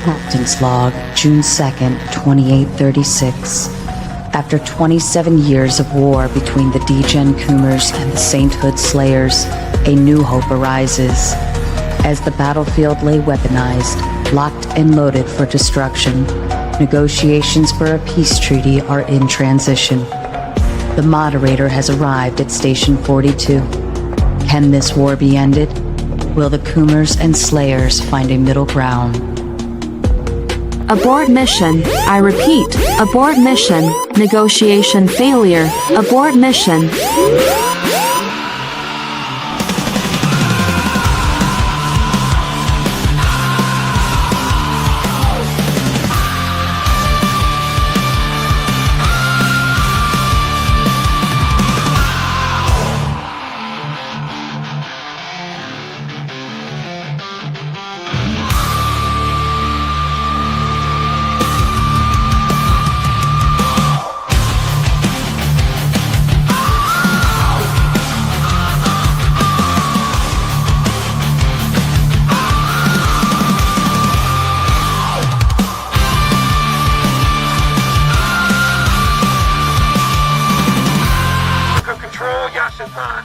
Captain's Log, June 2nd, 2836. After 27 years of war between the Degen Coomers and the Sainthood Slayers, a new hope arises. As the battlefield lay weaponized, locked and loaded for destruction, negotiations for a peace treaty are in transition. The moderator has arrived at Station 42. Can this war be ended? Will the Coomers and Slayers find a middle ground? Abort mission. I repeat, abort mission. Negotiation failure. Abort mission.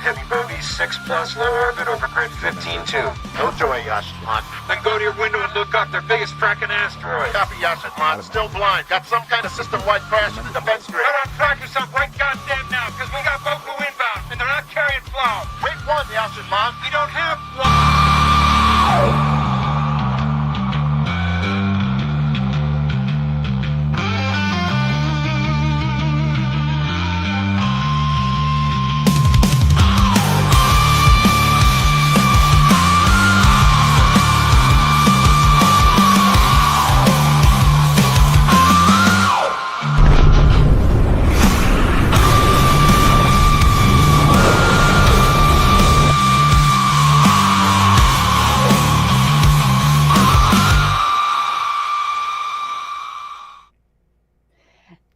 Heavy boobies, 6+, low orbit, over grid 15-2. No joy, Yashin-Man. Then go to your window and look up their biggest fracking asteroid. Copy, Yashin-Man. Still blind. Got some kind of system-wide crash in the defense grid. They're on track or something right goddamn now, because we got Boku inbound, and they're not carrying flow. Wait one, Yashin-Man. We don't have one.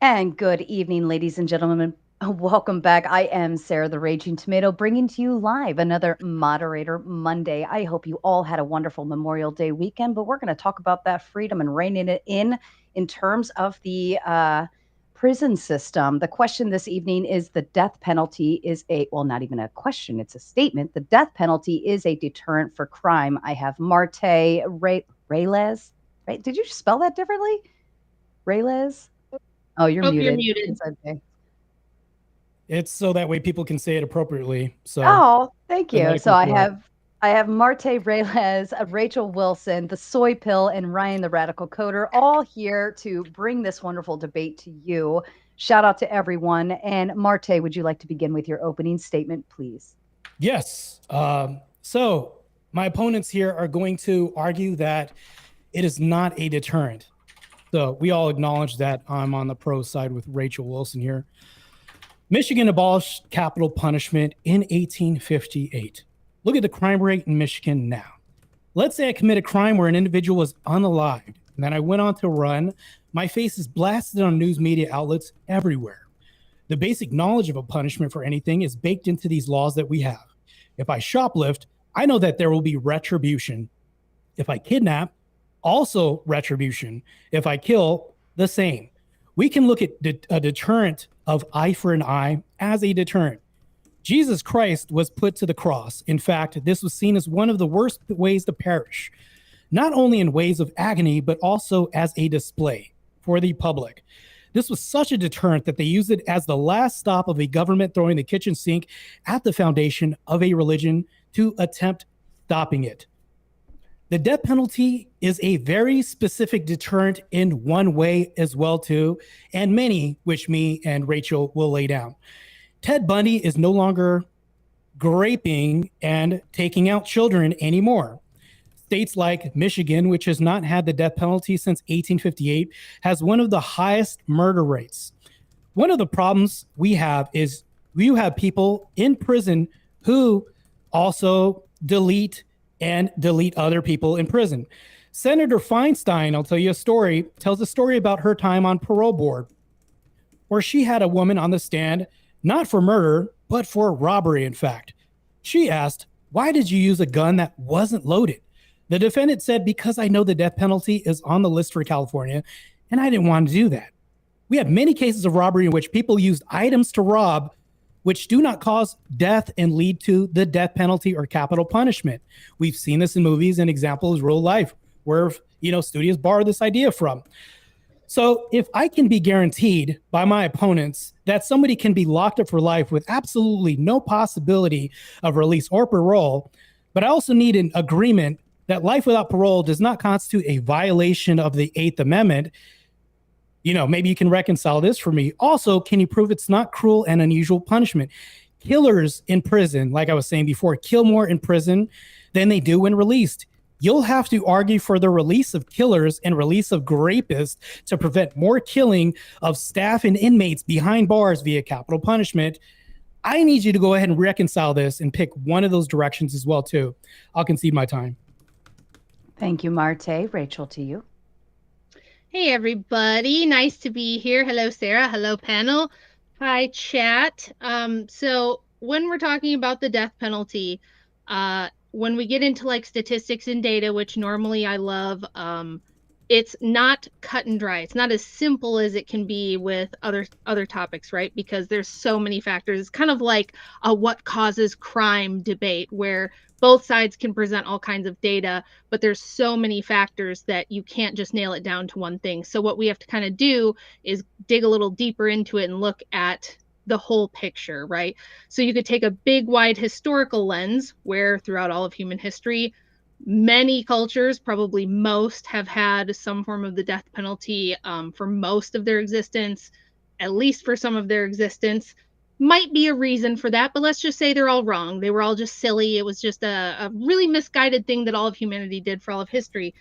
And good evening, ladies and gentlemen. Welcome back. I am Sarah the Raging Tomato, bringing to you live another Moderator Monday. I hope you all had a wonderful Memorial Day weekend, but we're going to talk about that freedom and reining it in terms of the prison system. The question this evening is the death penalty is well, not even a question, it's a statement. The death penalty is a deterrent for crime. I have Marte Reyes. Right? Did you spell that differently? Reyes? Oh, you're muted. You're muted. It's okay. It's so that way people can say it appropriately. So. Oh, thank you. So I have Marte Reyes, Rachel Wilson, the Soy Pill, and Ryan the Radical Coder, all here to bring this wonderful debate to you. Shout out to everyone. And Marte, would you like to begin with your opening statement, please? Yes. So my opponents here are going to argue that it is not a deterrent. So we all acknowledge that I'm on the pro side with Rachel Wilson here. Michigan abolished capital punishment in 1858. Look at the crime rate in Michigan now. Let's say I commit a crime where an individual was unalived, and then I went on to run. My face is blasted on news media outlets everywhere. The basic knowledge of a punishment for anything is baked into these laws that we have. If I shoplift, I know that there will be retribution. If I kidnap, also retribution. If I kill, the same. We can look at a deterrent of eye for an eye as a deterrent. Jesus Christ was put to the cross. In fact, this was seen as one of the worst ways to perish, not only in ways of agony, but also as a display for the public. This was such a deterrent that they used it as the last stop of a government throwing the kitchen sink at the foundation of a religion to attempt stopping it. The death penalty is a very specific deterrent in one way as well, too, and many, which me and Rachel will lay down. Ted Bundy is no longer raping and taking out children anymore. States like Michigan, which has not had the death penalty since 1858, has one of the highest murder rates. One of the problems we have is you have people in prison who also delete other people in prison. Senator Feinstein, I'll tell you a story, tells a story about her time on parole board, where she had a woman on the stand, not for murder, but for robbery, in fact. She asked, "Why did you use a gun that wasn't loaded?" The defendant said, because I know the death penalty is on the list for California, and I didn't want to do that. We have many cases of robbery in which people used items to rob which do not cause death and lead to the death penalty or capital punishment. We've seen this in movies, and example is real life, where studios borrow this idea from. So if I can be guaranteed by my opponents that somebody can be locked up for life with absolutely no possibility of release or parole, but I also need an agreement that life without parole does not constitute a violation of the Eighth Amendment, maybe you can reconcile this for me. Also, can you prove it's not cruel and unusual punishment? Killers in prison, like I was saying before, kill more in prison than they do when released. You'll have to argue for the release of killers and release of rapists to prevent more killing of staff and inmates behind bars via capital punishment. I need you to go ahead and reconcile this and pick one of those directions as well, too. I'll concede my time. Thank you, Marte. Rachel, to you. Hey, everybody. Nice to be here. Hello, Sarah. Hello, panel. Hi, chat. So when we're talking about the death penalty, when we get into like statistics and data, which normally I love, it's not cut and dry. It's not as simple as it can be with other topics, right? Because there's so many factors. It's kind of like a what causes crime debate where both sides can present all kinds of data, but there's so many factors that you can't just nail it down to one thing. So what we have to kind of do is dig a little deeper into it and look at the whole picture, right? So you could take a big, wide historical lens where throughout all of human history, many cultures, probably most, have had some form of the death penalty for most of their existence, at least for some of their existence. Might be a reason for that, but let's just say they're all wrong. They were all just silly. It was just a really misguided thing that all of humanity did for all of history.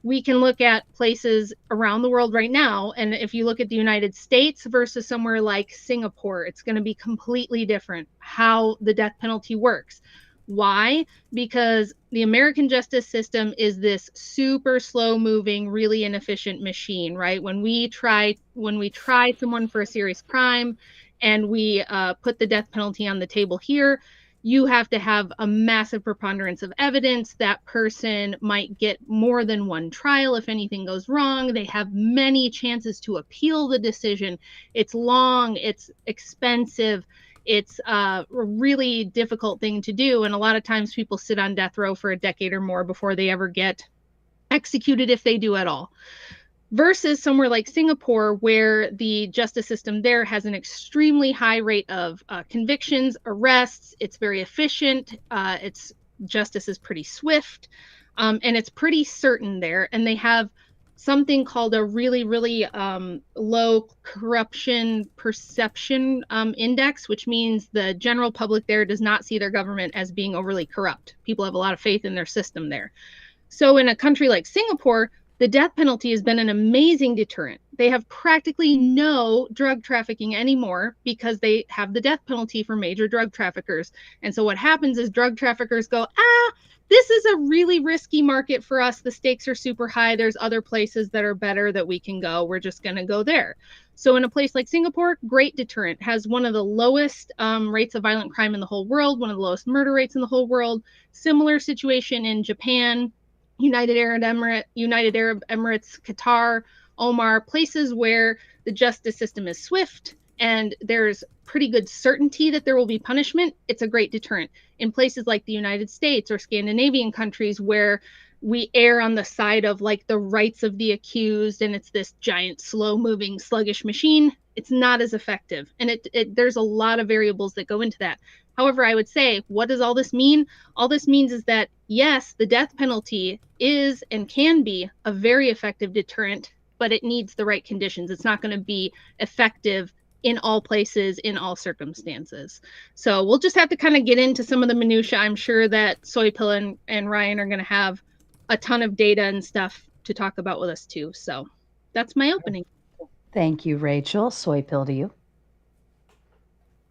We can look at places around the world right now, and if you look at the United States versus somewhere like Singapore, it's going to be completely different how the death penalty works. Why? Because the American justice system is this super slow moving, really inefficient machine, right? When we try someone for a serious crime and we put the death penalty on the table here, you have to have a massive preponderance of evidence. That person might get more than one trial if anything goes wrong. They have many chances to appeal the decision. It's long, it's expensive. It's a really difficult thing to do. And a lot of times people sit on death row for a decade or more before they ever get executed, if they do at all. Versus somewhere like Singapore, where the justice system there has an extremely high rate of convictions, arrests. It's very efficient. Its justice is pretty swift, and it's pretty certain there. And they have something called a really, really low corruption perception index, which means the general public there does not see their government as being overly corrupt. People have a lot of faith in their system there. So in a country like Singapore, the death penalty has been an amazing deterrent. They have practically no drug trafficking anymore because they have the death penalty for major drug traffickers. And so what happens is drug traffickers go, this is a really risky market for us. The stakes are super high. There's other places that are better that we can go. We're just going to go there. So in a place like Singapore, great deterrent, has one of the lowest rates of violent crime in the whole world, one of the lowest murder rates in the whole world. Similar situation in Japan, United Arab Emirates, Qatar, Oman, places where the justice system is swift and there's pretty good certainty that there will be punishment. It's a great deterrent. In places like the United States or Scandinavian countries where we err on the side of like the rights of the accused and it's this giant, slow moving, sluggish machine, it's not as effective. And there's a lot of variables that go into that. However, I would say, what does all this mean? All this means is that, yes, the death penalty is and can be a very effective deterrent, but it needs the right conditions. It's not going to be effective in all places, in all circumstances. So we'll just have to kind of get into some of the minutiae. I'm sure that Soypil and Ryan are going to have a ton of data and stuff to talk about with us too. So that's my opening. Thank you, Rachel. Soypil, to you.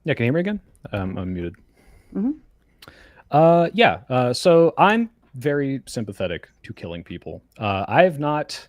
Yeah, can you hear me again? I'm muted. Mm-hmm. So I'm very sympathetic to killing people. I have not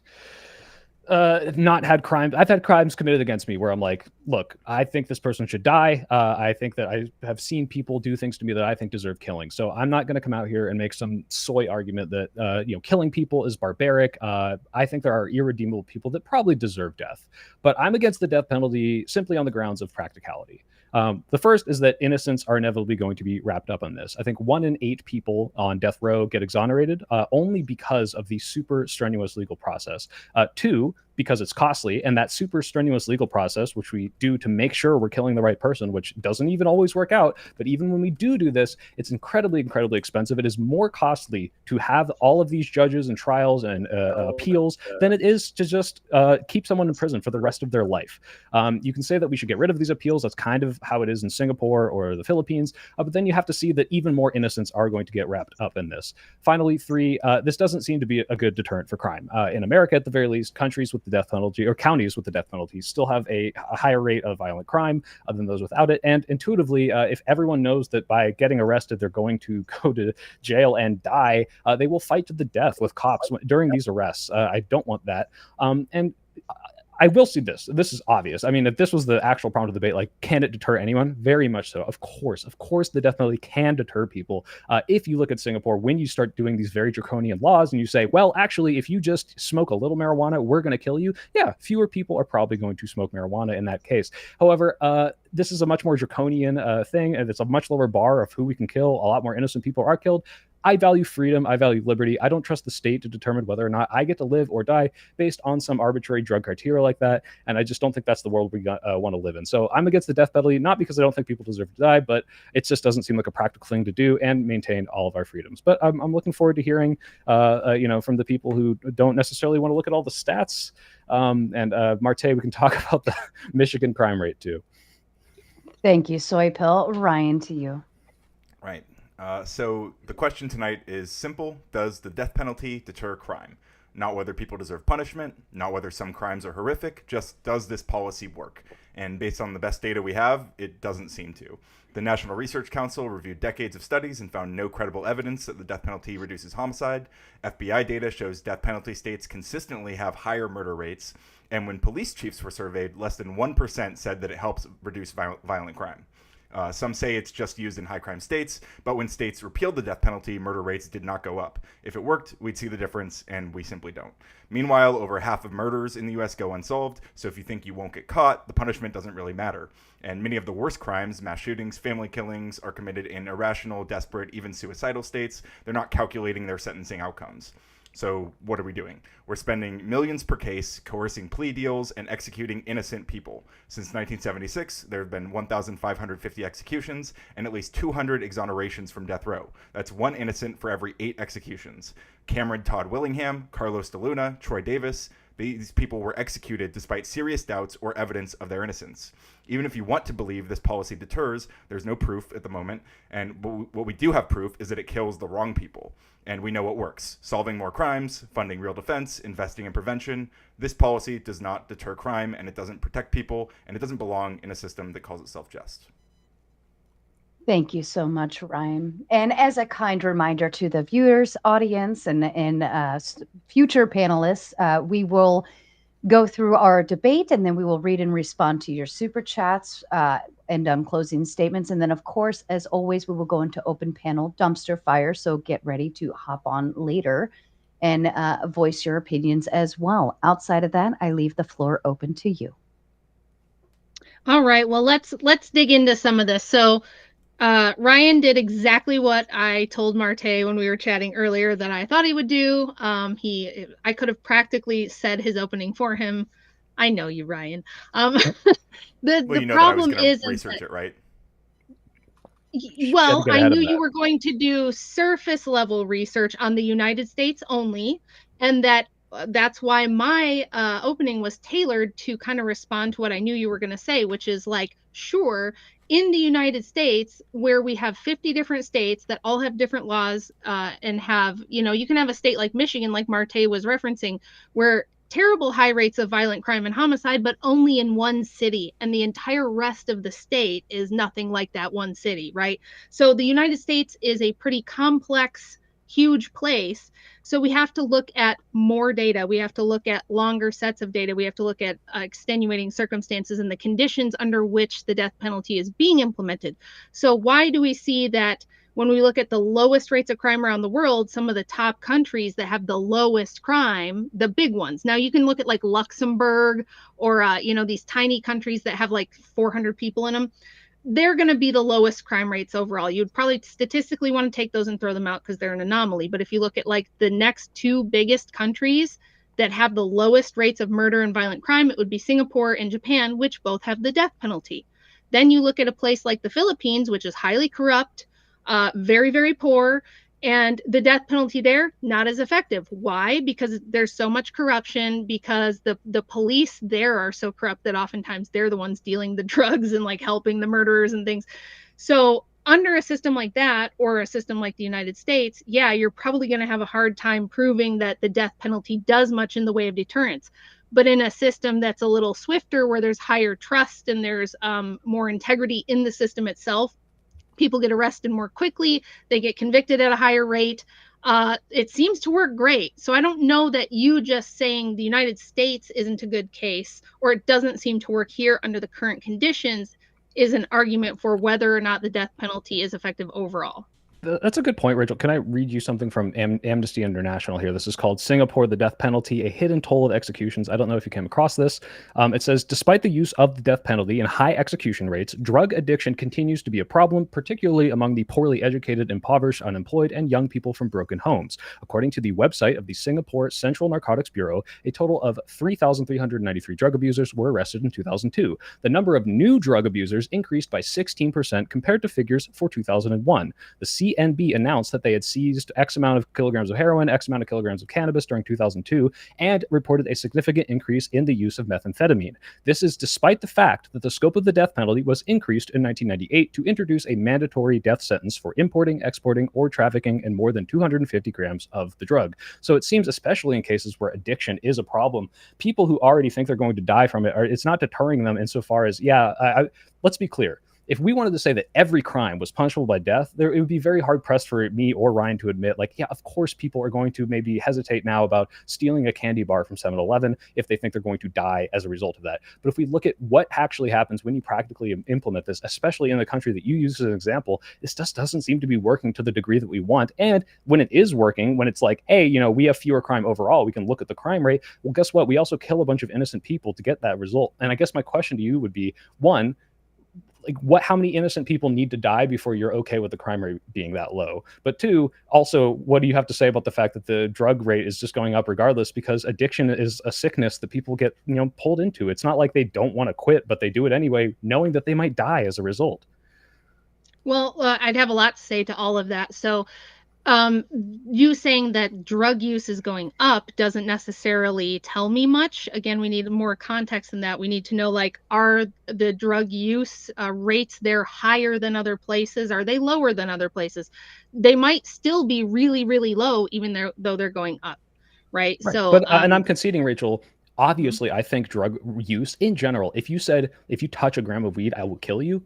not had crimes. I've had crimes committed against me where I'm like, look, I think this person should die. I think that I have seen people do things to me that I think deserve killing. So I'm not going to come out here and make some soy argument that killing people is barbaric. I think there are irredeemable people that probably deserve death, but I'm against the death penalty simply on the grounds of practicality. The first is that innocents are inevitably going to be wrapped up on this. I think 1 in 8 people on death row get exonerated only because of the super strenuous legal process. 2, because it's costly, and that super strenuous legal process, which we do to make sure we're killing the right person, which doesn't even always work out, but even when we do this, it's incredibly expensive. It is more costly to have all of these judges and trials and appeals than it is to just keep someone in prison for the rest of their life. You can say that we should get rid of these appeals. That's kind of how it is in Singapore or the Philippines, but then you have to see that even more innocents are going to get wrapped up in this. Finally, 3, this doesn't seem to be a good deterrent for crime. In America, at the very least, countries with the death penalty, or counties with the death penalty, still have a higher rate of violent crime than those without it. And intuitively, if everyone knows that by getting arrested they're going to go to jail and die, they will fight to the death with cops during these arrests. I don't want that. And I will see this. This is obvious. I mean, if this was the actual problem of the debate, like, can it deter anyone? Very much so. Of course, the death penalty can deter people. If you look at Singapore, when you start doing these very draconian laws and you say, well, actually, if you just smoke a little marijuana, we're going to kill you. Yeah, fewer people are probably going to smoke marijuana in that case. However, this is a much more draconian thing, and it's a much lower bar of who we can kill. A lot more innocent people are killed. I value freedom. I value liberty. I don't trust the state to determine whether or not I get to live or die based on some arbitrary drug criteria like that. And I just don't think that's the world we want to live in. So I'm against the death penalty, not because I don't think people deserve to die, but it just doesn't seem like a practical thing to do and maintain all of our freedoms. But I'm looking forward to hearing, from the people who don't necessarily want to look at all the stats. And Marte, we can talk about the Michigan crime rate too. Thank you, Soy Pill. Ryan, to you. Right. So the question tonight is simple. Does the death penalty deter crime? Not whether people deserve punishment, not whether some crimes are horrific, just does this policy work? And based on the best data we have, it doesn't seem to. The National Research Council reviewed decades of studies and found no credible evidence that the death penalty reduces homicide. FBI data shows death penalty states consistently have higher murder rates. And when police chiefs were surveyed, less than 1% said that it helps reduce violent crime. Some say it's just used in high crime states, but when states repealed the death penalty, murder rates did not go up. If it worked, we'd see the difference, and we simply don't. Meanwhile, over half of murders in the U.S. go unsolved, so if you think you won't get caught, the punishment doesn't really matter. And many of the worst crimes, mass shootings, family killings, are committed in irrational, desperate, even suicidal states. They're not calculating their sentencing outcomes. So what are we doing? We're spending millions per case, coercing plea deals, and executing innocent people. Since 1976, there have been 1,550 executions and at least 200 exonerations from death row. That's 1 innocent for every 8 executions. Cameron Todd Willingham, Carlos DeLuna, Troy Davis, these people were executed despite serious doubts or evidence of their innocence. Even if you want to believe this policy deters, there's no proof at the moment. And what we do have proof is that it kills the wrong people. And we know what works. Solving more crimes, funding real defense, investing in prevention. This policy does not deter crime, and it doesn't protect people, and it doesn't belong in a system that calls itself just. Thank you so much, Ryan. And as a kind reminder to the viewers, audience, and future panelists, we will go through our debate, and then we will read and respond to your super chats and closing statements. And then, of course, as always, we will go into open panel dumpster fire. So get ready to hop on later and voice your opinions as well. Outside of that, I leave the floor open to you. All right. Well, let's dig into some of this. So Ryan did exactly what I told Marte when we were chatting earlier that I thought he would do. I could have practically said his opening for him. I know you, Ryan. The problem is research it, right? Well, I knew you were going to do surface level research on the United States only, and that's why my opening was tailored to kind of respond to what I knew you were going to say, which is like, sure, in the United States, where we have 50 different states that all have different laws and have, you can have a state like Michigan, like Marte was referencing, where terrible high rates of violent crime and homicide, but only in one city, and the entire rest of the state is nothing like that one city, right? So the United States is a pretty complex huge place. So we have to look at more data. We have to look at longer sets of data. We have to look at extenuating circumstances and the conditions under which the death penalty is being implemented. So why do we see that when we look at the lowest rates of crime around the world, some of the top countries that have the lowest crime, the big ones. Now you can look at like Luxembourg or these tiny countries that have like 400 people in them. They're going to be the lowest crime rates overall. You'd probably statistically want to take those and throw them out because they're an anomaly. But if you look at like the next two biggest countries that have the lowest rates of murder and violent crime, it would be Singapore and Japan, which both have the death penalty. Then you look at a place like the Philippines, which is highly corrupt, very, very poor, and the death penalty there, not as effective. Why? Because there's so much corruption, because the police there are so corrupt that oftentimes they're the ones dealing the drugs and like helping the murderers and things. So under a system like that, or a system like the United States, yeah, you're probably going to have a hard time proving that the death penalty does much in the way of deterrence. But in a system that's a little swifter, where there's higher trust and there's more integrity in the system itself, people get arrested more quickly, they get convicted at a higher rate. It seems to work great. So I don't know that you just saying the United States isn't a good case, or it doesn't seem to work here under the current conditions, is an argument for whether or not the death penalty is effective overall. That's a good point, Rachel. Can I read you something from Amnesty International here? This is called Singapore, the Death Penalty, a Hidden Toll of Executions. I don't know if you came across this. It says, despite the use of the death penalty and high execution rates, drug addiction continues to be a problem, particularly among the poorly educated, impoverished, unemployed, and young people from broken homes. According to the website of the Singapore Central Narcotics Bureau, a total of 3,393 drug abusers were arrested in 2002. The number of new drug abusers increased by 16% compared to figures for 2001. The CNB announced that they had seized X amount of kilograms of heroin, X amount of kilograms of cannabis during 2002, and reported a significant increase in the use of methamphetamine. This is despite the fact that the scope of the death penalty was increased in 1998 to introduce a mandatory death sentence for importing, exporting, or trafficking in more than 250 grams of the drug. So it seems, especially in cases where addiction is a problem, people who already think they're going to die from it, it's not deterring them insofar as, let's be clear. If we wanted to say that every crime was punishable by death, it would be very hard pressed for me or Ryan to admit, like, yeah, of course people are going to maybe hesitate now about stealing a candy bar from 7-Eleven if they think they're going to die as a result of that. But if we look at what actually happens when you practically implement this, especially in the country that you use as an example, this just doesn't seem to be working to the degree that we want. And when it is working, when it's like, hey, we have fewer crime overall, we can look at the crime rate. Well, guess what? We also kill a bunch of innocent people to get that result. And I guess my question to you would be, one, like how many innocent people need to die before you're okay with the crime rate being that low? But two, also, what do you have to say about the fact that the drug rate is just going up regardless, because addiction is a sickness that people get, pulled into. It's not like they don't want to quit, but they do it anyway, knowing that they might die as a result. Well, I'd have a lot to say to all of that. So you saying that drug use is going up doesn't necessarily tell me much. Again, we need more context than that. We need to know, like, are the drug use rates there higher than other places? Are they lower than other places? They might still be really, really low, even though they're going up, right? So, but and I'm conceding, Rachel. Obviously, I think drug use in general, if you said, if you touch a gram of weed, I will kill you,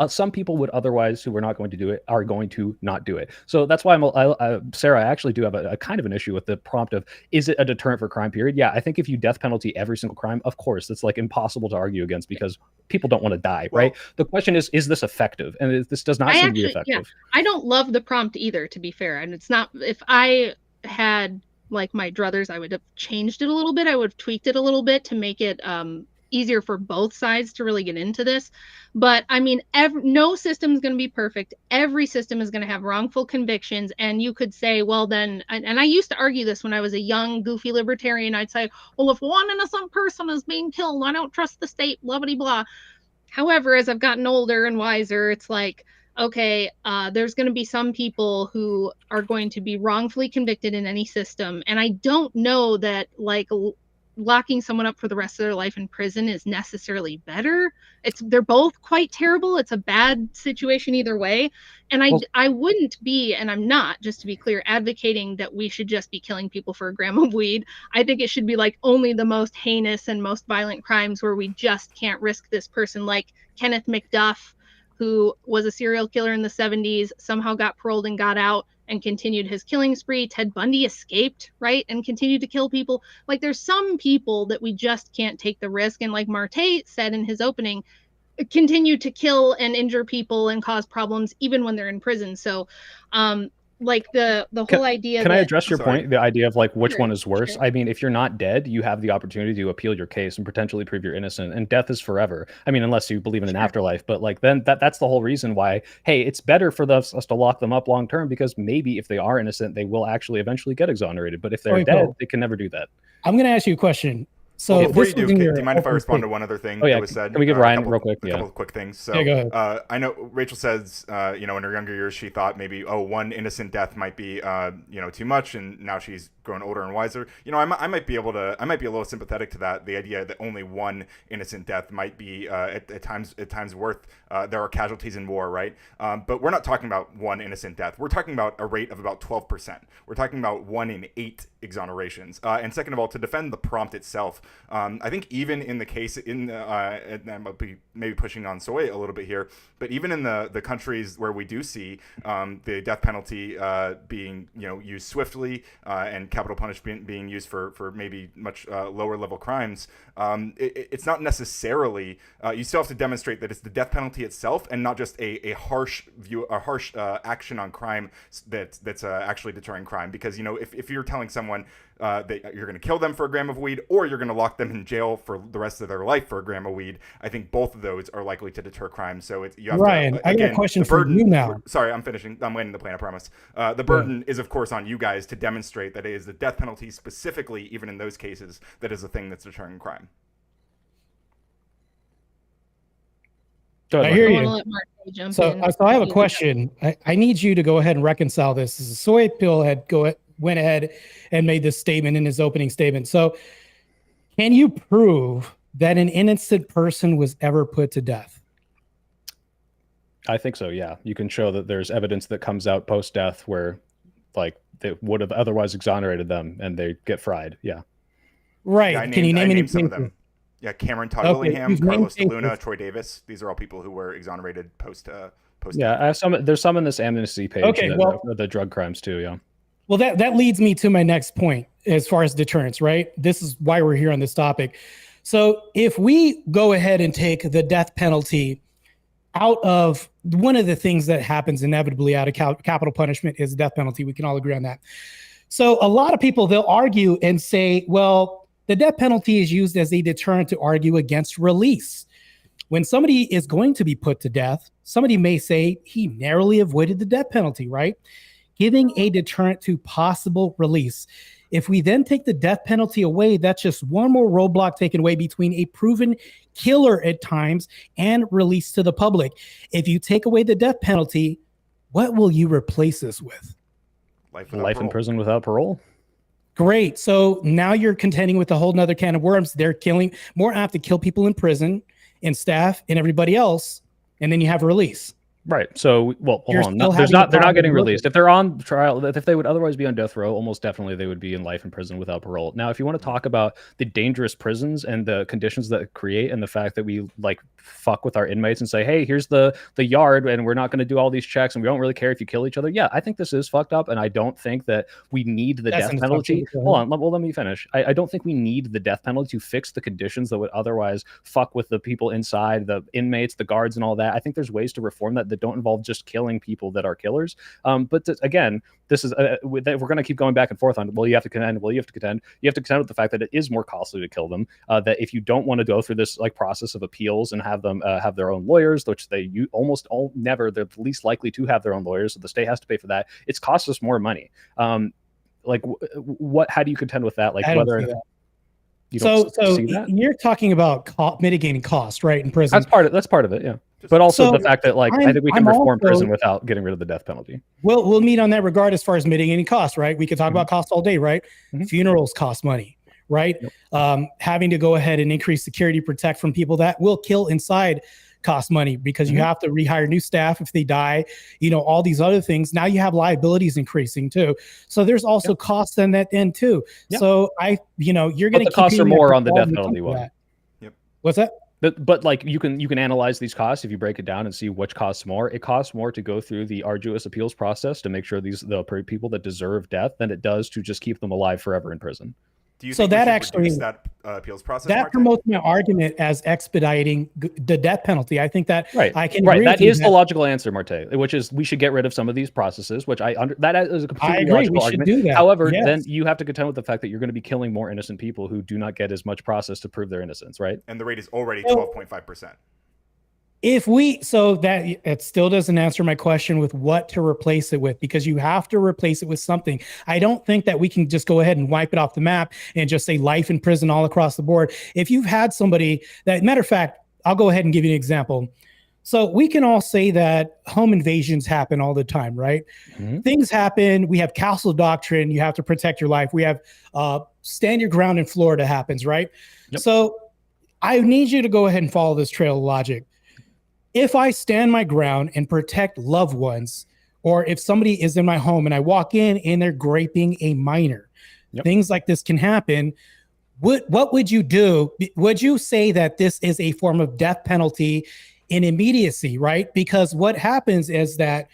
some people would otherwise, who are not going to do it, are going to not do it. So that's why Sarah, I actually do have a kind of an issue with the prompt of, is it a deterrent for crime period? Yeah, I think if you death penalty every single crime, of course, that's like impossible to argue against because people don't want to die, right? The question is this effective? And this does not seem to be effective. Yeah, I don't love the prompt either, to be fair. And it's not, if I had like my druthers, I would have changed it a little bit. I would have tweaked it a little bit to make it easier for both sides to really get into this. But I mean, no system is going to be perfect. Every system is going to have wrongful convictions. And you could say, well, then, and I used to argue this when I was a young, goofy libertarian. I'd say, well, if one innocent person is being killed, I don't trust the state, blah, blah, blah. However, as I've gotten older and wiser, it's like, okay, there's going to be some people who are going to be wrongfully convicted in any system. And I don't know that like locking someone up for the rest of their life in prison is necessarily better. They're both quite terrible. It's a bad situation either way. And I wouldn't be, and I'm not, just to be clear, advocating that we should just be killing people for a gram of weed. I think it should be like only the most heinous and most violent crimes where we just can't risk this person, like Kenneth McDuff, who was a serial killer in the 70s, somehow got paroled and got out, and continued his killing spree. Ted Bundy escaped, right, and continued to kill people. Like, there's some people that we just can't take the risk. And like Marte said in his opening, continue to kill and injure people and cause problems even when they're in prison. So like the whole idea Can that, I address your point, the idea of like which Sure, one is worse? sure. I mean, if you're not dead, you have the opportunity to appeal your case and potentially prove you're innocent, and death is forever. I mean, unless you believe in an afterlife, but like then that's the whole reason why, hey, it's better for us to lock them up long term, because maybe if they are innocent, they will actually eventually get exonerated. But if they're dead, they can never do that. I'm going to ask you a question. So Well, before you this do, was in do you mind if I your respond opening to one other thing Oh, yeah. that was said? Can we give Ryan real quick? A couple of quick things. So, Yeah, go ahead. I know Rachel says, in her younger years, she thought maybe, one innocent death might be, too much, and now she's grown older and wiser. I might be a little sympathetic to that. The idea that only one innocent death might be at times worth. There are casualties in war, right? But we're not talking about one innocent death. We're talking about a rate of about 12%. We're talking about 1 in 8 exonerations. And second of all, to defend the prompt itself, I think even in the case and I might be maybe pushing on Soy a little bit here, but even in the countries where we do see the death penalty being used swiftly and capital punishment being used for maybe much lower level crimes, it's not necessarily you still have to demonstrate that it's the death penalty itself and not just a harsh action on crime that's actually deterring crime. Because if you're telling someone that you're going to kill them for a gram of weed, or you're going to lock them in jail for the rest of their life for a gram of weed, I think both of those are likely to deter crime. So you have Ryan, to, I got a question for you now. Sorry, I'm finishing. I'm landing the plane, I promise. The burden is, of course, on you guys to demonstrate that it is the death penalty specifically, even in those cases, that is the thing that's deterring crime. I hear you. So I have a question. I need you to go ahead and reconcile this. Soy Pill went ahead and made this statement in his opening statement. So can you prove that an innocent person was ever put to death? I think so, yeah. You can show that there's evidence that comes out post-death where like they would have otherwise exonerated them and they get fried. Yeah. Right. Yeah, Can you name any some of them? Yeah, Cameron Todd Willingham, Carlos De Luna, Troy Davis. These are all people who were exonerated post. Yeah, I have there's some in this amnesty page. Okay, well, the drug crimes too. Yeah. Well, that leads me to my next point as far as deterrence, right? This is why we're here on this topic. So if we go ahead and take the death penalty out of one of the things that happens inevitably out of capital punishment is death penalty. We can all agree on that. So a lot of people, they'll argue and say, well, the death penalty is used as a deterrent to argue against release. When somebody is going to be put to death, somebody may say he narrowly avoided the death penalty, right? Giving a deterrent to possible release. If we then take the death penalty away, that's just one more roadblock taken away between a proven killer at times and release to the public. If you take away the death penalty, what will you replace this with? Life in prison without parole. Great. So now you're contending with a whole nother can of worms. They're more apt to kill people in prison and staff and everybody else. And then you have release. Right. So, well, hold on. They're not getting released. If they're on trial, if they would otherwise be on death row, almost definitely they would be in life in prison without parole. Now, if you want to talk about the dangerous prisons and the conditions that create and the fact that we like fuck with our inmates and say, hey, here's the yard and we're not going to do all these checks and we don't really care if you kill each other. Yeah, I think this is fucked up. And I don't think that we need the death penalty. Hold on. Well, let me finish. I don't think we need the death penalty to fix the conditions that would otherwise fuck with the people inside, the inmates, the guards and all that. I think there's ways to reform that don't involve just killing people that are killers. Again, this is we're going to keep going back and forth on, well, you have to contend with the fact that it is more costly to kill them, that if you don't want to go through this like process of appeals and have them have their own lawyers, which they're the least likely to have their own lawyers, so the state has to pay for that. It's cost us more money. How do you contend with that? Like whether you don't see that? You're talking about mitigating cost, right? In prison. That's part of it. Yeah. But also the fact that I think we can reform prison without getting rid of the death penalty. We'll meet on that regard as far as mitigating costs, right? We could talk about costs all day, right? Funerals cost money, right? Yep. Having to go ahead and increase security, protect from people that will kill inside cost money because you have to rehire new staff if they die, all these other things. Now you have liabilities increasing too. So there's also costs on that end too. Yep. So you're going to keep costs are more on the death penalty one. Yep. What's that? But like you can analyze these costs if you break it down and see which costs more. It costs more to go through the arduous appeals process to make sure the people that deserve death than it does to just keep them alive forever in prison. Do you So think that we should actually reduce that appeals process? that Marte? promotes my argument as expediting the death penalty. I think that Right. I can Right. agree That with you is the logical answer, Marte, which is we should get rid of some of these processes, which that is a I completely agree. logical We should argument. do that. However, Yes. then you have to contend with the fact that you're going to be killing more innocent people who do not get as much process to prove their innocence, right? And the rate is already So- 12.5%. So that it still doesn't answer my question with what to replace it with, because you have to replace it with something. I don't think that we can just go ahead and wipe it off the map and just say life in prison all across the board. If you've had somebody that, matter of fact, I'll go ahead and give you an example. So we can all say that home invasions happen all the time, right? Mhm. Things happen. We have castle doctrine. You have to protect your life. We have stand your ground in Florida happens, right? Yep. So I need you to go ahead and follow this trail of logic. If I stand my ground and protect loved ones, or if somebody is in my home and I walk in and they're raping a minor, Yep. things like this can happen. What would you do? Would you say that this is a form of death penalty in immediacy, right? Because what happens is that,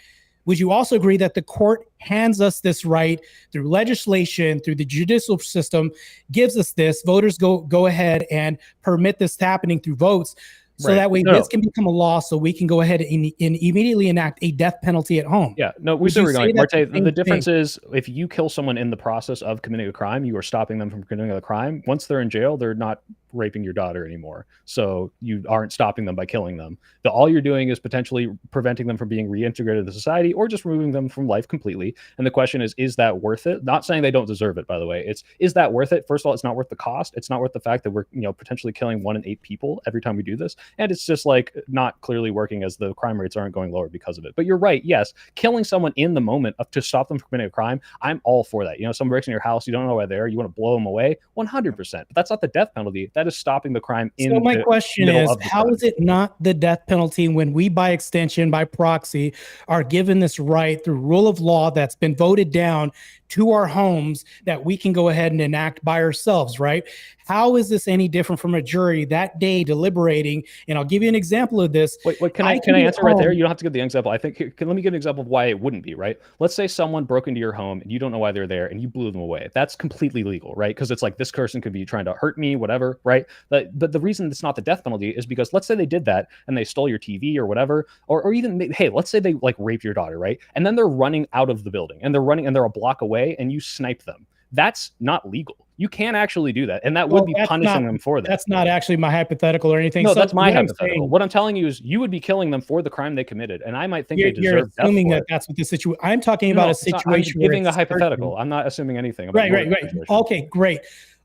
would you also agree that the court hands us this right through legislation, through the judicial system, gives us this, voters go ahead and permit this happening through votes. So Right. that way No. this can become a law, so we can go ahead and immediately enact a death penalty at home. Yeah, no, we Would see you where you're say going. that's Marte, the same the difference thing? is if you kill someone in the process of committing a crime, you are stopping them from committing a crime. Once they're in jail, they're not raping your daughter anymore. So you aren't stopping them by killing them. All you're doing is potentially preventing them from being reintegrated into society or just removing them from life completely. And the question is that worth it? Not saying they don't deserve it, by the way. Is that worth it? First of all, it's not worth the cost. It's not worth the fact that we're potentially killing 1 in 8 people every time we do this. And it's just like not clearly working, as the crime rates aren't going lower because of it. But you're right. Yes, killing someone in the moment to stop them from committing a crime, I'm all for that. Someone breaks in your house, you don't know why they're there, you want to blow them away, 100%. But that's not the death penalty. That is stopping the crime in So my the question middle is, of the how crime. is it not the death penalty when we, by extension, by proxy, are given this right through rule of law that's been voted down to our homes that we can go ahead and enact by ourselves, right? How is this any different from a jury that day deliberating? And I'll give you an example of this. Wait, can I be answer right there? home- You don't have to give the example. I think let me give an example of why it wouldn't be, right? Let's say someone broke into your home and you don't know why they're there and you blew them away. That's completely legal, right? Because it's like this person could be trying to hurt me, whatever, right? But the reason it's not the death penalty is because let's say they did that and they stole your TV or whatever, or even hey, let's say they like rape your daughter, right? And then they're running out of the building and they're a block away and you snipe them. That's not legal. You can't actually do that. And that would be punishing them for that. That's not actually my hypothetical or anything. No, So that's my what I'm hypothetical. saying- What I'm telling you is you would be killing them for the crime they committed. And I might think they You're deserve death assuming for that it. that's what the situation. I'm talking No, about a it's not- situation. I'm where giving a it's hypothetical. certain. I'm not assuming anything about Right. your situation. Okay, great.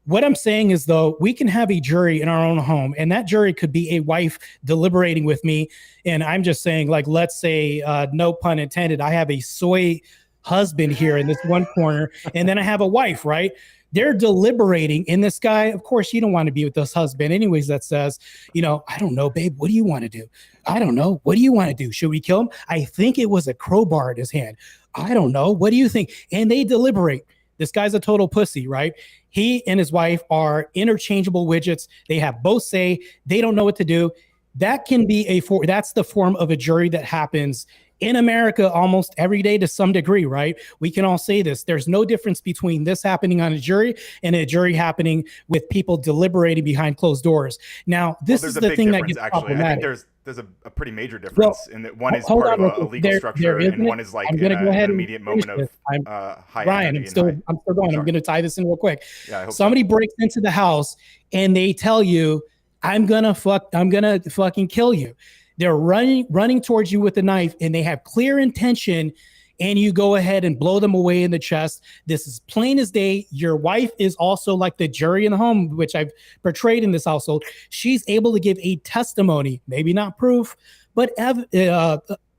What I'm saying is, though, we can have a jury in our own home, and that jury could be a wife deliberating with me. And I'm just saying, like, let's say, no pun intended, I have a soy husband here in this one corner, and then I have a wife, right? They're deliberating, and this guy, of course, you don't want to be with this husband anyways, that says, I don't know, babe, what do you want to do? I don't know. What do you want to do? Should we kill him? I think it was a crowbar in his hand. I don't know. What do you think? And they deliberate. This guy's a total pussy, right? He and his wife are interchangeable widgets. They have both say. They don't know what to do. That can be that's the form of a jury that happens in America almost every day to some degree, right? We can all say this. There's no difference between this happening on a jury and a jury happening with people deliberating behind closed doors. Now, this is the thing that gets problematic. I think there's a pretty major difference in that one is hold part on, of a legal structure and one is like I'm in gonna go ahead an and immediate finish moment this. of high Ryan, energy I'm still going. Sure. I'm going to tie this in real quick. Yeah, I hope Somebody breaks into the house and they tell you, I'm gonna fucking kill you. They're running towards you with a knife and they have clear intention, and you go ahead and blow them away in the chest. This is plain as day. Your wife is also like the jury in the home, which I've portrayed in this household. She's able to give a testimony, maybe not proof, but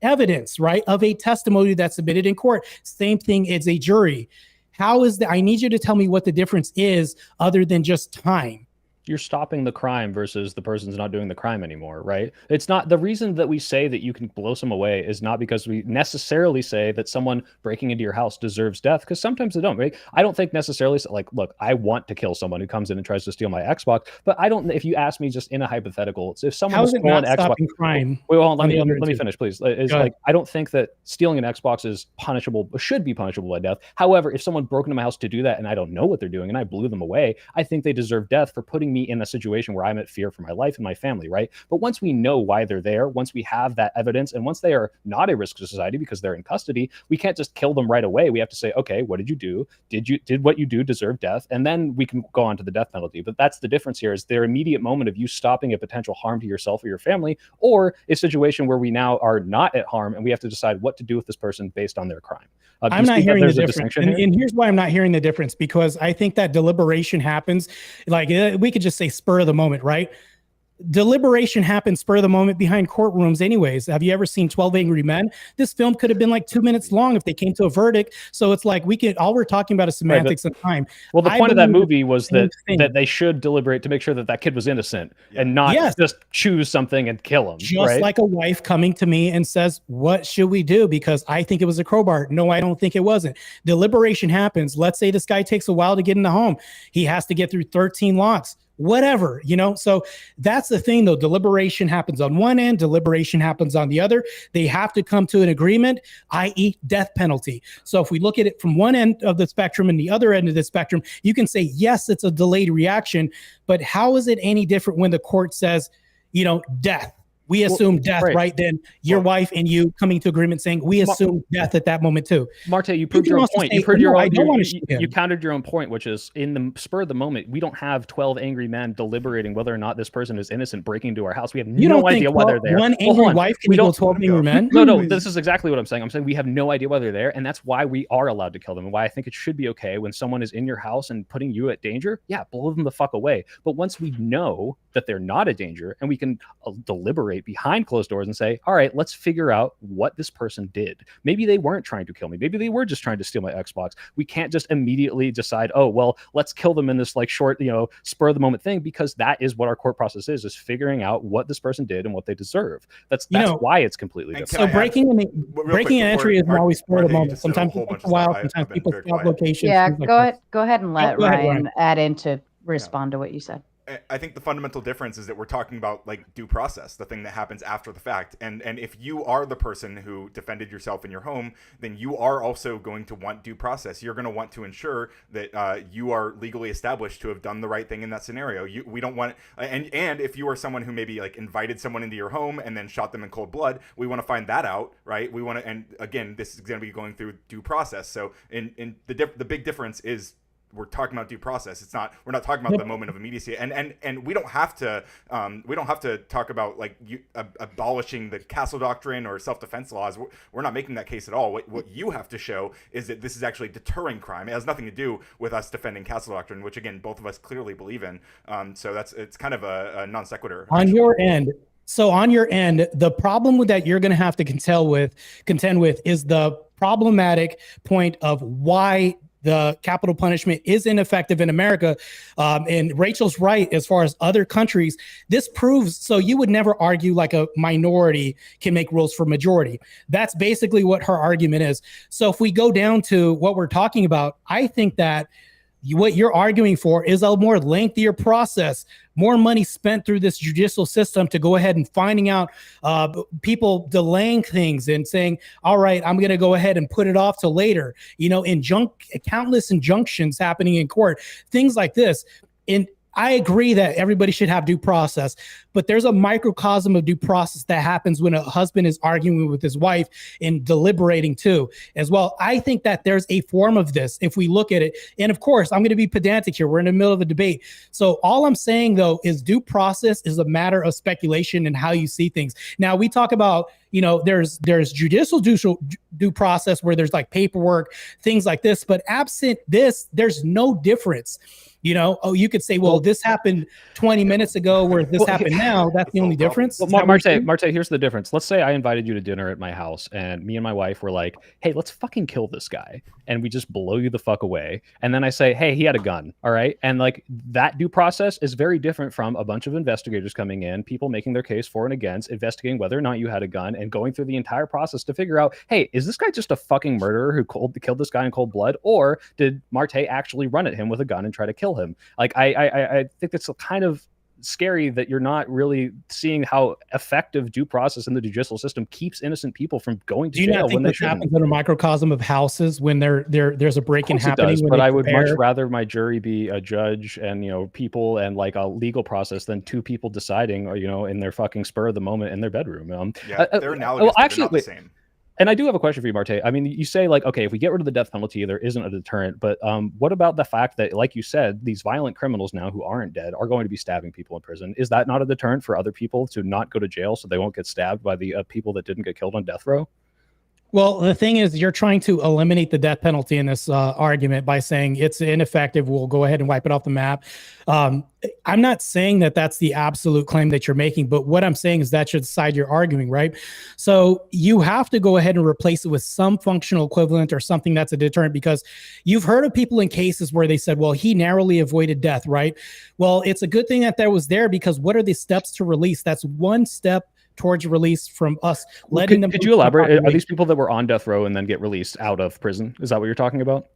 evidence, right, of a testimony that's submitted in court. Same thing as a jury. How is that? I need you to tell me what the difference is other than just time. You're stopping the crime versus the person's not doing the crime anymore, right? It's not the reason that we say that you can blow some away is not because we necessarily say that someone breaking into your house deserves death, because sometimes they don't, right? I don't think necessarily like, look, I want to kill someone who comes in and tries to steal my Xbox, but I don't. If you ask me, just in a hypothetical, if someone How has is it stolen not Xbox, stopping crime? wait, hold on, on the other let me two? finish, please. Is Go ahead. like I don't think that stealing an Xbox is punishable, should be punishable by death. However, if someone broke into my house to do that and I don't know what they're doing and I blew them away, I think they deserve death for putting me in a situation where I'm at fear for my life and my family, right? But once we know why they're there, once we have that evidence, and once they are not a risk to society because they're in custody, we can't just kill them right away. We have to say, okay, what did you do? Did what you do deserve death? And then we can go on to the death penalty. But that's the difference here, is their immediate moment of you stopping a potential harm to yourself or your family, or a situation where we now are not at harm and we have to decide what to do with this person based on their crime. I'm not hearing the difference. And here's why I'm not hearing the difference, because I think that deliberation happens, like we could just say spur of the moment, right? Deliberation happens spur of the moment behind courtrooms anyways. Have you ever seen 12 Angry Men? This film could have been like 2 minutes long if they came to a verdict. So it's like all we're talking about is semantics and time. Well, the point of that movie was that they should deliberate to make sure that kid was innocent and not just choose something and kill him. Just like a wife coming to me and says, what should we do? Because I think it was a crowbar. No, I don't think it wasn't. Deliberation happens. Let's say this guy takes a while to get in the home. He has to get through 13 locks. Whatever, so that's the thing though. Deliberation happens on one end, deliberation happens on the other. They have to come to an agreement, i.e. death penalty. So if we look at it from one end of the spectrum and the other end of the spectrum, you can say, yes, it's a delayed reaction, but how is it any different when the court says, death? We assume death, right? Then your wife and you coming to agreement saying we assume death at that moment too. Marte, you proved your own point. You countered your own point, which is in the spur of the moment, we don't have 12 angry men deliberating whether or not this person is innocent breaking into our house. We have no idea why they're there. One angry wife can equal 12 angry men? No, this is exactly what I'm saying. I'm saying we have no idea why they're there, and that's why we are allowed to kill them, and why I think it should be okay when someone is in your house and putting you at danger. Yeah, blow them the fuck away. But once we know that they're not a danger and we can deliberate behind closed doors and say, all right, let's figure out what this person did. Maybe they weren't trying to kill me. Maybe they were just trying to steal my Xbox. We can't just immediately decide, oh, well, let's kill them in this like short, spur of the moment thing, because that is what our court process is figuring out what this person did and what they deserve. That's why it's completely different. So breaking an entry isn't always spur of the moment. Sometimes it takes a while. Sometimes people stop locations. Yeah, go ahead and let Ryan add in to respond to what you said. I think the fundamental difference is that we're talking about like due process, the thing that happens after the fact. And if you are the person who defended yourself in your home, then you are also going to want due process. You're going to want to ensure that you are legally established to have done the right thing in that scenario. We don't want, and if you are someone who maybe like invited someone into your home and then shot them in cold blood, we want to find that out, right? We want to, and again, this is going to be going through due process. So in the big difference is, we're talking about due process. We're not talking about the moment of immediacy, and we don't have to talk about like abolishing the castle doctrine or self-defense laws. We're not making that case at all. What you have to show is that this is actually deterring crime. It has nothing to do with us defending castle doctrine, which again both of us clearly believe in. So it's kind of a non sequitur on your end. So on your end, the problem with that you're going to have to contend with is the problematic point of why the capital punishment is ineffective in America. And Rachel's right as far as other countries. This proves, so you would never argue like a minority can make rules for majority. That's basically what her argument is. So if we go down to what we're talking about, I think that what you're arguing for is a more lengthier process, more money spent through this judicial system to go ahead and finding out people delaying things and saying, all right, I'm going to go ahead and put it off till later, countless injunctions happening in court, things like this. And I agree that everybody should have due process, but there's a microcosm of due process that happens when a husband is arguing with his wife and deliberating too, as well. I think that there's a form of this if we look at it. And of course, I'm going to be pedantic here. We're in the middle of a debate. So all I'm saying, though, is due process is a matter of speculation and how you see things. Now, we talk about there's judicial due process where there's like paperwork, things like this. But absent this, there's no difference. You could say, well, this happened 20 minutes ago where this happened now. That's the only difference. Well, Marte, here's the difference. Let's say I invited you to dinner at my house and me and my wife were like, hey, let's fucking kill this guy. And we just blow you the fuck away. And then I say, hey, he had a gun. All right. And like that due process is very different from a bunch of investigators coming in, people making their case for and against, investigating whether or not you had a gun and going through the entire process to figure out, hey, is this guy just a fucking murderer who killed this guy in cold blood? Or did Marte actually run at him with a gun and try to kill him? Like, I think that's kind of scary that you're not really seeing how effective due process in the judicial system keeps innocent people from going to jail. Do you not think that happens in a microcosm of houses when there's a break-in happening? But I would much rather my jury be a judge and people and like a legal process than two people deciding, or in their fucking spur of the moment in their bedroom. They're analogous. Actually, not the same. And I do have a question for you, Marte. I mean, you say like, okay, if we get rid of the death penalty, there isn't a deterrent. But what about the fact that, like you said, these violent criminals now who aren't dead are going to be stabbing people in prison? Is that not a deterrent for other people to not go to jail so they won't get stabbed by the people that didn't get killed on death row? Well, the thing is, you're trying to eliminate the death penalty in this argument by saying it's ineffective. We'll go ahead and wipe it off the map. I'm not saying that that's the absolute claim that you're making, but what I'm saying is that should side you're arguing, right? So you have to go ahead and replace it with some functional equivalent or something that's a deterrent, because you've heard of people in cases where they said, well, he narrowly avoided death, right? Well, it's a good thing that was there, because what are the steps to release? That's one step towards release from us letting them. Could you elaborate? Are these people that were on death row and then get released out of prison? Is that what you're talking about?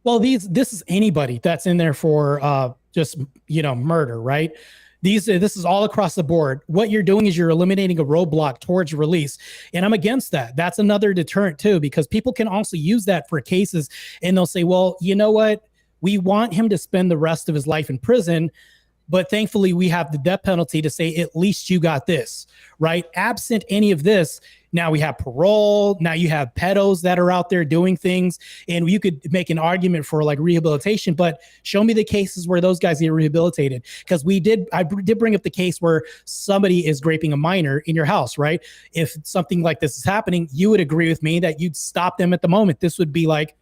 Well, this is anybody that's in there for just murder, right? This is all across the board. What you're doing is you're eliminating a roadblock towards release, and I'm against that. That's another deterrent too, because people can also use that for cases, and they'll say, well, you know what? We want him to spend the rest of his life in prison, but thankfully we have the death penalty to say, at least you got this, right? Absent any of this, now we have parole. Now you have pedos that are out there doing things, and you could make an argument for like rehabilitation, but show me the cases where those guys get rehabilitated. Because I did bring up the case where somebody is raping a minor in your house, right? If something like this is happening, you would agree with me that you'd stop them at the moment. This would be like,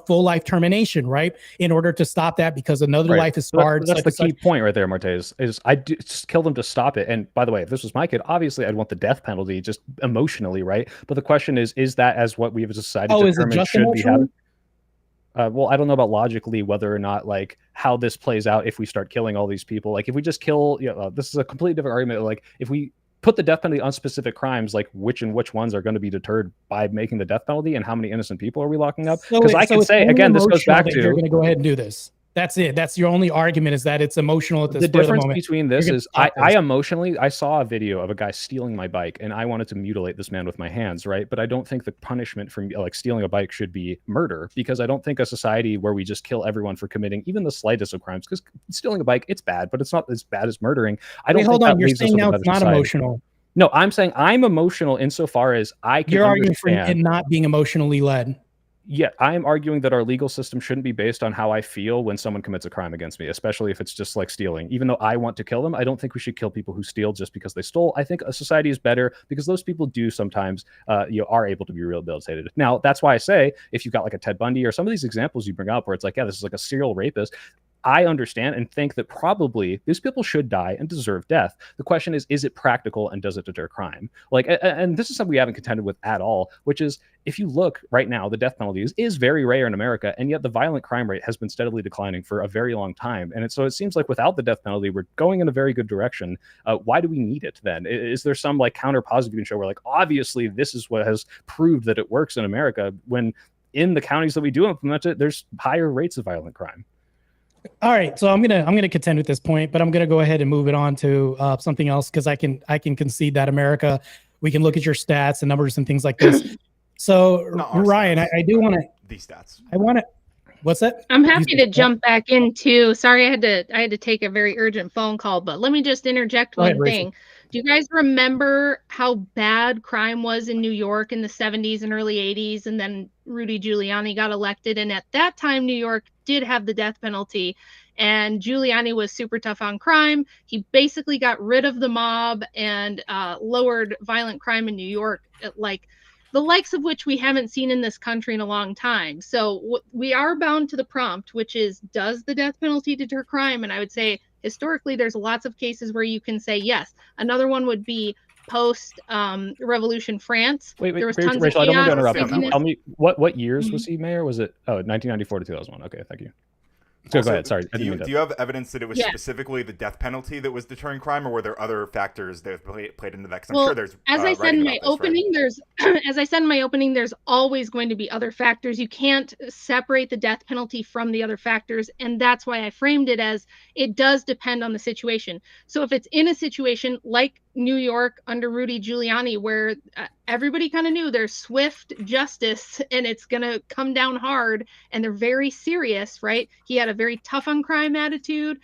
full life termination, right? In order to stop that, because another life is scarred. That's the key point right there, Marte, is I do just kill them to stop it. And by the way, if this was my kid, obviously I'd want the death penalty just emotionally, right? But the question is that as what we as a society determined should be happening? Well, I don't know about logically whether or not like how this plays out if we start killing all these people. Like if we just kill, this is a completely different argument. Like if we put the death penalty on specific crimes, like which ones are going to be deterred by making the death penalty, and how many innocent people are we locking up? Because I can say, again, this goes back to you're going to go ahead and do this. That's it. That's your only argument, is that it's emotional at this point. The difference moment. Between this is I saw a video of a guy stealing my bike, and I wanted to mutilate this man with my hands, right? But I don't think the punishment for like stealing a bike should be murder, because I don't think a society where we just kill everyone for committing even the slightest of crimes, because stealing a bike, it's bad, but it's not as bad as murdering. I don't think hold that on. You're saying now it's not emotional. No, I'm saying I'm emotional insofar as I can. You're arguing for it not being emotionally led. Yeah, I am arguing that our legal system shouldn't be based on how I feel when someone commits a crime against me, especially if it's just like stealing. Even though I want to kill them, I don't think we should kill people who steal just because they stole. I think a society is better because those people do sometimes, are able to be rehabilitated. Now, that's why I say if you've got like a Ted Bundy or some of these examples you bring up where it's like, yeah, this is like a serial rapist, I understand and think that probably these people should die and deserve death. The question is it practical and does it deter crime? Like, and this is something we haven't contended with at all, which is if you look right now, the death penalty is very rare in America, and yet the violent crime rate has been steadily declining for a very long time. And so it seems like without the death penalty, we're going in a very good direction. Why do we need it then? Is there some like counter positive you can show where like, obviously this is what has proved that it works in America, when in the counties that we do implement it, there's higher rates of violent crime? All right, so I'm gonna contend with this point, but I'm gonna go ahead and move it on to something else, because I can concede that America, we can look at your stats and numbers and things like this. So Ryan, I do want to these stats. I want to. What's that? I'm happy to jump back in too. Sorry, I had to take a very urgent phone call, but let me just interject one thing. Do you guys remember how bad crime was in New York in the 70s and early 80s? And then Rudy Giuliani got elected. And at that time, New York did have the death penalty. And Giuliani was super tough on crime. He basically got rid of the mob and lowered violent crime in New York, like the likes of which we haven't seen in this country in a long time. So we are bound to the prompt, which is, does the death penalty deter crime? And I would say historically, there's lots of cases where you can say yes. Another one would be post Revolution France. Wait, there was Rachel, tons Rachel, of I don't mean to chaos, interrupt. craziness. Tell me what years was he mayor? Was it 1994 to 2001? Okay, thank you. So go ahead. Sorry. Do you have evidence that it was specifically the death penalty that was deterring crime, or were there other factors that played into that? Because I'm sure there's. As I said in my opening, there's always going to be other factors. You can't separate the death penalty from the other factors, and that's why I framed it as it does depend on the situation. So if it's in a situation like New York under Rudy Giuliani, where everybody kind of knew there's swift justice and it's going to come down hard, and they're very serious, right? He had a very tough on crime attitude.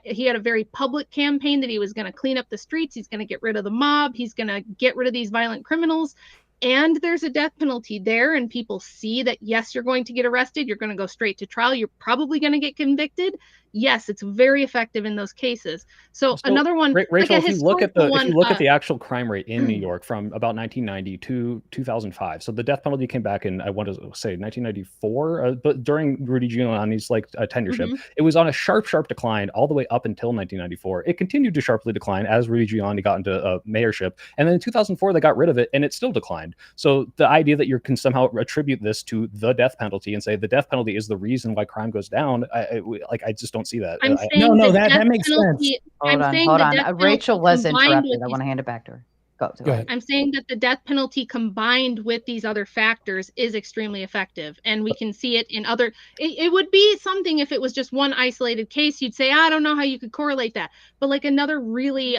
He had a very public campaign that he was going to clean up the streets. He's going to get rid of the mob. He's going to get rid of these violent criminals. And there's a death penalty there, and people see that, yes, you're going to get arrested. You're going to go straight to trial. You're probably going to get convicted. Yes, it's very effective in those cases. So another one, Rachel, like if you look at the actual crime rate in New York from about 1990 to 2005, so the death penalty came back in, I want to say 1994, but during Rudy Giuliani's tenureship, it was on a sharp decline all the way up until 1994. It continued to sharply decline as Rudy Giuliani got into mayorship, and then in 2004 they got rid of it, and it still declined. So the idea that you can somehow attribute this to the death penalty and say the death penalty is the reason why crime goes down, I just don't see that. That makes sense. Hold on. Rachel was interrupted. I want to hand it back to her. Go ahead. I'm saying that the death penalty combined with these other factors is extremely effective, and we can see it in other. It would be something if it was just one isolated case. You'd say, I don't know how you could correlate that, but like another really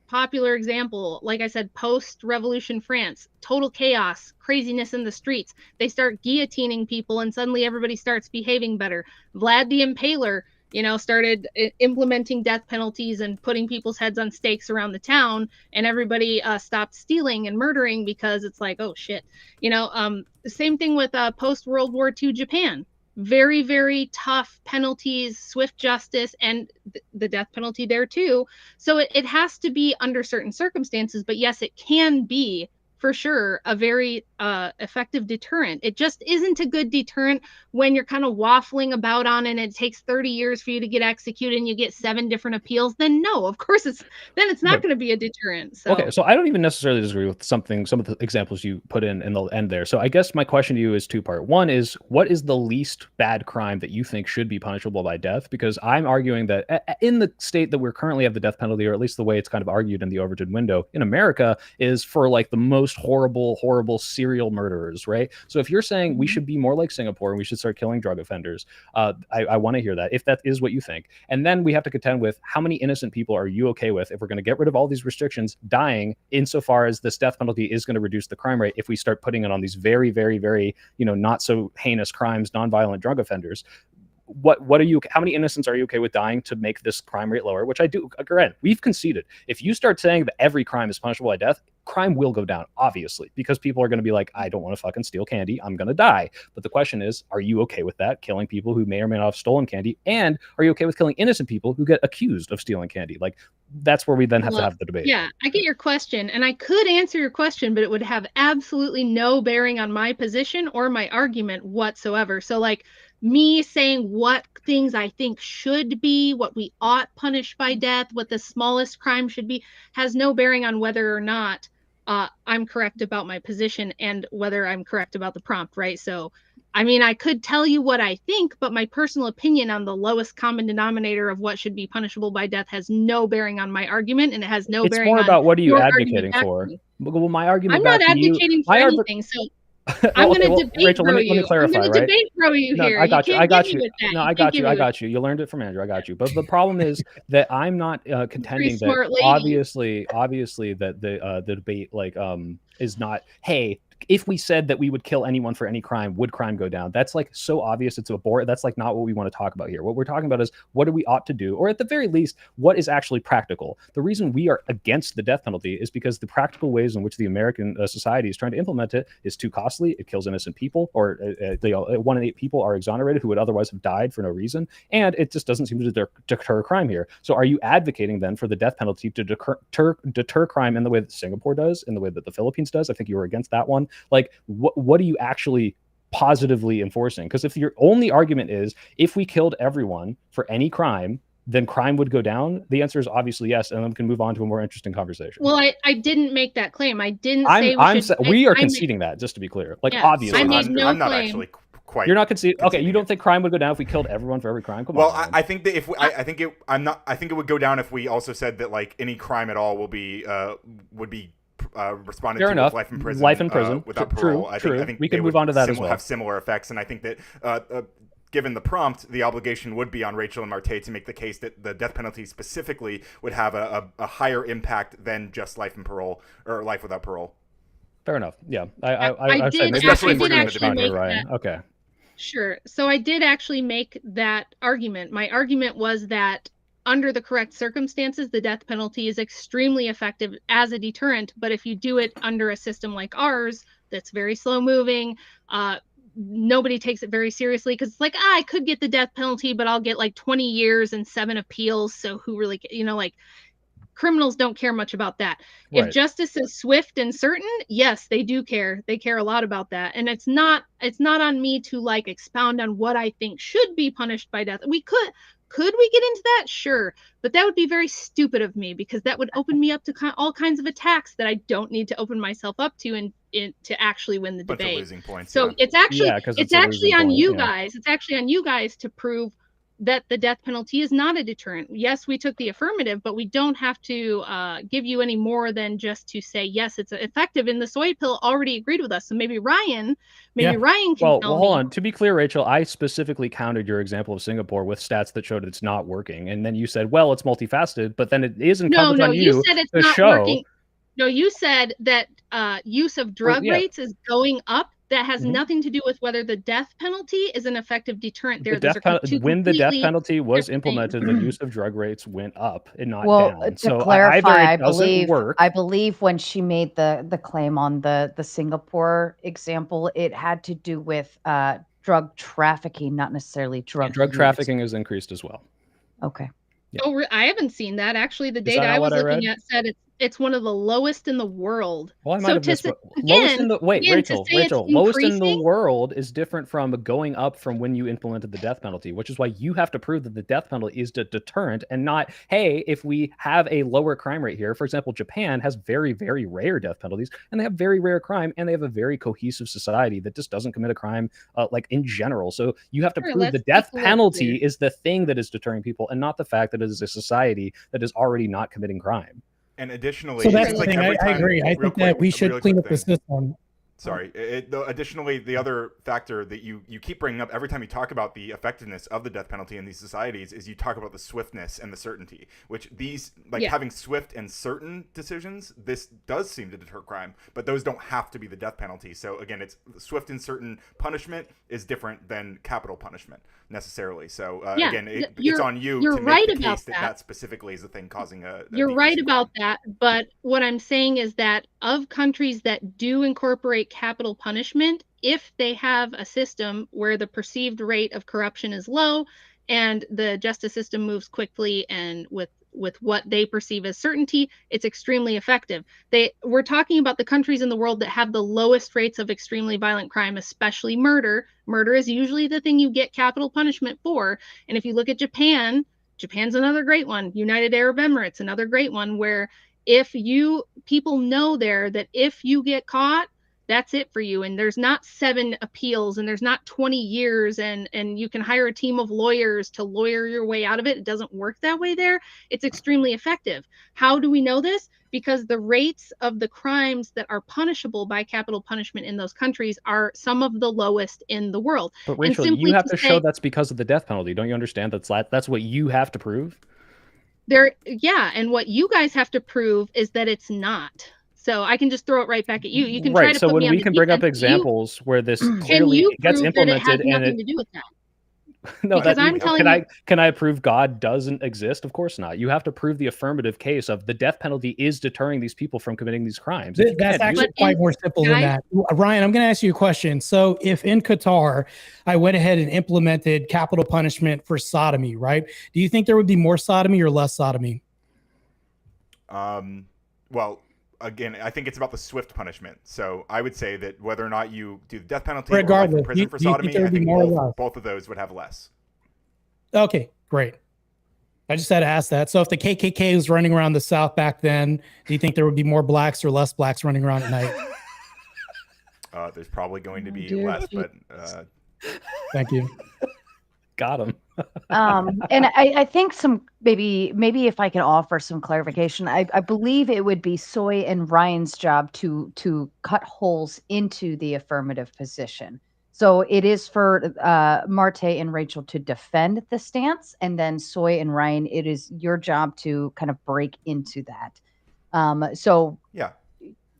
popular example, like I said, post-Revolution France, total chaos, craziness in the streets. They start guillotining people, and suddenly everybody starts behaving better. Vlad the Impaler, started implementing death penalties and putting people's heads on stakes around the town, and everybody stopped stealing and murdering because it's like, oh shit. The same thing with post-World War II Japan. Very, very tough penalties, swift justice, and the death penalty there too. So it has to be under certain circumstances, but yes, it can be for sure a very effective deterrent. It just isn't a good deterrent when you're kind of waffling about on it and it takes 30 years for you to get executed and you get 7 different appeals. Then no, of course it's not going to be a deterrent. So. Okay, so I don't even necessarily disagree with some of the examples you put in the end there. So I guess my question to you is two-part. One is, what is the least bad crime that you think should be punishable by death? Because I'm arguing that in the state that we currently have the death penalty, or at least the way it's kind of argued in the Overton window in America, is for like the most horrible serial murderers, right? So if you're saying we should be more like Singapore and we should start killing drug offenders, I want to hear that, if that is what you think. And then we have to contend with how many innocent people are you okay with if we're going to get rid of all these restrictions dying, insofar as this death penalty is going to reduce the crime rate if we start putting it on these very, very, very, not so heinous crimes, nonviolent drug offenders. How many innocents are you okay with dying to make this crime rate lower? Which I do. Again, we've conceded. If you start saying that every crime is punishable by death, crime will go down, obviously, because people are going to be like, I don't want to fucking steal candy. I'm going to die. But the question is, are you okay with that? Killing people who may or may not have stolen candy? And are you okay with killing innocent people who get accused of stealing candy? Like, that's where we then have to have the debate. Yeah, I get your question, and I could answer your question, but it would have absolutely no bearing on my position or my argument whatsoever. So like, me saying what things I think should be, what we ought punish by death, what the smallest crime should be, has no bearing on whether or not I'm correct about my position and whether I'm correct about the prompt, right? So, I mean, I could tell you what I think, but my personal opinion on the lowest common denominator of what should be punishable by death has no bearing on my argument, and it has no bearing on. It's more about what are you advocating for? Well, my argument. I'm not advocating for anything, so. I'm going to debate Rachel, let me clarify, I'm going to debate throw you here. I got you. I got you. You learned it from Andrew. I got you. But the problem is that I'm not contending that obviously that the debate is not, hey, if we said that we would kill anyone for any crime, would crime go down? That's like so obvious. It's a bore. That's like not what we want to talk about here. What we're talking about is what do we ought to do, or at the very least, what is actually practical. The reason we are against the death penalty is because the practical ways in which the American society is trying to implement it is too costly. It kills innocent people, or 1 in 8 people are exonerated who would otherwise have died for no reason, and it just doesn't seem to deter crime here. So are you advocating then for the death penalty to deter crime in the way that Singapore does, in the way that the Philippines does? I think you were against that one. Like, what are you actually positively enforcing? Because if your only argument is if we killed everyone for any crime, then crime would go down, the answer is obviously yes, and then we can move on to a more interesting conversation. Well, I didn't make that claim. I didn't say we are conceding that, just to be clear. Like, obviously. I made no I'm not claim. actually quite. You're not conceding. Okay, you don't think crime would go down if we killed everyone for every crime? Come well, on. I think that if I think it, I'm not. I think it would go down if we also said that like any crime at all would be responded Fair to enough. with life in prison, True, without parole. I think we can move on to that as well. Have similar effects, and I think that. Given the prompt, the obligation would be on Rachel and Marte to make the case that the death penalty specifically would have a higher impact than just life in parole or life without parole. Fair enough. Yeah, I did especially if we're doing actually make Ryan. that. Okay. Sure. So I did actually make that argument. My argument was that under the correct circumstances, the death penalty is extremely effective as a deterrent. But if you do it under a system like ours, that's very slow moving, nobody takes it very seriously because it's like, I could get the death penalty, but I'll get like 20 years and 7 appeals. So who really, like criminals don't care much about that. Right. If justice is swift and certain, yes, they do care. They care a lot about that. And it's not on me to like expound on what I think should be punished by death. Could we get into that? Sure. But that would be very stupid of me because that would open me up to all kinds of attacks that I don't need to open myself up to and to actually win the debate. Losing points, so it's actually on you guys. It's actually on you guys to prove that the death penalty is not a deterrent. Yes, we took the affirmative, but we don't have to give you any more than just to say, yes, it's effective. And the soy pill already agreed with us. So maybe Ryan can tell me. Well, hold on. To be clear, Rachel, I specifically countered your example of Singapore with stats that showed it's not working. And then you said, well, it's multifaceted, but then it is incumbent on you said it's to not show. Working. No, you said that use of drug rates is going up. That has nothing to do with whether the death penalty is an effective deterrent. When the death penalty was implemented, the use of drug rates went up and not down. To clarify, I believe when she made the claim on the Singapore example, it had to do with drug trafficking, not necessarily drug trafficking has increased as well. Okay. Yeah. Oh, I haven't seen that. Actually, the data I was looking at said it's one of the lowest in the world. Well, I might have missed lowest in the Rachel, lowest in the world is different from going up from when you implemented the death penalty, which is why you have to prove that the death penalty is a deterrent and not, hey, if we have a lower crime rate here, for example, Japan has very, very rare death penalties and they have very rare crime and they have a very cohesive society that just doesn't commit a crime like in general. So you have to prove the death penalty is the thing that is deterring people and not the fact that it is a society that is already not committing crime. And additionally, so that's the thing. I agree. I think that we should clean up the system. Sorry. Additionally, the other factor that you keep bringing up every time you talk about the effectiveness of the death penalty in these societies is you talk about the swiftness and the certainty, which these having swift and certain decisions, this does seem to deter crime, but those don't have to be the death penalty. So again, it's swift and certain punishment is different than capital punishment necessarily. So again, it's on you to make the case that specifically is the thing causing a You're right about that, but what I'm saying is that of countries that do incorporate capital punishment, if they have a system where the perceived rate of corruption is low and the justice system moves quickly and with what they perceive as certainty, it's extremely effective. We're talking about the countries in the world that have the lowest rates of extremely violent crime, especially murder. Murder is usually the thing you get capital punishment for. And if you look at Japan's another great one. United Arab Emirates, another great one, where people know there that if you get caught, that's it for you. And there's not 7 appeals and there's not 20 years and you can hire a team of lawyers to lawyer your way out of it. It doesn't work that way there. It's extremely effective. How do we know this? Because the rates of the crimes that are punishable by capital punishment in those countries are some of the lowest in the world. But Rachel, you have to show that's because of the death penalty. Don't you understand that's what you have to prove? And what you guys have to prove is that it's not. So I can just throw it right back at you. You can try Right. to So put when me on we the can bring up defense, but examples where this can clearly you gets prove that it has implemented and nothing to do with that? no, Because that I'm telling you, can I prove God doesn't exist? Of course not. You have to prove the affirmative case of the death penalty is deterring these people from committing these crimes. If you That's can't do actually quite more simple than that. Ryan, I'm going to ask you a question. So if in Qatar, I went ahead and implemented capital punishment for sodomy, right? Do you think there would be more sodomy or less sodomy? Well, again, I think it's about the swift punishment. So I would say that whether or not you do the death penalty or life Regardless, in prison for do you think sodomy, there I would be think more or less? both of those would have less. Okay, great. I just had to ask that. So if the KKK was running around the South back then, do you think there would be more blacks or less blacks running around at night? There's probably going to be dear less, but Thank you. Got him. And I think maybe if I can offer some clarification, I believe it would be Soy and Ryan's job to cut holes into the affirmative position. So it is for Marte and Rachel to defend the stance, and then Soy and Ryan, it is your job to kind of break into that. So yeah.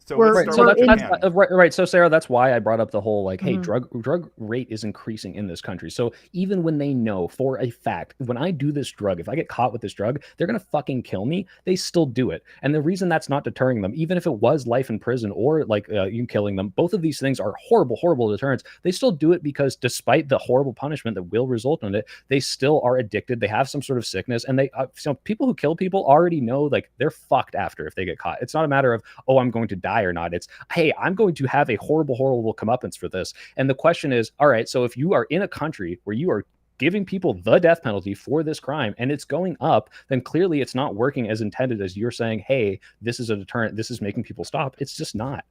So We're- let's Right. start So with that's Japan. right. So Sarah, that's why I brought up the whole like, hey, Mhm. drug rate is increasing in this country. So even when they know for a fact, when I do this drug, if I get caught with this drug, they're gonna fucking kill me. They still do it, and the reason that's not deterring them, even if it was life in prison or like you killing them, both of these things are horrible deterrents. They still do it because despite the horrible punishment that will result in it, they still are addicted. They have some sort of sickness, and they so people who kill people already know like they're fucked after if they get caught. It's not a matter of, oh, I'm going to die or not. It's, hey, I'm going to have a horrible comeuppance for this. And the question is, all right, so if you are in a country where you are giving people the death penalty for this crime and it's going up, then clearly it's not working as intended as you're saying, hey, this is a deterrent, this is making people stop. It's just not.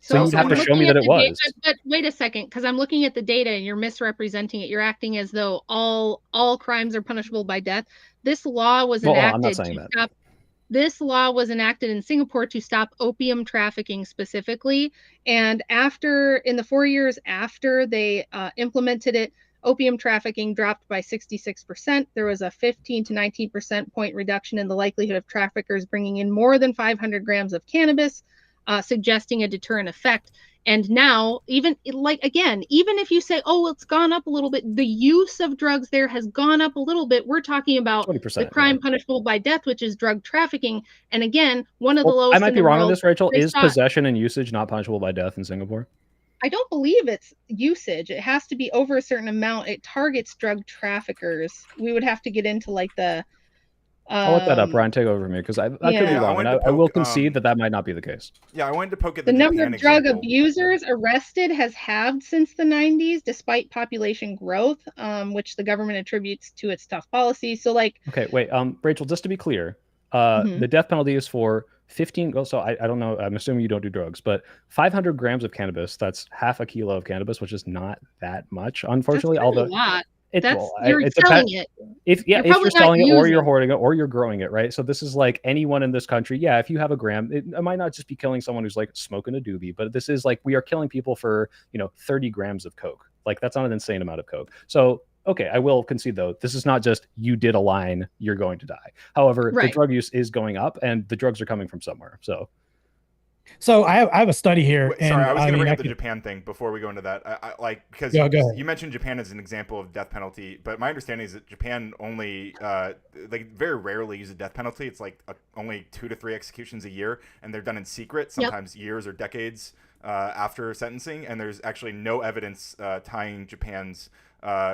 So you'd have to I'm show me looking that at it the was. But wait a second, because I'm looking at the data and you're misrepresenting it. You're acting as though all crimes are punishable by death. This law was Well, I'm enacted not saying to that. stop. This law was enacted in Singapore to stop opium trafficking specifically. And in the 4 years after they implemented it, opium trafficking dropped by 66%. There was a 15 to 19% point reduction in the likelihood of traffickers bringing in more than 500 grams of cannabis, suggesting a deterrent effect. And now, even if you say, oh, it's gone up a little bit, the use of drugs there has gone up a little bit. We're talking about 20%, the crime punishable by death, which is drug trafficking. And again, one of the Well, lowest I might in be the wrong on world. this, Rachel. They Is saw- possession and usage not punishable by death in Singapore? I don't believe it's usage. It has to be over a certain amount. It targets drug traffickers. We would have to get into like the. I'll look that up, Ryan. Take over from me because I could be Yeah. wrong, and I will concede that might not be the case. Yeah, I wanted to poke at The number Japan of drug example. abusers arrested has halved since the 90s, despite population growth, which the government attributes to its tough policy. So, like, Okay, wait, Rachel, just to be clear, Mhm. the death penalty is for 15. Well, so I don't know. I'm assuming you don't do drugs, but 500 grams of cannabis. That's half a kilo of cannabis, which is not that much, unfortunately. that's Although a lot. Well, You're it selling depends. it. If probably you're not selling it or you're using. hoarding it or you're growing it, right? So this is like anyone in this country. Yeah, if you have a gram, it might not just be killing someone who's like smoking a doobie, but this is like we are killing people for 30 grams of coke. Like that's not an insane amount of coke. So okay, I will concede though, this is not just you did a line, you're going to die. However, the Right. drug use is going up, and the drugs are coming from somewhere. So I have a study here. Wait, sorry, I was going to bring up the could- Japan thing before we go into that. I like because Yeah, go ahead. you mentioned Japan as an example of death penalty, but my understanding is that Japan only very rarely use a death penalty. It's like only 2 to 3 executions a year, and they're done in secret, sometimes years or decades after sentencing. And there's actually no evidence tying Japan's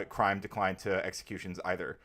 crime decline to executions either.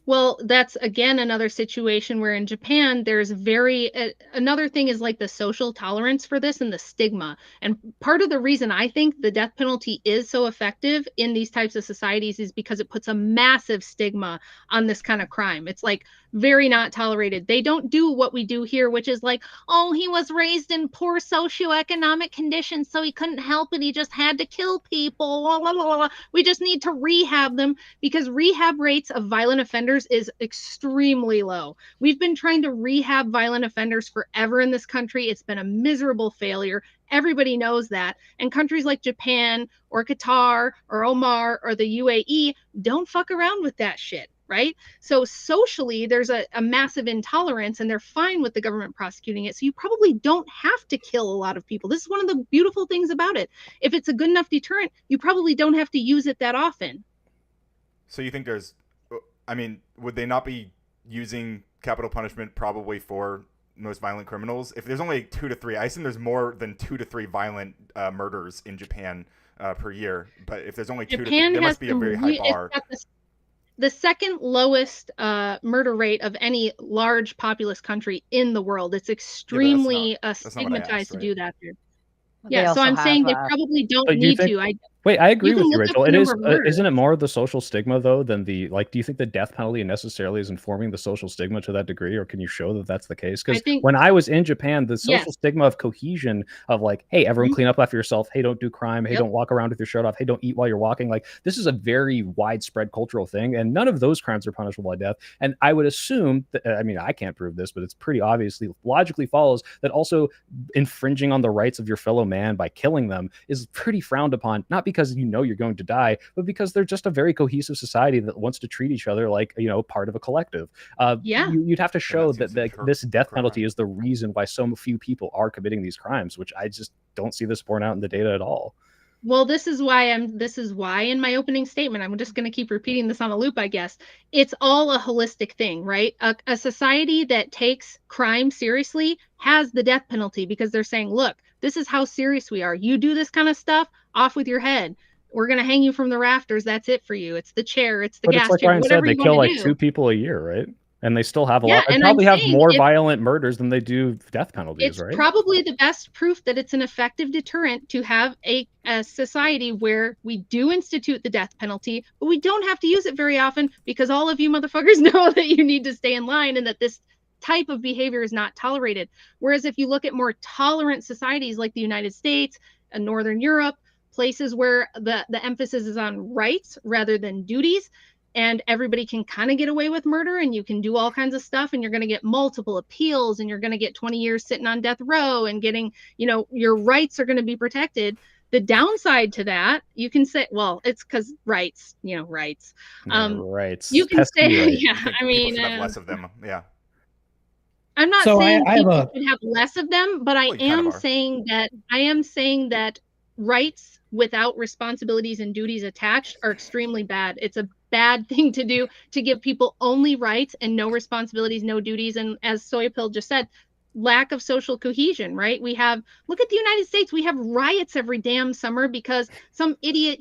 Well, that's again another situation where in Japan there's another thing is like the social tolerance for this and the stigma. And part of the reason I think the death penalty is so effective in these types of societies is because it puts a massive stigma on this kind of crime. It's like very not tolerated. They don't do what we do here, which is like, oh, he was raised in poor socioeconomic conditions, so he couldn't help it. He just had to kill people. Blah, blah, blah, blah. We just need to rehab them because rehab rates of violent offenders is extremely low. We've been trying to rehab violent offenders forever in this country. It's been a miserable failure. Everybody knows that. And countries like Japan or Qatar or Oman or the UAE don't fuck around with that shit. right? So socially, there's a massive intolerance, and they're fine with the government prosecuting it. So you probably don't have to kill a lot of people. This is one of the beautiful things about it. If it's a good enough deterrent, you probably don't have to use it that often. So you think would they not be using capital punishment probably for most violent criminals? If there's only 2 to 3, I assume there's more than 2 to 3 violent murders in Japan per year. But if there's only 2 to 3, there must be a very high bar. The second lowest murder rate of any large populous country in the world. It's extremely stigmatized to do that here. Yeah, so I'm saying they probably don't need to. Wait, I agree with you, Rachel. It is, isn't it more the social stigma though than do you think the death penalty necessarily is informing the social stigma to that degree, or can you show that that's the case? Because when I was in Japan, the social stigma of cohesion of like, hey, everyone clean up after yourself. Hey, don't do crime. Hey, don't walk around with your shirt off. Hey, don't eat while you're walking. Like, this is a very widespread cultural thing, and none of those crimes are punishable by death. And I would assume that, I mean, I can't prove this, but it's pretty obviously logically follows that also infringing on the rights of your fellow man by killing them is pretty frowned upon, not because you're going to die, but because they're just a very cohesive society that wants to treat each other like, part of a collective. You'd have to show that this death penalty is the reason why so few people are committing these crimes, which I just don't see this borne out in the data at all. Well, this is why in my opening statement, I'm just going to keep repeating this on a loop, I guess. It's all a holistic thing, right? A society that takes crime seriously has the death penalty because they're saying, look, this is how serious we are. You do this kind of stuff, off with your head. We're going to hang you from the rafters. That's it for you. It's the chair. It's the gas chair. Whatever you want to do. They kill like 2 people a year, right? And they still have a lot. They probably have more violent murders than they do death penalties, right? It's probably the best proof that it's an effective deterrent to have a society where we do institute the death penalty, but we don't have to use it very often because all of you motherfuckers know that you need to stay in line and that this type of behavior is not tolerated. Whereas if you look at more tolerant societies like the United States and Northern Europe, places where the emphasis is on rights rather than duties, and everybody can kind of get away with murder and you can do all kinds of stuff and you're going to get multiple appeals and you're going to get 20 years sitting on death row and getting, your rights are going to be protected. The downside to that, you can say, well, it's because rights, rights. Rights. You can say, right. I mean, have less of them. Yeah. I'm not saying people should have less of them, but I am saying that rights without responsibilities and duties attached are extremely bad. It's a bad thing to do, to give people only rights and no responsibilities, no duties. And as Soyapil just said, lack of social cohesion, right? Look at the United States. We have riots every damn summer because some idiot,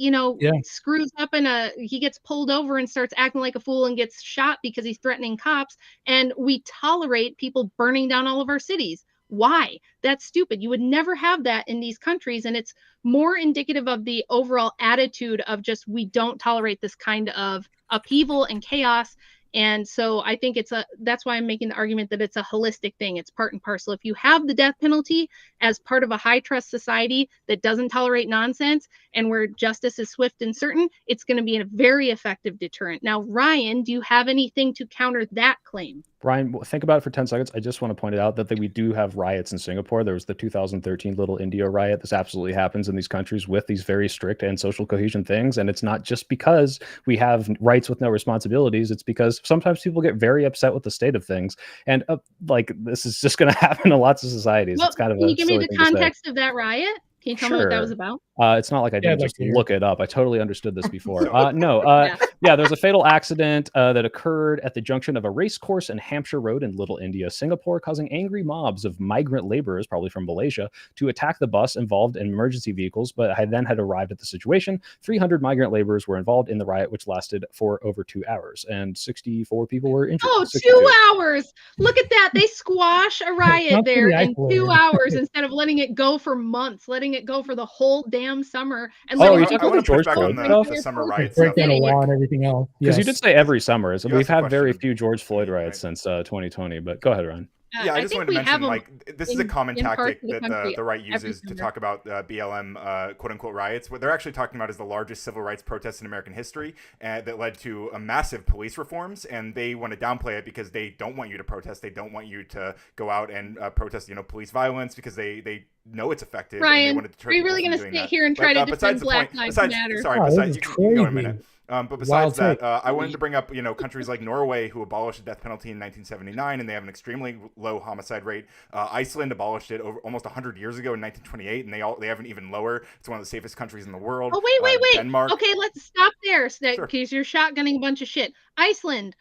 screws up and he gets pulled over and starts acting like a fool and gets shot because he's threatening cops. And we tolerate people burning down all of our cities. Why? That's stupid. You would never have that in these countries. And it's more indicative of the overall attitude of just, we don't tolerate this kind of upheaval and chaos. And so I think that's why I'm making the argument that it's a holistic thing. It's part and parcel. If you have the death penalty as part of a high trust society that doesn't tolerate nonsense and where justice is swift and certain, it's going to be a very effective deterrent. Now, Ryan, do you have anything to counter that claim? Ryan, think about it for 10 seconds. I just want to point it out that we do have riots in Singapore. There was the 2013 Little India riot. This absolutely happens in these countries with these very strict and social cohesion things. And it's not just because we have rights with no responsibilities. It's because sometimes people get very upset with the state of things. And this is just going to happen in lots of societies. Well, it's kind of can you give me the context of that riot? Can you tell me what that was about? It's not like I didn't just look it up. I totally understood this before. There's a fatal accident that occurred at the junction of a race course and Hampshire Road in Little India, Singapore, causing angry mobs of migrant laborers, probably from Malaysia, to attack the bus involved in emergency vehicles, but I then had arrived at the situation. 300 migrant laborers were involved in the riot, which lasted for over 2 hours, and 64 people were injured. Oh, 2 hours! Look at that. They squash a riot there in 2 hours instead of letting it go for months, letting it go for the whole damn summer. And you're I talking want about to push back on Floyd the summer riots. Break down a law and everything else. Because you did say every summer. So we've had very question. few George Floyd riots since 2020. But go ahead, Ryan. Yeah, I just wanted to mention, this is a common tactic parts of the that country the right uses every to summer. talk about BLM quote-unquote riots. What they're actually talking about is the largest civil rights protests in American history that led to a massive police reforms, and they want to downplay it because they don't want you to protest. They don't want you to go out and protest, police violence, because they know it's effective. And they Ryan, want to deter are you people really from going to doing sit that. here and try to besides defend the Black point, Lives besides, Matter? sorry, Oh, besides, this you is can go in a crazy. minute. But Wild besides that, take. I wanted to bring up, countries like Norway who abolished the death penalty in 1979, and they have an extremely low homicide rate. Iceland abolished it over almost 100 years ago in 1928, and they have an even lower. It's one of the safest countries in the world. Oh, wait. Denmark. Okay, let's stop there, Sure. because you're shotgunning a bunch of shit. Iceland,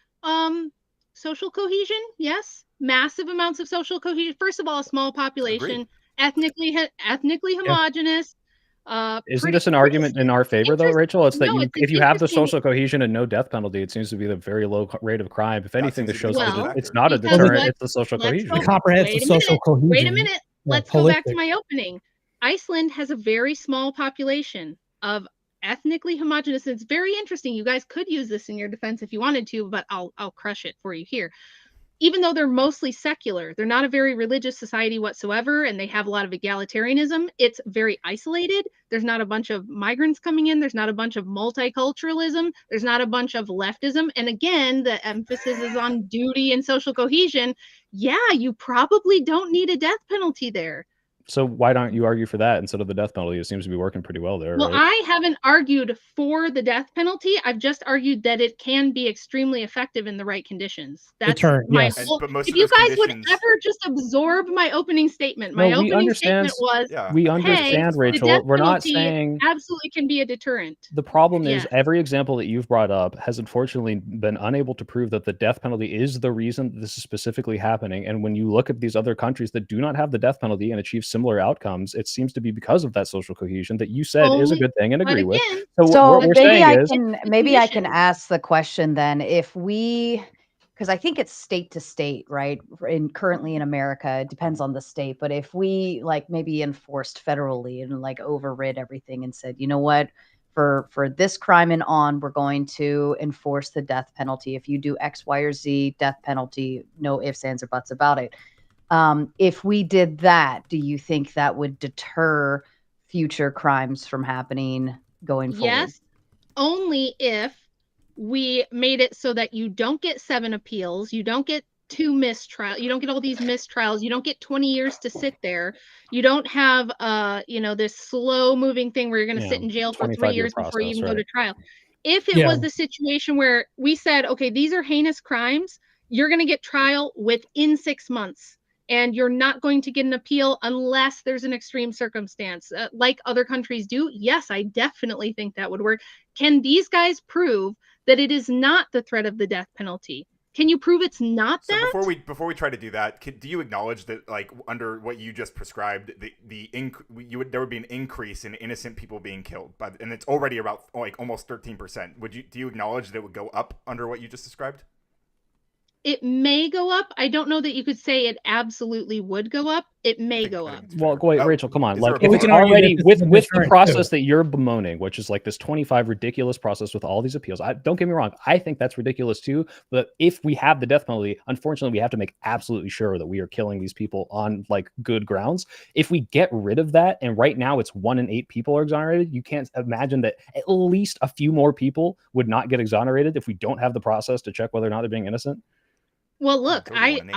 social cohesion, yes. Massive amounts of social cohesion. First of all, a small population, ethnically homogenous. Isn't this an argument in our favor, though, Rachel? It's that No, it's if you have the interesting. social cohesion and no death penalty, it seems to be the very low rate of crime. If anything, this shows Well, that it's not a because deterrent; what- it's the social let's cohesion. go- Comprehensive wait a social minute, cohesion. Wait a minute. Yeah, Let's go back to holistic. my opening. Iceland has a very small population of ethnically homogenous. It's very interesting. You guys could use this in your defense if you wanted to, but I'll crush it for you here. Even though they're mostly secular, they're not a very religious society whatsoever, and they have a lot of egalitarianism. It's very isolated. There's not a bunch of migrants coming in. There's not a bunch of multiculturalism. There's not a bunch of leftism. And again, the emphasis is on duty and social cohesion. Yeah, you probably don't need a death penalty there. So why don't you argue for that instead of the death penalty? It seems to be working pretty well there. Well, right? I haven't argued for the death penalty. I've just argued that it can be extremely effective in the right conditions. That's Deterrent, my yes. whole. But most If of you those guys would conditions- ever just absorb my opening statement, No, my we opening understand. statement was, Yeah. We hey, understand, the Rachel. death We're not penalty saying absolutely can be a deterrent. the problem is Yes. every example that you've brought up has unfortunately been unable to prove that the death penalty is the reason that this is specifically happening. And when you look at these other countries that do not have the death penalty and achieve similar outcomes, it seems to be because of that social cohesion that you said is a good thing and But agree with. again, So what we're maybe saying I is can ask the question then, if we, because I think it's state to state, right? Currently in America, it depends on the state, but if we like maybe enforced federally and like overrid everything and said, you know what, for this crime and on, we're going to enforce the death penalty. If you do X, Y, or Z, death penalty, no ifs, ands, or buts about it. If we did that, do you think that would deter future crimes from happening going forward? yes, only if we made it so that you don't get 7 appeals, you don't get 2 mistrials, you don't get all these mistrials, you don't get 20 years to sit there, you don't have this slow moving thing where you're going to sit in jail for 3 25-year years before you process, even go to right. trial. If it was the situation where we said, okay, these are heinous crimes, you're going to get trial within 6 months. And you're not going to get an appeal unless there's an extreme circumstance, like other countries do. Yes, I definitely think that would work. Can these guys prove that it is not the threat of the death penalty? Can you prove it's not So that? before we try to do that, do you acknowledge that, like, under what you just prescribed, there would be an increase in innocent people being killed, and it's already about like almost 13%. Do you acknowledge that it would go up under what you just described? It may go up. I don't know that you could say it absolutely would go up. It may go up. Well, wait, Rachel, come on. Is Like, there if a it's point? already with the deterrent, process too. that you're bemoaning, which is like this 25 ridiculous process with all these appeals, don't get me wrong, I think that's ridiculous too. But if we have the death penalty, unfortunately, we have to make absolutely sure that we are killing these people on like good grounds. If we get rid of that, and right now it's 1 in 8 people are exonerated, you can't imagine that at least a few more people would not get exonerated if we don't have the process to check whether or not they're being innocent. Well, look, It's over 1 in 8.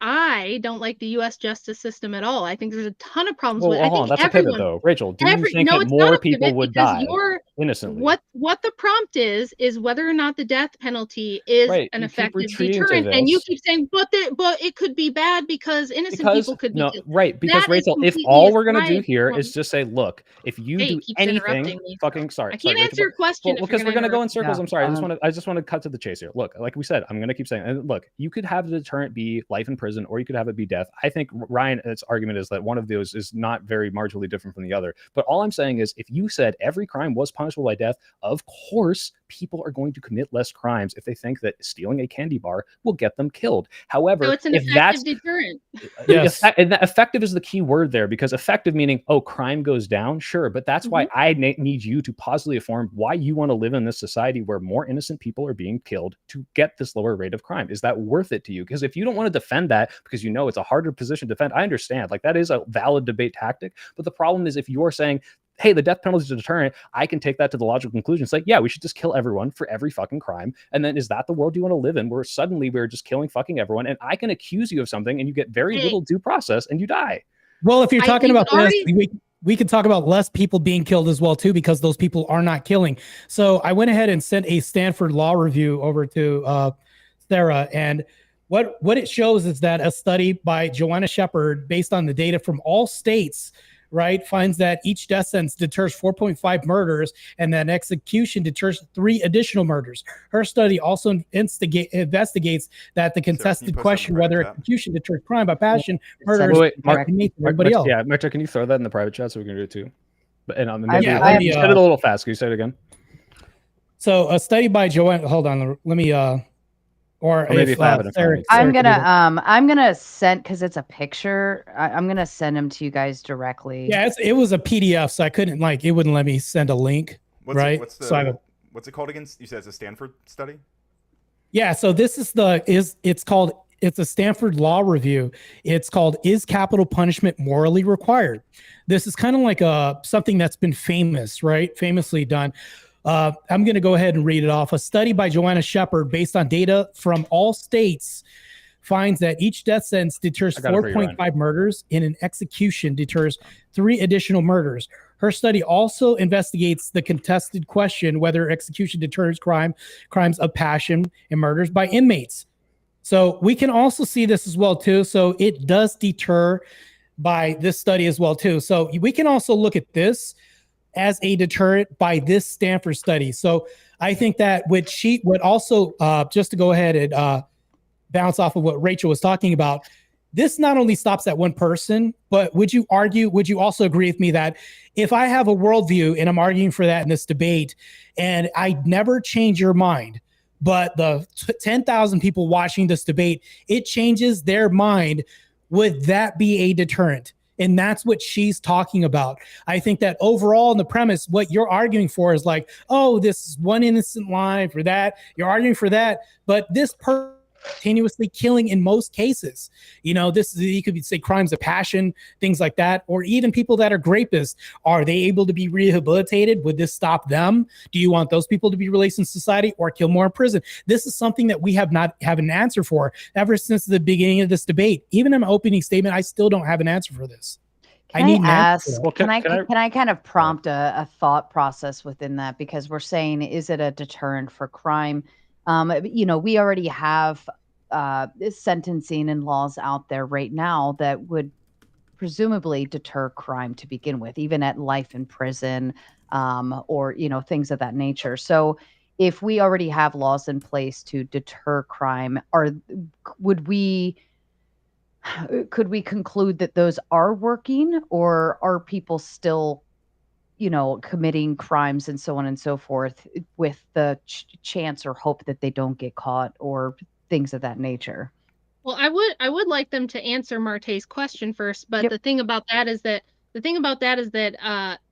I don't like the U.S. justice system at all. I think there's a ton of problems Well, with it. I hold on, think that's a pivot everyone, though. Rachel, do you think no, that it's more not a people pivot would because die you're innocently? what the prompt is whether or not the death penalty is Right, an you keep effective retreating to deterrent, and you this. keep saying, but it could be bad because innocent people could be no, killed. right, because That is Rachel, if completely all we're gonna do aside here from- is just say, look, if you Hey, do keeps anything, interrupting me. fucking sorry, I can't Rachel, answer your question well, if because you're we're gonna go in interrupt. circles. Yeah, I'm sorry. I just want to cut to the chase here. Look, like we said, I'm gonna keep saying, and look, you could have the deterrent be life in prison, or you could have it be death. I think Ryan's argument is that one of those is not very marginally different from the other. But all I'm saying is, if you said every crime was punishable by death, of course people are going to commit less crimes if they think that stealing a candy bar will get them killed. However, So it's an if that's effective deterrent. Yes. and effective is the key word there, because effective meaning, oh, crime goes down, sure, but that's why I need you to positively affirm why you want to live in this society where more innocent people are being killed to get this lower rate of crime. Is that worth it to you? Because if you don't want to defend that because you know it's a harder position to defend, I understand, like that is a valid debate tactic, but the problem is if you're saying, hey, the death penalty is a deterrent, I can take that to the logical conclusion. It's like, yeah, we should just kill everyone for every fucking crime. And then is that the world you want to live in, where suddenly we're just killing fucking everyone, and I can accuse you of something and you get very little due process and you die? Well, if you're talking you about could this, already- we could talk about less people being killed as well too, because those people are not killing. So I went ahead and sent a Stanford law review over to Sarah, and what it shows is that a study by Joanna Shepard, based on the data from all states, right, finds that each death sentence deters 4.5 murders, and that execution deters 3 additional murders. Her study also investigates that the contested question whether execution deters crime by passion, murders, everybody else. Yeah, Marta, can you throw that in the private chat so we can do it too? But maybe you said it a little fast. Can you say it again? So a study by Joanna. Hold on, let me. Or maybe if I have it in front of me. I'm gonna send, because it's a picture. I'm gonna send them to you guys directly. Yeah, it was a PDF, so I couldn't it wouldn't let me send a link. Right. What's it called again? You said it's a Stanford study. Yeah. So this is it's a Stanford law review. It's called "Is Capital Punishment Morally Required?" This is kind of like something that's been famously done. I'm going to go ahead and read it off. A study by Joanna Shepard, based on data from all states, finds that each death sentence deters 4.5 murders, and an execution deters 3 additional murders. Her study also investigates the contested question whether execution deters crimes of passion and murders by inmates. So we can also see this as well too. So it does deter by this study as well too. So we can also look at this as a deterrent by this Stanford study. So I think that what also just to go ahead and bounce off of what Rachel was talking about, this not only stops that one person, but would you also agree with me that if I have a worldview and I'm arguing for that in this debate, and I never change your mind, but the 10,000 people watching this debate, it changes their mind, would that be a deterrent? And that's what she's talking about. I think that overall in the premise, what you're arguing for is like, oh, this is one innocent life or that. You're arguing for that. But this person continuously killing in most cases, this is, you could say crimes of passion, things like that, or even people that are rapists. Are they able to be rehabilitated? Would this stop them? Do you want those people to be released in society or kill more in prison? This is something that we have not have an answer for ever since the beginning of this debate. Even in my opening statement, I still don't have an answer for this. Can I kind of prompt a thought process within that? Because we're saying, is it a deterrent for crime? We already have sentencing and laws out there right now that would presumably deter crime to begin with, even at life in prison, or things of that nature. So if we already have laws in place to deter crime, could we conclude that those are working, or are people still committing crimes and so on and so forth with the chance or hope that they don't get caught or things of that nature? Well, I would like them to answer Marte's question first, but the thing about that is that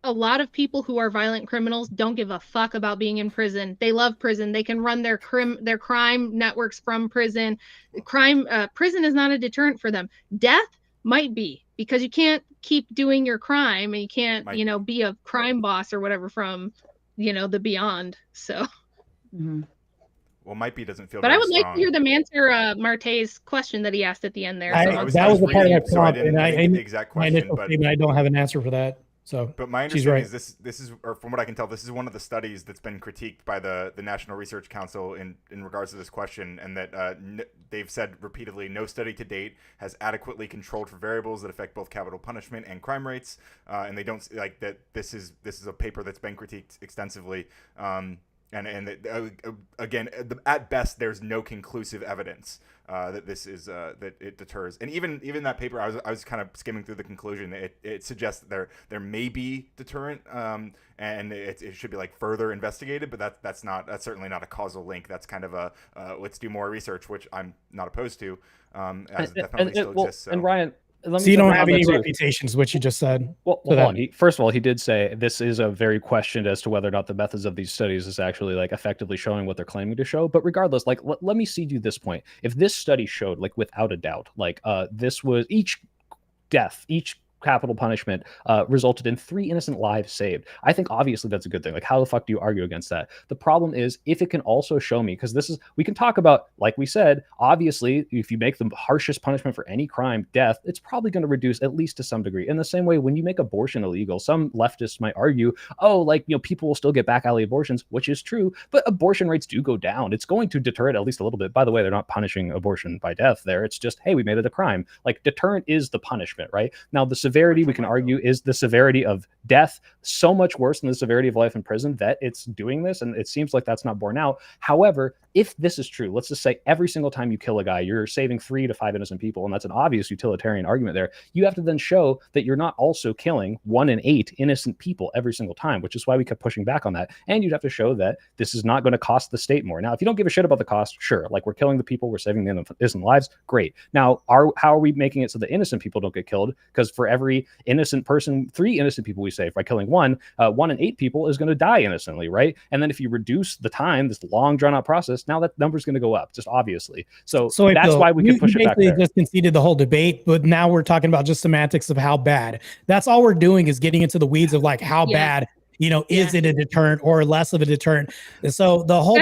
a lot of people who are violent criminals don't give a fuck about being in prison. They love prison. They can run their crime networks from prison. Prison is not a deterrent for them. Death might be, because you can't keep doing your crime, and you can't, be a crime boss or whatever from, the beyond. So. Mm-hmm. Well, might be doesn't feel. But very I would strong. like to hear them answer Marte's question that he asked at the end there. That was a part of my prompt, and I the exact question, but I don't have an answer for that. So, but my understanding is this is, or from what I can tell, this is one of the studies that's been critiqued by the National Research Council in regards to this question, and that they've said repeatedly, no study to date has adequately controlled for variables that affect both capital punishment and crime rates, and they don't like that. This is a paper that's been critiqued extensively. Again, at best, there's no conclusive evidence that this is that it deters. And even that paper, I was kind of skimming through the conclusion. It suggests that there may be deterrent, and it should be like further investigated. But that's certainly not a causal link. That's kind of a let's do more research, which I'm not opposed to. As definitely still exists. And Ryan. So you don't have any reputations, what you just said. Well, first of all, he did say this is a very questioned as to whether or not the methods of these studies is actually effectively showing what they're claiming to show. But regardless, let me cede you this point. If this study showed without a doubt, this was each death, each capital punishment resulted in 3 innocent lives saved. I think obviously that's a good thing. Like, how the fuck do you argue against that? The problem is if it can also show me, because we can talk about, like we said, obviously, if you make the harshest punishment for any crime, death, it's probably going to reduce at least to some degree. In the same way, when you make abortion illegal, some leftists might argue, oh, like, people will still get back alley abortions, which is true, but abortion rates do go down. It's going to deter it at least a little bit. By the way, they're not punishing abortion by death there. It's just, hey, we made it a crime. Like, deterrent is the punishment, right? Now, the severity, we can argue, is the severity of death so much worse than the severity of life in prison that it's doing this, and it seems like that's not borne out. However, if this is true, let's just say every single time you kill a guy, you're saving 3 to 5 innocent people, and that's an obvious utilitarian argument there. You have to then show that you're not also killing 1 in 8 innocent people every single time, which is why we kept pushing back on that. And you'd have to show that this is not going to cost the state more. Now, if you don't give a shit about the cost, sure, like, we're killing the people, we're saving the innocent lives, great. Now, how are we making it so that innocent people don't get killed? Because for every innocent person, 3 innocent people we save by killing 1, 1 in 8 people is going to die innocently, right? And then if you reduce the time, this long drawn out process, now that number is going to go up, just obviously. So that's why we can push it back there. Just conceded the whole debate, but now we're talking about just semantics of how bad. That's all we're doing, is getting into the weeds of like how bad, is it a deterrent or less of a deterrent? And so the whole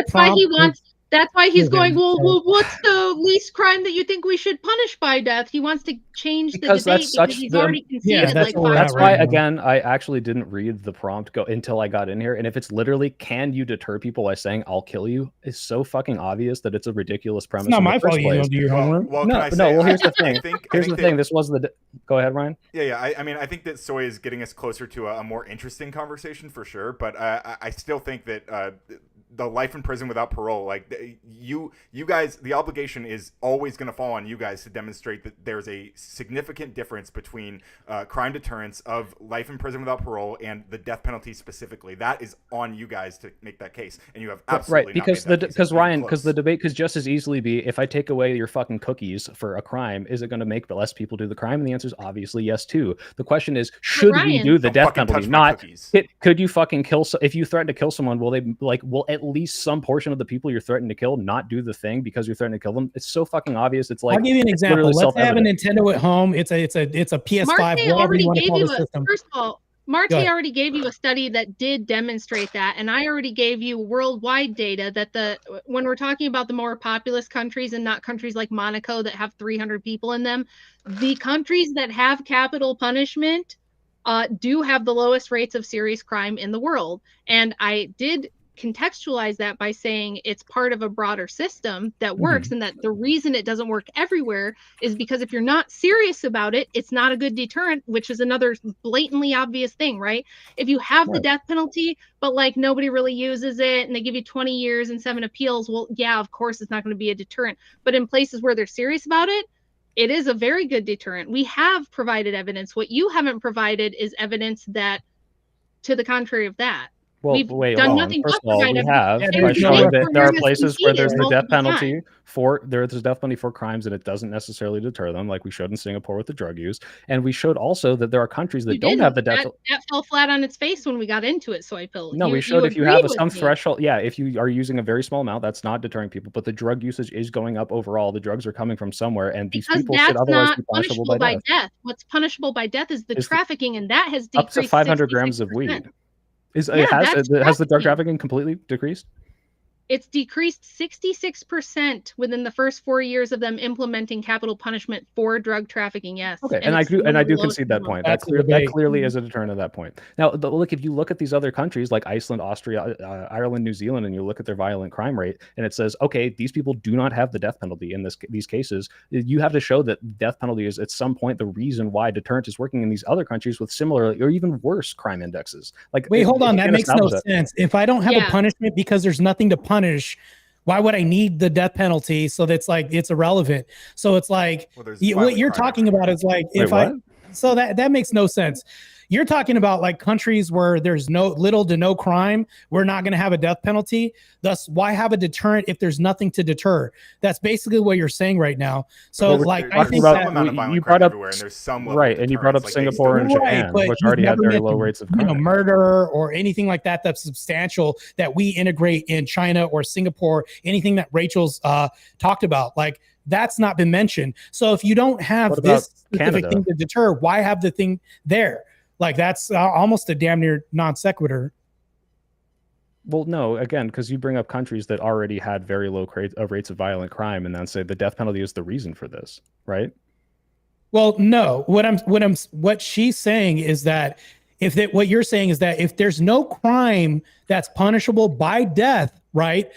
that's why he's going, well, what's the least crime that you think we should punish by death? He wants to change the debate because he's already conceded that's why, again, I actually didn't read the prompt until I got in here. And if it's literally, can you deter people by saying, I'll kill you, is so fucking obvious that it's a ridiculous premise. It's not my fault you don't do your homework. Well, here's the thing. Here's the thing. This was go ahead, Ryan. Yeah. I mean, I think that soy is getting us closer to a more interesting conversation for sure. But I still think that the life in prison without parole, like, you guys, the obligation is always going to fall on you guys to demonstrate that there's a significant difference between crime deterrence of life in prison without parole and the death penalty specifically. That is on you guys to make that case, and you have absolutely because the debate could just as easily be, if I take away your fucking cookies for a crime, is it going to make less people do the crime? And the answer is obviously yes too. The question is, should we do the death penalty? Not could you fucking kill? If you threaten to kill someone, will at least some portion of the people you're threatening to kill not do the thing because you're threatening to kill them? It's so fucking obvious. It's like, I'll give you an example. Let's have a Nintendo at home. It's a PS5. Marte already gave you first of all, Marte already gave you a study that did demonstrate that, and I already gave you worldwide data that when we're talking about the more populous countries and not countries like Monaco that have 300 people in them, the countries that have capital punishment do have the lowest rates of serious crime in the world. And I did contextualize that by saying it's part of a broader system that works, and that the reason it doesn't work everywhere is because if you're not serious about it, it's not a good deterrent, which is another blatantly obvious thing, right? If you have the death penalty, but like nobody really uses it and they give you 20 years and 7 appeals, well, yeah, of course it's not going to be a deterrent. But in places where they're serious about it, it is a very good deterrent. We have provided evidence. What you haven't provided is evidence that to the contrary of that. Well, we've done nothing. First of all, we have by showing that there are places where there's the death penalty there's a death penalty for crimes and it doesn't necessarily deter them, like we showed in Singapore with the drug use. And we showed also that there are countries that don't have the death penalty. That fell flat on its face when we got into it, Soy Pill. No, we showed if you have some threshold, if you are using a very small amount, that's not deterring people, but the drug usage is going up overall. The drugs are coming from somewhere, and these people should otherwise be punishable by death. What's punishable by death is the trafficking, and that has decreased up to 500 grams of weed. Has the drug trafficking completely decreased? It's decreased 66% within the first 4 years of them implementing capital punishment for drug trafficking. Yes. Okay, and I do concede that point. That clearly is a deterrent at that point. Now, look, if you look at these other countries like Iceland, Austria, Ireland, New Zealand, and you look at their violent crime rate, and it says, okay, these people do not have the death penalty in these cases. You have to show that death penalty is at some point the reason why deterrent is working in these other countries with similar or even worse crime indexes. Like, wait, hold on, that makes no sense. If I don't have a punishment because there's nothing to punish, why would I need the death penalty? So that's like, it's irrelevant. So it's like, what you're talking about is like, so that makes no sense. You're talking about like countries where there's little to no crime. We're not going to have a death penalty. Thus, why have a deterrent if there's nothing to deter? That's basically what you're saying right now. So, Well, like, I There's think some that amount of violent you crime brought up everywhere, and there's some level right, of and you brought up deterrence, like, they Singapore and still- Japan, but which you've already had never very low mentioned, rates of crime. murder or anything like that that's substantial that we integrate in China or Singapore. Anything that Rachel's talked about, like that's not been mentioned. So if you don't have What about this specific Canada? thing to deter, why have the thing there? Like that's almost a damn near non sequitur. Well, no, again, because you bring up countries that already had very low rates of violent crime, and then say the death penalty is the reason for this, right? Well, no. What she's saying is that what you're saying is that if there's no crime that's punishable by death, right?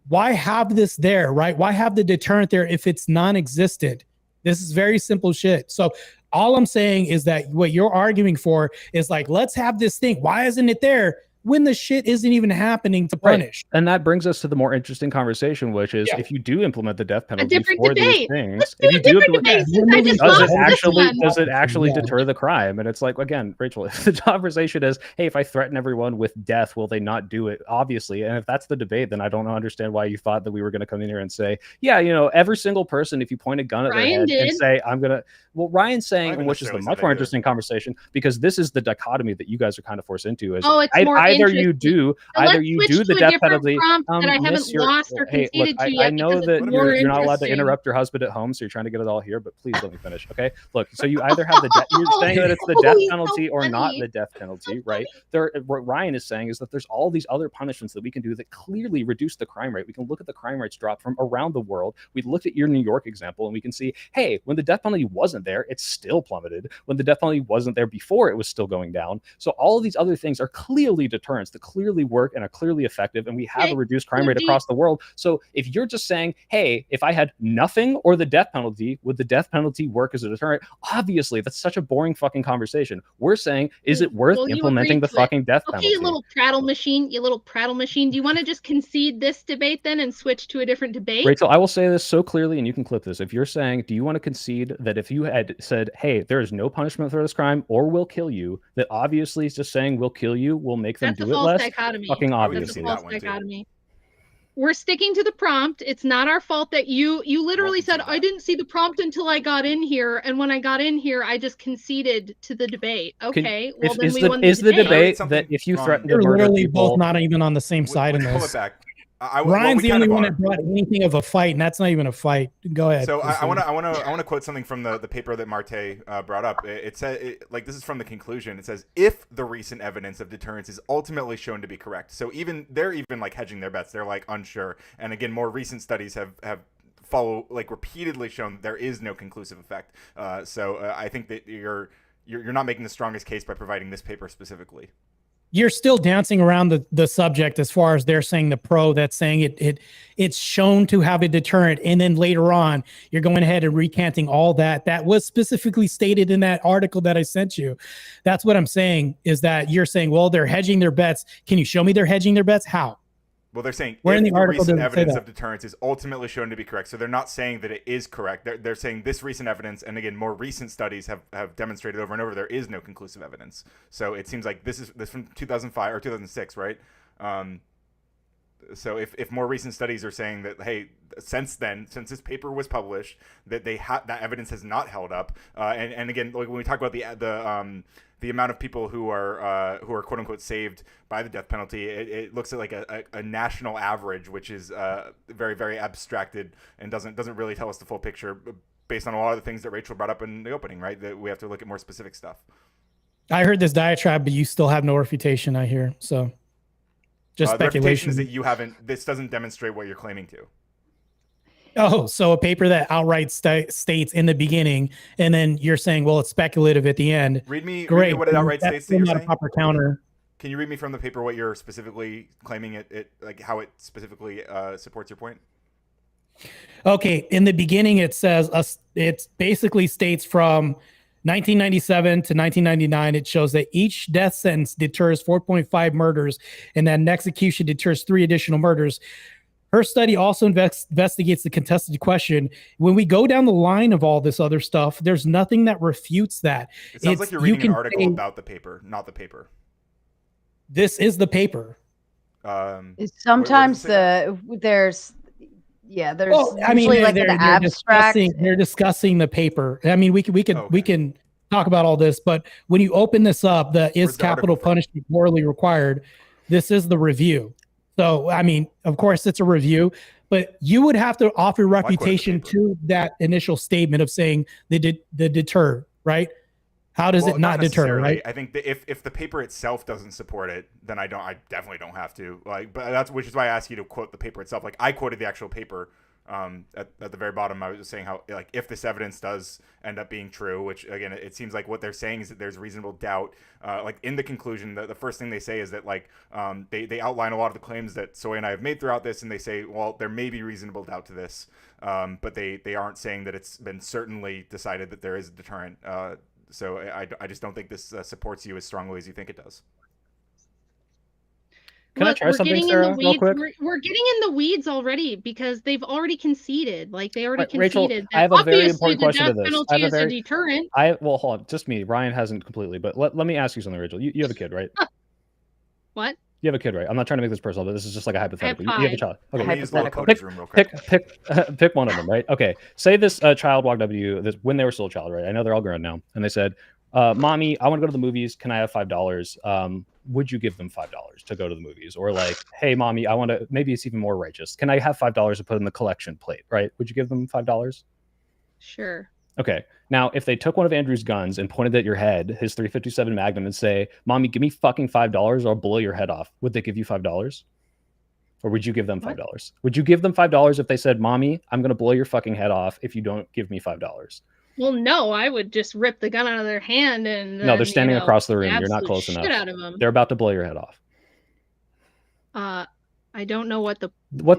Why have this there, right? Why have the deterrent there if it's non-existent? This is very simple shit. So all I'm saying is that what you're arguing for is like, let's have this thing. Why isn't it there when the shit isn't even happening to punish? And that brings us to the more interesting conversation, which is if you do implement the death penalty different for debate. these things, Let's if do you a do different implement, debate since I just does lost it this actually one. does it actually Yeah. deter the crime? And it's like, again, Rachel, if the conversation is, hey, if I threaten everyone with death, will they not do it? Obviously. And if that's the debate, then I don't understand why you thought that we were going to come in here and say, yeah, every single person, if you point a gun at their Ryan head did. and say, I'm gonna, well, Ryan's saying, even and which is the necessarily much said more they do. interesting conversation, because this is the dichotomy that you guys are kind of forced into, is Oh, it's more either you interesting. do, So either let's you switch do the to a death different penalty. prompt that I haven't Miss, lost or hey, look, conceded to I yet know because that it's more you're not allowed to interesting. interrupt your husband at home, so you're trying to get it all here, but please let me finish, okay? Look, so you either have you're saying that it's the death He's so penalty or not funny. the death penalty, right? What Ryan is saying is that there's all these other punishments that we can do that clearly reduce the crime rate. We can look at the crime rates drop from around the world. We looked at your New York example, and we can see, hey, when the death penalty wasn't there, it still plummeted. When the death penalty wasn't there before, it was still going down. So all of these other things are clearly deterrents that clearly work and are clearly effective, and we have Okay, a reduced crime so rate do you- across the world. So if you're just saying, hey, if I had nothing or the death penalty, would the death penalty work as a deterrent? Obviously, that's such a boring fucking conversation. We're saying, is it worth Well, you implementing agreed the to it. fucking death Okay, penalty? you little prattle machine. Do you want to just concede this debate then and switch to a different debate? Rachel, I will say this so clearly, and you can clip this. If you're saying, do you want to concede that if you had said, hey, there is no punishment for this crime or we'll kill you, that obviously is just saying we'll kill you will make them That's a do it false less? dichotomy. Fucking I would That's obviously. a concede that false one, too. dichotomy. We're sticking to the prompt. It's not our fault that you literally said, concede I that. didn't see the prompt until I got in here, and when I got in here, I just conceded to the debate. Okay, well then we won the is the debate. debate Something that if you wrong. threaten to You're murder literally people, both not even on the same side in Pull it this. back. Ryan's the only one are. that brought anything of a fight, and that's not even a fight. Go ahead. So I proceed. want to quote something from the paper that Marte brought up. It said, like, this is from the conclusion. It says, if the recent evidence of deterrence is ultimately shown to be correct. So they're even like hedging their bets. They're like unsure. And again, more recent studies have repeatedly shown there is no conclusive effect. So I think that you're not making the strongest case by providing this paper specifically. You're still dancing around the subject as far as they're saying the pro that's saying it's shown to have a deterrent, and then later on you're going ahead and recanting all that was specifically stated in that article that I sent you. That's what I'm saying, is that you're saying, well, they're hedging their bets. Can you show me they're hedging their bets? How? Well, they're saying Where if in the the article recent does it say evidence that? of deterrence is ultimately shown to be correct. So they're not saying that it is correct. They're saying this recent evidence, and again, more recent studies have demonstrated over and over there is no conclusive evidence. So it seems like this from 2005 or 2006, right? So if more recent studies are saying that, hey, since this paper was published, that that evidence has not held up, and again, like when we talk about the amount of people who are quote unquote saved by the death penalty, it looks at like a national average, which is very, very abstracted and doesn't really tell us the full picture based on a lot of the things that Rachel brought up in the opening, right? That we have to look at more specific stuff. I heard this diatribe, but you still have no refutation, I hear. So just The refutation speculation. is that you haven't. This doesn't demonstrate what you're claiming to. Oh, so a paper that outright states in the beginning, and then you're saying, well, it's speculative at the end. Read me Great. what it outright That's states that you're not a saying. proper counter. Can you read me from the paper what you're specifically claiming it like how it specifically supports your point? Okay, in the beginning, it says it basically states from 1997 to 1999, it shows that each death sentence deters 4.5 murders, and that an execution deters 3 additional murders. Her study also investigates the contested question. When we go down the line of all this other stuff, there's nothing that refutes that. It sounds like you're reading an article about the paper, not the paper. This is the paper. Sometimes there's Well, I mean, usually like an abstract. They're discussing the paper. I mean, we can talk about all this, but when you open this up, is capital punishment morally required? This is the review. So, I mean, of course, it's a review, but you would have to offer refutation to that initial statement of saying the deter, right? How does it not deter, right? I think that if the paper itself doesn't support it, then I definitely don't have to. Which is why I asked you to quote the paper itself. Like, I quoted the actual paper at the very bottom. I was just saying how, like, if this evidence does end up being true, which again, it seems like what they're saying is that there's reasonable doubt. Like, in the conclusion, the first thing they say is that, like, they outline a lot of the claims that Soy and I have made throughout this, and they say, well, there may be reasonable doubt to this, but they aren't saying that it's been certainly decided that there is a deterrent. So I just don't think this supports you as strongly as you think it does. Can I try something, Sarah, real quick? We're getting in the weeds already because they've already conceded. Like, they already conceded. Rachel, that I have a very important question to the this. death penalty is a deterrent. Well, hold on, just me. Ryan hasn't completely, but let me ask you something, Rachel. You have a kid, right? What? You have a kid, right? I'm not trying to make this personal, but this is just like a hypothetical. You have a child. Okay. Hypothetical. Pick one of them, right? Okay. Say this child walked up to you when they were still a child, right? I know they're all grown now, and they said, "Mommy, I want to go to the movies. Can I have $5? Would you give them $5 to go to the movies?" Or like, "Hey, Mommy, I want to." Maybe it's even more righteous. Can I have $5 to put in the collection plate? Right? Would you give them $5? Sure. Okay. Now, if they took one of Andrew's guns and pointed at your head, his .357 Magnum, and say, "Mommy, give me fucking $5 or I'll blow your head off," would they give you $5? Or would you give them $5? Would you give them $5 if they said, "Mommy, I'm going to blow your fucking head off if you don't give me $5? Well, no, I would just rip the gun out of their hand and. No, they're standing across the room. You're not close enough. Out of them. They're about to blow your head off. I don't know what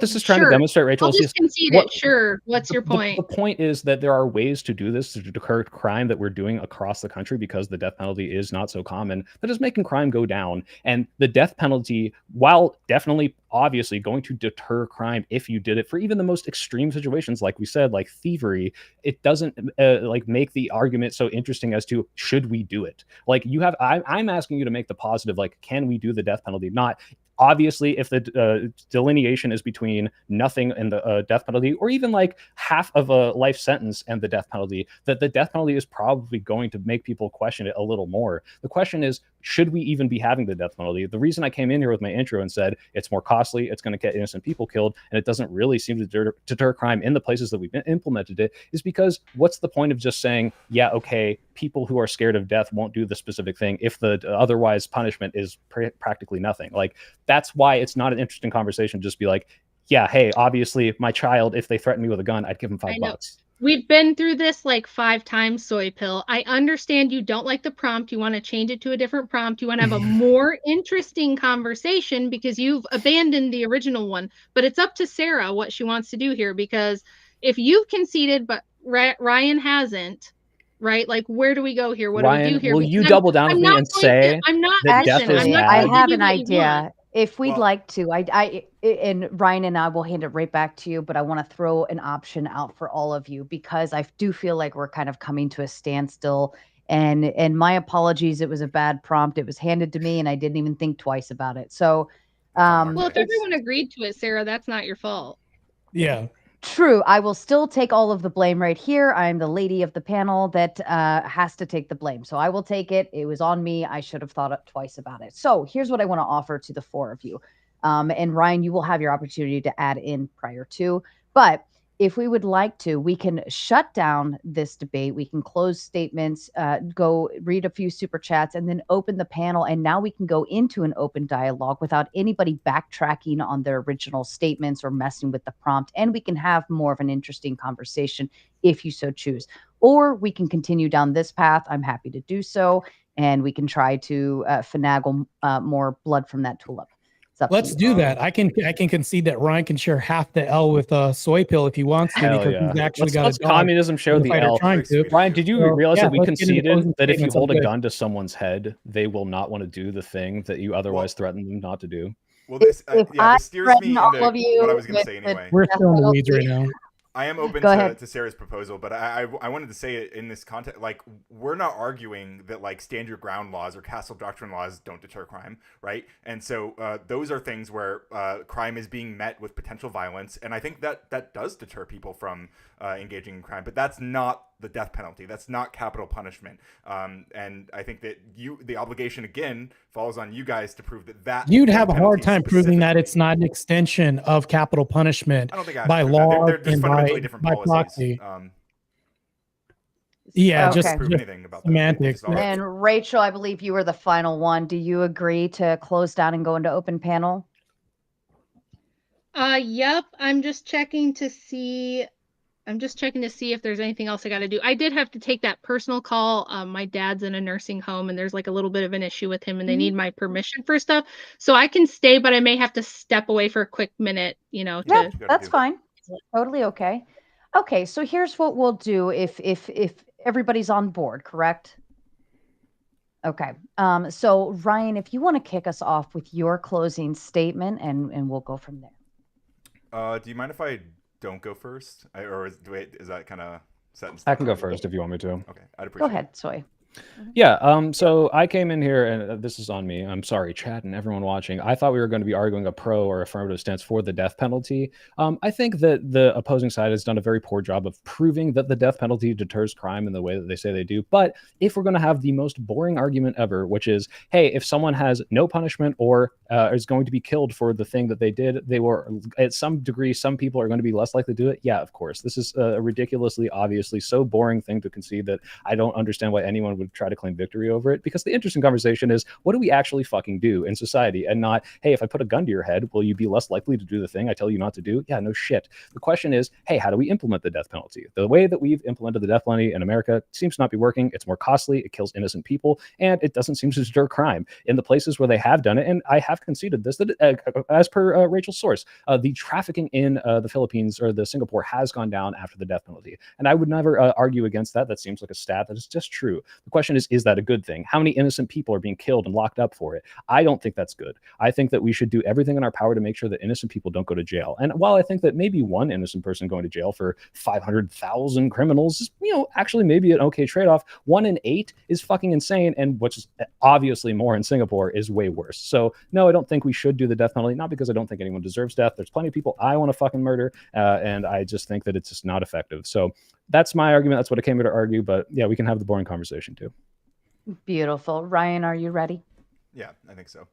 this is trying to demonstrate, Rachel. I'll just concede it. Sure. What's your point? The point is that there are ways to do this, to deter crime that we're doing across the country because the death penalty is not so common. That is making crime go down. And the death penalty, while definitely obviously going to deter crime if you did it for even the most extreme situations, like we said, like thievery, it doesn't like make the argument so interesting as to should we do it. Like I'm asking you to make the positive, like, can we do the death penalty? Not obviously, if the delineation is between nothing and the death penalty, or even like half of a life sentence and the death penalty, that the death penalty is probably going to make people question it a little more. The question is, should we even be having the death penalty? The reason I came in here with my intro and said it's more costly, it's going to get innocent people killed, and it doesn't really seem to deter crime in the places that we've implemented it, is because what's the point of just saying, yeah, okay, people who are scared of death won't do the specific thing if the otherwise punishment is practically nothing? Like, that's why it's not an interesting conversation. Just be like, yeah, hey, obviously my child, if they threaten me with a gun, I'd give them $5. We've been through this like 5 times, Soy Pill. I understand you don't like the prompt. You want to change it to a different prompt. You want to have a more interesting conversation because you've abandoned the original one. But it's up to Sarah what she wants to do here, because if you've conceded but Ryan hasn't, right? Like, where do we go here? What Ryan, do we do here? Will you double down with me and say I'm not that death is actually, bad? I have an idea. If we'd like to, and Ryan and I will hand it right back to you, but I want to throw an option out for all of you because I do feel like we're kind of coming to a standstill. And my apologies, it was a bad prompt. It was handed to me and I didn't even think twice about it. So, well, if everyone agreed to it, Sarah, that's not your fault. Yeah. True. I will still take all of the blame right here. I'm the lady of the panel that has to take the blame. So I will take it. It was on me. I should have thought twice about it. So here's what I want to offer to the 4 of you. And Ryan, you will have your opportunity to add in prior to. But if we would like to, we can shut down this debate. We can close statements, go read a few super chats, and then open the panel. And now we can go into an open dialogue without anybody backtracking on their original statements or messing with the prompt. And we can have more of an interesting conversation if you so choose. Or we can continue down this path. I'm happy to do so. And we can try to finagle more blood from that tulip. Let's do that. I can concede that Ryan can share half the L with Soy Pill if he wants to, because he's actually got a dog. Communism show the L. Ryan, did you realize that we conceded that if you hold a good. gun to someone's head, they will not want to do the thing that you otherwise threatened them not to do? Well, this If yeah, I this steers me threaten all into of you what I was going to with say the anyway. We're death still in the weeds penalty, right now. I am open Go ahead. to Sarah's proposal, but I wanted to say it in this context. Like, we're not arguing that like stand your ground laws or castle doctrine laws don't deter crime, right? And so those are things where crime is being met with potential violence, and I think that does deter people from engaging in crime. But that's not the death penalty. That's not capital punishment. And I think that the obligation again falls on you guys to prove that You'd death have a hard penalty time proving that it's specifically- not an extension of capital punishment I don't think I have by to prove that. law They're just and fundamentally different by policies. proxy. Yeah, Okay. just, Prove just anything about that. They semantics. just are. And Rachel, I believe you were the final one. Do you agree to close down and go into open panel? Yep. I'm just checking to see if there's anything else I got to do. I did have to take that personal call. My dad's in a nursing home and there's like a little bit of an issue with him and they need my permission for stuff. So I can stay, but I may have to step away for a quick minute, Yeah, to that's fine. Totally okay. Okay, so here's what we'll do if everybody's on board, correct? Okay. So Ryan, if you want to kick us off with your closing statement and we'll go from there. Do you mind if I don't go first? Is that kind of set in stone? I can go first if you want me to. Okay, I'd appreciate Go ahead, Soy. Yeah, so I came in here, and this is on me. I'm sorry, chat and everyone watching. I thought we were going to be arguing a pro or affirmative stance for the death penalty. I think that the opposing side has done a very poor job of proving that the death penalty deters crime in the way that they say they do. But if we're going to have the most boring argument ever, which is, hey, if someone has no punishment or is going to be killed for the thing that they did, they were, at some degree, some people are going to be less likely to do it. Yeah, of course. This is a ridiculously, obviously, so boring thing to concede that I don't understand why anyone would try to claim victory over it, because the interesting conversation is, what do we actually fucking do in society, and not, hey, if I put a gun to your head, will you be less likely to do the thing I tell you not to do? Yeah, no shit. The question is, hey, how do we implement the death penalty? The way that we've implemented the death penalty in America seems to not be working. It's more costly, it kills innocent people, and it doesn't seem to deter crime. In the places where they have done it, and I have conceded this, that as per Rachel's source, the trafficking in the Philippines or the Singapore has gone down after the death penalty. And I would never argue against that. That seems like a stat that is just true. The question is that a good thing? How many innocent people are being killed and locked up for it? I don't think that's good. I think that we should do everything in our power to make sure that innocent people don't go to jail. And while I think that maybe one innocent person going to jail for 500,000 criminals is, actually maybe an okay trade-off, 1 in 8 is fucking insane, and which is obviously more in Singapore, is way worse. So no, I don't think we should do the death penalty, not because I don't think anyone deserves death. There's plenty of people I want to fucking murder, and I just think that it's just not effective. So that's my argument. That's what I came here to argue. But yeah, we can have the boring conversation too. Beautiful. Ryan, are you ready? Yeah, I think so.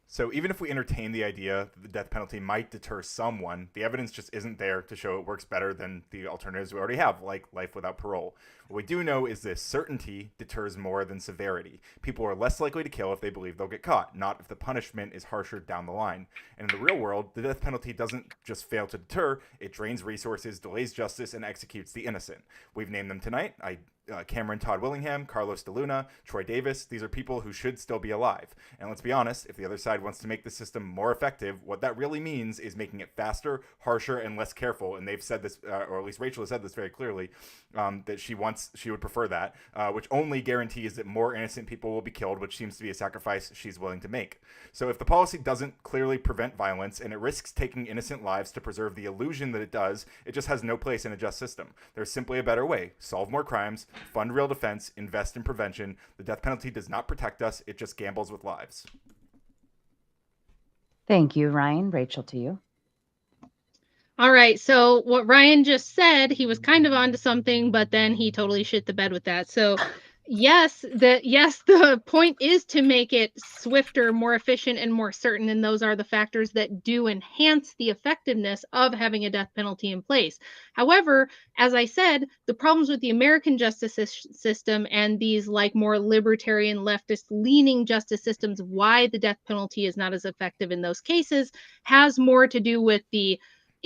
So even if we entertain the idea that the death penalty might deter someone, the evidence just isn't there to show it works better than the alternatives we already have, like life without parole. What we do know is this: certainty deters more than severity. People are less likely to kill if they believe they'll get caught, not if the punishment is harsher down the line. And in the real world, the death penalty doesn't just fail to deter, it drains resources, delays justice, and executes the innocent. We've named them tonight. Cameron Todd Willingham, Carlos De Luna, Troy Davis. These are people who should still be alive. And let's be honest, if the other side wants to make the system more effective, what that really means is making it faster, harsher, and less careful. And they've said this, or at least Rachel has said this very clearly, that she would prefer that, which only guarantees that more innocent people will be killed, which seems to be a sacrifice she's willing to make. So if the policy doesn't clearly prevent violence and it risks taking innocent lives to preserve the illusion that it does, it just has no place in a just system. There's simply a better way: solve more crimes, fund real defense, invest in prevention. The death penalty does not protect us, it just gambles with lives. Thank you, Ryan. Rachel, to you. All right. So what Ryan just said, he was kind of onto something, but then he totally shit the bed with that. So yes, the point is to make it swifter, more efficient, and more certain. And those are the factors that do enhance the effectiveness of having a death penalty in place. However, as I said, the problems with the American justice system and these like more libertarian, leftist leaning justice systems, why the death penalty is not as effective in those cases, has more to do with the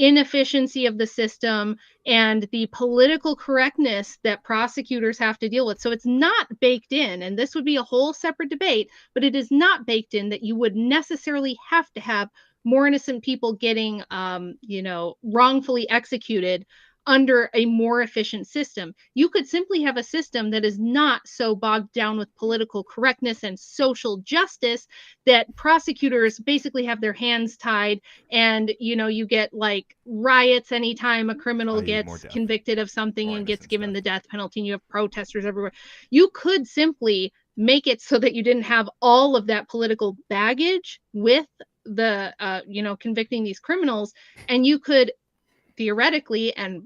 inefficiency of the system and the political correctness that prosecutors have to deal with. So it's not baked in, and this would be a whole separate debate, but it is not baked in that you would necessarily have to have more innocent people getting, wrongfully executed under a more efficient system. You could simply have a system that is not so bogged down with political correctness and social justice that prosecutors basically have their hands tied, and you get like riots anytime a criminal gets convicted of something and gets given the death penalty, and you have protesters everywhere. You could simply make it so that you didn't have all of that political baggage with the convicting these criminals, and you could theoretically and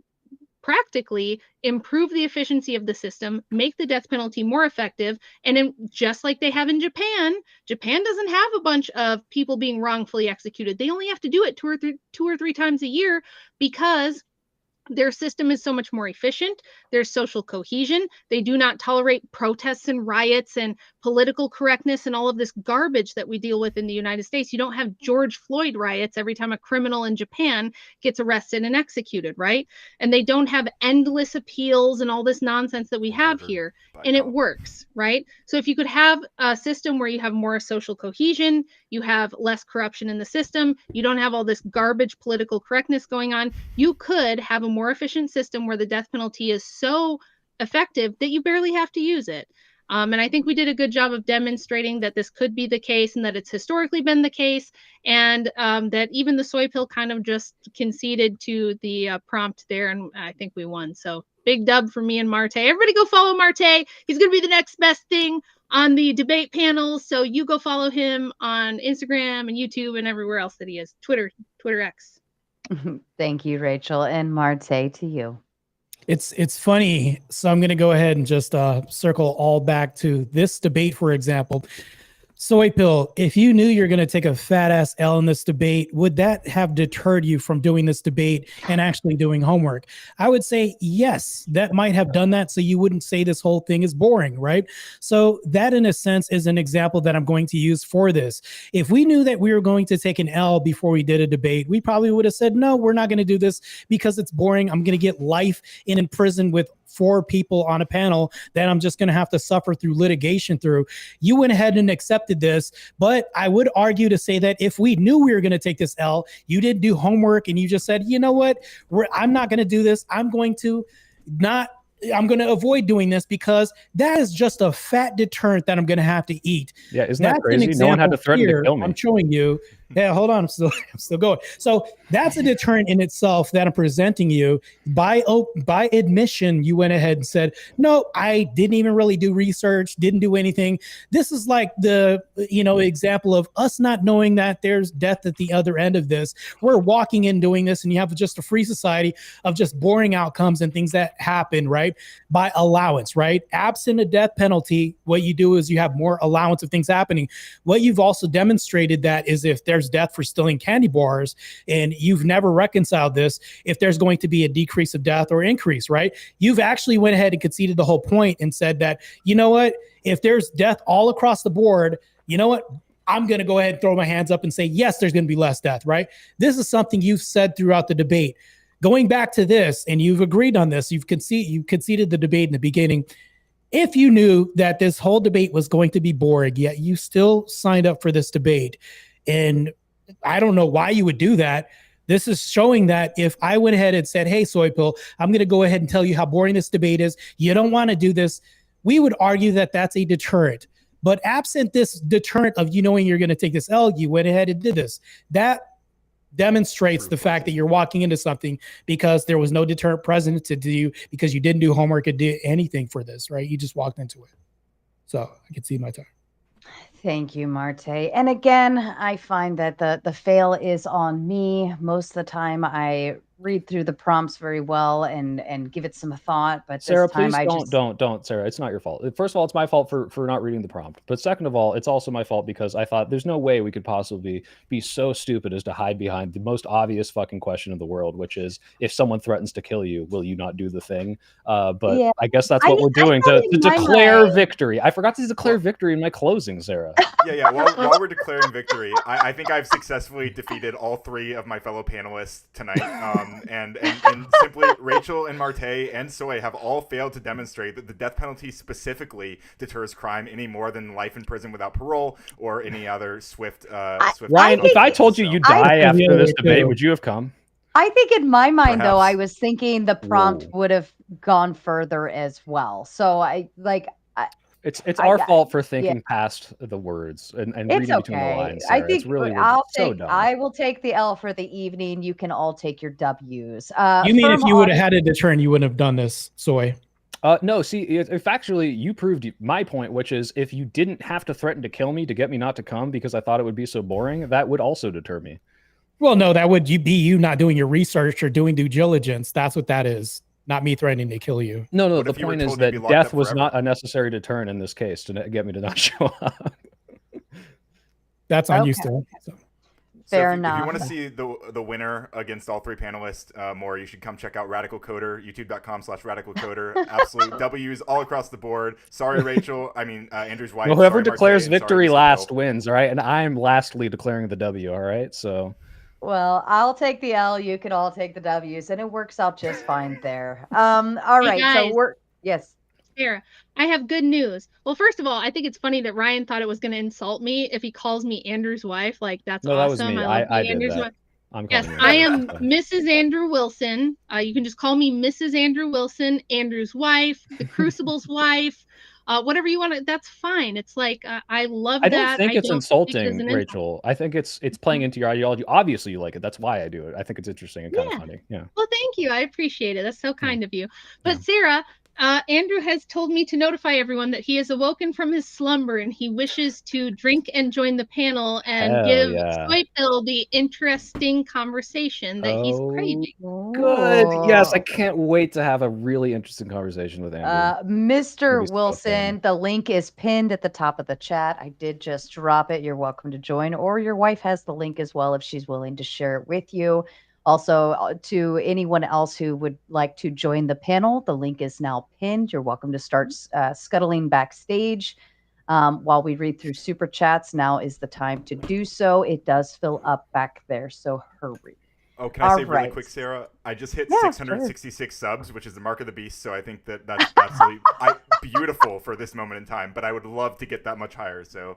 practically improve the efficiency of the system, make the death penalty more effective. And just like they have in Japan doesn't have a bunch of people being wrongfully executed. They only have to do it two or three times a year because their system is so much more efficient. There's social cohesion. They do not tolerate protests and riots and political correctness and all of this garbage that we deal with in the United States. You don't have George Floyd riots every time a criminal in Japan gets arrested and executed, right? And they don't have endless appeals and all this nonsense that we have here. And it works, right? So if you could have a system where you have more social cohesion, you have less corruption in the system, you don't have all this garbage political correctness going on, you could have a more efficient system where the death penalty is so effective that you barely have to use it. And I think we did a good job of demonstrating that this could be the case and that it's historically been the case, and that even the soy pill kind of just conceded to the prompt there, and I think we won. So big dub for me and Marte. Everybody go follow Marte. He's going to be the next best thing on the debate panels. So you go follow him on Instagram and YouTube and everywhere else that he is. Twitter X. Thank you, Rachel. And Marte, to you. It's funny. So I'm going to go ahead and just circle all back to this debate, for example. Soy pill, if you knew you're going to take a fat ass L in this debate, would that have deterred you from doing this debate and actually doing homework? I would say yes, that might have done that, so you wouldn't say this whole thing is boring, right? So that, in a sense, is an example that I'm going to use for this. If we knew that we were going to take an L before we did a debate, we probably would have said, no, we're not going to do this because it's boring. I'm going to get life in prison with 4 people on a panel that I'm just going to have to suffer through litigation through. You went ahead and accepted this, but I would argue to say that if we knew we were going to take this L, you didn't do homework and you just said, you know what, I'm not going to do this. I'm going to avoid doing this because that is just a fat deterrent that I'm going to have to eat. Yeah, isn't that crazy? No one had to threaten to kill me. I'm showing you. Yeah, hold on. I'm still going. So that's a deterrent in itself that I'm presenting you. By admission, you went ahead and said, no, I didn't even really do research, didn't do anything. This is like the example of us not knowing that there's death at the other end of this. We're walking in doing this, and you have just a free society of just boring outcomes and things that happen, right? By allowance, right? Absent a death penalty, what you do is you have more allowance of things happening. What you've also demonstrated that is if there's death for stealing candy bars and you've never reconciled this, if there's going to be a decrease of death or increase, right? You've actually went ahead and conceded the whole point and said that, you know what, if there's death all across the board, you know what, I'm going to go ahead and throw my hands up and say, yes, there's going to be less death, right? This is something you've said throughout the debate. Going back to this, and you've agreed on this, you conceded the debate in the beginning. If you knew that this whole debate was going to be boring, yet you still signed up for this debate, and I don't know why you would do that. This is showing that if I went ahead and said, hey, Soy Pill, I'm going to go ahead and tell you how boring this debate is, you don't want to do this, we would argue that that's a deterrent. But absent this deterrent of you knowing you're going to take this L, you went ahead and did this. That demonstrates the fact that you're walking into something because there was no deterrent present to do, because you didn't do homework or do anything for this, right? You just walked into it. So I can see my time. Thank you, Marte. And again, I find that the fail is on me. Most of the time I read through the prompts very well and give it some thought, but Sarah, this time please don't, Sarah. It's not your fault. First of all, it's my fault for not reading the prompt. But second of all, it's also my fault because I thought there's no way we could possibly be so stupid as to hide behind the most obvious fucking question in the world, which is, if someone threatens to kill you, will you not do the thing? But yeah, I guess that's what we're doing to declare victory. I forgot to declare victory in my closing, Sarah. Yeah. While we're declaring victory, I think I've successfully defeated all 3 of my fellow panelists tonight. And simply, Rachel and Marte and Soy have all failed to demonstrate that the death penalty specifically deters crime any more than life in prison without parole or any other swift. Ryan, if I told you you'd die after this debate, would you have come? I think in my mind, though, I Perhaps. was thinking the prompt Whoa. would have gone further as well. So I like, It's I our got, fault for yeah, thinking past the words and it's reading between the okay. lines, I Sarah. It's think really so dumb. I will take the L for the evening. You can all take your W's. You mean if Firm you would have audit. had a deterrent, you wouldn't have done this, Soy? No, see, if actually you proved my point, which is if you didn't have to threaten to kill me to get me not to come because I thought it would be so boring, that would also deter me. Well, no, that would be you not doing your research or doing due diligence. That's what that is. Not me threatening to kill you. No, What the if you were point is told you'd be that locked death up was forever? not a necessary deterrent in this case to get me to not show up. That's on you Okay. still. So. So Fair if you enough. want to see the winner against all three panelists more, you should come check out Radical Coder, youtube.com/Radical Coder. Absolute W's all across the board. Sorry, Rachel. I mean, Andrew's wife. Well, whoever sorry, declares Marte, and sorry, victory Mr. last Bill. wins, all right? And I'm lastly declaring the W, all right? So Well, I'll take the L. You can all take the W's, and it works out just fine there. All Hey right. So guys, yes. Sarah, I have good news. Well, first of all, I think it's funny that Ryan thought it was going to insult me if he calls me Andrew's wife. Like, that's no, that was awesome. me. I love I being did Andrew's that. wife. I'm Yes, calling you. I Andrew. am Mrs. Andrew Wilson. You can just call me Mrs. Andrew Wilson, Andrew's wife, the Crucible's wife, whatever you want to. That's fine. It's like I love I don't that. think I it's don't take it as insulting, an insult. Rachel. I think it's playing into your ideology. Obviously, you like it. That's why I do it. I think it's interesting and kind of Yeah. funny. Yeah. Well, thank you. I appreciate it. That's so kind of you. But Yeah. Sarah, Andrew has told me to notify everyone that he has awoken from his slumber and he wishes to drink and join the panel and Hell give yeah. Soy Pill the interesting conversation that he's craving. Good. Yes, I Oh. can't wait to have a really interesting conversation with Andrew. It'll be Mr. so fun. Wilson, the link is pinned at the top of the chat. I did just drop it. You're welcome to join, or your wife has the link as well if she's willing to share it with you. Also, to anyone else who would like to join the panel, the link is now pinned. You're welcome to start scuttling backstage while we read through super chats. Now is the time to do so. It does fill up back there, so hurry. Oh, can I All say really right. quick, Sarah? I just hit Yeah, 666 subs, which is the mark of the beast. So I think that's absolutely beautiful for this moment in time. But I would love to get that much higher. So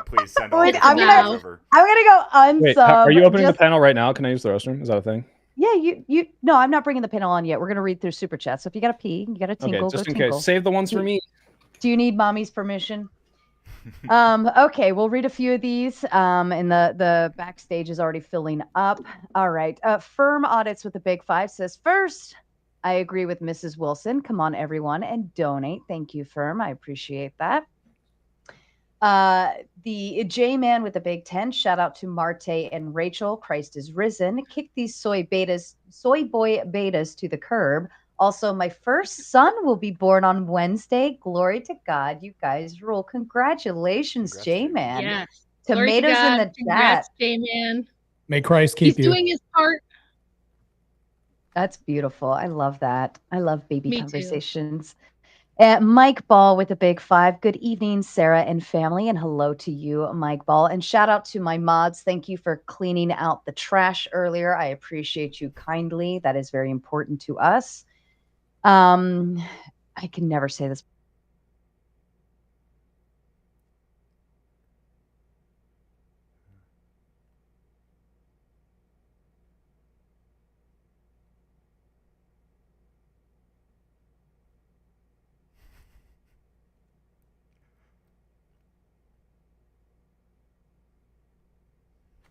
please send all Wait, the I'm gonna- over. go unsub. Wait, are you opening just- the panel right now? Can I use the restroom? Is that a thing? Yeah, you. No, I'm not bringing the panel on yet. We're gonna read through super chat. So if you got to pee, you got to tinkle, Okay, just go in tinkle. case. Save the ones for me. Do you need mommy's permission? Okay, we'll read a few of these. And the backstage is already filling up. All right. Firm Audits with the Big Five says first, I agree with Mrs. Wilson. Come on, everyone, and donate. Thank you, Firm. I appreciate that. The J Man with the Big 10, shout out to Marte and Rachel. Christ is risen. Kick these soy boy betas to the curb. Also, my first son will be born on Wednesday. Glory to God. You guys rule. Congratulations, Congrats, J J-Man. Man. Yes. Glory to Tomatoes in God. the chat. Congrats, J-Man. May Christ He's keep you. doing his part. That's beautiful. I love that. I love baby Me too. conversations. Mike Ball with a Big Five. Good evening, Sarah and family, and hello to you, Mike Ball. And shout out to my mods. Thank you for cleaning out the trash earlier. I appreciate you kindly. That is very important to us. I can never say this.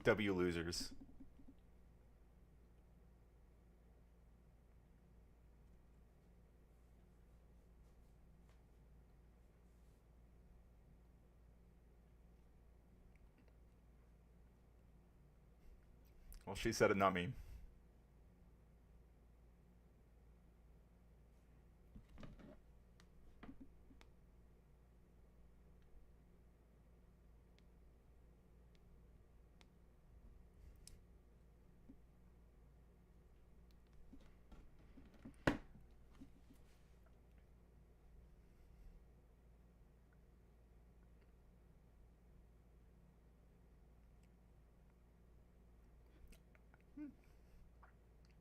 W losers. Well, she said it, not me.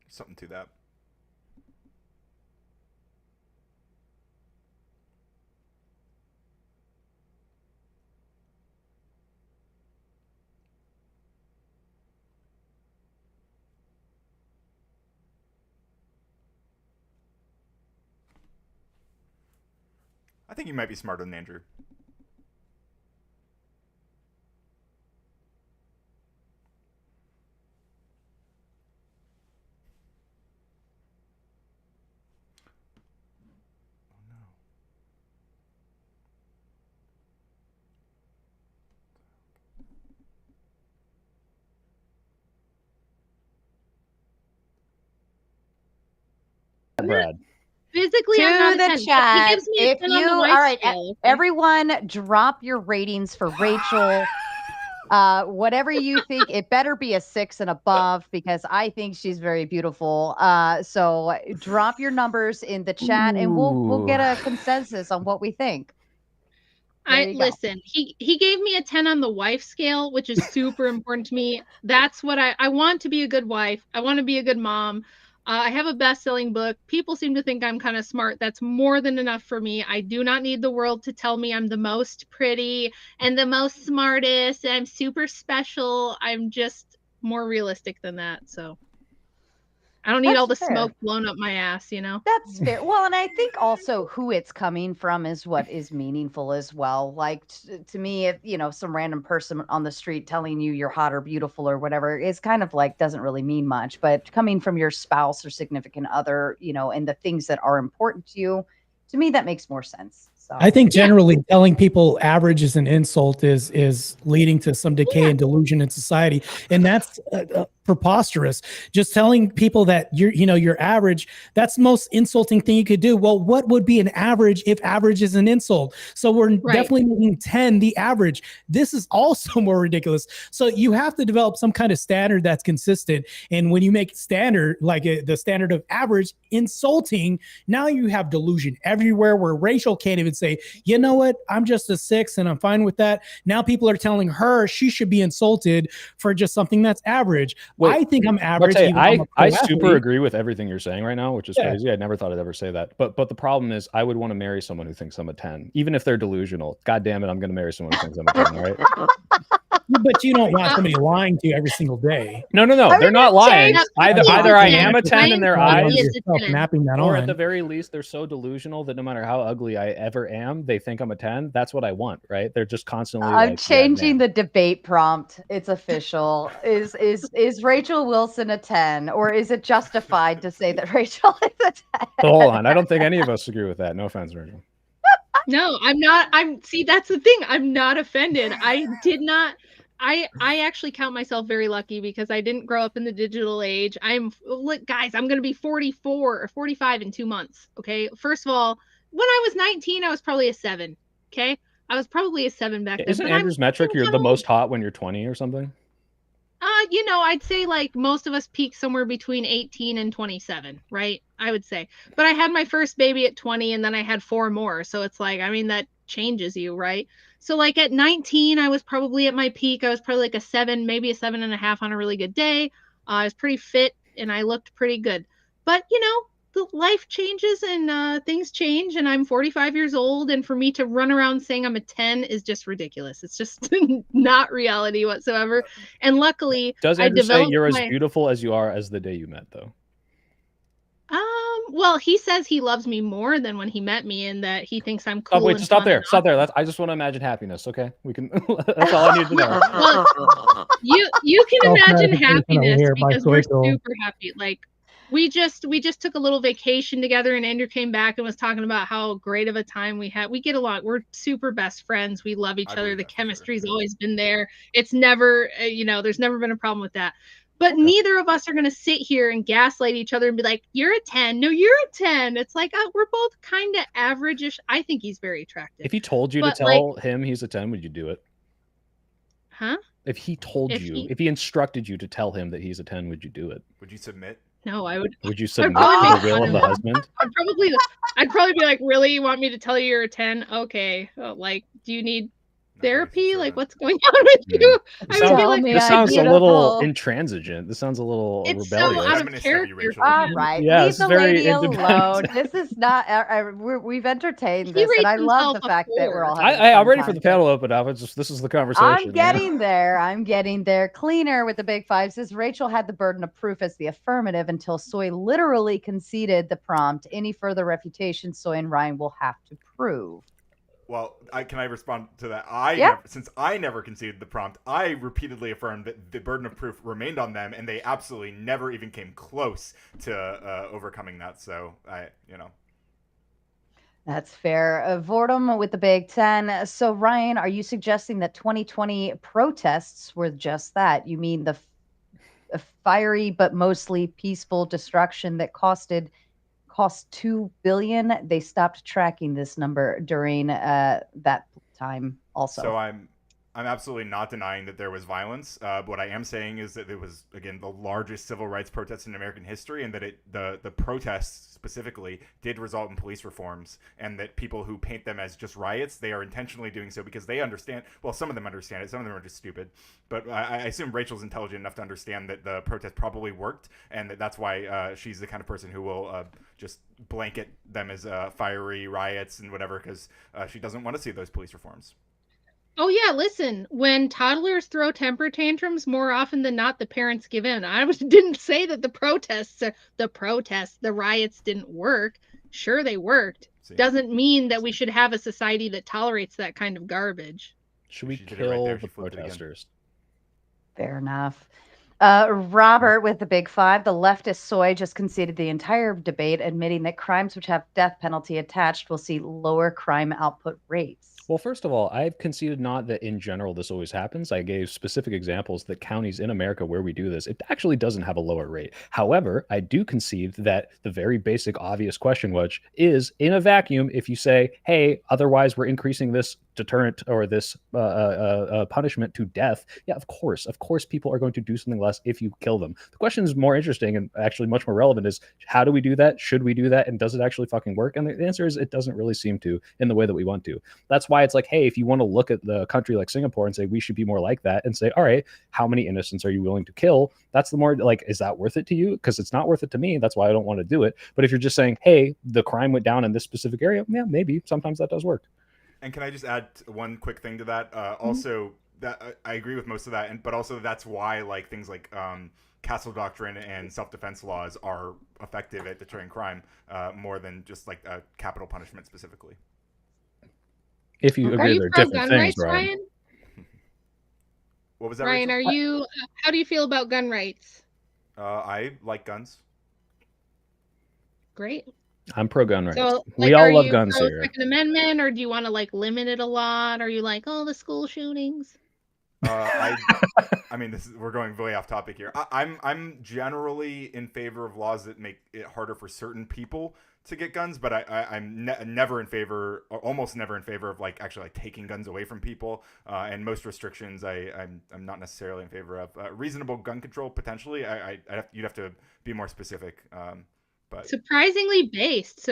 Something to that. I think you might be smarter than Andrew. Brad. Physically, I'm To not a the 10. He chat, gives me a if 10 you, on the all wife right, scale. Okay? everyone drop your ratings for Rachel. Whatever you think, it better be a 6 and above because I think she's very beautiful. So drop your numbers in the chat and we'll get a consensus on what we think. There you go. Listen, he gave me a 10 on the wife scale, which is super important to me. That's what I want to be a good wife. I want to be a good mom. I have a best-selling book. People seem to think I'm kind of smart. That's more than enough for me. I do not need the world to tell me I'm the most pretty and the most smartest and I'm super special. I'm just more realistic than that. So I don't need That's all the fair. smoke blown up my ass, you know? That's fair. Well, and I think also who it's coming from is what is meaningful as well. Like to me, if some random person on the street telling you you're hot or beautiful or whatever is kind of like doesn't really mean much. But coming from your spouse or significant other, and the things that are important to me, that makes more sense. So I think generally telling people average is an insult is leading to some decay and delusion in society, and that's preposterous. Just telling people that you're average, that's the most insulting thing you could do. Well, what would be an average if average is an insult? So we're definitely making 10 the average. This is also more ridiculous. So you have to develop some kind of standard that's consistent. And when you make standard like the standard of average insulting, now you have delusion everywhere where Rachel can't even say, you know what, I'm just a 6 and I'm fine with that. Now people are telling her she should be insulted for just something that's average. Wait, I think I'm average. I super agree with everything you're saying right now, which is crazy. I never thought I'd ever say that. But the problem is I would want to marry someone who thinks I'm a 10, even if they're delusional. God damn it, I'm going to marry someone who thinks I'm a 10, right? But you don't want somebody lying to you every single day. No, they're not lying. Either I am a 10 in their eyes, or at the very least, they're so delusional that no matter how ugly I ever am, they think I'm a 10. That's what I want, right? They're just constantly. I'm changing the debate prompt. It's official. Is Rachel Wilson a 10, or is it justified to say that Rachel is a 10? Hold on, I don't think any of us agree with that. No offense, Rachel. No, I'm not. See, that's the thing. I'm not offended. I did not. I actually count myself very lucky because I didn't grow up in the digital age. Look, guys, I'm going to be 44 or 45 in 2 months. Okay. First of all, when I was 19, I was probably a 7. Okay. I was probably a 7 back then. Isn't Andrew's metric you're the most hot when you're 20 or something? I'd say like most of us peak somewhere between 18 and 27, right? I would say. But I had my first baby at 20 and then I had 4 more. So it's like, that changes you, right? So like at 19, I was probably at my peak. I was probably like a 7, maybe a 7.5 on a really good day. I was pretty fit and I looked pretty good. But the life changes and things change, and I'm 45 years old, and for me to run around saying I'm a 10 is just ridiculous. It's just not reality whatsoever. And luckily, does Andrew say you're as beautiful as you are as the day you met, though? Well, he says he loves me more than when he met me, and that he thinks I'm cool. Oh, wait, stop there. I just want to imagine happiness. Okay, we can. That's all I need to know. Well, you can imagine happiness because we're super happy. Like we just took a little vacation together, and Andrew came back and was talking about how great of a time we had. We get along. We're super best friends. We love each other. The chemistry's always been there. It's never, there's never been a problem with that. But neither of us are going to sit here and gaslight each other and be like, you're a 10. No, you're a 10. It's like, we're both kind of average-ish. I think he's very attractive. If he told you to tell him he's a 10, would you do it? Huh? If he told you, if he instructed you to tell him that he's a 10, would you do it? Would you submit? No, I would. Would you submit to the will of the husband? I'd probably be like, really? You want me to tell you you're a 10? Okay. Like, do you need therapy? Like, what's going on with you? This sounds a little intransigent. This sounds a little rebellious. So out of character. All right, leave the lady alone. This is not. We've entertained this, and I love the fact that we're all. I'm ready for the panel to open up. This is the conversation. I'm getting there. I'm getting there. Cleaner with the big 5 says Rachel had the burden of proof as the affirmative until Soy literally conceded the prompt. Any further refutation, Soy and Ryan will have to prove. Well, can I respond to that? Since I never conceded the prompt, I repeatedly affirmed that the burden of proof remained on them, and they absolutely never even came close to overcoming that. So That's fair. Vordum with the Big Ten. So, Ryan, are you suggesting that 2020 protests were just that? You mean the fiery but mostly peaceful destruction that cost 2 billion? They stopped tracking this number during that time also. So I'm absolutely not denying that there was violence. What I am saying is that it was, again, the largest civil rights protest in American history, and that the protests specifically did result in police reforms, and that people who paint them as just riots, they are intentionally doing so because they understand. Well, some of them understand it, some of them are just stupid. But I assume Rachel's intelligent enough to understand that the protest probably worked, and that's why she's the kind of person who will just blanket them as fiery riots and whatever, because she doesn't want to see those police reforms. Oh yeah, listen, when toddlers throw temper tantrums, more often than not, the parents give in. Didn't say that the riots didn't work. Sure, they worked. Doesn't mean that we should have a society that tolerates that kind of garbage. Should we kill the protesters? Fair enough. Robert with the Big Five, the leftist soy just conceded the entire debate, admitting that crimes which have death penalty attached will see lower crime output rates. Well, first of all, I've conceded not that in general this always happens. I gave specific examples that counties in America where we do this, it actually doesn't have a lower rate. However, I do concede that the very basic, obvious question, which is in a vacuum, if you say, hey, otherwise we're increasing this deterrent or this punishment to death, yeah, of course people are going to do something less if you kill them. The question is more interesting and actually much more relevant is, how do we do that? Should we do that? And does it actually fucking work? And the answer is it doesn't really seem to in the way that we want to. That's why it's like, hey, if you want to look at the country like Singapore and say we should be more like that, and say, all right, how many innocents are you willing to kill? That's the more like, is that worth it to you? Because it's not worth it to me. That's why I don't want to do it. But if you're just saying, hey, the crime went down in this specific area, yeah, maybe sometimes that does work. And can I just add one quick thing to that? Also, that I agree with most of that, but also that's why like things like castle doctrine and self-defense laws are effective at deterring crime more than just like capital punishment specifically. If you agree, they're different things, Ryan. What was that, Ryan? Rachel? How do you feel about gun rights? I like guns. Great. I'm pro gun rights. So, we all love guns here. Second Amendment, or do you want to like limit it a lot? Are you like, oh, the school shootings? I mean, we're going way off topic here. I'm generally in favor of laws that make it harder for certain people to get guns, but I'm never in favor, or almost never in favor of like actually like taking guns away from people. And most restrictions, I'm not necessarily in favor of. Reasonable gun control potentially. You'd have to be more specific. But surprisingly based.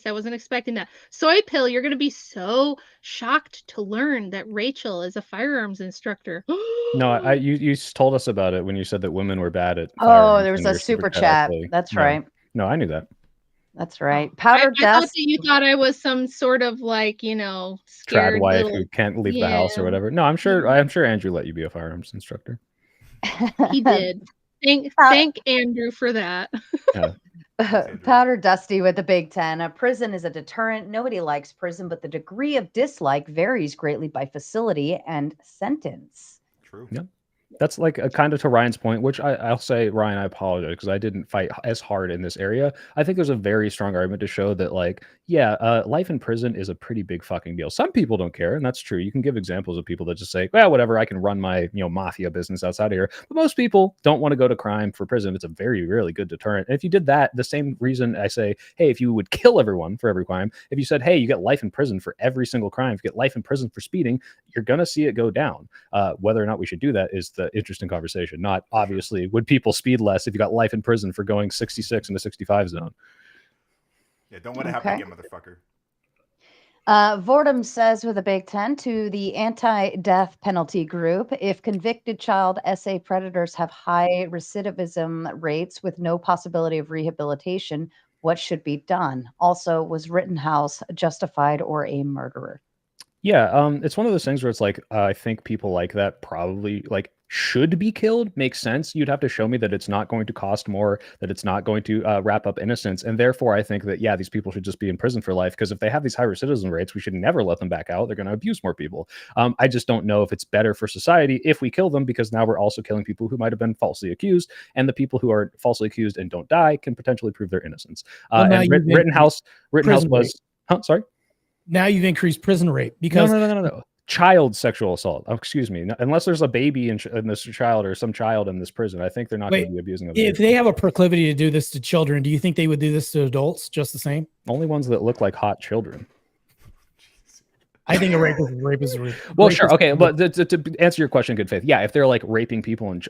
I wasn't expecting that. Soy Pill, you're going to be so shocked to learn that Rachel is a firearms instructor. No, you told us about it when you said that women were bad at firearms. Oh, there was a super chat. That's right. No, I knew that. That's right. Powder dust. I thought that you thought I was some sort of like, scared trad wife little... who can't leave the house or whatever. No, I'm sure Andrew let you be a firearms instructor. He did. Thank Andrew for that. Yeah. Powder Dusty with the Big Ten. A prison is a deterrent. Nobody likes prison, but the degree of dislike varies greatly by facility and sentence. True. Yeah. That's like a kind of to Ryan's point, which I'll say, Ryan, I apologize because I didn't fight as hard in this area. I think there's a very strong argument to show that, like, yeah, life in prison is a pretty big fucking deal. Some people don't care, and that's true. You can give examples of people that just say, well, whatever, I can run my mafia business outside of here. But most people don't want to go to crime for prison. It's a very, really good deterrent. And if you did that, the same reason I say, hey, if you would kill everyone for every crime, if you said, hey, you get life in prison for every single crime, if you get life in prison for speeding, you're going to see it go down. Whether or not we should do that is the interesting conversation. Not obviously would people speed less if you got life in prison for going 66 in the 65 zone. Yeah, don't let it happen again, motherfucker. Vordum says with a Big Ten to the anti-death penalty group, if convicted child SA predators have high recidivism rates with no possibility of rehabilitation, what should be done? Also, was Rittenhouse justified or a murderer? Yeah, it's one of those things where it's like, I think people like that probably, like, should be killed makes sense. You'd have to show me that it's not going to cost more, that it's not going to wrap up innocence. And therefore, I think that, yeah, these people should just be in prison for life, because if they have these high recidivism rates, we should never let them back out. They're going to abuse more people. I just don't know if it's better for society if we kill them, because now we're also killing people who might have been falsely accused, and the people who are falsely accused and don't die can potentially prove their innocence. And Rittenhouse was... Huh? Sorry? Now you've increased prison rate because... No. Child sexual assault. Oh, excuse me. Unless there's a baby in this child or some child in this prison, I think they're not going to be abusing them. If they have a proclivity to do this to children, do you think they would do this to adults just the same? Only ones that look like hot children. I think a rape is a rape. Well, sure. Okay. But to answer your question in good faith, yeah, if they're like raping people in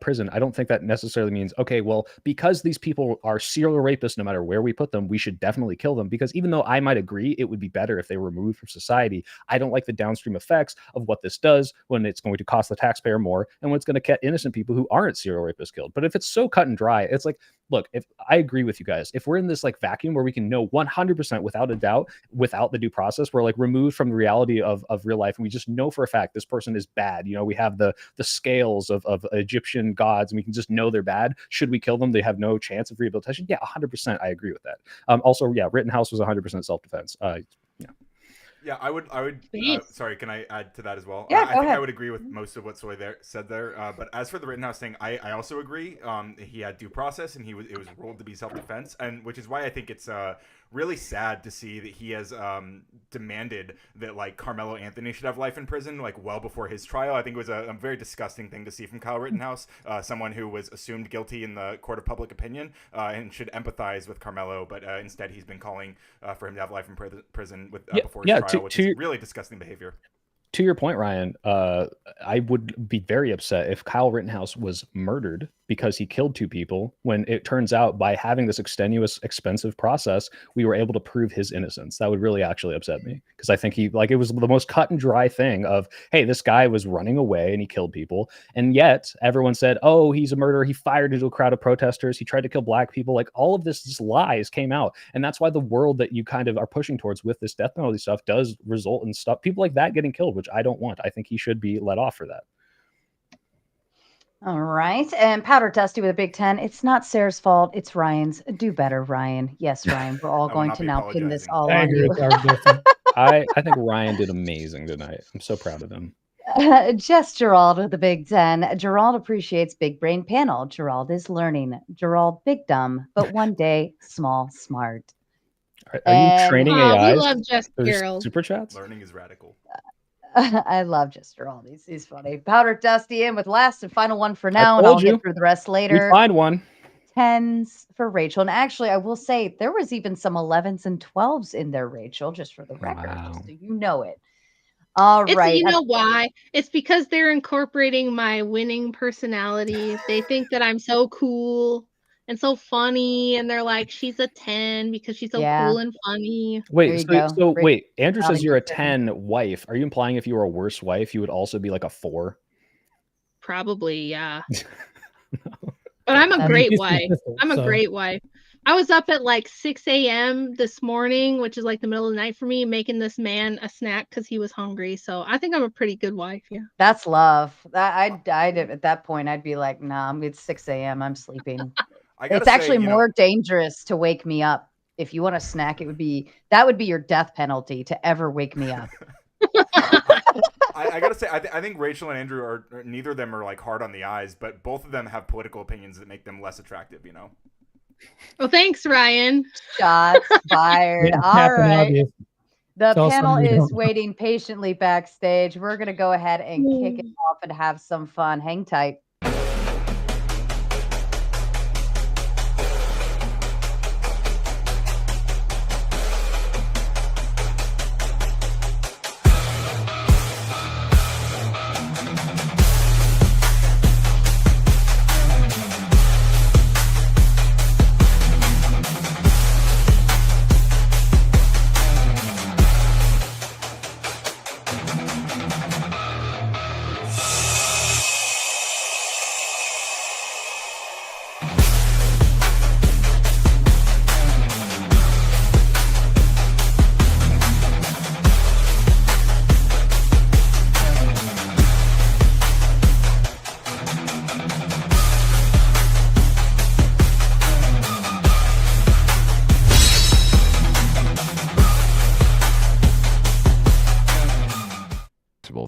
prison, I don't think that necessarily means, okay, well, because these people are serial rapists, no matter where we put them, we should definitely kill them. Because even though I might agree it would be better if they were removed from society, I don't like the downstream effects of what this does when it's going to cost the taxpayer more and when it's going to get innocent people who aren't serial rapists killed. But if it's so cut and dry, it's like, look, if I agree with you guys, if we're in this like vacuum where we can know 100% without a doubt, without the due process, we're like removed from the reality of real life, and we just know for a fact this person is bad. You know, we have the scales of Egyptian gods, and we can just know they're bad. Should we kill them? They have no chance of rehabilitation. Yeah, 100%. I agree with that. Also, yeah, Rittenhouse was 100% self-defense. Yeah, I would. Sorry, can I add to that as well? Yeah, I think ahead. I would agree with most of what Soy said there. But as for the Rittenhouse thing, I also agree. He had due process, and it was ruled to be self-defense, and which is why I think it's really sad to see that he has demanded that like Carmelo Anthony should have life in prison like well before his trial. I think it was a very disgusting thing to see from Kyle Rittenhouse, someone who was assumed guilty in the court of public opinion and should empathize with Carmelo, but instead he's been calling for him to have life in prison before his trial, which is really disgusting behavior. To your point, Ryan, I would be very upset if Kyle Rittenhouse was murdered because he killed two people, when it turns out by having this extenuous, expensive process, we were able to prove his innocence. That would really actually upset me, because I think it was the most cut and dry thing of, hey, this guy was running away and he killed people. And yet everyone said, oh, he's a murderer. He fired into a crowd of protesters. He tried to kill black people. Like all of this just lies came out. And that's why the world that you kind of are pushing towards with this death penalty stuff does result in stuff, people like that getting killed, which I don't want. I think he should be let off for that. All right. And Powder Dusty with a big 10. It's not Sarah's fault. It's Ryan's. Do better, Ryan. Yes, Ryan. We're all going to now pin this all on you. I think Ryan did amazing tonight. I'm so proud of him. Just Gerald with the big 10. Gerald appreciates big brain panel. Gerald is learning. Gerald, big dumb, but one day, small smart. Are you training AI? We love Just Gerald. Super chats? Learning is radical. I love just Gerald. He's funny. Powder Dusty in with last and final one for now, and I'll get through the rest later. We find one. 10s for Rachel. And actually, I will say there was even some 11s and 12s in there, Rachel, just for the record. Wow. Just so you know it. All right. You know why? It's because they're incorporating my winning personality. They think that I'm so cool and so funny, and they're like, she's a 10 because she's so cool and funny. Wait, so wait, Andrew says you're a 10 wife. Are you implying if you were a worse wife, you would also be like a 4? Probably, yeah. But I'm a great wife. I'm a great wife. I was up at like 6 a.m. this morning, which is like the middle of the night for me, making this man a snack because he was hungry. So I think I'm a pretty good wife. Yeah. That's love. I'd at that point, I'd be like, nah, it's 6 a.m. I'm sleeping. It's actually more dangerous to wake me up. If you want a snack, that would be your death penalty, to ever wake me up. I gotta say, I think Rachel and Andrew are neither of them are like hard on the eyes, but both of them have political opinions that make them less attractive, you know? Well, thanks, Ryan. Shots fired. All right. The panel is waiting patiently backstage. We're going to go ahead and kick it off and have some fun. Hang tight.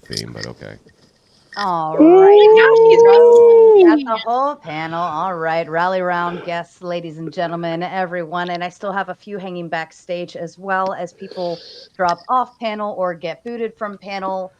terrible theme, but okay. All right. Got the whole panel. All right. Rally round guests, ladies and gentlemen, everyone. And I still have a few hanging backstage as well as people drop off panel or get booted from panel.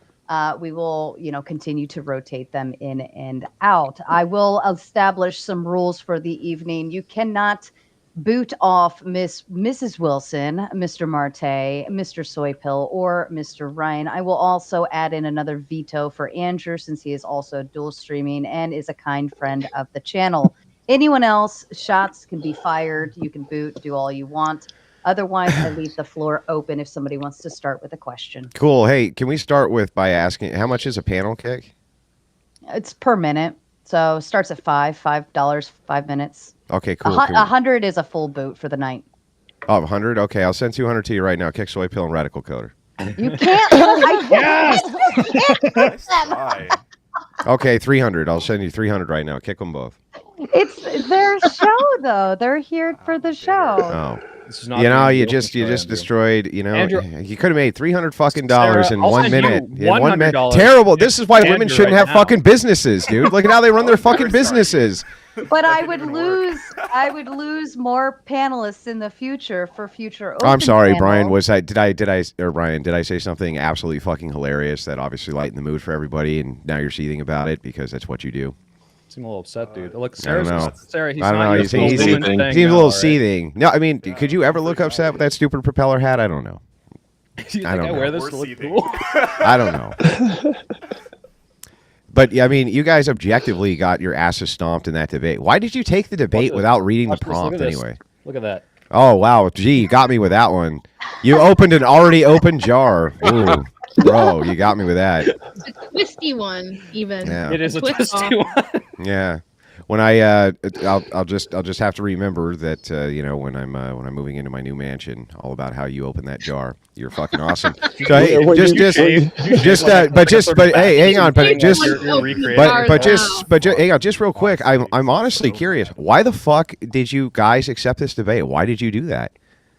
We will, continue to rotate them in and out. I will establish some rules for the evening. You cannot boot off Mrs. Wilson, Mr. Marte, Mr. Soypill, or Mr. Ryan. I will also add in another veto for Andrew since he is also dual streaming and is a kind friend of the channel. Anyone else, shots can be fired. You can boot, do all you want. Otherwise, I leave the floor open if somebody wants to start with a question. Cool. Hey, can we start by asking how much is a panel kick? It's per minute. So starts at $5, 5 minutes. Okay, cool. 100 is a full boot for the night. Oh, 100? Okay, I'll send 200 to you right now. Kick, soy pill, and radical coder. You can't. Yes! Okay, 300. I'll send you 300 right now. Kick them both. It's their show, though. They're here for the show. Oh. You just destroyed, Andrew, you could have made $300 fucking dollars in 1 minute. $100. Terrible. This is why women Andrew shouldn't right have now. fucking businesses, dude. Look at how they run their fucking businesses. But I would lose more panelists in the future for future open I'm sorry, panel. Brian. Brian, did I say something absolutely fucking hilarious that obviously lightened the mood for everybody and now you're seething about it because that's what you do? Seem a little upset, dude. Look, I don't know. Sarah, he's I don't not know. your He seems a little seething. No, I mean, could you ever look upset with that stupid propeller hat? I don't know. I don't know. Wear this to look cool? I don't know. But I mean, you guys objectively got your asses stomped in that debate. Why did you take the debate without reading the prompt anyway? Look at that. Oh wow, gee, you got me with that one. You opened an already open jar. Ooh, bro, you got me with that. It's a twisty one, even. Yeah. It is a Twist twisty off. one. Yeah. When I'll just have to remember that when I'm moving into my new mansion, all about how you open that jar. You're fucking awesome. So hey, hey, hang on, hang on, just real quick. I'm honestly curious. Why the fuck did you guys accept this debate? Why did you do that?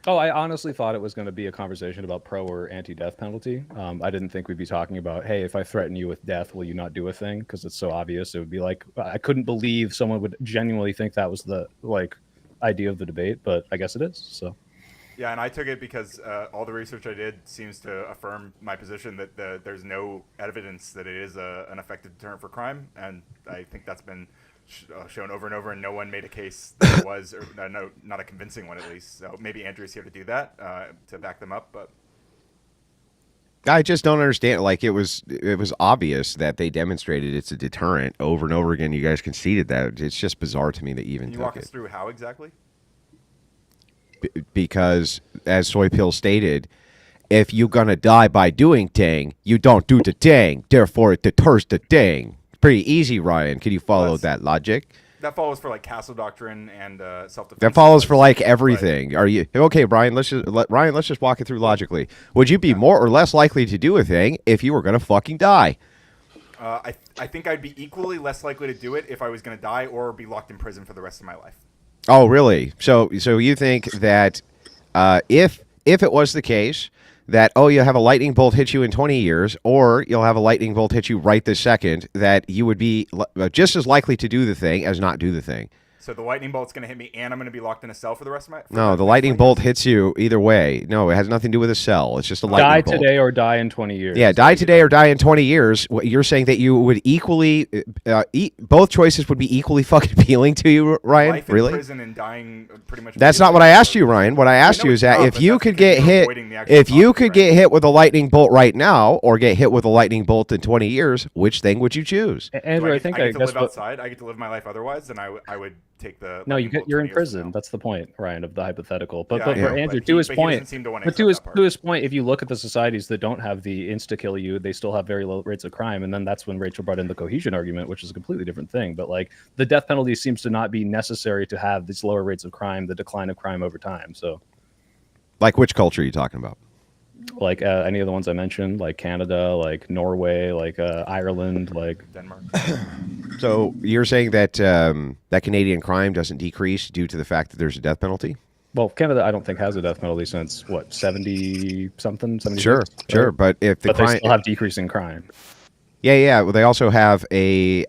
Oh, I honestly thought it was going to be a conversation about pro or anti-death penalty. I didn't think we'd be talking about, hey, if I threaten you with death, will you not do a thing? Because it's so obvious. It would be like, I couldn't believe someone would genuinely think that was the idea of the debate, but I guess it is. So. Yeah, and I took it because all the research I did seems to affirm my position that there's no evidence that it is an effective deterrent for crime, and I think that's been shown over and over, and no one made a case that it was, or no, not a convincing one at least. So maybe Andrew's here to do that, to back them up. But I just don't understand. Like it was obvious that they demonstrated it's a deterrent over and over again. You guys conceded that. It's just bizarre to me that you even can you took walk it. us through how exactly? Because as Soy Pill stated, if you're gonna die by doing ting, you don't do the ting. Therefore, it deters the ting. Pretty easy, Ryan. Can you follow that logic? That follows for like castle doctrine and self-defense. That follows for like everything. Are you okay, Brian? Let's just walk it through logically. Would you be more or less likely to do a thing if you were gonna fucking die? I think I'd be equally less likely to do it if I was gonna die or be locked in prison for the rest of my life. Oh, really? So you think that if it was the case that, you'll have a lightning bolt hit you in 20 years, or you'll have a lightning bolt hit you right this second, that you would be just as likely to do the thing as not do the thing. So the lightning bolt's going to hit me, and I'm going to be locked in a cell for the rest of my life? No, the lightning bolt hits you either way. No, it has nothing to do with a cell. It's just a lightning bolt. Die today or die in 20 years. Yeah, die today or die in 20 years. You're saying that you would equally, both choices would be equally fucking appealing to you, Ryan? Life in really? prison and dying pretty much. That's not what I asked you, Ryan. What I asked you is that if you could get hit, with a lightning bolt right now, or get hit with a lightning bolt in 20 years, which thing would you choose? Andrew, I get to live outside. I get to live my life otherwise, then I would take the. No, you're in prison. That's the point, Ryan, of the hypothetical. But Yeah, for yeah, Andrew, but to his he point, doesn't seem to wanna but to accept his point, if you look at the societies that don't have the insta kill you, they still have very low rates of crime, and then that's when Rachel brought in the cohesion argument, which is a completely different thing. But like the death penalty seems to not be necessary to have these lower rates of crime, the decline of crime over time. So, like which culture are you talking about? Like any of the ones I mentioned, like Canada, like Norway, like Ireland, like Denmark. So you're saying that that Canadian crime doesn't decrease due to the fact that there's a death penalty? Well, Canada, I don't think has a death penalty since what 70 something, 76? Sure. But if the but crime, they still have decreasing crime. yeah. Well, they also have a,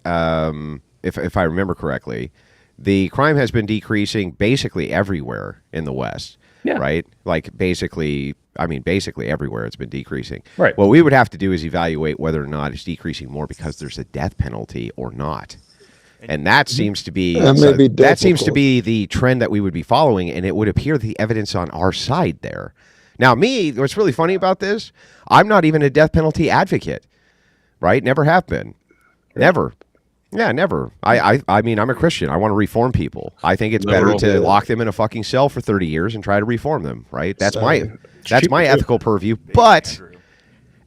if I remember correctly, the crime has been decreasing basically everywhere in the West. Yeah. Right. Like basically everywhere it's been decreasing. Right. What we would have to do is evaluate whether or not it's decreasing more because there's a death penalty or not. And that seems to be that seems to be the trend that we would be following, and it would appear the evidence on our side there. Now, what's really funny about this, I'm not even a death penalty advocate, right? Never have been. Never. Yeah, never. I mean, I'm a Christian. I want to reform people. I think it's better to lock them in a fucking cell for 30 years and try to reform them, right? That's my ethical purview. But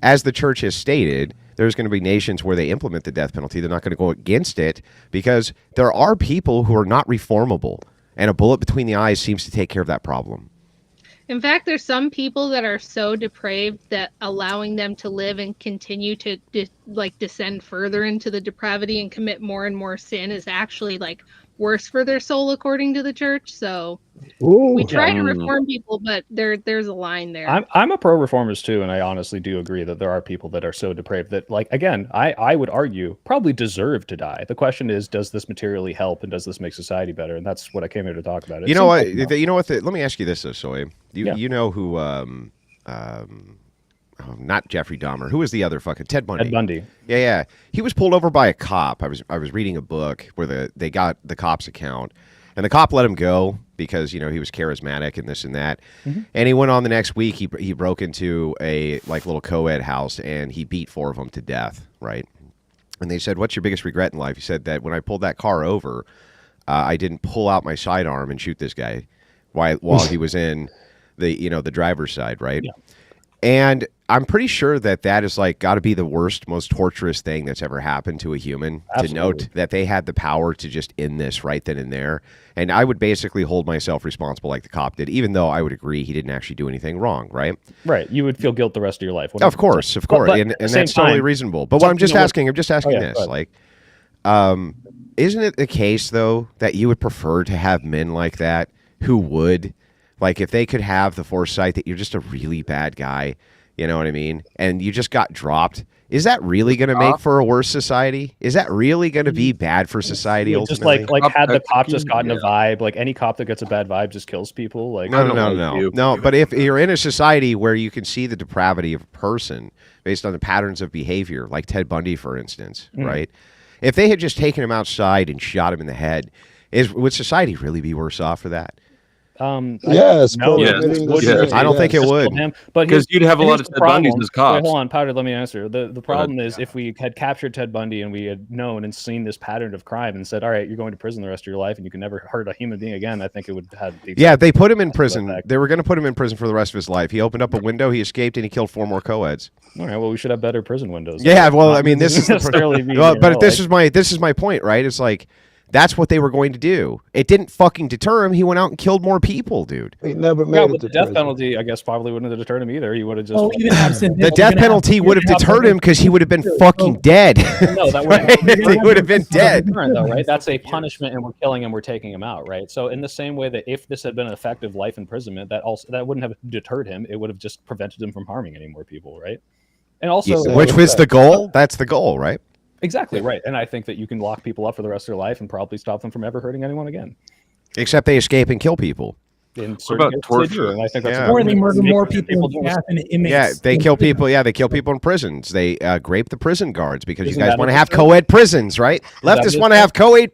as the church has stated, there's going to be nations where they implement the death penalty. They're not going to go against it because there are people who are not reformable, and a bullet between the eyes seems to take care of that problem. In fact, there's some people that are so depraved that allowing them to live and continue to descend further into the depravity and commit more and more sin is actually like worse for their soul, according to the church. So we try to reform people, but there's a line there. I'm a pro-reformers too, and I honestly do agree that there are people that are so depraved that, like, again, I would argue probably deserve to die. The question is, does this materially help, and does this make society better? And that's what I came here to talk about. You know what? Let me ask you this, though, Soy. You know who? Not Jeffrey Dahmer. Who was the other fucking Ted Bundy? Ted Bundy. Yeah. He was pulled over by a cop. I was reading a book where they got the cop's account, and the cop let him go because he was charismatic and this and that. Mm-hmm. And he went on the next week. He broke into a little co-ed house and he beat 4 of them to death. Right. And they said, "What's your biggest regret in life?" He said that when I pulled that car over, I didn't pull out my sidearm and shoot this guy while he was in the driver's side. Right. Yeah. And I'm pretty sure that is got to be the worst, most torturous thing that's ever happened to a human. Absolutely. To note that they had the power to just end this right then and there. And I would basically hold myself responsible like the cop did, even though I would agree he didn't actually do anything wrong, right? Right. You would feel guilt the rest of your life. Of course. And that's totally reasonable. But what I'm just asking this, isn't it the case, though, that you would prefer to have men like that who would, if they could have the foresight that you're just a really bad guy, you know what I mean? And you just got dropped. Is that really going to make for a worse society? Is that really going to be bad for society ultimately? Just like had the cop just gotten a vibe, like any cop that gets a bad vibe just kills people. Like No. But if you're in a society where you can see the depravity of a person based on the patterns of behavior, like Ted Bundy, for instance, right? If they had just taken him outside and shot him in the head, would society really be worse off for that? Yes. I don't think it would. But because you'd have a lot of Ted Bundys as cops. Wait, hold on, Powder, let me answer. The problem is if we had captured Ted Bundy and we had known and seen this pattern of crime and said, all right, you're going to prison the rest of your life and you can never hurt a human being again, I think it would have... they put him in prison. They were going to put him in prison for the rest of his life. He opened up a window, he escaped, and he killed 4 more co-eds. All right, well, we should have better prison windows. Yeah, well, I mean, this is... This is my point, right? It's like... That's what they were going to do. It didn't fucking deter him. He went out and killed more people, dude. He never made it but the death penalty, I guess, probably wouldn't have deterred him either. He would have just... the death penalty would have deterred him because he would have been fucking dead. No, that he would have been dead. Though, right? That's a punishment, and we're killing him. We're taking him out, right? So in the same way that if this had been an effective life imprisonment, that wouldn't have deterred him. It would have just prevented him from harming any more people, right? And also, which was the goal. That's the goal, right? Exactly right, and I think that you can lock people up for the rest of their life and probably stop them from ever hurting anyone again. Except they escape and kill people. What about torture? And I think that's or they murder more people than inmates. Yeah, they kill people. Yeah, they kill people in prisons. They grape the prison guards because you guys want to have co-ed prisons, right? Leftists want to have co-ed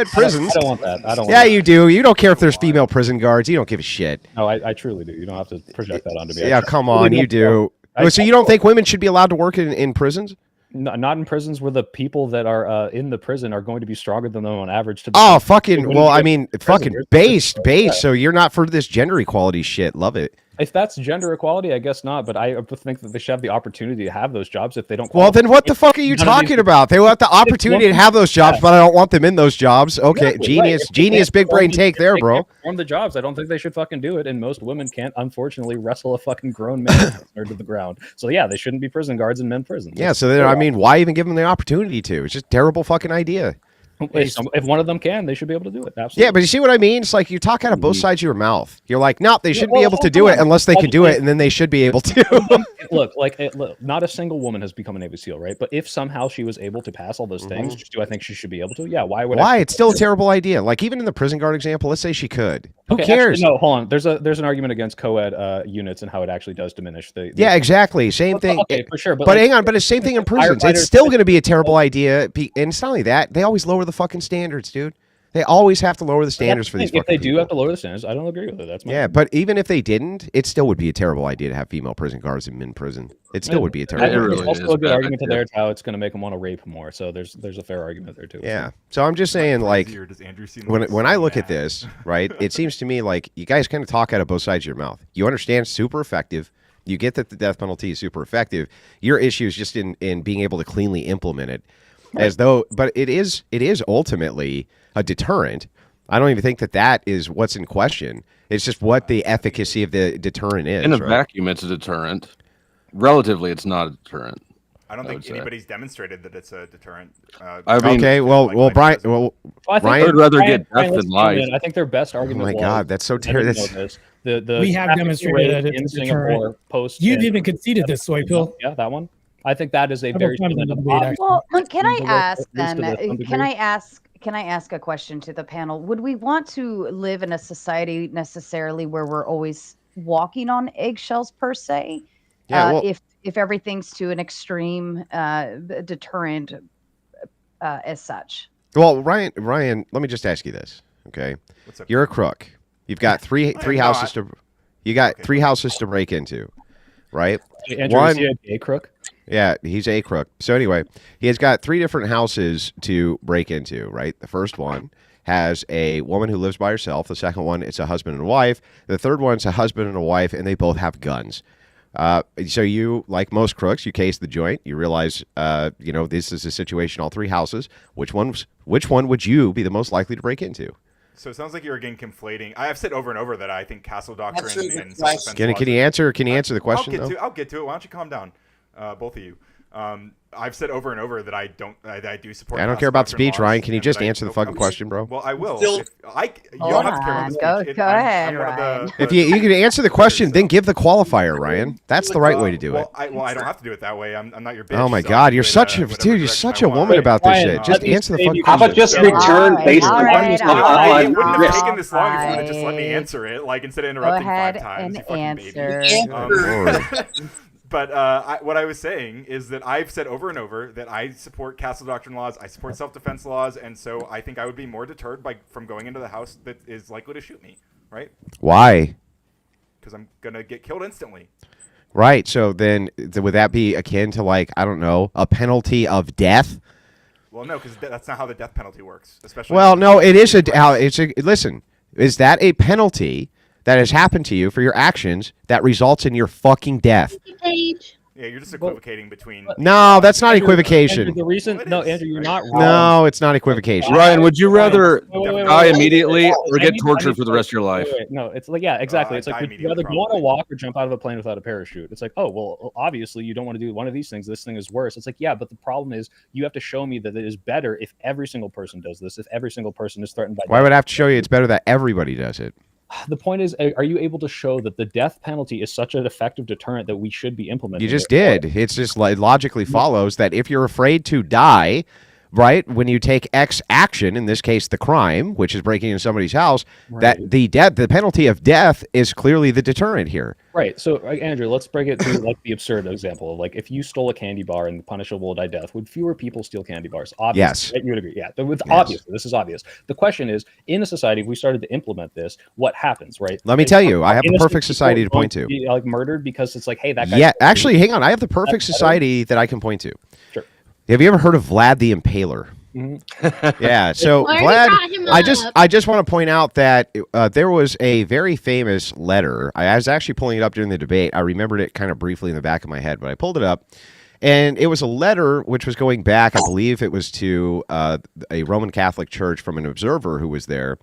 prisons. I don't want that. I don't. Yeah, you do. You don't care if there's female prison guards. You don't give a shit. No, I truly do. You don't have to project that onto me. Yeah, come on, you do. So you don't think women should be allowed to work in prisons? Not in prisons where the people that are in the prison are going to be stronger than them on average. Fucking based. So you're not for this gender equality shit. Love it. If that's gender equality, I guess not. But I think that they should have the opportunity to have those jobs if they don't. Well, then what the fuck are you talking about? They want the opportunity to have those jobs, but I don't want them in those jobs. Okay, exactly. Genius, big brain take there, bro. Perform the jobs. I don't think they should fucking do it. And most women can't, unfortunately, wrestle a fucking grown man to the ground. So yeah, they shouldn't be prison guards in men prisons. Yeah. So then, why even give them the opportunity to? It's just a terrible fucking idea. If one of them can, they should be able to do it. Absolutely. Yeah, but you see what I mean? It's like you talk out of both sides of your mouth. You're like, no, they shouldn't be able to do it unless they can do it, and then they should be able to. Look, not a single woman has become a Navy SEAL, right? But if somehow she was able to pass all those things, do I think she should be able to? Yeah. Why would? Why? It's still a terrible idea. Like even in the prison guard example, let's say she could. Who cares? Actually, no, hold on. There's an argument against co-ed units and how it actually does diminish the. Yeah, exactly. Same thing. Okay, for sure. But hang on. But it's same thing in prisons. It's still going to be a terrible idea. And it's not only that, they always lower the fucking standards, dude. They always have to lower the standards for these. If they do have to lower the standards, I don't agree with it. That's my but even if they didn't, it still would be a terrible idea to have female prison guards in prison. It still would be a terrible idea. There's also a good argument to there how it's going to make them want to rape more. So there's a fair argument there too. Yeah. So I'm just saying, like, when I look at this, right, it seems to me like you guys kind of talk out of both sides of your mouth. You understand super effective. You get that the death penalty is super effective. Your issue is just in being able to cleanly implement it, but it is ultimately a deterrent. I don't even think that is what's in question. It's just what the efficacy of the deterrent is. In a vacuum, it's a deterrent. Relatively, it's not a deterrent. I don't think anybody's demonstrated that it's a deterrent. Okay, Brian. Well, I would rather get death than life. I think their best argument. Oh my God, that's so terrible. We have demonstrated that it's a deterrent. You even conceded this, Soy Pill. Yeah, that one. I think that is a very. Well, can I ask then? Can I ask a question to the panel? Would we want to live in a society necessarily where we're always walking on eggshells per se? Yeah, if everything's to an extreme deterrent as such. Well, Ryan, let me just ask you this, okay? You're a crook. You've got three houses three houses to break into, right? Andrew, is he a crook? Yeah, he's a crook. So anyway, he has got 3 different houses to break into, right? The first one has a woman who lives by herself. The second one, it's a husband and a wife. The third one's a husband and a wife, and they both have guns. So you, like most crooks, you case the joint. You realize, this is a situation, all 3 houses. Which one would you be the most likely to break into? So it sounds like you're again conflating. I have said over and over that I think castle doctrine and self-defense Can you answer the question? I'll get to it. Why don't you calm down, both of you? I've said over and over that I do support. I don't care about the speech, Ryan. Can you just answer the fucking question, bro? Well, I will. You don't have to care about the speech. Go ahead, Ryan. If you can answer the question, then give the qualifier, Ryan. That's the right way to do it. I don't have to do it that way. I'm not your bitch. Oh my God, you're such a dude. You're such a woman about this shit. Just answer the fucking question. How about just return based on it wouldn't have taken this long if you would have just let me answer it, like instead of interrupting 5 times. Go ahead and answer. But what I was saying is that I've said over and over that I support castle doctrine laws, I support self-defense laws, and so I think I would be more deterred from going into the house that is likely to shoot me, right? Why? Because I'm going to get killed instantly. Right, so then would that be akin to, like, I don't know, a penalty of death? Well, no, because that's not how the death penalty works. Especially. Well, no, it is listen, is that a penalty that has happened to you for your actions that results in your fucking death? Yeah, you're just equivocating between. No, that's not equivocation. Andrew, you're not wrong. No, it's not equivocation. Ryan, would you rather die immediately or get tortured for the rest of your life? No, it's like, yeah, exactly. It's like, would you rather go on a walk or jump out of a plane without a parachute? It's like, oh, well, obviously you don't want to do one of these things. This thing is worse. It's like, yeah, but the problem is you have to show me that it is better if every single person does this, if every single person is threatened by. Why would I have to show you it's better that everybody does it? The point is, are you able to show that the death penalty is such an effective deterrent that we should be implementing? You just did. It's just logically follows that if you're afraid to die, right, when you take X action, in this case the crime, which is breaking into somebody's house, that the penalty of death is clearly the deterrent here. Right. So, Andrew, let's break it to like the absurd example of like if you stole a candy bar and the punishable by death, would fewer people steal candy bars? Obviously, yes. Right? You would agree. Yeah. It's obvious. This is obvious. The question is, in a society, if we started to implement this, what happens, right? Let me tell you, I have the perfect society to point to. Be, like murdered because it's like, hey, that guy. Yeah, actually, hang on. I have the perfect society that I can point to. Sure. Have you ever heard of Vlad the Impaler? Mm-hmm. Yeah, so Vlad, I just want to point out that there was a very famous letter. I was actually pulling it up during the debate. I remembered it kind of briefly in the back of my head, but I pulled it up, and it was a letter which was going back, I believe it was to a Roman Catholic church from an observer who was there,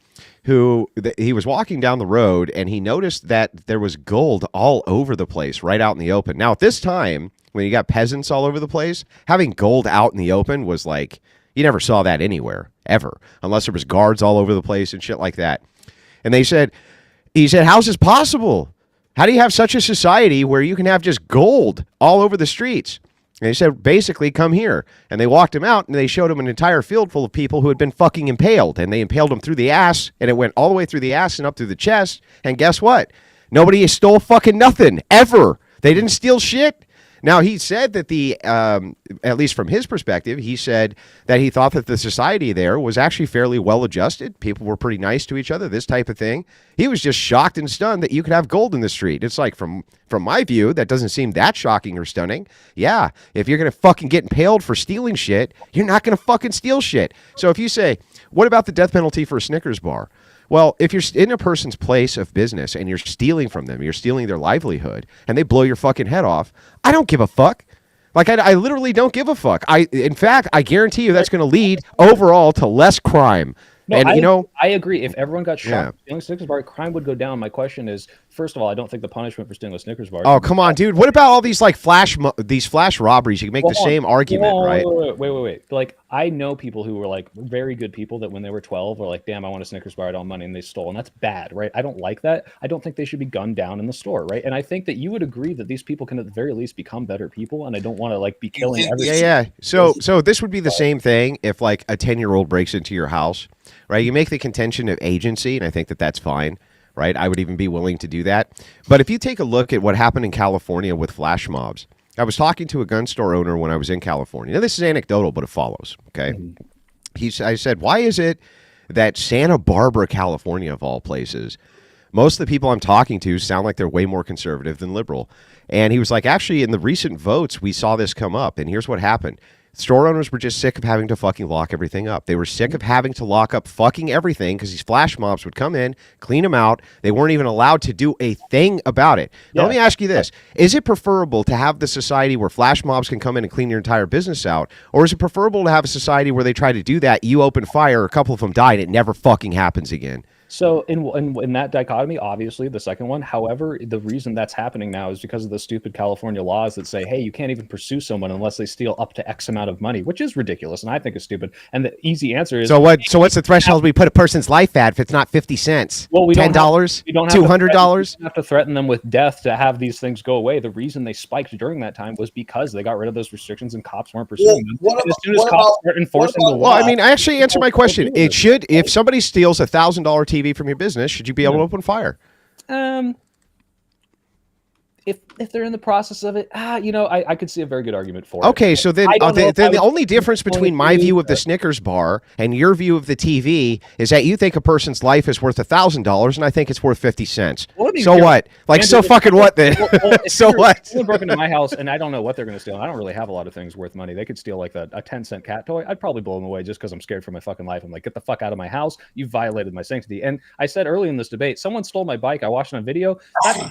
he was walking down the road, and he noticed that there was gold all over the place, right out in the open. Now, at this time, when you got peasants all over the place, having gold out in the open was like, You never saw that anywhere, ever, unless there was guards all over the place and shit like that. And he said, how's this possible? How do you have such a society where you can have just gold all over the streets? And he said, basically, come here. And they walked him out, and they showed him an entire field full of people who had been fucking impaled. And they impaled him through the ass, and it went all the way through the ass and up through the chest. And guess what? Nobody stole fucking nothing, ever. They didn't steal shit. Now, he said that at least from his perspective, he said that he thought that the society there was actually fairly well adjusted. People were pretty nice to each other, this type of thing. He was just shocked and stunned that you could have gold in the street. It's like, from my view, that doesn't seem that shocking or stunning. Yeah, if you're going to fucking get impaled for stealing shit, you're not going to fucking steal shit. So if you say, what about the death penalty for a Snickers bar? Well, if you're in a person's place of business and you're stealing from them, you're stealing their livelihood, and they blow your fucking head off, I don't give a fuck. Like, I literally don't give a fuck. In fact, I guarantee you that's going to lead overall to less crime. No, And, I agree. If everyone got shot Yeah. for stealing a Snickers bar, crime would go down. My question is, first of all, I don't think the punishment for stealing a Snickers bar. Oh, come on, dude. What about all these like flash robberies? You can make the same argument, right? Wait. Like, I know people who were like very good people that when they were 12 were like, damn, I want a Snickers bar, I don't have money, and they stole. And that's bad, right? I don't like that. I don't think they should be gunned down in the store, right? And I think that you would agree that these people can at the very least become better people, and I don't want to like be killing everything. Yeah. So this would be the same thing if like a 10-year-old breaks into your house, right? You make the contention of agency, and I think that that's fine, right? I would even be willing to do that. But if you take a look at what happened in California with flash mobs, I was talking to a gun store owner when I was in California. Now, this is anecdotal, but it follows, okay? I said, why is it that Santa Barbara, California, of all places, most of the people I'm talking to sound like they're way more conservative than liberal? And he was like, actually, in the recent votes, we saw this come up, and here's what happened. Store owners were just sick of having to fucking lock everything up. They were sick of having to lock up fucking everything because these flash mobs would come in, clean them out. They weren't even allowed to do a thing about it. Now, let me ask you this. Is it preferable to have the society where flash mobs can come in and clean your entire business out? Or is it preferable to have a society where they try to do that, you open fire, a couple of them die, and it never fucking happens again? So in that dichotomy, obviously the second one. However, the reason that's happening now is because of the stupid California laws that say, hey, you can't even pursue someone unless they steal up to X amount of money, which is ridiculous and I think is stupid. And the easy answer is, what's the threshold we put a person's life at if it's not 50 cents? Well, $10, $200? We don't have to threaten them with death to have these things go away. The reason they spiked during that time was because they got rid of those restrictions and cops weren't pursuing them. And as soon as cops start enforcing the law, Well, I mean, I actually answer my question. It should, if somebody steals a $1,000 TV from your business, should you be able to open fire? If they're in the process of it, I could see a very good argument for it. Okay, so then the only difference between my view of the Snickers bar and your view of the TV is that you think a person's life is worth $1,000 and I think it's worth 50 cents. So what? Like, so fucking what then? So what? Someone broke into my house and I don't know what they're going to steal. And I don't really have a lot of things worth money. They could steal like a 10-cent cat toy. I'd probably blow them away just because I'm scared for my fucking life. I'm like, get the fuck out of my house. You violated my sanctity. And I said early in this debate, someone stole my bike. I watched it on video.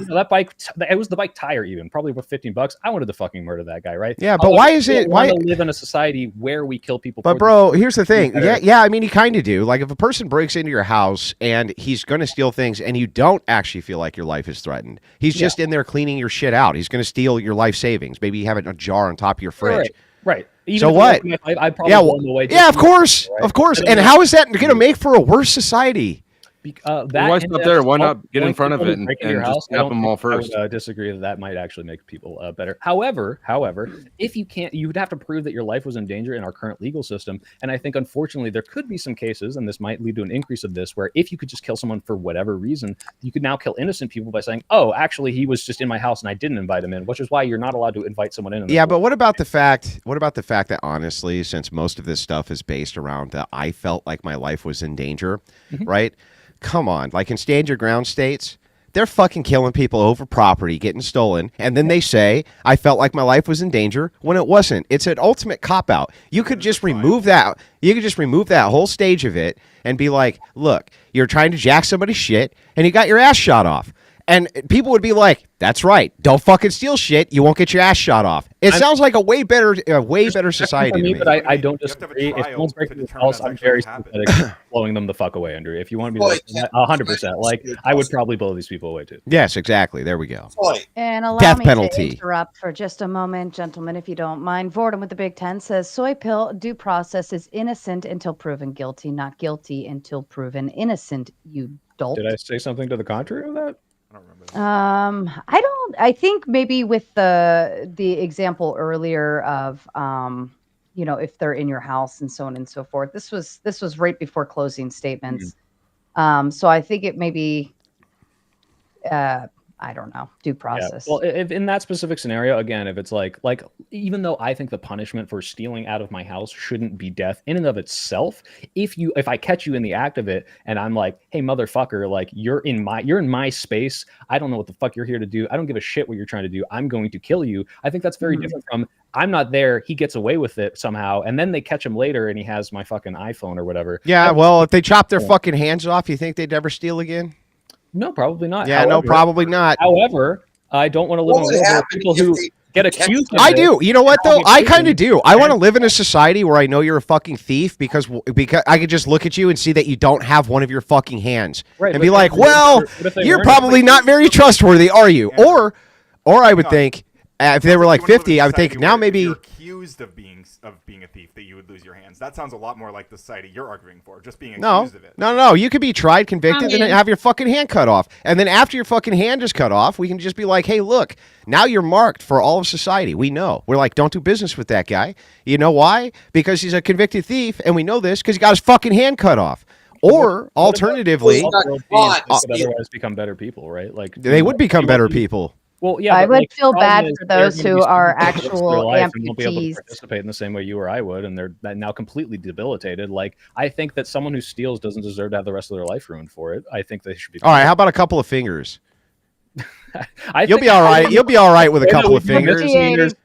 That bike, it was the bike tire even, probably worth $15. I wanted to fucking murder that guy, right? Yeah, but why is it? Why live in a society where we kill people? But bro, here's the thing. Yeah. I mean, you kind of do. Like, if a person breaks into your house and he's going to steal things, and you don't actually feel like your life is threatened, he's just in there cleaning your shit out. He's going to steal your life savings. Maybe you have it in a jar on top of your fridge. Right. Even so what? I'd probably blow them away. Yeah, of course, of course. And how is that going to make for a worse society? Why stop there? Why not get in front of it and just tap them all first? I would disagree that might actually make people better. However, if you can't, you would have to prove that your life was in danger in our current legal system. And I think, unfortunately, there could be some cases, and this might lead to an increase of this, where if you could just kill someone for whatever reason, you could now kill innocent people by saying, oh, actually, he was just in my house and I didn't invite him in, which is why you're not allowed to invite someone in. Yeah, but what about the fact that, honestly, since most of this stuff is based around that I felt like my life was in danger, right? Come on, like in stand your ground states, they're fucking killing people over property, getting stolen, and then they say, I felt like my life was in danger when it wasn't. It's an ultimate cop-out. You could just remove that. You could just remove that whole stage of it and be like, look, you're trying to jack somebody's shit, and you got your ass shot off. And people would be like, that's right. Don't fucking steal shit. You won't get your ass shot off. It sounds like a way better society for me, to me. but I don't disagree. If someone's breaking the house, I'm very sympathetic to blowing them the fuck away, Andrew. If you want to be 100%, like I would probably blow these people away too. Yes, exactly. There we go. And allow Death me penalty. to interrupt for just a moment, gentlemen, if you don't mind. Vordon with the Big Ten says soy pill due process is innocent until proven guilty, not guilty until proven innocent. You dolt. Did I say something to the contrary of that? I think maybe with the example earlier of if they're in your house and so on and so forth. This was right before closing statements. So I think it may be I don't know, due process. Yeah. Well, if in that specific scenario, again, if it's like even though I think the punishment for stealing out of my house shouldn't be death in and of itself, if I catch you in the act of it and I'm like, hey, motherfucker, like you're in my space. I don't know what the fuck you're here to do. I don't give a shit what you're trying to do. I'm going to kill you. I think that's very different from I'm not there. He gets away with it somehow. And then they catch him later and he has my fucking iPhone or whatever. Yeah. Well, if they chop their fucking hands off, you think they'd ever steal again? No, probably not. Yeah, no, probably not. However, I don't want to live in a world where people who get accused of I do. You know what, though? I kind of do. I want to live in a society where I know you're a fucking thief because I could just look at you and see that you don't have one of your fucking hands. Right, and be like, well, you're probably not very trustworthy, are you? Yeah. Or I would think, if they were like 50, I would think now maybe... You're accused of being a thief, that you would lose your hands. That sounds a lot more like the society you're arguing for, just being accused of it. No. You could be tried, convicted, and then have your fucking hand cut off. And then after your fucking hand is cut off, we can just be like, hey, look, now you're marked for all of society. We know. We're like, don't do business with that guy. You know why? Because he's a convicted thief, and we know this because he got his fucking hand cut off. Or alternatively... otherwise become better people, right? Like they would become better people. Well, yeah, I would feel bad for those who are actual amputees. Won't be able to amputees. participate in the same way you or I would, and they're now completely debilitated. Like, I think that someone who steals doesn't deserve to have the rest of their life ruined for it. I think they should be. All right, how about a couple of fingers? You'll be all right. You'll be all right with a couple of fingers.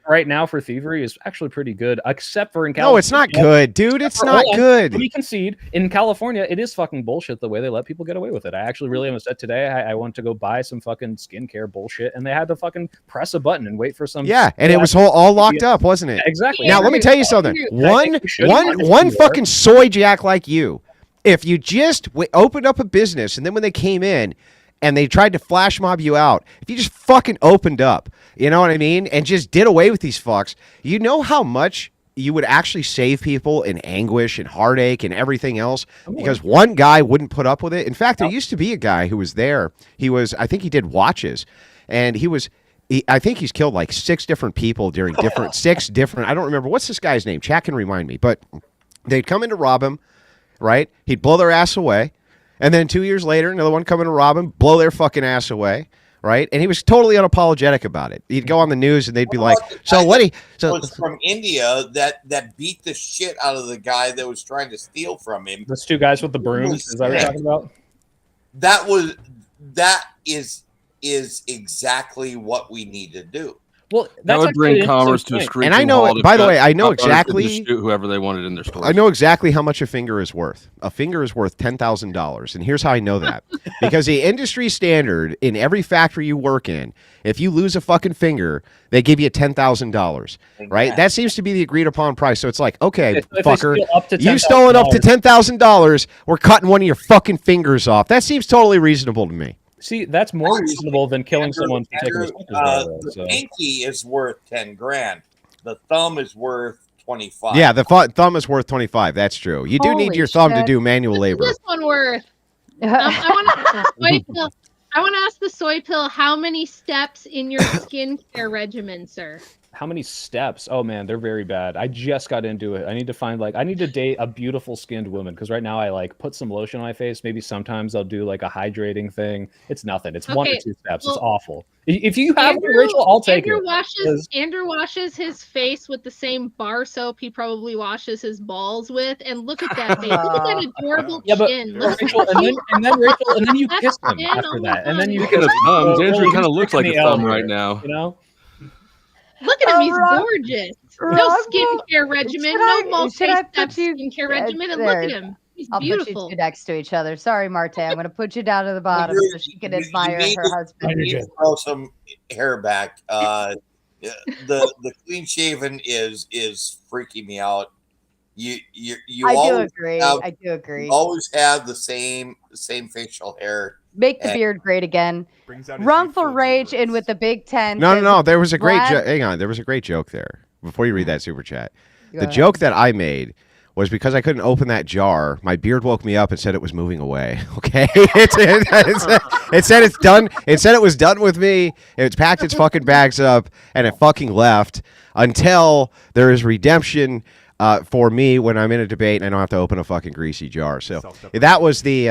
Right now for thievery is actually pretty good, except for in No, California. it's not good, dude. It's not good. We concede. In California, it is fucking bullshit the way they let people get away with it. I actually really am upset today. I went to go buy some fucking skincare bullshit, and they had to fucking press a button and wait for some. Yeah, and it was all locked up, wasn't it? Yeah, exactly. Now let me tell you something. One fucking soy jack like you, if you just opened up a business, and then when they came in and they tried to flash mob you out, if you just fucking opened up, you know what I mean, and just did away with these fucks, you know how much you would actually save people in anguish and heartache and everything else because one guy wouldn't put up with it. In fact, there used to be a guy who was there. I think he did watches, and I think he's killed like 6 different people during six different, I don't remember. What's this guy's name? Chat can remind me. But they'd come in to rob him, right? He'd blow their ass away. And then 2 years later, another one coming to rob him, blow their fucking ass away, right? And he was totally unapologetic about it. He'd go on the news and they'd be like, "So what?" Was from India that beat the shit out of the guy that was trying to steal from him. Those 2 guys with the brooms. Is that what you're talking about? That is exactly what we need to do. Well, that would bring commerce to a screeching and I know, halt. by the way, I know exactly whoever they wanted in their store. I know exactly how much a finger is worth. A finger is worth $10,000, and here's how I know that: because the industry standard in every factory you work in, if you lose a fucking finger, they give you $10,000, right? That seems to be the agreed upon price. So it's like, okay, fucker, you stolen up to $10,000. We're cutting one of your fucking fingers off. That seems totally reasonable to me. See, that's more reasonable than killing someone for taking his the pinky is worth $10,000. The thumb is worth 25. Yeah, the thumb is worth 25. That's true. You do need your thumb to do manual labor. This one worth. I want to ask the soy pill, how many steps in your skincare regimen, sir? How many steps? Oh man, they're very bad. I just got into it. I need to date a beautiful skinned woman because right now I like put some lotion on my face. Maybe sometimes I'll do like a hydrating thing. It's nothing. It's 1 or 2 steps. Well, it's awful. If you have one, Rachel, I'll take it. Andrew washes his face with the same bar soap he probably washes his balls with, and look at that face. Look at that adorable chin. Rachel, and then you kiss him after that, and then you look at his thumbs. Andrew kind of looks like a thumb right now. You know. Look at him, he's gorgeous. No skincare regimen, no multi-step skincare regimen, and look at him. He's beautiful. I'll put you 2 next to each other. Sorry, Marte. I'm going to put you down to the bottom so she can admire her husband. You need to throw some hair back. The clean shaven is freaking me out. You I do always agree. have, I do agree. you always have the same facial hair. Make the beard great again. Wrongful rage in with the Big Ten. No, says, no, no. There was a great Vlad- hang on. There was a great joke there. Before you read that super chat, Go the ahead. joke that I made was because I couldn't open that jar. My beard woke me up and said it was moving away. Okay, it said it's done. It said it was done with me. It's packed its fucking bags up and it fucking left until there is redemption for me when I'm in a debate and I don't have to open a fucking greasy jar. So that was the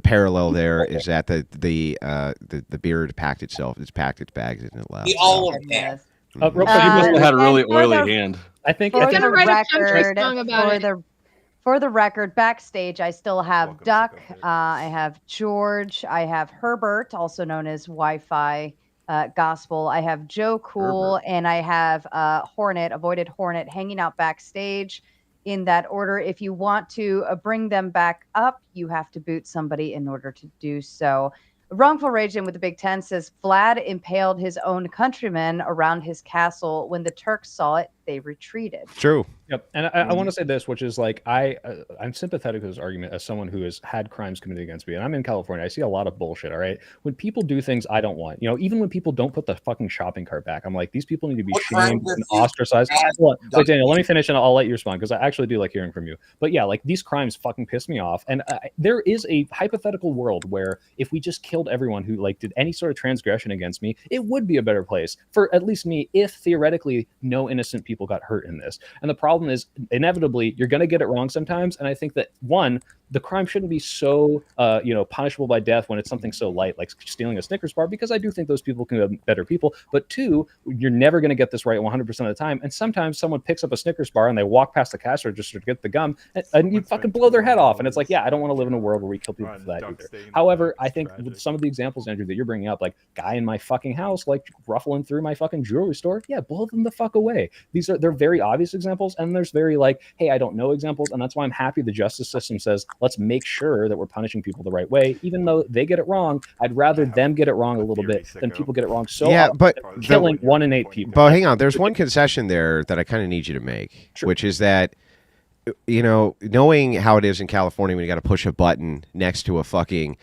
parallel there is that the beard packed itself. It's packed its bags and it left. The olive hand. Real quick, he must have had a really and for oily the- hand. I think For He's the gonna write a country record, song about it. for the record, backstage, I still have Duck. I have George. I have Herbert, also known as Wi-Fi Gospel. I have Joe Cool, and I have Hornet, Avoided Hornet, hanging out backstage in that order. If you want to bring them back up, you have to boot somebody in order to do so. Wrongful Rage in with the Big Ten says Vlad impaled his own countrymen around his castle. When the Turks saw it, they retreated. True. Yep, and I want to say this, which is like I'm sympathetic to this argument as someone who has had crimes committed against me, and I'm in California. I see a lot of bullshit. All right, when people do things I don't want, even when people don't put the fucking shopping cart back, I'm like, these people need to be shamed and ostracized. Wait, Daniel, let me finish, and I'll let you respond because I actually do like hearing from you. But yeah, like these crimes fucking piss me off, and there is a hypothetical world where if we just killed everyone who like did any sort of transgression against me, it would be a better place for at least me. If theoretically no innocent people got hurt in this, and the problem is inevitably you're going to get it wrong sometimes, and I think that one, the crime shouldn't be so punishable by death when it's something so light like stealing a Snickers bar, because I do think those people can be better people. But two, you're never going to get this right 100% of the time, and sometimes someone picks up a Snickers bar and they walk past the cash register to get the gum, and you fucking blow their head off, and it's like, yeah, I don't want to live in a world where we kill people for that either. However, I think with some of the examples, Andrew, that you're bringing up, like guy in my fucking house like ruffling through my fucking jewelry store, yeah, blow them the fuck away. They're very obvious examples, and there's very like, hey, I don't know examples, and that's why I'm happy the justice system says let's make sure that we're punishing people the right way, even though they get it wrong. I'd rather them get it wrong a little bit than people get it wrong so Yeah, but killing 1 in 8 people. But hang on, there's one concession there that I kind of need you to make, which is that knowing how it is in California when you got to push a button next to a fucking,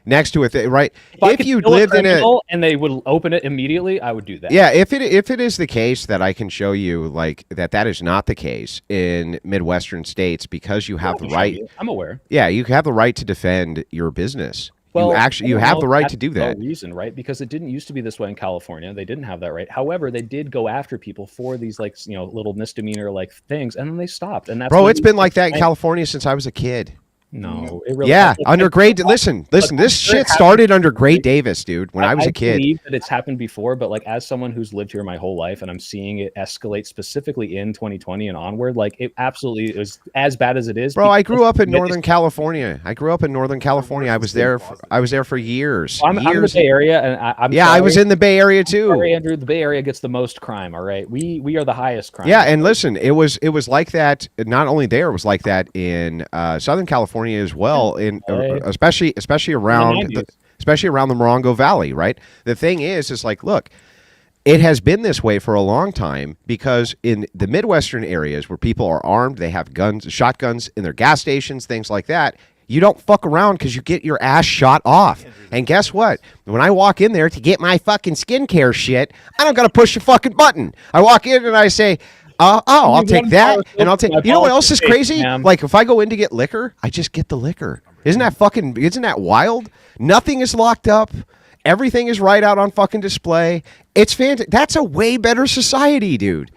next to a thing, right? If you lived in a and they would open it immediately, I would do that. Yeah, if it is the case that I can show you like that is not the case in Midwestern states because you have the right. I'm aware. Yeah, you have the right to defend your business. Well, you have the right to do that. No reason, right? Because it didn't used to be this way in California. They didn't have that right. However, they did go after people for these like little misdemeanor like things, and then they stopped. And that's it's been like that in California since I was a kid. No, it really under Gray. Listen. This shit started under Gray Davis, dude. When I was a kid, I believe that it's happened before, but like as someone who's lived here my whole life, and I'm seeing it escalate specifically in 2020 and onward, like it absolutely is as bad as it is. Bro, I grew up in Northern California. I was there. I was there for years. I'm in the Bay Area, and I'm sorry. I was in the Bay Area too. Sorry, Andrew, the Bay Area gets the most crime. All right, we are the highest crime. Yeah, and listen, it was like that. Not only there, it was like that in Southern California as well. Especially around the Morongo Valley, right? The thing is like, look, it has been this way for a long time because in the Midwestern areas where people are armed, they have guns, shotguns in their gas stations, things like that. You don't fuck around because you get your ass shot off. And guess what? When I walk in there to get my fucking skincare shit, I don't got to push a fucking button. I walk in and I say, I'll take that, and I'll take. You know what else is crazy? Like if I go in to get liquor, I just get the liquor. Isn't that wild? Nothing is locked up. Everything is right out on fucking display. It's fantastic. That's a way better society, dude.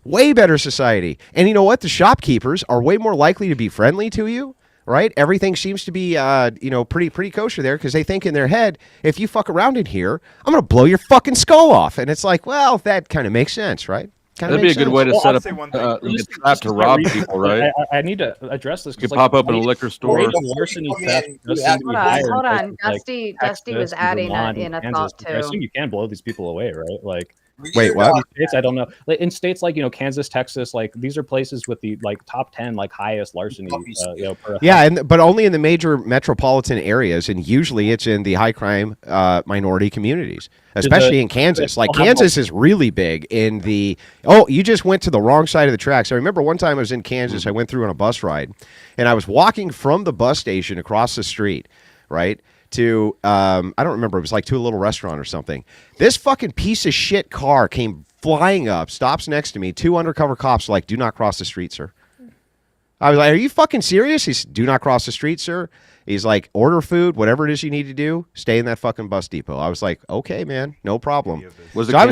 Way better society. And you know what? The shopkeepers are way more likely to be friendly to you. Right? Everything seems to be, pretty kosher there because they think in their head, if you fuck around in here, I'm going to blow your fucking skull off. And it's like, well, that kind of makes sense, right? That'd be a good way to set up a trap to rob people, right? I need to address this. You pop up in a liquor store. Hold on. Dusty was adding in a thought too. I assume you can blow these people away, right? Like Wait, what? States, I don't know. Like, in states like Kansas, Texas, like these are places with the like top 10 like highest larceny. Yeah, but only in the major metropolitan areas, and usually it's in the high crime minority communities, especially in Kansas. Like Kansas is really big in the. Oh, you just went to the wrong side of the tracks. I remember one time I was in Kansas. I went through on a bus ride, and I was walking from the bus station across the street, right? To I don't remember, it was like to a little restaurant or something. This fucking piece of shit car came flying up, stops next to me. 2 undercover cops like, do not cross the street, sir. I was like, are you fucking serious? He's, do not cross the street, sir. He's like, order food, whatever it is you need to do, stay in that fucking bus depot. I was like, okay, man, no problem. I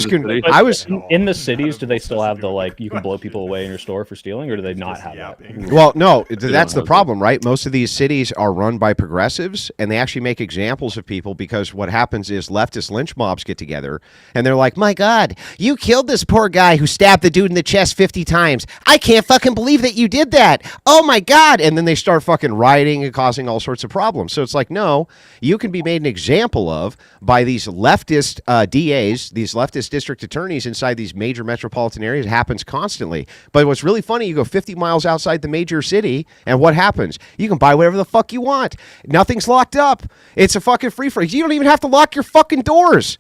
was in the cities. Do they still have the like you can blow people away in your store for stealing, or do they not have that? Well, no, that's the problem, right? Most of these cities are run by progressives, and they actually make examples of people because what happens is leftist lynch mobs get together, and they're like, my God, you killed this poor guy who stabbed the dude in the chest 50 times. I can't fucking believe that you did that. Oh, my God. And then they start fucking rioting and causing all sorts of problems. So it's like, no, you can be made an example of by these leftist DAs, these leftist district attorneys inside these major metropolitan areas. It happens constantly. But what's really funny, you go 50 miles outside the major city, and what happens? You can buy whatever the fuck you want. Nothing's locked up. It's a fucking free for all. You don't even have to lock your fucking doors.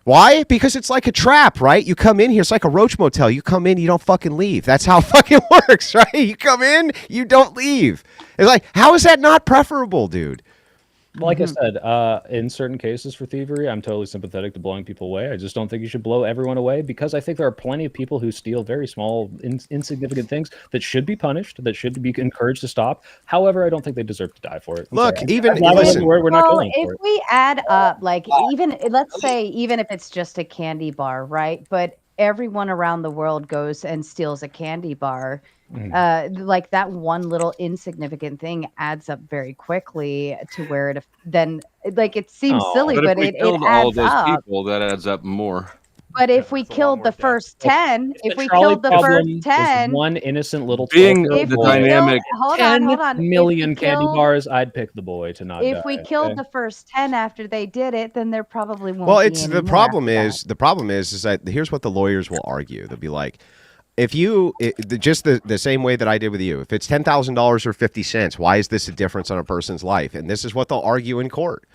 Why? Because it's like a trap, right? You come in here, it's like a roach motel. You come in, you don't fucking leave. That's how it fucking works, right? You come in, you don't leave. It's like, how is that not preferable, dude? Like I said, in certain cases for thievery, I'm totally sympathetic to blowing people away. I just don't think you should blow everyone away because I think there are plenty of people who steal very small, insignificant things that should be punished, that should be encouraged to stop. However, I don't think they deserve to die for it. Look, listen, we're not killing if for it. we add up, like let's say even if it's just a candy bar, right? But everyone around the world goes and steals a candy bar. Like that one little insignificant thing adds up very quickly to where it then like it seems silly, but it killed adds all those up. people, that adds up more. But if we killed the first 10, if we trolley killed the problem first is 10, one innocent little Being 12-year-old the boy, dynamic, hold on. 10 million candy bars, I'd pick the boy to not die. If we killed the first 10 after they did it, then there probably won't Well, be it's any the more problem after is the problem is that here's what the lawyers will argue. They'll be like, if you just the same way that I did with you, if it's $10,000 or 50 cents, why is this a difference on a person's life? And this is what they'll argue in court.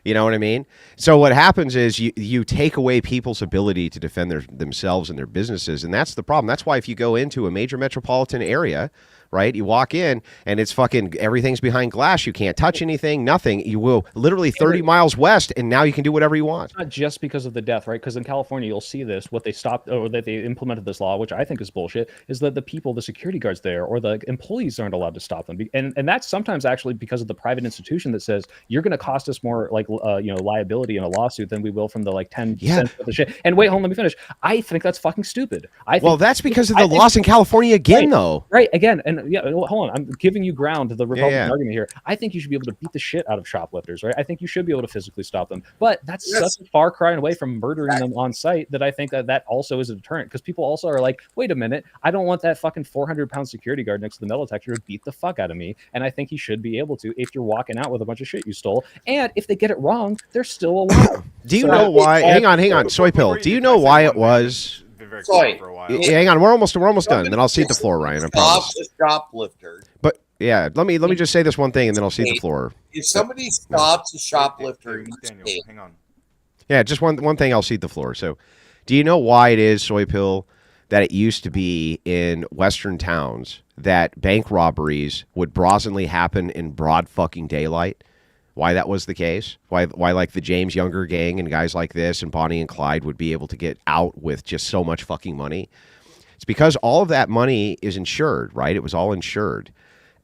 You know what I mean? So what happens is you take away people's ability to defend themselves and their businesses, and that's the problem. That's why if you go into a major metropolitan area, right, you walk in and it's fucking everything's behind glass. You can't touch anything, nothing. You will literally 30 miles west, and now you can do whatever you want. It's not just because of the death, right? Because in California, you'll see this. What they stopped or that they implemented this law, which I think is bullshit, is that the people, the security guards there, or the employees aren't allowed to stop them, and that's sometimes actually because of the private institution that says you're going to cost us more, like liability in a lawsuit than we will from the like 10 cents of the shit. And wait, hold on, let me finish. I think that's fucking stupid. Well, that's because of the laws in California again, though. Right, again, and yeah, hold on. I'm giving you ground to the Republican argument here. I think you should be able to beat the shit out of shoplifters, right? I think you should be able to physically stop them. But that's such a far cry away from murdering them on site that I think that also is a deterrent, because people also are like, wait a minute, I don't want that fucking 400-pound security guard next to the metal detector to beat the fuck out of me. And I think he should be able to if you're walking out with a bunch of shit you stole. And if they get it wrong, they're still alive. Do you know why? Hang on, Soy Pill. Do you know why it was? Hang on, we're almost done. Then I'll cede the floor, Ryan. I promise. Stop the shoplifter. But yeah, let me just say this one thing, and then I'll cede the floor. If somebody stops a shoplifter, Daniel, hang on. Yeah, just one thing. I'll cede the floor. So, do you know why it is, Soy Pill, that it used to be in Western towns that bank robberies would brazenly happen in broad fucking daylight? Why that was the case? Why like the James Younger gang and guys like this and Bonnie and Clyde would be able to get out with just so much fucking money? It's because all of that money is insured, right? It was all insured.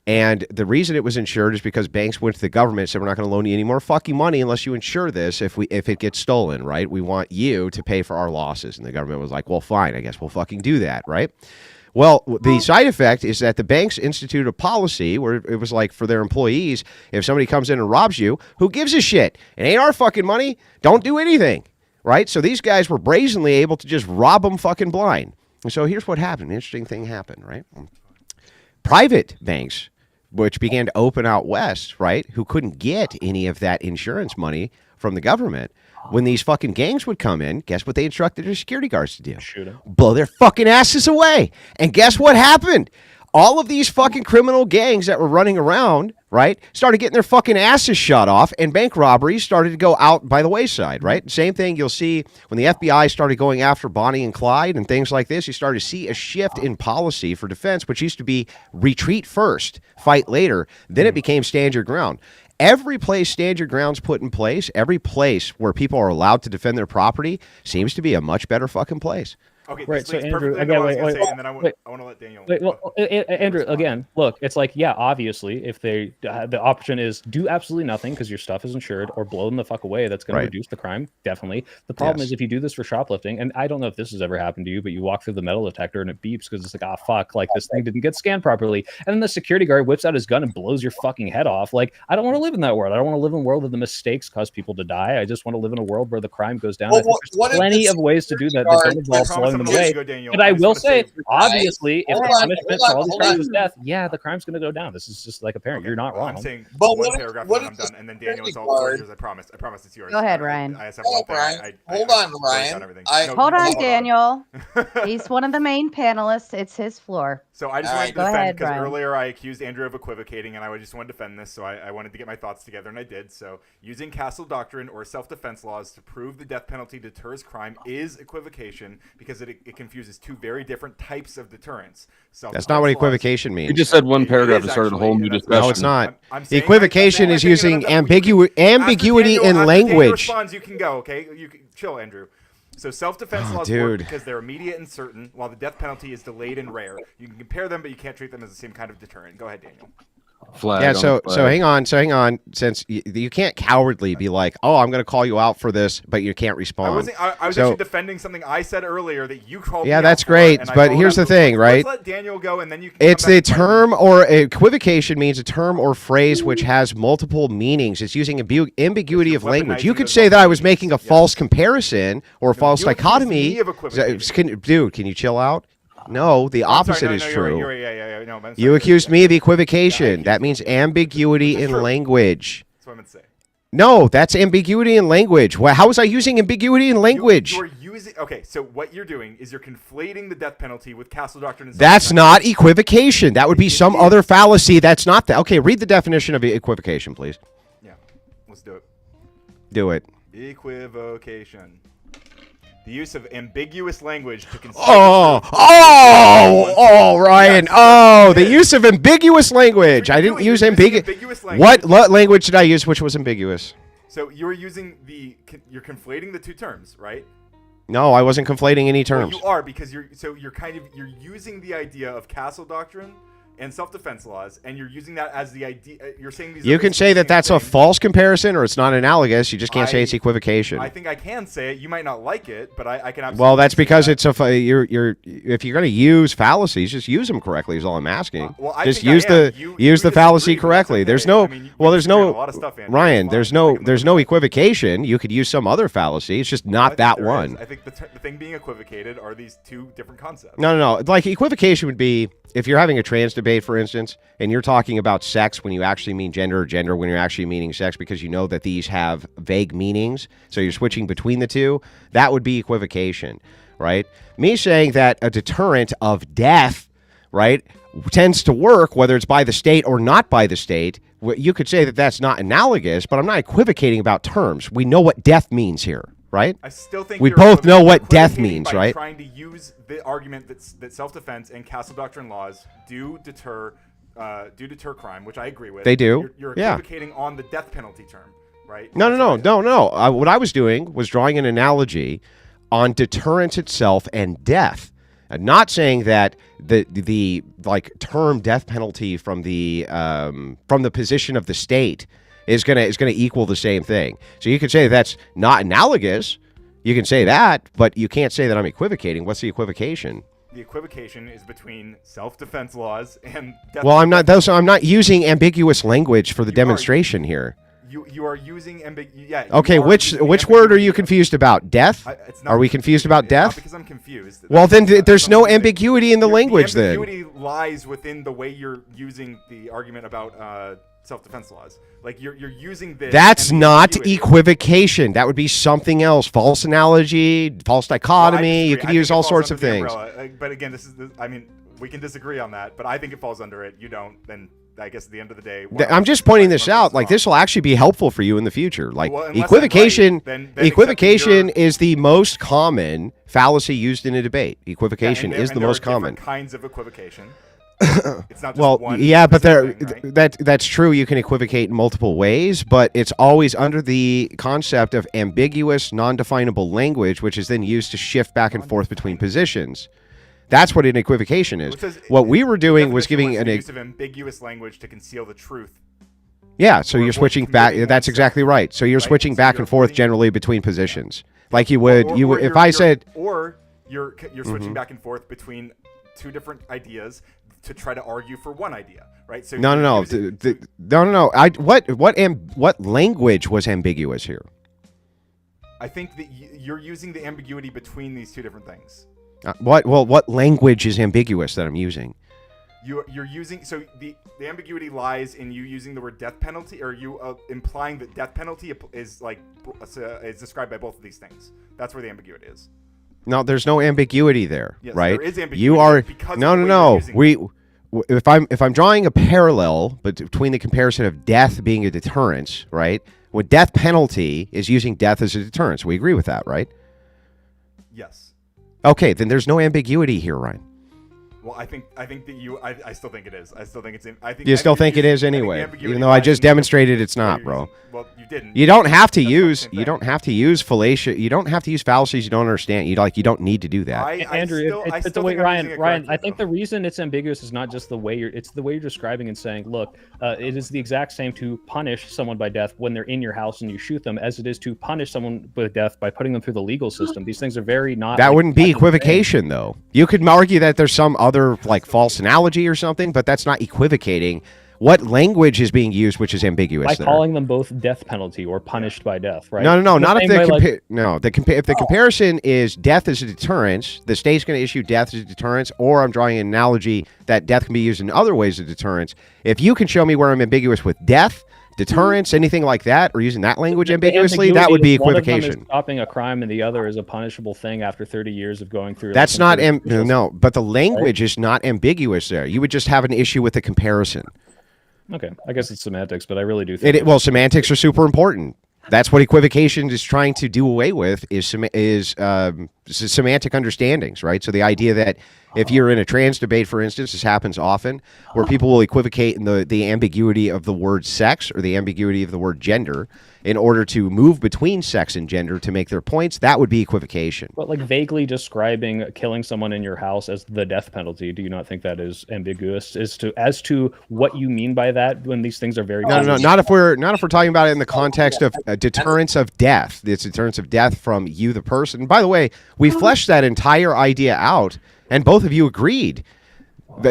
And the reason it was insured is because banks went to the government and said, we're not going to loan you any more fucking money unless you insure this if it gets stolen, right? We want you to pay for our losses. And the government was like, well, fine, I guess we'll fucking do that, right? Well, the side effect is that the banks instituted a policy where it was like for their employees, if somebody comes in and robs you, who gives a shit? It ain't our fucking money. Don't do anything, right? So these guys were brazenly able to just rob them fucking blind. And so here's what happened. An interesting thing happened, right? Private banks, which began to open out west, right, who couldn't get any of that insurance money from the government. When these fucking gangs would come in, guess what they instructed their security guards to do? Shoot them. Blow their fucking asses away. And guess what happened? All of these fucking criminal gangs that were running around, right, started getting their fucking asses shot off, and bank robberies started to go out by the wayside, right? Same thing you'll see when the FBI started going after Bonnie and Clyde and things like this. You started to see a shift in policy for defense, which used to be retreat first, fight later. Then it became stand your ground. Every place stand your ground's put in place, every place where people are allowed to defend their property seems to be a much better fucking place. Okay, right. So Andrew, again, wait. And then I want to let Daniel. Wait, well, Andrew, again, look, it's like, yeah, obviously, if they the option is do absolutely nothing because your stuff is insured, or blow them the fuck away, that's going to reduce the crime. Definitely. The problem is if you do this for shoplifting, and I don't know if this has ever happened to you, but you walk through the metal detector and it beeps because it's like, fuck, like this thing didn't get scanned properly, and then the security guard whips out his gun and blows your fucking head off. Like, I don't want to live in that world. I don't want to live in a world where the mistakes cause people to die. I just want to live in a world where the crime goes down. Well, I think there's plenty of ways to do that that don't involve blowing them away. But I will say, obviously, if the punishment for all these crimes is death, yeah, the crime's going to go down. This is just like apparent. You're not wrong. I'm saying one paragraph and I'm done, and then Daniel, it's all yours. I promise. I promise it's yours. Go ahead, Ryan. Hold on, Ryan. Hold on, Daniel. He's one of the main panelists. It's his floor. So I just wanted to defend, because earlier I accused Andrew of equivocating, and I just wanted to defend this, so I wanted to get my thoughts together, and I did. So using castle doctrine or self-defense laws to prove the death penalty deters crime is equivocation, because it confuses two very different types of deterrence. That's not what equivocation means. You just said one paragraph and started a whole new discussion. No, it's not. Equivocation is using ambiguity in language. Responds, you can go, okay? You can chill, Andrew. So self-defense laws work because they're immediate and certain, while the death penalty is delayed and rare. You can compare them, but you can't treat them as the same kind of deterrent. Go ahead, Daniel. Flag yeah, so hang on, since you can't cowardly be like, oh, I'm going to call you out for this, but you can't respond. I was actually defending something I said earlier that you called me yeah, out that's for, great, but here's the thing, right? Let's let Daniel go, and then you can it's the term or equivocation means a term or phrase which has multiple meanings. It's using ambiguity of language. You could say that I was making a false comparison or a false dichotomy. Dude, can you chill out? No, the opposite is true. You accused me of equivocation. That means ambiguity in language. That's what I'm going to say. No, that's ambiguity in language. How was I using ambiguity in language? You are using. Okay, so what you're doing is you're conflating the death penalty with castle doctrine. And that's not equivocation. That would be some other fallacy. That's not that. Okay, read the definition of equivocation, please. Yeah, let's do it. Do it. Equivocation. The use of ambiguous language to conceal. Ryan. The use of ambiguous language. I didn't use ambiguous language. What language did I use which was ambiguous? So you were using you're conflating the two terms, right? No, I wasn't conflating any terms. Well, you are, because you're using the idea of castle doctrine and self-defense laws, and you're using that as the idea. You're saying these. You can say that that's a false comparison, or it's not analogous. You just can't say it's equivocation. I think I can say it. You might not like it, but I can absolutely. Well, that's because it's if you're going to use fallacies, just use them correctly. Is all I'm asking. Just use the fallacy correctly. There's no. Ryan. There's no equivocation. You could use some other fallacy. It's just not that one. I think the thing being equivocated are these two different concepts. No. Like equivocation would be if you're having a trans debate, for instance, and you're talking about sex when you actually mean gender, or gender when you're actually meaning sex, because you know that these have vague meanings, so you're switching between the two, that would be equivocation, right? Me saying that a deterrent of death, right, tends to work, whether it's by the state or not by the state, you could say that that's not analogous, but I'm not equivocating about terms. We know what death means here. Right? I still think we both know what death means, right? Trying to use the argument that self-defense and castle doctrine laws do deter crime, which I agree with. They do. You're equivocating on the death penalty term, right? No. What I was doing was drawing an analogy on deterrence itself and death. I'm not saying that the like term death penalty from the position of the state is gonna equal the same thing. So you could say that's not analogous. You can say that, but you can't say that I'm equivocating. What's the equivocation? The equivocation is between self-defense laws and death. Well, I'm not using ambiguous language for the demonstration here. You are using yeah. Okay, which word are you confused about? Death? Are we confused about death? Not because I'm confused. Well, then there's no ambiguity in the language. The ambiguity lies within the way you're using the argument about self-defense laws. Like you're using this. That's and not ambiguity. equivocation. That would be something else. False analogy, false dichotomy. You could I use think it all falls sorts of under the things. umbrella. But again, I mean, we can disagree on that, but I think it falls under it. You don't. Then I guess at the end of the day, I'm just pointing this out. Like, this will actually be helpful for you in the future. Like, Well, unless equivocation. I'm right, then Equivocation is the most common fallacy used in a debate. Equivocation is the there most are different common. kinds of equivocation. It's not just Well, one yeah, but specific thing, right? that's true. You can equivocate in multiple ways, but it's always under the concept of ambiguous, non-definable language, which is then used to shift back and forth between positions. That's what an equivocation is. What we were doing was giving the an use of ambiguous language to conceal the truth. yeah. So you're switching back. That's exactly right. So you're switching back and forth generally between positions, like you would. If I said, or you're switching Mhm. back and forth between two different ideas to try to argue for one idea, right? So no. What language was ambiguous here? I think that you're using the ambiguity between these two different things. What language is ambiguous that I'm using? You're using, so the ambiguity lies in you using the word death penalty, or you implying that death penalty is is described by both of these things. That's where the ambiguity is. No, there's no ambiguity there, Yes, right? there is ambiguity You are because no. of the way you're using If I'm drawing a parallel between the comparison of death being a deterrence, right? When death penalty is using death as a deterrence, we agree with that, right? Yes. Okay, then there's no ambiguity here, Ryan. Well, I think that I still think it is. I still think it's. You still think it is anyway, even though I just demonstrated it's not, bro. Well, you didn't. You don't have to use. You don't have to use fallacious. You don't have to use fallacies you don't understand. You don't need to do that. Andrew, it's the way Ryan. I think the reason it's ambiguous is not just the way it's the way you're describing and saying, look, it is the exact same to punish someone by death when they're in your house and you shoot them, as it is to punish someone by death by putting them through the legal system. These things are very not. That wouldn't be equivocation, though. You could argue that there's some other like false analogy or something, but that's not equivocating. What language is being used, which is ambiguous? By there? calling them both death penalty or punished by death, right? No, not if if the comparison is death as a deterrence, the state's going to issue death as a deterrence, or I'm drawing an analogy that death can be used in other ways as deterrence. If you can show me where I'm ambiguous with death, deterrence, anything like that, or using that language ambiguously, that would be equivocation. One of them is stopping a crime, and the other is a punishable thing after 30 years of going through. That's not no, but the language is not ambiguous there. You would just have an issue with the comparison. Okay, I guess it's semantics, but I really do think semantics are super important. That's what equivocation is trying to do away with is semantic understandings, right? So the idea that if you're in a trans debate, for instance, this happens often, where people will equivocate in the ambiguity of the word sex or the ambiguity of the word gender in order to move between sex and gender to make their points. That would be equivocation. But like vaguely describing killing someone in your house as the death penalty, do you not think that is ambiguous as to what you mean by that when these things are very No, not if we're talking about it in the context of deterrence of death. It's deterrence of death from you, the person. By the way, we fleshed that entire idea out, and both of you agreed.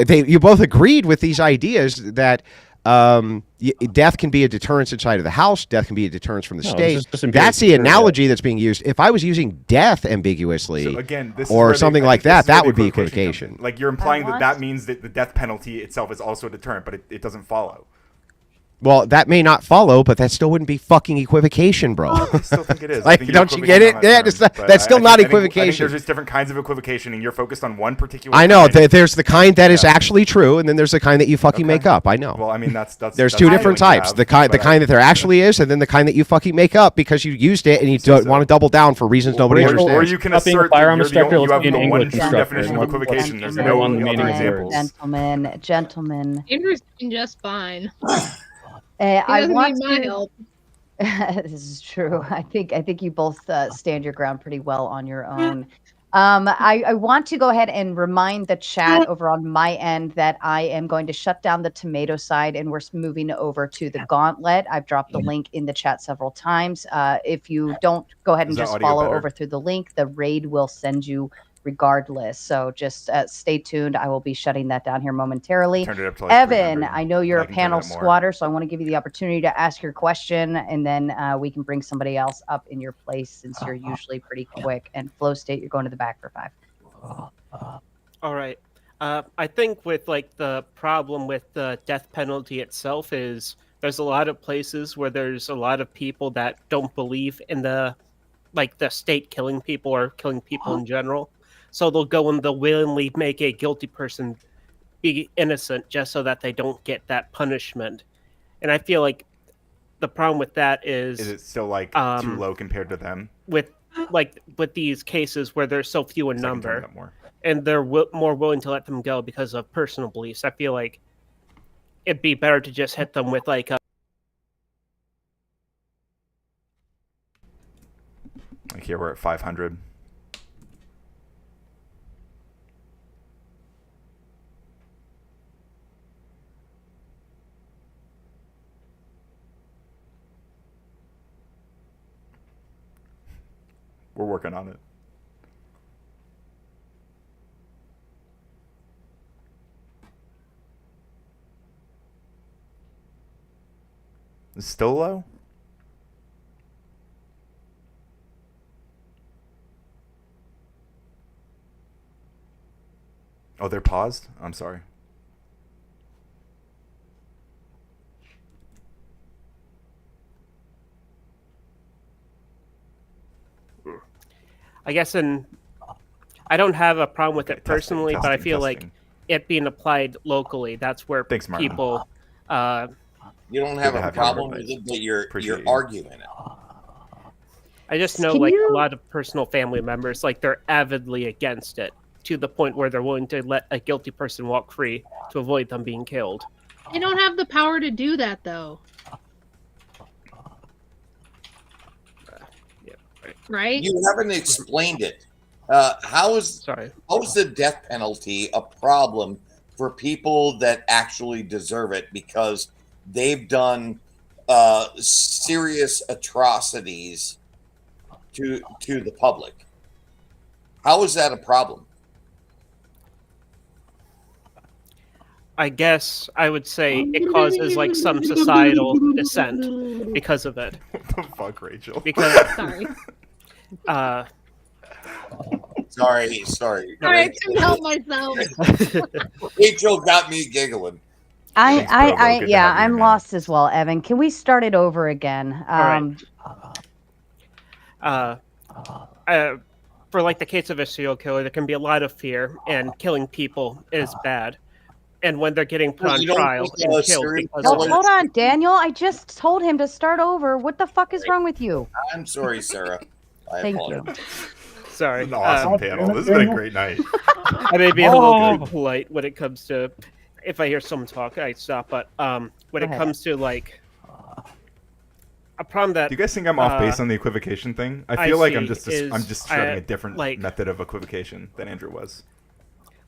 You both agreed with these ideas that death can be a deterrence inside of the house. Death can be a deterrence from the state. That's the analogy that's being used. If I was using death ambiguously, So again, this is or where something I like think this that, is where that would the be equivocation equivocation. Like you're implying that means that the death penalty itself is also a deterrent, but it doesn't follow. Well, that may not follow, but that still wouldn't be fucking equivocation, bro. I still think it is. Like, don't you get it? Yeah, that's still not equivocation. I think there's just different kinds of equivocation, and you're focused on one particular. I know. There's the kind that is actually true, and then there's the kind that you fucking make up. I know. Well, I mean, there's two different types. The kind that there actually is, and then the kind that you fucking make up because you used it and you don't want to double down for reasons nobody understands. Or you can assert that you have the one true definition of equivocation. There's no other examples. Gentlemen. Andrew's doing just fine. I want my to. help. This is true. I think you both stand your ground pretty well on your own. I want to go ahead and remind the chat over on my end that I am going to shut down the tomato side and we're moving over to the gauntlet. I've dropped the link in the chat several times. If you don't go ahead and just follow over through the link, the raid will send you regardless. So just stay tuned. I will be shutting that down here momentarily. Evan, I know you're a panel squatter, so I want to give you the opportunity to ask your question, and then we can bring somebody else up in your place since you're usually pretty quick. And Flow State, you're going to the back for 5. All right. I think with like the problem with the death penalty itself is there's a lot of places where there's a lot of people that don't believe in the state killing people or killing people in general. So they'll go and they'll willingly make a guilty person be innocent just so that they don't get that punishment. And I feel like the problem with that is it still like too low compared to them? With these cases where they're so few in number, more. and they're more willing to let them go because of personal beliefs, I feel like it'd be better to just hit them with like here we're at 500. We're working on it. It's still low? Oh, they're paused? I'm sorry. I guess I don't have a problem with it personally, but I feel like it being applied locally, that's where people You don't have a problem with it, but you're arguing it. I just know a lot of personal family members, like they're avidly against it to the point where they're willing to let a guilty person walk free to avoid them being killed. They don't have the power to do that, though. Right? You haven't explained it. How is the death penalty a problem for people that actually deserve it because they've done serious atrocities to the public? How is that a problem? I guess I would say it causes like some societal dissent because of it. What the fuck, Rachel? Because sorry. Sorry. I couldn't help myself. Rachel got me giggling. I'm lost as well, Evan. Can we start it over again? For like the case of a serial killer, there can be a lot of fear, and killing people is bad. And when they're getting put on trial and killed because hold on, Daniel. I just told him to start over. What the fuck is wrong with you? I'm sorry, Sarah. Thank you. Sorry. An awesome panel. This has been a great night. I may be a little polite when it comes to if I hear someone talk, I stop. But when it comes to like a problem that do you guys think I'm off base on the equivocation thing? I feel like I'm just showing a different method of equivocation than Andrew was.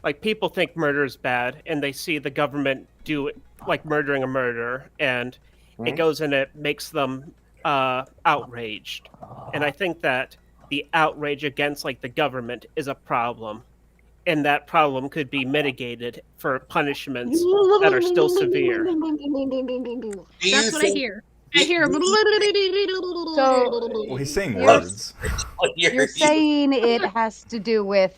Like people think murder is bad, and they see the government do like murdering a murderer, and it goes and it makes them outraged. And I think that the outrage against like the government is a problem, and that problem could be mitigated for punishments that are still severe. That's what I hear. I hear. Well, he's saying words. You're saying it has to do with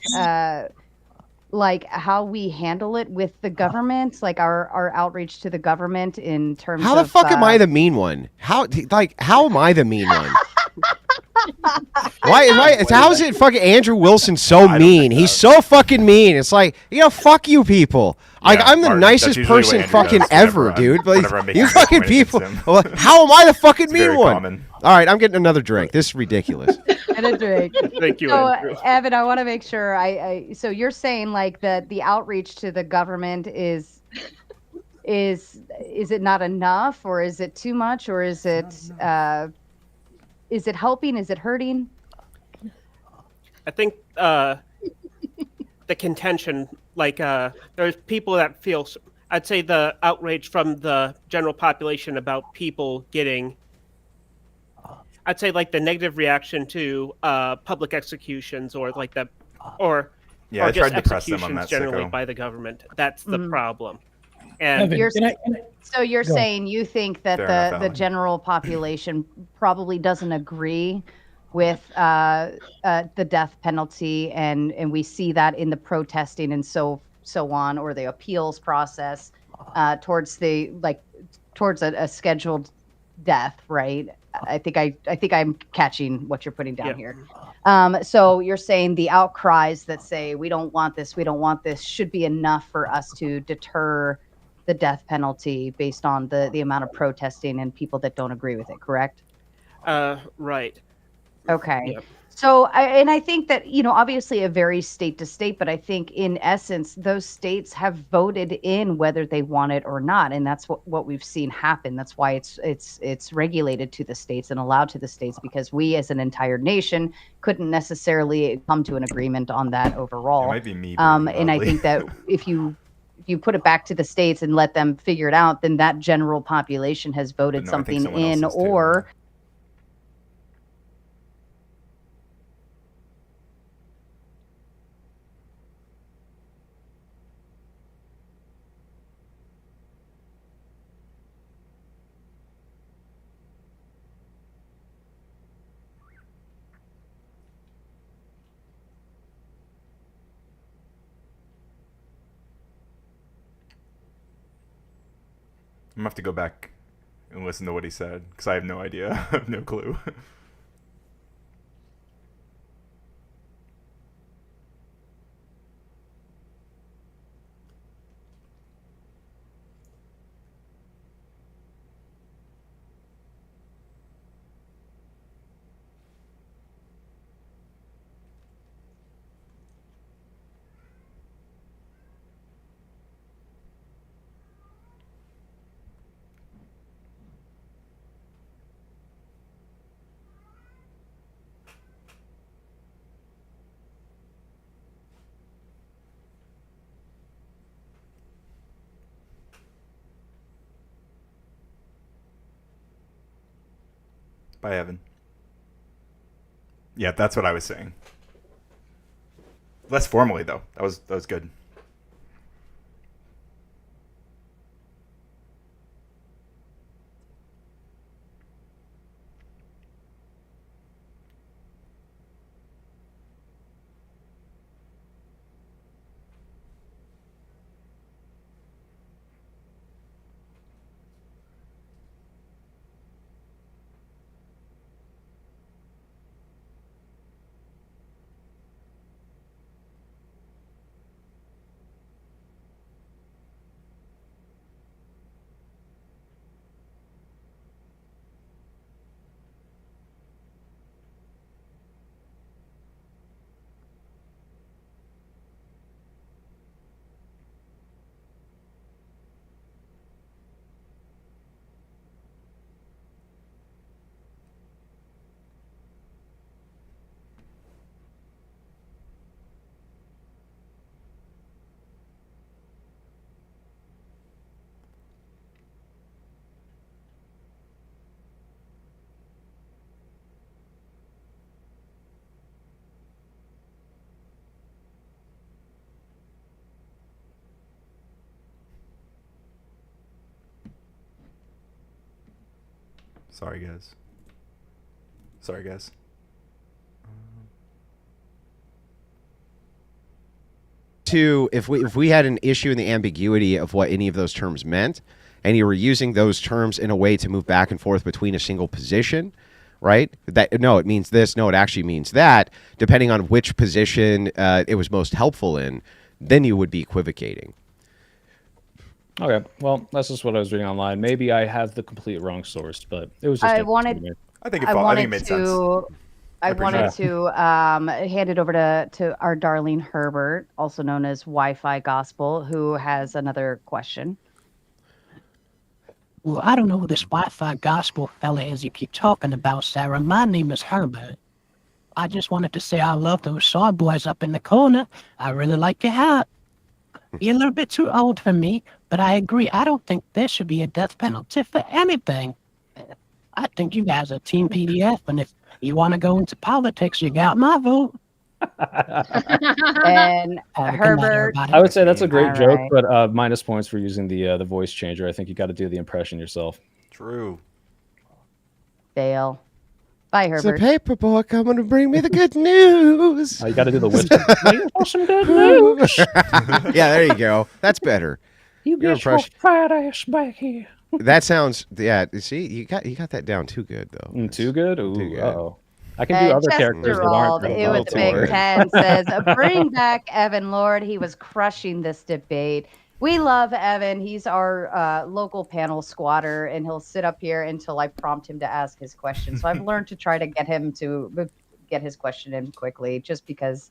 like how we handle it with the government, like our outreach to the government in terms of how the fuck am I the mean one? How am I the mean one? How is it fucking Andrew Wilson so mean? He's so fucking mean. It's like, fuck you people. Like, I'm the nicest person fucking ever, dude. But you fucking people. Well, how am I the fucking mean one? Common. All right, I'm getting another drink. This is ridiculous. And a drink. Thank you, so, Andrew. Evan, I want to make sure so you're saying like that the outreach to the government is it not enough, or is it too much, or is it helping? Is it hurting? I think the contention, like there's people that feel, I'd say the outrage from the general population about people getting, I'd say like the negative reaction to public executions or like the, or I just tried to press them on executions that generally sicko. by the government. That's the problem. And Evan, so you're Go. saying you think that Fair enough, the Alan. general population probably doesn't agree with the death penalty, and we see that in the protesting and so on, or the appeals process towards the towards a scheduled death, right? I think I'm catching what you're putting down here. So you're saying the outcries that say we don't want this should be enough for us to deter the death penalty based on the amount of protesting and people that don't agree with it, correct? Right. Okay. Yep. So, I think that, obviously it varies state to state, but I think in essence, those states have voted in whether they want it or not. And that's what we've seen happen. That's why it's regulated to the states and allowed to the states, because we as an entire nation couldn't necessarily come to an agreement on that overall. It might be me. And I think that if you put it back to the states and let them figure it out, then that general population has voted something in, or I'm gonna have to go back and listen to what he said because I have no idea. I have no clue. Bye, Evan. Yeah, that's what I was saying. Less formally, though. That was good. Sorry, guys. Sorry, guys. If we had an issue in the ambiguity of what any of those terms meant, and you were using those terms in a way to move back and forth between a single position, right? That no, it means this. No, it actually means that. Depending on which position it was most helpful in, then you would be equivocating. Okay, well, that's just what I was reading online. Maybe I have the complete wrong source, but it was just. I wanted it made sense. I wanted to hand it over to our darling Herbert, also known as Wi-Fi Gospel, who has another question. Well, I don't know who this Wi-Fi Gospel fella is you keep talking about, Sarah. My name is Herbert. I just wanted to say I love those soy boys up in the corner. I really like your hat. You're a little bit too old for me, but I agree. I don't think there should be a death penalty for anything. I think you guys are Team PDF, and if you want to go into politics, you got my vote. And Herbert, I would say that's a great All joke, right. but minus points for using the voice changer. I think you got to do the impression yourself. True. Fail. Bye, It's a Herbert. paperboy coming to bring me the good news. You got to do the whisper. Some good news. Yeah, there you go. That's better. You Your get your impression. fat ass back here. that sounds. Yeah, see, you got that down too good though. Too good. Ooh, too good. Uh-oh. I can do other characters that aren't. Gerald, with the Big Ten says, bring back Evan Lord. He was crushing this debate. We love Evan. He's our local panel squatter, and he'll sit up here until I prompt him to ask his question. So I've learned to try to get him to get his question in quickly, just because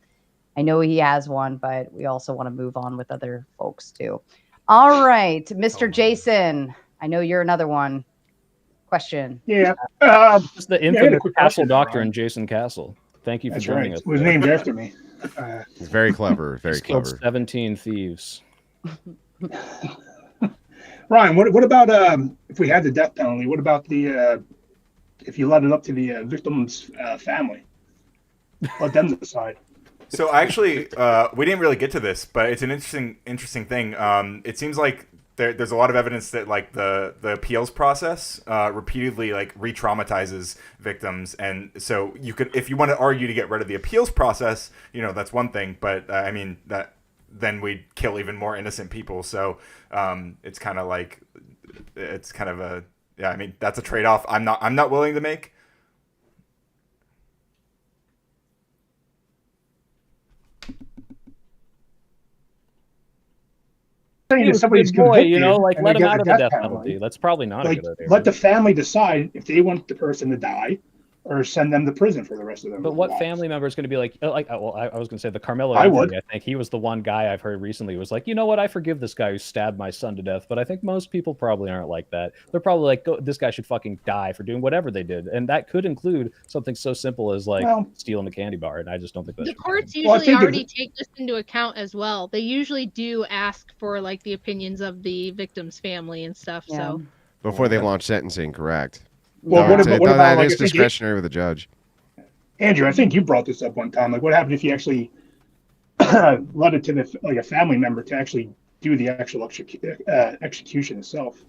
I know he has one, but we also want to move on with other folks too. All right, Mr. Jason, I know you're another one. Question. Yeah. It's the infamous Castle Doctrine, Jason Castle. Thank you for joining us. It was named after me. It's very clever. Very He's killed clever. 17 thieves. Ryan, what about if we had the death penalty? What about the if you let it up to the victim's family? Let them decide. So actually, we didn't really get to this, but it's an interesting thing. It seems like there's a lot of evidence that like the appeals process repeatedly like re-traumatizes victims, and so you could, if you want to argue to get rid of the appeals process, that's one thing, but I mean that then we'd kill even more innocent people. So it's kind of a I mean that's a trade-off I'm not willing to make. If somebody's boy, convicted, like and let they him get out of the the death penalty. That's probably not a good idea. Let the family decide if they want the person to die or send them to prison for the rest of their But what lives. family member is going to be like, I was going to say the Carmelo. I Anthony, would. I think he was the one guy I've heard recently who was like, you know what, I forgive this guy who stabbed my son to death. But I think most people probably aren't like that. They're probably like, this guy should fucking die for doing whatever they did. And that could include something so simple as like stealing a candy bar. And I just don't think that The courts usually already take this into account as well. They usually do ask for like the opinions of the victim's family and stuff. Yeah. So Before they launch sentencing, correct? Well, what about that like, is if they get- discretionary with the judge. Andrew, I think you brought this up one time. Like, what happened if you actually let it to a family member to actually do the actual execution itself?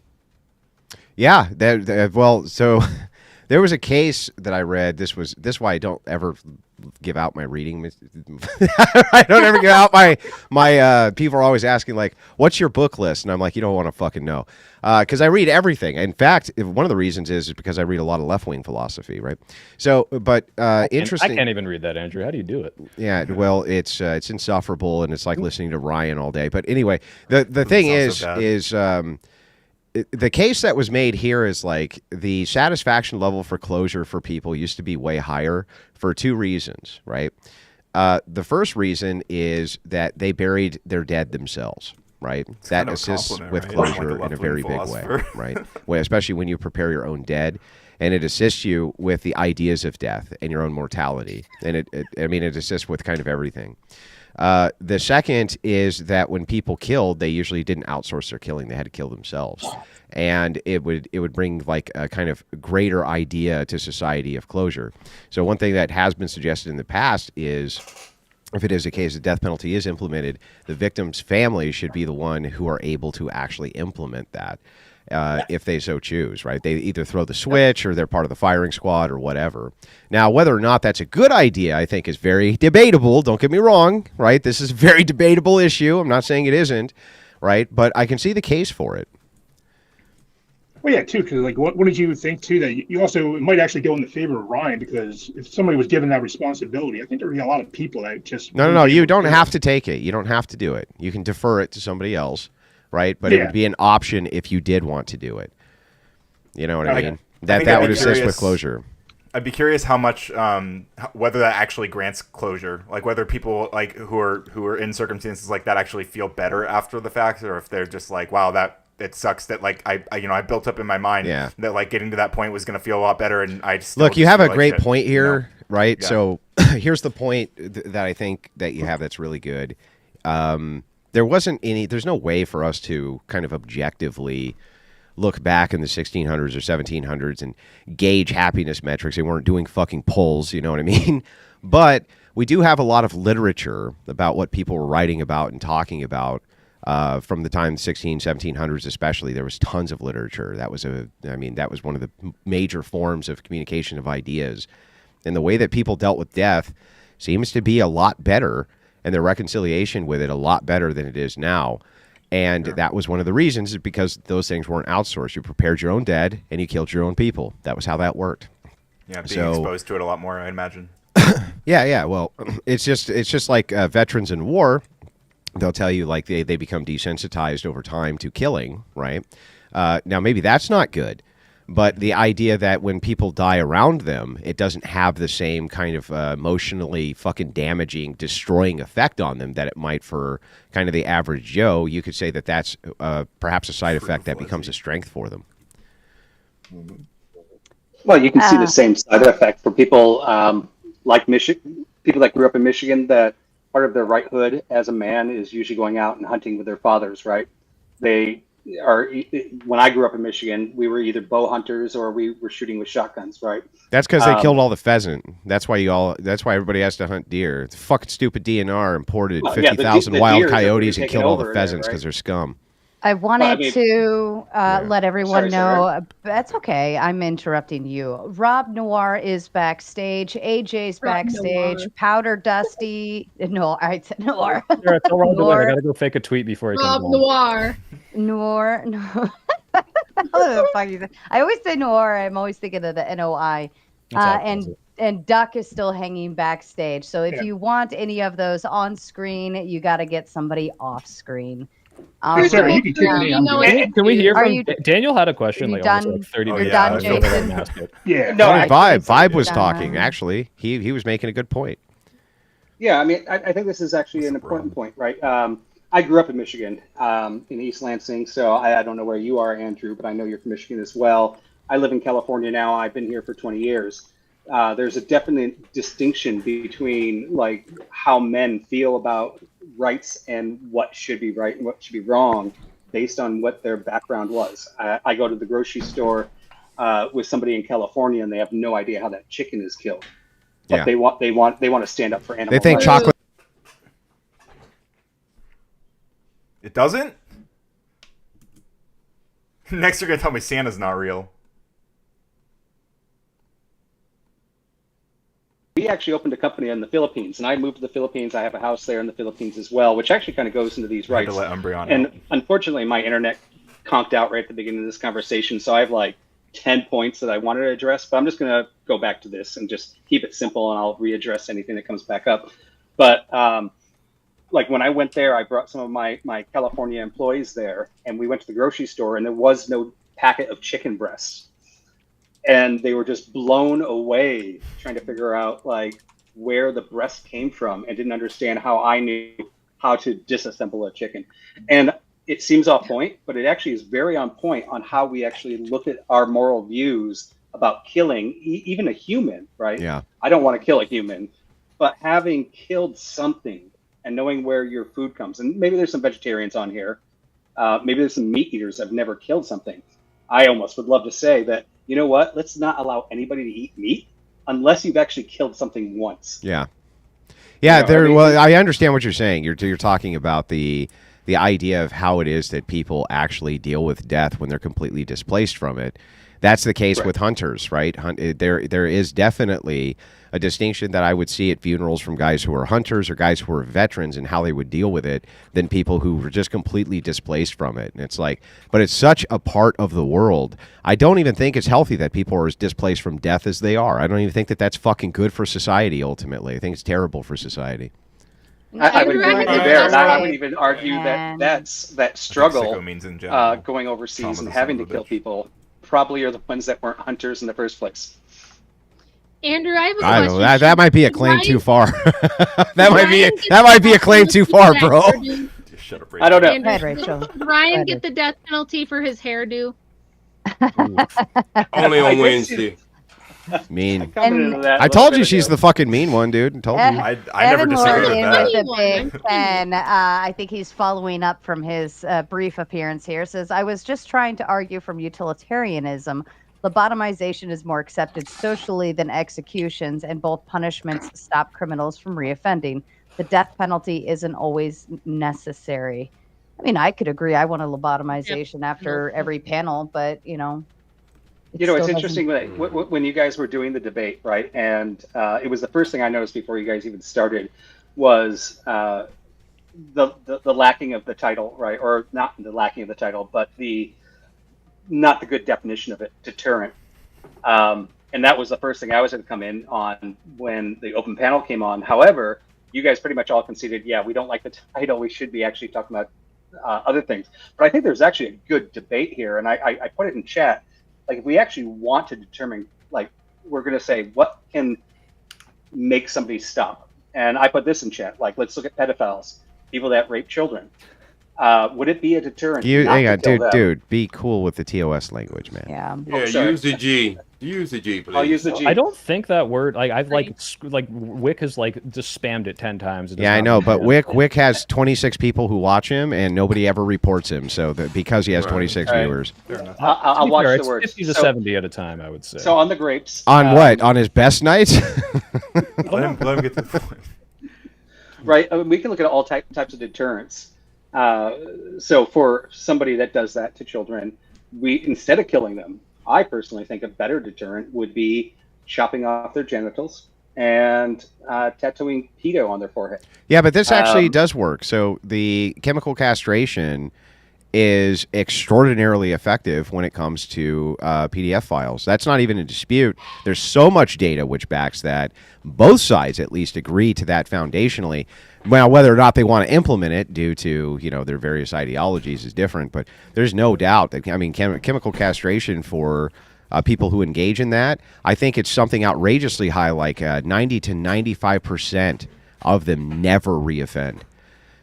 Yeah, well, so there was a case that I read. This is why I don't ever give out my reading. I don't ever give out my people are always asking like, what's your book list? And I'm like, you don't want to fucking know. Because I read everything. In fact, one of the reasons is because I read a lot of left-wing philosophy, right? So, but interesting. I can't even read that, Andrew. How do you do it? Yeah, well, it's insufferable, and it's like listening to Ryan all day. But anyway, the thing is the case that was made here is like the satisfaction level for closure for people used to be way higher for two reasons, right? The first reason is that they buried their dead themselves, right? That assists with closure in a very big way, right? Especially when you prepare your own dead, and it assists you with the ideas of death and your own mortality, and it assists with kind of everything. The second is that when people killed, they usually didn't outsource their killing; they had to kill themselves, and it would bring like a kind of greater idea to society of closure. So one thing that has been suggested in the past is, if it is a case the death penalty is implemented, the victim's family should be the one who are able to actually implement that. If they so choose, right? They either throw the switch or they're part of the firing squad or whatever. Now, whether or not that's a good idea, I think is very debatable. Don't get me wrong, right? This is a very debatable issue. I'm not saying it isn't, right? But I can see the case for it. Well, yeah, too, because like, what did you think too? That you also, it might actually go in the favor of Ryan, because if somebody was given that responsibility, I think there would be a lot of people that just No. You don't have to take it. You don't have to do it. You can defer it to somebody else. Right, but it would be an option if you did want to do it. You know what I mean? That would assist with closure. I'd be curious how much, whether that actually grants closure, like whether people like who are in circumstances like that actually feel better after the fact, or if they're just like, wow, that it sucks that like I built up in my mind that like getting to that point was going to feel a lot better, and I just look. You have a great like point here, right? Yeah. So here's the point that I think that you have that's really good. There's no way for us to kind of objectively look back in the 1600s or 1700s and gauge happiness metrics. They weren't doing fucking polls, you know what I mean? But we do have a lot of literature about what people were writing about and talking about from the time 1700s especially. There was tons of literature. That was one of the major forms of communication of ideas. And the way that people dealt with death seems to be a lot better, and their reconciliation with it a lot better than it is now. And that was one of the reasons, is because those things weren't outsourced. You prepared your own dead and you killed your own people. That was how that worked. Yeah, being exposed to it a lot more, I imagine. Yeah. Well, it's just like veterans in war. They'll tell you like they become desensitized over time to killing, right? Now, maybe that's not good. But the idea that when people die around them, it doesn't have the same kind of emotionally fucking damaging, destroying effect on them that it might for kind of the average Joe, you could say that that's perhaps a side effect that becomes a strength for them. Well, you can see the same side effect for people like Michigan, people that grew up in Michigan, that part of their righthood as a man is usually going out and hunting with their fathers, right? They are, when I grew up in Michigan, we were either bow hunters or we were shooting with shotguns, right? That's because they killed all the pheasant. That's why everybody has to hunt deer. It's fucking stupid DNR imported 50,000 wild coyotes and killed all the pheasants because they're scum. I wanted to let everyone know. That's okay. I'm interrupting you. Rob Noir is backstage. AJ's backstage. Noir. Powder Dusty. No, I said Noir. Sure, tell Rob to wait. I gotta go fake a tweet before he comes Rob on. Noir. Noir. No. What the fuck you say? I always say Noir. I'm always thinking of the NOI. And Duck is still hanging backstage. So if you want any of those on screen, you got to get somebody off screen. Sarah, you can kick me. Can we hear from Daniel? Had a question like done? almost like 30 You're minutes done, ago. Jason? Yeah. No, Vibe was talking. Actually, he was making a good point. Yeah, I mean, I think this is actually an important point, right? I grew up in Michigan, in East Lansing, so I don't know where you are, Andrew, but I know you're from Michigan as well. I live in California now. I've been here for 20 years. There's a definite distinction between like how men feel about rights and what should be right and what should be wrong based on what their background was. I go to the grocery store with somebody in California and they have no idea how that chicken is killed. But Yeah. they want to stand up for animals. They think chocolate. It doesn't? Next you're going to tell me Santa's not real. We actually opened a company in the Philippines, and I moved to the Philippines. I have a house there in the Philippines as well, which actually kind of goes into these rights. To let Umbreon and out. unfortunately, my internet conked out right at the beginning of this conversation, so I have like 10 points that I wanted to address, but I'm just going to go back to this and just keep it simple, and I'll readdress anything that comes back up. But like when I went there, I brought some of my California employees there, and we went to the grocery store, and there was no packet of chicken breasts. And they were just blown away trying to figure out like where the breast came from and didn't understand how I knew how to disassemble a chicken. And it seems off point, but it actually is very on point on how we actually look at our moral views about killing even a human, right? Yeah. I don't want to kill a human, but having killed something and knowing where your food comes, and maybe there's some vegetarians on here, maybe there's some meat eaters that have never killed something. I almost would love to say that, you know what, let's not allow anybody to eat meat unless you've actually killed something once. Yeah. Yeah, well, I understand what you're saying. You're talking about the idea of how it is that people actually deal with death when they're completely displaced from it. That's the case with hunters, right? There is definitely a distinction that I would see at funerals from guys who are hunters or guys who are veterans and how they would deal with it than people who were just completely displaced from it. And it's like, but it's such a part of the world. I don't even think it's healthy that people are as displaced from death as they are. I don't even think that that's fucking good for society, ultimately. I think it's terrible for society. I would agree with you there, and I would even argue that struggle means in general, going overseas and having to kill people probably are the ones that weren't hunters in the first place. Andrew, I have a question. I don't know. That might be a claim too far. that might be a claim too far, bro. Shut up, I don't know. Go ahead, Rachel. Did Ryan get the death penalty for his hairdo? Only on Wednesday. Mean. I I told you she's the fucking mean one, dude. I told you. I never disagreed with that. The Big Ten. I think he's following up from his brief appearance here. Says, I was just trying to argue from utilitarianism. Lobotomization is more accepted socially than executions, and both punishments stop criminals from reoffending. The death penalty isn't always necessary. I mean, I could agree. I want a lobotomization after every panel, but, you know. It's interesting when you guys were doing the debate, right? And it was the first thing I noticed before you guys even started was the lacking of the title, right? Or not the lacking of the title, but not the good definition of it, deterrent. And that was the first thing I was going to come in on when the open panel came on. However, you guys pretty much all conceded, yeah, we don't like the title. We should be actually talking about other things. But I think there's actually a good debate here, and I put it in chat. Like, if we actually want to determine, like, we're going to say what can make somebody stop. And I put this in chat. Like, let's look at pedophiles, people that rape children. Would it be a deterrent? Hang on, dude, be cool with the TOS language, man. Yeah. Yeah, use the G. Use the G, please. I'll use the G. I don't think that word, like, I've like Wick has like just spammed it 10 times. It does Yeah, I not know, mean but that. Wick has 26 people who watch him, and nobody ever reports him. So because he has 26 All right. viewers. I'll watch fair, the it's words. 50 to So- 70 at a time, I would say. So on the grapes. On what? On his best nights? Let him get to the point. Right. I mean, we can look at all types of deterrents. So for somebody that does that to children, instead of killing them, I personally think a better deterrent would be chopping off their genitals and tattooing pedo on their forehead. Yeah, but this actually does work. So the chemical castration is extraordinarily effective when it comes to PDF files. That's not even a dispute. There's so much data which backs that. Both sides at least agree to that foundationally. Well, whether or not they want to implement it due to, their various ideologies is different, but there's no doubt that, chemical castration for people who engage in that, I think it's something outrageously high, like 90 to 95% of them never reoffend.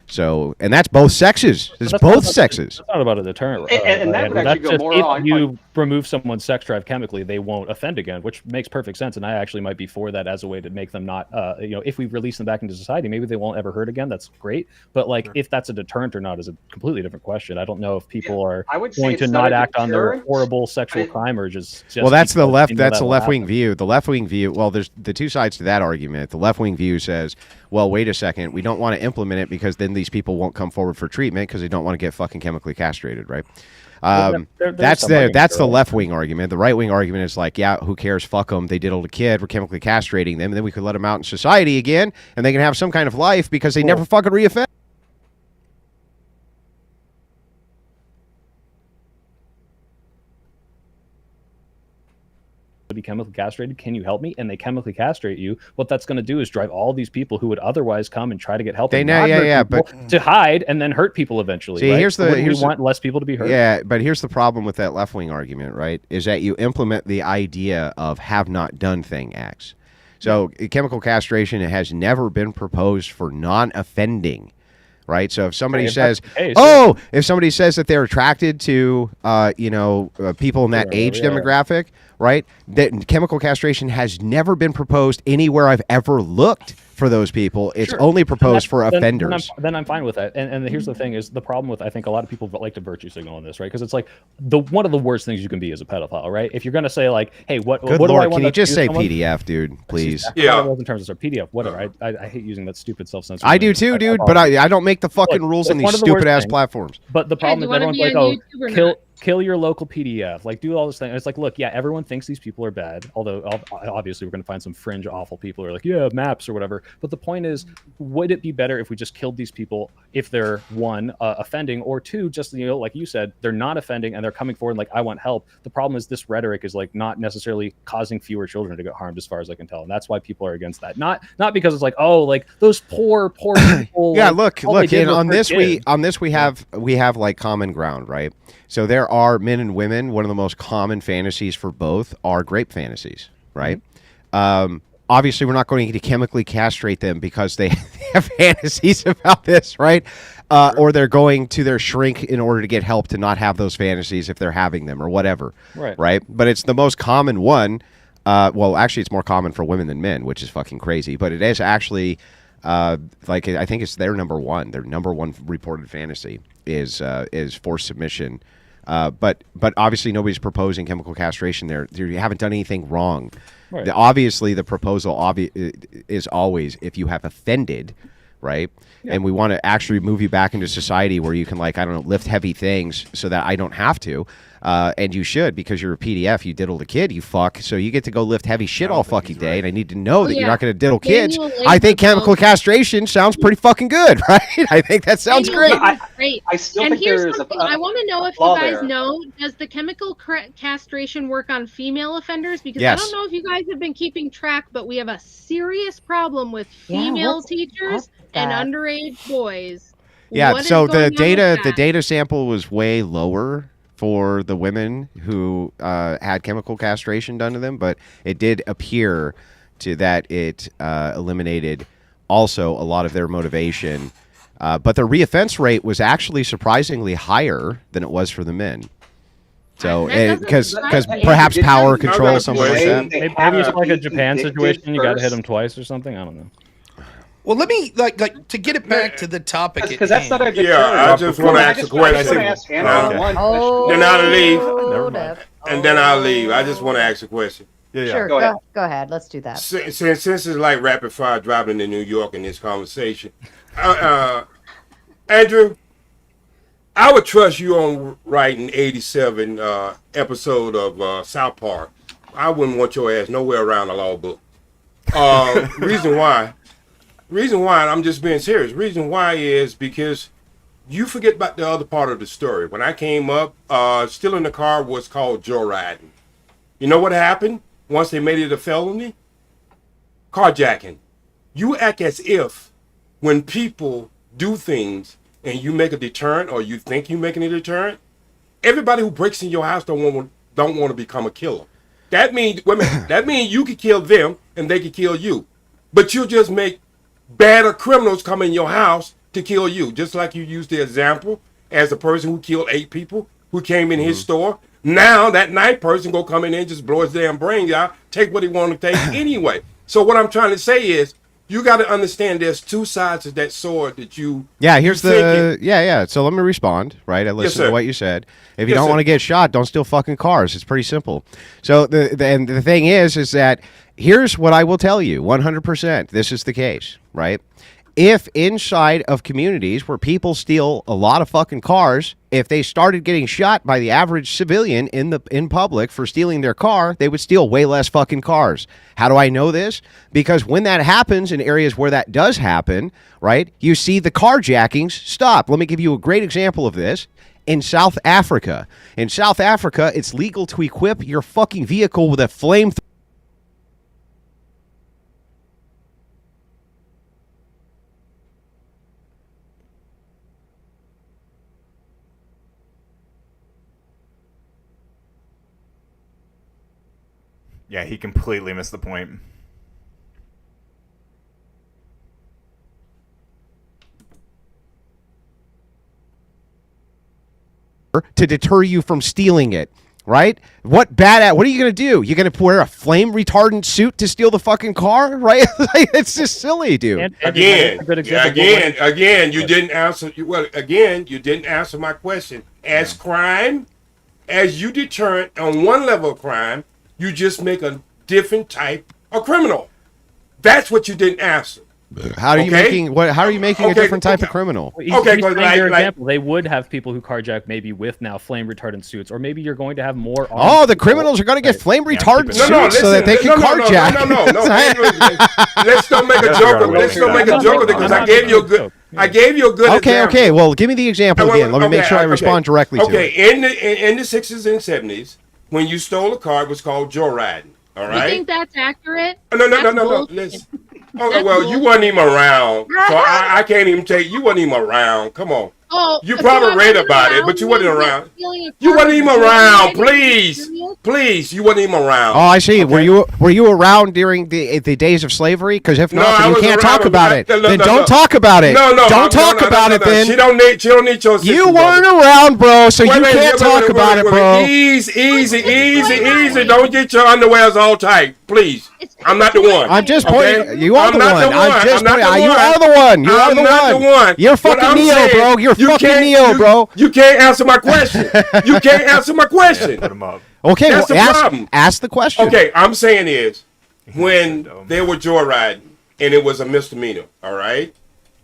So, and that's both sexes. It's both sexes. That's not about a deterrent. And that would actually go more if on. you remove someone's sex drive chemically, they won't offend again, which makes perfect sense. And I actually might be for that as a way to make them not, if we release them back into society, maybe they won't ever hurt again. That's great. But like, if that's a deterrent or not is a completely different question. I don't know if people are going to not act on their horrible sexual crime or just well, that's the left. That's the will left-wing happen. view. The left-wing view. Well, there's the two sides to that argument. The left-wing view says, well, wait a second, we don't want to implement it because then these people won't come forward for treatment because they don't want to get fucking chemically castrated, right? That's the left-wing argument. The right-wing argument is like, yeah, who cares? Fuck them. They diddled a kid. We're chemically castrating them, and then we could let them out in society again, and they can have some kind of life because they never fucking reoffend. To be chemically castrated, can you help me? And they chemically castrate you. What that's going to do is drive all these people who would otherwise come and try to get help but to hide and then hurt people eventually. See, right? here's So the wouldn't we want less people to be hurt. Yeah, but here's the problem with that left-wing argument, right? Is that you implement the idea of have not done thing acts. So chemical castration has never been proposed for non-offending. Right, so if somebody says, if somebody says that they're attracted to, people in that age demographic, right, that chemical castration has never been proposed anywhere I've ever looked for those people. It's only proposed for offenders. Then I'm fine with that. And here's the thing: is the problem with I think a lot of people like to virtue signal on this, right? Because it's like one of the worst things you can be as a pedophile, right? If you're going to say like, hey, what Good do I Lord, want can to you just do say someone? PDF, dude, please? Yeah, in terms of PDF, whatever. I hate using that stupid self-censor. I do too, dude, but I don't make the fucking rules on these stupid-ass platforms. But the problem is everyone's like, kill your local PDF, like do all this thing. And it's like, look, yeah, everyone thinks these people are bad. Although obviously we're going to find some fringe awful people who are like, yeah, maps or whatever. But the point is, would it be better if we just killed these people if they're one, offending, or two, just like you said, they're not offending and they're coming forward like I want help. The problem is this rhetoric is like not necessarily causing fewer children to get harmed, as far as I can tell, and that's why people are against that. Not because it's like, oh, like those poor people. Yeah, like, look, and on this we have like common ground, right? So there are men and women. One of the most common fantasies for both are grape fantasies, right? Obviously, we're not going to chemically castrate them because they have fantasies about this, right? Or they're going to their shrink in order to get help to not have those fantasies if they're having them or whatever, right? But it's the most common one. Well, actually, it's more common for women than men, which is fucking crazy. But it is actually, I think it's their number one. Their number one reported fantasy is forced submission. But obviously nobody's proposing chemical castration there. You haven't done anything wrong. Right. Obviously, the proposal is always if you have offended, right? Yeah. And we want to actually move you back into society where you can, like, I don't know, lift heavy things so that I don't have to. And you should, because you're a PDF. You diddled a kid, you fuck. So you get to go lift heavy shit all fucking day. And I need to know that you're not going to diddle kids. I think chemical castration sounds pretty fucking good, right? I think that sounds great. I still and think here's there is something a I want to know if flaw you guys there. know, does the chemical castration work on female offenders? Because Yes. I don't know if you guys have been keeping track, but we have a serious problem with female teachers and underage boys. Yeah, What is so going the on with that? data sample was way lower for the women who had chemical castration done to them, but it did appear to that it eliminated also a lot of their motivation. But the reoffense rate was actually surprisingly higher than it was for the men. So, because perhaps power control, something like that. Maybe it's like a Japan situation. You got to hit them twice or something. I don't know. Well, let me like to get it back to the topic. Because that's not a Yeah, I just want to ask a question. Then Then I'll leave. And then I'll leave. I just want to ask a question. Sure, go ahead. Let's do that. Since it's like rapid fire driving to New York in this conversation, Andrew, I would trust you on writing 87 episode of South Park. I wouldn't want your ass nowhere around the law book. Reason why, and I'm just being serious. Reason why is because you forget about the other part of the story. When I came up, stealing the car was called joyriding. You know what happened once they made it a felony? Carjacking. You act as if when people do things and you make a deterrent, or you think you're making a deterrent, everybody who breaks in your house don't want to become a killer. That means you could kill them and they could kill you, but you'll just make badder criminals come in your house to kill you. Just like you used the example as the person who killed 8 people who came in his store. Now that 9th person go come in and just blow his damn brains out, take what he want to take anyway. So what I'm trying to say is, you got to understand there's 2 sides of that sword that you. Yeah, here's the So let me respond. Right, I listened to what you said. If you don't want to get shot, don't steal fucking cars. It's pretty simple. So the thing is that here's what I will tell you: 100%. This is the case, right? If inside of communities where people steal a lot of fucking cars, if they started getting shot by the average civilian in public for stealing their car, they would steal way less fucking cars. How do I know this? Because when that happens in areas where that does happen, right, you see the carjackings stop. Let me give you a great example of this. In South Africa. In South Africa, it's legal to equip your fucking vehicle with a flamethrower. Yeah, he completely missed the point. To deter you from stealing it, right? What are you going to do? You're going to wear a flame retardant suit to steal the fucking car, right? It's just silly, dude. Again, you didn't answer. Well, again, you didn't answer my question. As crime, as you deterrent on one level of crime, you just make a different type of criminal. That's what you didn't answer. How are you making a different type of criminal? Your example, they would have people who carjack maybe with now flame retardant suits, or maybe you're going to have more. Oh, the criminals are going to get flame retardant suits so that they can carjack. No. Let's don't make a joke. Let's don't make a joke of it because I gave you a good. I gave you a good example. Okay. Well, give me the example again. Let me make sure I respond directly to it. Okay, in the 60s and 70s, when you stole a car, it was called joyriding. All right. You think that's accurate? No. Listen. Oh, well, you wasn't even around, so I can't even take. You wasn't even around. Come on. Oh, you probably read about it, but you wasn't around. You wasn't even around. Please, you wasn't even around. Oh, I see. Okay. Were you around during the days of slavery? Because if not, then you can't talk about it. Then don't talk about it. Don't talk about it. Then she don't need your assistance. You weren't around, bro, so you can't talk about it, bro. Easy. Don't get your underwears all tight, please. I'm not the one. I'm just pointing. You are the one. I'm just pointing. You are the one. You are the one. You're fucking Neo, bro. You're fucking Neo, bro. You can't answer my question. You can't answer my question. Put him up. Okay, that's the problem. Ask the question. Okay, I'm saying is when they were joyriding and it was a misdemeanor, all right,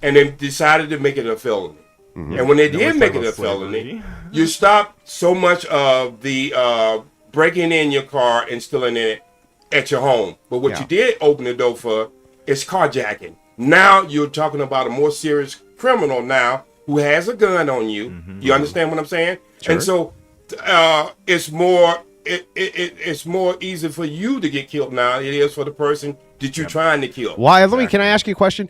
and they decided to make it a felony. And when they did make it a felony, you stopped so much of the breaking in your car and stealing it at your home. But what you did open the door for is carjacking. Now you're talking about a more serious criminal now who has a gun on you. You understand what I'm saying? Sure. And so it's more it's more easy for you to get killed now than it is for the person that you're trying to kill. Why? Can I ask you a question?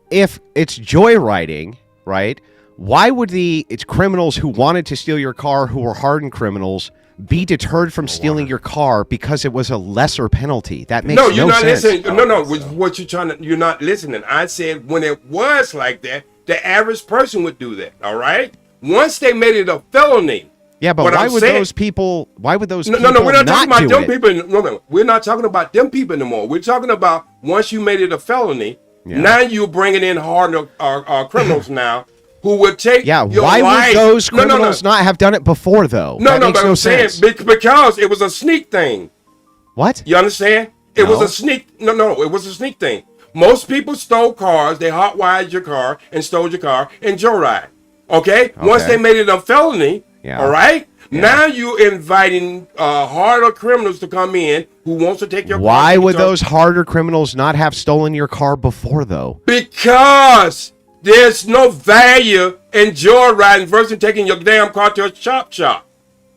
If it's joyriding, right? Why would it's criminals who wanted to steal your car, who were hardened criminals, be deterred from stealing your car because it was a lesser penalty? That makes no sense. No, you're not listening. No, what you're not listening. I said when it was like that, the average person would do that. All right. Once they made it a felony. Yeah, but why would those people? Why would those? No, we're not talking about them people. No, we're not talking about them people anymore. We're talking about once you made it a felony. Yeah. Now you're bringing in hardened criminals now. Who would take your why life. Would those criminals not have done it before, though? No, but I'm saying because it was a sneak thing. What? You understand? It was a sneak. No, it was a sneak thing. Most people stole cars. They hotwired your car and stole your car and joyride. Okay? Once they made it a felony, all right? Yeah. Now you're inviting harder criminals to come in who wants to take your car. Why would those harder criminals not have stolen your car before, though? Because there's no value in joyriding versus taking your damn car to a chop shop.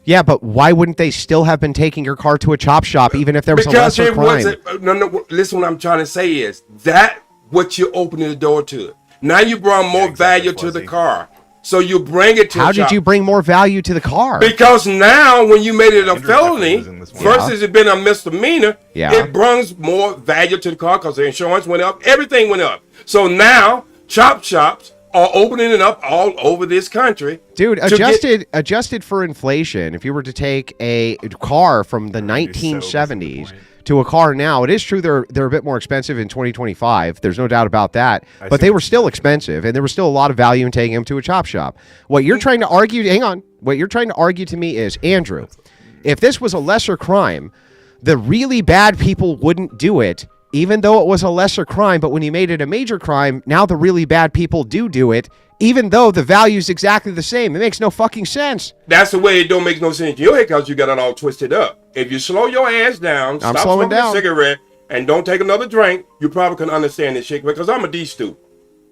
Yeah, but why wouldn't they still have been taking your car to a chop shop even if there was a lesser crime? No, listen, what I'm trying to say is that what you're opening the door to. Now you brought more value to the car. So you bring it to How did you bring more value to the car? Because now when you made it a felony versus it being a misdemeanor, it brings more value to the car because the insurance went up, everything went up. So now chop shops are opening it up all over this country. Dude, adjusted for inflation, if you were to take a car from the 1970s to a car now, it is true they're a bit more expensive in 2025. There's no doubt about that. But they were still expensive, and there was still a lot of value in taking them to a chop shop. What you're trying to argue, what you're trying to argue to me is, Andrew, if this was a lesser crime, the really bad people wouldn't do it, even though it was a lesser crime. But when you made it a major crime, now the really bad people do it, even though the value's exactly the same. It makes no fucking sense. That's the way it don't make no sense to your head because you got it all twisted up. If you slow your ass down, stop smoking a cigarette, and don't take another drink, you probably can understand this shit because I'm a D student.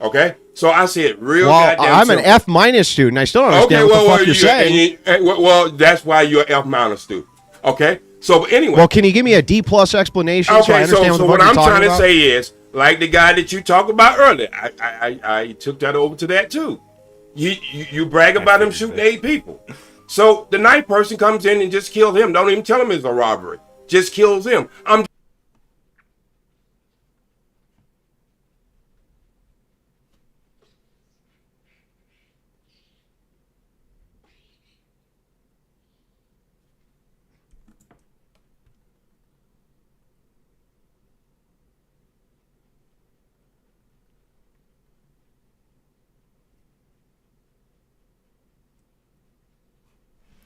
Okay? So I see it real goddamn I'm an F- student. I still don't understand what the fuck you're saying. Well, that's why you're an F- student. Okay? So anyway. Well, can you give me a D+ explanation so I understand what I'm trying to say is, like the guy that you talked about earlier, I took that over to that too. You brag about him shooting 8 people. So the 9th person comes in and just kills him. Don't even tell him it's a robbery. Just kills him.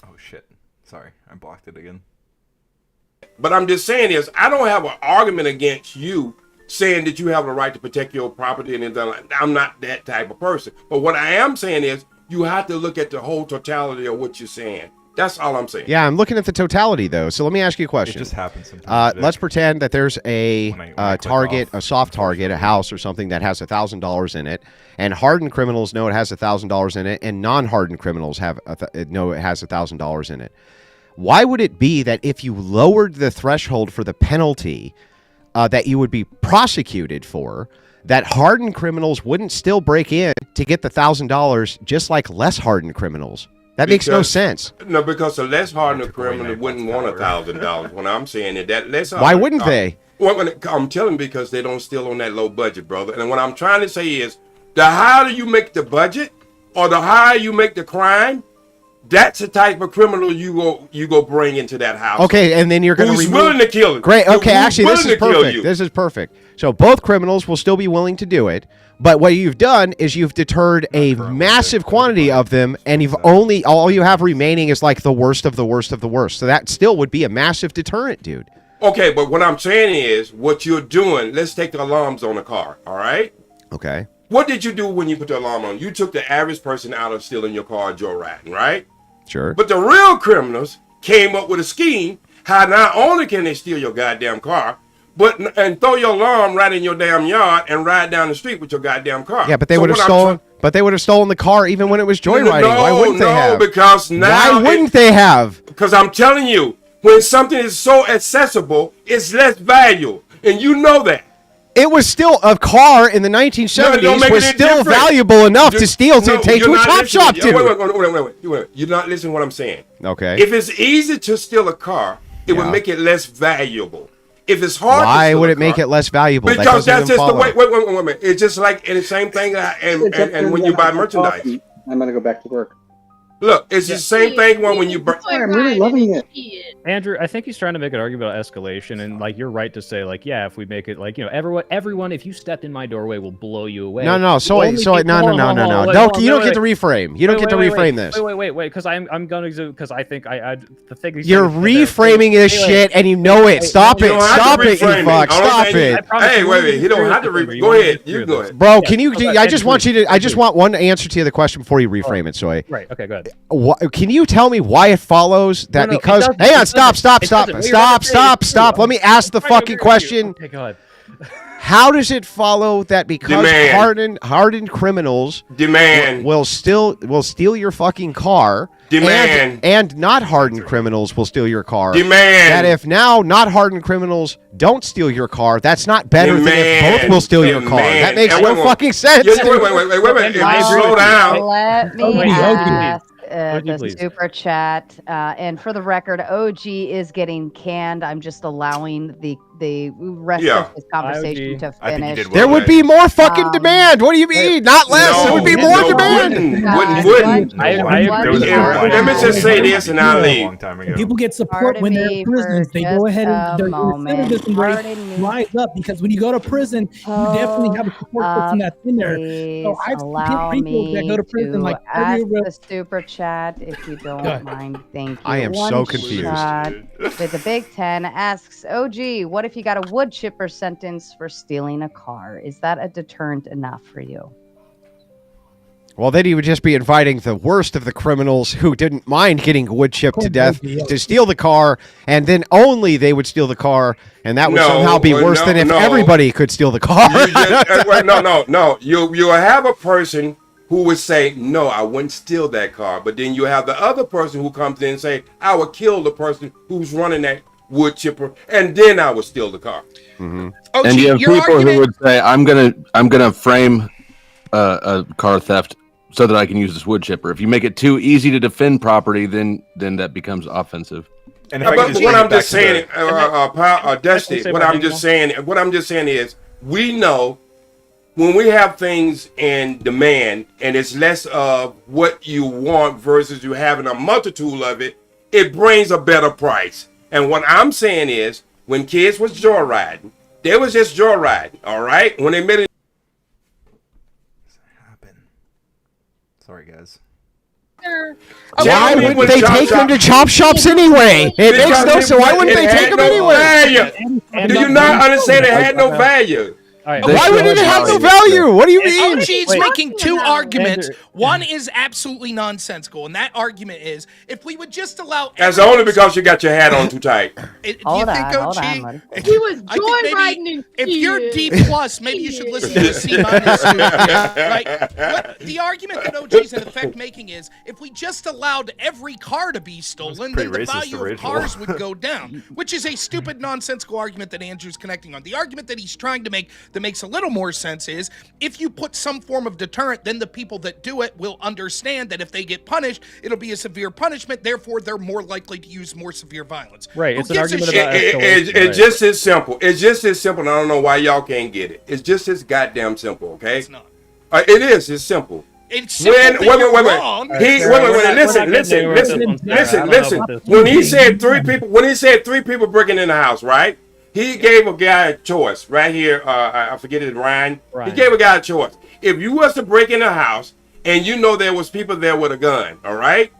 Oh shit. Sorry, I blocked it again. But I'm just saying is, I don't have an argument against you saying that you have the right to protect your property and anything like that. I'm not that type of person. But what I am saying is, you have to look at the whole totality of what you're saying. That's all I'm saying. Yeah, I'm looking at the totality, though. So let me ask you a question. It just happens sometimes. Let's pretend that there's a target, a soft target, a house or something that has $1,000 in it, and hardened criminals know it has $1,000 in it, and non-hardened criminals know it has $1,000 in it. Why would it be that if you lowered the threshold for the penalty that you would be prosecuted for, that hardened criminals wouldn't still break in to get the $1,000 just like less hardened criminals? That makes no sense. No, because a less hardened criminal wouldn't want $1,000. When I'm saying that less hardened, why wouldn't they? Well, I'm telling because they don't steal on that low budget, brother. And what I'm trying to say is, the higher you make the budget, or the higher you make the crime, that's the type of criminal you go bring into that house. Okay, and then you're going to remove... willing to kill him. Great. Okay, actually, this is perfect. This is perfect. So both criminals will still be willing to do it, but what you've done is you've deterred a massive quantity of them, and all you have remaining is like the worst of the worst of the worst. So that still would be a massive deterrent, dude. Okay, but what I'm saying is, what you're doing, let's take the alarms on the car, all right? Okay. What did you do when you put the alarm on? You took the average person out of stealing your car, joyriding, right? Sure. But the real criminals came up with a scheme how not only can they steal your goddamn car, and throw your alarm right in your damn yard and ride down the street with your goddamn car. Yeah, but they would have stolen. But they would have stolen the car even when it was joyriding. Why wouldn't they have? Because now. Why wouldn't they have? Because I'm telling you, when something is so accessible, it's less value, and you know that. It was still a car in the 1970s was still valuable enough to steal to take to a chop shop to. Wait. You're not listening to what I'm saying. Okay. If it's easy to steal a car, it would make it less valuable. If it's hard, why would it make it less valuable? Because that's just the way. Wait a minute. It's just like the same thing. And when you buy merchandise, I'm gonna go back to work. Look, it's the same thing when you. I'm really loving it. Andrew, I think he's trying to make an argument about escalation, and like you're right to say, like, yeah, if we make it like, you know, everyone, if you stepped in my doorway, will blow you away. No. No, you don't get to reframe. You don't get to reframe this. Wait, because I'm going to, because I think the thing. You're reframing this shit, and you know it. Stop it, you fuck. Stop it. Hey, wait. He don't have to reframe. Go ahead. You go ahead. Bro, can you? I just want you to. I just want one answer to the question before you reframe it, Soy. Right. Okay. Go ahead. Can you tell me why it follows that? Because hang on, stop. Let me ask the fucking question. Okay, go ahead. How does it follow that because hardened criminals will steal your fucking car? And not hardened criminals will steal your car. That if now not hardened criminals don't steal your car, that's not better than if both will steal your car. That makes no fucking sense. Wait. Slow down. Let me ask the super chat. And for the record, OG is getting canned. I'm just allowing the rest of this conversation to finish. There would be more fucking demand. What do you mean? Not less. There would be more demand. Wouldn't. Let me just say this and I'll leave. People get support when they're in prisons. They go ahead and their citizen rate rise up because when you go to prison, you definitely have a support system that's in there. So I've seen people that go to prison like ask the super chat if you don't mind. Thank you. I am so confused. With the Big Ten asks OG, what if you got a wood chipper sentence for stealing a car? Is that a deterrent enough for you? Well, then he would just be inviting the worst of the criminals who didn't mind getting wood chipped to death to steal the car, and then only they would steal the car, and that would somehow be worse than if everybody could steal the car. No. You'll have a person who would say, no, I wouldn't steal that car. But then you have the other person who comes in and say, I would kill the person who's running that wood chipper, and then I would steal the car. Mm-hmm. And you have people who would say, I'm gonna frame a car theft so that I can use this wood chipper. If you make it too easy to defend property, then that becomes offensive. And what I'm just saying, Dusty, what I'm just saying is, we know when we have things in demand and it's less of what you want versus you having a multitude of it, it brings a better price. And what I'm saying is, when kids was joyriding, they was just joyriding, all right? When they made it. Sorry, guys. Why wouldn't they take them to chop shops anyway? It makes no sense. Why wouldn't they take them anyway? Do you not understand it had no value? Right. Why would it have no value? What do you mean? OG's making two arguments. One is absolutely nonsensical, and that argument is if we would just allow. That's only because you got your hat on too tight. Hold on. He was joyriding. If you're D+, maybe you should listen to the C-. Right? The argument that OG's in effect making is if we just allowed every car to be stolen, then the value of cars would go down, which is a stupid, nonsensical argument that Andrew's connecting on. The argument that he's trying to make that makes a little more sense is if you put some form of deterrent, then the people that do it will understand that if they get punished, it'll be a severe punishment. Therefore, they're more likely to use more severe violence. Right. It's an argument about it's just as simple. It's just as simple. And I don't know why y'all can't get it. It's just as goddamn simple. Okay. It's not. It is. It's simple. It's simple. Listen. When he said three people breaking in the house, right? He gave a guy a choice right here. I forget it, Ryan. He gave a guy a choice. If you was to break in a house and you know there was people there with a gun, all right?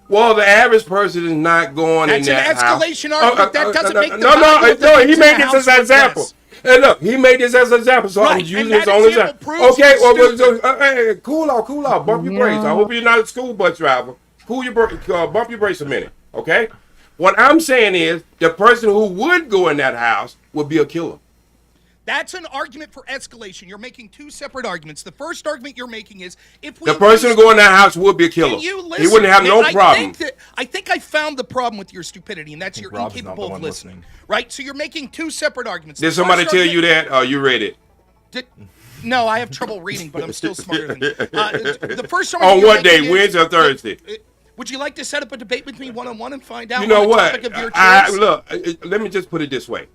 Well, the average person is not going in that house. That's an escalation argument. That doesn't make the No. He made it as an example. Hey, look, he made this as an example, so I was using this on example. Okay, well, cool out, bump your brakes. I hope you're not a school bus driver. Bump your brakes a minute, okay? What I'm saying is, the person who would go in that house would be a killer. That's an argument for escalation. You're making two separate arguments. The first argument you're making is if we the person who go in that house would be a killer. He wouldn't have no problem. I think I found the problem with your stupidity, and that's you're incapable of listening. Right? So you're making two separate arguments. Did somebody tell you that, or you read it? No, I have trouble reading, but I'm still smarter than you. The first argument on what day, Wednesday or Thursday? Would you like to set up a debate with me one-on-one and find out you know on the what? topic of your choice? Look, let me just put it this way.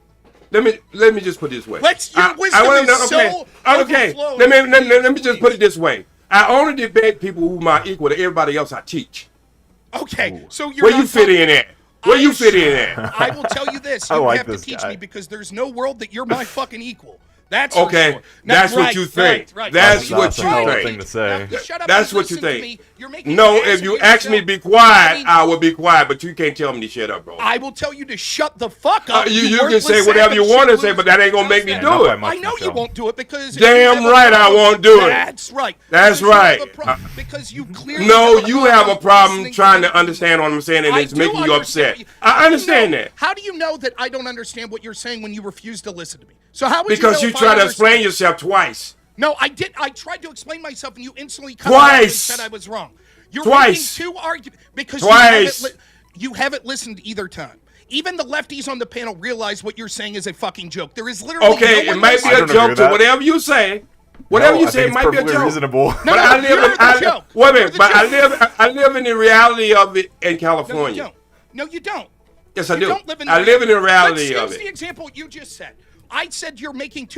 Let me just put it this way. Your wisdom is so okay. Let me just put it this way. I only debate people who are equal to everybody else I teach. Okay, so you're where you fit in at? Where you fit in at? I will tell you this: you have to teach me because there's no world that you're my fucking equal. That's okay. Sure. That's what you think. Right. That's what you think. Thing to say. That's what you think. No, if you ask me to be quiet, I will be quiet. But you can't tell me to shut up, bro. I will tell you to shut the fuck up. You can say whatever you want to say, but that ain't gonna make me do it. I know you won't do it because damn right I won't do it. That's right. That's right. Because you clearly no, you have a problem trying to understand what I'm saying, and it's making you upset. I understand that. How do you know that I don't understand what you're saying when you refuse to listen to me? So how would because you know try to explain yourself twice. No, I did. I tried to explain myself, and you instantly cut twice and said I was wrong. You're twice. making two arguments because twice. You haven't listened either time. Even the lefties on the panel realize what you're saying is a fucking joke. There is literally it might be a joke to whatever you say. Whatever you say, it might be a joke. Reasonable. But I live in the reality of it in California. No, you don't. Yes, I do. I live in the reality of it. Here's the example you just said. I said you're making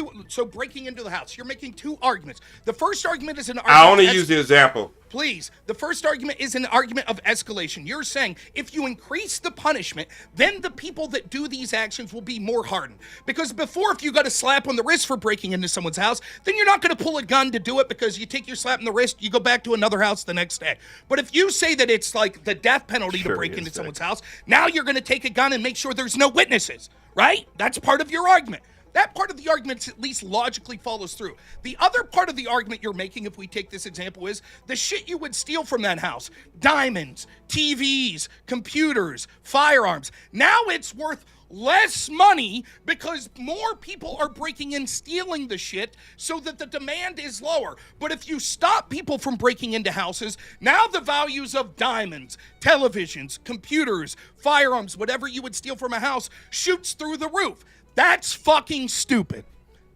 breaking into the house. You're making two arguments. The first argument is an argument. I only use the example. Please. The first argument is an argument of escalation. You're saying if you increase the punishment, then the people that do these actions will be more hardened. Because before, if you got a slap on the wrist for breaking into someone's house, then you're not going to pull a gun to do it because you take your slap on the wrist, you go back to another house the next day. But if you say that it's like the death penalty to break into someone's house, now you're going to take a gun and make sure there's no witnesses, right? That's part of your argument. That part of the argument at least logically follows through. The other part of the argument you're making, if we take this example, is the shit you would steal from that house. Diamonds, TVs, computers, firearms. Now it's worth less money because more people are breaking in, stealing the shit so that the demand is lower. But if you stop people from breaking into houses, now the values of diamonds, televisions, computers, firearms, whatever you would steal from a house shoots through the roof. That's fucking stupid.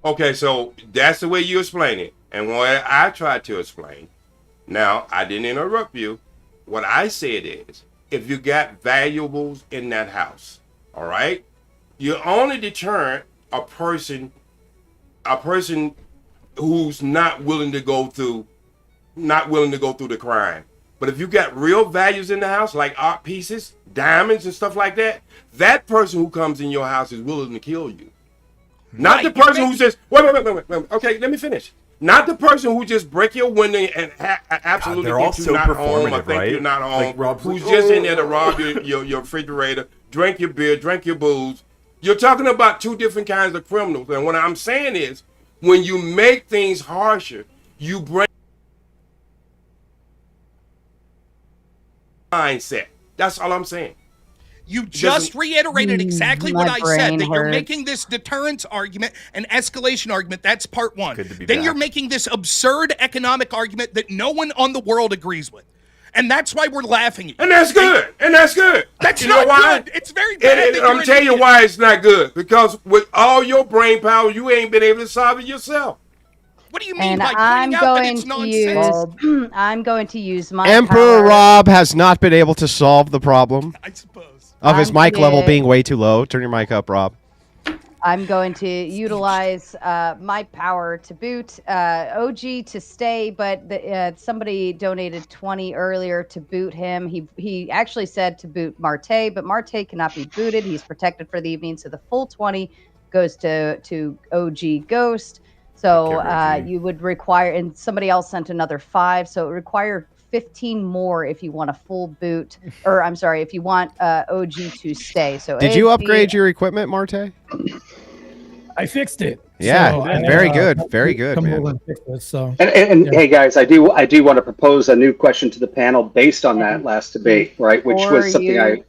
Okay, so that's the way you explain it. And what I tried to explain, now I didn't interrupt you. What I said is, if you got valuables in that house, all right, you only deter a person who's not willing to go through the crime. But if you got real values in the house, like art pieces, diamonds and stuff like that, that person who comes in your house is willing to kill you. Not the person who says, wait. Okay, let me finish. Not the person who just break your window and absolutely think you're not home or think you're not home, like who's just in there to rob your refrigerator, drink your beer, drink your booze. You're talking about two different kinds of criminals. And what I'm saying is, when you make things harsher, you bring mindset. That's all I'm saying. You just reiterated exactly what I said, that you're making this deterrence argument and escalation argument. That's part one. Then you're making this absurd economic argument that no one on the world agrees with. And that's why we're laughing at you. And that's good. That's you know why? Good. It's very bad. I'm telling you why it's not good. Because with all your brain power, you ain't been able to solve it yourself. What do you mean by pointing out that it's nonsense? I'm going to use my Emperor power. Rob has not been able to solve the problem. I suppose. Of his mic level being way too low. Turn your mic up, Rob. I'm going to utilize my power to boot OG to stay, but somebody donated 20 earlier to boot him. He actually said to boot Marte, but Marte cannot be booted. He's protected for the evening, so the full 20 goes to OG Ghost. So you would require, and somebody else sent another 5, so it would require 15 more if you want a full boot, or I'm sorry, if you want OG to stay. So did you upgrade your equipment, Marte? I fixed it. Yeah, So, and, very good, very good, come man. over and fix this, so And hey guys, I do want to propose a new question to the panel based on that last debate, right? Which was something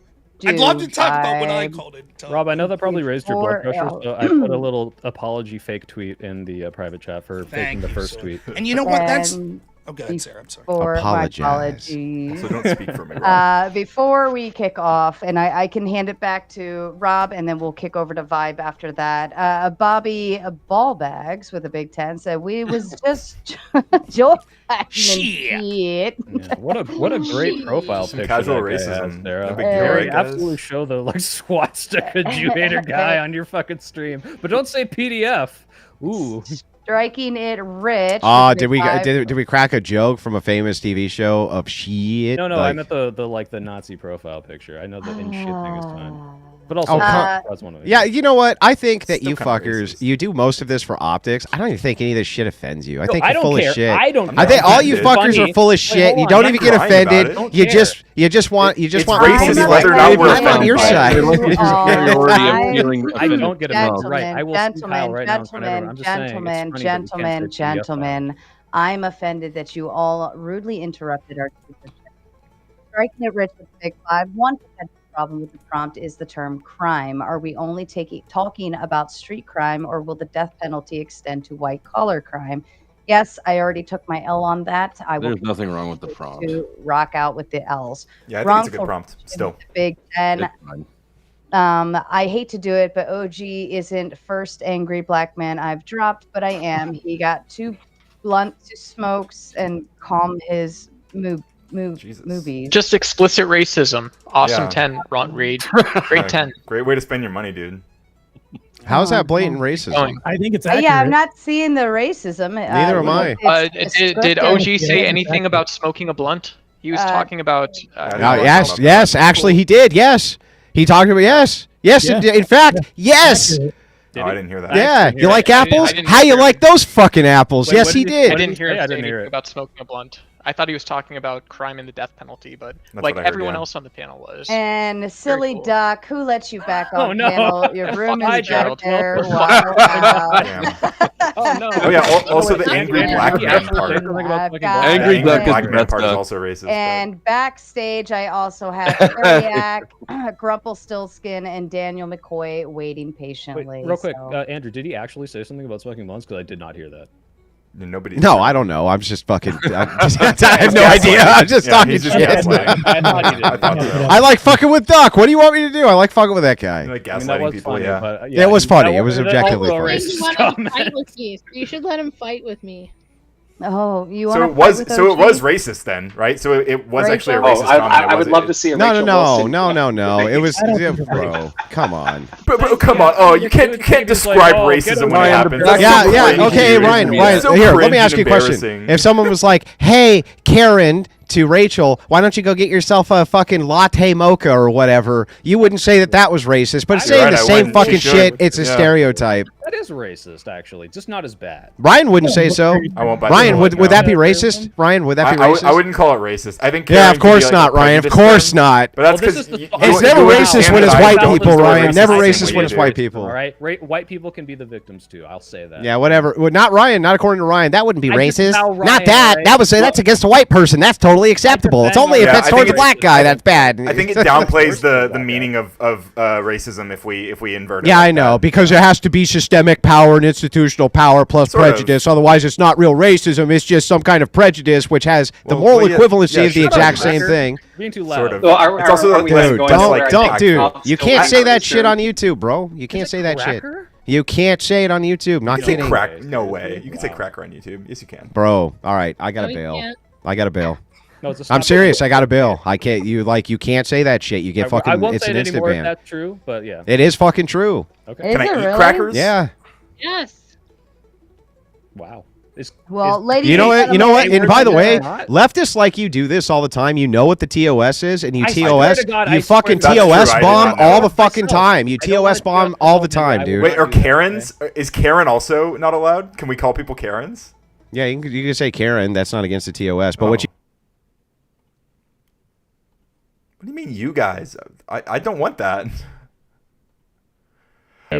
I'd love to talk about what I called it. Rob, I know that probably raised your blood pressure, Before- so I put a little apology fake tweet in the private chat for faking the first tweet. And you know what? That's And oh, go ahead, Sarah. I'm sorry. For my Apologize. apologies. Also, don't speak for me, Rob. Before we kick off, and I can hand it back to Rob, and then we'll kick over to Vibe after that. Bobby Ballbags with a big 10 said, we was just joy. Shit. Yeah, what a great profile Some picture. casual that guy has racism. there. No big deal, Gary, right, guys? absolutely show the like swastika Jew hater guy on your fucking stream, but don't say PDF. Ooh. Striking it rich. Oh, with a did we five. did we crack a joke from a famous TV show of shit? No, I Like- meant the Nazi profile picture. I know the in shit thing is fine, but also Oh, that's one of them. Yeah, you know what? I think that Still you kinda fuckers, you do most of this for optics. I don't even think any of this shit offends you. I No, think I you're don't full care. of shit. I don't I think care. all you It's fuckers funny. are full of Wait, shit. hold You on, don't I'm even not get crying about offended. it. Don't You care. just want It's to racist be like, whether or not we're I'm on your offended by side. it. Superiority of feeling I offended. don't get it wrong. Right. I will see Kyle right now in front of everyone. I'm just saying, it's funny that we can't say PDF file. Gentlemen, I'm offended that you all rudely interrupted our super chat. Striking it rich with a big 5. One potential problem with the prompt is the term crime. Are we only talking about street crime, or will the death penalty extend to white collar crime? Yes, I already took my L on that. I will There's nothing wrong with the prompt. to rock out with the L's. Yeah, I think it's a good Wrongful prompt. Still. Big 10. It's fine. I hate to do it, but OG isn't first angry black man I've dropped, but I am. He got too blunt to smokes and calm his movies. Just explicit racism. Awesome Yeah. 10, Ron Reed. Great 10. Great way to spend your money, dude. How's that blatant racism? I think it's accurate. Yeah, I'm not seeing the racism. Neither am I. Did OG say anything about smoking a blunt? He was talking about. Yes, actually he did. Yes, he talked about yes. Yeah. In fact, yes. Oh, I didn't hear that. Yeah, you like apples? didn't How you hear like those fucking apples? Wait, Yes, what he did did. I didn't hear him I say didn't hear anything it. about smoking a blunt. I thought he was talking about crime and the death penalty, but That's like what I heard, everyone yeah. else on the panel was. And silly cool. duck, who let you back on Oh, no. panel? Your room Hi, is back Gerald. there. Welcome. Wow. Damn. Oh no. Oh yeah. Also the Wait, angry did he black actually man say part. something about I've fucking got- black? Angry Angry duck is black man messed part is up. also racist. And backstage, I also have Ariak, Grumpelstiltskin, and Daniel McCoy waiting patiently. Wait, real quick, so- Andrew, did he actually say something about smoking blunts? Because I did not hear that. Nobody. No, I don't know. I'm just fucking. I have no idea. I'm just talking he's just shit. gaslighting. I thought he did. I thought so. I like fucking with Duck. What do you want me to do? I like fucking with that guy. Like I mean, that gaslighting was people. funny, Yeah. but, Yeah, it was funny. It was that objectively also funny. You racist should let him comment. fight with me. You should let him fight with me. Oh, you So want it was. So it was racist then, right? So it was actually a Rachel? racist comment. I would was love it? to see a No, Rachel Wilson. no. It was, I don't yeah, think it's bro. Come on. Bro, come on. Oh, you can't describe racism when it happens. That's Yeah, so yeah. cringy, Okay, dude. Ryan. It's so Here, let cringe me ask and you a question. embarrassing. If someone was like, "Hey, Karen," to Rachel, why don't you go get yourself a fucking latte mocha or whatever? You wouldn't say that that was racist, but You're saying right, the I same wouldn't. fucking You should. shit, it's a Yeah. stereotype. That is racist, actually. Just not as bad. Ryan wouldn't say so. I won't buy Ryan, the would bullet, that no. be racist? Ryan, would that be I racist? wouldn't call it racist. I think. Yeah, Karen of could be course like not, a Ryan. Of prejudice course term. not. But that's Well, this because is the- It's never racist when it's white people, Ryan. Never racist when it's white people. All right, white people can be the victims too. I'll say that. Yeah, whatever. Well, not Ryan. Not according to Ryan. That wouldn't be I just racist. tell Not Ryan, that. right? That was that's against a white person. That's totally acceptable. It's only if Yeah, it's I towards think a black guy that's bad. I think it downplays the meaning of racism if we invert it. Yeah, like I know, that. because there has to be systemic power and institutional power plus Sort of. prejudice. Otherwise, it's not real racism. It's just some kind of prejudice, which has the Well, moral yeah, equivalency yeah, of the sure. exact same thing. Being too loud. Sort of. Well, It's also are we like Dude, going to where I think dude. Trump You still can't has say a that shit return? on YouTube, bro. You can't say that shit. cracker? You can't say it on YouTube. Not You can say kidding. crack. No way. You can say cracker on YouTube. Yes, you can. Bro, all right, I gotta No, you bail. can't. I gotta bail. No, it's a I'm stop- serious. I got a bill. I can't. You can't say that shit. You get I fucking. won't It's say an it instant anymore if ban. that's true, but yeah. It is fucking true. Okay. Is Can I it eat really? crackers? Yeah. Yes. Wow. Well, ladies You know and what? You know what? gentlemen, And by the way, not. leftists like you do this all the time. You know what the TOS is, and you I swear TOS. to God, You I swear fucking to God. TOS That's true, I did bomb not know all that. the fucking Myself. time. You I don't TOS like bomb TOS all the bomb, time, I dude. would- Wait, are Karens? Is Karen also not allowed? Can we call people Karens? Yeah, you can say Karen. That's not against the TOS. But Oh. what you What do you mean, you guys? I don't want that.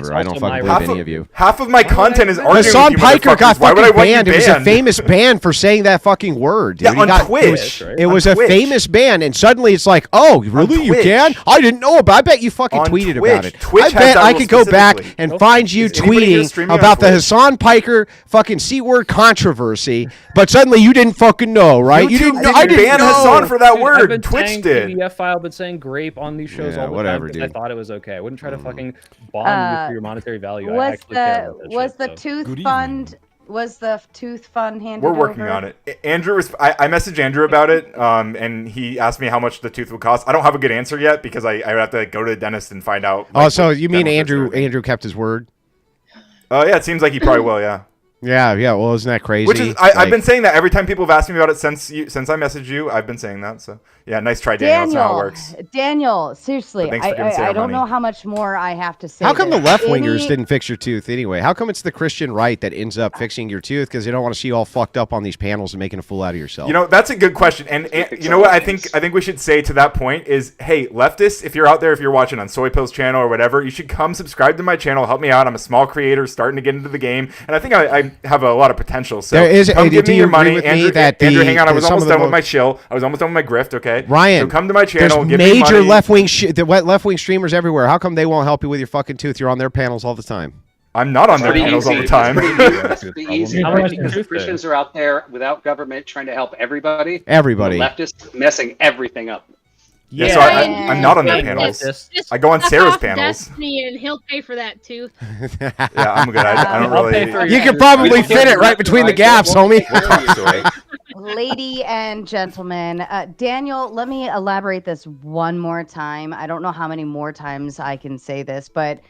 I don't also my fucking believe any of you. Half of my content is arguing Hassan with you, Piker got motherfuckers. Why would I fucking want you banned. It was a banned? famous ban for saying that fucking word. Dude. Yeah, on Twitch. It was a famous ban, and suddenly it's like, oh, really? You can? I didn't know about it. I bet you fucking tweeted about it. Twitch I has bet that I rule could go back specifically. and find you Is anybody here tweeting streaming on about the Twitch? Hassan Piker fucking C-word controversy, but suddenly you didn't fucking know, right? You didn't know. I didn't ban know. Hassan for that Dude, word. I've been Twitch saying did. PDF file, but saying grape on these shows Yeah, all the whatever, time because I dude. thought it was okay. I wouldn't try to fucking bond you for your monetary value. I Was actually care about that was shit, the so. tooth fund? Was the tooth fund handed We're working over? on it. Andrew was. I messaged Andrew about it, and he asked me how much the tooth would cost. I don't have a good answer yet because I would have to go to the dentist and find out. Oh, like, so what you mean dental fits and Andrew kept his word? Yeah, it seems like he probably will. Yeah. Yeah. Well, isn't that crazy? Which is, I've been saying that every time people have asked me about it since I messaged you. I've been saying that. So yeah, nice try, Daniel. That's not how it works. Daniel, seriously, But thanks for giving Sarah I don't money. know how much more I have to say. How come the there. left wingers Any- didn't fix your tooth anyway? How come it's the Christian right that ends up fixing your tooth because they don't want to see you all fucked up on these panels and making a fool out of yourself? You know, that's a good question. And you know what I think we should say to that point is, hey, leftists, if you're out there, if you're watching on Soy Pill's channel or whatever, you should come subscribe to my channel, help me out. I'm a small creator starting to get into the game, and I think I have a lot of potential. So There is- come give do me you your agree money. with me Andrew, that Andrew, the- hang on, I was some almost of the done with mo- my shill. I was almost done with my grift, okay? Ryan, So come to my channel, there's give me major money. left wing streamers everywhere. How come they won't help you with your fucking tooth? You're on their panels all the time. I'm not on their panels all the time. It's pretty easy, How right? much Because truth Christians are out there without government trying to help everybody. Everybody. The leftists messing everything up. Yeah, so I'm not on their panels. Just I go on suck Sarah's off panels. Destiny and he'll pay for that too. Yeah, I'm good. I don't really. You could probably fit it right between the gaps, homie. Lady and gentlemen, Daniel, let me elaborate this one more time. I don't know how many more times I can say this, but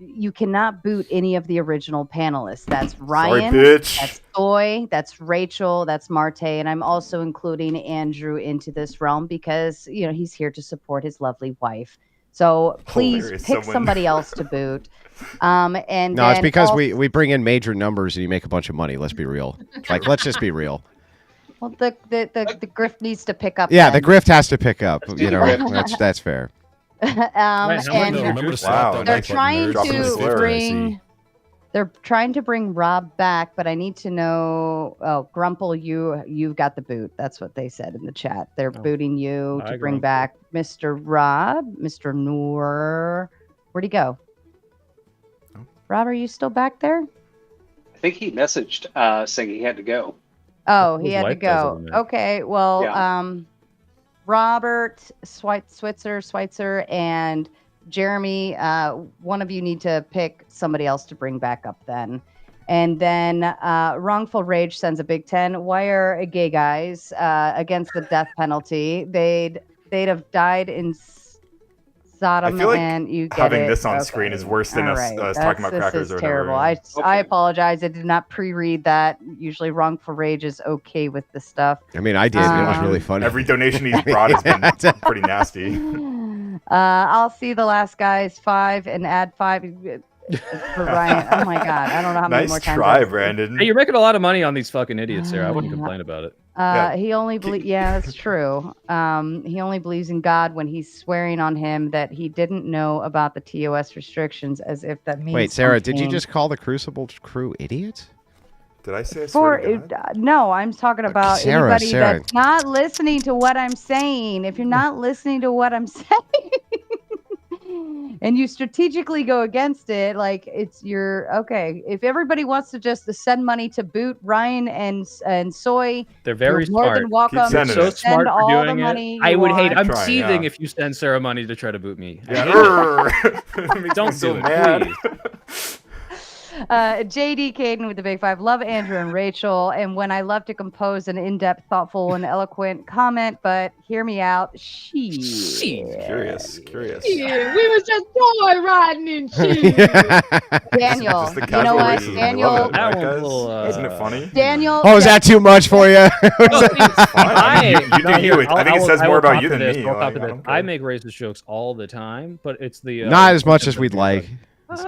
you cannot boot any of the original panelists. That's Ryan, bitch. that's Soy, that's Rachel, that's Marte, and I'm also including Andrew into this realm because he's here to support his lovely wife. So please Hilarious, pick someone- somebody else to boot. And No, it's then because also- we bring in major numbers and you make a bunch of money. Let's be real. Like, let's just be real. Well, the grift needs to pick up. Yeah, then. the grift has to pick up. do You the know, grift. that's fair. And Wow, they're nice trying dropping the to slur. bring. They're trying to bring Rob back, but I need to know. Oh, Grumple, you've got the boot. That's what they said in the chat. They're booting you to Hi, bring Grumple. back Mr. Rob, Mr. Noor. Where'd he go? Rob, are you still back there? I think he messaged saying he had to go. Oh, he His had to wife does go. it, man. Okay, well, Yeah. Robert Switzer, and Jeremy, one of you need to pick somebody else to bring back up then. And then Wrongful Rage sends a big 10. Why are gay guys against the death penalty? They'd have died in Sodom, I feel like and you get having it. this on Okay. screen is worse than All us, right. us talking about This crackers is or whatever. terrible. I apologize. I did not pre-read that. Usually, Wrongful Rage is okay with this stuff. I mean, I did. It was really funny. Every donation he's brought has been pretty nasty. I'll see the last guy's 5 and add 5 for Ryan. Oh my god, I don't know how many Nice more times. try, Brandon. Hey, you're making a lot of money on these fucking idiots, Sarah. I wouldn't complain about it. He only believes. Yeah, that's true. He only believes in God when he's swearing on him that he didn't know about the TOS restrictions, as if that means. Wait, Sarah, did you something. just call the Crucible crew idiots? Did I say I For swear to God? no, I'm talking about Sarah, anybody Sarah. that's not listening to what I'm saying. If you're not listening to what I'm saying, and you strategically go against it, like it's your okay. If everybody wants to just send money to boot Ryan and Soy, They're very you're more smart. than welcome. They're to so send smart all for the doing money it. I you would hate. want. I'm Trying, seething yeah. if you send Sarah money to try to boot me. I Yeah. hate it. Don't so do it, mad. please. JD Caden with the big 5. Love Andrew and Rachel. And when I love to compose an in-depth, thoughtful, and eloquent comment, but hear me out. Curious. Yeah, we was just boy riding in shoes. Daniel, Just the you know what? casual racism. We Daniel, love it, That right, one's guys? a little, Isn't it funny? Daniel. Oh, is that too much for you? I think it says more about you than me. I'll like, top of I this. don't I care. make racist jokes all the time, but it's the Not as much as we'd like.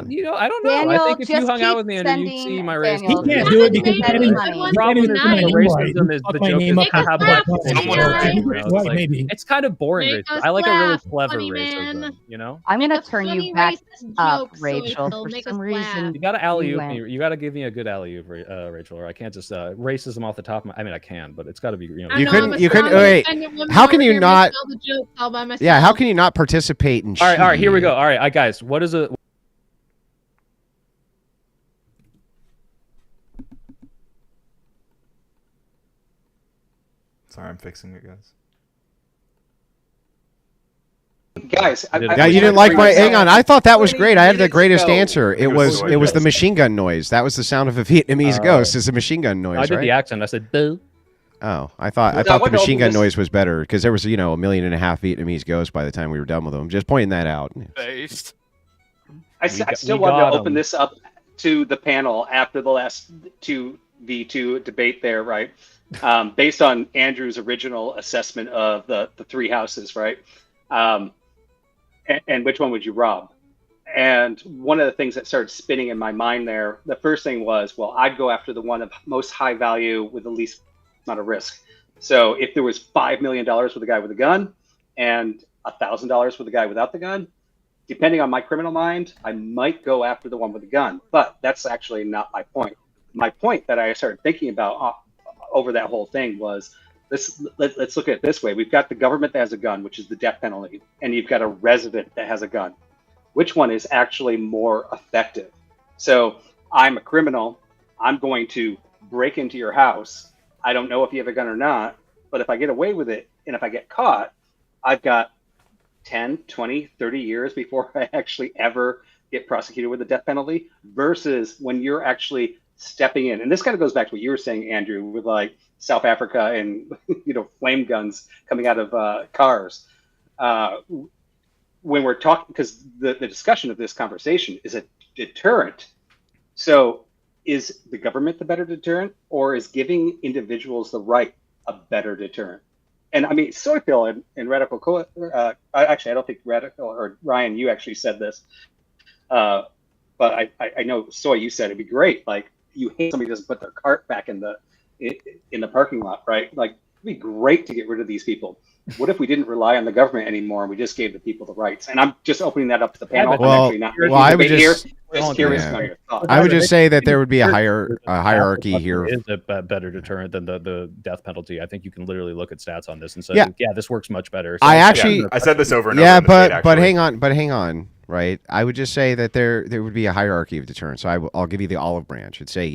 You know, I don't know. Daniel, I think if you just hung out keep with me, Andrew, you'd sending see my race. Daniel, He can't do it because send he money. didn't Problem put is my the name right. racism is Fuck the my joke name is up how as black black. people Someone are, else. you know, What, it's like, maybe. it's kind of boring Make racism. us I like a really laugh, clever funny racism, man. you know? I'm gonna Make a turn funny you back racist up, joke, Rachel. Soyfill. For Make some us reason, laugh. You gotta alley oop went- me. You gotta give me a good alley oop, Rachel, or I can't just racism off the top of my. I mean, I can, but it's got to be. You know, You I'm couldn't. a You couldn't. strong, Wait. independent woman How can over you here not? making all the jokes all by myself. Yeah. How can you not participate in? all right, here we go. All right, guys, what is it? Sorry, I'm fixing it, guys. Guys, Yeah, you didn't like my. Hang on, I thought that was great. I had the greatest answer. It was the machine gun noise. That was the sound of a Vietnamese ghost. It's a machine gun noise. I did right? the accent. I said boo. Oh, I thought the machine gun noise was better because there was 1.5 million Vietnamese ghosts by the time we were done with them. Just pointing that out. I still want to open this up to the panel after the last 2v2 debate there, right? Based on Andrew's original assessment of the three houses, right? And which one would you rob? And one of the things that started spinning in my mind there, the first thing was, well, I'd go after the one of most high value with the least amount of risk. So if there was $5 million with a guy with a gun and $1,000 with a guy without the gun, depending on my criminal mind, I might go after the one with the gun. But that's actually not my point. My point that I started thinking about over that whole thing was, let's look at it this way. We've got the government that has a gun, which is the death penalty, and you've got a resident that has a gun. Which one is actually more effective? So I'm a criminal. I'm going to break into your house. I don't know if you have a gun or not, but if I get away with it and if I get caught, I've got 10, 20, 30 years before I actually ever get prosecuted with the death penalty versus when you're actually stepping in. And this kind of goes back to what you were saying, Andrew, with like South Africa and, flame guns coming out of cars. When we're talking, because the discussion of this conversation is a deterrent. So is the government the better deterrent, or is giving individuals the right a better deterrent? And I mean, Soyfill and Radical, actually, I don't think Radical or Ryan, you actually said this. But I know, Soy, you said it'd be great. Like, you hate somebody doesn't put their cart back in the parking lot, right? Like, it'd be great to get rid of these people. What if we didn't rely on the government anymore and we just gave the people the rights? And I'm just opening that up to the panel. I would just I would just say that there would be a hierarchy here. Is a better deterrent than the death penalty. I think you can literally look at stats on this and say, yeah, this works much better. So I said this over and over. Yeah, in the debate, but hang on. Right, I would just say that there would be a hierarchy of deterrence. So I'll give you the olive branch. I'd say,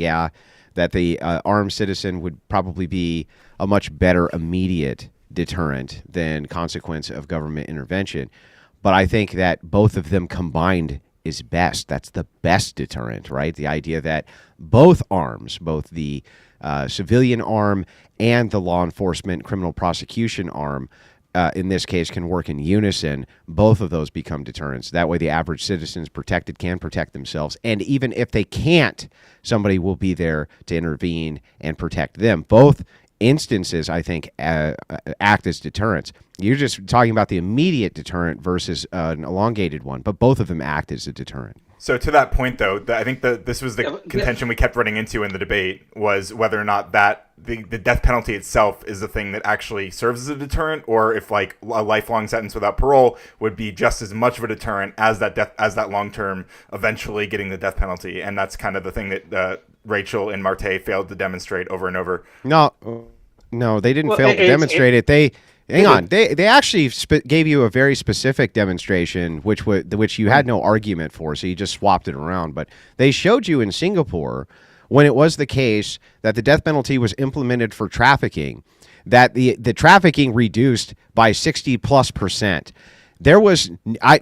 that the armed citizen would probably be a much better immediate deterrent than consequence of government intervention. But I think that both of them combined is best. That's the best deterrent, right? The idea that both arms, both the civilian arm and the law enforcement criminal prosecution arm, in this case, can work in unison. Both of those become deterrents. That way the average citizen is protected, can protect themselves. And even if they can't, somebody will be there to intervene and protect them. Both instances, I think, act as deterrents. You're just talking about the immediate deterrent versus an elongated one, but both of them act as a deterrent. So to that point, though, I think this was the contention we kept running into in the debate, was whether or not that the death penalty itself is the thing that actually serves as a deterrent, or if like a lifelong sentence without parole would be just as much of a deterrent as that long term eventually getting the death penalty. And that's kind of the thing that Rachel and Marte failed to demonstrate over and over. No, they didn't fail to demonstrate it. Hang on. They actually gave you a very specific demonstration, which you had no argument for, so you just swapped it around. But they showed you in Singapore, when it was the case that the death penalty was implemented for trafficking, that the trafficking reduced by 60+%.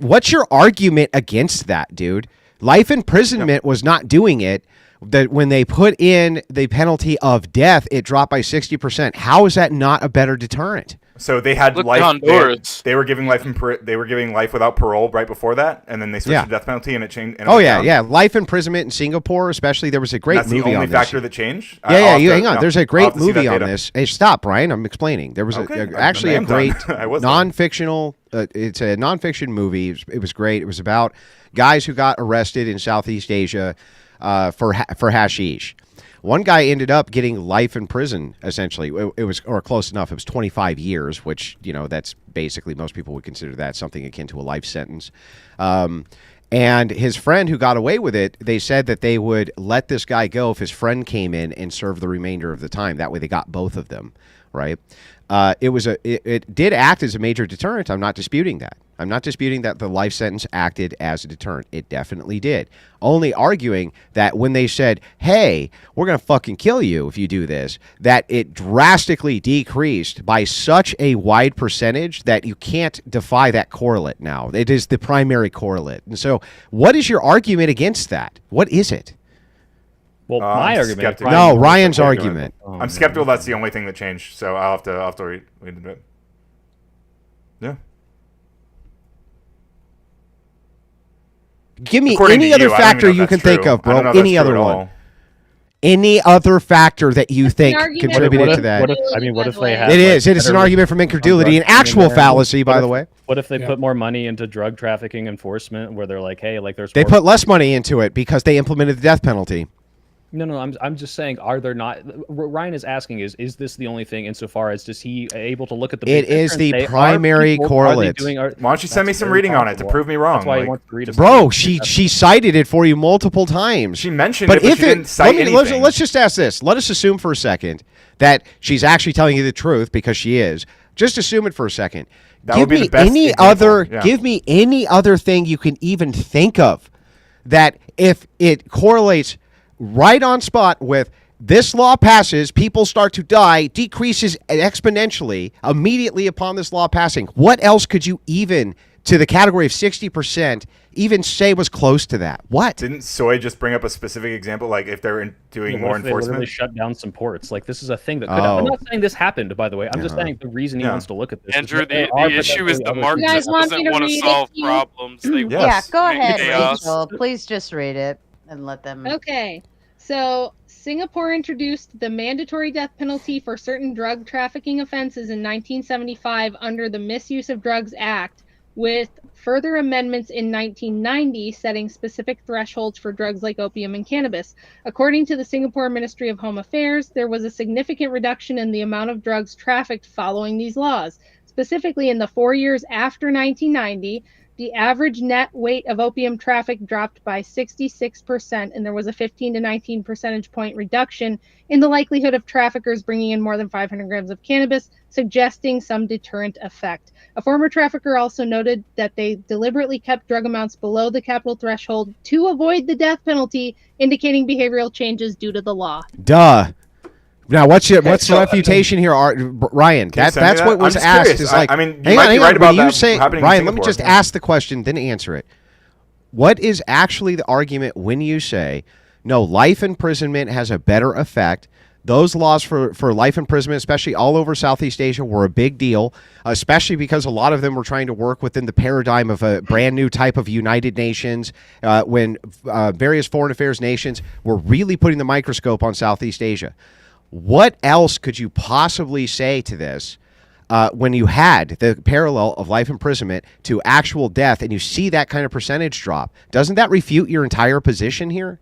What's your argument against that, dude? Life imprisonment was not doing it. That when they put in the penalty of death, it dropped by 60%. How is that not a better deterrent? So they had Look life. to Honduras. They were giving life they were giving life without parole right before that, and then they switched to death penalty, and it changed. And it Oh went yeah, down. yeah. Life imprisonment in Singapore, especially. There was a great That's movie the only on factor this. that changed. Yeah, hang on. There's a I'll great have to see that movie on data. this. Hey, stop, Brian. I'm explaining. There was Okay, actually I a am great done. I was done. non-fictional. It's a non-fiction movie. It was great. It was about guys who got arrested in Southeast Asia for hashish. One guy ended up getting life in prison, essentially. It was, or close enough. It was 25 years, which, that's basically, most people would consider that something akin to a life sentence. And his friend who got away with it, they said that they would let this guy go if his friend came in and served the remainder of the time. That way they got both of them, right? It did act as a major deterrent. I'm not disputing that. I'm not disputing that the life sentence acted as a deterrent. It definitely did. Only arguing that when they said, hey, we're going to fucking kill you if you do this, that it drastically decreased by such a wide percentage that you can't defy that correlate now. It is the primary correlate. And so what is your argument against that? What is it? Well, my argument. No, Ryan's argument. I'm skeptical. That's the only thing that changed. So I'll have to read into it. Yeah. Give me According any to other you, I don't factor even know you if can that's think true. of, I bro. don't know if Any that's other true at one. all. Any other factor that you think argument contributed What to that. if they had? It is. It is an better argument from incredulity, an drug actual in there? fallacy, by the way. What if they put more money into drug trafficking enforcement, where they're like, hey, like there's They more put less money into it because they implemented the death penalty. No, I'm just saying, are there not? What Ryan is asking is this the only thing insofar as is he able to look at the? Big It is picture and the say, are primary people- are they correlate. doing- Why don't you send me That's some very reading on it to possible. prove me wrong? That's why he Like, wants to read it. Bro, she cited it for you multiple times. She mentioned it, but she didn't cite anything. Let's just ask this. Let us assume for a second that she's actually telling you the truth because she is. Just assume it for a second. That would be Give the me best any example, other. yeah. Give me any other thing you can even think of that if it correlates right on spot with this law passes, people start to die, decreases exponentially immediately upon this law passing. What else could you even, to the category of 60%, even say was close to that? What? Didn't Soy just bring up a specific example, like if they're doing What more if they literally enforcement? shut down some ports? Like this is a thing that could. I'm not saying this happened, by the way. I'm just saying the reason he wants to look at this. Andrew, is that the there are issue is potentially the other market You guys people- want me doesn't to want to read it solve to you? problems. They Yeah, go make ahead, chaos. Rachel. Please just read it and let them. Okay, so Singapore introduced the mandatory death penalty for certain drug trafficking offenses in 1975 under the Misuse of Drugs Act, with further amendments in 1990 setting specific thresholds for drugs like opium and cannabis. According to the Singapore Ministry of Home Affairs, there was a significant reduction in the amount of drugs trafficked following these laws. Specifically, in the 4 years after 1990, the average net weight of opium traffic dropped by 66%, and there was a 15 to 19 percentage point reduction in the likelihood of traffickers bringing in more than 500 grams of cannabis, suggesting some deterrent effect. A former trafficker also noted that they deliberately kept drug amounts below the capital threshold to avoid the death penalty, indicating behavioral changes due to the law. Duh. Now, what's the refutation here, Ryan? Can you That's send me that? what was I'm just asked. curious. Is like, I mean, you hang might on, be hang right on. about When you that say, happening in Ryan, let me Singapore. just ask the question, then answer it. What is actually the argument when you say, no, life imprisonment has a better effect? Those laws for life imprisonment, especially all over Southeast Asia, were a big deal, especially because a lot of them were trying to work within the paradigm of a brand new type of United Nations when various foreign affairs nations were really putting the microscope on Southeast Asia. What else could you possibly say to this when you had the parallel of life imprisonment to actual death and you see that kind of percentage drop? Doesn't that refute your entire position here?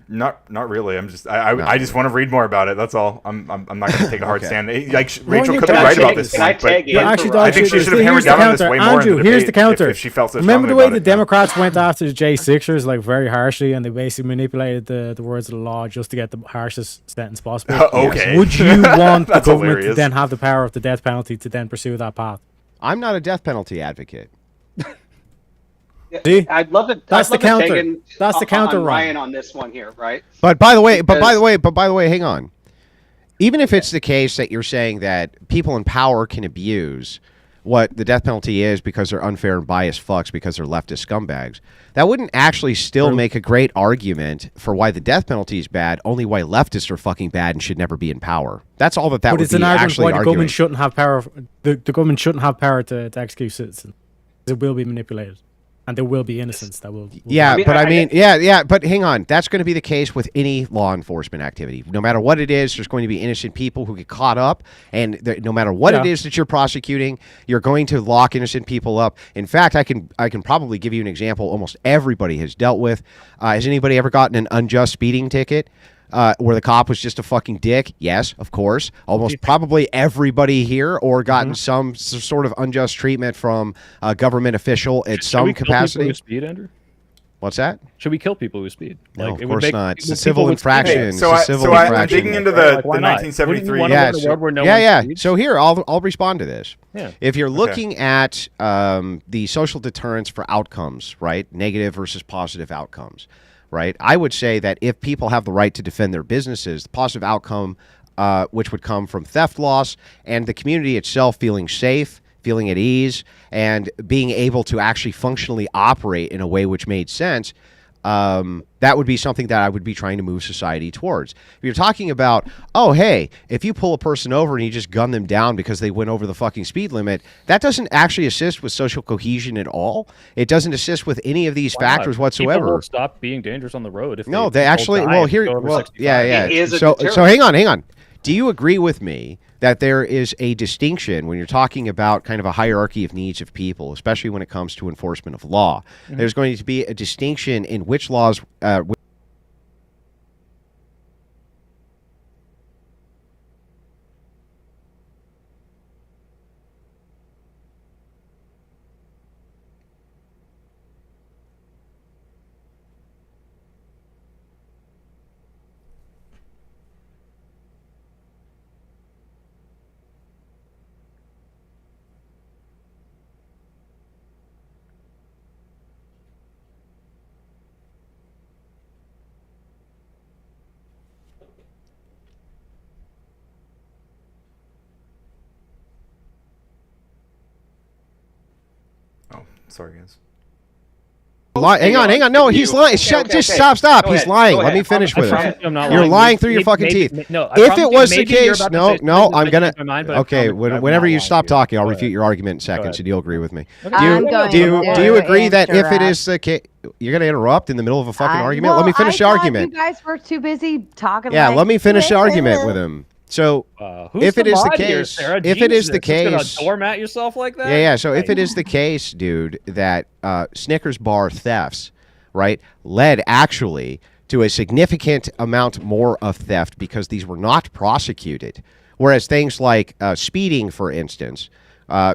Not really. I'm just I just want to read more about it. That's all. I'm not going to take a hard stand. Like Rachel could be right about this point, but I think she should have hammered down on this way more in the Here's the debate counter. if she felt so Remember the strongly way about the it. Democrats went after the J6ers like very harshly, and they basically manipulated the words of the law just to get the harshest sentence possible. Okay. Would you want the That's government to hilarious. then have the power of the death penalty to then pursue that path? I'm not a death penalty advocate. See? I'd love to. That's I'd the love to counter. take in That's the counter, on Ryan. Ryan on this one here, right? But by the way, hang on. Even if it's the case that you're saying that people in power can abuse, what the death penalty is because they're unfair and biased fucks because they're leftist scumbags, that wouldn't actually still make a great argument for why the death penalty is bad, only why leftists are fucking bad and should never be in power. That's all that But would it's be an argument actually why the arguing. government shouldn't have power. The government shouldn't have power to execute citizens. It will be manipulated, and there will be innocence that will. Yeah, but I mean, but hang on. That's going to be the case with any law enforcement activity. No matter what it is, there's going to be innocent people who get caught up, and no matter what it is that you're prosecuting, you're going to lock innocent people up. In fact, I can probably give you an example almost everybody has dealt with. Has anybody ever gotten an unjust speeding ticket? Where the cop was just a fucking dick? Yes, of course. Almost probably everybody here, or gotten some sort of unjust treatment from a government official at some capacity. Speed, Andrew? What's that? Should we kill people who speed? No, of course not. It's a civil infraction. I'm digging into the 1973. Yeah. So here, I'll respond to this. Yeah. If you're looking at the social deterrence for outcomes, right, negative versus positive outcomes, right, I would say that if people have the right to defend their businesses, the positive outcome, which would come from theft loss and the community itself feeling safe, feeling at ease, and being able to actually functionally operate in a way which made sense, that would be something that I would be trying to move society towards. If you're talking about, oh, hey, if you pull a person over and you just gun them down because they went over the fucking speed limit, that doesn't actually assist with social cohesion at all. It doesn't assist with any of these factors whatsoever. People will stop being dangerous on the road if no, they actually, well, here, yeah. So hang on. Do you agree with me that there is a distinction when you're talking about kind of a hierarchy of needs of people, especially when it comes to enforcement of law? Mm-hmm. There's going to be a distinction in which laws Sorry, guys. Hang on. No, he's lying. Just stop. Go He's ahead. lying. Go Let me ahead. finish with it. I'm not You're lying. lying through your fucking Maybe- teeth. no, I If promise it you, was the maybe you're case, about to no, say something I'm that gonna. changed my mind, but I Okay, promise I'm whenever not you lying stop to you. talking, I'll Go refute ahead. your argument in seconds, ahead. and you'll agree with me. Okay. Do you agree that if it is the case, you're gonna interrupt in the middle of a fucking argument? Let me finish the argument. You guys were too busy talking. Yeah, like let me finish the this. argument with him. So, Who's if it is the mod here, case, Sarah? if it is the Jesus, just gonna case, doormat yourself like that? yeah. So if it is the case, dude, that Snickers bar thefts, right, led actually to a significant amount more of theft because these were not prosecuted, whereas things like speeding, for instance.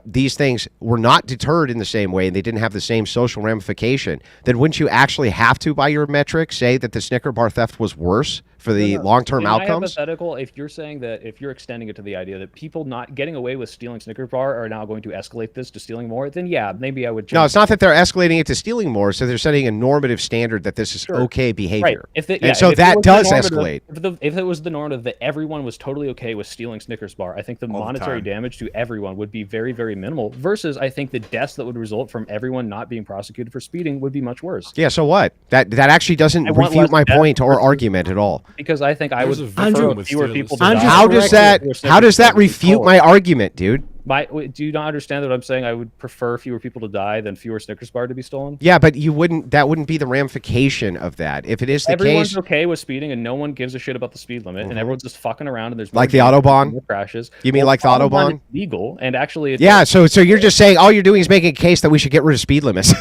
These things were not deterred in the same way and they didn't have the same social ramification, then wouldn't you actually have to, by your metric, say that the Snicker bar theft was worse for the long-term In my outcomes? hypothetical, if you're saying that, if you're extending it to the idea that people not getting away with stealing Snickers bar are now going to escalate this to stealing more, then yeah, maybe I would change. No, it's not that they're escalating it to stealing more, so they're setting a normative standard that this is okay behavior. Right. And so that does escalate. If it was the normative that everyone was totally okay with stealing Snickers bar, I think the monetary damage to everyone would be very, very minimal, versus I think the deaths that would result from everyone not being prosecuted for speeding would be much worse. Yeah, so what? That actually doesn't I want refute less my death point or versus- argument at all. Because I think I would prefer Andrew- fewer people to Andrew- die. How does that Snickers refute my argument, dude? Do you not understand that I'm saying I would prefer fewer people to die than fewer Snickers bar to be stolen? Yeah, but that wouldn't be the ramification of that. If it is the Everyone's case, okay with speeding and no one gives a shit about the speed limit and everyone's just fucking around and there's Like more the damage Autobahn? and more crashes. You mean like the Autobahn? is legal and actually it's yeah, so you're just saying all you're doing is making a case that we should get rid of speed limits.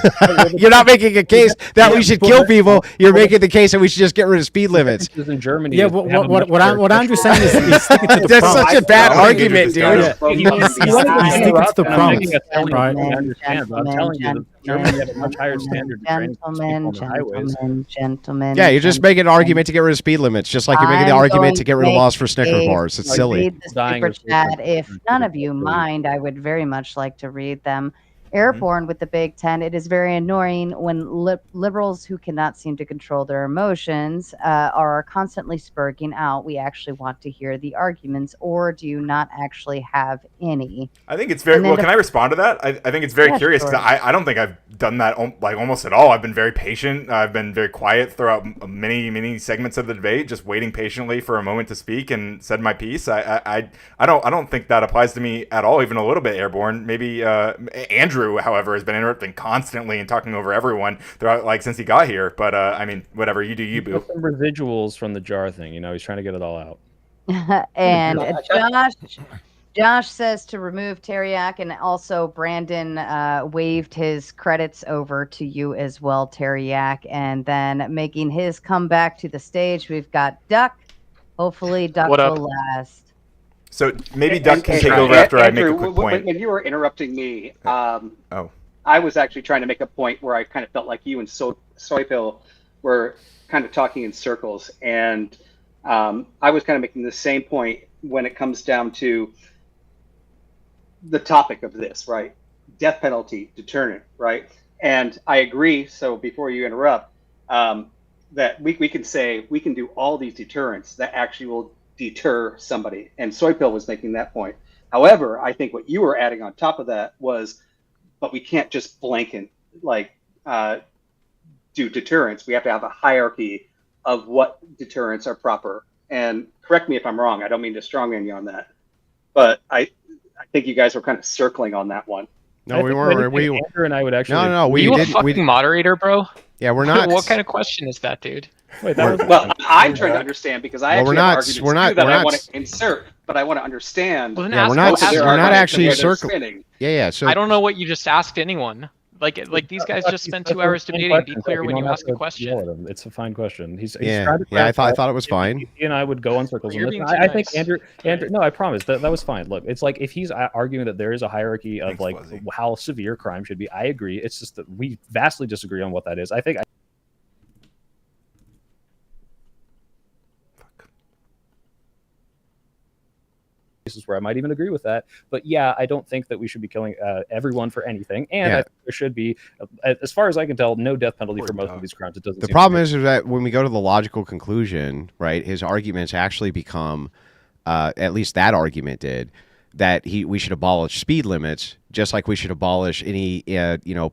You're not making a case that we should kill people. You're making the case that we should just get rid of speed limits. in Germany. Yeah, what Andrew's saying is he's sticking to the That's prompt. such a bad argument, dude. He's sticking to the prompt. Right. I understand, but I'm telling you that Germany has a much higher standard of training for people on the highways. Gentlemen. Yeah, you're just making an argument to get rid of speed limits, just like you're making the I'm argument going to get rid of laws for make Snicker a- bars. It's silly. Read the super chat. If none of you mind, I would very much like to read them. Airborne with the Big Ten, it is very annoying when liberals who cannot seem to control their emotions are constantly spurging out. We actually want to hear the arguments, or do you not actually have any? I think it's very well. to- Can I respond to that? I think it's very Yeah, curious because sure. I don't think I've done that like almost at all. I've been very patient. I've been very quiet throughout many segments of the debate, just waiting patiently for a moment to speak and said my piece. I don't think that applies to me at all, even a little bit. Airborne, maybe. Andrew, however, has been interrupting constantly and talking over everyone throughout like since he got here. But I mean, whatever, you do, you boo. Some residuals from the jar thing. You know, he's trying to get it all out. And Josh says to remove Teriak, and also Brandon waved his credits over to you as well, Teriak. And then making his comeback to the stage, we've got Duck. Hopefully, Duck What up? will last. So maybe Duck can take over after I make a quick point. When you were interrupting me, I was actually trying to make a point where I kind of felt like you and Soypill were kind of talking in circles, and I was kind of making the same point when it comes down to the topic of this, right? Death penalty, deterrent, right? And I agree. So before you interrupt, that we can say we can do all these deterrents that actually will deter somebody. And Soypill was making that point. However, I think what you were adding on top of that was, but we can't just blanket do deterrents. We have to have a hierarchy of what deterrents are proper. And correct me if I'm wrong. I don't mean to strongman you on that, but I think you guys were kind of circling on that one. No, we weren't. We Andrew and I would actually. No, we Are you didn't. a fucking moderator, bro? Yeah, we're not. What kind of question is that, dude? Wait, well, I'm trying to understand because I actually have arguments we're not, too that we're I not, want to insert, but I want to understand. Well, then yeah, ask we're not. both of We're their not arguments actually and where they're circling. Yeah. So I don't know what you just asked anyone. Like these guys just spent 2 hours debating. Be clear when you ask a question. It's a fine question. He's yeah. trying to Yeah, I thought it was fine. He and I would go on circles. You're And being listen. too I think nice. Andrew. No, I promise that was fine. Look, it's like if he's arguing that there is a hierarchy of like how severe crime should be. I agree. It's just that we vastly disagree on what that is. I think. Where I might even agree with that, but yeah, I don't think that we should be killing everyone for anything, and I think there should be, as far as I can tell, no death penalty for most of these crimes. It doesn't. The problem is that when we go to the logical conclusion, right, his arguments actually become, at least that argument did, that we should abolish speed limits, just like we should abolish any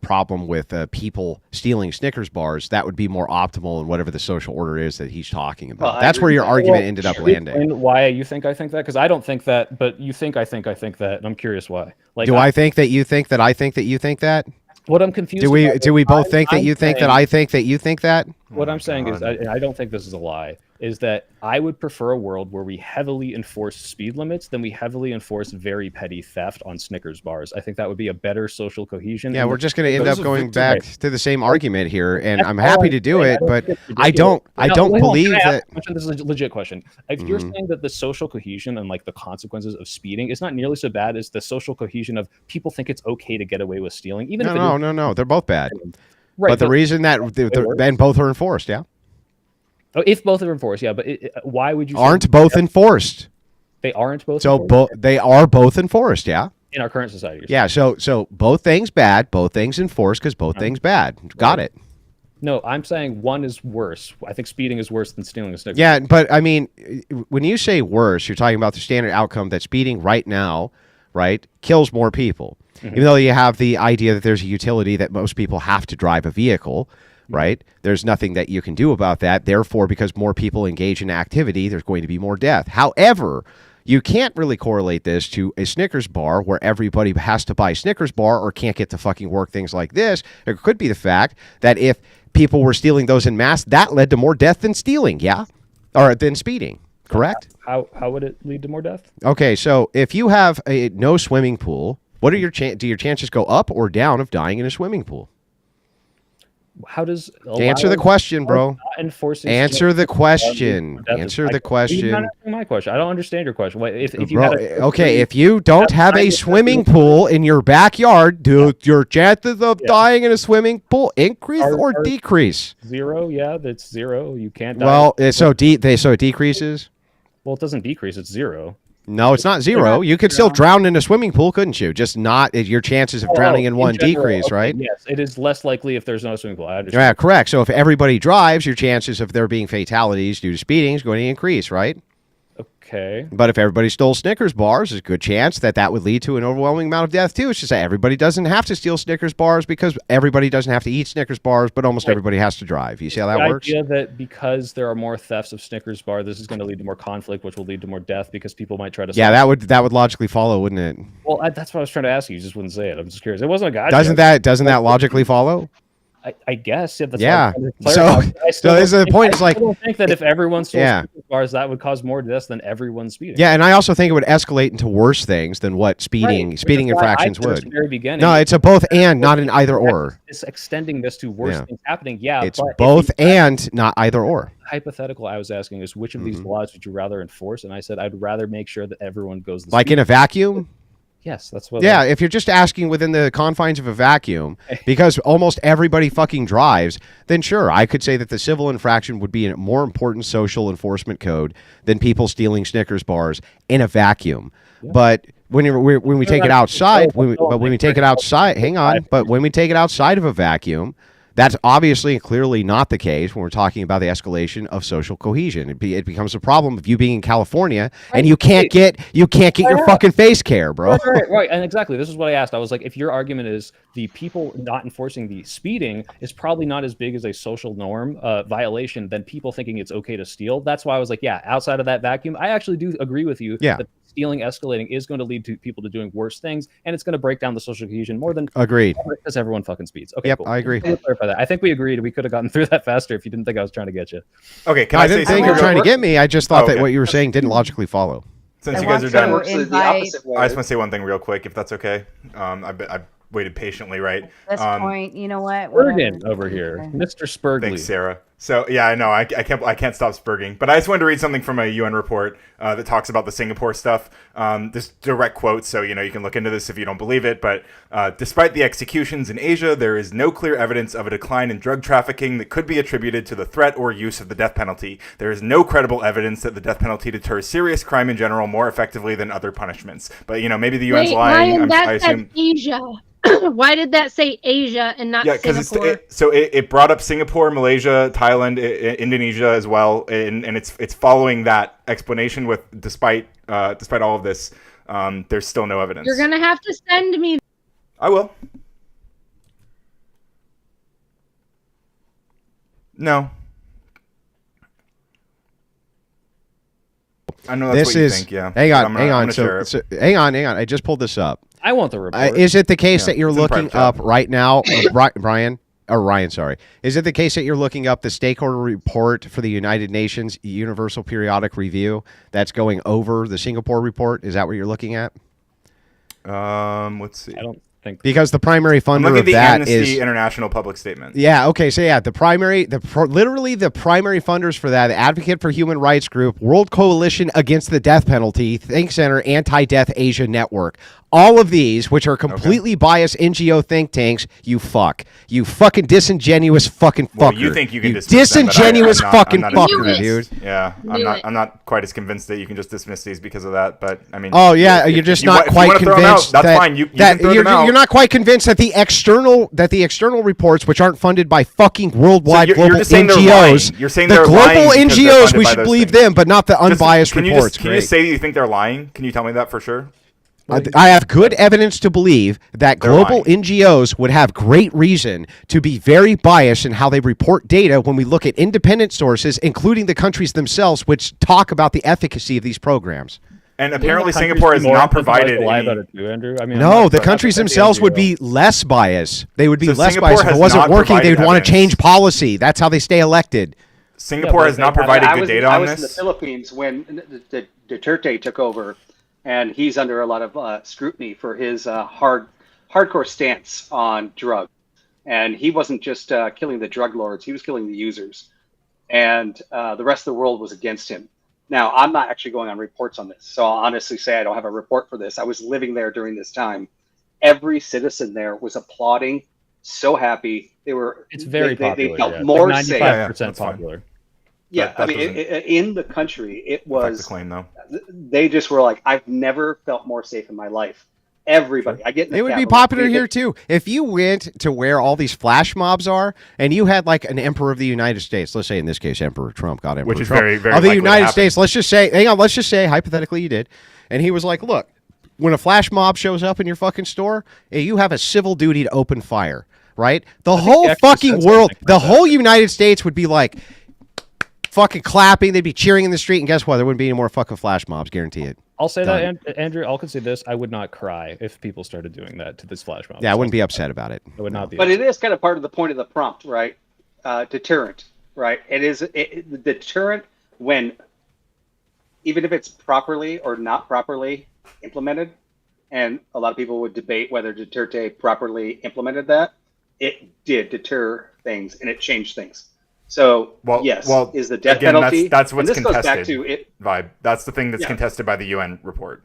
problem with people stealing Snickers bars. That would be more optimal in whatever the social order is that he's talking about. Well, that's where your argument ended up landing. And why you think I think that? Because I don't think that, but you think I think that, and I'm curious why. Like, do I think that you think that I think that you think that? What I'm confused. Do we both think that you think that I think that you think that? What I'm saying is, I don't think this is a lie, is that I would prefer a world where we heavily enforce speed limits than we heavily enforce very petty theft on Snickers bars. I think that would be a better social cohesion. Yeah, and we're just going to end up going back to the same argument here, and That's I'm all happy I'm to do saying. it, I but think it's I don't ridiculous. believe Can I ask that. a question? This is a legit question. If you're Mhm. saying that the social cohesion and like the consequences of speeding is not nearly so bad as the social cohesion of people think it's okay to get away with stealing, even if it is, No, they're both bad. Right, but the but- reason that then both are enforced, yeah, Oh, if both are enforced, yeah, but why would you say aren't both enforced? They aren't both. So enforced they are both enforced, yeah. in our current society. Yeah, so both things bad, both things enforced because both things bad. Got it. No, I'm saying one is worse. I think speeding is worse than stealing a Snickers. Yeah, but I mean, when you say worse, you're talking about the standard outcome that speeding right now, right, kills more people. Even though you have the idea that there's a utility that most people have to drive a vehicle, right? There's nothing that you can do about that. Therefore, because more people engage in activity, there's going to be more death. However, you can't really correlate this to a Snickers bar where everybody has to buy Snickers bar or can't get to fucking work, things like this. It could be the fact that if people were stealing those in mass, that led to more death than stealing, yeah? Or than speeding, correct? How would it lead to more death? Okay, so if you have no swimming pool, what are do your chances go up or down of dying in a swimming pool? How does Answer the question, bro. not enforcing Answer the question. death is Answer like- the question. You're not answering my question. I don't understand your question. If you Bro, had a, okay, if you don't have a swimming pool in your backyard, do your chances of dying in a swimming pool increase or decrease? Zero, yeah, that's zero. You can't die. Well, so it decreases. Well, it doesn't decrease. It's zero. No, it's not zero. You could still drown in a swimming pool, couldn't you? Just not your chances of drowning in one general, decrease, okay, right? Yes, it is less likely if there's no swimming pool. I understand. Yeah, correct. So if everybody drives, your chances of there being fatalities due to speeding is going to increase, right? Okay. But if everybody stole Snickers bars, there's a good chance that that would lead to an overwhelming amount of death too. It's just that everybody doesn't have to steal Snickers bars because everybody doesn't have to eat Snickers bars, but almost everybody has to drive. You see how that The works? idea that because there are more thefts of Snickers bar, this is going to lead to more conflict, which will lead to more death because people might try to. Yeah, that would logically follow, wouldn't it? Well, that's what I was trying to ask you. You just wouldn't say it. I'm just curious. It wasn't a guy. Doesn't that logically follow? I guess. Yeah. That's Yeah. So this is the point. It's like I don't think that if everyone stole yeah. Snickers bars, that would cause more deaths than everyone speeding. Yeah, and I also think it would escalate into worse things than what speeding infractions would. At the very beginning, No, it's a both and, not an either or. It's extending this to worse things happening. Yeah, it's but both and, not either or. Hypothetical, I was asking is which of these laws would you rather enforce? And I said I'd rather make sure that everyone goes the like speed in a vacuum. Yes, that's what. Yeah, if you're just asking within the confines of a vacuum, because almost everybody fucking drives, then sure, I could say that the civil infraction would be a more important social enforcement code than people stealing Snickers bars in a vacuum. Yeah. But when we take it outside, when we take it outside, hang on, but when we take it outside of a vacuum, that's obviously and clearly not the case when we're talking about the escalation of social cohesion. It becomes a problem of you being in California and you can't get your fucking face care, bro. Right, and exactly. This is what I asked. I was like, if your argument is the people not enforcing the speeding is probably not as big as a social norm violation than people thinking it's okay to steal. That's why I was like, yeah, outside of that vacuum, I actually do agree with you. Yeah. That stealing escalating is going to lead to people to doing worse things, and it's going to break down the social cohesion more than agreed because everyone fucking speeds. Okay, yep, cool. I agree. Clarify that. I think we agreed. We could have gotten through that faster if you didn't think I was trying to get you. Okay, I didn't think you were trying to get me. I just thought that what you were saying didn't logically follow. Since you guys are done, I just want to say one thing real quick, if that's okay. I've waited patiently, right? At this point, you know what? Spurgeon over here, Mr. Spurgley. Thanks, Sarah. So yeah, I know I can't stop spurging, but I just wanted to read something from a UN report that talks about the Singapore stuff. This direct quote, so you can look into this if you don't believe it. But despite the executions in Asia, there is no clear evidence of a decline in drug trafficking that could be attributed to the threat or use of the death penalty. There is no credible evidence that the death penalty deters serious crime in general more effectively than other punishments. But maybe the UN's lying. I assume Asia. Why did that say Asia and not Singapore? Because it brought up Singapore, Malaysia, Thailand, Indonesia as well, and it's following that explanation with despite all of this, there's still no evidence. You're gonna have to send me. I will. No. I know that's what you think. Yeah. Hang on. So hang on. I just pulled this up. I want the report. Is it the case that you're looking up right now, Ryan? Sorry. Is it the case that you're looking up the stakeholder report for the United Nations Universal Periodic Review that's going over the Singapore report? Is that what you're looking at? Let's see. I don't think because the primary funder of that is Amnesty International public statement. Yeah. Okay. So yeah, literally the primary funders for that, the Advocate for Human Rights Group, World Coalition Against the Death Penalty, Think Center, Anti-Death Asia Network. All of these, which are completely biased NGO think tanks, you fucking disingenuous fucking fucker. Well, you think you can disingenuous fucking fucker, dude. Yeah, I'm not quite as convinced that you can just dismiss these because of that. But I mean, oh yeah, you're just not quite convinced. That's fine. You can throw them out. You're not quite convinced that the external reports, which aren't funded by fucking worldwide global NGOs, you're saying the they're global lying NGOs, we should believe them, but not the unbiased reports. Can you just say that you think they're lying? Can you tell me that for sure? I have good evidence to believe that global NGOs would have great reason to be very biased in how they report data when we look at independent sources, including the countries themselves, which talk about the efficacy of these programs. And apparently Singapore has not provided No, the countries themselves would be less biased. They would be less biased. If it wasn't working, they would want to change policy. That's how they stay elected. Singapore has not provided good data on this. I was in the Philippines when the Duterte took over, and he's under a lot of scrutiny for his hardcore stance on drugs. And he wasn't just killing the drug lords, he was killing the users. And the rest of the world was against him. Now, I'm not actually going on reports on this, so I'll honestly say I don't have a report for this. I was living there during this time. Every citizen there was applauding, so happy. They were. It's very popular. They felt more safe. 95% popular. Yeah, That I mean, doesn't in the country, it affect was. the claim, though. They just were like, I've never felt more safe in my life. Everybody, I get in the It would cab, be I'm like, popular here too. If you went to where all these flash mobs are, and you had like an emperor of the United States, let's say in this case Emperor Trump, God Emperor Which is Trump very, very of the likely to United happen. States. Let's just say, hang on, let's just say hypothetically you did, and he was like, look, when a flash mob shows up in your fucking store, you have a civil duty to open fire, right? The whole fucking world, the whole United States would be like fucking clapping. They'd be cheering in the street, and guess what? There wouldn't be any more fucking flash mobs. Guarantee it. I'll say Done. that, Andrew. I'll say this: I would not cry if people started doing that to this flash mob. Yeah, I wouldn't be upset about it. I would not be. But it is kind of part of the point of the prompt, right? Deterrent, right? It is the deterrent when, even if it's properly or not properly implemented, and a lot of people would debate whether Duterte properly implemented that, it did deter things and it changed things. So yes, is the death penalty? That's what's and this contested. Goes back to it. Vibe. That's the thing that's Yeah. contested by the UN report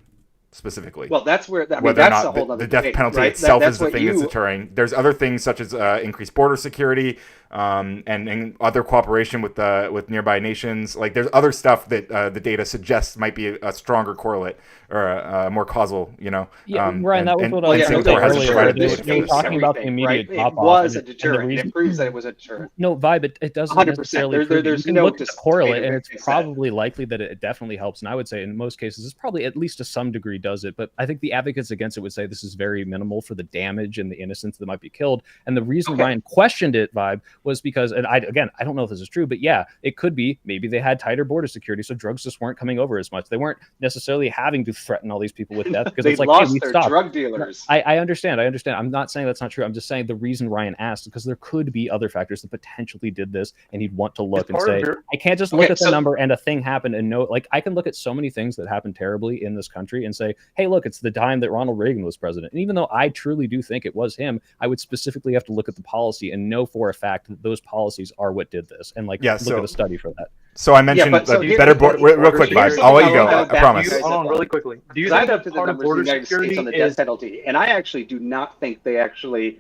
specifically. Well, that's where I mean, whether or that's not a whole other the death debate, penalty right? itself That's is the what thing that's you- deterring. There's other things such as increased border security and other cooperation with nearby nations. Like there's other stuff that the data suggests might be a stronger correlate or a more causal. Yeah, Ryan, that was what I was Singapore saying hasn't earlier. provided They data were for this. talking about the immediate Right? drop It off. was a and the deterrent. reason- It proves that it was a deterrent. No, Vibe, it doesn't 100%. necessarily prove it. There's You can no look at the correlate, disputing and it. it's probably likely that it definitely helps. And I would say in most cases, it's probably at least to some degree does it. But I think the advocates against it would say this is very minimal for the damage and the innocents that might be killed. And the reason Ryan questioned it, Vibe, was because, and I don't know if this is true, but yeah, it could be maybe they had tighter border security, so drugs just weren't coming over as much. They weren't necessarily having to threaten all these people with death because They it's like, lost hey, we their stopped. drug dealers. I understand. I'm not saying that's not true. I'm just saying the reason Ryan asked because there could be other factors that potentially did this, and he'd want to look and say, I can't just look at the number and a thing happened and know. Like I can look at so many things that happened terribly in this country and say, hey, look, it's the time that Ronald Reagan was president. And even though I truly do think it was him, I would specifically have to look at the policy and know for a fact that those policies are what did this, and look at a study for that. So I mentioned better real quick, Vibe. I'll let you go. I promise. Hold on, really quickly. Do you Because I think looked that at the part of numbers in border the United security States on the is death penalty, and I actually do not think they actually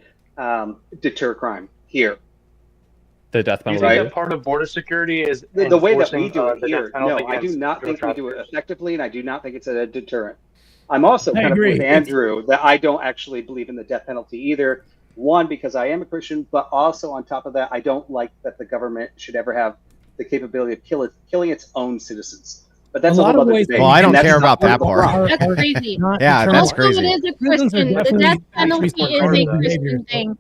deter crime here. The death Do you penalty. think that part of border security is The way that we enforcing, do it the here, death penalty no, I do against not drug think we do it traffickers? effectively, and I do not think it's a deterrent. I'm also I kind agree. of with Andrew that I don't actually believe in the death penalty either. One, because I am a Christian, but also on top of that, I don't like that the government should ever have the capability of killing its own citizens. But that's A a lot whole of other ways debate. Well, I don't and that's care not about that part of the part. problem. That's crazy. Yeah, that's Also, crazy. it is a Prisons are Christian. The definitely death actually penalty is a supporting Christian behavior. thing.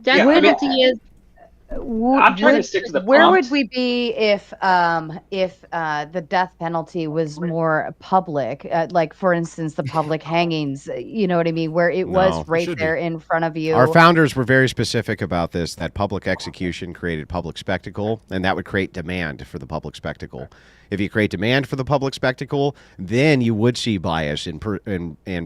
Death Yeah, I mean- penalty is. I'm trying to stick to the Where would prompt. we be if the death penalty was more public? Like, for instance, the public hangings. You know what I mean? Where it No, was it right should be. there in front of you. Our founders were very specific about this, that public execution created public spectacle, and that would create demand for the public spectacle. If you create demand for the public spectacle, then you would see bias in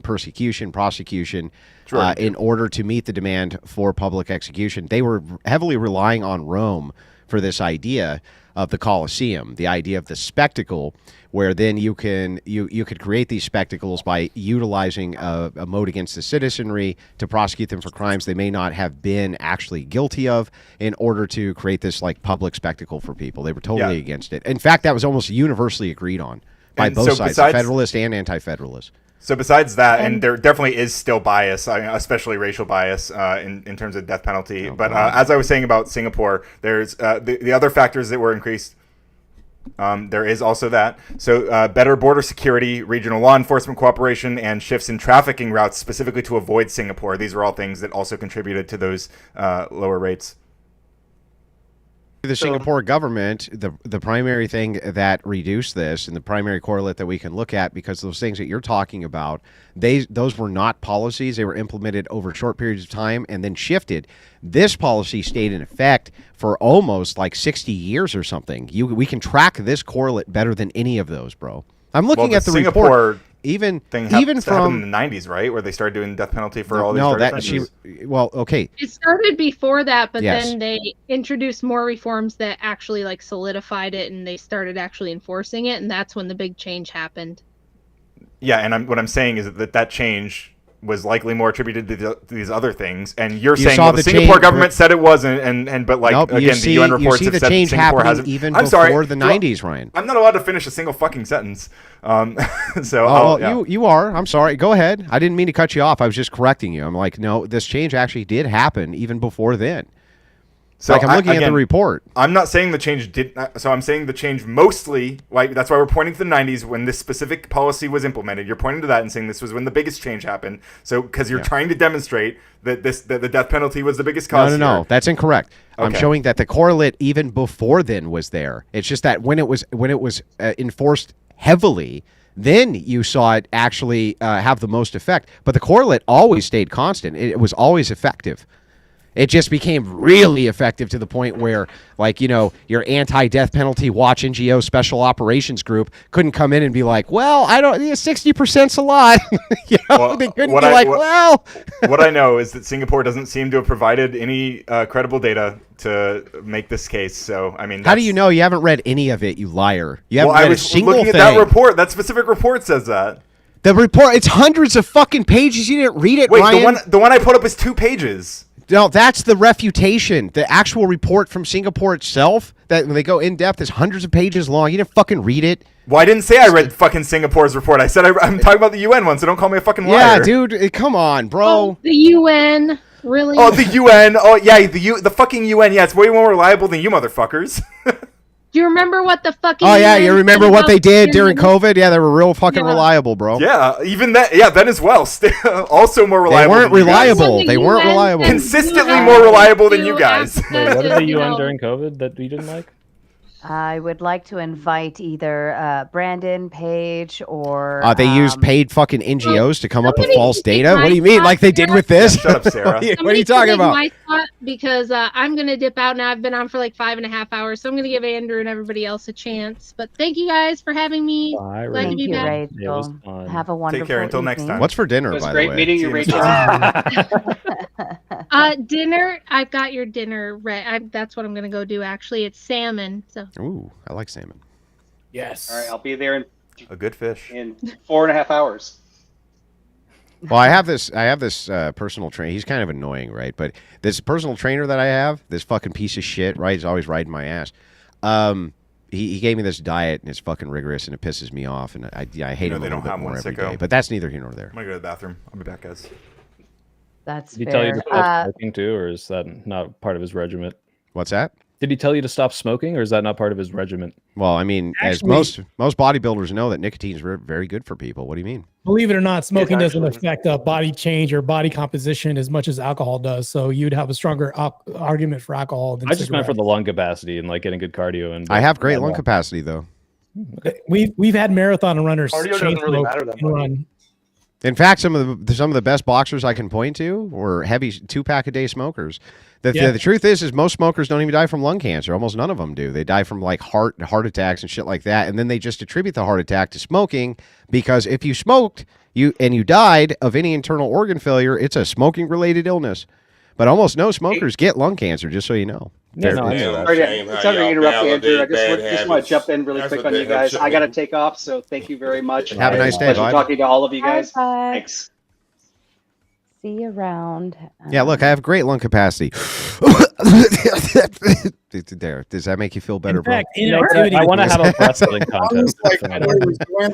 persecution, prosecution, Sure. in order to meet the demand for public execution. They were heavily relying on Rome for this idea of the Colosseum, the idea of the spectacle, where then you could create these spectacles by utilizing a mode against the citizenry to prosecute them for crimes they may not have been actually guilty of, in order to create this like public spectacle for people. They were totally against it. In fact, that was almost universally agreed on by And both so sides, besides- Federalist and anti-Federalist. So besides that, and there definitely is still bias, especially racial bias in terms of death penalty. But as I was saying about Singapore, there's the other factors that were increased. There is also that. So better border security, regional law enforcement cooperation, and shifts in trafficking routes specifically to avoid Singapore. These are all things that also contributed to those lower rates. The Singapore government, the primary thing that reduced this, and the primary correlate that we can look at, because those things that you're talking about, those were not policies. They were implemented over short periods of time and then shifted. This policy stayed in effect for almost like 60 years or something. We can track this correlate better than any of those, bro. I'm looking at the Singapore report. Even happened from in the 90s, right, where they started doing death penalty for all these no, drug that offenses? okay. It started before that, but Yes. then they introduced more reforms that actually like solidified it, and they started actually enforcing it, and that's when the big change happened. Yeah, and what I'm saying is that change was likely more attributed to these other things, and you're You saying saw well, the the Singapore change- government said it wasn't, but like Nope, you again, see- the UN you reports see have the said change Singapore happening hasn't. even I'm sorry, before the 90s, Ryan. I'm not allowed to finish a single fucking sentence. So Oh, yeah. you are. I'm sorry. Go ahead. I didn't mean to cut you off. I was just correcting you. I'm like, no, this change actually did happen even before then. So like I'm looking at the again, report. I'm not saying the change did. So I'm saying the change mostly, like that's why we're pointing to the 90s when this specific policy was implemented. You're pointing to that and saying this was when the biggest change happened. So because you're trying to demonstrate that the death penalty was the biggest cause. No, that's incorrect. I'm Okay. showing that the correlate even before then was there. It's just that when it was enforced heavily, then you saw it actually have the most effect. But the correlate always stayed constant. It was always effective. It just became really effective to the point where, like, you know, your anti-death penalty watch NGO special operations group couldn't come in and be like, well, I don't, 60%'s a lot. You know, they couldn't be like, well. What I know is that Singapore doesn't seem to have provided any credible data to make this case. So, I mean, How do you know? You haven't read any of it, you liar. You haven't I read a was single looking thing. at that report. That specific report says that. The report, it's hundreds of fucking pages. You didn't read it, Wait, Ryan. the one I put up is 2 pages. No, that's the refutation. The actual report from Singapore itself, that when they go in depth, is hundreds of pages long. You didn't fucking read it. Well, I didn't say I read fucking Singapore's report. I said I'm talking about the UN one, so don't call me a fucking liar. Yeah, dude, come on, bro. Oh, the UN, really? Oh, the UN. Oh, yeah, the fucking UN. Yeah, it's way more reliable than you motherfuckers. Do you remember what the fucking? Oh, yeah, UN you remember said what about they did the during UN? COVID? Yeah, they were real fucking Yeah. reliable, bro. Yeah, even that. Yeah, then as well. Also more They reliable. weren't than you guys. reliable. They weren't reliable. Consistently more reliable than you guys. Wait, what did the you UN know. during COVID that we didn't like? I would like to invite either Brandon, Paige, or They used paid fucking NGOs to come up with somebody false can take data? my What do you mean? spot Like they did here. with this? Shut up, Sarah. What are you Somebody talking can take about? my spot because I'm gonna dip out now. I've been on for like 5.5 hours, so I'm gonna give Andrew and everybody else a chance. But thank you guys for having me. Bye, Glad to Thank be you, back. It was Rachel. fun. Have a wonderful care until next evening. time. What's for dinner, It was by great the way? meeting you, See you, Rachel. Dinner. I've got your dinner. That's what I'm gonna go do. Actually, it's salmon. So Ooh, I like salmon. Yes. All right, I'll be there A good fish. in 4.5 hours. Well, I have this personal trainer. He's kind of annoying, right? But this personal trainer that I have, this fucking piece of shit, right? He's always riding my ass. He gave me this diet, and it's fucking rigorous, and it pisses me off, and I hate him a they little don't bit have more one, every sicko. day. But that's neither here nor there. I'm gonna go to the bathroom. I'll be back, guys. That's Did he tell you fair. to stop smoking too, or is that not part of his regiment? What's that? Did he tell you to stop smoking, or is that not part of his regiment? Well, I mean, as most bodybuilders know, that nicotine's very good for people. What do you mean? Believe it or not, smoking doesn't actually. affect body change or body composition as much as alcohol does. So you'd have a stronger argument for alcohol than I just meant for cigarettes. the lung capacity and like getting good cardio. And I have great lung capacity, though. We've had marathon runners Cardio doesn't chain really smoke matter that and much. run. In fact, some of the best boxers I can point to were heavy 2-pack-a-day smokers. The truth is most smokers don't even die from lung cancer. Almost none of them do. They die from like heart attacks and shit like that. And then they just attribute the heart attack to smoking because if you smoked you died of any internal organ failure, it's a smoking related illness. But almost no smokers get lung cancer, just so you know. Yeah, no, I know that. Sorry to interrupt, Andrew. I just want to jump in really quick on you guys. I got to take off, so thank you very much. Have a nice day, Pleasure bud. talking to all of you guys. Bye. Thanks. See you around. Yeah, look, I have great lung capacity. There. Does that make you feel better, In fact, You know, inactivity. I want to have a wrestling contest.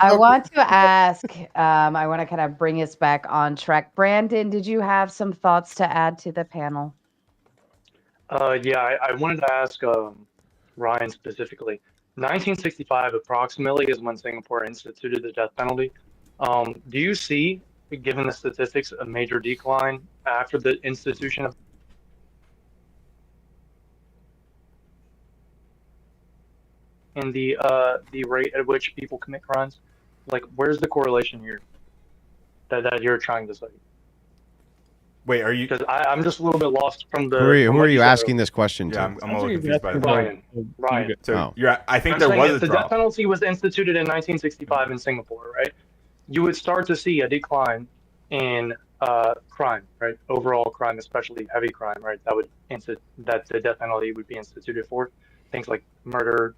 I want to ask, I want to kind of bring us back on track. Brandon, did you have some thoughts to add to the panel? Yeah, I wanted to ask Ryan specifically. 1965 approximately is when Singapore instituted the death penalty. Do you see, given the statistics, a major decline after the institution of in the rate at which people commit crimes? Like, where's the correlation here that you're trying to study? Wait, are you? Because I'm just a little bit lost from the. Who are you asking this question to? Yeah, I'm a little confused by that. Ryan. So I think I'm there saying was if a the drop. death penalty was instituted in 1965 in Singapore, right? You would start to see a decline in crime, right? Overall crime, especially heavy crime, right? That the death penalty would be instituted for things like murder,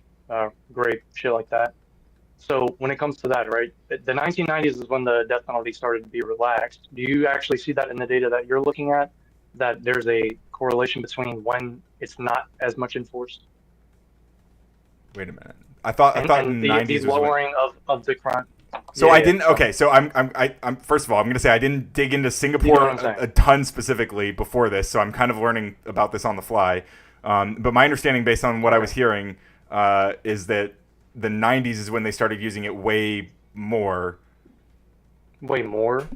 rape, shit like that. So when it comes to that, right, the 1990s is when the death penalty started to be relaxed. Do you actually see that in the data that you're looking at, that there's a correlation between when it's not as much enforced? Wait a minute. I thought And in the 90s was when... lowering of the crime. So Yeah, I yeah, didn't. so- Okay, so I'm. First of all, I'm going to say I didn't dig into Singapore I'm saying? a ton specifically before this, so I'm kind of learning about this on the fly. But my understanding, based on what I was hearing, is that the 90s is when they started using it way more. Way more?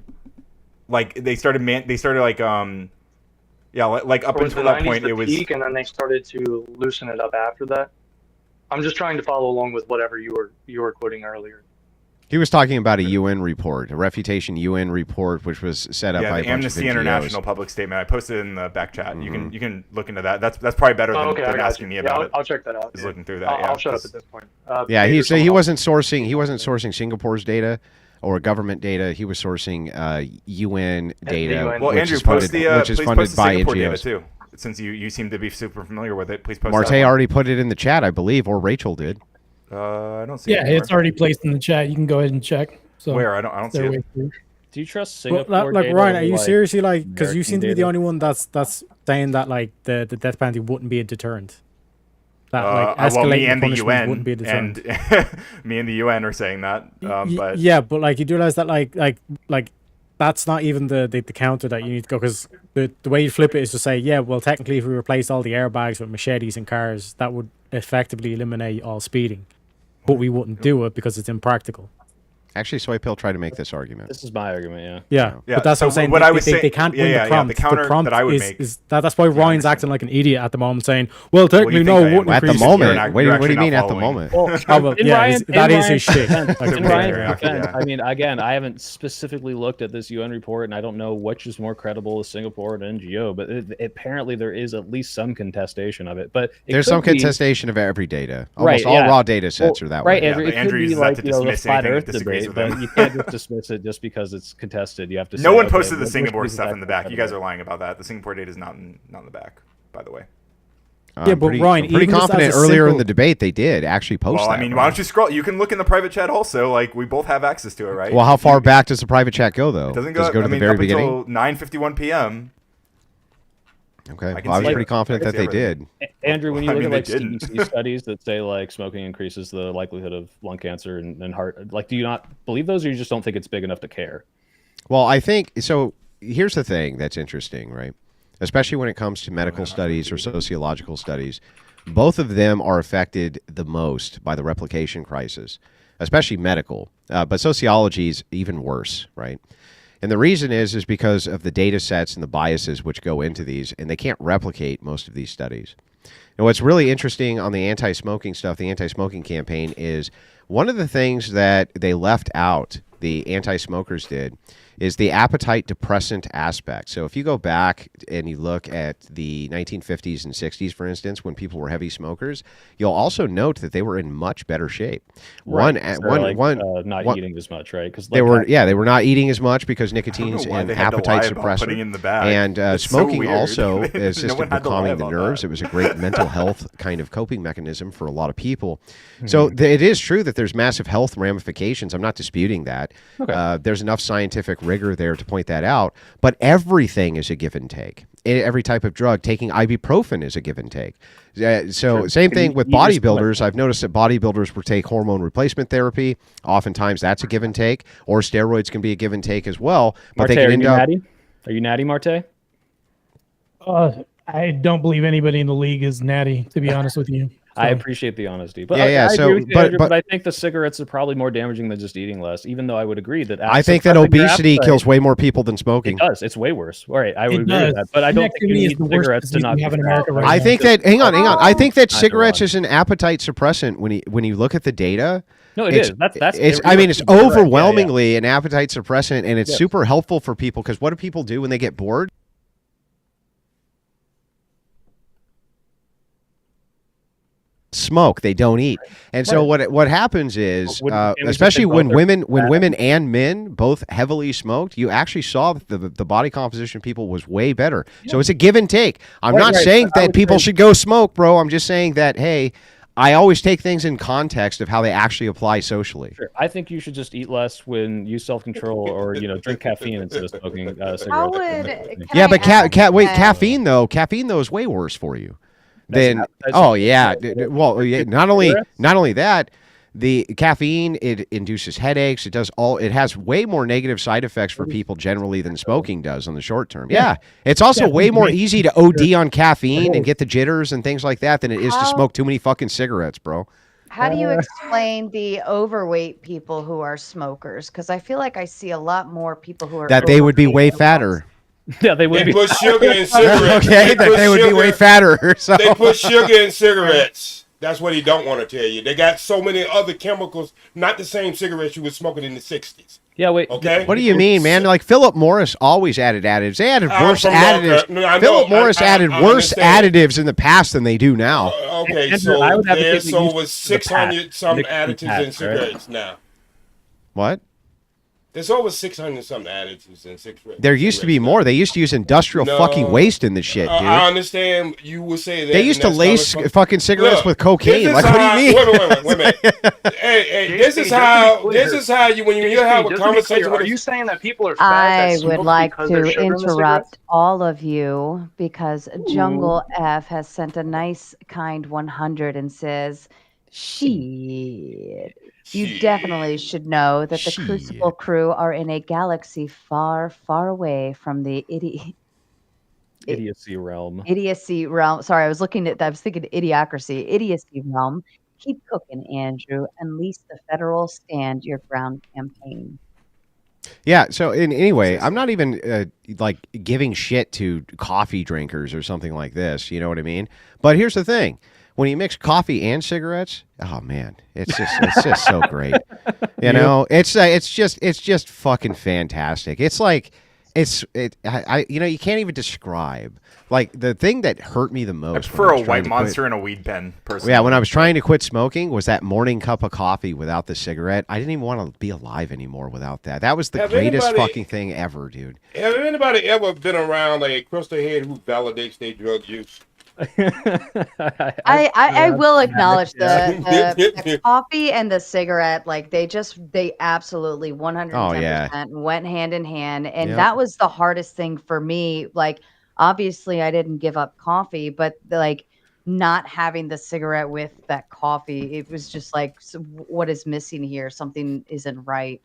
Like they started like yeah, like up Or was until the that 90s point the it was. peak, and then they started to loosen it up after that? I'm just trying to follow along with whatever you were quoting earlier. He was talking about a UN report, a refutation UN report, which was set up by a the bunch Amnesty of NGOs. International public statement. I posted it in the back chat. You can look into that. That's probably better than, okay, I than got asking you. me Yeah, about it. I'll check that out. Is Yeah. looking through that. I'll shut up at this point. Yeah, maybe he someone else. wasn't sourcing Singapore's data or government data. He was sourcing UN data, Well, which Andrew, is funded, please which is post funded the by Singapore NGOs. data too. Since you seem to be super familiar with it, please post Marte that one. already put it in the chat, I believe, or Rachel did. I don't see it Yeah, anywhere. it's already placed in the chat. You can go ahead and check. So Where? I don't see it. Do you trust Well, Singapore? like data Ryan, or, are you seriously like? Because you American seem to be the data? only one that's saying that like the death penalty wouldn't be a deterrent. That like Well, me escalating and the punishment UN wouldn't be a deterrent. and me and the UN are saying that. But Yeah, but like you do realize that like that's not even the counter that you need to go, because the way you flip it is to say, yeah, well, technically if we replaced all the airbags with machetes in cars, that would effectively eliminate all speeding, but we wouldn't do it because it's impractical. Actually, Soy Pill tried to make this argument. This is my argument, Yeah, Yeah, but that's so what I'm saying. what I was They saying- can't yeah, win yeah, the yeah, prompt. the counter the prompt that I would is, make- is that's why Ryan's acting like an idiot at the moment, saying, well, technically, you no, think it I am. wouldn't At the increase moment, You're what do you actually mean not at the following. moment? Oh, well, In yeah, Ryan- that in is his Ryan's shit. defense- Like, in yeah, Ryan's yeah. defense, Yeah. I mean, again, I haven't specifically looked at this UN report, and I don't know which is more credible, Singapore or NGO. But apparently, there is at least some contestation of it. But it There's could some be- contestation of every data. Right, Almost all yeah. raw data sets Well, are that right, way. Andrew, Yeah, it but Andrew could be uses that like to the dismiss flat anything that Earth disagrees debate, with him. but you can't just dismiss it just because it's contested. You have to. no say, one okay, posted the which Singapore reasons stuff I in the think back. You guys are lying about that. The Singapore data is not in the back, by the way. Yeah, but Ryan, I'm pretty even just as confident a earlier in simple- the debate they did actually post Well, that. I mean, Ryan. why don't you scroll? You can look in the private chat also. Like, we both have access to it, right? Well, how far back does the private chat go, though? It doesn't Does go. it go to I the mean, very up beginning? until 9:51 p.m. Okay, I can well, I was see pretty it. confident I that can they see everything. did. Andrew, when you I look mean, at they like didn't. CDC studies that say like smoking increases the likelihood of lung cancer and heart, like, do you not believe those, or you just don't think it's big enough to care? Well, I think so. Here's the thing that's interesting, right? Especially when it comes to medical studies or sociological studies, both of them are affected the most by the replication crisis, especially medical. But sociology is even worse, right? And the reason is because of the data sets and the biases which go into these, and they can't replicate most of these studies. And what's really interesting on the anti-smoking stuff, the anti-smoking campaign, is one of the things that they left out, the anti-smokers did, is the appetite depressant aspect. So if you go back and you look at the 1950s and 60s, for instance, when people were heavy smokers, you'll also note that they were in much better shape. Not eating as much, right? Because They were not eating as much because nicotine's why an they had to lie appetite about suppressor. putting in the bag. And It's so smoking weird. also No assisted one had with to lie calming the about nerves. that. It was a great mental health kind of coping mechanism for a lot of people. So it is true that there's massive health ramifications. I'm not disputing that. Okay. There's enough scientific rigor there to point that out. But everything is a give and take. Every type of drug, taking ibuprofen is a give and take. So same thing with bodybuilders. I've noticed that bodybuilders will take hormone replacement therapy. Oftentimes that's a give and take, or steroids can be a give and take as well. But Marte, they can are end you up. natty? Are you natty, Marte? I don't believe anybody in the league is natty, to be honest with you. I So- appreciate the honesty, but Yeah, yeah, I so- agree with you, but- Andrew, but- I think the cigarettes are probably more damaging than just eating less. Even though I would agree that I think that suppressing your obesity appetite- kills way more people than smoking. It does. It's way worse. All right, I would It agree does. with that, but I don't think you Inactivity is need the worst cigarettes to disease not we have be in America right I now. think that hang on. I think that Neither cigarettes one. is an appetite suppressant when you look at the data. No, it it's, is. That's. It's. you're I mean, it's correct. Yeah, yeah. overwhelmingly an appetite suppressant, and it's Yes. super helpful for people because what do people do when they get bored? Smoke. They don't eat, and so what happens is, Well, wouldn't families especially just when think, well, women and men both heavily smoked, you actually saw that the body composition of people was way better. So it's a give and take. I'm Right, not right, saying but I that would people say- should go smoke, bro. I'm just saying that hey. I always take things in context of how they actually apply socially. Sure. I think you should just eat less when use self-control, or drink caffeine instead of smoking cigarettes. Yeah, but caffeine though is way worse for you. Than not only that. The caffeine, it induces headaches. It has way more negative side effects for people generally than smoking does on the short term. Yeah. It's also way more easy to OD on caffeine and get the jitters and things like that than it is to smoke too many fucking cigarettes, bro. How do you explain the overweight people who are smokers? Because I feel like I see a lot more people who are that they would be way fatter. Yeah, they would. They put sugar in cigarettes. Okay, they would be way fatter. So. They put sugar in cigarettes. That's what he don't want to tell you. They got so many other chemicals, not the same cigarettes you were smoking in the 60s. Yeah, wait. Okay. What do you mean, man? Like Philip Morris always added additives. They added worse additives. Philip Morris added worse additives in the past than they do now. Okay, so there's over 600 some additives in cigarettes now. What? There's over 600 some additives in cigarettes. There used to be more. They used to use industrial fucking waste in the shit, dude. I understand you would say that. They used to lace fucking cigarettes with cocaine. Like, what do you mean? Wait a minute. Hey, this is how you when you have a conversation with. Are you saying that people are fat? I would like to interrupt all of you because Jungle F has sent a nice, kind 100 and says, "Shit. You definitely should know that the Crucible crew are in a galaxy far, far away from the idiocy realm. Idiocy realm. Sorry, I was thinking idiocracy. Idiocy realm. Keep cooking, Andrew. Unleash the federal stand your ground campaign." Yeah, so anyway, I'm not even like giving shit to coffee drinkers or something like this. You know what I mean? But here's the thing. When you mix coffee and cigarettes, oh man, it's just so great. You know, it's just fucking fantastic. It's like you can't even describe. Like the thing that hurt me the most. I prefer a white monster and a weed pen. Personally, yeah, when I was trying to quit smoking, was that morning cup of coffee without the cigarette. I didn't even want to be alive anymore without that. That was the greatest fucking thing ever, dude. Have anybody ever been around a crystal head who validates their drug use? I will acknowledge the coffee and the cigarette, like they absolutely 110% went hand in hand, and that was the hardest thing for me. Like obviously I didn't give up coffee, but like not having the cigarette with that coffee, it was just like, so what is missing here? Something isn't right.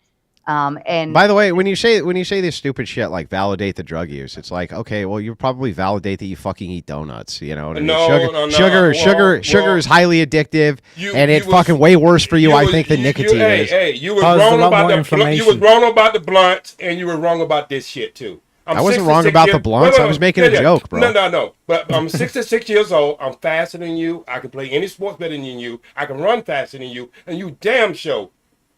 And by the way, when you say this stupid shit like validate the drug use, it's like, okay, well, you probably validate that you fucking eat donuts. You know what I mean? Sugar is highly addictive, and it's fucking way worse for you, I think, than nicotine is. Hey, you were wrong about the blunt, and you were wrong about this shit too. I wasn't wrong about the blunts. I was making a joke, bro. No. But I'm 66 years old. I'm faster than you. I can play any sports better than you. I can run faster than you, and you damn sure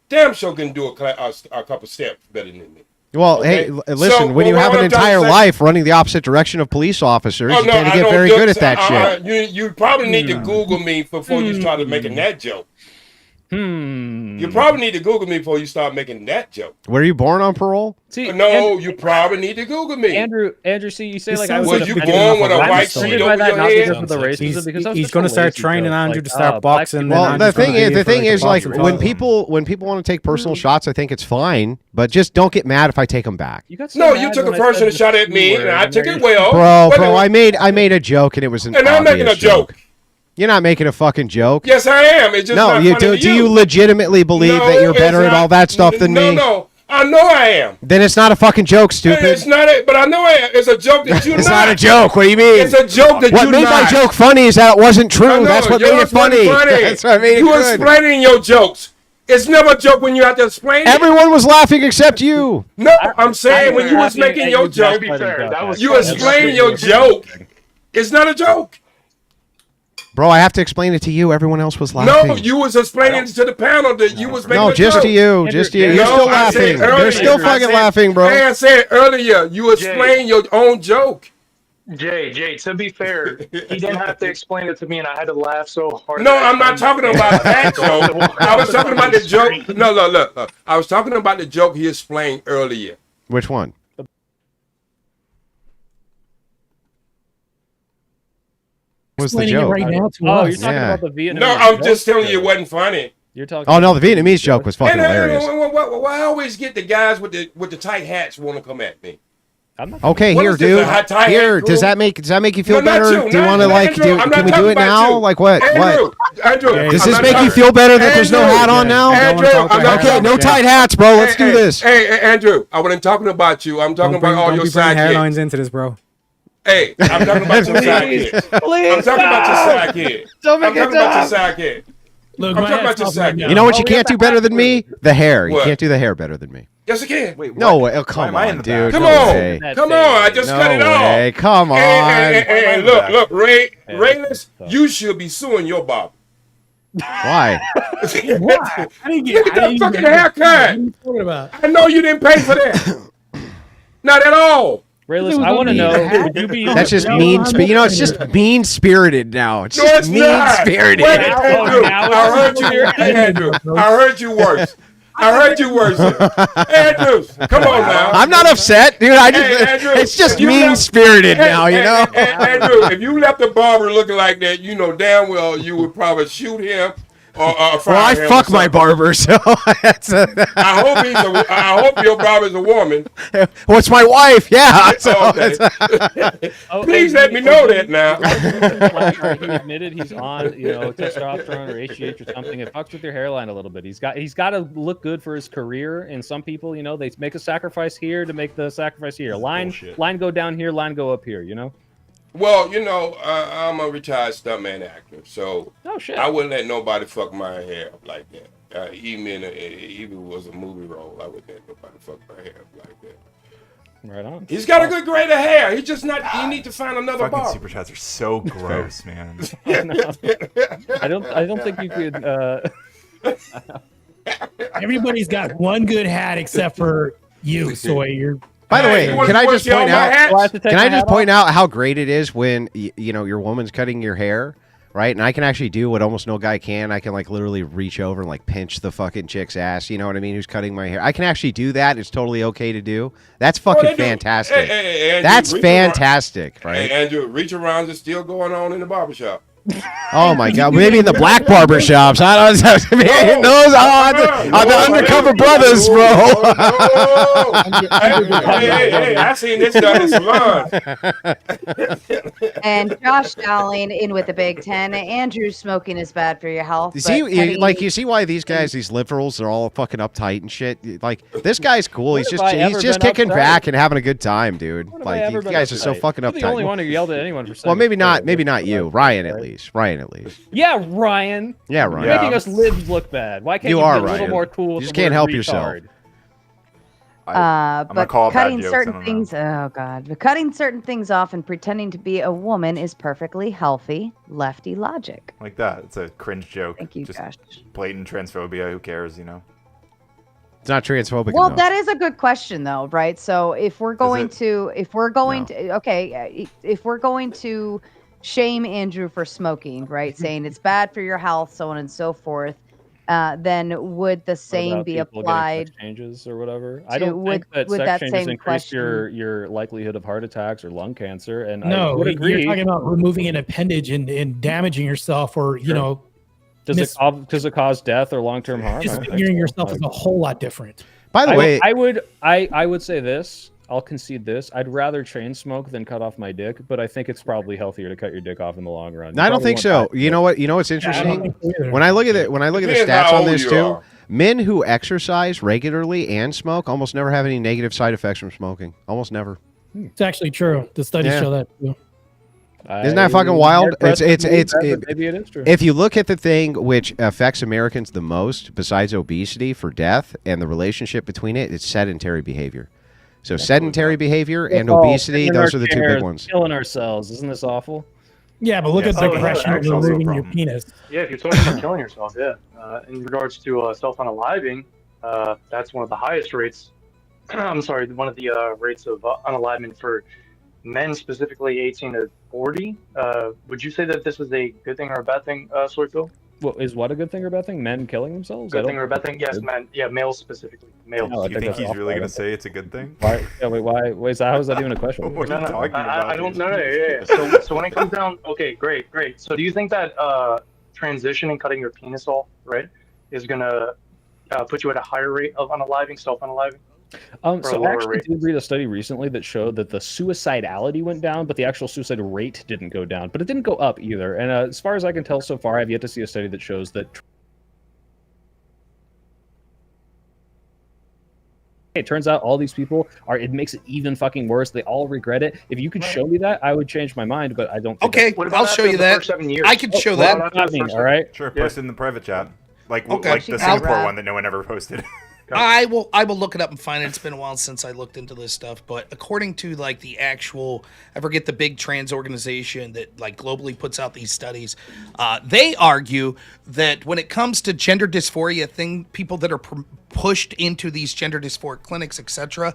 can do a couple steps better than me. Well, okay? Hey, listen, when you have an entire life running the opposite direction of police officers, you tend to get very good at that shit. You probably need to Google me before you started making that joke. You probably need to Google me before you start making that joke. Were you born on parole? See, no, you probably need to Google me. Andrew, see, you say like I was you born with a white sheet over your head? He's going to start training Andrew to start boxing. Well, the thing is, like when people want to take personal shots, I think it's fine, but just don't get mad if I take them back. You took a personal shot at me, and I took it well. Bro, I made a joke, and it was an obvious I'm making a joke. You're not making a fucking joke. Yes, I am. It's just no, not funny do you legitimately believe that you're better at all that stuff than me? No, I know I am. Then it's not a fucking joke, stupid. It's not, but I know I am. It's a joke that you're It's not. not a joke. What do you mean? It's a joke that what you're made not. my joke funny is that it wasn't true. That's what made it funny. That's what made it You were good. explaining your jokes. It's never a joke when you have to explain it. Everyone was laughing except you. No, I'm saying when you was making your joke, you explained your joke. It's not a joke. Bro, I have to explain it to you. Everyone else was laughing. No, you was explaining to the panel that you was making No, a just joke. to you. Just to you. You're still laughing. They're still fucking laughing, bro. Hey, I said earlier, you explained your own joke. Jay, to be fair, he didn't have to explain it to me, and I had to laugh so hard. No, I'm not talking about that joke. I was talking about the joke. No, look. I was talking about the joke he explained earlier. Which one? was the explaining it joke? right now to Oh, us. you're talking Yeah. about the Vietnamese. No, I'm joke just telling you joke. it wasn't funny. You're talking. Oh no, the about Vietnamese joke was fucking And hilarious. why I always get the guys with the tight hats want to come at me? I'm not Okay, What here, is this, dude. a hot tie Here, hat does crew? that make you feel No, not better? you, Do you not- want to like Andrew, do? I'm Can not we do talking it about now? you. Like what? Andrew, What? Andrew, Does I'm this not make you talking- feel better that there's no Andrew, hat on now? Andrew, I'm not Okay, talking- no tight hats, bro. Let's do Hey, this. Hey, Andrew, I wasn't talking about you. I'm talking about all your bringing sidekicks. hairlines into this, bro. Hey, I'm talking about your Please, sidekicks. please, I'm talking about your no. sidekick. Don't make I'm it talking about your tough. sidekick. Look, I'm my talking about hat's your off right sidekick. now. You know what you we have can't the do better than me? The hair. You What? can't do the hair better than me. Yes, I can. Wait, No what? way. Oh, Why come am I in on, the dude. back? Come No on. way. Come on. I just No cut it off. way. Come on. And look, back? look, Ray, Yeah, Rayless, you should be suing your barber. Why? Why? I didn't get Look at that fucking haircut. What are you talking about? I know you didn't pay for that. Not at all. Rayless, I want to know. Would you be? That's just No, mean. I'm You know, it's not- just mean spirited now. It's No, just it's mean not. spirited. Wait, Oh, Andrew, now it's I heard you, weird. Andrew. I heard you worse. I heard you worse. Andrew, come on now. I'm not upset, dude. I just Hey, Andrew, it's just if you mean left- spirited now, you know. Andrew, if you left the barber looking like that, you know damn well you would probably shoot him or fire Well, I him. fuck or my something. barber, so that's I hope your barber's a woman. what's my wife? Yeah. So Okay. Oh, Please oh, let me he- know oh, that now. He admitted he's on, testosterone or HGH or something. It fucks with your hairline a little bit. He's got to look good for his career. And some people, they make a sacrifice here to make the sacrifice here. Line go down here, line go up here. Well, I'm a retired stuntman actor, so Oh shit. I wouldn't let nobody fuck my hair up like that. Even if it was a movie role, I wouldn't let nobody fuck my hair up like that. Right on. He's got a good grade of hair. He's just not. You need to find another Fucking barber. super chats are so gross, man. I don't think you could. Everybody's got one good hat except for you, Soy. You're. By the way, you wanna- can I you wanna just see all point my out? hats? Can I just point out how great it is when your woman's cutting your hair, right? And I can actually do what almost no guy can. I can literally reach over and pinch the fucking chick's ass. You know what I mean? Who's cutting my hair? I can actually do that. It's totally okay to do. That's fucking they do. fantastic. Hey, Andrew, That's reach fantastic, right? Hey, Andrew, reach arounds are still going on in the barbershop. Oh my god! Maybe in the black barber shops. I don't know. Those are the undercover brothers, bro. Hey, I seen this done in salon. And Josh Dowling in with the Big Ten. Andrew, smoking is bad for your health. You see, but Kenny- you see why these guys, these liberals, are all fucking uptight and shit. Like this guy's cool. He's When have I ever just been kicking uptight? back and having a good time, dude. When have I Like ever you been guys are so uptight? fucking You're uptight. the only one who yelled at anyone for Well, saying maybe it's not. fair. Maybe not you, Ryan. At least. Ryan. At least. Yeah, Ryan. Yeah, Ryan. You're making us libs look bad. Why can't You you, are, be a little Ryan. more cool? You with just the can't word help retard? yourself. I'm gonna But call bad cutting jokes, I certain don't know. things, oh god, but cutting certain things off and pretending to be a woman is perfectly healthy lefty logic. Like that. It's a cringe joke. Thank you, Just Josh. blatant transphobia. Who cares? It's not transphobic Well, enough. that is a good question, though, right? So if we're going to shame Andrew for smoking, right, saying it's bad for your health, so on and so forth, then would the What same about be people getting applied? sex changes or whatever? I to- don't think that would sex that changes same increase your question- your likelihood of heart attacks or lung cancer. And I No, would you're agree. talking about removing an appendage and damaging yourself, or Does it cause death or long term harm? I don't think disfiguring so. yourself is a whole lot different. By the way, I would say this. I'll concede this. I'd rather chain smoke than cut off my dick, but I think it's probably healthier to cut your dick off in the long run. I don't think so. You know what? You know what's I don't interesting? think so either. When I look at the Depends stats how on old this you too, are. men who exercise regularly and smoke almost never have any negative side effects from smoking. Almost never. It's actually true. The studies Yeah. show that too. Isn't that fucking wild? Maybe it is true. If you look at the thing which affects Americans the most, besides obesity for death and the relationship between it, it's sedentary behavior. So sedentary behavior and obesity, those are the two big ones. Killing ourselves. Isn't this awful? Yeah, but look at Oh, depression yeah, of actually, removing your penis. Yeah, if you're talking about killing yourself, yeah. In regards to self-unaliving, that's one of the highest rates. I'm sorry, one of the rates of unalivement for men, specifically 18 to 40. Would you say that this is a good thing or a bad thing, Soy Phil? what a good thing or a bad thing? Men killing themselves? Good thing or a bad thing? Yes, man. Yeah, males specifically. Males. No, I Do you think that's he's awful. really going to say it's a good thing? Why? Yeah, wait. So how is that even a question? What are you talking about? I don't know. Yeah. So when it comes down, okay, great. So do you think that transitioning, cutting your penis off, right, is gonna put you at a higher rate of unaliving, self-unaliving? So I actually did read a study recently that showed that the suicidality went down, but the actual suicide rate didn't go down. But it didn't go up either. And as far as I can tell so far, I've yet to see a study that shows that it turns out all these people it makes it even fucking worse. They all regret it. If you could show me that, I would change my mind, but I don't think Okay, I'll show you that. I can show that. All right. Sure, post it in the private chat. Like Okay. the Singapore one that no one ever posted. I will look it up and find it. It's been a while since I looked into this stuff, but according to like the actual, I forget the big trans organization that like globally puts out these studies, they argue that when it comes to gender dysphoria people that are pushed into these gender dysphoric clinics, etc.,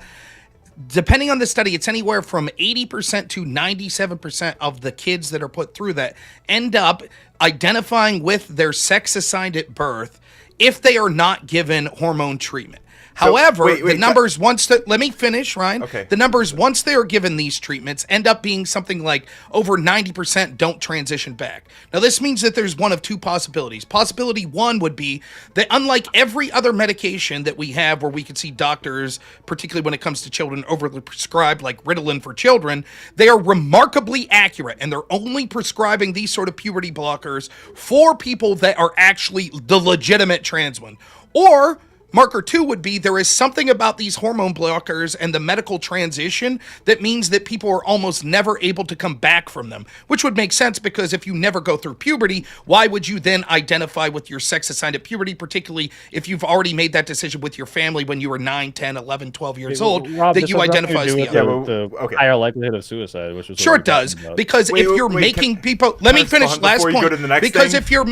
depending on the study, it's anywhere from 80% to 97% of the kids that are put through that end up identifying with their sex assigned at birth if they are not given hormone treatment. However, the numbers let me finish, Ryan. Okay. The numbers once they are given these treatments end up being something like over 90% don't transition back. Now this means that there's one of two possibilities. Possibility one would be that unlike every other medication that we have where we could see doctors, particularly when it comes to children, overly prescribed like Ritalin for children, they are remarkably accurate and they're only prescribing these sort of puberty blockers for people that are actually the legitimate trans one. Or marker two would be there is something about these hormone blockers and the medical transition that means that people are almost never able to come back from them, which would make sense because if you never go through puberty, why would you then identify with your sex assigned at puberty, particularly if you've already made that decision with your family when you were 9, 10, 11, 12 years old, Rob, that this you has nothing identify to as do the with other. the higher likelihood of suicide, which is Sure it does, because if you're making people, let me finish last point, because if you're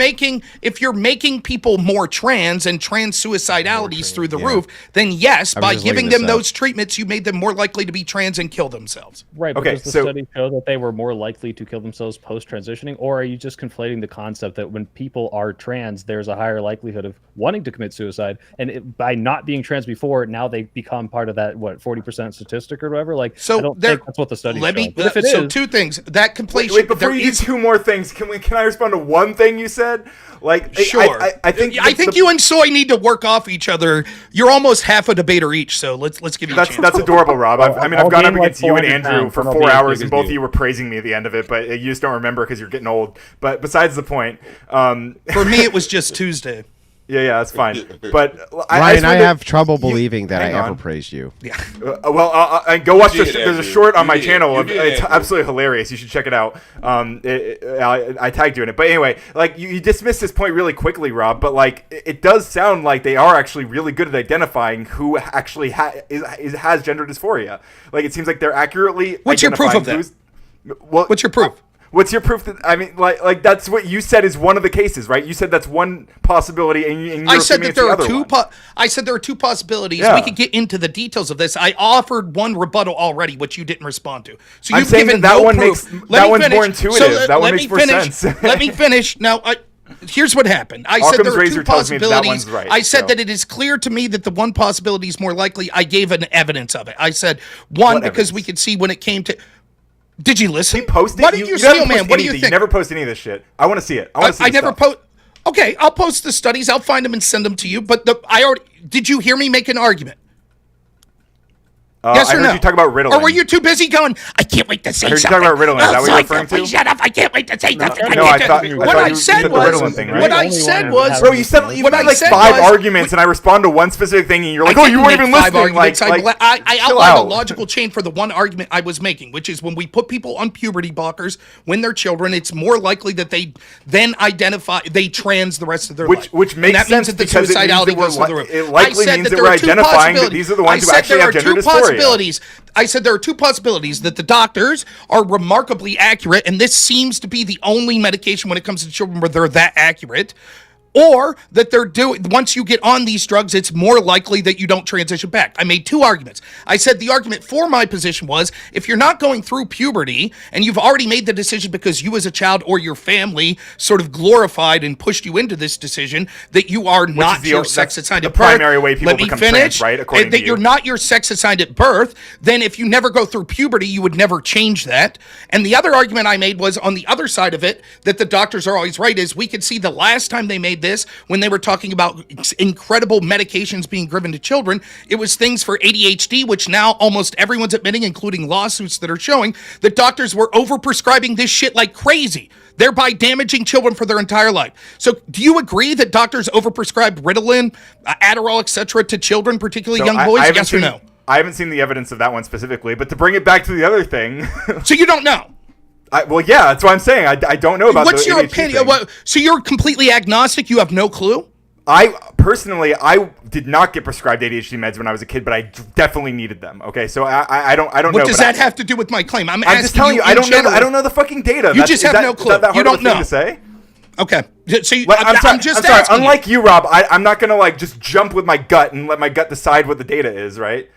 making people more trans and trans suicidalities through the roof, then yes, by giving them those treatments, you made them more likely to be trans and kill themselves. Right, but does the study show that they were more likely to kill themselves post-transitioning, or are you just conflating the concept that when people are trans, there's a higher likelihood of wanting to commit suicide, and by not being trans before, now they become part of that, 40% statistic or whatever? Like, I don't think that's what the study showed. But if it is, two things. That conflation. Wait, before you do two more things, can I respond to one thing you said? Like, sure. I think you and Soy need to work off each other. You're almost half a debater each, so let's give you a chance. That's adorable, Rob. I've gone up against you and Andrew for 4 hours, and both of you you were praising me at the end of it, but you just don't remember because you're getting old. But besides the point, for me, it was just Tuesday. Yeah, that's fine. But Ryan, I have trouble believing that I ever praised you. Yeah. Go watch. There's a short on my channel. It's absolutely hilarious. You should check it out. I tagged you in it. But anyway, like you dismissed this point really quickly, Rob. But like it does sound like they are actually really good at identifying who actually has gender dysphoria. Like it seems like they're accurately. What's your proof of that? What's your proof? What's your proof that like that's what you said is one of the cases, right? You said that's one possibility, and you're I said that there are two. I said there are two possibilities. Yeah. We could get into the details of this. I offered one rebuttal already, which you didn't respond to. So I'm you've saying given that no one proof. that one's more intuitive. That one makes more sense. Let me finish. Now, here's what happened. I said there are two possibilities. Right, I said that it is clear to me that the one possibility is more likely. I gave an evidence of it. I said one because we could see when it came to. Did you listen? He posted. What did you steal, man? What do you think? You never post any of this shit. I want to see it. I never post. Okay, I'll post the studies. I'll find them and send them to you. But did you hear me make an argument? Yes or I heard no? you talk about Ritalin. Or were you too busy going, I can't wait to say something. I heard you talk about Ritalin. Is that what you're referring to? Please shut up. I can't wait to say something. What I said was, bro, you said like 5 arguments, and I respond to one specific thing, and you're like, oh, you weren't even listening. Like, I outlined a logical chain for the one argument I was making, which is when we put people on puberty blockers when they're children, it's more likely that they then they trans the rest of their life. Which makes sense because it likely means that we're identifying that these are the ones who actually have gender dysphoria. I said there are two possibilities that the doctors are remarkably accurate, and this seems to be the only medication when it comes to children where they're that accurate. or that they're doing, once you get on these drugs, it's more likely that you don't transition back. I made two arguments. I said the argument for my position was, if you're not going through puberty and you've already made the decision because you as a child or your family sort of glorified and pushed you into this decision, that you are not your sex assigned at birth. Primary way people become trans, right? According that to you're not your sex assigned at birth, then if you never go through puberty, you would never change that. And the other argument I made was on the other side of it, that the doctors are always right, is we could see the last time they made this, when they were talking about incredible medications being given to children, it was things for ADHD, which now almost everyone's admitting, including lawsuits that are showing, that doctors were overprescribing this shit like crazy, thereby damaging children for their entire life. So do you agree that doctors overprescribe Ritalin, Adderall, etc. to children, particularly young boys? Yes or no? I haven't seen the evidence of that one specifically, but to bring it back to the other thing. So you don't know? Well, yeah, that's what I'm saying. I don't know about What's the your ADHD opinion? thing. So you're completely agnostic? You have no clue? I did not get prescribed ADHD meds when I was a kid, but I definitely needed them. Okay, so I don't know. What does that have to do with my claim? I'm just telling you, I don't know the fucking data. You just have no clue. You don't know. To say? Okay, so I'm sorry. Unlike you, Rob, I'm not gonna like just jump with my gut and let my gut decide what the data is, right?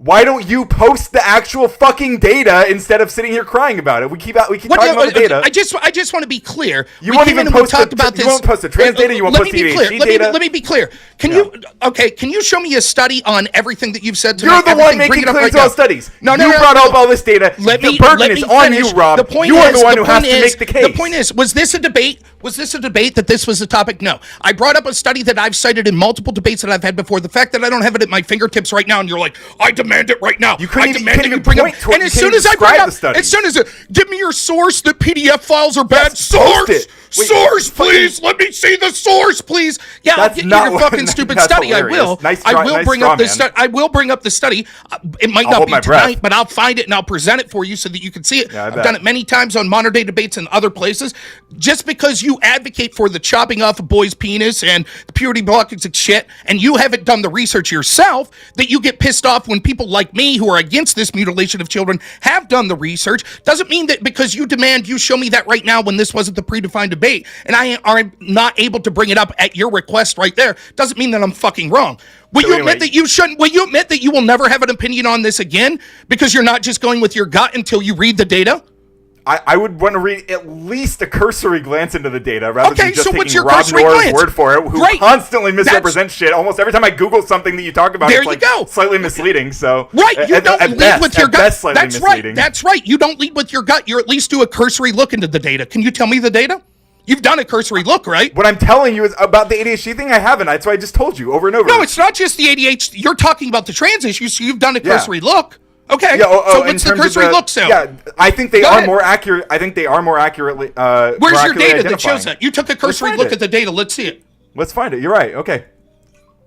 Why don't you post the actual fucking data instead of sitting here crying about it? We keep talking about the data. I just want to be clear. You won't even post you won't post the trans data. You won't post the ADHD data. Let me be clear. Can you show me a study on everything that you've said tonight? You're the one making claims to all studies. You brought up all this data. The burden is on you, Rob. You are the one who has to make the case. The point is, was this a debate? Was this a debate that this was a topic? No. I brought up a study that I've cited in multiple debates that I've had before. The fact that I don't have it at my fingertips right now, and you're like, I demand it right now. I demand you bring up. And as soon as I bring up, give me your source. The PDF files are bad. Source, please. Let me see the source, please. Yeah, I'll get you your fucking stupid study. Hilarious. I will bring up the study. I will bring up the study. It might not be tonight, but I'll find it and I'll present it for you so that you can see it. I've done it many times on Modern Day Debates and other places. Just because you advocate for the chopping off a boy's penis and the puberty blockage and shit, and you haven't done the research yourself, that you get pissed off when people like me who are against this mutilation of children have done the research, doesn't mean that because you demand you show me that right now when this wasn't the predefined debate, and I am not able to bring it up at your request right there, doesn't mean that I'm fucking wrong. Will you admit that you shouldn't? Will you admit that you will never have an opinion on this again because you're not just going with your gut until you read the data? I would want to read at least a cursory glance into the data rather than just taking Rob cursory Noah's glance? word for it, who constantly misrepresents shit. Almost every time I Google something that you talk about, it's like slightly misleading. So you don't lead with your gut. That's right. That's right. You don't lead with your gut. You at least do a cursory look into the data. Can you tell me the data? You've done a cursory look, right? What I'm telling you is about the ADHD thing. I haven't. That's why I just told you over and over. No, it's not just the ADHD. You're talking about the trans issue, so you've done a cursory look. Okay. Yeah, so what's the cursory look sound? Yeah, I think they are more accurate. I think they are more accurately. Where's your data that shows that? You took a cursory look at the data. Let's see it. Let's find it. You're right. Okay.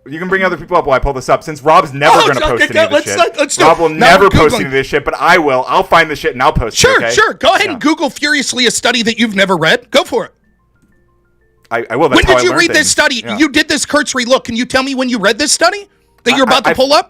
You can bring other people up while I pull this up. Since Rob's never going to post any of this shit. Rob will never post any of this shit, but I will. I'll find the shit and I'll post it. Sure. Go ahead and Google furiously a study that you've never read. Go for it. I will. When did you read this study? Yeah. You did this cursory look. Can you tell me when you read this study that you're about to pull up?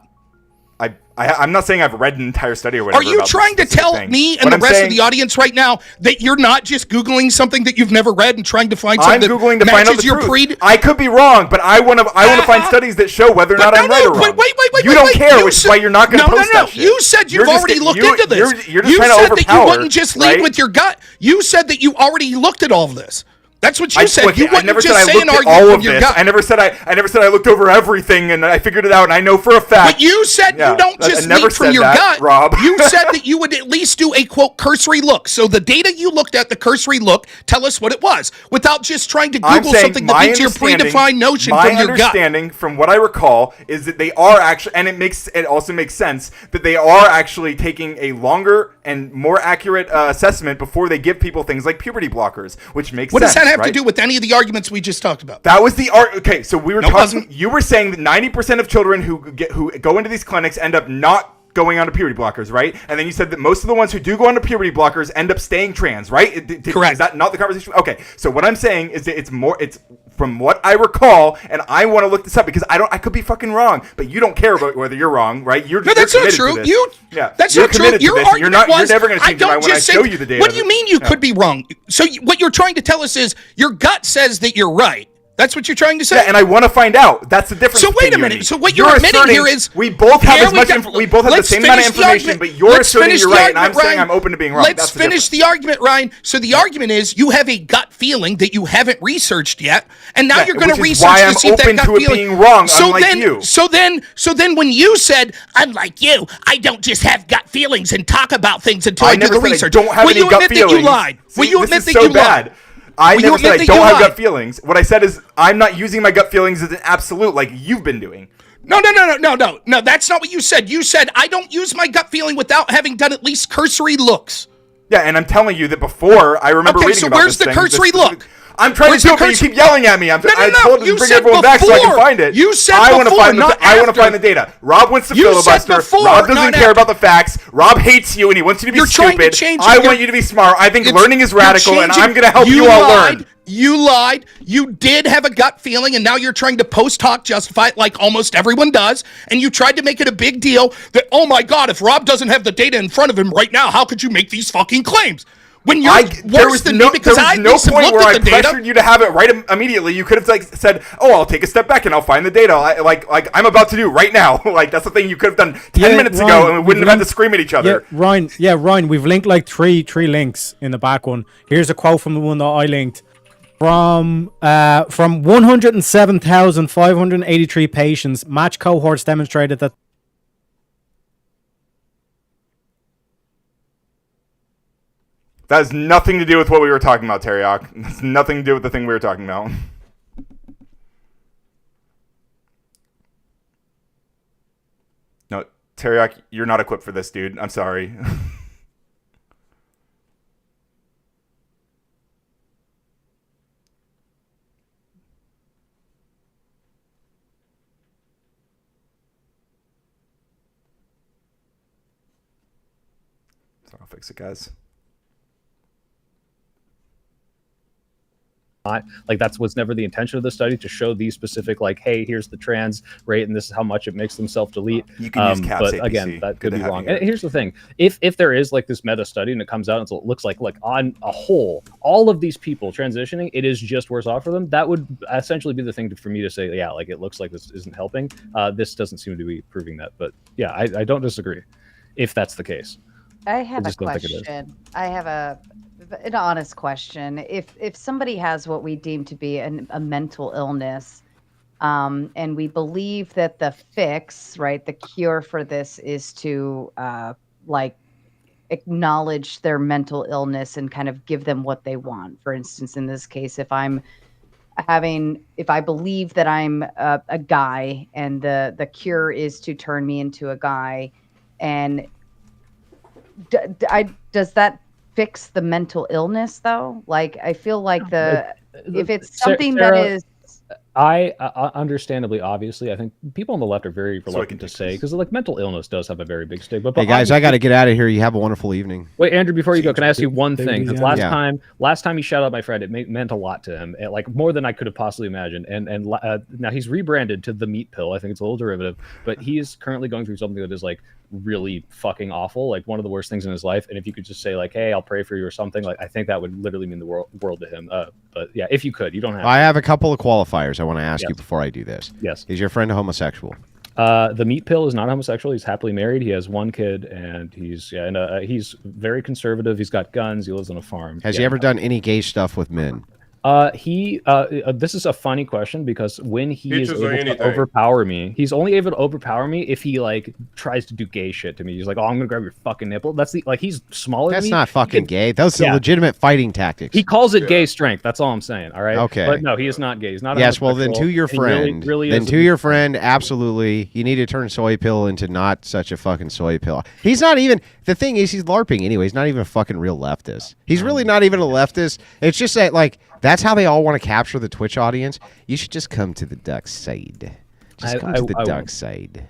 I'm not saying I've read an entire study or whatever. Are you trying to tell me and the rest of the audience right now that you're not just Googling something that you've never read and trying to find something Googling that to find out matches the your truth. I could be wrong, but I want to find studies that show whether or not I'm right or wrong. Wait. You don't care, which is why you're not going to post that shit. You said you've already looked into this. You're just trying to overpower. You said that you wouldn't just lead with your gut. You said that you already looked at all of this. That's what you said. You wouldn't just say an argument from your gut. I never said I looked over everything and I figured it out and I know for a fact. But you said you don't just lead from your gut, Rob. You said that you would at least do a quote cursory look. So the data you looked at, the cursory look, tell us what it was without just trying to Google something that meets your predefined notion from your gut. My understanding, from what I recall, is that they are actually, and it also makes sense that they are actually taking a longer and more accurate assessment before they give people things like puberty blockers, which makes sense. What does that have to do with any of the arguments we just talked about? That was the okay. So we were talking. You were saying that 90% of children who go into these clinics end up not going onto puberty blockers, right? And then you said that most of the ones who do go onto puberty blockers end up staying trans, right? Correct. Is that not the conversation? Okay, so what I'm saying is that it's from what I recall, and I want to look this up because I could be fucking wrong, but you don't care about whether you're wrong, right? That's not true. That's not true. Your argument was, you're never going to change your mind when I show you the data. What do you mean you could be wrong? So what you're trying to tell us is your gut says that you're right. That's what you're trying to say? Yeah, and I want to find out. That's the difference. So wait a minute. So what you're admitting here is we both have we both have the same amount of information, but you're asserting you're right, and I'm saying I'm open to being wrong. Let's finish the argument, Ryan. So the argument is you have a gut feeling that you haven't researched yet, and now you're going to research to see if that gut feeling. Being wrong, unlike you. So then, when you said, "Unlike you, I don't just have gut feelings and talk about things until I do the research," don't have any gut feelings. Will you admit that you lied? Will you admit that you lied? I never said I don't have gut feelings. What I said is I'm not using my gut feelings as an absolute like you've been doing. No, that's not what you said. You said I don't use my gut feeling without having done at least cursory looks. Yeah, and I'm telling you that before I remember reading about this thing. Okay, so where's the cursory look? I'm trying to do it, but you keep yelling at me. I told you to bring everyone back so I can find it. You said I want to before, find not I want to find the data. Rob wants to filibuster. Rob doesn't care about the facts. Rob hates you, and he wants you to be stupid. I want you to be smart. I think learning is radical, and I'm going to help you all learn. You lied. You did have a gut feeling, and now you're trying to post hoc justify it like almost everyone does. And you tried to make it a big deal that, oh my God, if Rob doesn't have the data in front of him right now, how could you make these fucking claims? When you're worse than me, because I no point where I pressured you to have it right immediately. You could have said, "Oh, I'll take a step back and I'll find the data." Like I'm about to do right now. Like that's the thing you could have done 10 minutes ago, and we wouldn't have had to scream at each other. Ryan, we've linked like three links in the back one. Here's a quote from the one that I linked. From 107,583 patients, match cohorts demonstrated that. That has nothing to do with what we were talking about, Teriak. It has nothing to do with the thing we were talking about. No, Teriak, you're not equipped for this, dude. I'm sorry. So I'll fix it, guys. Like that was never the intention of the study, to show these specific, like, hey, here's the trans rate and this is how much it makes them self-delete. You can use CAPS but APC. Again, that could be wrong. And here's the thing: if there is like this meta study and it comes out and so it looks like on a whole, all of these people transitioning, it is just worse off for them. That would essentially be the thing for me to say, yeah, like it looks like this isn't helping. This doesn't seem to be proving that, but yeah, I don't disagree if that's the case. I have a question. I have an honest question. If somebody has what we deem to be a mental illness, and we believe that the fix, right, the cure for this is to like acknowledge their mental illness and kind of give them what they want. For instance, in this case, if I believe that I'm a guy and the cure is to turn me into a guy, and does that fix the mental illness though? Like I feel like if it's something Sarah, that is, I understandably, obviously, I think people on the left are very reluctant to say, because like mental illness does have a very big stigma. But hey guys, I got to get out of here. You have a wonderful evening. Wait, Andrew, before you go, can I ask you one thing? Because last time he shouted out my friend, it meant a lot to him, like more than I could have possibly imagined. And now he's rebranded to the Meat Pill. I think it's a little derivative, but he is currently going through something that is like really fucking awful, like one of the worst things in his life. And if you could just say like, hey, I'll pray for you or something, like I think that would literally mean the world to him. But yeah, if you could, you don't have. I have a couple of qualifiers I want to ask you before I do this. Yes. Is your friend a homosexual? The Meat Pill is not homosexual. He's happily married. He has one kid, and he's he's very conservative. He's got guns. He lives on a farm. Has he ever done any gay stuff with men? This is a funny question, because when he is able to overpower me, he's only able to overpower me if he like tries to do gay shit to me. He's like, oh, I'm gonna grab your fucking nipple. That's he's smaller than me. That's not fucking gay. Those are legitimate fighting tactics. He calls it gay strength. That's all I'm saying. All right. Okay. But no, he is not gay. He's not. Yes. Well, then to your friend, absolutely, you need to turn soy pill into not such a fucking soy pill. He's not even. The thing is, he's LARPing anyway. He's not even a fucking real leftist. He's really not even a leftist. It's just that like. That's how they all want to capture the Twitch audience. You should just come to the dark side. Just come to the dark side.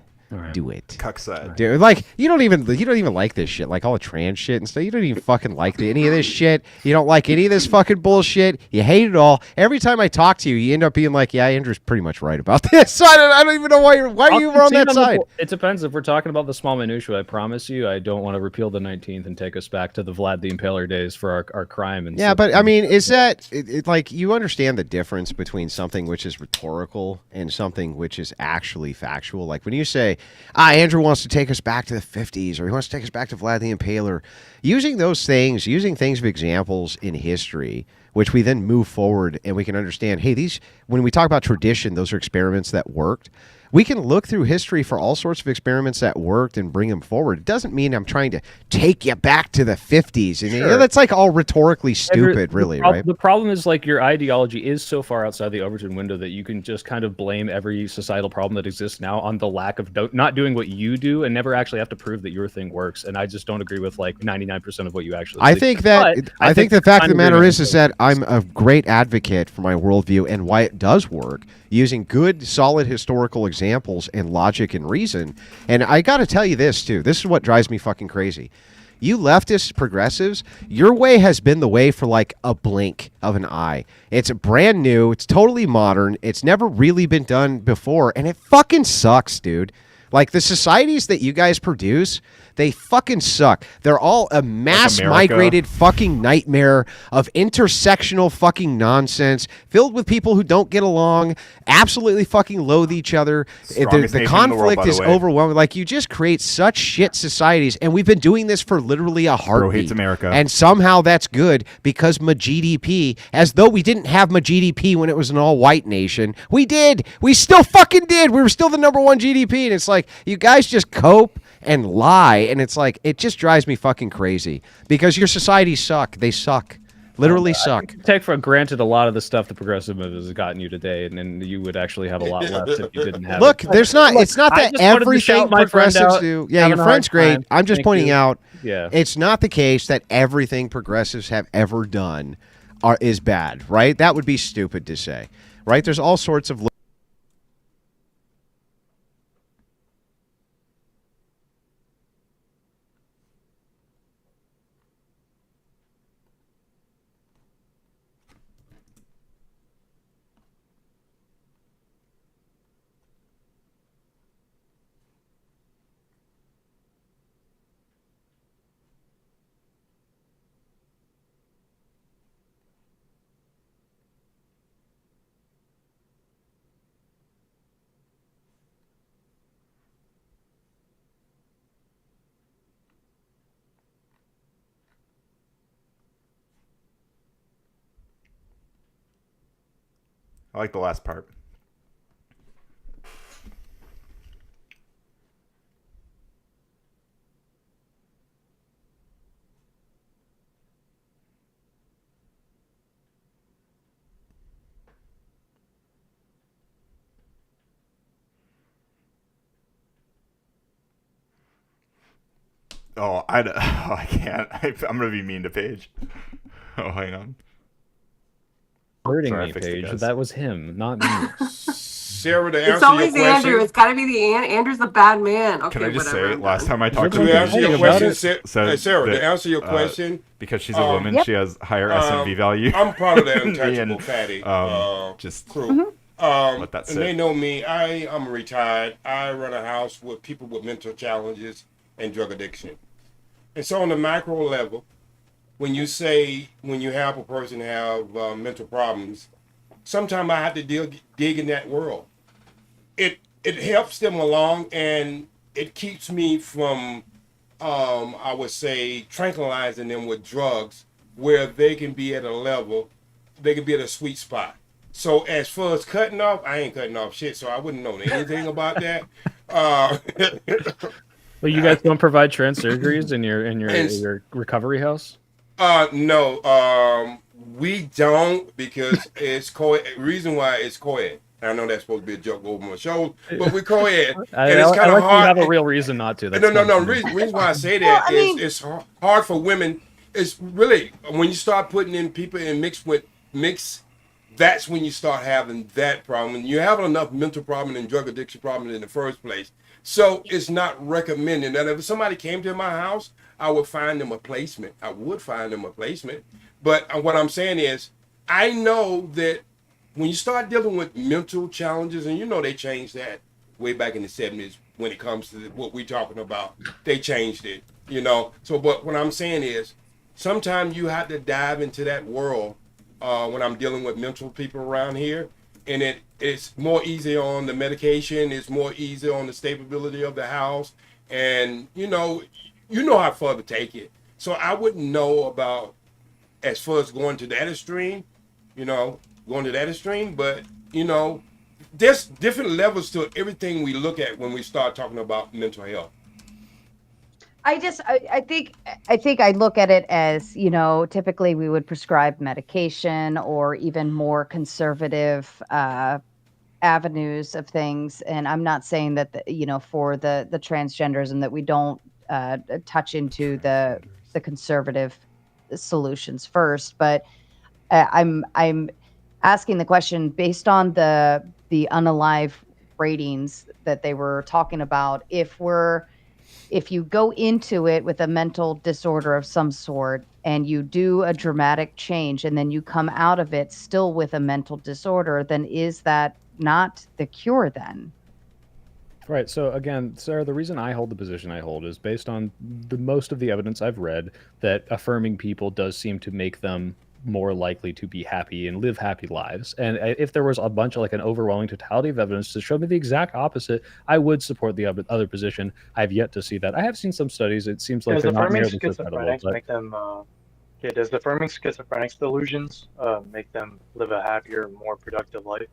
Do it. Cuckside. Dude, like you don't even like this shit, like all the trans shit and stuff. You don't even fucking like any of this shit. You don't like any of this fucking bullshit. You hate it all. Every time I talk to you, you end up being like, "Yeah, Andrew's pretty much right about this." So I don't even know why you were on that side. It depends. If we're talking about the small minutiae, I promise you, I don't want to repeal the 19th and take us back to the Vlad the Impaler days for our crime and Yeah, stuff. but I mean, is that like you understand the difference between something which is rhetorical and something which is actually factual? Like when you say, Andrew wants to take us back to the 50s or he wants to take us back to Vlad the Impaler, using those things, using things of examples in history, which we then move forward and we can understand, hey, when we talk about tradition, those are experiments that worked. We can look through history for all sorts of experiments that worked and bring them forward. It doesn't mean I'm trying to take you back to the 50s. And that's like all rhetorically stupid, really, right? The problem is like your ideology is so far outside the Overton window that you can just kind of blame every societal problem that exists now on the lack of not doing what you do and never actually have to prove that your thing works. And I just don't agree with like 99% of what you actually I think that I think the fact of the matter is that I'm a great advocate for my worldview and why it does work, using good, solid historical examples and logic and reason. And I got to tell you this, too. This is what drives me fucking crazy. You leftists, progressives, your way has been the way for like a blink of an eye. It's brand new. It's totally modern. It's never really been done before. And it fucking sucks, dude. Like the societies that you guys produce, they fucking suck. They're all a mass migrated fucking nightmare of intersectional fucking nonsense filled with people who don't get along, absolutely fucking loathe each other. The conflict is overwhelming. Like you just create such shit societies, and we've been doing this for literally a heartbeat. Bro hates America. And somehow that's good because my GDP, as though we didn't have my GDP when it was an all-white nation. We did. We still fucking did. We were still the #1 GDP, and it's like you guys just cope and lie, and it's like it just drives me fucking crazy because your societies suck. They suck. Literally suck. Take for granted a lot of the stuff the progressive movement has gotten you today, and then you would actually have a lot less if you didn't have Look, it. there's not. It's not that everything progressives do. Yeah, your friend's great. Time. I'm just Thank pointing you. out. Yeah. It's not the case that everything progressives have ever done is bad, right? That would be stupid to say, right? There's all sorts of. I like the last part. I can't. I'm going to be mean to Paige. Oh, hang on. Hurting Sorry, I me, fixed it, Paige. guys. That was him, not me. Sarah, to It's answer always your question. Andrew. It's got to be the Andrew's the bad man. Okay, Can I just whatever. say, last time I talked To answer your question, Sarah, that, to answer your question, because she's a woman, she has higher SMV value. I'm part of that Me untouchable and, fatty just crew. let that And sit. they know me. I'm retired. I run a house with people with mental challenges and drug addiction. And so on the macro level, when you have a person have mental problems, sometimes I have to dig in that world. It helps them along, and it keeps me from, I would say, tranquilizing them with drugs where they can be at a level, they can be at a sweet spot. So as far as cutting off, I ain't cutting off shit, so I wouldn't know anything about that. Well, you guys don't provide trans surgeries in your recovery house? No, we don't because it's co-ed. Reason why it's co-ed. I know that's supposed to be a joke over my shoulder, but we're co-ed, and it's kind of hard. You have a real reason not to. That's No. Reason why I say that is it's hard for women. It's really when you start putting in people in mix. That's when you start having that problem. When you have enough mental problem and drug addiction problem in the first place, So it's not recommended. And if somebody came to my house, I would find them a placement. I would find them a placement. But what I'm saying is, I know that when you start dealing with mental challenges, and you know they changed that way back in the 70s when it comes to what we're talking about, they changed it, you know. So, but what I'm saying is, sometimes you have to dive into that world when I'm dealing with mental people around here, and it's more easy on the medication, it's more easy on the stability of the house, and you know how far to take it. So I wouldn't know about as far as going to that extreme, you know, going to that extreme, but you know, there's different levels to everything we look at when we start talking about mental health. I think I look at it as, you know, typically we would prescribe medication or even more conservative avenues of things. And I'm not saying that, you know, for the transgenders and that we don't touch into the conservative solutions first, but I'm asking the question based on the unalive ratings that they were talking about. If you go into it with a mental disorder of some sort and you do a dramatic change and then you come out of it still with a mental disorder, then is that not the cure then? Right. So again, Sarah, the reason I hold the position I hold is based on the most of the evidence I've read that affirming people does seem to make them more likely to be happy and live happy lives. And if there was a bunch of like an overwhelming totality of evidence to show me the exact opposite, I would support the other position. I've yet to see that. I have seen some studies. It seems like Does they're not affirming nearly so credible. schizophrenics But make them? Does affirming schizophrenics delusions make them live a happier, more productive life?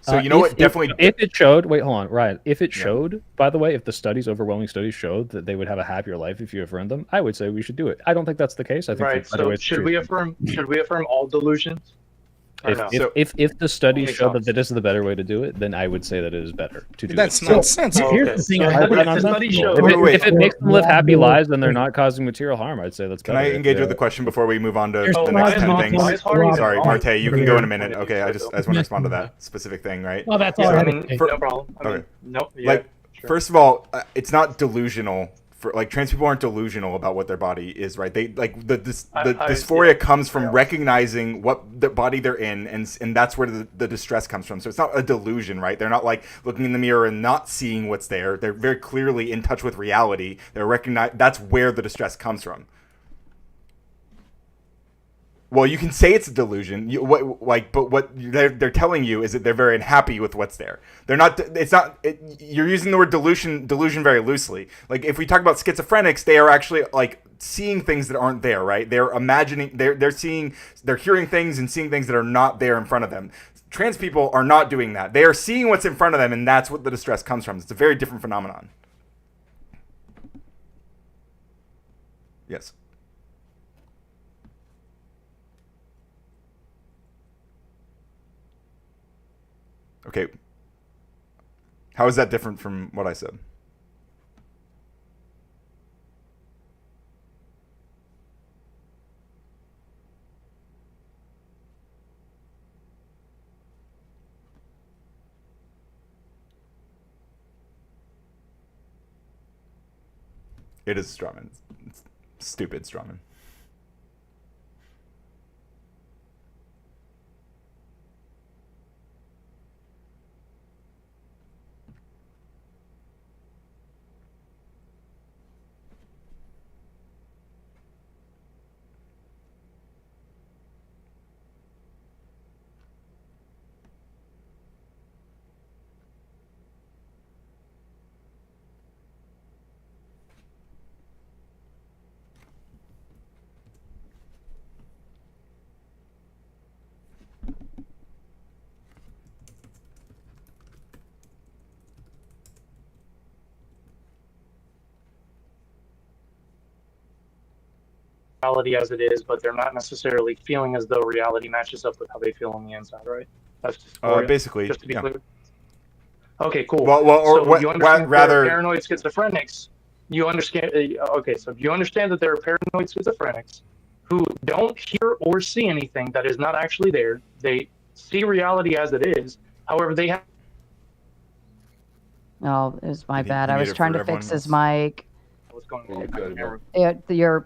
So you know what? Definitely. If it showed, wait, hold on, Ryan. If it showed, by the way, if the overwhelming studies showed that they would have a happier life if you affirmed them, I would say we should do it. I don't think that's the case. I think Right. So should we affirm all delusions? If the studies show that this is the better way to do it, then I would say that it is better to do That's it. nonsensical. Here's the thing. If it makes them live happy lives and they're not causing material harm, I'd say that's Can better. I engage with the question before we move on to There's the a next lot 10 of things? nonsense. Sorry, Marte, you can go in a minute. Yeah. Okay, I just want to respond to that specific thing, right? Well, that's all right. No problem. Okay. No, yeah, Like, first of all, it's not delusional. For like trans people aren't delusional about what their body is, right? They like the dysphoria comes from recognizing what the body they're in, and that's where the distress comes from. So it's not a delusion, right? They're not like looking in the mirror and not seeing what's there. They're very clearly in touch with reality. That's where the distress comes from. Well, you can say it's a delusion. But what they're telling you is that they're very unhappy with what's there. They're not. It's not. You're using the word delusion very loosely. Like if we talk about schizophrenics, they are actually like seeing things that aren't there, right? They're imagining. They're hearing things and seeing things that are not there in front of them. Trans people are not doing that. They are seeing what's in front of them, and that's what the distress comes from. It's a very different phenomenon. Yes. Okay. How is that different from what I said? It is strawman. It's stupid strawman. Reality as it is, but they're not necessarily feeling as though reality matches up with how they feel on the inside, right? That's dysphoria, Basically, just to be yeah. clear. Okay, cool. Well, you understand rather paranoid schizophrenics. You understand? Okay, so you understand that there are paranoid schizophrenics who don't hear or see anything that is not actually there. They see reality as it is. However, they have Oh, it was my Did he bad. I mute was it trying for to fix everyone his else? mic. What's going on? Yeah,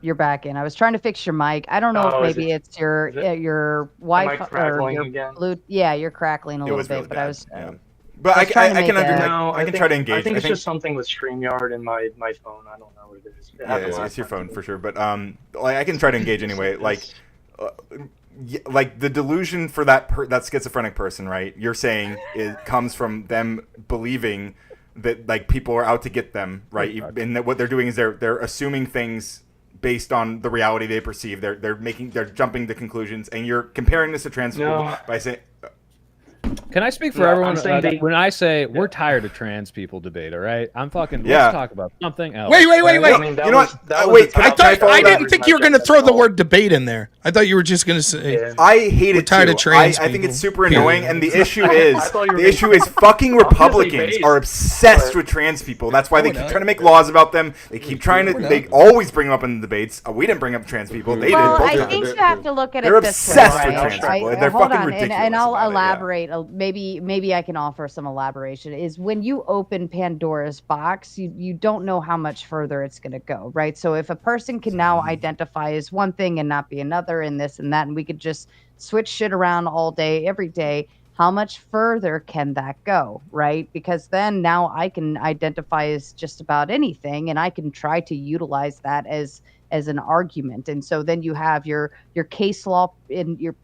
you're back in. I was trying to fix your mic. I don't know if Oh, is maybe it? it's your Is it? your Am I Wi-Fi or crackling your again? Bluetooth. Yeah, you're crackling a It little was bit, really but I bad. was Yeah. But I was trying to make No, I can try to engage. I think it's think just something with StreamYard and my phone. I don't know what it is. It yeah, happened last it's your time phone too. for sure. But like I can try to engage anyway. Like, like the delusion for that schizophrenic person, right? You're saying it comes from them believing that like people are out to get them, right? And that what they're doing is they're assuming things based on the reality they perceive. They're jumping to conclusions, and you're comparing this to trans people No. by saying. Can I speak for No, everyone? I'm saying When I say we're tired of trans people debate, all right? I'm talking. Yeah. Let's talk about something else. Wait. right? I mean, that You know was, what? that was Wait, the can I topic. follow I that? didn't think you were going to throw the word debate in there. I thought you were just going to say. I hate We're it tired too. of trans I think people. it's super Period. annoying, and the issue is thought you were the being- issue is fucking Republicans based, are obsessed but- with trans people. That's why they we're keep not. trying to make laws about them. They keep trying to. We're not. They always bring them up in the debates. We didn't bring up trans people. They well, did. I Both think you have to look at They're it this way. obsessed with right? trans people. They're hold fucking on, ridiculous. and I'll about it, yeah. elaborate. Maybe I can offer some elaboration. Is when you open Pandora's box, you don't know how much further it's going to go, right? So if a person can now identify as one thing and not be another, and this and that, and we could just switch shit around all day, every day. How much further can that go, right? Because then now I can identify as just about anything, and I can try to utilize that as an argument. And so then you have your case law in your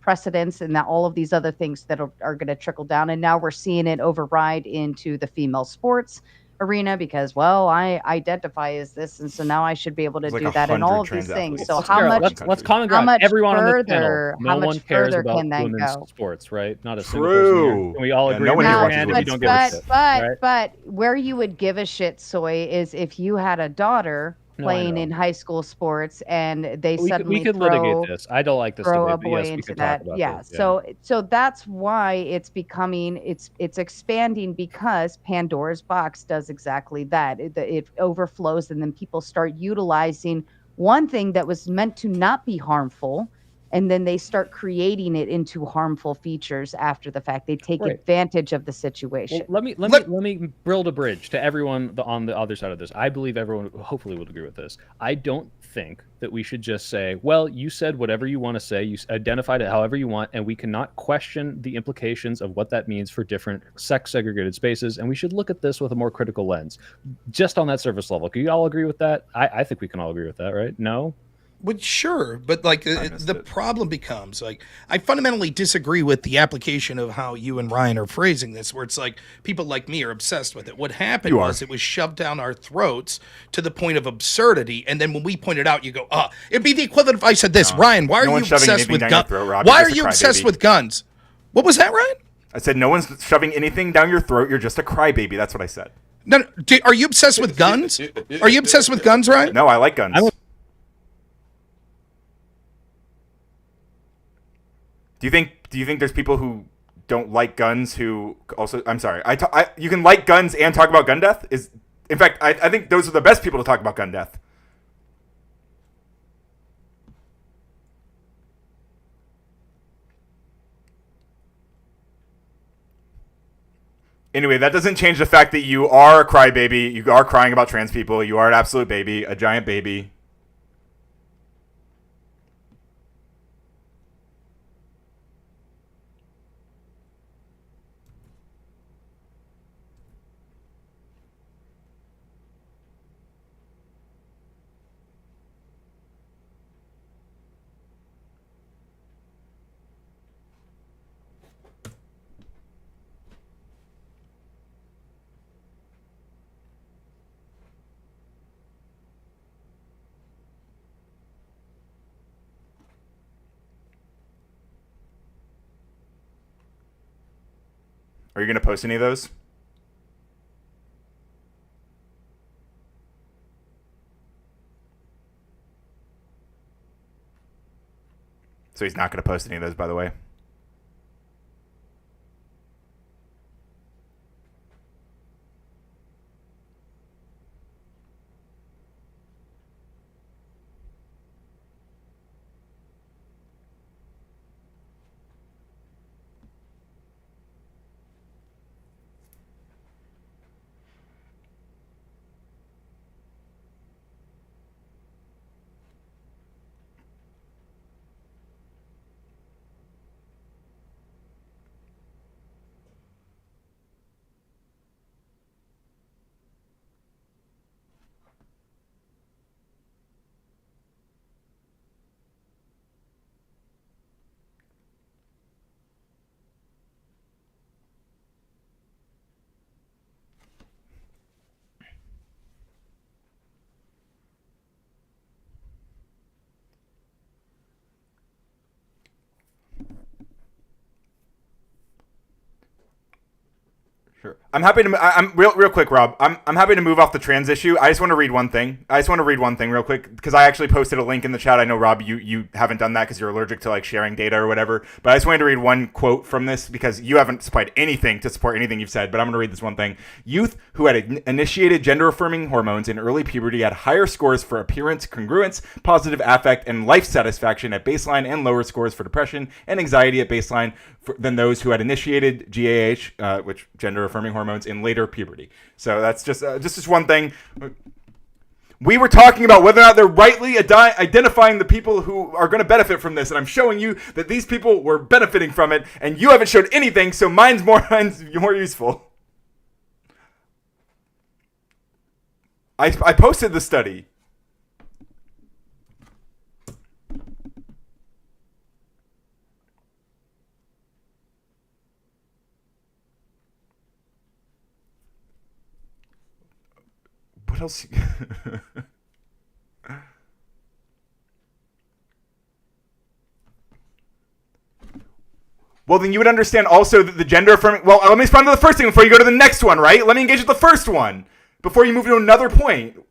precedents and that all of these other things that are going to trickle down. And now we're seeing it override into the female sports arena because, well, I identify as this, and so now I should be able to There's do like that and all 100 of these trans things. athletes. So Let's how go. much Let's common how ground. much Everyone on this further panel. how No much one cares further about can that women's go? sports, right? Not a single person here. True. Can we all Yeah, agree? no one Raise here your watches hand if you women's don't give a shit. right? But where you would give a shit, Soy, is if you had a daughter No, I playing know. in high school sports and they We suddenly could litigate this. I don't like this throw debate, a but boy yes, we into could talk that. about Yeah. this. So that's why it's becoming it's expanding because Pandora's box does exactly that. It overflows and then people start utilizing one thing that was meant to not be harmful, and then they start creating it into harmful features after the fact. They take Right. advantage of the situation. Well, let me build a bridge to everyone on the other side of this. I believe everyone hopefully would agree with this. I don't think that we should just say, well, you said whatever you want to say, you identified it however you want, and we cannot question the implications of what that means for different sex segregated spaces, and we should look at this with a more critical lens, just on that surface level. Can you all agree with that? I think we can all agree with that, right? No? Well, sure, but like the problem becomes like I fundamentally disagree with the application of how you and Ryan are phrasing this, where it's like people like me are obsessed with it. What happened You are. was it was shoved down our throats to the point of absurdity, and then when we point it out, you go, it'd be the equivalent if I said this, Ryan. Why No are you one's shoving obsessed anything with down your guns? throat, Rob. Why You're are just a you obsessed crybaby. with guns? What was that, Ryan? I said no one's shoving anything down your throat. You're just a crybaby. That's what I said. No, are you obsessed with guns? Are you obsessed with guns, Ryan? No, I like guns. Do you think there's people who don't like guns who also? I'm sorry. You can like guns and talk about gun death. In fact, I think those are the best people to talk about gun death. Anyway, that doesn't change the fact that you are a crybaby. You are crying about trans people. You are an absolute baby, a giant baby. Are you going to post any of those? So he's not going to post any of those, by the way. Sure. I'm happy to. I'm real quick, Rob. I'm happy to move off the trans issue. I just want to read one thing. Real quick because I actually posted a link in the chat. I know, Rob, you haven't done that because you're allergic to like sharing data or whatever. But I just wanted to read one quote from this because you haven't supplied anything to support anything you've said. But I'm going to read this one thing. Youth who had initiated gender-affirming hormones in early puberty had higher scores for appearance, congruence, positive affect, and life satisfaction at baseline, and lower scores for depression and anxiety at baseline than those who had initiated GAH, which gender-affirming hormones, in later puberty. So that's just one thing. We were talking about whether or not they're rightly identifying the people who are going to benefit from this, and I'm showing you that these people were benefiting from it, and you haven't showed anything, so mine's more useful. I posted the study. What else? Well, then you would understand also that the gender affirming. Well, let me respond to the first thing before you go to the next one, right? Let me engage with the first one before you move to another point.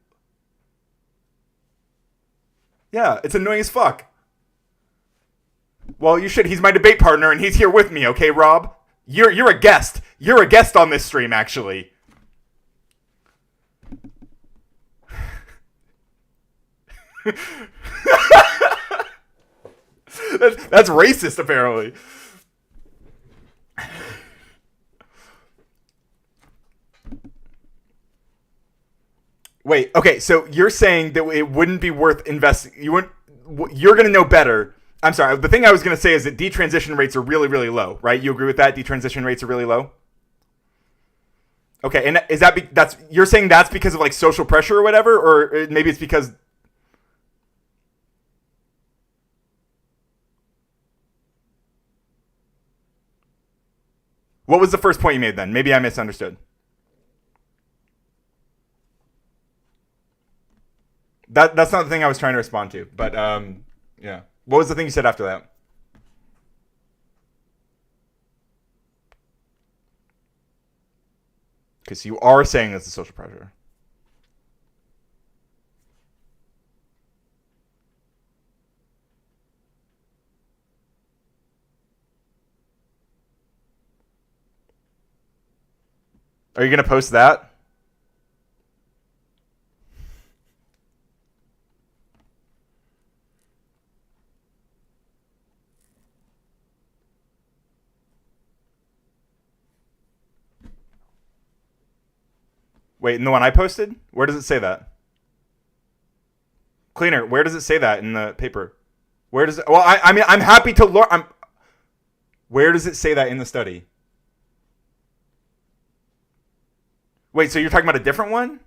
Yeah, it's annoying as fuck. Well, you should. He's my debate partner, and he's here with me. Okay, Rob? You're a guest. You're a guest on this stream, actually. That's racist, apparently. Wait, okay, so you're saying that it wouldn't be worth investing. You're going to know better. I'm sorry. The thing I was going to say is that detransition rates are really, really low, right? You agree with that? Detransition rates are really low? Okay, and is that you're saying that's because of like social pressure or whatever, or maybe it's because what was the first point you made then? Maybe I misunderstood. That's not the thing I was trying to respond to, but yeah. What was the thing you said after that? Because you are saying it's the social pressure. Are you going to post that? Wait, in the one I posted? Where does it say that? Cleaner, where does it say that in the paper? Where does it... Well, I mean, I'm happy to learn... Where does it say that in the study? Wait, so you're talking about a different one?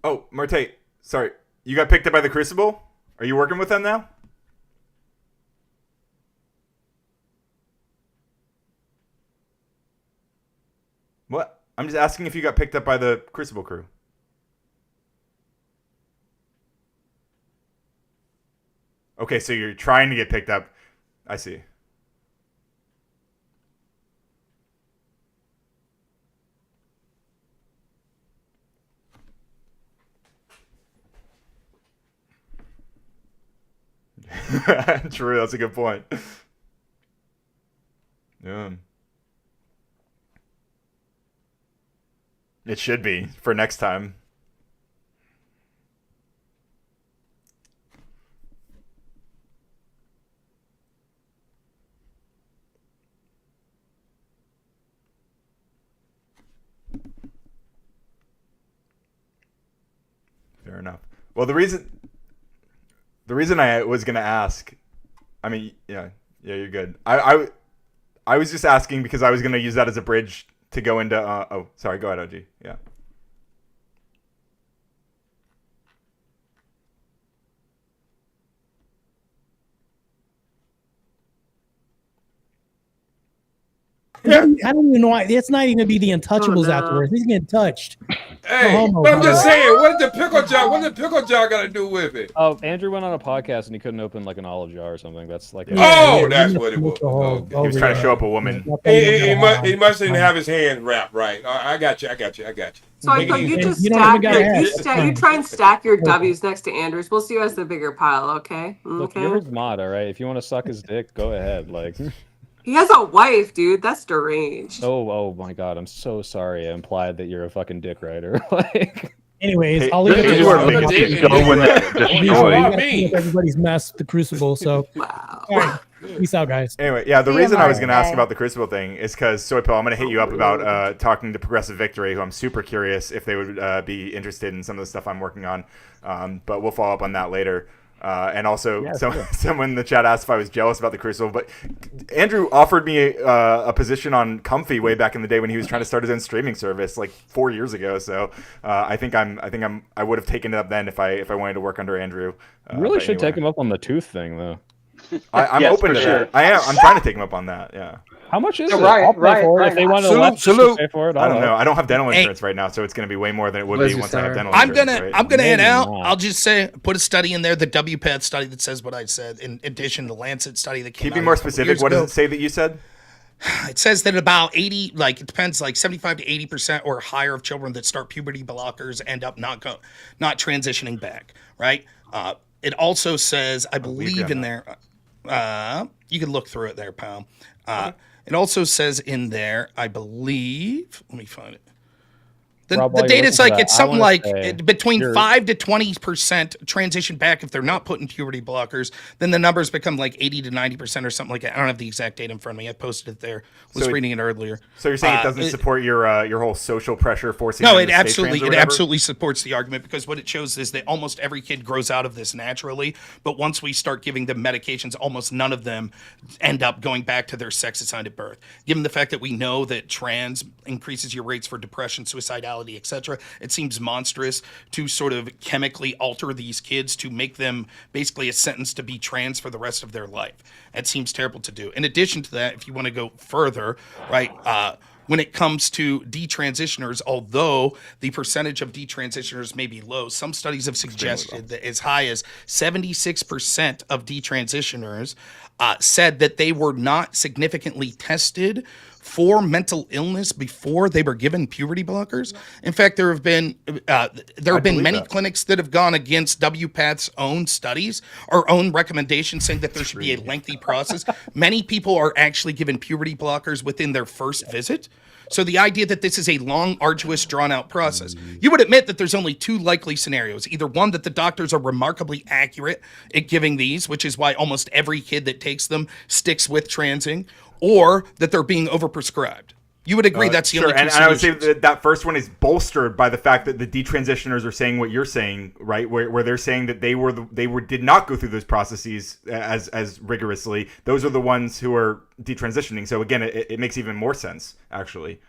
Oh, Marte, sorry. You got picked up by the Crucible? Are you working with them now? What? I'm just asking if you got picked up by the Crucible crew. Okay, so you're trying to get picked up. I see. True, that's a good point. Yeah. It should be for next time. Well, the reason I was gonna ask, I mean, yeah, you're good. I was just asking because I was gonna use that as a bridge to go into. Oh, sorry. Go ahead, OG. Yeah. I don't even know why. It's not even gonna be the Untouchables afterwards. He's getting touched. Hey, but I'm just saying, what did the pickle jar got to do with it? Oh, Andrew went on a podcast and he couldn't open like an olive jar or something. That's like That's what it was. He was trying to show up a woman. He must didn't have his hands wrapped right. I got you. So I thought you just You don't even stack gotta you ask. try and stack your W's next to Andrew's. We'll see who has the bigger pile, okay? Look, Okay. you're his mod, all right? If you want to suck his dick, go ahead. Like. He has a wife, dude. That's deranged. Oh my God! I'm so sorry. I implied that you're a fucking dick rider. Like. Anyways, I'll leave it This is where to things go when they're destroyed. everybody's mess, the Crucible. So, all right, peace out, guys. Anyway, yeah, the reason I was going to ask about the Crucible thing is because, Soypil, I'm going to hit you up about talking to Progressive Victory, who I'm super curious if they would be interested in some of the stuff I'm working on. But we'll follow up on that later. And also, someone in the chat asked if I was jealous about the Crucible, but Andrew offered me a position on Comfy way back in the day when he was trying to start his own streaming service, like 4 years ago. So I would have taken it up then if I wanted to work under Andrew. You really should take him up on the tooth thing, though. I'm Yes, open for to sure. that. I'm trying to take him up on that. Yeah. How much is Yeah, it? right, I'll pay for it. If they want to pay for it, I don't know. know. I don't have dental insurance right now, so it's going to be way more than it would be once I have dental I'm insurance. gonna right? I'm gonna head Maybe out. not. I'll just say put a study in there, the WPATH study that says what I said, in addition to the Lancet study that Can came you be out more a couple specific? years What ago. does it say that you said? It says that about 80, like it depends, like 75 to 80% or higher of children that start puberty blockers end up not transitioning back, right? It also says, I believe in there, you can look through it there, pal. It also says in there, I believe, let me find it. Rob, The while you're data's looking like for it's that, I something wanna like say between you're- 5 to 20% transition back if they're not putting puberty blockers. Then the numbers become like 80 to 90% or something like that. I don't have the exact data in front of me. I posted it there. Was So reading it earlier. So you're saying it doesn't support your whole social pressure forcing? No, them it to stay absolutely trans or whatever? supports the argument because what it shows is that almost every kid grows out of this naturally, but once we start giving them medications, almost none of them end up going back to their sex assigned at birth. Given the fact that we know that trans increases your rates for depression, suicidality, etc., it seems monstrous to sort of chemically alter these kids to make them basically a sentence to be trans for the rest of their life. That seems terrible to do. In addition to that, if you want to go further, right, when it comes to detransitioners, although the percentage of detransitioners may be low, some studies have suggested that as high as 76% of detransitioners said that they were not significantly tested for mental illness before they were given puberty blockers. In fact, there have been many clinics that have gone against WPATH's own studies or own recommendations, saying that there should be a lengthy process. Many people are actually given puberty blockers within their first visit. So the idea that this is a long, arduous, drawn-out process, you would admit that there's only two likely scenarios. Either one, that the doctors are remarkably accurate at giving these, which is why almost every kid that takes them sticks with transing, or that they're being overprescribed. You would agree that's the only two and I would say solutions. that first one is bolstered by the fact that the detransitioners are saying what you're saying, right? Where they're saying that they did not go through those processes as rigorously. Those are the ones who are detransitioning. So again, it makes even more sense, actually.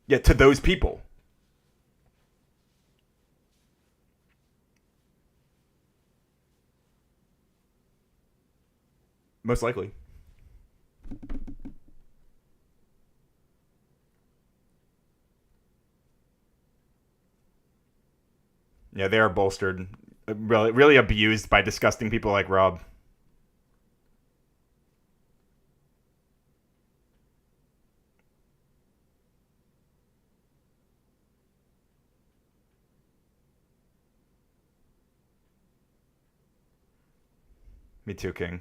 Yeah, to those people. Most likely. Yeah, they are bolstered, really abused by disgusting people like Rob. Me too, King.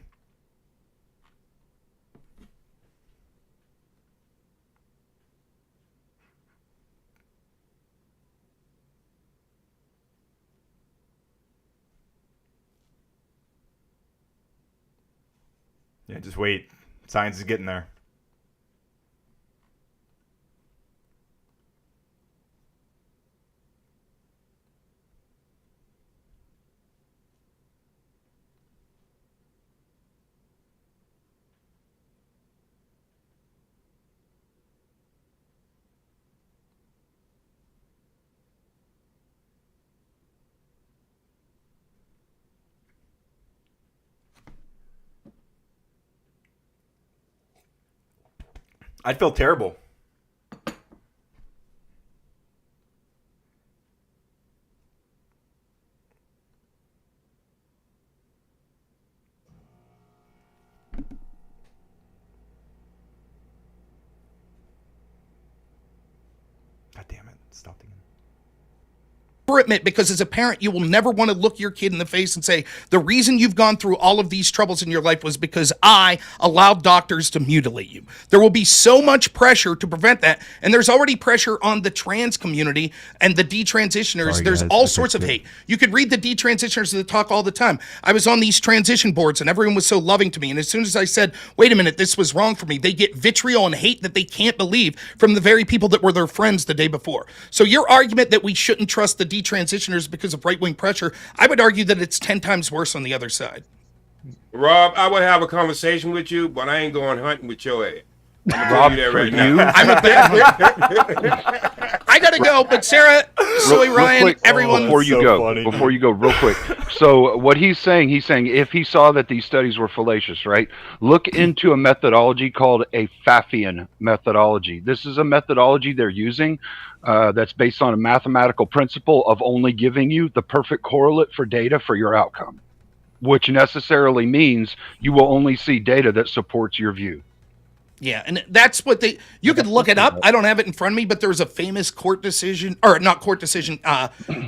Yeah, just wait. Science is getting there. I'd feel terrible. God damn it. Stop thinking. Admit, because as a parent, you will never want to look your kid in the face and say, the reason you've gone through all of these troubles in your life was because I allowed doctors to mutilate you. There will be so much pressure to prevent that. And there's already pressure on the trans community and the detransitioners. Sorry, There's guys, all I sorts of fixed it. hate. You could read the detransitioners that talk all the time. I was on these transition boards and everyone was so loving to me. And as soon as I said, wait a minute, this was wrong for me, they get vitriol and hate that they can't believe from the very people that were their friends the day before. So your argument that we shouldn't trust the detransitioners because of right-wing pressure, I would argue that it's 10 times worse on the other side. Rob, I would have a conversation with you, but I ain't going hunting with your ass. I'm Rob, gonna tell you that for right you? now. I'm a bad I gotta go, but Sarah, Soy, Ryan, quick, everyone. before you go, real quick. So what he's saying if he saw that these studies were fallacious, right? Look into a methodology called a Pfaffian methodology. This is a methodology they're using that's based on a mathematical principle of only giving you the perfect correlate for data for your outcome, which necessarily means you will only see data that supports your view. Yeah, and that's what you could look it up. I don't have it in front of me, but there was a famous court decision, or not court decision,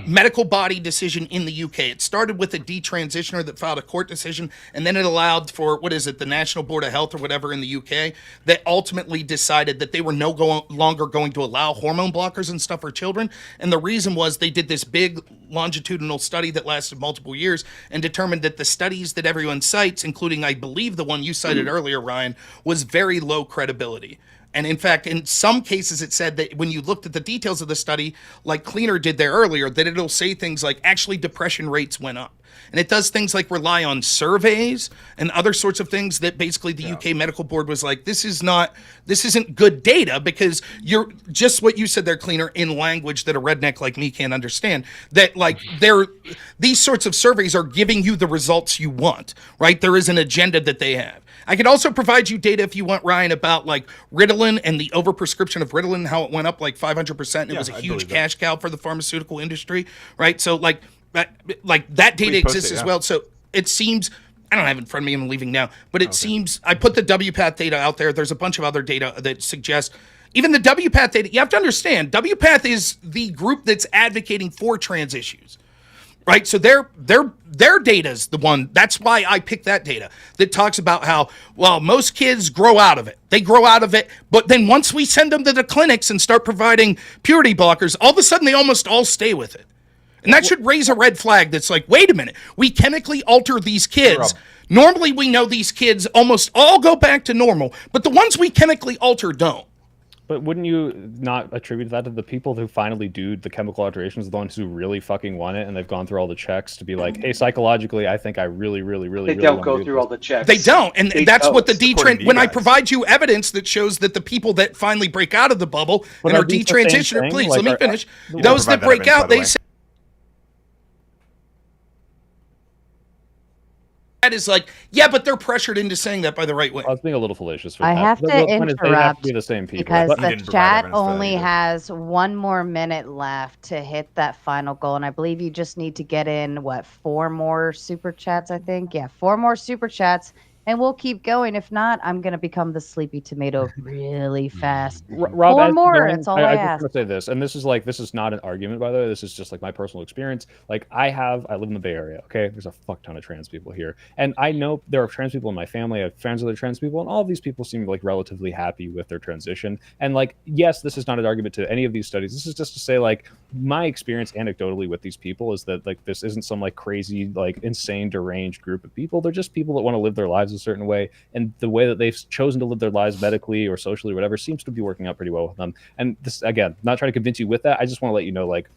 medical body decision in the UK. It started with a detransitioner that filed a court decision, and then it allowed for, the National Board of Health or whatever in the UK, that ultimately decided that they were no longer going to allow hormone blockers and stuff for children. And the reason was they did this big longitudinal study that lasted multiple years and determined that the studies that everyone cites, including, I believe, the one you cited earlier, Ryan, was very low credibility. And in fact, in some cases, it said that when you looked at the details of the study, like Cleaner did there earlier, that it'll say things like actually depression rates went up. And it does things like rely on surveys and other sorts of things that basically the UK Medical Board was like, this isn't good data, because you're just what you said there, Cleaner, in language that a redneck like me can't understand, that like these sorts of surveys are giving you the results you want, right? There is an agenda that they have. I could also provide you data if you want, Ryan, about like Ritalin and the overprescription of Ritalin, how it went up like 500%. And it was a huge cash cow for the pharmaceutical industry, right? So like that data exists as well. So it seems, I don't have it in front of me, I'm leaving now, but it seems, I put the WPATH data out there. There's a bunch of other data that suggests, even the WPATH data, you have to understand, WPATH is the group that's advocating for trans issues. Right, so their data is the one. That's why I picked that data that talks about how, well, most kids grow out of it. They grow out of it, but then once we send them to the clinics and start providing purity blockers, all of a sudden they almost all stay with it. And that should raise a red flag that's like, wait a minute, we chemically alter these kids. Normally we know these kids almost all go back to normal, but the ones we chemically alter don't. But wouldn't you not attribute that to the people who finally do the chemical alterations, the ones who really fucking want it, and they've gone through all the checks to be like, hey, psychologically, I think I really They don't go through all the checks. They don't, and that's what the detrans. When I provide you evidence that shows that the people that finally break out of the bubble and are detransitioner, please let me finish. Those that break out, they say that is like, yeah, but they're pressured into saying that by the right wing. I was being a little fallacious. For I that. have to The point is they have interrupt to be the same people. because But- the chat only has 1 more minute left to hit that final goal, and I believe you just need to get in 4 more super chats. I think 4 more super chats, and we'll keep going. If not, I'm gonna become the sleepy tomato really fast. Rob, 4 as more. going, That's all I just ask. want to say this, and this is not an argument, by the way. This is just like my personal experience. Like I live in the Bay Area. Okay, there's a fuck ton of trans people here, and I know there are trans people in my family. I have friends of other trans people, and all of these people seem like relatively happy with their transition. And like, yes, this is not an argument to any of these studies. This is just to say, like, my experience anecdotally with these people is that like this isn't some like crazy, like insane, deranged group of people. They're just people that want to live their lives a certain way, and the way that they've chosen to live their lives medically or socially or whatever seems to be working out pretty well with them. And this, again, not trying to convince you with that. I just want to let you know, like,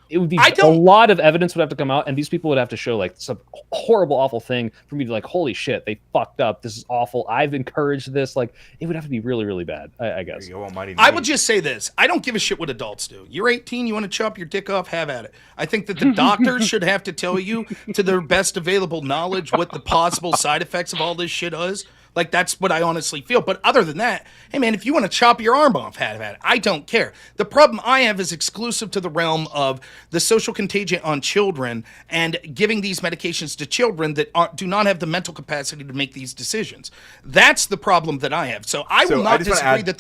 it would be a lot of evidence would have to come out, and these people would have to show like some horrible, awful thing for me to like, holy shit, they fucked up. This is awful. I've encouraged this. Like, it would have to be really, really bad. I guess. I will just say this. I don't give a shit what adults do. You're 18, you want to chop your dick off, have at it. I think that the doctors should have to tell you to their best available knowledge what the possible side effects of all this shit is. Like, that's what I honestly feel. But other than that, hey, man, if you want to chop your arm off, have at it. I don't care. The problem I have is exclusive to the realm of the social contagion on children and giving these medications to children that do not have the mental capacity to make these decisions. That's the problem that I have. So I will not disagree that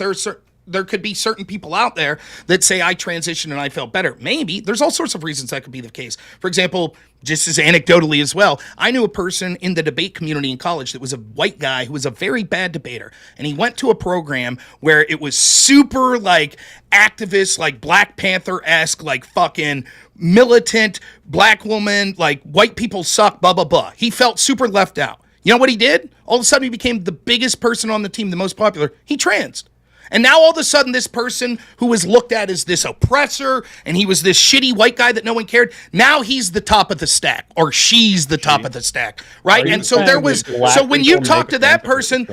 there could be certain people out there that say I transitioned and I felt better. Maybe. There's all sorts of reasons that could be the case. For example, just as anecdotally as well, I knew a person in the debate community in college that was a white guy who was a very bad debater. And he went to a program where it was super like activist, like Black Panther-esque, like fucking militant black woman, like white people suck, blah, blah, blah. He felt super left out. You know what he did? All of a sudden he became the biggest person on the team, the most popular. He transed. And now all of a sudden this person who was looked at as this oppressor and he was this shitty white guy that no one cared, now he's the top of the stack, or she's the top of the stack, right? And so there was, so when you talk to that person,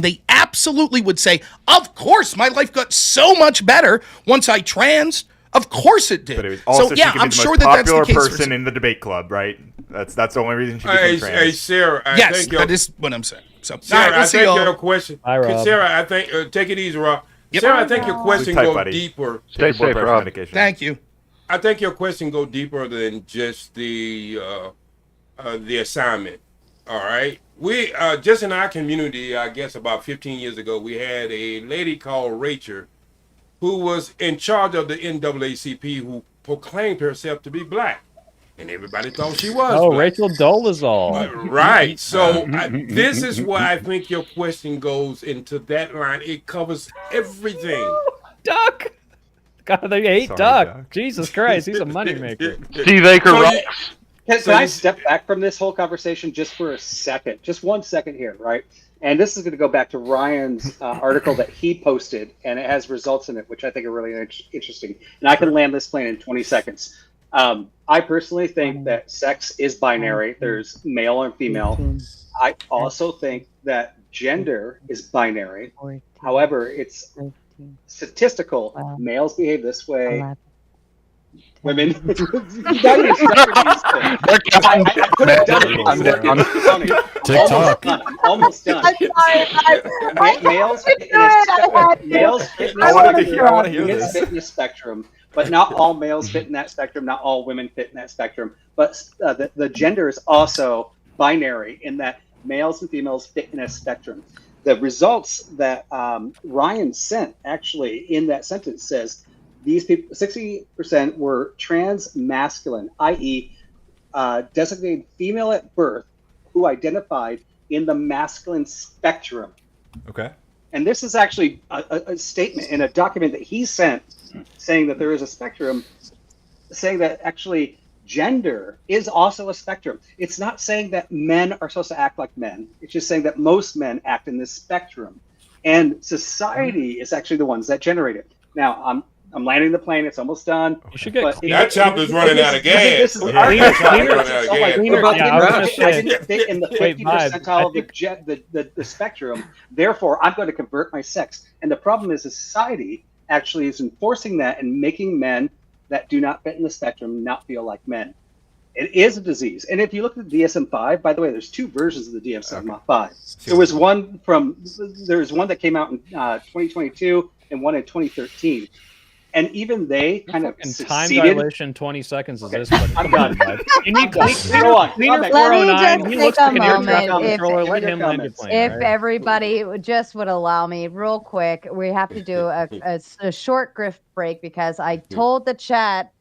they absolutely would say, of course my life got so much better once I transed. Of course it did. But it was also, so yeah, she could be I'm the sure most that that's the popular case person in the debate club, right? That's the only reason she became trans. Hey, Sarah. Yes, that is what I'm saying. So, Sarah, we'll I think your question. Hi, Rob. Sarah, I think take it easy, Rob. Yep. Sarah, I think your question Tight, goes buddy. deeper. Stay safe, Rob. Thank you. I think your question go deeper than just the assignment. All right. We just in our community, I guess about 15 years ago, we had a lady called Rachel, who was in charge of the NAACP, who proclaimed herself to be black. And everybody thought she was. Oh, black. Rachel Dolezal. Right. So this is why I think your question goes into that line. It covers everything. Duck. God, they hate Duck. Jesus Christ, he's a moneymaker. Steve Aker rocks. Can I step back from this whole conversation just for a second? Just 1 second here, right? And this is going to go back to Ryan's article that he posted, and it has results in it, which I think are really interesting. And I can land this plane in 20 seconds. I personally think that sex is binary. There's male and female. I also think that gender is binary. However, it's statistical. Males behave this way. Women. Now you're structuring these things. I could have done it. TikTok. Almost done. I'm sorry. Males fit in a spectrum, but not all males fit in that spectrum. Not all women fit in that spectrum. But the gender is also binary in that males and females fit in a spectrum. The results that Ryan sent actually in that sentence says these people, 60% were trans masculine, i.e., designated female at birth, who identified in the masculine spectrum. Okay. And this is actually a statement in a document that he sent saying that there is a spectrum, saying that actually gender is also a spectrum. It's not saying that men are supposed to act like men. It's just saying that most men act in this spectrum. And society is actually the ones that generate it. Now, I'm landing the plane. It's almost done. You should get that chopper's running out of gas. This is Yeah, I gas. didn't fit in the 50th percentile of the spectrum. Therefore, I'm going to convert my sex. And the problem is, society actually is enforcing that and making men that do not fit in the spectrum not feel like men. It is a disease. And if you look at the DSM-5, by the way, there's two versions of the DSM-5. There was one that came out in 2022 and one in 2013. And even they kind of Time succeeded. dilation 20 seconds is this. Buddy. I'm done. You need Go on. Cleaner Let me 409. just He take looks a like an air moment. traffic controller. Let him land your plane. If right? everybody just would allow me real quick, we have to do a short grift break because I told the chat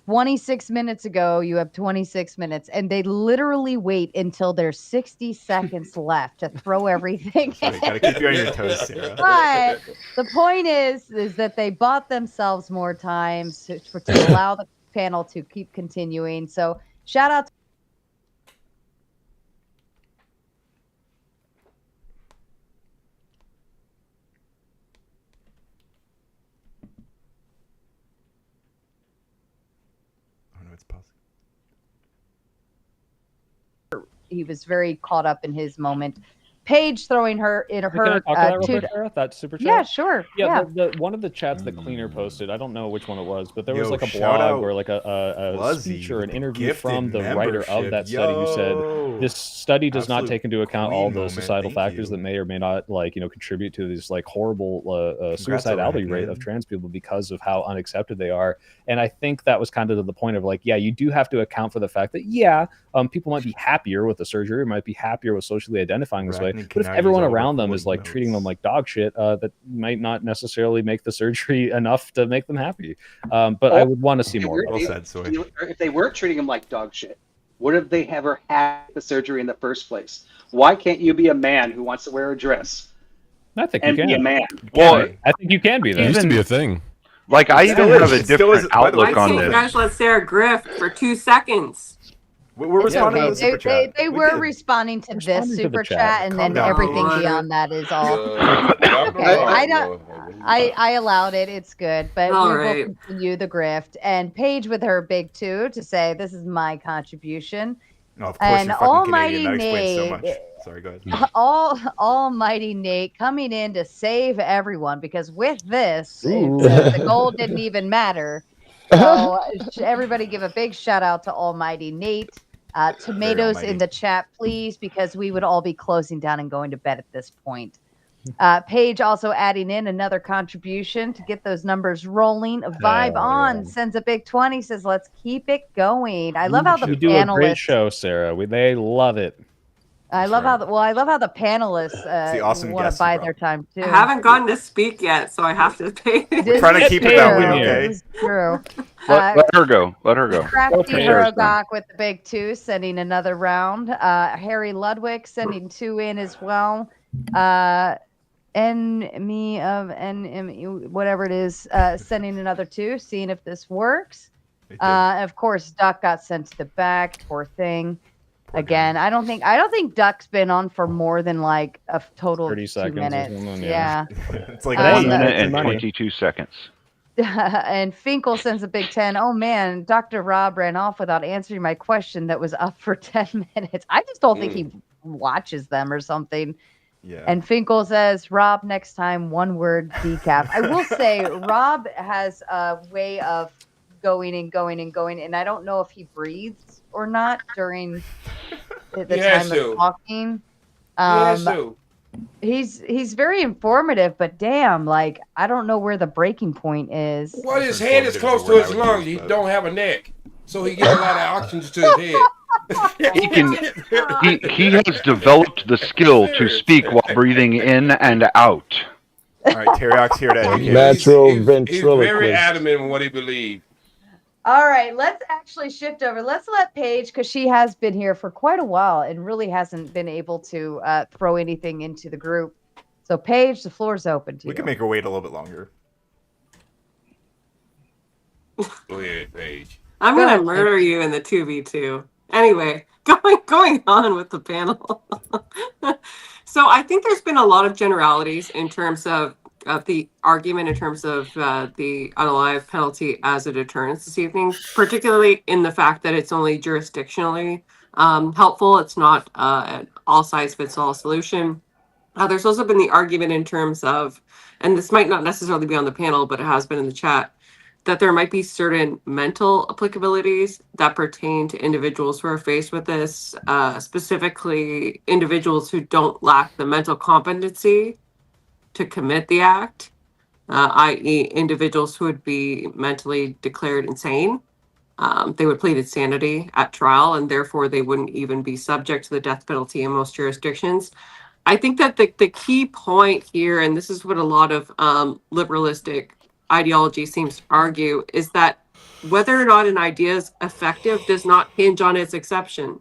26 minutes ago, you have 26 minutes, and they literally wait until there's 60 seconds left to throw everything in. Gotta keep you on your toes, Sarah. But the point is that they bought themselves more time to allow the panel to keep continuing. So shout out to he was very caught up in his moment. Paige throwing her in her. Can I talk to that real quick, Sarah? That super chat? Yeah, sure. Yeah, The one of the chats that Cleaner posted, I don't know which one it was, but there was like a shout blog out or like a Luzzy speech or an interview gifted from the writer of that study who said this study does not Absolute take into account all queen the moment. societal Thank factors you. that may or may not contribute to this horrible suicidality rate of trans people because of how unaccepted they are. And I think that was kind of to the point of you do have to account for the fact that people might be happier with the surgery, might be happier with socially identifying this way, Arachne but can if now use everyone all of our around them cool is emotes. treating them like dog shit, that might not necessarily make the surgery enough to make them happy. But I would want to see more. Well said, Soy. If they weren't treating him like dog shit, would have they ever had the surgery in the first place? Why can't you be a man who wants to wear a dress? I think and you can be a man. Well, I think you can be that. It used to be a thing. Like I even have a different Why outlook on can't you this. guys let Sarah grift for 2 seconds? We're It's responding okay. to the super chat. They were responding to this Responding to the super chat. chat, and Calm then down. everything Oh, beyond that is all. Okay, I don't. I allowed it. It's good, but All we right. will continue the grift. And Paige with her big two to say this is my contribution. No, of course And you're fucking Almighty Canadian. That explains so Nate, much. Sorry, go ahead. Almighty Nate coming in to save everyone because with this, Ooh. the goal didn't even matter. So everybody give a big shout out to Almighty Nate. Tomatoes in the chat, please, because we would all be closing down and going to bed at this point. Paige also adding in another contribution to get those numbers rolling. Vibe on sends a big 20, says let's keep it going. I love how the You do a great panelists. show, Sarah. They love it. I love how the panelists the awesome want to guest you buy brought. their time too. I haven't gotten to speak yet, so I have to pay. We're trying to keep it that way, okay? This is true. Let her go. Let her go. Crafty Sarah's turn. Herogok with the big two, sending another round. Harry Ludwig sending 2 in as well. Whatever it is, sending another 2, seeing if this works. Of course, Duck got sent to the back. Poor thing. Again, I don't think Duck's been on for more than a total of 30 2 seconds or minutes. something, Yeah. It's like 1 minute and 22 seconds. And Finkel sends a big 10. Oh man, Dr. Rob ran off without answering my question that was up for 10 minutes. I just don't think he watches them or something. Yeah. And Finkel says, Rob, next time, 1 word decaf. I will say, Rob has a way of going and going and going, and I don't know if he breathes or not during the time of talking. He's very informative, but damn, I don't know where the breaking point is. Well, his head is close to his lungs. He don't have a neck, so he gets a lot of oxygen to his head. He has developed the skill to speak while breathing in and out. All right, Terryok's here to educate us. Natural ventriloquist. He's very adamant in what he believes. All right, let's actually shift over. Let's let Paige, because she has been here for quite a while and really hasn't been able to throw anything into the group. So, Paige, the floor's open to you. We can make her wait a little bit longer. Go ahead, Paige. I'm Go gonna ahead, murder you in the 2v2. Anyway, going on with the panel. So I think there's been a lot of generalities in terms of the argument in terms of the unalive penalty as a deterrence this evening, particularly in the fact that it's only jurisdictionally helpful. It's not an all-size-fits-all solution. There's also been the argument in terms of, and this might not necessarily be on the panel, but it has been in the chat, that there might be certain mental applicabilities that pertain to individuals who are faced with this, specifically individuals who don't lack the mental competency to commit the act, i.e. individuals who would be mentally declared insane. They would plead insanity at trial, and therefore they wouldn't even be subject to the death penalty in most jurisdictions. I think that the key point here, and this is what a lot of liberalistic ideology seems to argue, is that whether or not an idea is effective does not hinge on its exception.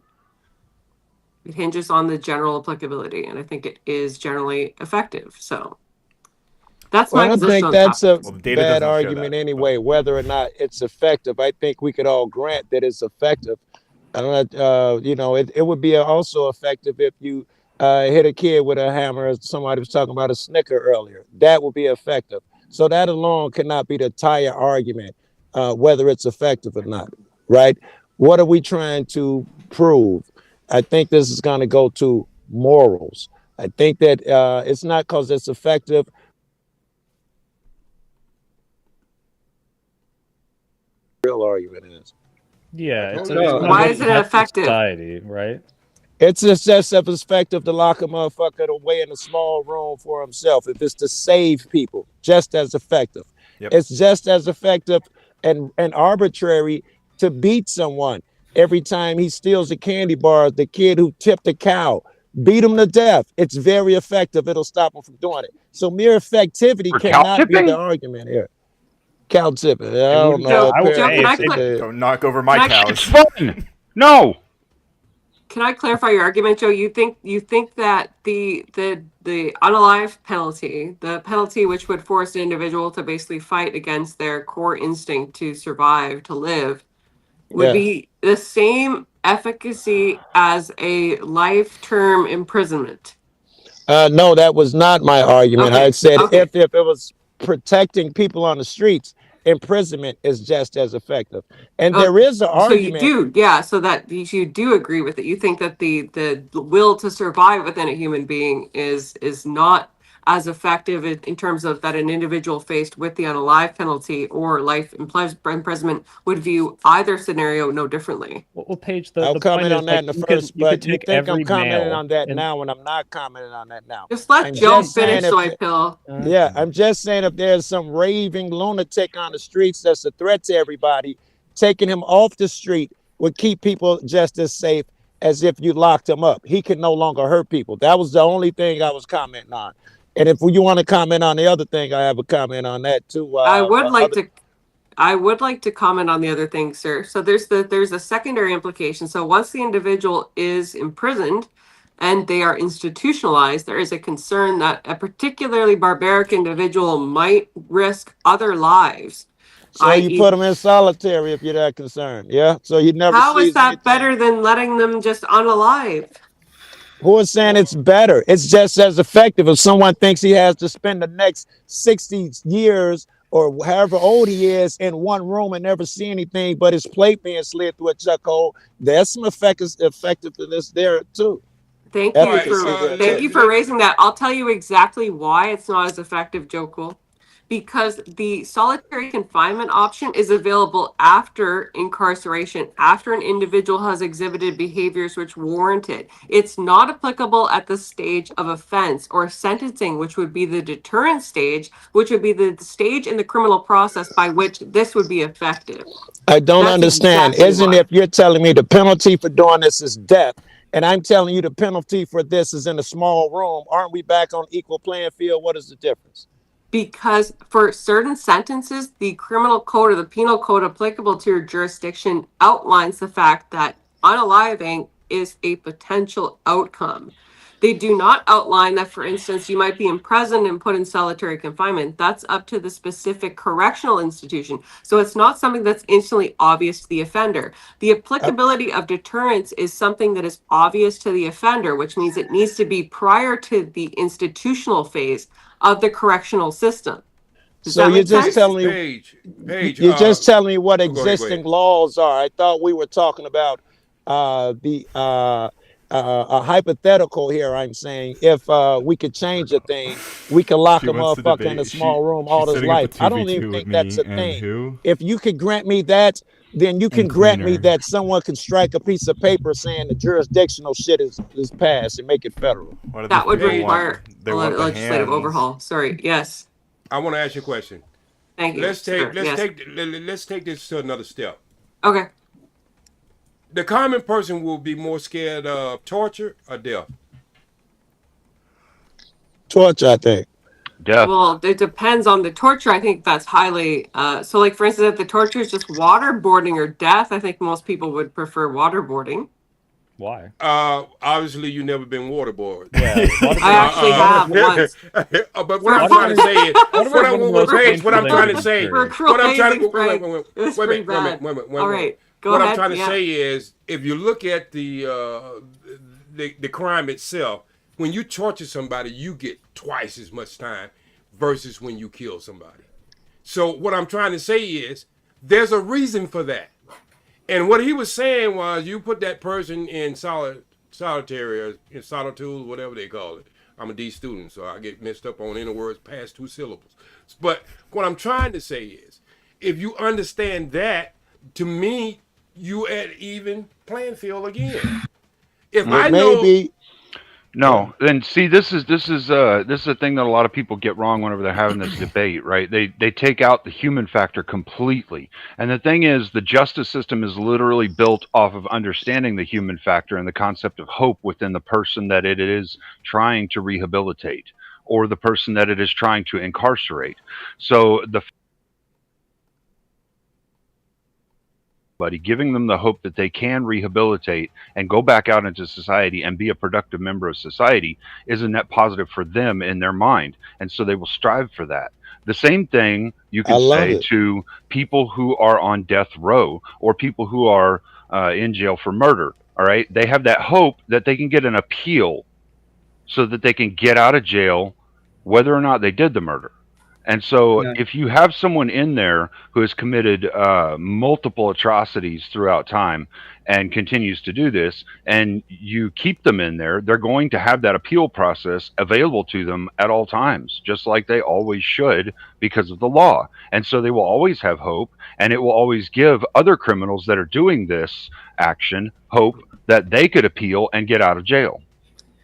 It hinges on the general applicability, and I think it is generally effective. So that's my I position think on that's top. a bad argument anyway, whether or not it's effective. I think we could all grant that it's effective. I don't know, it would be also effective if you hit a kid with a hammer, as somebody was talking about a Snicker earlier. That would be effective. So that alone cannot be the entire argument, whether it's effective or not, right? What are we trying to prove? I think this is going to go to morals. I think that it's not because it's effective. Real argument is. Yeah, it's Why is it effective? Society, right? It's just as effective to lock a motherfucker away in a small room for himself. If it's to save people, just as effective. Yep. It's just as effective and arbitrary to beat someone every time he steals a candy bar. The kid who tipped a cow, beat him to death. It's very effective. It'll stop him from doing it. So mere effectivity For cow cannot be the tipping? argument here. Cow tipping. I It don't wouldn't- know. Joe, can Apparently I it's a cla- day. Don't knock over my Can I- cows. It's fun. No. Can I clarify your argument, Joe? You think that the unalive penalty, the penalty which would force an individual to basically fight against their core instinct to survive, to live, would Yeah. be the same efficacy as a life term imprisonment? No, that was not my argument. Okay, I said okay. if it was protecting people on the streets, imprisonment is just as effective. And there is an So you argument. do, yeah. So that you do agree with it. You think that the will to survive within a human being is not as effective in terms of that an individual faced with the unalive penalty or life imprisonment would view either scenario no differently. Well, Paige, I'll the comment point is, on that like, in the you first, could, you could but you take think I'm every commenting male on that and now, and I'm not commenting on that now. Just let I'm Joe just saying finish, if so I pill. Yeah, I'm just saying if there's some raving lunatic on the streets that's a threat to everybody, taking him off the street would keep people just as safe as if you locked him up. He can no longer hurt people. That was the only thing I was commenting on. And if you want to comment on the other thing, I have a comment on that too. I would like to comment on the other thing, sir. So there's a secondary implication. So once the individual is imprisoned and they are institutionalized, there is a concern that a particularly barbaric individual might risk other lives. So you put them in solitary if you're that concerned. Yeah. So he never How is sees that anything. better than letting them just unalive? Who is saying it's better? It's just as effective. If someone thinks he has to spend the next 60 years or however old he is in one room and never see anything but his plate being slid through a chuck hole, there's some effectiveness there too. Thank Efficacy there, you too. for raising that. I'll tell you exactly why it's not as effective, Joe Cool. Because the solitary confinement option is available after incarceration, after an individual has exhibited behaviors which warrant it. It's not applicable at the stage of offense or sentencing, which would be the deterrent stage, which would be the stage in the criminal process by which this would be effective. I don't That's understand. exactly Isn't why. if you're telling me the penalty for doing this is death, and I'm telling you the penalty for this is in a small room, aren't we back on equal playing field? What is the difference? Because for certain sentences, the criminal code or the penal code applicable to your jurisdiction outlines the fact that unaliving is a potential outcome. They do not outline that, for instance, you might be imprisoned and put in solitary confinement. That's up to the specific correctional institution. So it's not something that's instantly obvious to the offender. The applicability of deterrence is something that is obvious to the offender, which means it needs to be prior to the institutional phase of the correctional system. Does So that you're make just sense? telling me Paige, you're just telling me what go ahead. existing laws are. I thought we were talking about a hypothetical here. I'm saying if we could change a thing, we could lock She a wants to motherfucker in a debate. small room all she's his setting up a life. I don't 2v2 even with think that's me a and thing. who? If you could grant me that, then you can And grant me cleaner. that someone could strike a piece of paper saying the jurisdictional shit is passed and make it federal. That would Paige, require they a want the legislative hands. overhaul. Sorry. Yes. I want to ask you a question. Thank you. Let's sir. Yes. take this to another step. Okay. The common person will be more scared of torture or death. Torture, I think. Death. Well, it depends on the torture. I think that's highly so like for instance, if the torture is just waterboarding or death, I think most people would prefer waterboarding. Why? Obviously you never been waterboarded. Yeah, I actually have once. But what I'm trying to say is, what I'm trying to say, We're what I'm trying to crazy, wait a Frank. minute, It was wait a pretty minute. bad. All right, go What ahead. I'm trying to Yeah. say is, if you look at the crime itself, when you torture somebody, you get twice as much time versus when you kill somebody. So what I'm trying to say is, there's a reason for that. And what he was saying was, you put that person in solitary or in solitude, whatever they call it. I'm a D student, so I get messed up on inner words past 2 syllables. But what I'm trying to say is, if you understand that, to me, you at even playing field again. If It I may know, be. No, and see, this is a thing that a lot of people get wrong whenever they're having this debate, right? They take out the human factor completely, and the thing is, the justice system is literally built off of understanding the human factor and the concept of hope within the person that it is trying to rehabilitate, or the person that it is trying to incarcerate. So giving them the hope that they can rehabilitate and go back out into society and be a productive member of society is a net positive for them in their mind. And so they will strive for that. The same thing you can say to people who are on death row or people who are in jail for murder. All right. They have that hope that they can get an appeal so that they can get out of jail, whether or not they did the murder. And so if you have someone in there who has committed multiple atrocities throughout time and continues to do this, and you keep them in there, they're going to have that appeal process available to them at all times, just like they always should because of the law. And so they will always have hope, and it will always give other criminals that are doing this action hope that they could appeal and get out of jail.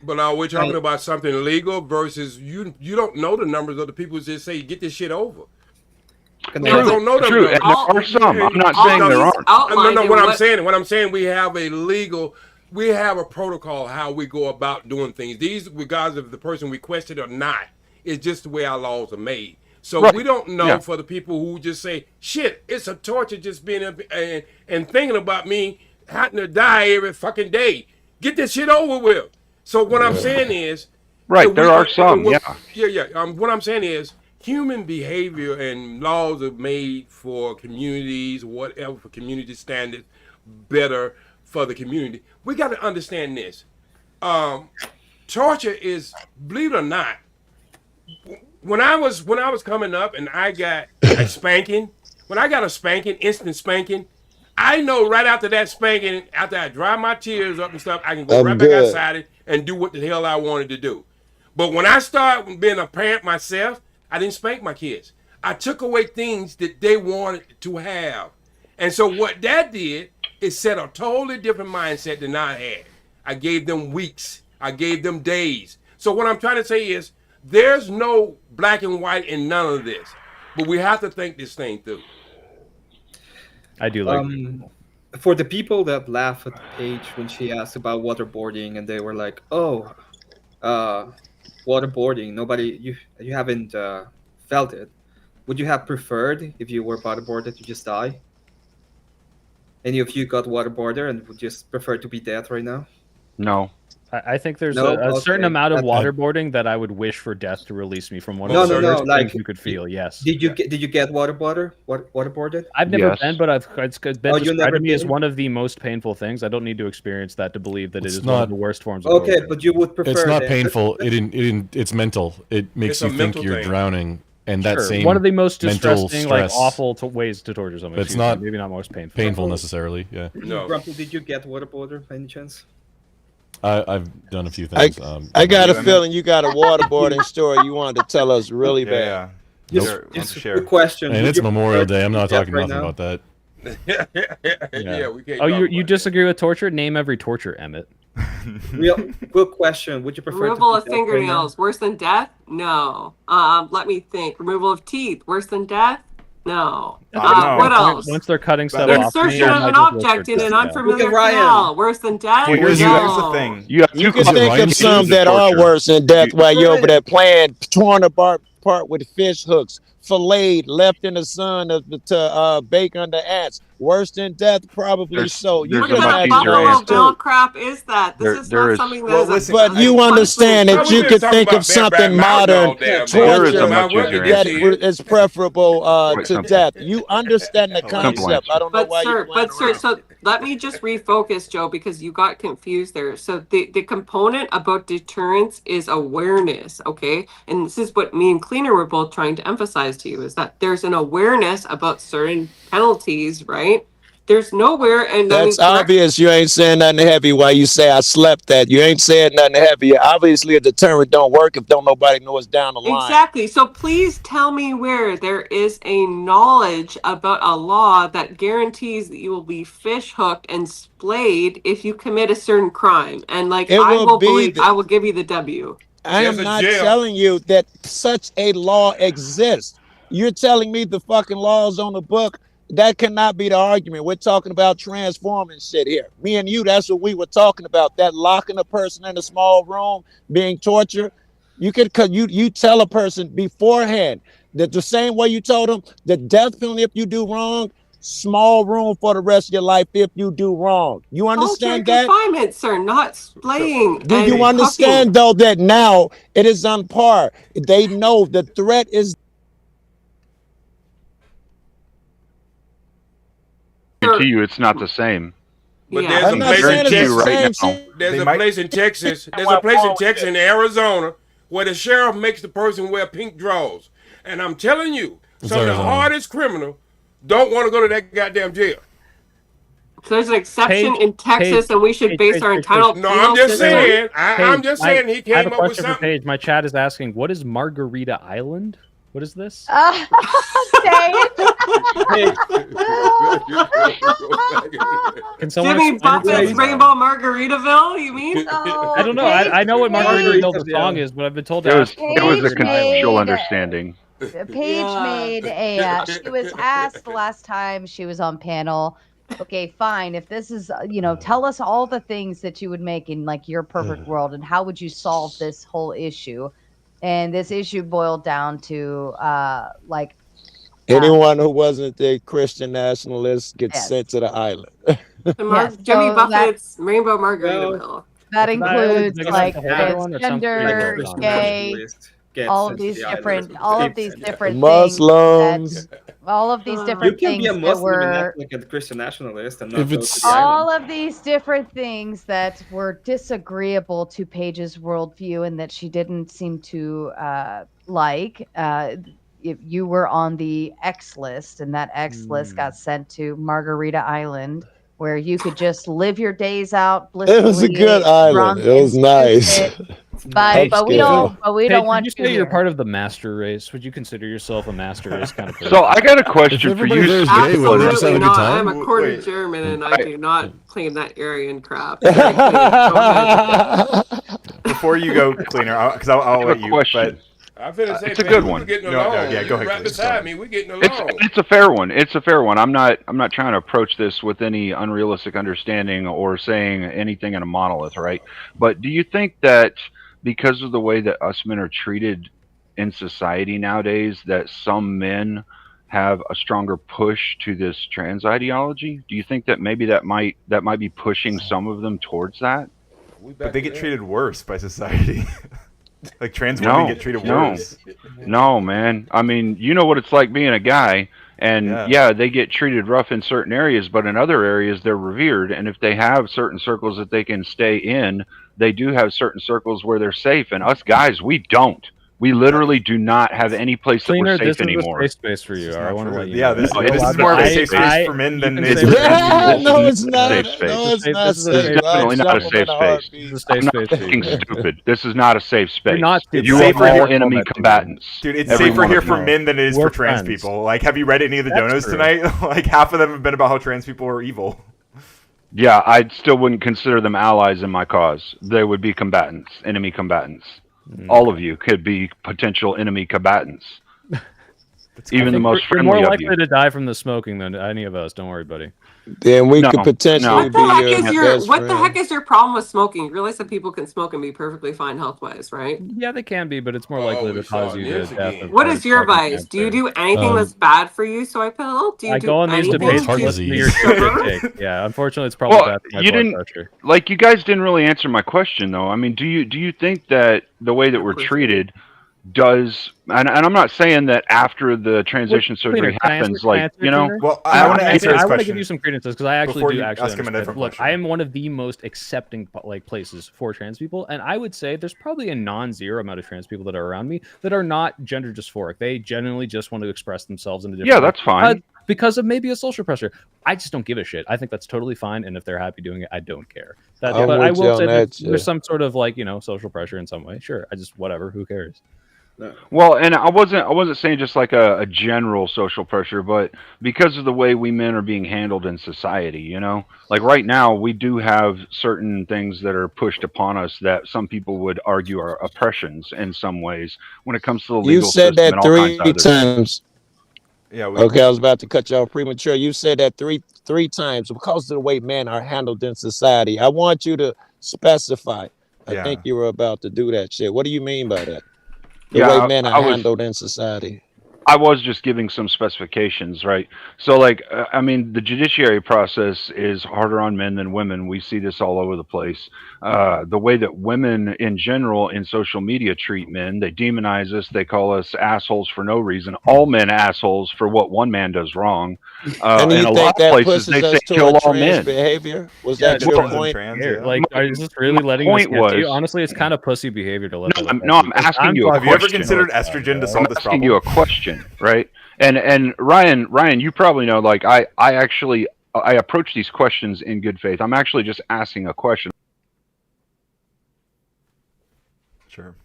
But now we're talking about something legal versus you don't know the numbers of the people who just say get this shit over. True, don't know them. True. And there are some. I'm not saying there aren't. No, what I'm saying, we have a protocol how we go about doing things. These, regardless of the person requested or not, it's just the way our laws are made. So we don't know for the people who just say, shit, it's a torture just being and thinking about me having to die every fucking day. Get this shit over with. So what I'm saying is, there are some, what I'm saying is, human behavior and laws are made for communities, whatever, for community standards, better for the community. We got to understand this. Torture is, believe it or not, when I was coming up and I got a spanking, instant spanking, I know right after that spanking, after I dry my tears up and stuff, I can go right back outside it and do what the hell I wanted to do. But when I started being a parent myself, I didn't spank my kids. I took away things that they wanted to have. And so what that did is set a totally different mindset than I had. I gave them weeks. I gave them days. So what I'm trying to say is there's no black and white in none of this. But we have to think this thing through. I do like for the people that laugh at Paige when she asked about waterboarding and they were like, oh, waterboarding, nobody, you haven't felt it. Would you have preferred, if you were waterboarded, to just die? Any of you got waterboarded and would just prefer to be dead right now? No. I think there's a certain amount of waterboarding that I would wish for death to release me from one of the worst things you could feel. Yes. Did you get waterboarded? I've never been, but it's been described to me as one of the most painful things. I don't need to experience that to believe that it is one of the worst forms of torture. But you would prefer. It's not painful. It's mental. It makes you think you're drowning, and that same one of the most distressing, awful ways to torture someone. It's not maybe not most painful. Painful necessarily. Yeah. No. Grumpy, did you get waterboarded by any chance? I've done a few things. I got a feeling you got a waterboarding story you wanted to tell us really bad. Just a quick question. And it's Memorial Day. I'm not talking nothing about that. We can't. Oh, you disagree with torture? Name every torture, Emmett. Real quick question. Would you prefer removal of fingernails worse than death? No. Let me think. Removal of teeth worse than death? No. What else? Once they're cutting stuff off. Insertion of an object in an unfamiliar canal. Worse than death? Well, here's the thing. You can think of some that are worse than death while you're over there playing, torn apart with fish hooks, filleted, left in the sun to bake under ants. Worse than death, probably so. What kind of Buffalo Bill crap is that? This is not something that is. But you understand that you could think of something modern torture that is preferable to death. You understand the concept. I don't know why you. But sir, so let me just refocus, Joe, because you got confused there. So the component about deterrence is awareness, okay? And this is what me and Cleaner were both trying to emphasize to you, is that there's an awareness about certain penalties, right? there's nowhere, and I That's mean, correct- obvious. You ain't saying nothing heavy while you say I slept that. You ain't saying nothing heavy. Obviously, a deterrent don't work if don't nobody know it's down the line. Exactly. So please tell me where there is a knowledge about a law that guarantees that you will be fish hooked and splayed if you commit a certain crime. And like, It I will will be believe, the- I will give you the W. I am not telling you that such a law exists. You're telling me the fucking laws on the book. That cannot be the argument. We're talking about transforming shit here. Me and you, that's what we were talking about. That locking a person in a small room, being tortured. You could, you tell a person beforehand that the same way you told them the death penalty if you do wrong, small room for the rest of your life if you do wrong. You understand Solitary that? confinement, sir, not splaying. Do and you understand hooking. though that now it is on par? They know the threat is. To you, it's not the same. But Yeah. there's I'm a not place saying in it's the Texas. same now. shit. There's They a might- place in Texas. There's a place in Texas and Arizona where the sheriff makes the person wear pink drawers. And I'm telling you, some of the Arizona. hardest criminals don't want to go to that goddamn jail. So there's an exception Paige, in Texas, Paige, and we should Paige, base Paige, our Paige, internal No, penal I'm just system. saying. I'm just saying he I have came a up with question for something. Paige. My chat is asking, what is Margarita Island? What is this? Can someone Jimmy explain it to Buffett's me? Rainbow Margaritaville, you mean? I don't know. I know what Margaritaville the song is, but I've been told to ask. It was a Paige conceptual made- understanding. Paige made a. She was asked last time she was on panel. Okay, fine. If this is, tell us all the things that you would make in like your perfect world, and how would you solve this whole issue? And this issue boiled down to like Anyone who wasn't a Christian nationalist gets Yes. sent to the island. Yes, Jimmy so that- Buffett's Rainbow Margaritaville. that includes Is that like the holder one, or sounds pretty transgender, good on it? gay, all of these different, all of these different things. Muslims. All of these You different can be a things that Muslim and were. act like a Christian nationalist and not If go it's- to the island. All of these different things that were disagreeable to Paige's worldview and that she didn't seem to like. If you were on the X list, and that X list got sent to Margarita Island, where you could just live your days out blissfully. It was a good island. drunk It was and nice. stupid. But we don't. But we Paige, don't want would you you say you're here. part of the master race? Would you consider yourself a master race kind of person? So I got a question for you. there's gay, will we just have Absolutely a good not. time? I'm a quarter Wait. German, and I do not claim that Aryan crap. Before you go, Cleaner, because I'll let you. question. I'm finna say, It's a man, good we one. were getting No, along. yeah, go ahead, Right Chris, go beside ahead. me, we're getting along. It's a fair one. It's a fair one. I'm not trying to approach this with any unrealistic understanding or saying anything in a monolith, right? But do you think that because of the way that us men are treated in society nowadays, that some men have a stronger push to this trans ideology? Do you think that maybe that might be pushing some of them towards that? But they get treated worse by society. Like trans women get treated worse. No, man. I mean, you know what it's like being a guy, and yeah, they get treated rough in certain areas, but in other areas they're revered. And if they have certain circles that they can stay in, they do have certain circles where they're safe. And us guys, we don't. We literally do not have any place that Cleaner, we're this safe anymore. is a safe space for you. I want to let you Yeah, know. this No, is more of a safe space for men than it is for trans people. No, it's not. Safe space. No, it's not This is safe. definitely not a safe space. This is a safe I'm not space for fucking you. stupid. This is not a safe space. not stupid. You Safer are all here- enemy combatants. Dude, it's Every safer one here of for you. men than it is We're for trans friends. people. Like, have you read any of the That's donos true. tonight? Like, half of them have been about how trans people are evil. Yeah, I still wouldn't consider them allies in my cause. They would be combatants, enemy combatants. All of you could be potential enemy combatants. Even the most you're friendly more of likely you. to die from the smoking than any of us. Don't worry, buddy. Then we No, could potentially What the heck be is your your best What the friend. heck is your problem with smoking? You realize that people can smoke and be perfectly fine health wise, right? Yeah, they can be, but it's more likely to cause you to death. What is your vice? Do you do anything that's bad for you? So I pill. Do you I do go on these anything? debates Do you to listen to your sugar? take. Yeah, unfortunately, it's probably bad for my you blood didn't pressure. like you guys didn't really answer my question though. I mean, do you think that the way that we're treated does, and I'm not saying that after the transition surgery happens, like, you know, Well, I want to answer his I want to question. give you some credence because I actually Before do you actually ask him a understand. different Look, question. I am one of the most accepting places for trans people, and I would say there's probably a non-zero amount of trans people that are around me that are not gender dysphoric. They genuinely just want to express themselves in a different yeah, way. that's fine. because of maybe a social pressure. I just don't give a shit. I think that's totally fine, and if they're happy doing it, I don't care. But I will say that there's some sort of like social pressure in some way. Sure, I just whatever. Who cares? Well, and I wasn't saying just like a general social pressure, but because of the way we men are being handled in society, like right now we do have certain things that are pushed upon us that some people would argue are oppressions in some ways when it comes to the legal You said system that and all kinds of 3 other things. times. Yeah. Okay, I was about to cut you off premature. You said that three times because of the way men are handled in society. I want you to specify. I think you were about to do that shit. What do you mean by that? The way men are handled in society. I was just giving some specifications, right? So, like, I mean, the judiciary process is harder on men than women. We see this all over the place. The way that women in general in social media treat men, they demonize us. They call us assholes for no reason. All men assholes for what one man does wrong. And in you a think lot of that places, pushes they us say to kill a all trans men. behavior? Was Yeah, that your point? Like, is this really letting us point get to you? was- Honestly, it's kind of pussy behavior to let. I'm asking you a question. Have you ever considered estrogen to solve this I'm asking problem? you a question, right? And Ryan, you probably know. Like I actually approach these questions in good faith. I'm actually just asking a question. Sure.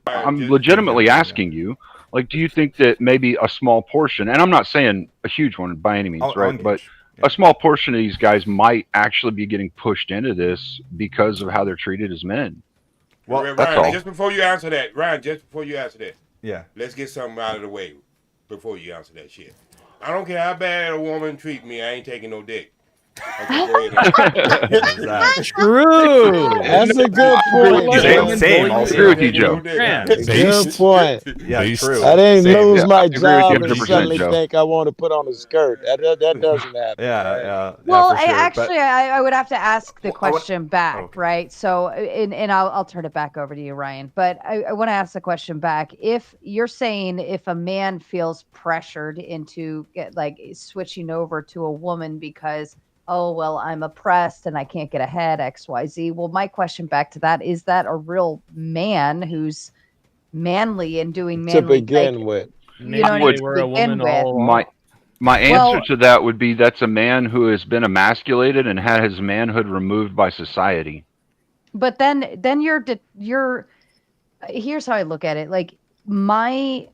I'm legitimately asking you, like, do you think that maybe a small portion, and I'm not saying a huge one by any means, right? But a small portion of these guys might actually be getting pushed into this because of how they're treated as men. Well, that's Ryan, all. just before you answer that, Yeah. Let's get something out of the way before you answer that shit. I don't care how bad a woman treat me, I ain't taking no dick. Okay, go ahead. True. That's a good point. Same. I agree with you, Joe. Good point. Yeah, true. I didn't lose my I agree with you job and 100%, suddenly Joe. think I want to put on a skirt. That doesn't happen. Yeah. Well, for sure, I would have to ask the Well, I would- question back, right? So, and I'll turn it back over to you, Ryan. But I want to ask the question back. If you're saying if a man feels pressured into switching over to a woman because, oh, well, I'm oppressed and I can't get ahead, XYZ. Well, my question back to that, is that a real man who's manly and doing To manly begin with. you know what I mean, to begin with? My answer Well- to that would be that's a man who has been emasculated and had his manhood removed by society. But then you're here's how I look at it. Like, my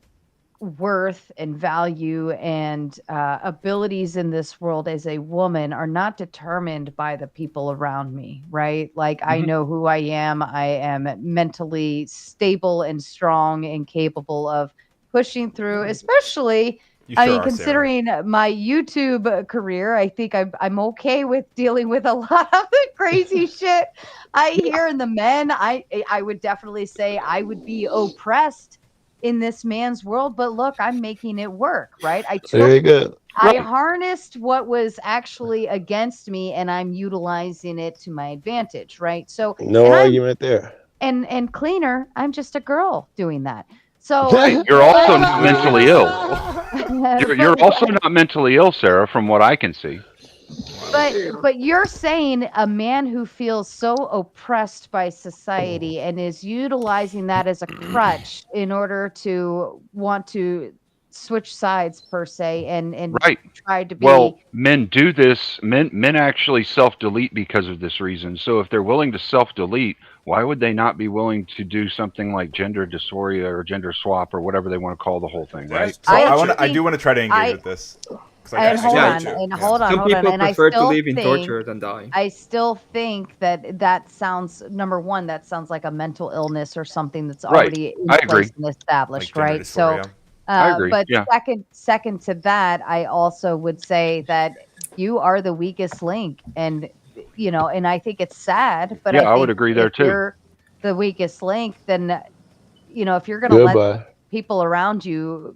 worth and value and abilities in this world as a woman are not determined by the people around me, right? Like, I know who I am. I am mentally stable and strong and capable of pushing through, especially You I sure mean, are, Sarah. considering my YouTube career, I think I'm okay with dealing with a lot of the crazy shit I hear in the men. I would definitely say I would be oppressed in this man's world, but look, I'm making it work, right? Very good. I harnessed what was actually against me, and I'm utilizing it to my advantage, right? So No argument there. and cleaner, I'm just a girl doing that. So You're also not mentally ill. You're also not mentally ill, Sarah, from what I can see. But you're saying a man who feels so oppressed by society and is utilizing that as a crutch in order to want to switch sides per se and Right. try to be Well, men do this. Men actually self-delete because of this reason. So if they're willing to self-delete, why would they not be willing to do something like gender dysphoria or gender swap or whatever they want to call the whole thing, right? So I do want to try to engage with this. 'cause I And got- hold Yeah. on, and hold on, Some hold on. people And I prefer to still live in think, torture than die. I still think that sounds, number one, that sounds like a mental illness or something that's Right. already in I place agree. and established, Like gender right? So, dysphoria. I agree, but yeah. second to that, I also would say that you are the weakest link, and and I think it's sad, but Yeah, I think would agree there if too. you're the weakest link, then if you're going to let Goodbye. people around you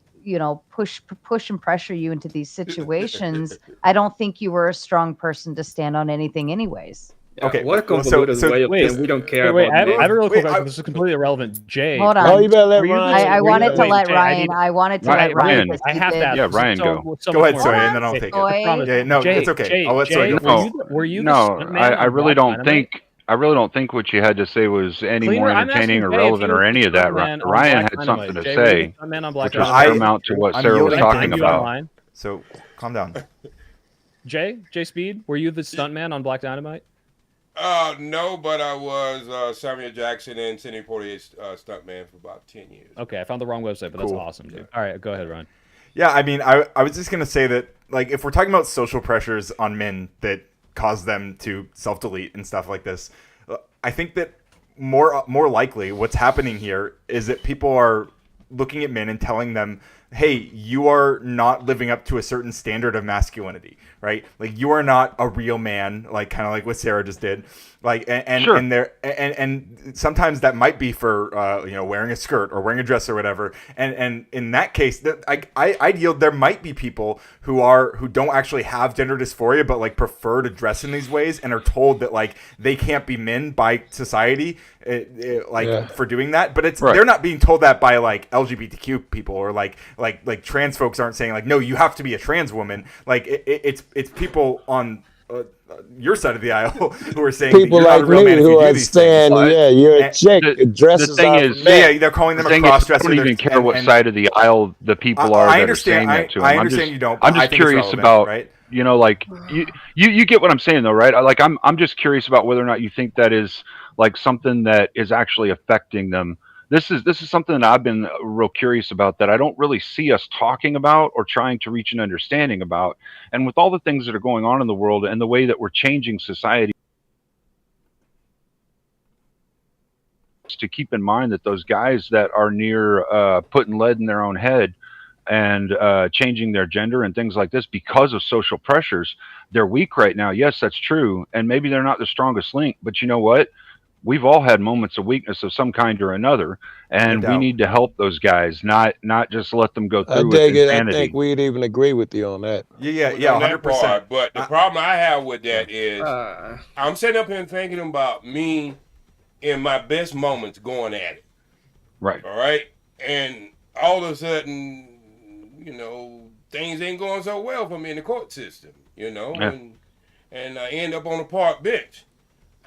push and pressure you into these situations, I don't think you were a strong person to stand on anything anyways. Okay, What a well, convoluted way of wait, saying we don't care Wait, about I have men. a real quick Wait, question. This is completely irrelevant. Jay. Hold on. Oh, you better let were you the- Ryan. I were you wanted the- to wait, let Jay, Ryan. I wanted to let Ryan. because I he have did- to ask. Yeah, Ryan, go. Go ahead, Soy, and then I'll take Soy. it. Yeah, no, Jay, it's okay. Jay, I'll let Soy Jay, go were first. you the No, stuntman I on really Rock don't Dynamite? think. I really don't think what you had to say was any Cleaner, more I'm asking entertaining or Jay if relevant he was or the any of that. stuntman on Ryan Black had something Dynamite. to Jay, were you say, the stuntman on Black which was Dynamite? paramount to what I'm Sarah was yielding. talking Are you about. online? So calm down. Jay Speed, were you the stuntman on Black Dynamite? No, but I was Samuel Jackson and Sidney Poitier's stuntman for about 10 years. Okay, I found the wrong website, but that's Cool. awesome, dude. All right, go ahead, Ryan. Yeah, I mean, I was just gonna say that, like, if we're talking about social pressures on men that cause them to self-delete and stuff like this, I think that more likely what's happening here is that people are looking at men and telling them, hey, you are not living up to a certain standard of masculinity, right? Like, you are not a real man, like kind of like what Sarah just did. Like, and Sure. and sometimes that might be for wearing a skirt or wearing a dress or whatever. And in that case, that I'd yield there might be people who don't actually have gender dysphoria, but like prefer to dress in these ways and are told that like they can't be men by society, for doing that. But it's they're not being told that by like LGBTQ people or like trans folks aren't saying like, no, you have to be a trans woman. Like it's people on your side of the aisle who are saying people that you're like not a real man me if you who do are these saying, things. yeah, you're a chick. The Dresses thing are is, for men. Yeah, they're calling them a thing is, I cross-dresser. don't even care what side of the aisle the people are that are saying that to them. I understand you don't. But I'm I just think it's curious relevant, about, right? like you get what I'm saying though, right? Like I'm just curious about whether or not you think that is like something that is actually affecting them. This is something that I've been real curious about that I don't really see us talking about or trying to reach an understanding about. And with all the things that are going on in the world and the way that we're changing society, to keep in mind that those guys that are near putting lead in their own head and changing their gender and things like this because of social pressures, they're weak right now. Yes, that's true. And maybe they're not the strongest link, but you know what? We've all had moments of weakness of some kind or another, and we need to help those guys, not just let them go I through with dig it. I insanity. think we'd even agree with you on that. Yeah, On that 100%. part, but the problem I have with that is I'm sitting up here and thinking about me in my best moments going at it. Right. All right. And all of a sudden, things ain't going so well for me in the court system, Yeah. and I end up on a park bench.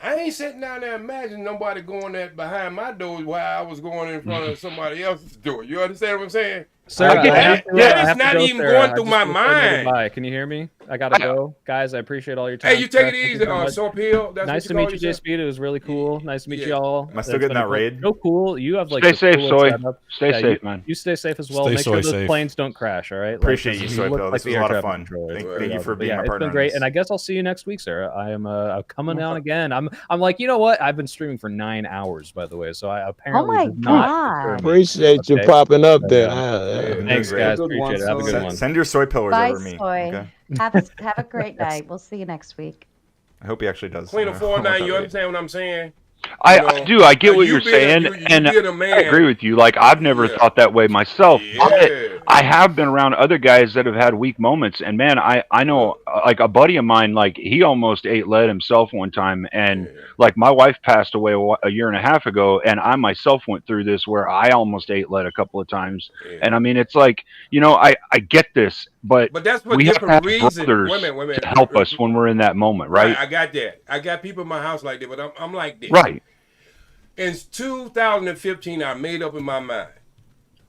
I ain't sitting down there imagining nobody going that behind my door while I was going in front of somebody else's door. You understand what I'm saying? Sarah, That is not even going through my mind. Bye. Can you hear me? I gotta go, guys. I appreciate all your time. Hey, you take it Thank you easy, so much. Soap Hill. That's Nice what to you meet call you, Jay yourself? Speed. It was really cool. Nice to meet you all. Am I still It's getting been that raid? So cool. You have like Stay the safe, coolest Soy. setup. Stay safe, you, man. You stay safe as well. Stay Make sure soy those safe. planes don't crash. All right. Appreciate you, look Soy Pill. like This the was a air lot of traffic fun. controller. Thank you for being my It's partner been on great, this. and I guess I'll see you next week, Sarah. I am coming down again. I'm like, you know what? I've been streaming for 9 hours, by the way, so I apparently my did not God. disturb me. Appreciate you Okay. popping up And, there. Thanks, great. guys. Good Appreciate it. Have a good one. Send your soy pillars Bye, over to me. Soy. Okay? Have a great night. We'll see you next week. I hope he actually does. Queen of I don't know 49, about you that understand what I'm saying? I do. I get what you you're being a- saying, you and being a I man. agree with you. Like I've never Yeah. thought that way myself. But Yeah. I have been around other guys that have had weak moments, and man, I know like a buddy of mine, like he almost ate lead himself one time, and like my wife passed away a year and a half ago, and I myself went through this where I almost ate lead a couple of times, and I mean it's like I get this, but that's for we have to different have reasons. brothers Wait a minute. to help us when we're in that moment, right? I got that. I got people in my house like that, but I'm like this. Right. In 2015, I made up in my mind.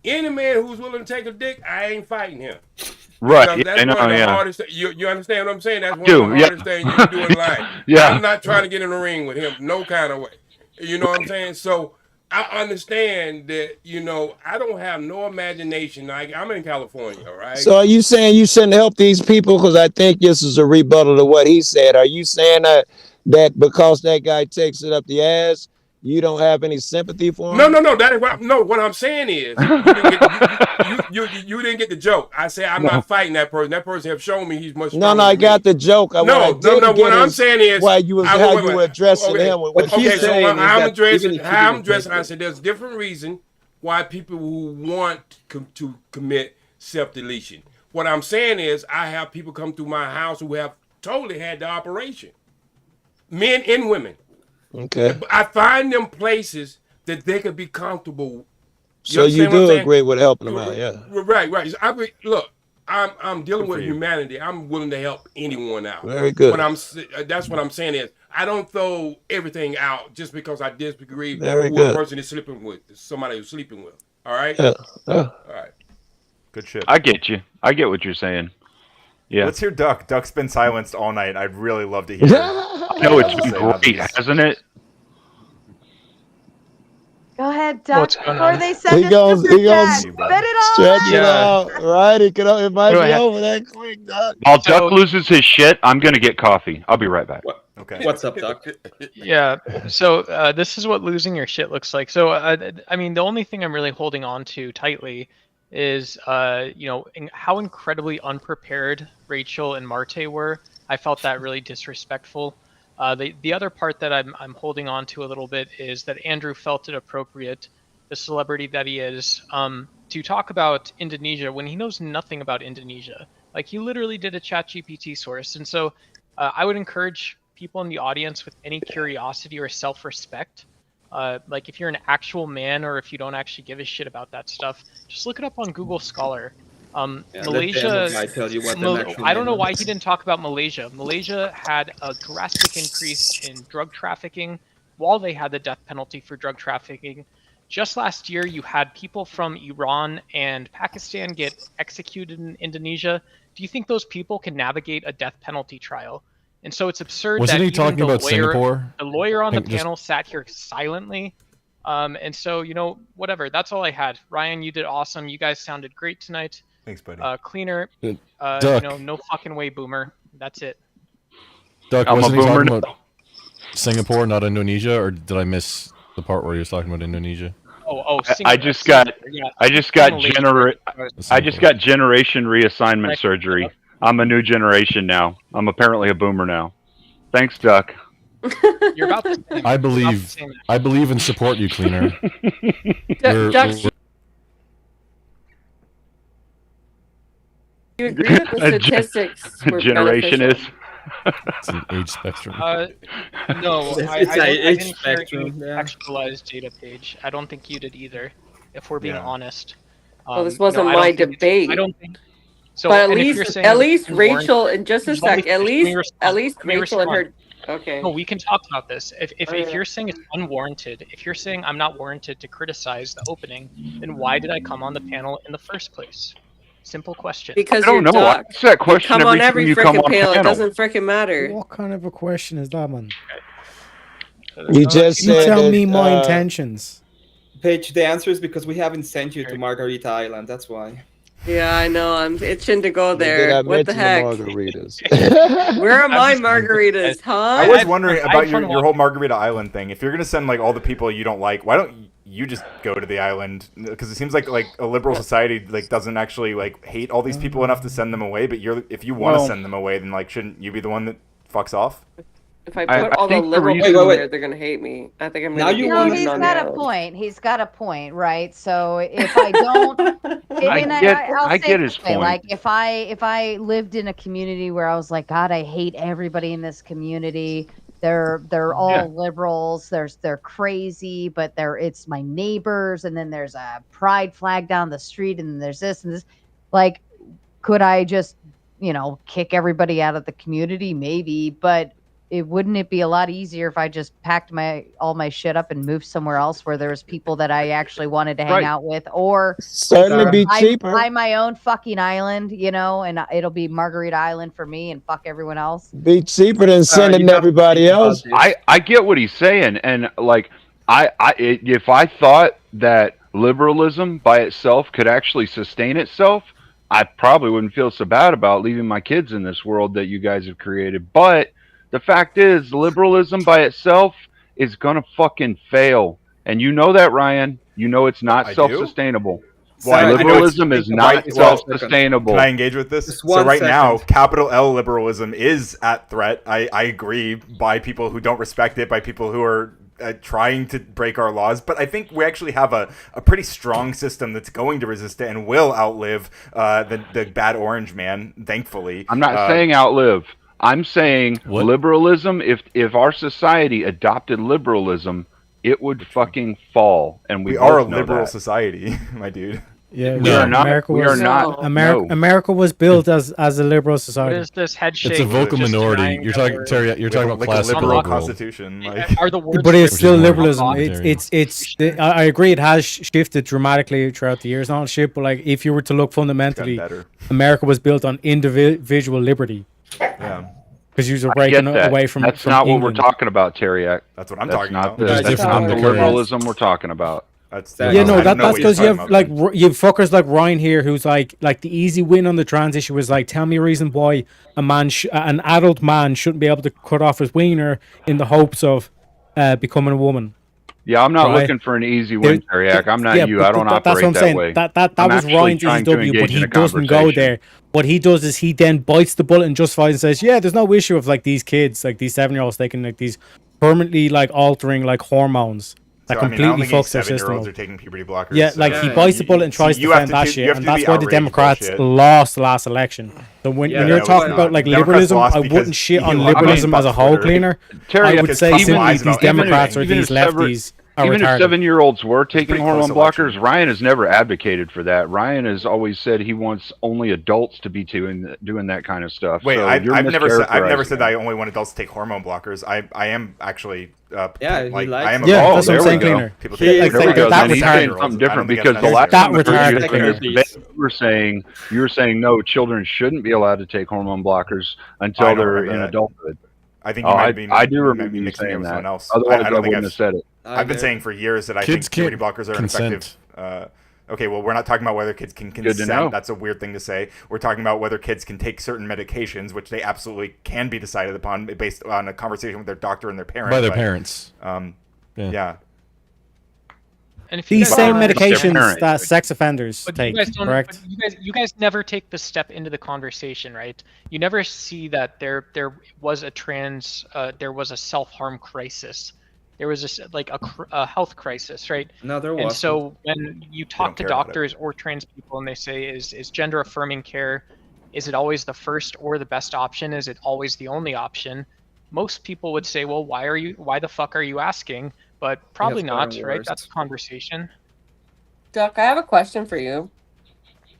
Any man who's willing to take a dick, I ain't fighting him. Right. Because that's I know, one of the yeah. hardest. You understand what I'm saying? That's one do, of the yeah. hardest things you can do in life. Yeah. I'm not trying to get in the ring with him, no kind of way. You know what I'm saying? So I understand that. I don't have no imagination. Like I'm in California, right? So are you saying you shouldn't help these people? Because I think this is a rebuttal to what he said. Are you saying that because that guy takes it up the ass, you don't have any sympathy for him? No. That is what I'm saying is you didn't get the joke. I say I'm not fighting that person. That person have shown me he's much stronger. No, I got the joke. No. What I'm saying is why you was how you were addressing him. Okay, so I'm addressing how I'm addressing. I said there's different reason why people who want to commit self-deletion. What I'm saying is I have people come through my house who have totally had the operation, men and women. Okay. I find them places that they could be comfortable. So you do agree with helping them out, yeah. Right. Look, I'm dealing with for you. humanity. I'm willing to help anyone out. Very good. That's what I'm saying is I don't throw everything out just because I disagree Very who a good. person is sleeping with, somebody who's sleeping with. All right. Yeah. All right. Good shit. I get you. I get what you're saying. Yeah. Let's hear Duck. Duck's been silenced all night. I'd really love to hear. No, it's been great, hasn't it? Go ahead, Duck. What's going Before on? they send He goes, super he goes, chat, spit it all stretch out. it Yeah. out, right? It might Go be ahead. over that quick, Doc. While Duck loses his shit, I'm gonna get coffee. I'll be right back. Okay. What's up, Doc? Yeah. So this is what losing your shit looks like. So I mean, the only thing I'm really holding on to tightly is how incredibly unprepared Rachel and Marte were. I felt that really disrespectful. The other part that I'm holding on to a little bit is that Andrew felt it appropriate, the celebrity that he is, to talk about Indonesia when he knows nothing about Indonesia. Like, he literally did a ChatGPT source. And so I would encourage people in the audience with any curiosity or self-respect, like if you're an actual man or if you don't actually give a shit about that stuff, just look it up on Google Scholar. Malaysia, guy tell you what I don't know why he didn't talk about Malaysia. Malaysia had a drastic increase in drug trafficking while they had the death penalty for drug trafficking. Just last year, you had people from Iran and Pakistan get executed in Indonesia. Do you think those people can navigate a death penalty trial? And so it's absurd Wasn't that he even talking the about lawyer, Singapore? the lawyer on the Just- panel sat here silently. And so, whatever. That's all I had. Ryan, you did awesome. You guys sounded great tonight. Thanks, buddy. Cleaner. Duck. No fucking way, Boomer. That's it. Duck, I'm a wasn't he boomer talking about Singapore, not Indonesia, or did I miss the part where he was talking about Indonesia? I just got generation reassignment surgery. I'm a new generation now. I'm apparently a boomer now. Thanks, Duck. You're about to say, I believe and support you, Cleaner. You agree that the statistics were generation beneficial? It's an age spectrum. No, It's I an didn't age hear spectrum, you yeah. contextualize data page. I don't think you did either, if we're being honest. Well, this wasn't I don't my think it's- debate. I don't think so. But and if you're saying at it's least unwarranted- Rachel, and just a Just let me sec, at finish. Let me least respond. Rachel and her. Okay. No, we can talk about this. If Okay. you're saying it's unwarranted, if you're saying I'm not warranted to criticize the opening, then why did I come on the panel in the first place? Simple question. Because I don't you're know. I Duck. ask that question Come every on time every you come frickin' on panel. It panel. doesn't frickin' matter. What kind of a question is that, man? You just You said tell that, me my intentions. Paige, the answer is because we haven't sent you to Margarita Island. That's why. Yeah, I know. I'm itching to go Did I there. What the mention heck? margaritas? Where are my margaritas, huh? I was wondering I had about fun your whole Margarita Island thing. If you're gonna send like all the people you don't like, why don't you just go to the island? Because it seems like a liberal society like doesn't actually like hate all these people enough to send them away. But if you want to Well- send them away, then like shouldn't you be the one that fucks off? If I I put all the think the liberal reason- people Wait. there, they're gonna hate me. I think I'm Now gonna you get want No, to eaten he's on got the a island. point. He's got a point, right? So if I don't, I'll I say get it his this way, point. like if I lived in a community where I was like, God, I hate everybody in this community. They're all liberals. They're crazy, but it's my neighbors, and then there's a pride flag down the street, and then there's this and this. Like, could I just kick everybody out of the community? Maybe, but wouldn't it be a lot easier if I just packed all my shit up and moved somewhere else where there's people that I actually wanted to hang Right. out with, or Certainly be cheaper. buy my own fucking island, and it'll be Margarita Island for me and fuck everyone else. Be cheaper than you sending have to everybody think about else. this. I get what he's saying, and like if I thought that liberalism by itself could actually sustain itself, I probably wouldn't feel so bad about leaving my kids in this world that you guys have created. But the fact is, liberalism by itself is gonna fucking fail, and you know that, Ryan. You know it's not I do? self-sustainable. Well, I know it's- Liberalism is not right- well, self-sustainable. Can I engage with this? Just So one right now, second. capital L liberalism is at threat. I agree, by people who don't respect it, by people who are trying to break our laws. But I think we actually have a pretty strong system that's going to resist it and will outlive the bad orange man, thankfully. I'm not saying outlive. I'm saying What? liberalism. If our society adopted liberalism, it would fucking fall, and we We are a both know liberal that. society, my dude. Yeah, We are not. America We was are not. America. No. America was built as a liberal What society. is this head shake? It's a vocal just minority. denying You're that talking, we're- Terry. You're talking about like a classical liberal liberal. constitution. Like, Are the words But it's liberal still more liberalism. complicated. I agree. It has shifted dramatically throughout the years, not shit. But like, if you were to look fundamentally, better. America was built on individual liberty. Yeah. Because you were I breaking get that. away from. That's from not England. what we're talking about, Terriac. That's what I'm That's talking not about. The, That's that's different not than the the current. liberalism we're talking about. That's Yeah, I no, don't know that's what you're because you talking have about, like you have fuckers like Ryan here, who's like the easy win on the trans issue was like, tell me a reason why an adult man shouldn't be able to cut off his wiener in the hopes of becoming a woman. Yeah, I'm not Right. looking for an easy win, Terriac. I'm not Yeah, you. but I don't that's operate what I'm that saying. way. That I'm was actually Ryan's trying to ECW, but engage he in a doesn't go conversation. there. What he does is he then bites the bullet and justifies and says, yeah, there's no issue of like these kids, like these 7-year-olds taking like these permanently like altering like hormones that So, I mean, I completely don't think any fucks their system. 7-years up. are taking puberty blockers. Yeah, like he bites the bullet and tries to defend that shit, and that's why the Democrats lost the last election. So when you're talking about like liberalism, I wouldn't shit on liberalism as a whole cleaner. I would say simply these Democrats or these lefties are Even if retarded. 7-year-olds were taking pretty hormone close election. blockers, Ryan has never advocated for that. Ryan has always said he wants only adults to be doing that kind of stuff. Wait, so I've you're never mischaracterizing said it. that I only want adults to take hormone blockers. I am actually Yeah, he like likes I am it. Yeah, Oh, that's what there I'm we saying, go. cleaner. People Yeah, take like, There we go. that Then he's saying retarded. something I different don't think because that's the last That time I heard retarded you cleaner. in this debate, you were saying no, children shouldn't be allowed to take hormone blockers I until don't they're remember in that. adulthood. I think you might be. I do you might remember be you mixing me saying up with that. someone else. Otherwise, I don't think wouldn't have said it. I've been saying for years that I Kids think puberty can't blockers are consent. ineffective. Okay, well, we're not talking about whether kids can Good to know. consent. That's a weird thing to say. We're talking about whether kids can take certain medications, which they absolutely can be decided upon based on a conversation with their doctor and their parent. By their but, parents. Yeah. And if you These guys same don't understand- medications that sex offenders But take, you guys don't. correct? But you guys never take the step into the conversation, right? You never see that there was a self-harm crisis. There was a health crisis, right? No, there And wasn't. so when you talk to care about it. doctors or trans people and they say, is gender affirming care, is it always the first or the best option? Is it always the only option? Most people would say, well, why the fuck are you asking? But probably Yes, not, better right? worst. That's a conversation. Duck, I have a question for you.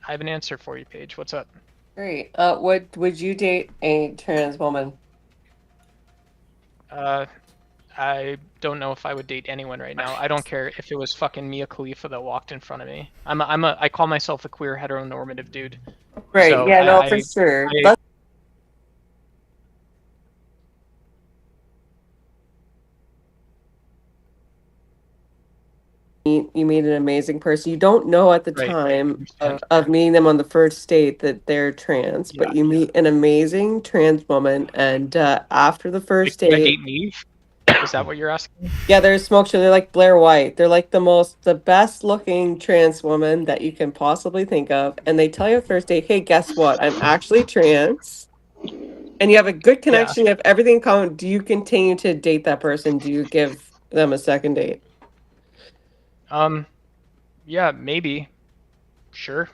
I have an answer for you, Paige. What's up? Great. Would you date a trans woman? I don't know if I would date anyone right now. I don't care if it was fucking Mia Khalifa that walked in front of me. I call myself a queer heteronormative dude. Right. So yeah. No, for sure. You meet an amazing person. You don't know at the Right. time of meeting them on the first date that they're trans, but you meet an amazing trans woman, and after the first Should I date, date Neve? Is that what you're asking? yeah, they're smoke show. They're like Blair White. They're like the best looking trans woman that you can possibly think of, and they tell you at first date, "Hey, guess what? I'm actually trans." And you have a good connection. You have everything in common. Do you continue to date that person? Do you give them a second date? Yeah, maybe. Sure.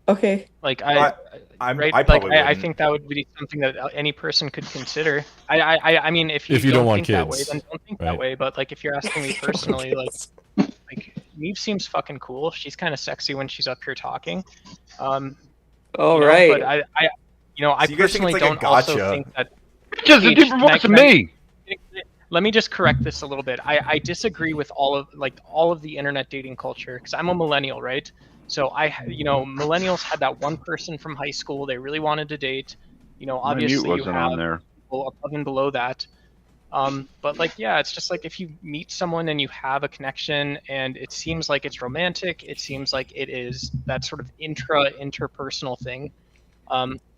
Okay. Like I probably I wouldn't. think that would be something that any person could consider. I mean, if you don't want think that way, kids, then don't think that right. way. But like, if you're asking me personally, like Neve seems fucking cool. She's kind of sexy when she's up here talking. All you know, right. But I So you guys think personally it's like a don't also gotcha? think that. Just a Paige, different voice of me. Let me just correct this a little bit. I disagree with all of the internet dating culture because I'm a millennial, right? So millennials had that one person from high school they really wanted to date. My Obviously mute you wasn't have on there. people above and below that. But it's just like if you meet someone and you have a connection and it seems like it's romantic, it seems like it is that sort of interpersonal thing.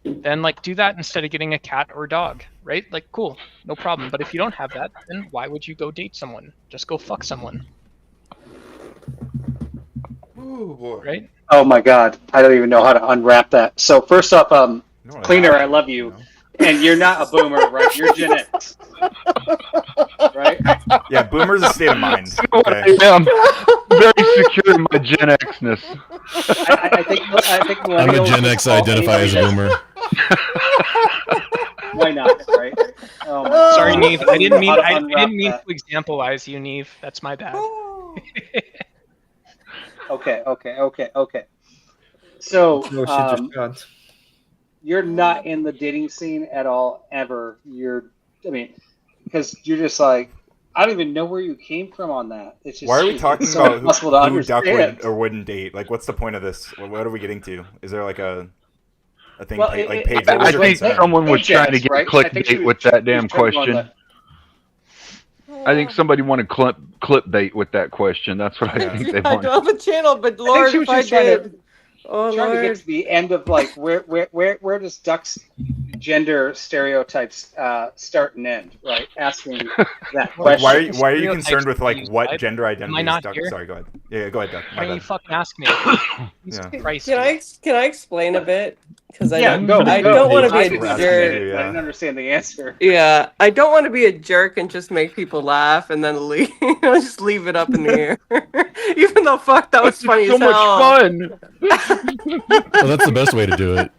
Then do that instead of getting a cat or dog, right? Like, cool, no problem. But if you don't have that, then why would you go date someone? Just go fuck someone, Oh boy. right? Oh my God, I don't even know how to unwrap that. So first off, Cleaner, I love you, and you're not a boomer, right? You're Gen X, right? Yeah, boomer's a state of mind. I am very secure in my Gen Xness. I think I'm a millennials Gen just X. call I identify as a anybody boomer. Why not, right? Oh my Sorry, God. Neve. I didn't mean How to I unwrap didn't mean that. to exampleize you, Neve. That's my bad. Okay. So, No shit, you shot. you're not in the dating scene at all, ever. Because you're just like, I don't even know where you came from on that. It's just Why are we talking it's so about impossible to who Duck understand. would or wouldn't date? Like, what's the point of this? What are we getting to? Is there like a thing? Well, Paige, what was I your think concern? someone was trying to Paige get asked, right? I think she clickbait was- with that she was damn trying to go on question. I think somebody wanted clickbait with that question. That's what I think they I wanted. don't have a channel, but I think Lord, she was if I just trying did. to Oh, trying to get Lord. to the end of like where does Duck's gender stereotypes start and end, right? Asking that Like, question. why are you concerned with like what Vibe? gender identity Am I not Duck? here? Sorry, go ahead. Yeah, go ahead, Duck. Why don't you fucking ask me? Jesus Christ. Can I explain a bit? Because I Yeah, don't, go. I go. don't want to I be didn't a understand jerk. it. I didn't understand the answer. Yeah, I don't want to be a jerk and just make people laugh and then leave. Just leave it up in the air. Even though fuck, that was funny so as much hell. fun. Well, that's the best way to do it.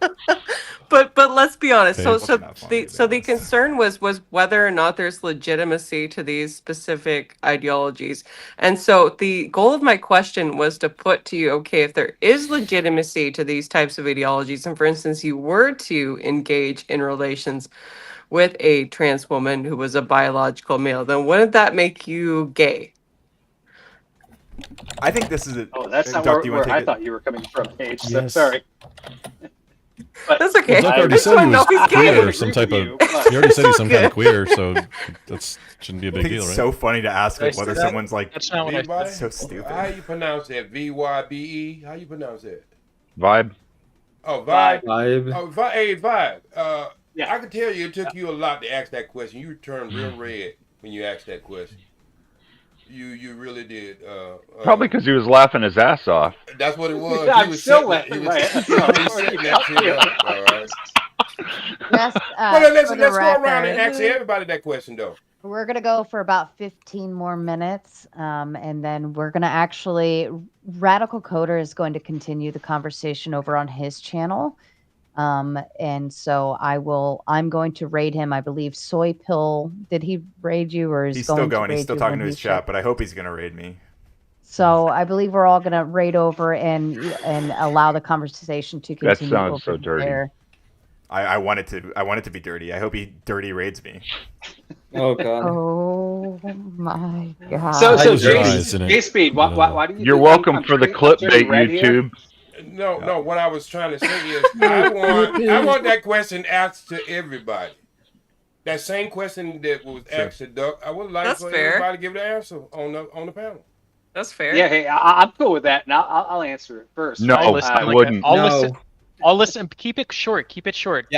But let's be honest. Okay. The concern was whether or not there's legitimacy to these specific ideologies. And so the goal of my question was to put to you, okay, if there is legitimacy to these types of ideologies, and for instance, you were to engage in relations with a trans woman who was a biological male, then wouldn't that make you gay? I think this is a. Oh, that's not Duck, do you where want to I take it? thought you were coming from, Paige. So Yes. sorry. But That's okay. Well, Duck I already just said he wanna was know he's gay. queer, some type of. He already said he's some kind of queer, so that shouldn't be a I big think deal, it's right? so funny to ask like whether someone's like. That's not what I Levi? That's so stupid. How you pronounce that? VYBE? How you pronounce that? Vibe. Oh, Vibe. Vibe. Oh, Hey, Vibe. Yeah. I can tell you it took you a lot to ask that question. You turned real red when you asked that question. You really did. Probably because he was laughing his ass off. That's what it was. I'm He was still setting that- laughing he was- my ass he was off. setting that shit up. All right. Just Well, let's for the go around and record, ask everybody that question though. we're going to go for about 15 more minutes. And then we're going to actually, Radical Coder is going to continue the conversation over on his channel. And so I'm going to raid him. I believe Soy Pill, did he raid you or is He's going still to going. raid He's still you talking when to his he chat, should? but I hope he's gonna raid me. So I believe we're all going to raid over and allow the conversation to That continue sounds over so dirty. there. I want it to be dirty. I hope he dirty raids me. Oh god. Oh my God. So Close your J eyes and it- Speed, why do you? You're think welcome I'm for the turning- I'm turning clickbait, red here? YouTube. No. What I was trying to say is, I want that question asked to everybody. That same question that was asked to Duck. I would like That's for fair. everybody to give the answer on the panel. That's fair. Yeah, hey, I'm cool with that, and I'll answer it first. No, right? I'll listen I like wouldn't. I'll No. listen. I'll listen. Keep it short. Yeah,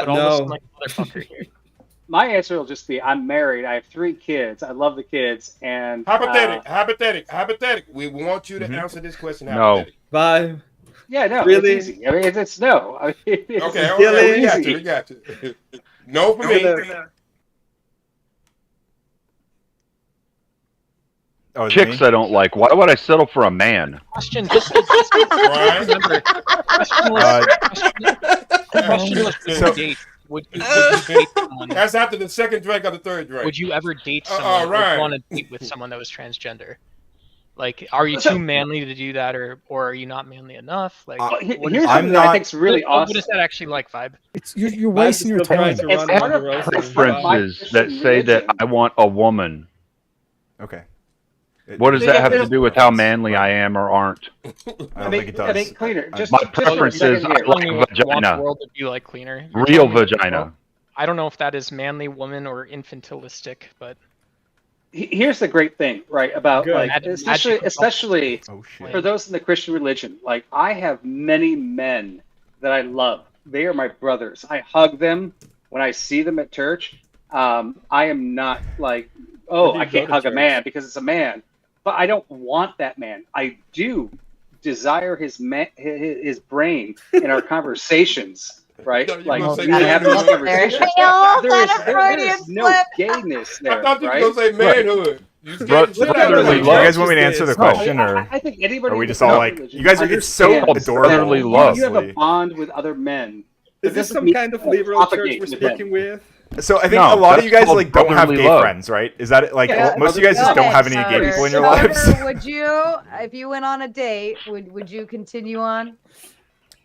but I'll listen no. like a motherfucker here. My answer will just be: I'm married. I have 3 kids. I love the kids, and Hypothetical. We want you to answer this question. No. Hypothetical. Vibe. yeah, no, Really? it's easy. I mean, it's no. I mean, it's Okay, Really? we got you. No for me. Oh, is it Chicks me? I don't like. Why would I settle for a man? Question. Right? Remember, question was So- date. Would you date someone? That's after the second drink or the third drink. Would you ever date someone or right. want to date with someone that was transgender? Like, are you too manly to do that, or are you not manly enough? Like, Well, what here's is, something that I think's really what awesome. is that actually like, Vibe? You're wasting your time. It's part of my Preferences that Christian say that religion. I want a woman. Okay. What does They that have have to this- do with how manly I am or aren't? I don't I think it mean, does. cleaner. Just My just for a preference second is I here. like You want the vagina. world to be like cleaner. Real vagina. I don't know if that is manly woman or infantilistic, but Here's the great thing, right? About Good. like, Magic- especially Oh shit. for those in the Christian religion. Like, I have many men that I love. They are my brothers. I hug them when I see them at church. I am not like, oh, do you I can't go to hug a church? man because it's a man. But I don't want that man. I do desire his brain in our conversations, right? No, you Like, gonna say we have manhood. these conversations. Hey-o, There is no gayness there, I thought you right? were going to say manhood. You Bro- scared the shit out of brotherly me. Do you guys want me to answer the question, or I think anybody are we in just the all Christian like, religion you guys are? It's so understands adorable. brotherly that love. You have a bond with other men. Is this some kind of liberal church we're speaking with? So I think No, a lot of that's you guys called like don't have brotherly gay love. friends, right? Is that like Yeah, most of you guys just don't have any gay Okay, people in your so lives? Would you, if you went on a date, would you continue on?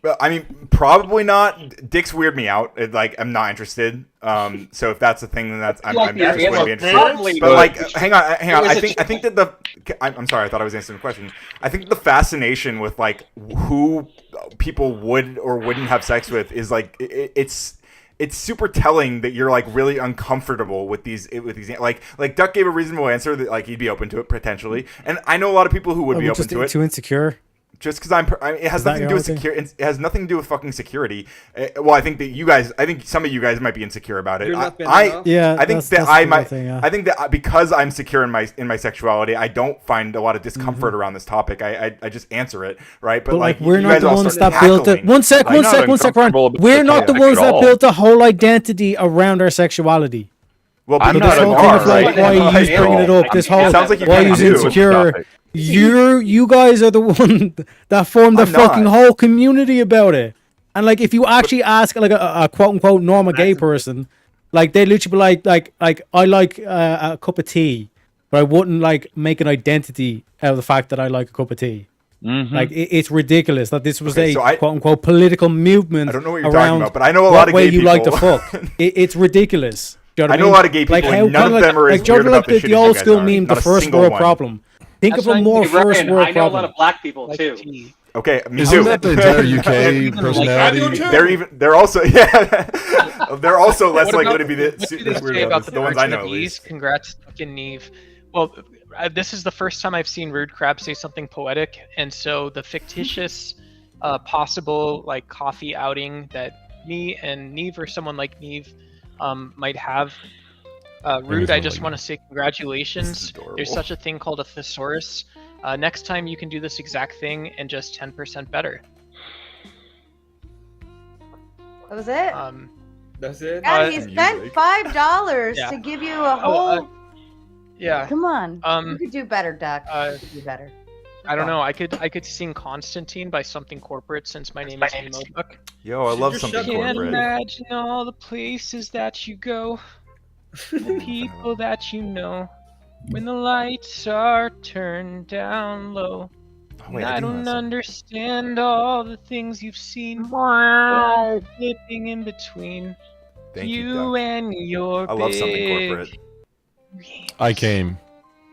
Well, I mean, probably not. Dicks weird me out. I'm not interested. So if that's the thing, then I'm just wouldn't be interested. But hang on. I think that I'm sorry. I thought I was answering the question. I think the fascination with who people would or wouldn't have sex with is it's super telling that you're really uncomfortable with these like Duck gave a reasonable answer that he'd be open to it potentially, and I know a lot of people who would be open to it. Too insecure. Just because it has nothing to do with security. It has nothing to do with fucking security. Well, I think some of you guys might be insecure about it. I think that because I'm secure in my sexuality, I don't find a lot of discomfort around this topic. I just answer it, right? But we're not the ones that built it. One sec, Ryan. We're not the ones that built a whole identity around our sexuality. Well, I'm not a bar, right? Why are you bringing it up? This whole why are you insecure? You guys are the one that formed the fucking whole community about it. And if you actually ask a quote unquote normal gay person, they literally be like I like a cup of tea, but I wouldn't make an identity out of the fact that I like a cup of tea. Mm-hmm. It's ridiculous that this was quote unquote political movement. I don't know what you're talking about, but I know a lot of gay people. You like to fuck. It's ridiculous. You know I know a lot of gay people, and none of them are as weird about the shit the old school meme, the first world problem. Think of a more first world problem. I know a lot of black people too. Okay, me Isn't too. that the UK personality? They're also they're also less likely to be this weird about the ones I know. At least. Congrats, fucking Neve. Well, this is the first time I've seen Rude Crab say something poetic, and so the fictitious, possible coffee outing that me and Neve or someone like Neve might have. Rude, I just want to say congratulations. There's such a thing called a thesaurus. Next time you can do this exact thing and just 10% better. That was it? That's it? Yeah, he spent $5 to give you a whole... yeah. Come on. You could do better, Duck. You could do better. I don't know. I could sing Constantine by something corporate since my name is Nemo Duck. Yo, I love something corporate. Can't imagine all the places that you go. The people that you know, when the lights are turned down low. I don't understand all the things you've seen. Flipping in between you and your I love something corporate. I came.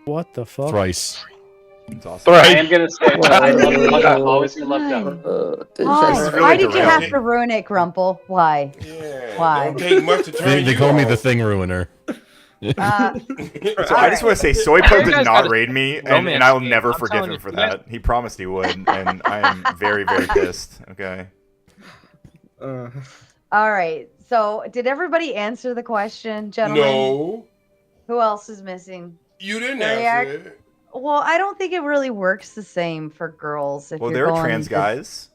What the fuck? Thrice. It's awesome. I am gonna say I'm always gonna love that. Why did you have to ruin it, Grumple? Why? Why? They call me the thing ruiner. So I just want to say, Soypo did not raid me, and I'll never forgive him for that. He promised he would, and I am very, very pissed. Okay. All right. So, did everybody answer the question, gentlemen? No. Who else is missing? You didn't answer it. Well, I don't think it really works the same for girls. If there are trans guys.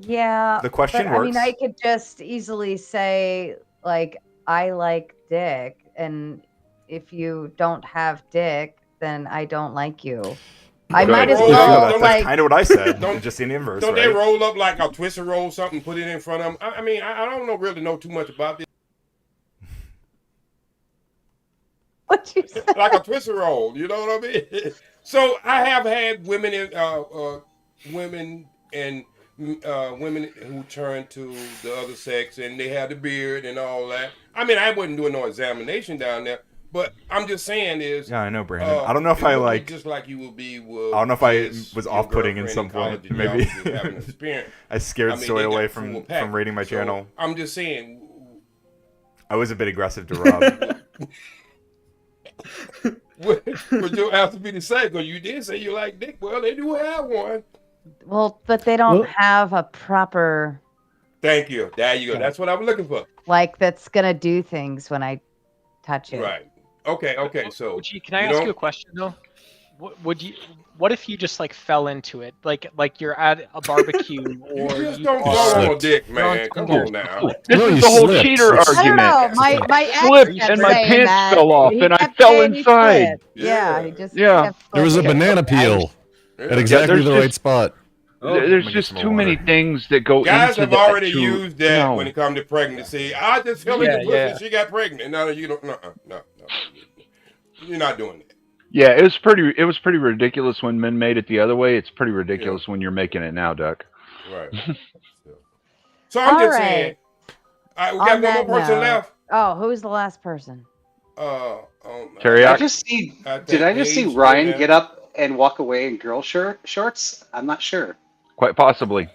Yeah. The question works. I mean, I could just easily say, I like dick. And if you don't have dick, then I don't like you. I might as well. That's kind of what I said. Just in inverse. Don't they roll up like a twister roll, something, put it in front of them? I mean, I don't really know too much about this. What you say? Like a twister roll, you know what I mean? So I have had women who turn to the other sex and they have the beard and all that. I mean, I wasn't doing no examination down there, but I'm just saying is. Yeah, I know, Brandon. I don't know if I just like you will be. I don't know if I was off-putting in some point. Maybe I scared Soy away from rating my channel. I'm just saying. I was a bit aggressive to Rob. But you'll have to be the same because you did say you like dick. Well, they do have one. Well, but they don't have a proper. Thank you. There you go. That's what I'm looking for. That's gonna do things when I touch it. Right. Okay. So, can I ask you a question though? What if you just fell into it, like you're at a barbecue or you just don't fall on a dick, man. Come on now. This is the whole cheater argument. I don't know. My ex slipped kept and my saying pants that. fell off and I fell inside. Yeah, he just there was a banana peel at exactly the right spot. There's just too many things that go Guys into have that already used that when it comes to pregnancy. I just fell in the pussy, she got pregnant. No, you don't. No. You're not doing that. Yeah, it was pretty ridiculous when men made it the other way. It's pretty ridiculous when you're making it now, Duck. Right. So I'm All just right. saying. All right, we On got one that more person note- left. Oh, who's the last person? Did I just see? I think Did I just see Paige, Ryan Dana. get up and walk away in girl shorts? I'm not sure. Quite possibly.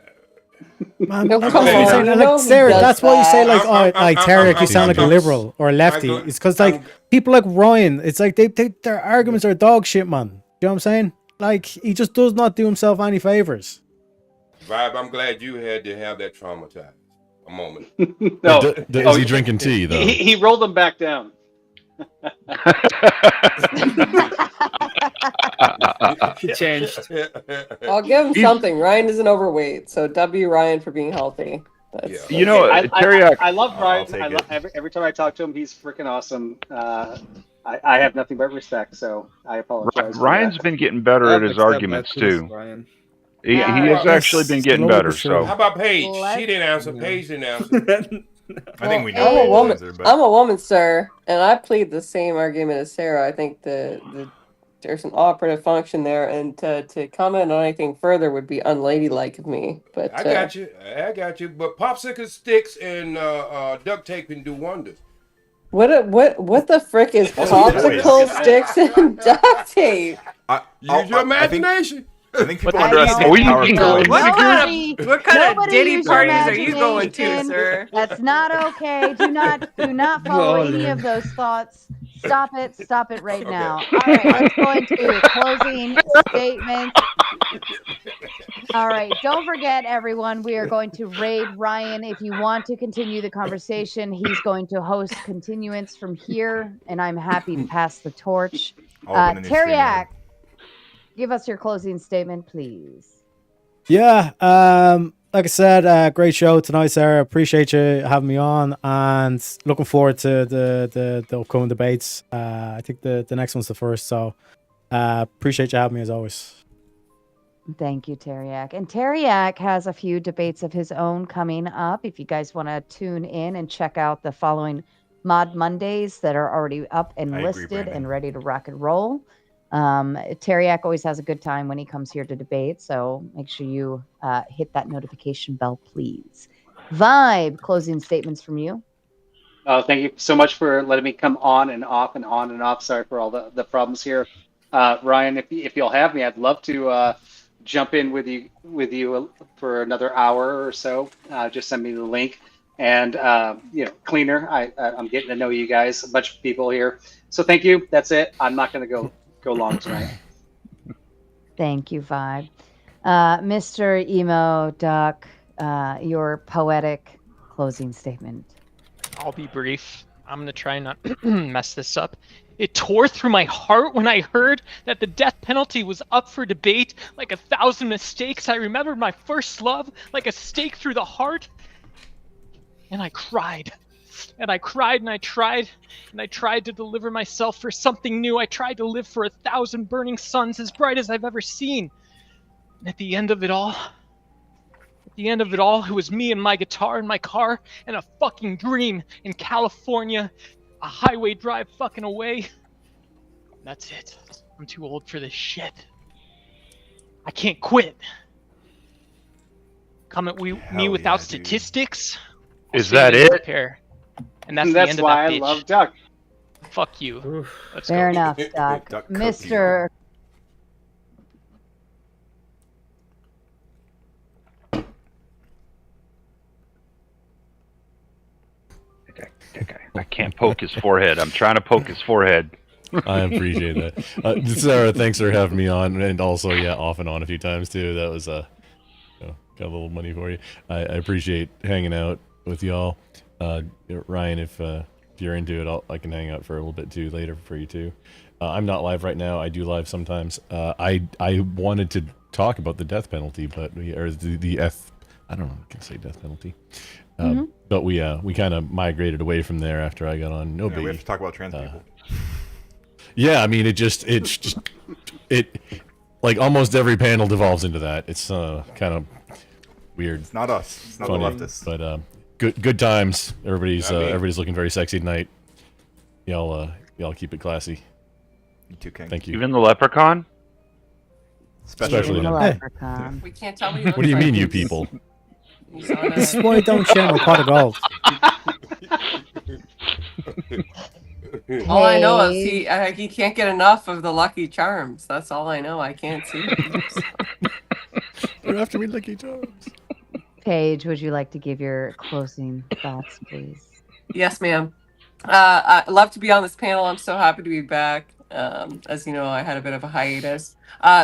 Man, No, that's come what I'm on. saying. You And know like he Sarah, does that's why you say like, that. oh, like Tarek, you sound like a liberal or a lefty. It's because like people like Ryan, it's like their arguments are dog shit, man. You know what I'm saying? Like he just does not do himself any favors. Vibe, I'm glad you had to have that traumatized a moment. No. Is he drinking tea though? He rolled them back down. He changed. I'll give him something. Ryan isn't overweight, so W Ryan for being healthy. That's, You know, Teriak. I love Ryan. take I love it. every time I talk to him, he's freaking awesome. I have nothing but respect, so I apologize. for Ryan's that. been getting better at his arguments too. He has actually been getting better. So How about Paige? Let's- She didn't answer. Paige didn't answer. I think we know I'm a Paige's woman. answer, but I'm a woman, sir, and I plead the same argument as Sarah. I think there's an operative function there, and to comment on anything further would be unladylike of me. But I got you. I got you. But popsicle sticks and duct tape can do wonders. what the frick is popsicle sticks and duct tape? Use your imagination. I think people What underestimate the power of toys. What kind of Nobody ditty use your parties are you going to, imagination. sir? That's not okay. Do not follow any of those thoughts. Stop it right now. All right, let's go into closing statements. All right, don't forget, everyone, we are going to raid Ryan. If you want to continue the conversation, he's going to host continuance from here, and I'm happy to pass the torch. I'll open a new stream Teriak, give us your closing statement, please. Yeah, like I said, great show tonight, Sarah. Appreciate you having me on, and looking forward to the upcoming debates. I think the next one's the first, so appreciate you having me as always. Thank you, Teriak. And Teriak has a few debates of his own coming up. If you guys want to tune in and check out the following Mod Mondays that are already up and I agree, listed Brandon. and ready to rock and roll. Teriak always has a good time when he comes here to debate, so make sure you hit that notification bell, please. Vibe, closing statements from you. Thank you so much for letting me come on and off and on and off. Sorry for all the problems here. Ryan, if you'll have me, I'd love to jump in with you for another hour or so. Just send me the link. And Cleaner, I'm getting to know you guys, a bunch of people here. So thank you. That's it. I'm not going to go long tonight. Thank you, Vibe. Mr. Emo Duck, your poetic closing statement. I'll be brief. I'm gonna try not mess this up. It tore through my heart when I heard that the death penalty was up for debate. Like 1,000 mistakes, I remembered my first love like a stake through the heart. And I cried. And I cried and I tried. And I tried to deliver myself for something new. I tried to live for 1,000 burning suns as bright as I've ever seen. And at the end of it all, it was me and my guitar and my car and a fucking dream in California. A highway drive fucking away. That's it. I'm too old for this shit. I can't quit. Come at me without statistics. I'll Is save that and it? prepare. And that's the That's end of why that I bitch. love Duck. Fuck you. Let's Fair go. enough, Doc. Duck Mr. I can't poke his forehead. I'm trying to poke his forehead. I appreciate that. Sarah, thanks for having me on, and also, yeah, off and on a few times too. That was got a little money for you. I appreciate hanging out with y'all. Ryan, if you're into it, I can hang out for a little bit too later for you too. I'm not live right now. I do live sometimes. I wanted to talk about the death penalty, but I don't know. I can say death penalty. But we kind of migrated away from there after I got on No Yeah, we have Biggie. to talk about trans people. Yeah, I mean, it like almost every panel devolves into that. It's kind of weird. It's not us. It's not funny, the leftists. But good times. Everybody's I mean- everybody's looking very sexy tonight. Y'all keep it classy. You too, King. Thank you. Even the leprechaun? Especially the him. leprechaun. We can't tell what he What do looks you mean, like. you people? He's on This a- is why I don't share my pot of gold. All I know is he can't get enough of the Lucky Charms. That's all I know. I can't see them. They're after me, Lucky Charms. Paige, would you like to give your closing thoughts, please? Yes, ma'am. I love to be on this panel. I'm so happy to be back. As you know, I had a bit of a hiatus.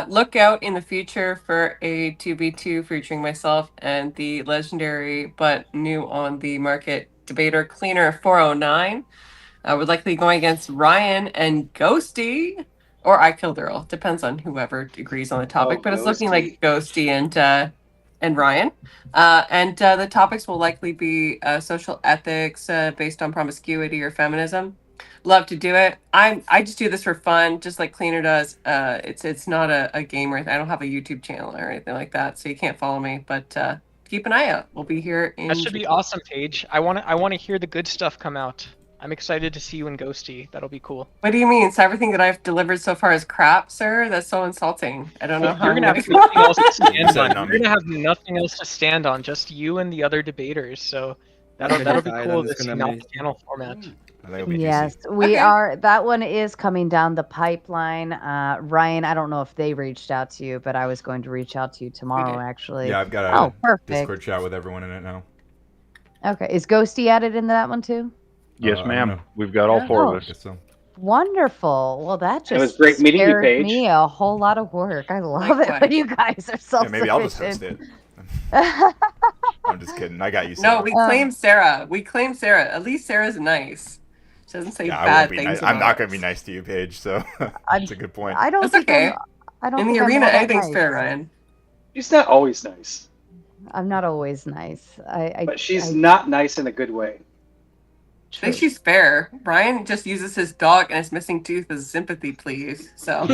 Look out in the future for a 2v2 featuring myself and the legendary but new on the market debater Cleaner 409. We're likely going against Ryan and Ghosty, or I Killed Earl. Depends on whoever agrees on the topic, but it's looking like Ghosty and Ryan. The topics will likely be social ethics based on promiscuity or feminism. Love to do it. I just do this for fun, just like Cleaner does. It's not a game or anything. I don't have a YouTube channel or anything like that, so you can't follow me. But keep an eye out. We'll be here in. That should be awesome, Paige. I want to hear the good stuff come out. I'm excited to see you in Ghosty. That'll be cool. What do you mean? So everything that I've delivered so far is crap, sir? That's so insulting. I don't know how. You're gonna have nothing else to stand on. You're gonna have nothing else to stand on. Just you and the other debaters. So that'll be cool to see not the panel format. Yes, we are. That one is coming down the pipeline. Ryan, I don't know if they reached out to you, but I was going to reach out to you tomorrow, actually. Yeah, I've got a perfect. Discord chat with everyone in it now. Okay, is Ghosty added into that one too? Yes, ma'am. We've got all four of us. Wonderful. Well, that just It was great meeting you, spared Paige. me a whole lot of work. I love it when you guys are self-sufficient. Maybe I'll just host it. I'm just kidding. I got you. No, we claim Sarah. We claim Sarah. At least Sarah's nice. She doesn't say bad things. Nice. I'm not going to be nice to you, Paige. So that's a good point. I don't That's think okay. I don't In think the I'm arena, all that anything's nice. fair, Ryan. She's not always nice. I'm not always nice. But she's not nice in a good way. I think she's fair. Ryan just uses his dog and his missing tooth as sympathy pleas. So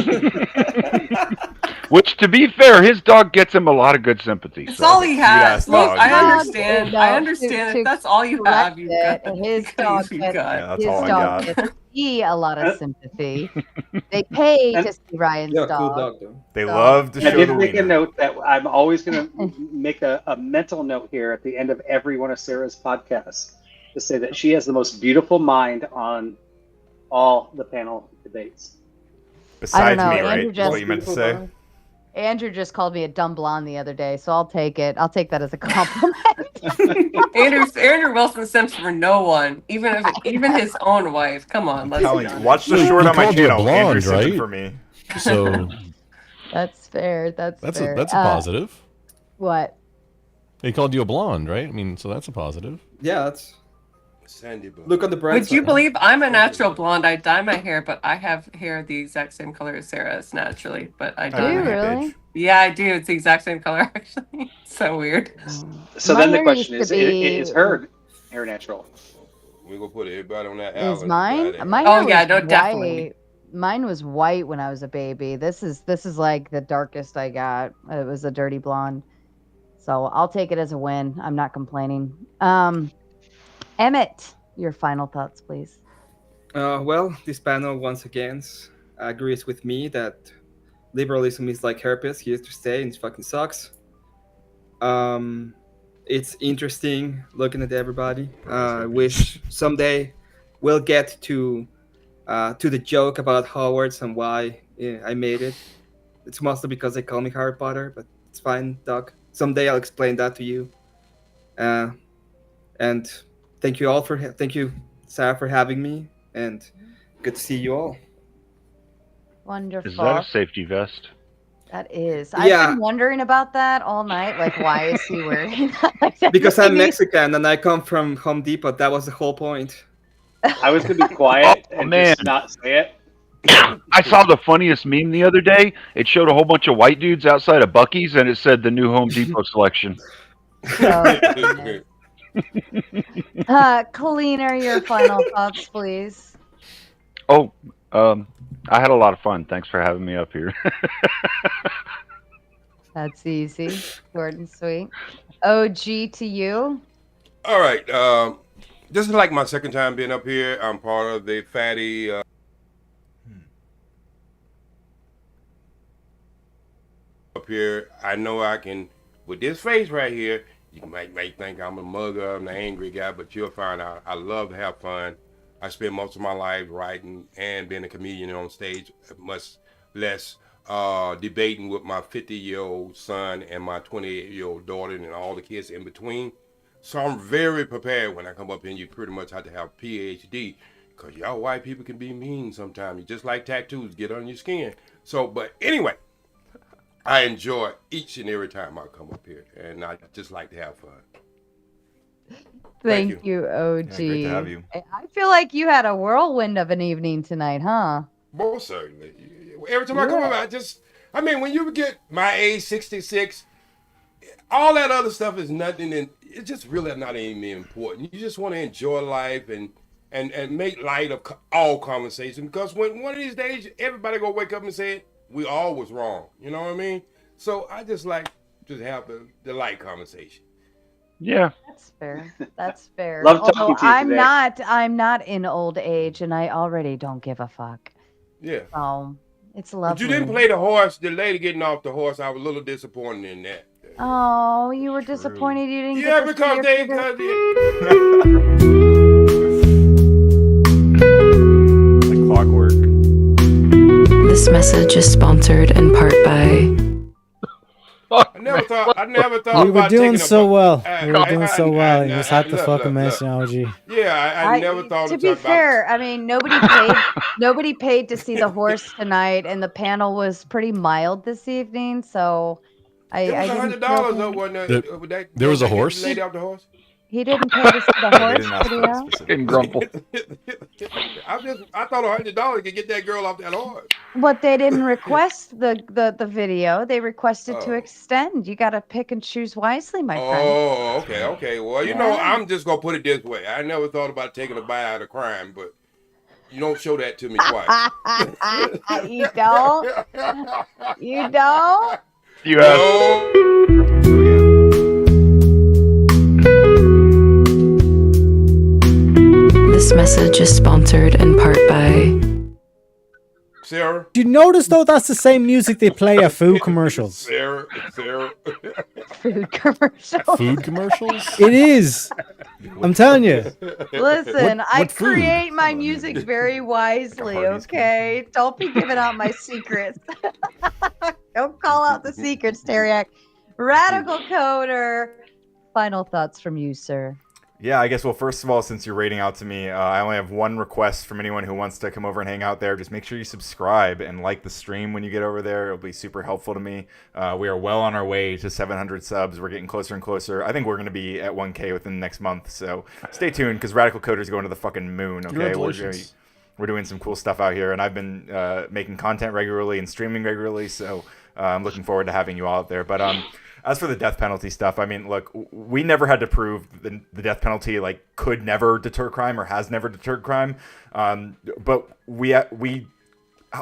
Which, to be fair, his dog gets him a lot of good sympathy. it's all he has. Look, dog. I Yeah. understand. I understand. If that's all you have, you've got. His dog gets, that's his all I dog got. gets me a lot of sympathy. They pay to see Ryan's dog. They love to I show did the make a wiener. note that I'm always going to make a mental note here at the end of every one of Sarah's podcasts to say that she has the most beautiful mind on all the panel debates. Besides know, me, right? Andrew Is just- what you meant to say? Andrew just called me a dumb blonde the other day, so I'll take it. I'll take that as a compliment. Andrew Wilson Sims for no one, even his own wife. Come on, let's telling be you, honest. watch the short on my called you a channel. Andrew blonde, Simpson right? for me. So That's fair. That's fair. a positive. What? He called you a blonde, right? I mean, so that's a positive. Yeah, that's. Sandy Look on the bright Would you side. believe I'm a natural blonde? I dye my hair, but I have hair the exact same color as Sarah's naturally. But I Do dye you my hair. really? Yeah, I do. It's the exact same color, actually. So weird. So My then the hair question used is, to be- is her hair natural? We're gonna put everybody on that Is island. mine? My Oh, hair yeah, was no, white. definitely. Mine was white when I was a baby. This is like the darkest I got. It was a dirty blonde. So I'll take it as a win. I'm not complaining. Emmett, your final thoughts, please. Well, this panel once again agrees with me that liberalism is like herpes, here to stay, and it fucking sucks. It's interesting looking at everybody. I wish someday we'll get to the joke about Hogwarts and why I made it. It's mostly because they call me Harry Potter, but it's fine, Doc. Someday I'll explain that to you. And thank you, Sarah, for having me, and good to see you all. Wonderful. Is that a safety vest? That is. I've Yeah. been wondering about that all night. Like, why is he wearing that? Like, that Because made I'm me- Mexican and I come from Home Depot. That was the whole point. I was going to be quiet Oh, and man. just not say it. I saw the funniest meme the other day. It showed a whole bunch of white dudes outside of Buc-ee's, and it said the new Home Depot selection. Cleaner, your final thoughts, please. Oh, I had a lot of fun. Thanks for having me up here. That's easy. Short and sweet. OG to you. All right. This is like my second time being up here. I'm part of the fatty. up here, I know I can, with this face right here, you might think I'm a mugger, I'm an angry guy, but you'll find out I love to have fun. I spent most of my life writing and being a comedian on stage, much less debating with my 50-year-old son and my 28-year-old daughter and all the kids in between. So I'm very prepared when I come up here, and you pretty much have to have a PhD, because y'all white people can be mean sometimes. You just like tattoos, get on your skin. So, but anyway, I enjoy each and every time I come up here, and I just like to have fun. Thank you, OG. Yeah, great to have you. I feel like you had a whirlwind of an evening tonight, huh? Most certainly. Every time I come up, I mean, when you get my age, 66, all that other stuff is nothing, and it's just really not even important. You just want to enjoy life and make light of all conversation, because when one of these days everybody gonna wake up and say we all was wrong. You know what I mean? So I just like to have the light conversation. Yeah, that's fair. That's fair. Love talking Although to you today. I'm not in old age, and I already don't give a fuck. Yeah. It's lovely. But you didn't play the horse. The lady getting off the horse, I was a little disappointed in that. Oh, you were disappointed you didn't Yeah, get to because see Like clockwork. This message is sponsored in part by. I never thought We were about doing taking so well. I- We were doing so well. You just had to look, fucking look. mention OG. Yeah, I never thought To of be talking fair, I mean, nobody paid to see the horse tonight, and the panel was pretty mild this evening. So I It was didn't $100 feel though, wasn't it? There was a horse? Lady off the horse. he didn't pay to see the horse video. and grumble. I thought $100 could get that girl off that horse. But they didn't request the video. They requested Oh. to extend. You got to pick and choose wisely, my friend. Oh, okay. Well, you know, Yeah. I'm just gonna put it this way. I never thought about taking a bite out of crime, but you don't show that to me twice. You don't? You don't? You have. This message is sponsored in part by. Sarah. Do you notice though that's the same music they play at food commercials? Sarah. Food commercials. Food commercials? It is. I'm telling you. Listen, I what food? create my music very wisely, okay? Don't be giving out my secrets. Don't call out the secrets, Teriak. Radical Coder. Final thoughts from you, sir. Yeah, I guess, well, first of all, since you're rating out to me, I only have one request from anyone who wants to come over and hang out there. Just make sure you subscribe and like the stream when you get over there. It'll be super helpful to me. We are well on our way to 700 subs. We're getting closer and closer. I think we're going to be at 1K within the next month. So stay tuned, because Radical Coder's going to the fucking moon, okay? Congratulations. We're doing some cool stuff out here, and I've been making content regularly and streaming regularly, so I'm looking forward to having you all out there. But as for the death penalty stuff, I mean, look, we never had to prove the death penalty could never deter crime or has never deterred crime, but we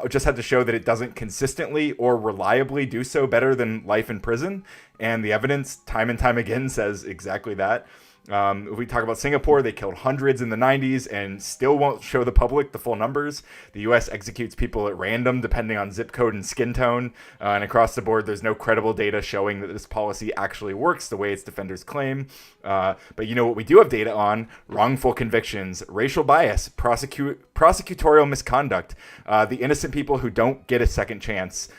just had to show that it doesn't consistently or reliably do so better than life in prison, and the evidence time and time again says exactly that. If we talk about Singapore, they killed hundreds in the 90s and still won't show the public the full numbers. The U.S. executes people at random depending on zip code and skin tone. And across the board, there's no credible data showing that this policy actually works the way its defenders claim. But you know what we do have data on? Wrongful convictions, racial bias, prosecutorial misconduct, the innocent people who don't get a second chance.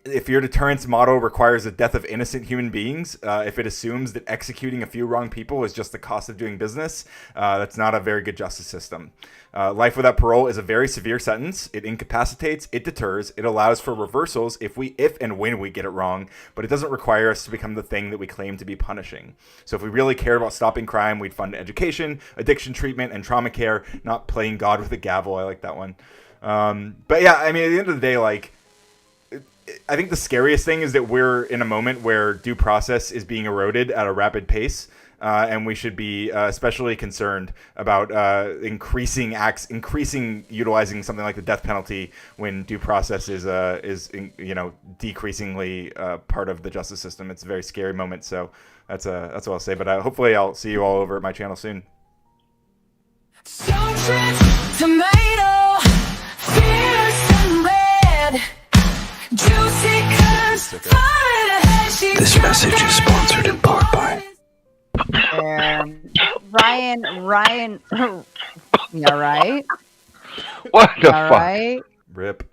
If your deterrence motto requires the death of innocent human beings, if it assumes that executing a few wrong people is just the cost of doing business, that's not a very good justice system. Life without parole is a very severe sentence. It incapacitates, it deters, it allows for reversals if and when we get it wrong, but it doesn't require us to become the thing that we claim to be punishing. So if we really cared about stopping crime, we'd fund education, addiction treatment, and trauma care, not playing God with a gavel. I like that one. But yeah, I mean, at the end of the day, I think the scariest thing is that we're in a moment where due process is being eroded at a rapid pace, and we should be especially concerned about increasing utilizing something like the death penalty when due process is decreasingly part of the justice system. It's a very scary moment. So that's what I'll say. But hopefully I'll see you all over at my channel soon. Tomato, fierce and red, juicy. Ryan. You all right? What You the all fuck? right? Rip.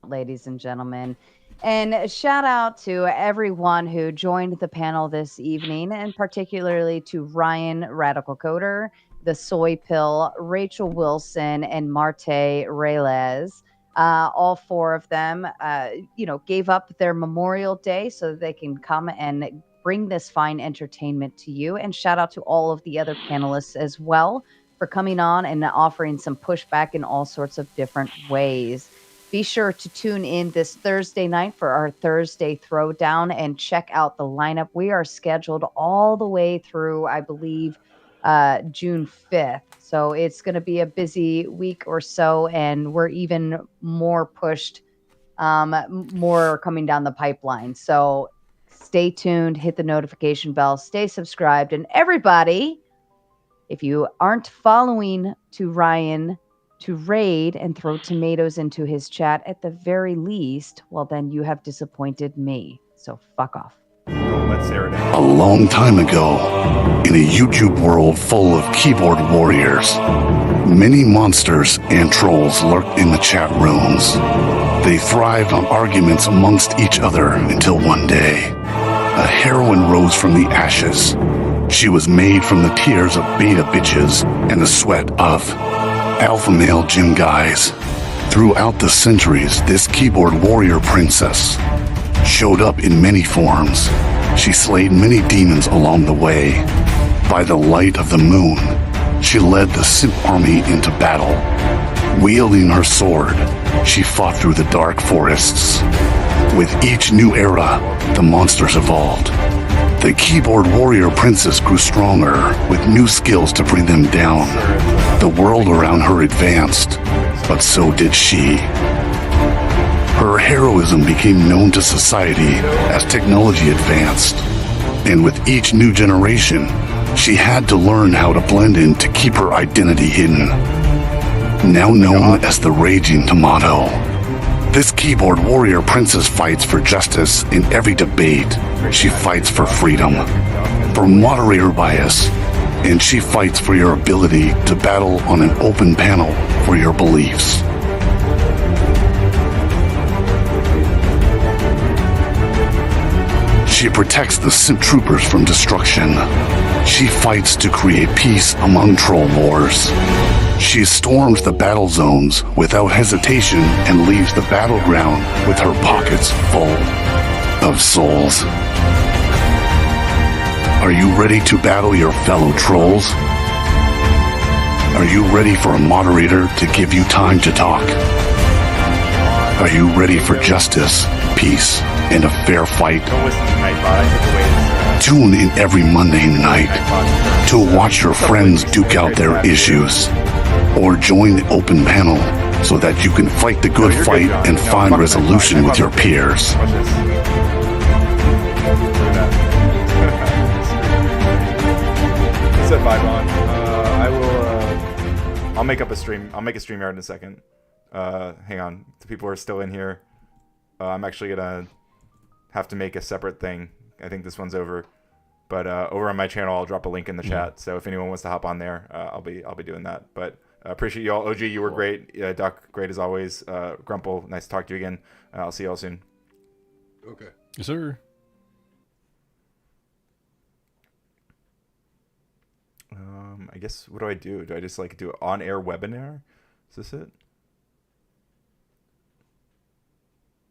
Ladies and gentlemen. And shout out to everyone who joined the panel this evening, and particularly to Ryan Radical Coder, the Soy Pill, Rachel Wilson, and Marte Reyes. All four of them, gave up their Memorial Day so that they can come and bring this fine entertainment to you. And shout out to all of the other panelists as well for coming on and offering some pushback in all sorts of different ways. Be sure to tune in this Thursday night for our Thursday Throwdown and check out the lineup. We are scheduled all the way through, I believe, June 5th. So it's going to be a busy week or so, and we're even more pushed, more coming down the pipeline. So stay tuned, hit the notification bell, stay subscribed, and everybody, if you aren't following to Ryan to raid and throw tomatoes into his chat at the very least, well, then you have disappointed me. So fuck off. A long time ago, in a YouTube world full of keyboard warriors, many monsters and trolls lurked in the chat rooms. They thrived on arguments amongst each other until one day, a heroine rose from the ashes. She was made from the tears of beta bitches and the sweat of alpha male gym guys. Throughout the centuries, this keyboard warrior princess showed up in many forms. She slayed many demons along the way. By the light of the moon, she led the simp army into battle. Wielding her sword, she fought through the dark forests. With each new era, the monsters evolved. The keyboard warrior princess grew stronger, with new skills to bring them down. The world around her advanced, but so did she. Her heroism became known to society as technology advanced. And with each new generation, she had to learn how to blend in to keep her identity hidden. Now known as the Raging Tomato, this keyboard warrior princess fights for justice in every debate. She fights for freedom, for moderator bias, and she fights for your ability to battle on an open panel for your beliefs. She protects the simp troopers from destruction. She fights to create peace among troll wars. She storms the battle zones without hesitation and leaves the battleground with her pockets full of souls. Are you ready to battle your fellow trolls? Are you ready for a moderator to give you time to talk? Are you ready for justice, peace, and a fair fight? Tune in every Monday night to watch your friends duke out their issues, or join the open panel so that you can fight the good fight and find resolution with your peers. Said Vibon. I will. I'll make up a stream. I'll make a StreamYard in a second. Hang on. The people are still in here. I'm actually gonna have to make a separate thing. I think this one's over. But over on my channel, I'll drop a link in the chat. So if anyone wants to hop on there, I'll be doing that. But appreciate you all. OG, you were great. Doc, great as always. Grumple, nice to talk to you again. I'll see you all soon. Okay. Yes, sir. I guess, what do I do? Do I just like do an on-air webinar? Is this it?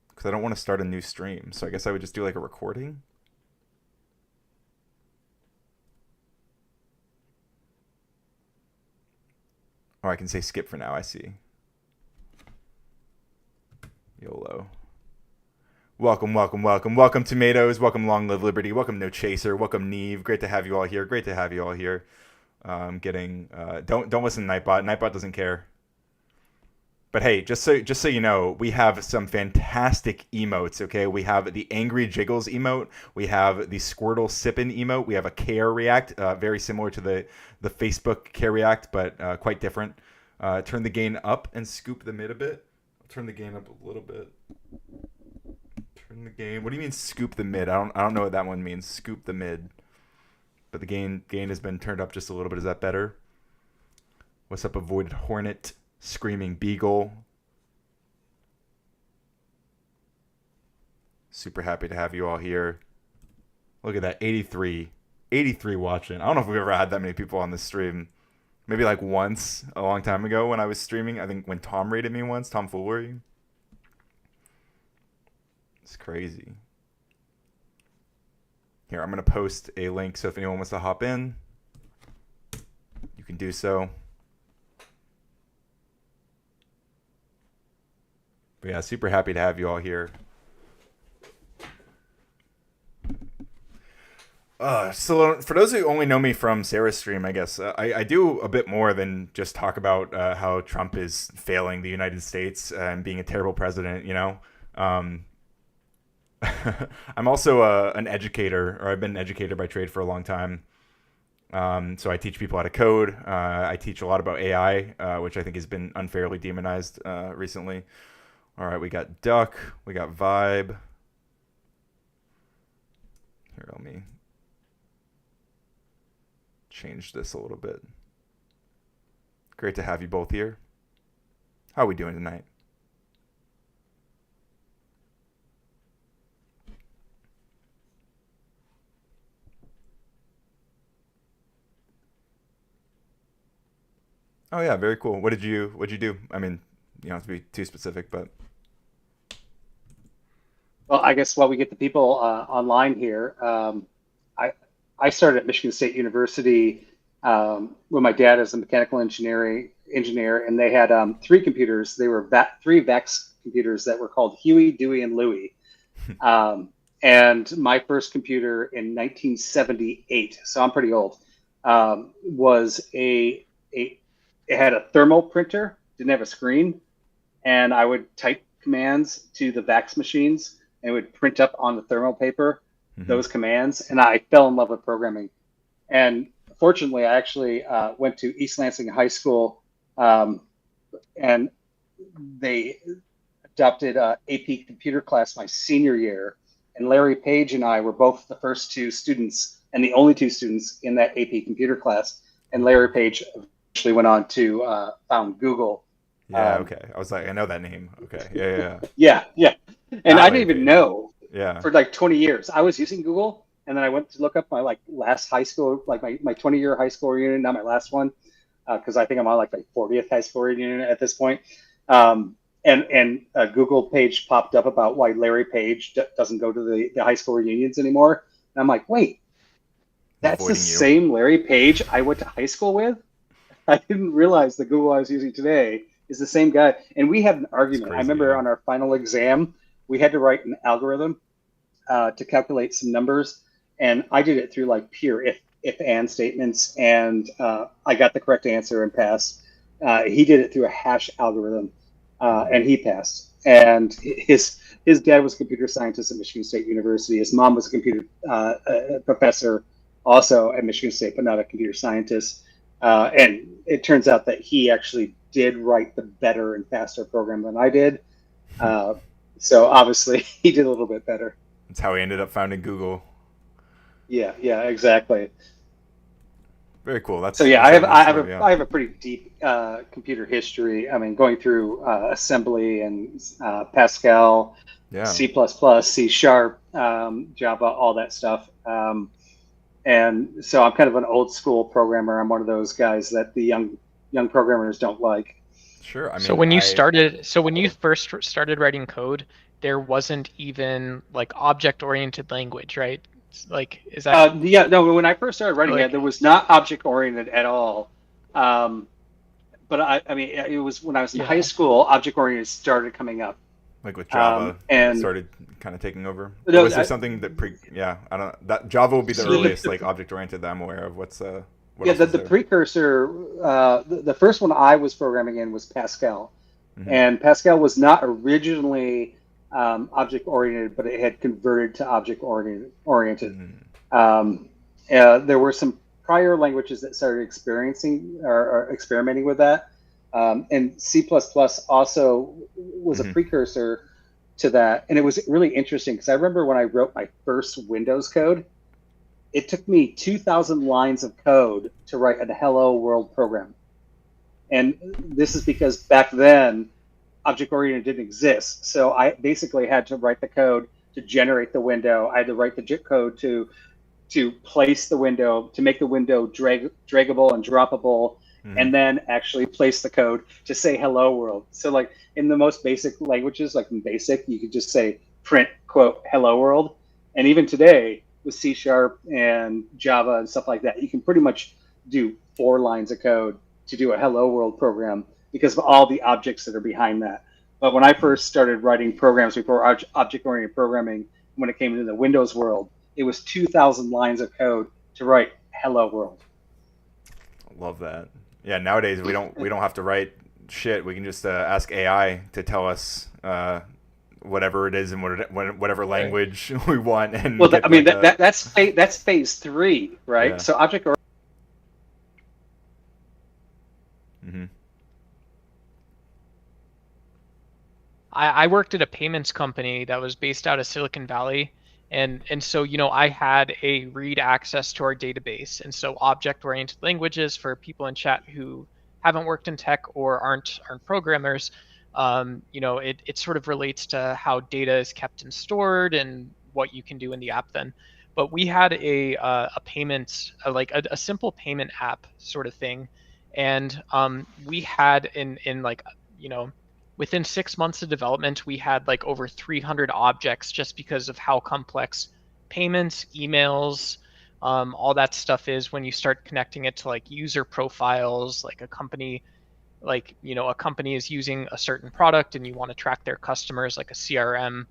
Because I don't want to start a new stream. So I guess I would just do like a recording. Or I can say skip for now, I see. YOLO. Welcome, welcome, welcome. Welcome, Tomatoes. Welcome, Long Live Liberty. Welcome, No Chaser. Welcome, Neve. Great to have you all here. Great to have you all here. Don't listen to Nightbot. Nightbot doesn't care. But hey, just so you know, we have some fantastic emotes, okay? We have the Angry Jiggles emote. We have the Squirtle Sippin' emote. We have a Care React, very similar to the Facebook Care React, but quite different. Turn the gain up and scoop the mid a bit. Turn the gain up a little bit. In the game. What do you mean scoop the mid? I don't know what that one means. Scoop the mid. But the gain has been turned up just a little bit. Is that better? What's up, Avoided Hornet? Screaming Beagle. Super happy to have you all here. Look at that, 83 watching. I don't know if we've ever had that many people on this stream. Maybe like once a long time ago when I was streaming. I think when Tom rated me once, Tom Foolery. It's crazy. Here, I'm going to post a link, so if anyone wants to hop in, you can do so. But yeah, super happy to have you all here. So for those who only know me from Sarah's stream, I guess, I do a bit more than just talk about how Trump is failing the United States and being a terrible president, you know? I'm also an educator, or I've been an educator by trade for a long time. So I teach people how to code. I teach a lot about AI, which I think has been unfairly demonized recently. All right, we got Duck, we got Vibe. Here, let me change this a little bit. Great to have you both here. How are we doing tonight? Oh yeah, very cool. What'd you do? I mean, you don't have to be too specific, but Well, I guess while we get the people online here, I started at Michigan State University when my dad is a mechanical engineer, and they had 3 computers. They were 3 VAX computers that were called Huey, Dewey, and Louie. And my first computer in 1978, so I'm pretty old, was it had a thermal printer, didn't have a screen, and I would type commands to the VAX machines and it would print up on the thermal paper those commands, and I fell in love with programming. And fortunately, I actually went to East Lansing High School, and they adopted AP computer class my senior year, and Larry Page and I were both the first 2 students and the only 2 students in that AP computer class. And Larry Page actually went on to found Google. yeah, okay. I was like, I know that name. Okay, yeah. Yeah. And I didn't even Page. know Yeah. for like 20 years. I was using Google, and then I went to look up my last high school, my 20-year high school reunion, not my last one, because I think I'm on my 40th high school reunion at this point. And a Google page popped up about why Larry Page doesn't go to the high school reunions anymore. And I'm like, wait, that's the same Larry Page I went to high school with? I didn't realize the Google I was using today is the same guy. And we had an argument. I remember on our final exam, we had to write an algorithm to calculate some numbers. And I did it through pure if-and statements. And I got the correct answer and passed. He did it through a hash algorithm, and he passed. And his dad was a computer scientist at Michigan State University. His mom was a computer professor also at Michigan State, but not a computer scientist. And it turns out that he actually did write the better and faster program than I did. So obviously he did a little bit better. That's how he ended up founding Google. Yeah, exactly. Very cool. So yeah, I have a pretty deep computer history. I mean, going through assembly and Pascal, C++, C#, Java, all that stuff. And so I'm kind of an old school programmer. I'm one of those guys that the young programmers don't like. Sure. I mean, so when you first started writing code, there wasn't even object-oriented language, right? Is that? Yeah, no. When I first started writing it, there was not object-oriented at all. But I mean, it was when I was in high school, object-oriented started coming up. Like with Java, and started kind of taking over. No, was there something that I don't. That Java will be the earliest object-oriented that I'm aware of. What the precursor, the first one I was programming in was Pascal, and Pascal was not originally object-oriented, but it had converted to object-oriented. There were some prior languages that started experimenting with that. And C++ also was a precursor to that. And it was really interesting because I remember when I wrote my first Windows code, it took me 2,000 lines of code to write a hello world program. And this is because back then, object-oriented didn't exist. So I basically had to write the code to generate the window. I had to write the JIT code to place the window, to make the window draggable and droppable, and then actually place the code to say hello world. So like in the most basic languages, like in BASIC, you could just say print, quote, hello world. And even today with C# and Java and stuff like that, you can pretty much do 4 lines of code to do a hello world program because of all the objects that are behind that. But when I first started writing programs before object-oriented programming, when it came into the Windows world, it was 2,000 lines of code to write hello world. Love that. Yeah, nowadays we don't have to write shit. We can just ask AI to tell us whatever it is in whatever language we want. And well, I mean that's phase 3, right? Yeah. So object. I worked at a payments company that was based out of Silicon Valley. And so, you know, I had a read access to our database. And so object-oriented languages, for people in chat who haven't worked in tech or aren't programmers, you know, it sort of relates to how data is kept and stored and what you can do in the app then. But we had a payment, like a simple payment app sort of thing. And we had in like, you know, within 6 months of development, we had like over 300 objects just because of how complex payments, emails, all that stuff is when you start connecting it to like user profiles, like a company, like, you know, a company is using a certain product and you want to track their customers, like a CRM,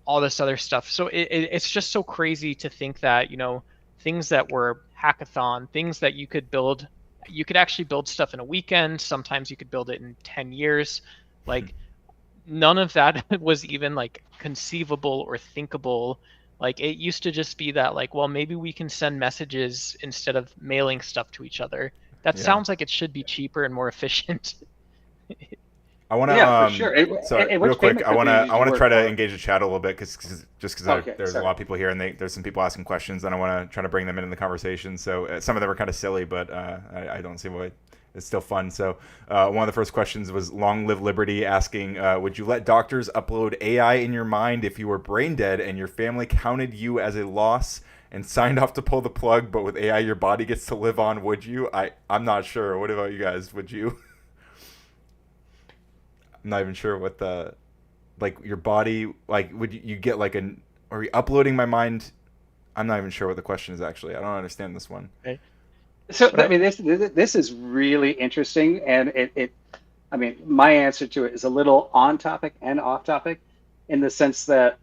all this other stuff. So it's just so crazy to think that, you know, things that were hackathon, things that you could build, you could actually build stuff in a weekend. Sometimes you could build it in 10 years. Like none of that was even like conceivable or thinkable. Like it used to just be that like, well, maybe we can send messages instead of mailing stuff to each other. That sounds like it should be cheaper and more efficient. I want to, yeah, for sure. So real quick, I want to try to engage the chat a little bit because there's a lot of people here and there's some people asking questions and I want to try to bring them into the conversation. So some of them are kind of silly, but I don't see why. It's still fun. So one of the first questions was Long Live Liberty asking, would you let doctors upload AI in your mind if you were brain dead and your family counted you as a loss and signed off to pull the plug, but with AI your body gets to live on? Would you? I'm not sure. What about you guys? Would you? I'm not even sure what the, like your body, like would you get like are we uploading my mind? I'm not even sure what the question is actually. I don't understand this one. Okay. So I mean, this is really interesting, and I mean, my answer to it is a little on topic and off topic, in the sense that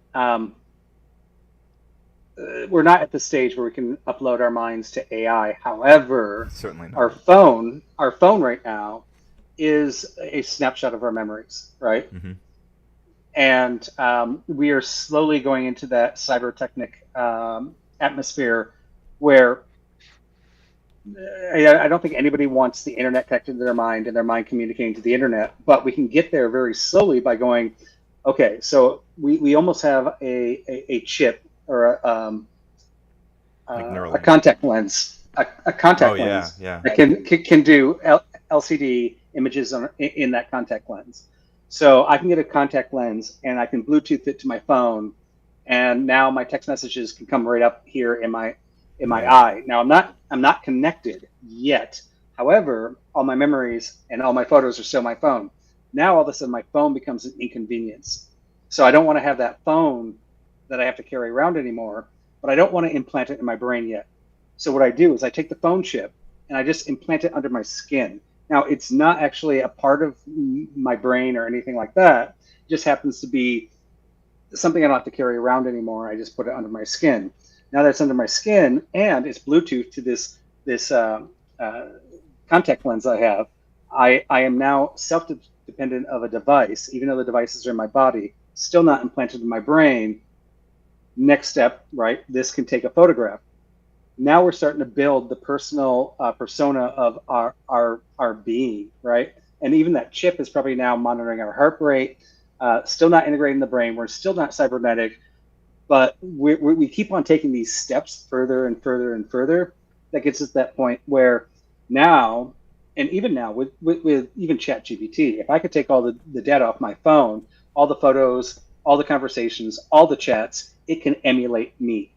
we're not at the stage where we can upload our minds to AI. However, certainly not. Our phone right now is a snapshot of our memories, right? Mm-hmm. And we are slowly going into that cybertechnic atmosphere where I don't think anybody wants the internet connected to their mind and their mind communicating to the internet, but we can get there very slowly by going, okay, so we almost have a chip or a contact lens, a contact lens that can do LCD images in that contact lens. So I can get a contact lens and I can Bluetooth it to my phone, and now my text messages can come right up here in my eye. Now I'm not connected yet. However, all my memories and all my photos are still my phone. Now all of a sudden my phone becomes an inconvenience. So I don't want to have that phone that I have to carry around anymore, but I don't want to implant it in my brain yet. So what I do is I take the phone chip and I just implant it under my skin. Now it's not actually a part of my brain or anything like that. It just happens to be something I don't have to carry around anymore. I just put it under my skin. Now that's under my skin and it's Bluetooth to this contact lens I have. I am now self-dependent of a device, even though the devices are in my body, still not implanted in my brain. Next step, right? This can take a photograph. Now we're starting to build the personal persona of our being, right? And even that chip is probably now monitoring our heart rate, still not integrating the brain. We're still not cybernetic, but we keep on taking these steps further and further and further. That gets us to that point where now, and even now with even ChatGPT, if I could take all the data off my phone, all the photos, all the conversations, all the chats, it can emulate me.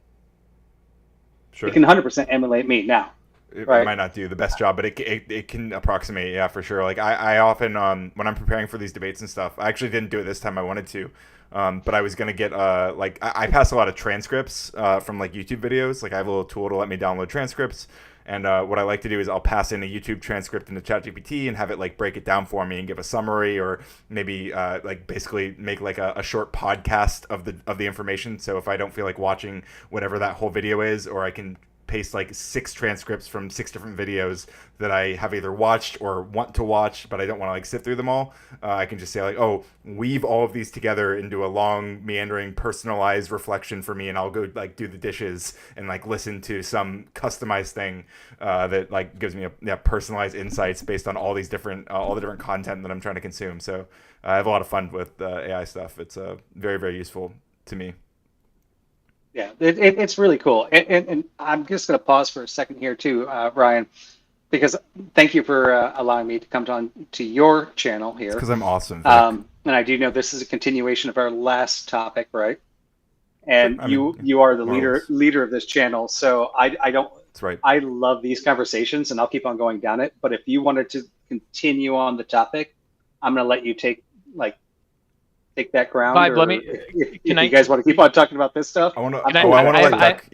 Sure. It can 100% emulate me now. It Right. might not do the best job, but it can approximate, yeah, for sure. Like I often when I'm preparing for these debates and stuff, I actually didn't do it this time. I wanted to, but I was gonna get like I pass a lot of transcripts from like YouTube videos. Like I have a little tool to let me download transcripts, and what I like to do is I'll pass in a YouTube transcript into ChatGPT and have it like break it down for me and give a summary, or maybe like basically make like a short podcast of the information. So if I don't feel like watching whatever that whole video is, or I can paste like 6 transcripts from 6 different videos that I have either watched or want to watch, but I don't want to like sit through them all. I can just say like, oh, weave all of these together into a long, meandering, personalized reflection for me, and I'll go like do the dishes and like listen to some customized thing that like gives me a personalized insights based on all these different all the different content that I'm trying to consume. So I have a lot of fun with AI stuff. It's very, very useful to me. Yeah, it's really cool. And I'm just going to pause for a second here too, Ryan, because thank you for allowing me to come on to your channel here. Because I'm awesome, Vic. And I do know this is a continuation of our last topic, right? And you are the leader of this channel, so I don't. That's right. I love these conversations, and I'll keep on going down it. But if you wanted to continue on the topic, I'm going to let you take that ground. Vibe, let me. If you guys want to keep on talking about this stuff, I want to. I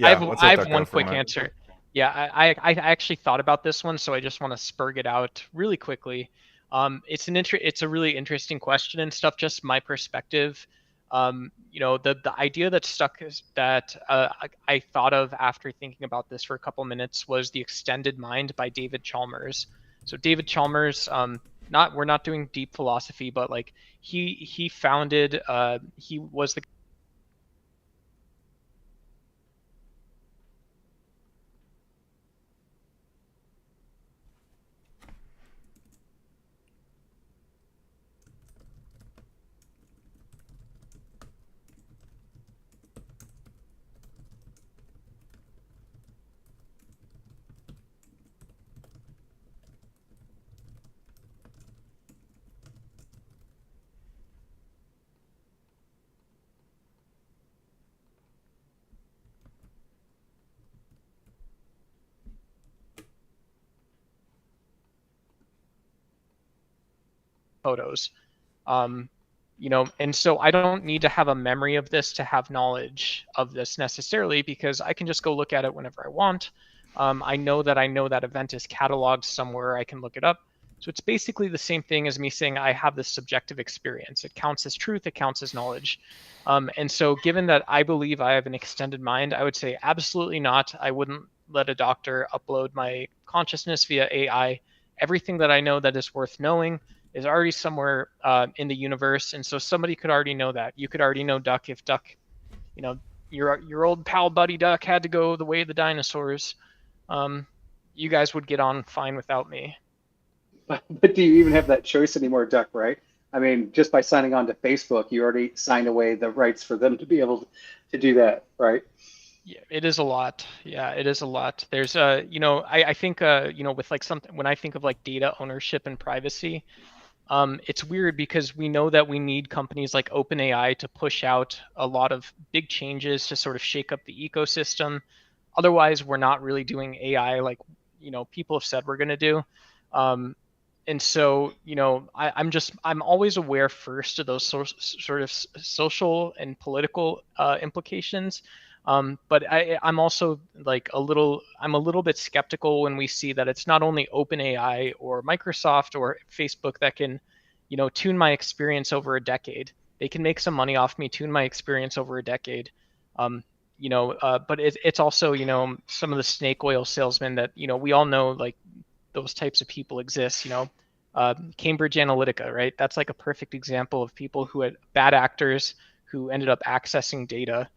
have one quick answer. Yeah, I actually thought about this one, so I just want to spurg it out really quickly. It's a really interesting question and stuff. Just my perspective. You know, the idea that stuck is that I thought of after thinking about this for a couple minutes was The Extended Mind by David Chalmers. So David Chalmers, we're not doing deep philosophy, but like he founded he was the photos. You know, and so I don't need to have a memory of this to have knowledge of this necessarily, because I can just go look at it whenever I want. I know that event is cataloged somewhere. I can look it up. So it's basically the same thing as me saying I have this subjective experience. It counts as truth. It counts as knowledge. And so given that I believe I have an extended mind, I would say absolutely not. I wouldn't let a doctor upload my consciousness via AI. Everything that I know that is worth knowing is already somewhere in the universe, and so somebody could already know that. You could already know Duck if Duck, you know, your old pal buddy Duck had to go the way of the dinosaurs. You guys would get on fine without me. But do you even have that choice anymore, Duck, right? I mean, just by signing on to Facebook, you already signed away the rights for them to be able to do that, right? Yeah, it is a lot. Yeah, it is a lot. There's you know, I think you know, with like something, when I think of like data ownership and privacy, it's weird because we know that we need companies like OpenAI to push out a lot of big changes to sort of shake up the ecosystem. Otherwise, we're not really doing AI like, you know, people have said we're going to do. And so, you know, I'm always aware first of those sort of social and political implications. But I'm also like I'm a little bit skeptical when we see that it's not only OpenAI or Microsoft or Facebook that can, you know, tune my experience over a decade. They can make some money off me, tune my experience over a decade. You know, but it's also, you know, some of the snake oil salesmen that, you know, we all know, like those types of people exist, you know, Cambridge Analytica, right? That's like a perfect example of people who had bad actors who ended up accessing data.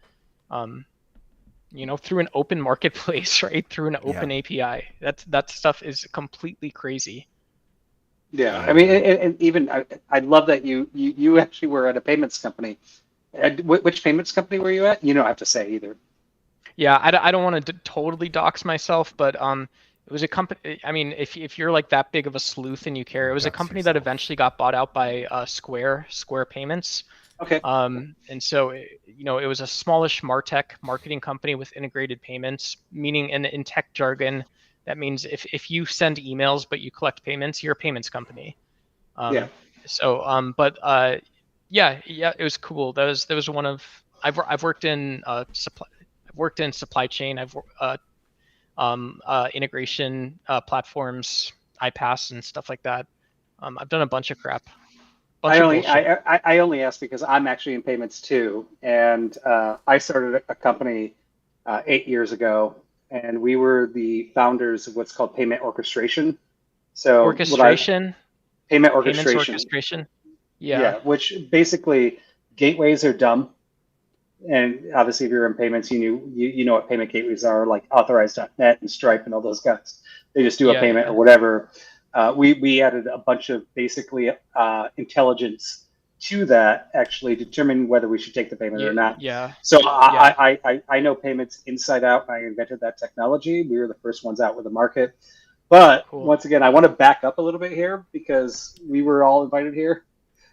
You know, through an open marketplace, right? Through an open API. That stuff is completely crazy. Yeah, I mean, and even I love that you actually were at a payments company. Which payments company were you at? You don't have to say either. Yeah, I don't want to totally dox myself, but it was a company. I mean, if you're like that big of a sleuth and you care, it was a company that eventually got bought out by Square Payments. Okay. And so it was a smallish MarTech marketing company with integrated payments, meaning in tech jargon, that means if you send emails but you collect payments, you're a payments company. Yeah. So, yeah, it was cool. That was one of I've worked in supply. I've worked in supply chain. I've integration platforms, iPaaS and stuff like that. I've done a bunch of crap. Bunch of bullshit. I only ask because I'm actually in payments too, and I started a company 8 years ago, and we were the founders of what's called payment orchestration. So orchestration. Payment Payments orchestration. orchestration. Yeah, which basically gateways are dumb. And obviously, if you're in payments, you know what payment gateways are, like Authorize.net and Stripe and all those guys. They just do a payment or whatever. We added a bunch of basically intelligence to that, actually determine whether we should take the payment or not. Yeah. So I know payments inside out. I invented that technology. We were the first ones out with the market. But once again, I want to back up a little bit here because we were all invited here.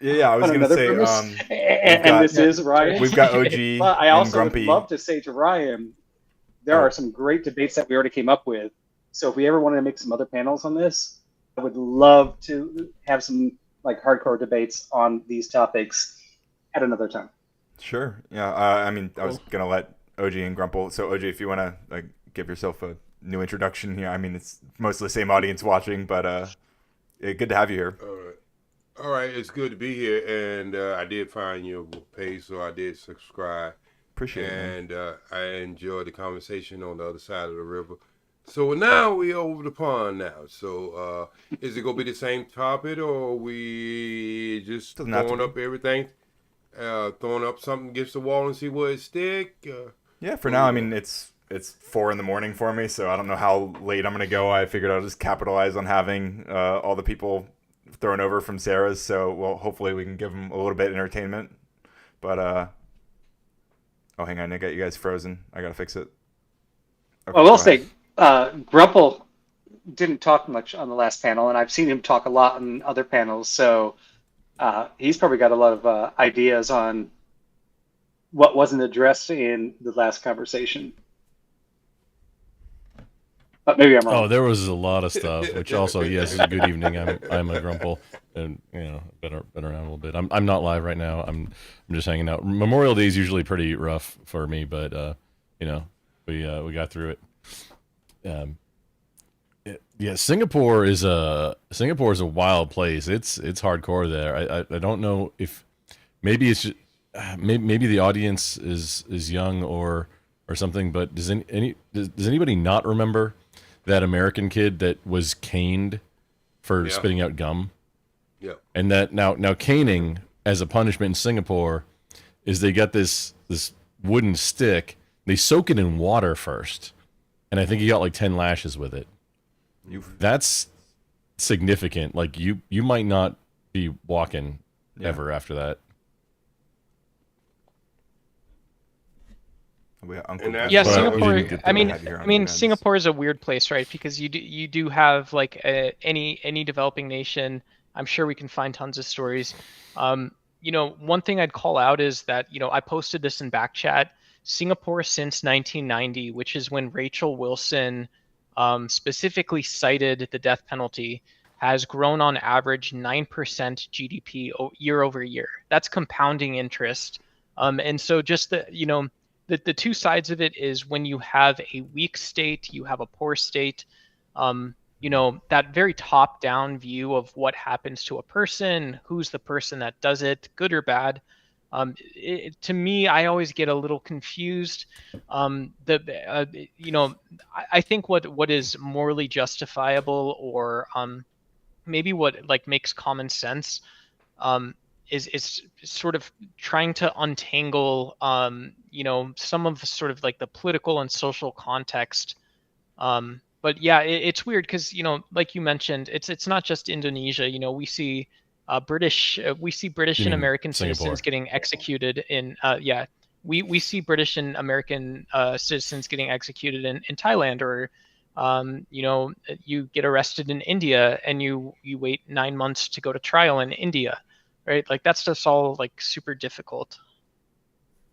Yeah, I was going to say, and this is Ryan. We've got OG but I and also Grumpy. would love to say to Ryan, there are some great debates that we already came up with. So if we ever wanted to make some other panels on this, I would love to have some like hardcore debates on these topics at another time. Sure. Yeah. I mean, I was going to let OG and Grumple. So OG, if you want to give yourself a new introduction here. I mean, it's mostly the same audience watching, but good to have you here. All right, it's good to be here, and I did find your page, so I did subscribe. Appreciate it. And I enjoyed the conversation on the other side of the river. So now we over the pond now. So is it gonna be the same topic, or we just throwing up everything, throwing up something against the wall and see where it stick? Yeah, for now, I mean it's 4 a.m. for me, so I don't know how late I'm gonna go. I figured I'll just capitalize on having all the people thrown over from Sarah's, so well, hopefully we can give them a little bit of entertainment. But oh, hang on, I got you guys frozen. I gotta fix it. Okay, well, I will say, Grumple didn't talk much on the last panel, and I've seen him talk a lot on other panels, so he's probably got a lot of ideas on what wasn't addressed in the last conversation. But maybe I'm wrong. Oh, there was a lot of stuff. Which also, yes, good evening. I'm a Grumple, and been around a little bit. I'm not live right now. I'm just hanging out. Memorial Day is usually pretty rough for me, but we got through it. Yeah, Singapore is a wild place. It's hardcore there. I don't know if maybe it's just, maybe the audience is young or something, but does anybody not remember that American kid that was caned for spitting out gum? Yeah. And that now caning as a punishment in Singapore is they got this wooden stick. They soak it in water first, and I think he got like 10 lashes with it. That's significant. Like you might not be walking ever after that. Yeah, Singapore. I mean, Singapore is a weird place, right? Because you do have like any developing nation. I'm sure we can find tons of stories. One thing I'd call out is that I posted this in Backchat. Singapore since 1990, which is when Rachel Wilson specifically cited the death penalty, has grown on average 9% GDP year over year. That's compounding interest. And so just the two sides of it is when you have a weak state, you have a poor state, that very top-down view of what happens to a person, who's the person that does it, good or bad. To me, I always get a little confused. I think what is morally justifiable or maybe what makes common sense is sort of trying to untangle some of the sort of like the political and social context But yeah, it's weird because, like you mentioned, it's not just Indonesia. We see British You and mean American Singapore? citizens getting executed in yeah. We see British and American citizens getting executed in Thailand, or you get arrested in India and you wait 9 months to go to trial in India, right? Like that's just all like super difficult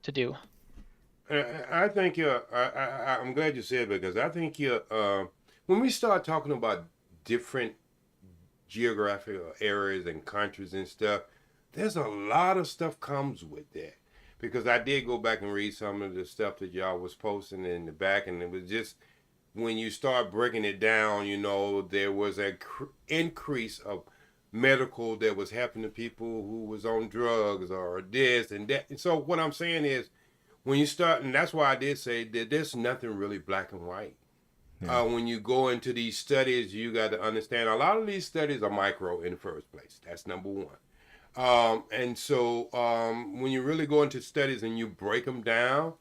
to do. I think I'm glad you said it, because I think when we start talking about different geographical areas and countries and stuff, there's a lot of stuff comes with that. Because I did go back and read some of the stuff that y'all was posting in the back, and it was just when you start breaking it down, there was an increase of medical that was happening to people who was on drugs or this and that. And so what I'm saying is, when you start, and that's why I did say that there's nothing really black and white. Yeah. When you go into these studies, you got to understand a lot of these studies are micro in the first place. That's number one. And so when you really go into studies and you break them down,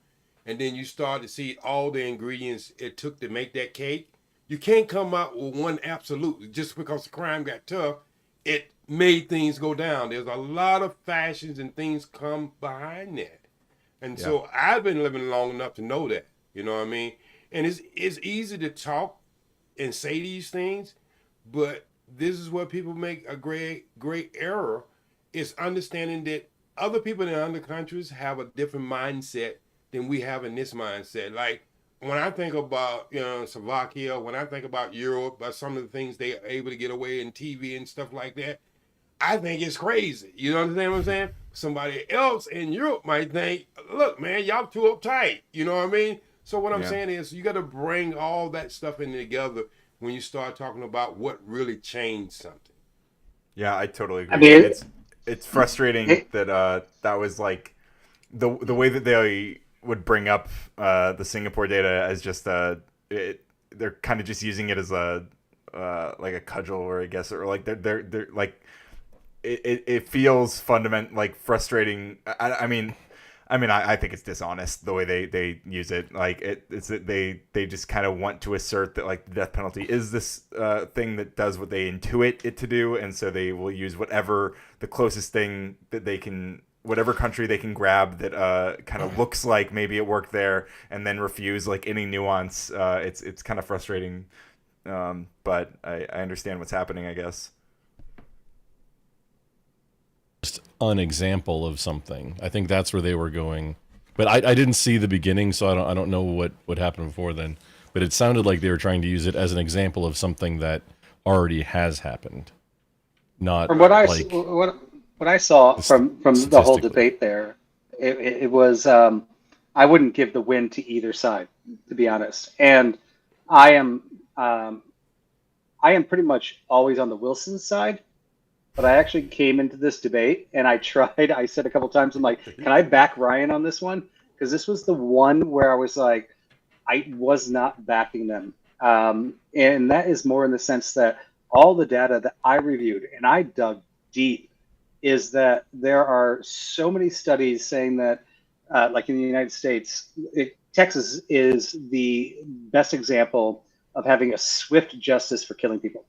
and then you start to see all the ingredients it took to make that cake, you can't come out with one absolute. Just because the crime got tough, it made things go down. There's a lot of fashions and things come behind that. And so I've been living long enough to know that, you know what I mean? And it's easy to talk and say these things, but this is where people make a great error, is understanding that other people in other countries have a different mindset than we have in this mindset. Like when I think about, Slovakia, when I think about Europe, about some of the things they are able to get away in TV and stuff like that, I think it's crazy. You understand what I'm saying? Somebody else in Europe might think, look, man, y'all too uptight. You know what I mean? So what I'm saying is you got to bring all that stuff in together when you start talking about what really changed something. Yeah, I totally agree. I mean, it's frustrating that that was like the way that they would bring up the Singapore data as just they're kind of just using it as a like a cudgel, or I guess, or like they're like it feels like frustrating. I mean, I think it's dishonest the way they use it. Like they just kind of want to assert that like the death penalty is this thing that does what they intuit it to do, and so they will use whatever the closest thing that they can, whatever country they can grab that kind of looks like maybe it worked there, and then refuse like any nuance. It's kind of frustrating, but I understand what's happening, I guess. An example of something. I think that's where they were going, but I didn't see the beginning, so I don't know what happened before then. But it sounded like they were trying to use it as an example of something that already has happened, not from what I saw from the whole debate there, it was I wouldn't give the win to either side, to be honest. And I am pretty much always on the Wilson side. But I actually came into this debate and I said a couple times, I'm like, can I back Ryan on this one? Because this was the one where I was like, I was not backing them. And that is more in the sense that all the data that I reviewed, and I dug deep, is that there are so many studies saying that, like in the United States, Texas is the best example of having a swift justice for killing people.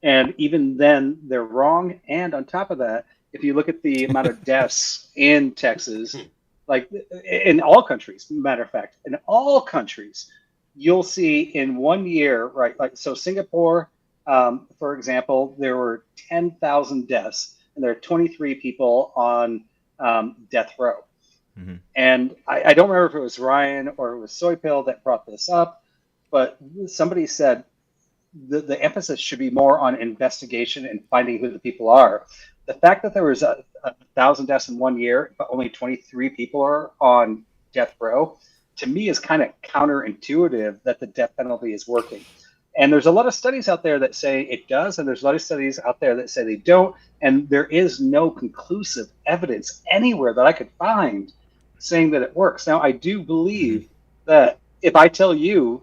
And even then, they're wrong. And on top of that, if you look at the amount of deaths in Texas, like in all countries, matter of fact, in all countries, you'll see in 1 year, right? Like, so Singapore, for example, there were 10,000 deaths, and there are 23 people on death row. Mm-hmm. And I don't remember if it was Ryan or it was Soypill that brought this up, but somebody said, the emphasis should be more on investigation and finding who the people are. The fact that there was 1,000 deaths in 1 year, but only 23 people are on death row, to me is kind of counterintuitive that the death penalty is working. And there's a lot of studies out there that say it does, and there's a lot of studies out there that say they don't. And there is no conclusive evidence anywhere that I could find saying that it works. Now, I do believe that if I tell you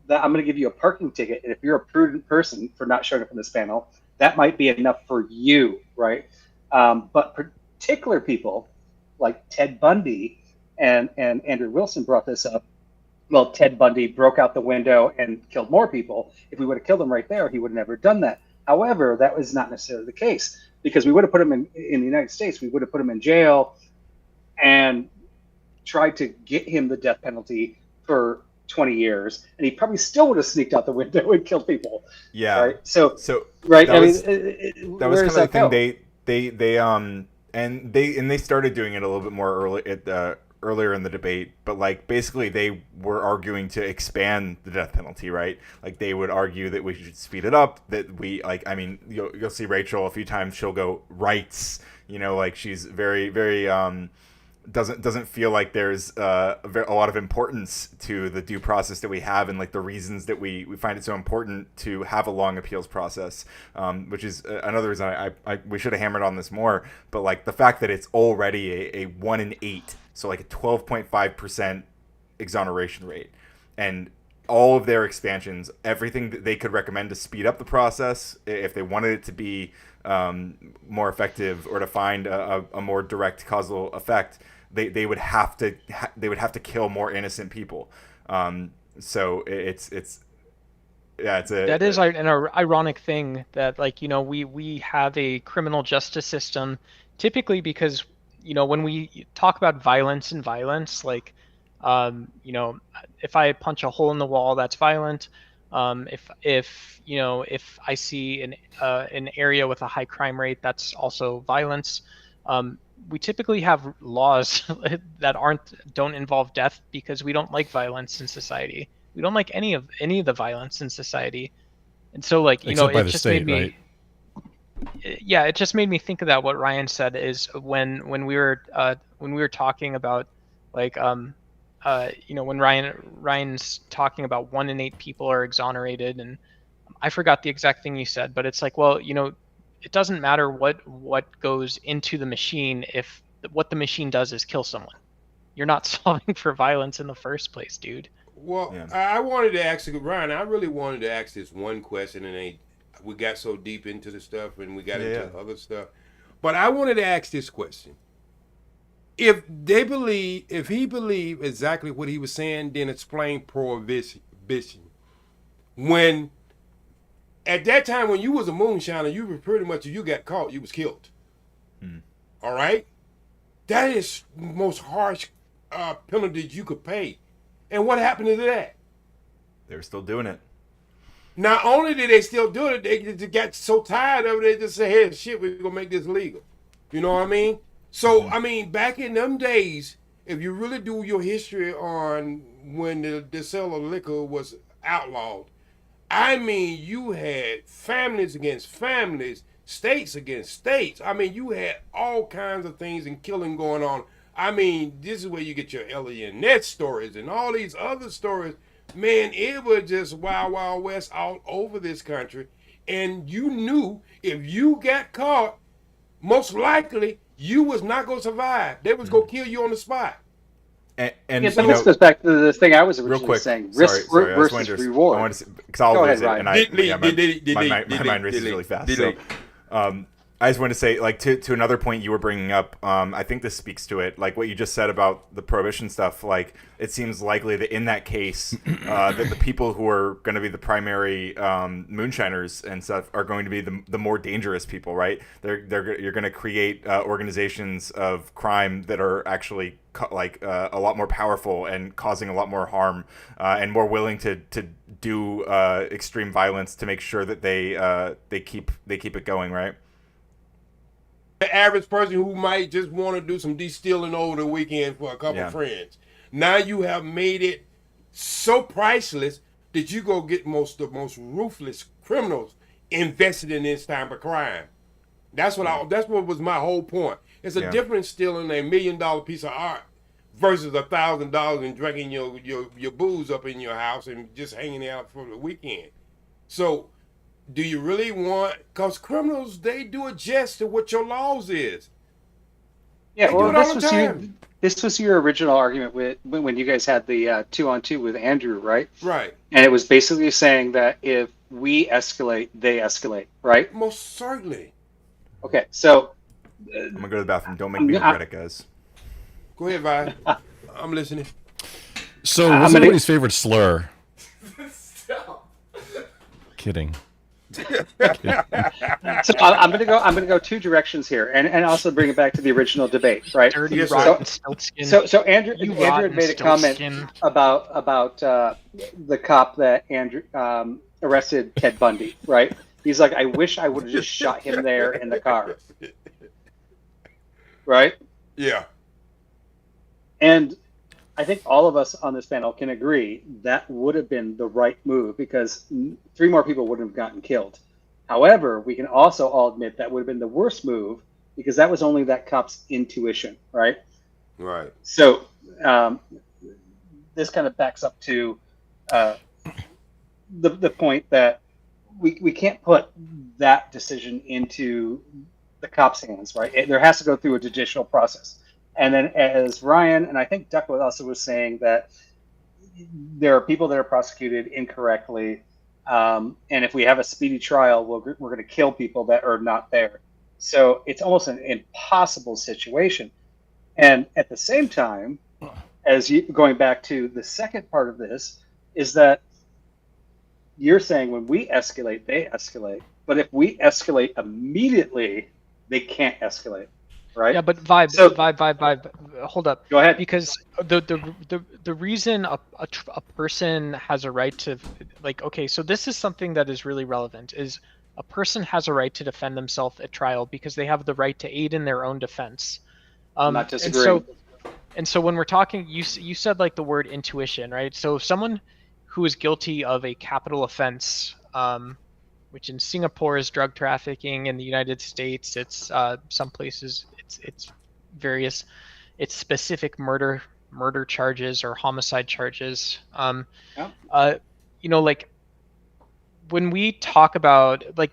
that I'm going to give you a parking ticket, and if you're a prudent person for not showing up in this panel, that might be enough for you, right? But particular people like Ted Bundy and Andrew Wilson brought this up. well, Ted Bundy broke out the window and killed more people. If we would have killed him right there, he would have never done that. However, that was not necessarily the case, because we would have put him in the United States. We would have put him in jail and tried to get him the death penalty for 20 years, and he probably still would have sneaked out the window and killed people. Yeah. Right. So right. I mean, that was kind of the thing. They started doing it a little bit more earlier in the debate, but like basically they were arguing to expand the death penalty, right? Like they would argue that we should speed it up, that we like, I mean, you'll see Rachel a few times, she'll go rights, like she's very, very doesn't feel like there's a lot of importance to the due process that we have, and like the reasons that we find it so important to have a long appeals process, which is another reason I we should have hammered on this more. But like the fact that it's already a 1 in 8, so like a 12.5% exoneration rate, and all of their expansions, everything that they could recommend to speed up the process if they wanted it to be more effective or to find a more direct causal effect, they would have to kill more innocent people. So that is an ironic thing that, like, we have a criminal justice system typically because when we talk about violence, like if I punch a hole in the wall, that's violent. If I see an area with a high crime rate, that's also violence. We typically have laws that don't involve death because we don't like violence in society. We don't like any of the violence in society, and so like Except by it the just state, made me. right? Yeah, it just made me think of that. What Ryan said is when we were talking about like when Ryan's talking about 1 in 8 people are exonerated, and I forgot the exact thing you said, but it's like, well, it doesn't matter what goes into the machine if what the machine does is kill someone. You're not solving for violence in the first place, dude. Well, I wanted to ask Ryan. I really wanted to ask this one question, and we got so deep into the stuff, and we got into other stuff. But I wanted to ask this question. If he believed exactly what he was saying, then explain prohibition. When at that time when you was a moonshiner, you were pretty much, if you got caught, you was killed. All right, that is the most harsh penalty you could pay. And what happened to that? They're still doing it. Not only did they still do it, they just got so tired of it, they just said, "Hey, shit, we're gonna make this legal." You know what I mean? So, I mean, back in them days, if you really do your history on when the sale of liquor was outlawed, I mean, you had families against families, states against states. I mean, you had all kinds of things and killing going on. I mean, this is where you get your Elliot Ness stories and all these other stories. Man, it was just wild, wild west all over this country. And you knew if you got caught, most likely you was not going to survive. They was going to kill you on the spot. And but this goes back to the thing I was originally saying: risk sorry, versus reward. I want to, because I'll Go lose ahead, it, Ryan. and my mind races really fast. So, I just want to say, like, to another point you were bringing up, I think this speaks to it, like what you just said about the prohibition stuff. Like, it seems likely that in that case, that the people who are going to be the primary moonshiners and stuff are going to be the more dangerous people, right? You're going to create organizations of crime that are actually a lot more powerful and causing a lot more harm, and more willing to do extreme violence to make sure that they keep it going, right? The average person who might just want to do some distilling over the weekend for a couple of friends. Now you have made it so priceless that you go get the most ruthless criminals invested in this type of crime. That's what was my whole point. It's a difference stealing $1 million piece of art versus $1,000 and drinking your booze up in your house and just hanging out for the weekend. So, do you really want? Because criminals, they do adjust to what your laws is. Yeah, well, this was your original argument when you guys had the 2-on-2 with Andrew, right? Right. And it was basically saying that if we escalate, they escalate, right? Most certainly. Okay, so I'm gonna go to the bathroom. Don't make me regret it, guys. Go ahead, Vi. I'm listening. So, what's everybody's favorite slur? Kidding. So I'm gonna go two directions here, and also bring it back to the original debate, right? Dirty, Yes, rotten stiltskin. So Andrew You Andrew had rotten made a comment stiltskin. about the cop that Andrew arrested Ted Bundy, right? He's like, I wish I would have just shot him there in the car, right? Yeah. And I think all of us on this panel can agree that would have been the right move because 3 more people wouldn't have gotten killed. However, we can also all admit that would have been the worst move because that was only that cop's intuition, right? Right. So this kind of backs up to the point that we can't put that decision into the cop's hands, right? There has to go through a judicial process. And then as Ryan, and I think Duck also was saying that there are people that are prosecuted incorrectly. And if we have a speedy trial, we're going to kill people that are not there. So it's almost an impossible situation. And at the same time, going back to the second part of this, is that you're saying when we escalate, they escalate. But if we escalate immediately, they can't escalate. Right? Yeah, but vibe. Hold up. Go ahead. Because the reason a person has a right to, like, okay, so this is something that is really relevant. Is a person has a right to defend themselves at trial because they have the right to aid in their own defense. I'm not disagreeing. And so when we're talking, you said like the word intuition, right? So someone who is guilty of a capital offense, which in Singapore is drug trafficking, in the United States it's some places it's various, it's specific murder charges or homicide charges. You know, like when we talk about like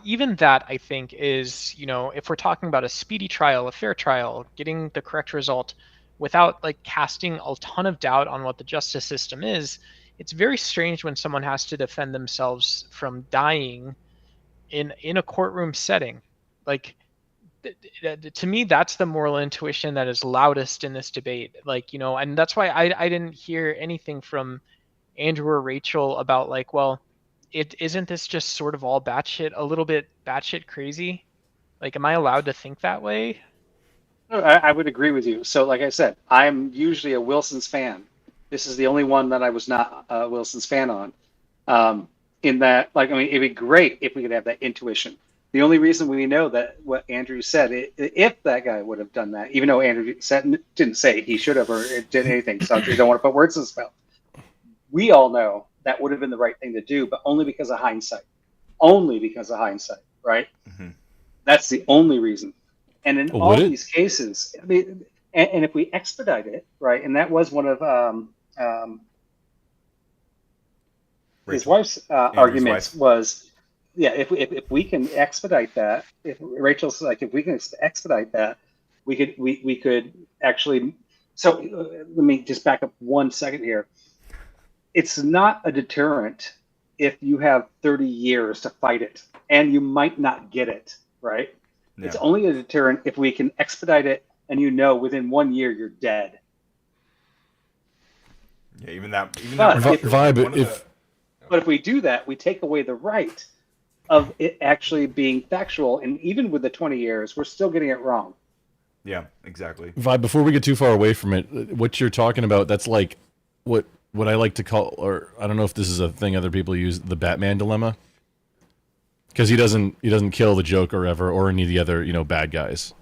even that, I think is, you know, if we're talking about a speedy trial, a fair trial, getting the correct result without like casting a ton of doubt on what the justice system is, it's very strange when someone has to defend themselves from dying in a courtroom setting. Like, to me, that's the moral intuition that is loudest in this debate. Like, you know, and that's why I didn't hear anything from Andrew or Rachel about like, well, isn't this just sort of all a little bit batshit crazy? Like, am I allowed to think that way? I would agree with you. So, like I said, I'm usually a Wilson's fan. This is the only one that I was not a Wilson's fan on. In that, like, I mean, it'd be great if we could have that intuition. The only reason we know that what Andrew said, if that guy would have done that, even though Andrew didn't say he should have or did anything, so you don't want to put words in his mouth. We all know that would have been the right thing to do, but only because of hindsight. Only because of hindsight, right? Mm-hmm. That's the only reason. And in all these cases, I mean, and if we expedite it, right, and that was one of his wife's arguments was, yeah, if we can expedite that, if Rachel's like, if we can expedite that, we could actually. So let me just back up 1 second here. It's not a deterrent if you have 30 years to fight it, and you might not get it, right? Yeah. It's only a deterrent if we can expedite it, and you know within 1 year you're dead. Yeah, even that vibe. But if we do that, we take away the right of it actually being factual, and even with the 20 years, we're still getting it wrong. Yeah, exactly. Vibe, before we get too far away from it, what you're talking about, that's like what I like to call, or I don't know if this is a thing other people use, the Batman dilemma. Because he doesn't kill the Joker ever or any of the other, you know, bad guys.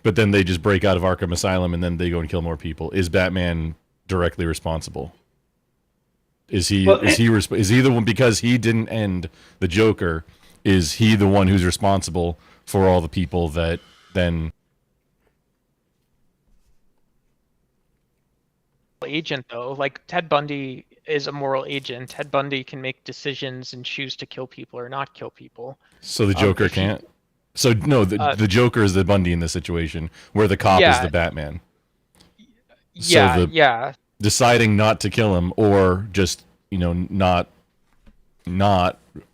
But then they just break out of Arkham Asylum and then they go and kill more people. Is Batman directly responsible? Is he the one, because he didn't end the Joker, is he the one who's responsible for all the people that then agent though? Like Ted Bundy is a moral agent. Ted Bundy can make decisions and choose to kill people or not kill people. So the Joker can't? So no, the Joker is the Bundy in this situation, where the cop is the Batman. Yeah, deciding not to kill him, or just, you know, not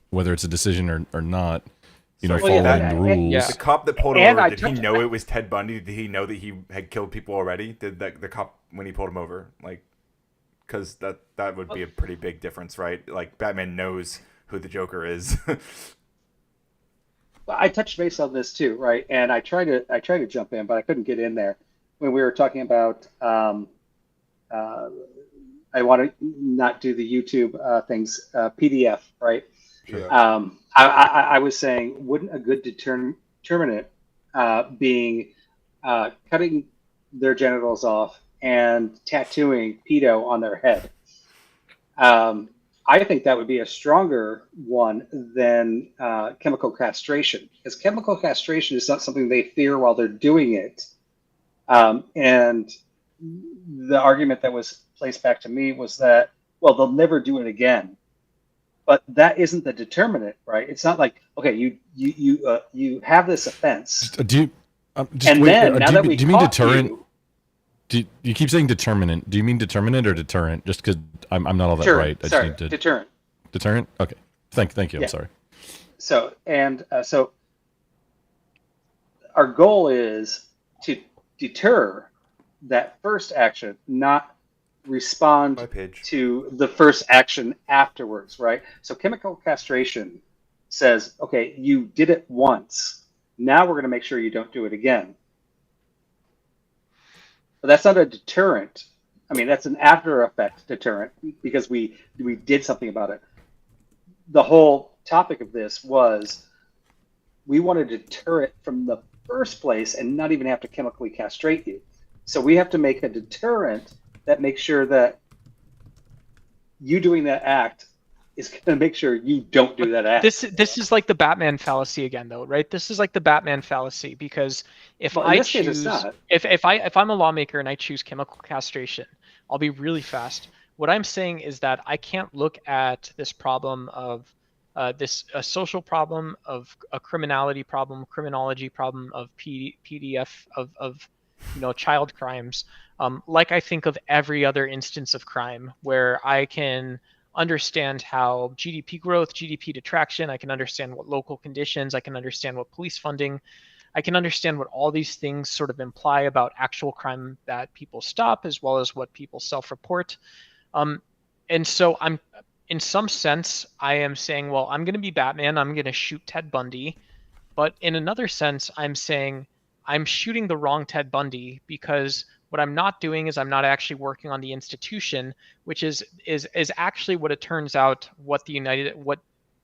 whether it's a decision or not, you know, following the rules. The cop that pulled him over, did he know it was Ted Bundy? Did he know that he had killed people already? Did the cop, when he pulled him over, like? because that would be a pretty big difference, right? Like Batman knows who the Joker is. I touched base on this too, right? And I tried to jump in, but I couldn't get in there when we were talking about. I want to not do the YouTube things, PDF, right? Yeah. I was saying, wouldn't a good determinant being cutting their genitals off and tattooing pedo on their head? I think that would be a stronger one than chemical castration, because chemical castration is not something they fear while they're doing it. And the argument that was placed back to me was that, well, they'll never do it again. But that isn't the determinant, right? It's not like, okay, you have this offense, Do you and then now that we do you mean caught deterrent? you, You keep saying determinant. Do you mean determinant or deterrent? Just because I'm not all that Deterrent, bright. I sorry, just need to deterrent. Deterrent. Okay. Thank you. Yeah. I'm sorry. So so our goal is to deter that first action, not respond to the first action afterwards, right? So chemical castration says, okay, you did it once. Now we're going to make sure you don't do it again. But that's not a deterrent. I mean, that's an after effect deterrent because we did something about it. The whole topic of this was we want to deter it from the first place and not even have to chemically castrate you. So we have to make a deterrent that makes sure that you doing that act is going to make sure you don't do that act. This is like the Batman fallacy again, though, right? This is like the Batman fallacy because if I choose, if I'm a lawmaker and I choose chemical castration, I'll be really fast. What I'm saying is that I can't look at this problem of a social problem, of a criminality problem, criminology problem, of PDF, of child crimes, like I think of every other instance of crime where I can understand how GDP growth, GDP detraction, I can understand what local conditions, I can understand what police funding, I can understand what all these things sort of imply about actual crime that people stop, as well as what people self-report. And so I'm, in some sense, I am saying, well, I'm going to be Batman, I'm going to shoot Ted Bundy. But in another sense, I'm saying I'm shooting the wrong Ted Bundy because what I'm not doing is I'm not actually working on the institution, which is actually what it turns out what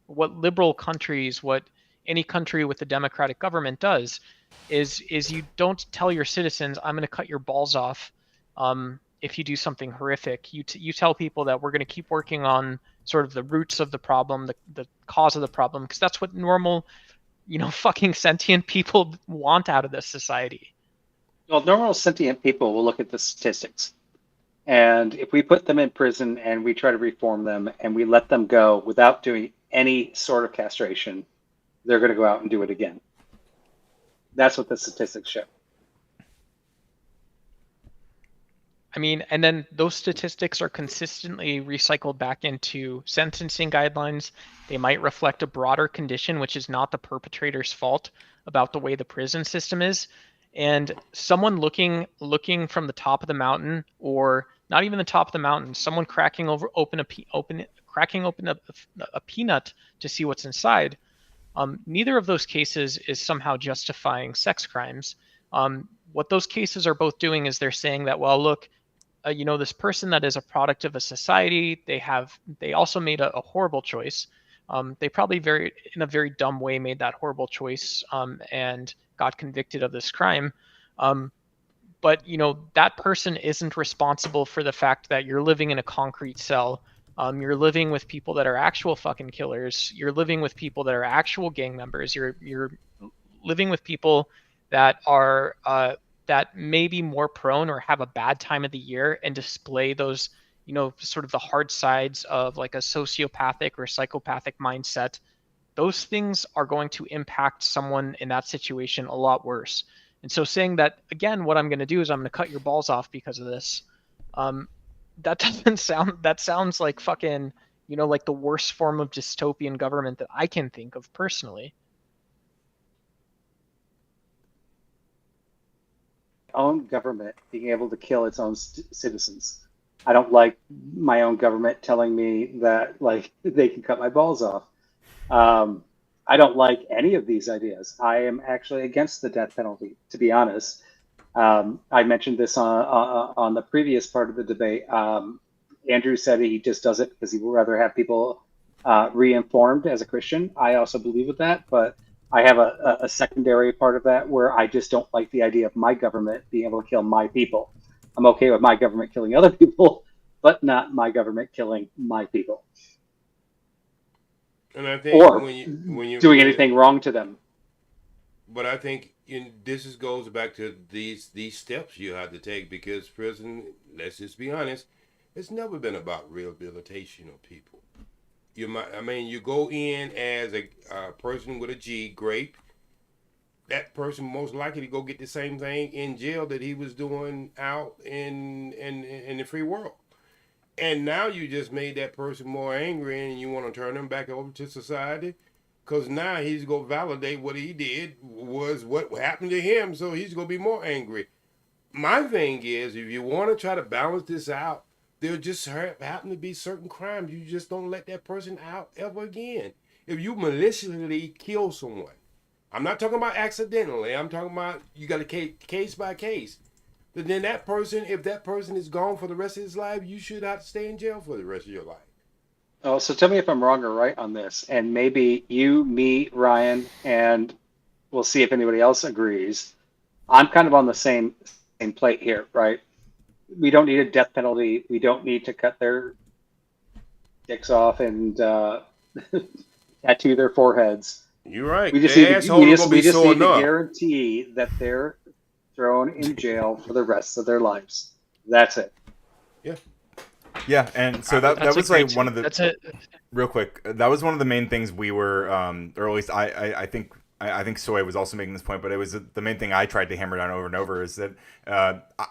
liberal countries, what any country with a democratic government does, is you don't tell your citizens, I'm going to cut your balls off if you do something horrific. You tell people that we're going to keep working on sort of the roots of the problem, the cause of the problem, because that's what normal, fucking sentient people want out of this society. Well, normal sentient people will look at the statistics. And if we put them in prison and we try to reform them and we let them go without doing any sort of castration, they're going to go out and do it again. That's what the statistics show. I mean, and then those statistics are consistently recycled back into sentencing guidelines. They might reflect a broader condition, which is not the perpetrator's fault about the way the prison system is. And someone looking from the top of the mountain, or not even the top of the mountain, someone cracking open a peanut to see what's inside. Neither of those cases is somehow justifying sex crimes. What those cases are both doing is they're saying that, well, look, this person that is a product of a society, they also made a horrible choice. They probably in a very dumb way made that horrible choice and got convicted of this crime. But that person isn't responsible for the fact that you're living in a concrete cell. You're living with people that are actual fucking killers. You're living with people that are actual gang members. You're living with people that are that may be more prone or have a bad time of the year and display those, sort of the hard sides of like a sociopathic or psychopathic mindset. Those things are going to impact someone in that situation a lot worse. And so saying that, again, what I'm going to do is I'm going to cut your balls off because of this. That sounds like fucking, like the worst form of dystopian government that I can think of personally. Own government being able to kill its own citizens. I don't like my own government telling me that like they can cut my balls off. I don't like any of these ideas. I am actually against the death penalty, to be honest. I mentioned this on the previous part of the debate. Andrew said he just does it because he would rather have people re-informed as a Christian. I also believe with that, but I have a secondary part of that where I just don't like the idea of my government being able to kill my people. I'm okay with my government killing other people, but not my government killing my people. And I think Or when you doing anything wrong to them. But I think this goes back to these steps you have to take, because prison, let's just be honest, it's never been about rehabilitation of people. You go in as a person with a G, great. That person most likely to go get the same thing in jail that he was doing out in the free world. And now you just made that person more angry, and you want to turn them back over to society, because now he's going to validate what he did was what happened to him, so he's going to be more angry. My thing is, if you want to try to balance this out, there just happen to be certain crimes you just don't let that person out ever again. If you maliciously kill someone, I'm not talking about accidentally, I'm talking about you got to case by case. But then that person, if that person is gone for the rest of his life, you should have to stay in jail for the rest of your life. Oh, so tell me if I'm wrong or right on this, and maybe you, me, Ryan, and we'll see if anybody else agrees. I'm kind of on the same plate here, right? We don't need a death penalty. We don't need to cut their dicks off and tattoo their foreheads. You're right. We just need to guarantee that they're thrown in jail for the rest of their lives. That's it. Yeah. Yeah, and so that was like one of the. That's it. Real quick, that was one of the main things we were, or at least I think Soy was also making this point, but it was the main thing I tried to hammer down over and over is that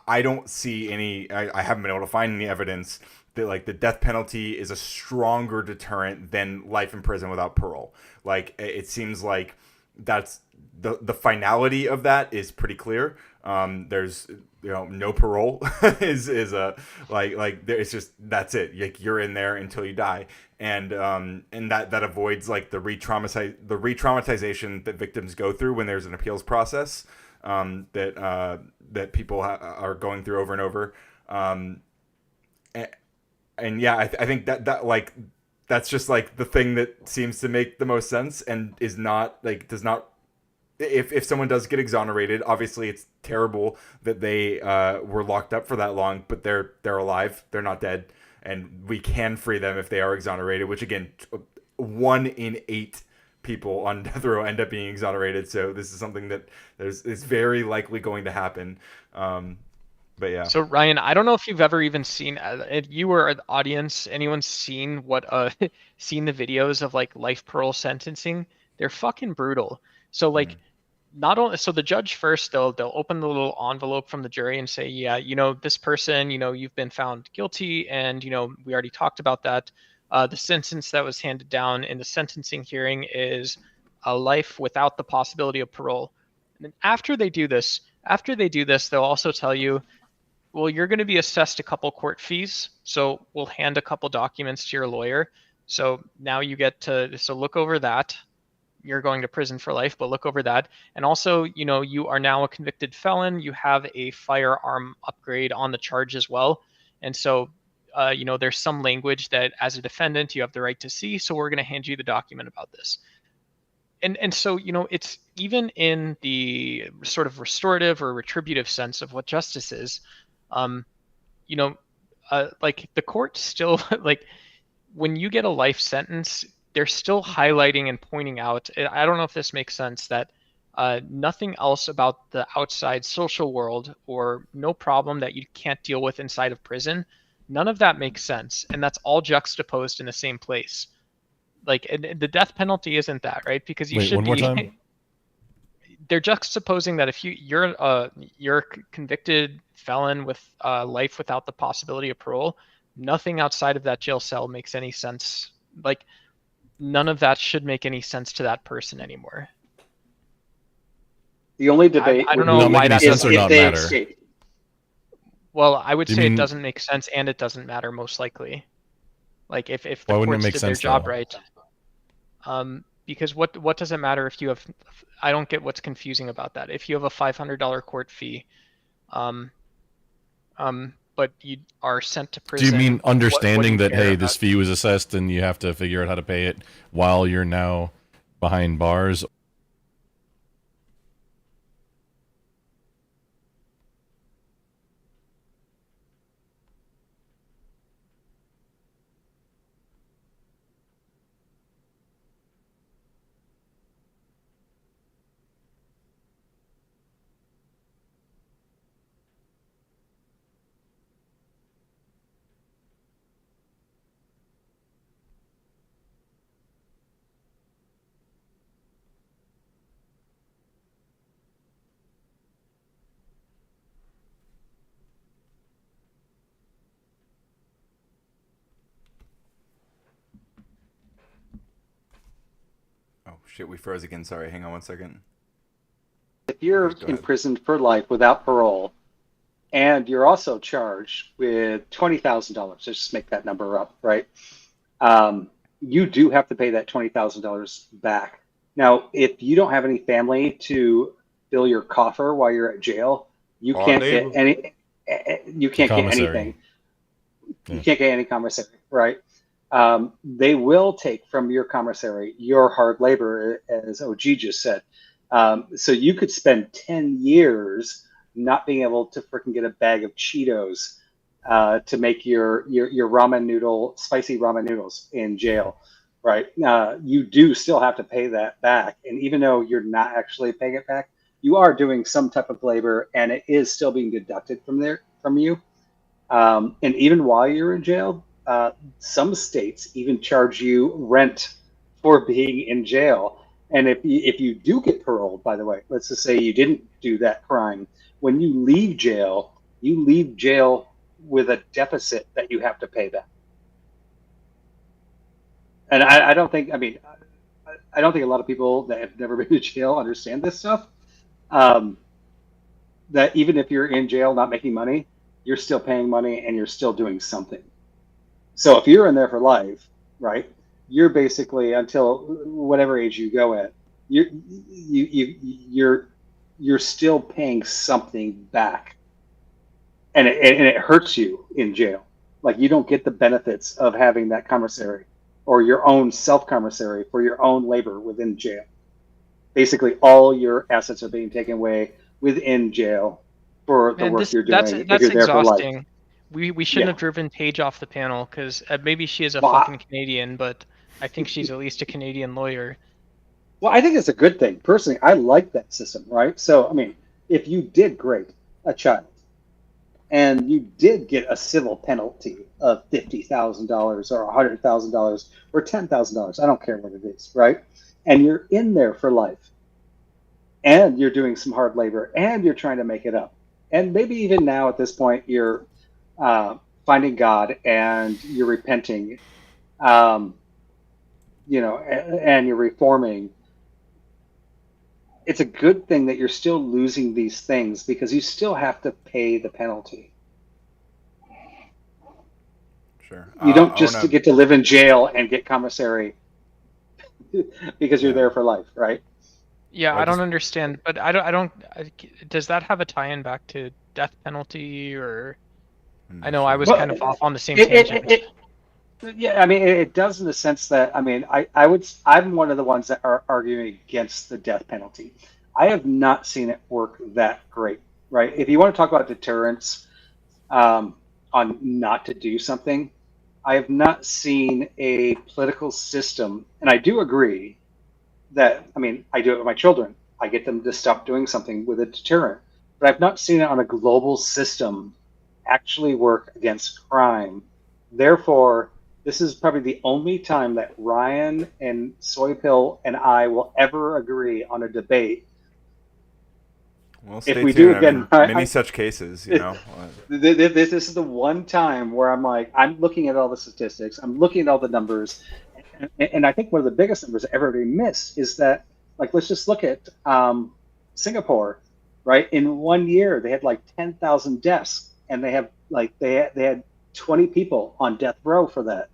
I don't see any. I haven't been able to find any evidence that like the death penalty is a stronger deterrent than life in prison without parole. Like it seems like that's the finality of that is pretty clear. There's no parole is a like there, it's just that's it. Like you're in there until you die, and that avoids like the re-traumatization that victims go through when there's an appeals process that people are going through over and over. And yeah, I think that like that's just like the thing that seems to make the most sense and is not like does not. If someone does get exonerated, obviously it's terrible that they were locked up for that long, but they're alive, they're not dead, and we can free them if they are exonerated. Which again, 1 in 8 people on death row end up being exonerated. So this is something that is very likely going to happen. But yeah. So Ryan, I don't know if you've ever even seen, if you were the audience, anyone's seen what seen the videos of like life parole sentencing? They're fucking brutal. So like. Not only so the judge first they'll open the little envelope from the jury and say, yeah, this person, you've been found guilty, and we already talked about that. The sentence that was handed down in the sentencing hearing is a life without the possibility of parole. And then after they do this, they'll also tell you, well, you're going to be assessed a couple court fees, so we'll hand a couple documents to your lawyer. So now you get to look over that. You're going to prison for life, but look over that. And also, you are now a convicted felon. You have a firearm upgrade on the charge as well. And so, there's some language that as a defendant, you have the right to see. So we're going to hand you the document about this. And so, it's even in the sort of restorative or retributive sense of what justice is, like the court still, like when you get a life sentence, they're still highlighting and pointing out, I don't know if this makes sense, that nothing else about the outside social world or no problem that you can't deal with inside of prison, none of that makes sense. And that's all juxtaposed in the same place. Like the death penalty isn't that, right? Because you should one more time. They're juxtaposing that if you're a convicted felon with life without the possibility of parole, nothing outside of that jail cell makes any sense. Like, none of that should make any sense to that person anymore. The only debate I don't know why that sense or not matter. Escape. Well, I would Do you say it mean- doesn't make sense, and it doesn't matter most likely. Like if the Why wouldn't it courts make did their sense, job though? right. Because what does it matter if you have? I don't get what's confusing about that. If you have a $500 court fee, but you are sent to Do prison. you mean what do understanding you that, care hey, about? this fee was assessed and you have to figure out how to pay it while you're now behind bars? Oh shit, we froze again. Sorry, hang on one second. If you're imprisoned for life without parole, and you're also charged with $20,000, let's just make that number up, right? You do have to pay that $20,000 back. Now, if you don't have any family to fill your coffer while you're at jail, you Our can't neighbor. get any. You can't get Commissary. anything. Yeah. You can't get any commissary, right? They will take from your commissary your hard labor, as OG just said. So you could spend 10 years not being able to freaking get a bag of Cheetos to make your ramen noodle, spicy ramen noodles in jail, right? You do still have to pay that back. And even though you're not actually paying it back, you are doing some type of labor and it is still being deducted from you. And even while you're in jail, some states even charge you rent for being in jail. And if you do get paroled, by the way, let's just say you didn't do that crime, when you leave jail with a deficit that you have to pay back. And I don't think, I don't think a lot of people that have never been to jail understand this stuff. That even if you're in jail not making money, you're still paying money and you're still doing something. So if you're in there for life, right, you're basically, until whatever age you go at, you're still paying something back, and it hurts you in jail. Like you don't get the benefits of having that commissary or your own self-commissary for your own labor within jail. Basically, all your assets are being taken away within jail for the work you're doing. That's if you're there for life. exhausting. We shouldn't have driven Paige off the panel because maybe she is a fucking Canadian, but I think she's at least a Canadian lawyer. Well, I think it's a good thing. Personally, I like that system, right? So, I mean, if you did grade a child and you did get a civil penalty of $50,000 or $100,000 or $10,000, I don't care what it is, right? And you're in there for life and you're doing some hard labor and you're trying to make it up. And maybe even now at this point, you're finding God and you're repenting, and you're reforming. It's a good thing that you're still losing these things because you still have to pay the penalty. Sure. You don't just get to live in jail and get commissary because you're there for life, right? Yeah, I don't understand, but I don't. Does that have a tie-in back to death penalty or? I know I was kind of off on the same tangent. Yeah, I mean, it does in the sense that, I mean, I'm one of the ones that are arguing against the death penalty. I have not seen it work that great, right? If you want to talk about deterrence on not to do something, I have not seen a political system, and I do agree that, I mean, I do it with my children. I get them to stop doing something with a deterrent, but I've not seen it on a global system actually work against crime. Therefore, this is probably the only time that Ryan and Soypill and I will ever agree on a debate. Well, stay if we tuned. do again, many such cases, This is the one time where I'm like, I'm looking at all the statistics, I'm looking at all the numbers, and I think one of the biggest numbers that everybody missed is that, like, let's just look at Singapore, right? In 1 year, they had like 10,000 deaths. and they have like they had 20 people on death row for that.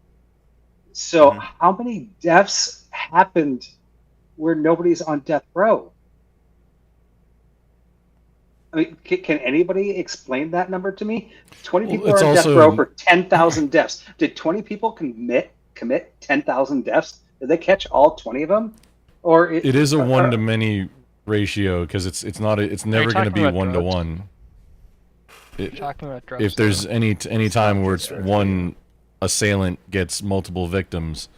So how many deaths happened where nobody's on death row? I mean, can anybody explain that number to me? 20 people are on death row for 10,000 deaths. Did 20 people commit 10,000 deaths? Did they catch all 20 of them? Or it is a one-to-many ratio because it's never going to be one-to-one. Talking about drugs. If there's any time where it's one assailant gets multiple victims,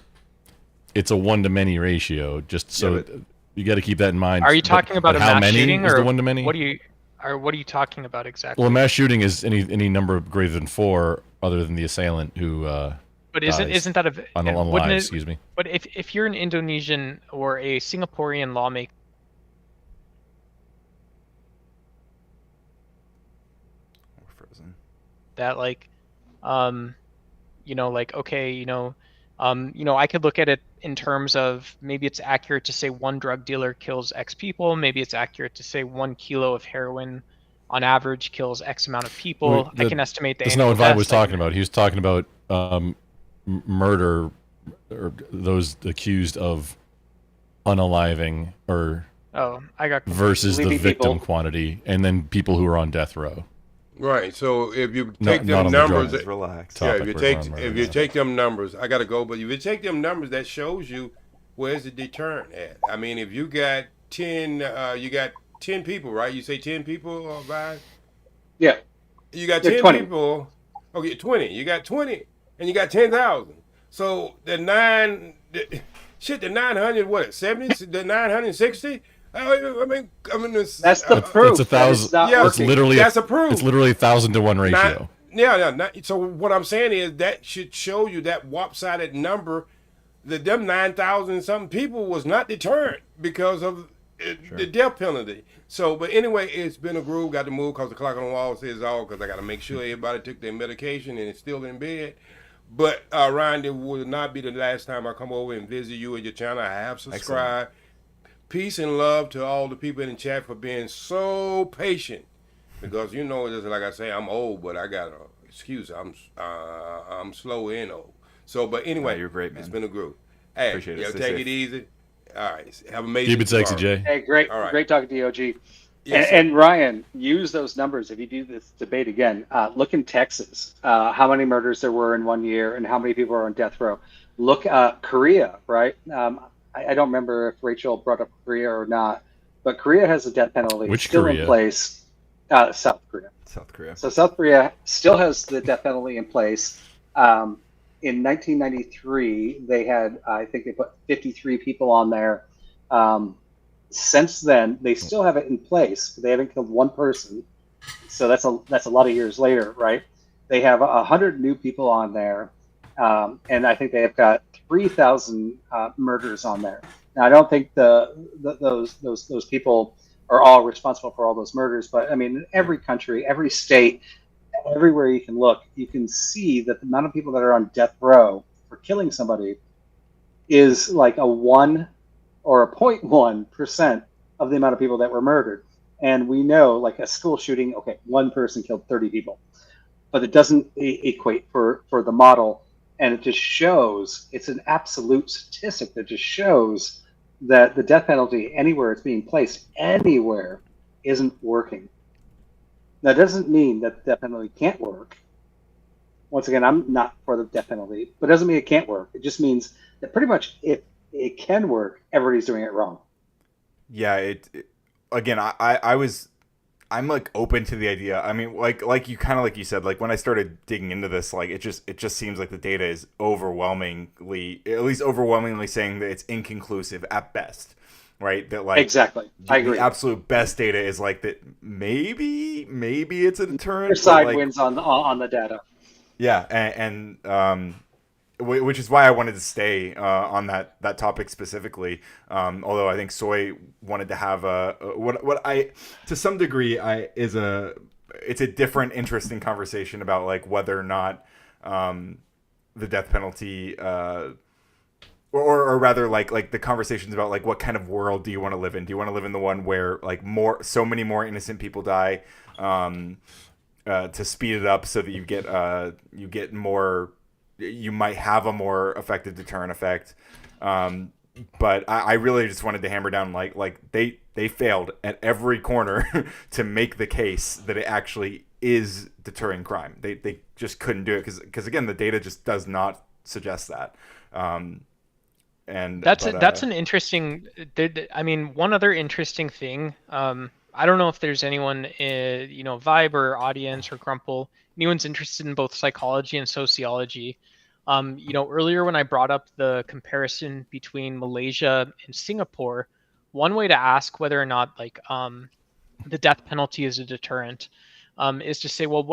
it's a one-to-many ratio. Just so you got to keep that in mind. Are you talking about a mass shooting or one-to-many? What are you talking about exactly? Well, a mass shooting is any number greater than 4, other than the assailant who. But isn't that a alive? Excuse me. But if you're an Indonesian or a Singaporean lawmaker, that like, like okay, I could look at it in terms of maybe it's accurate to say one drug dealer kills X people. Maybe it's accurate to say 1 kilo of heroin on average kills X amount of people. I can estimate the. That's not what Vibe was talking about. He was talking about murder or those accused of unaliving or I got versus the victim quantity, and then people who are on death row. Right. So if you take them numbers, if you take them numbers, I gotta go. But if you take them numbers, that shows you where's the deterrent at. I mean, if you got 10, you got 10 people, right? You say 10 people, Vibe? Yeah. You got 10 20. people. Okay, 20. You got 20, and you got 10,000. So the 900 what? 70? The 960? I mean, that's the proof. It's 1,000. Yeah, it's literally that's a proof. It's literally 1,000 to 1 ratio. So what I'm saying is that should show you that lopsided number that them 9,000 something people was not deterrent because of the death penalty. So, but anyway, it's been a groove. Got to move because the clock on the wall says all. Because I got to make sure everybody took their medication and is still in bed. But Ryan, it will not be the last time I come over and visit you at your channel. I have subscribed. Excellent. Peace and love to all the people in the chat for being so patient, because just like I say, I'm old, but I got an excuse. I'm slow and old. So, but anyway, you're great, man. It's been a group. Hey, appreciate it. Take it easy. All right, have a amazing. Keep it sexy, Jay. Hey, great, all right. Great talking to you, OG. Yes, and Ryan, use those numbers if you do this debate again. Look in Texas, how many murders there were in 1 year, and how many people are on death row. Look, Korea, right? I don't remember if Rachel brought up Korea or not, but Korea has a death penalty still in place. South Korea. South Korea. So South Korea still has the death penalty in place. In 1993, they had, I think they put 53 people on there. Since then, they still have it in place. They haven't killed one person. So that's a lot of years later, right? They have 100 new people on there. And I think they have got 3,000 murders on there. Now, I don't think those people are all responsible for all those murders, but I mean, in every country, every state, everywhere you can look, you can see that the amount of people that are on death row for killing somebody is like a 1 or a 0.1% of the amount of people that were murdered. And we know, like a school shooting, okay, one person killed 30 people, but it doesn't equate for the model. And it just shows, it's an absolute statistic that just shows that the death penalty, anywhere it's being placed, anywhere, isn't working. That doesn't mean that the death penalty can't work. Once again, I'm not for the death penalty, but it doesn't mean it can't work. It just means that pretty much if it can work, everybody's doing it wrong. Yeah, I'm like open to the idea. I mean, like you said, like when I started digging into this, like it just seems like the data is overwhelmingly saying that it's inconclusive at best, right? That like exactly, I agree. The absolute best data is like that. Maybe it's a deterrent. Your side wins on the data. Yeah, and which is why I wanted to stay on that topic specifically. Although I think Soy wanted to have what I to some degree it's a different interesting conversation about like whether or not the death penalty or rather like the conversations about like what kind of world do you want to live in? Do you want to live in the one where like so many more innocent people die? to speed it up so that you get more. You might have a more effective deterrent effect. But I really just wanted to hammer down like they failed at every corner to make the case that it actually is deterring crime. They just couldn't do it because again the data just does not suggest that. And that's an interesting. I mean, one other interesting thing. I don't know if there's anyone, Vibe or audience or Grumple, anyone's interested in both psychology and sociology. Earlier when I brought up the comparison between Malaysia and Singapore, one way to ask whether or not the death penalty is a deterrent is to say, well,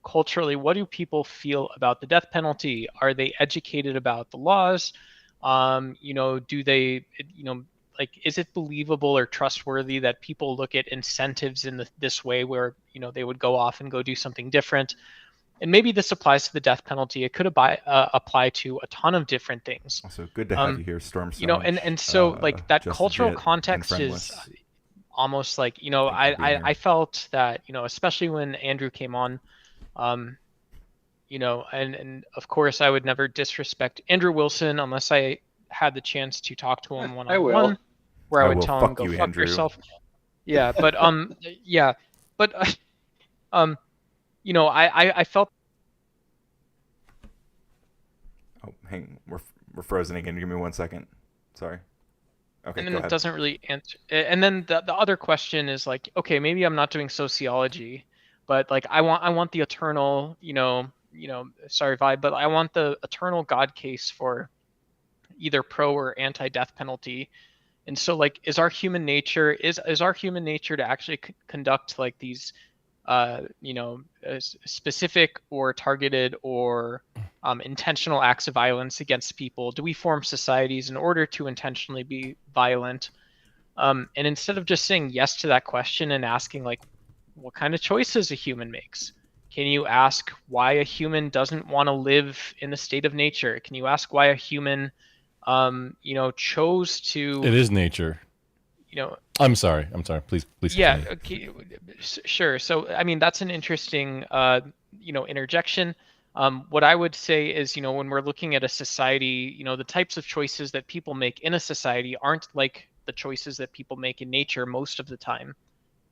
culturally, what do people feel about the death penalty? Are they educated about the laws? Do they, is it believable or trustworthy that people look at incentives in this way where, they would go off and go do something different? And maybe this applies to the death penalty. It could apply to a ton of different things. Also, good to have you here, Storm. And so that cultural context is almost I felt that, especially when Andrew came on, and of course I would never disrespect Andrew Wilson unless I had the chance to talk to him one-on-one, where I would tell him, go fuck yourself. Yeah, but I felt. Oh, hang, we're frozen again. Give me 1 second. Sorry. Okay. And then it doesn't really answer. And then the other question is okay, maybe I'm not doing sociology, but I want the eternal, sorry, Vibe, but I want the eternal God case for either pro or anti-death penalty. And so is our human nature to actually conduct these specific or targeted or intentional acts of violence against people? Do we form societies in order to intentionally be violent? And instead of just saying yes to that question and asking what kind of choices a human makes, can you ask why a human doesn't want to live in the state of nature? Can you ask why a human chose to? It is nature. I'm sorry. Please. Yeah. Continue. Okay. Sure. So, I mean, that's an interesting, interjection. What I would say is, when we're looking at a society, the types of choices that people make in a society aren't like the choices that people make in nature most of the time.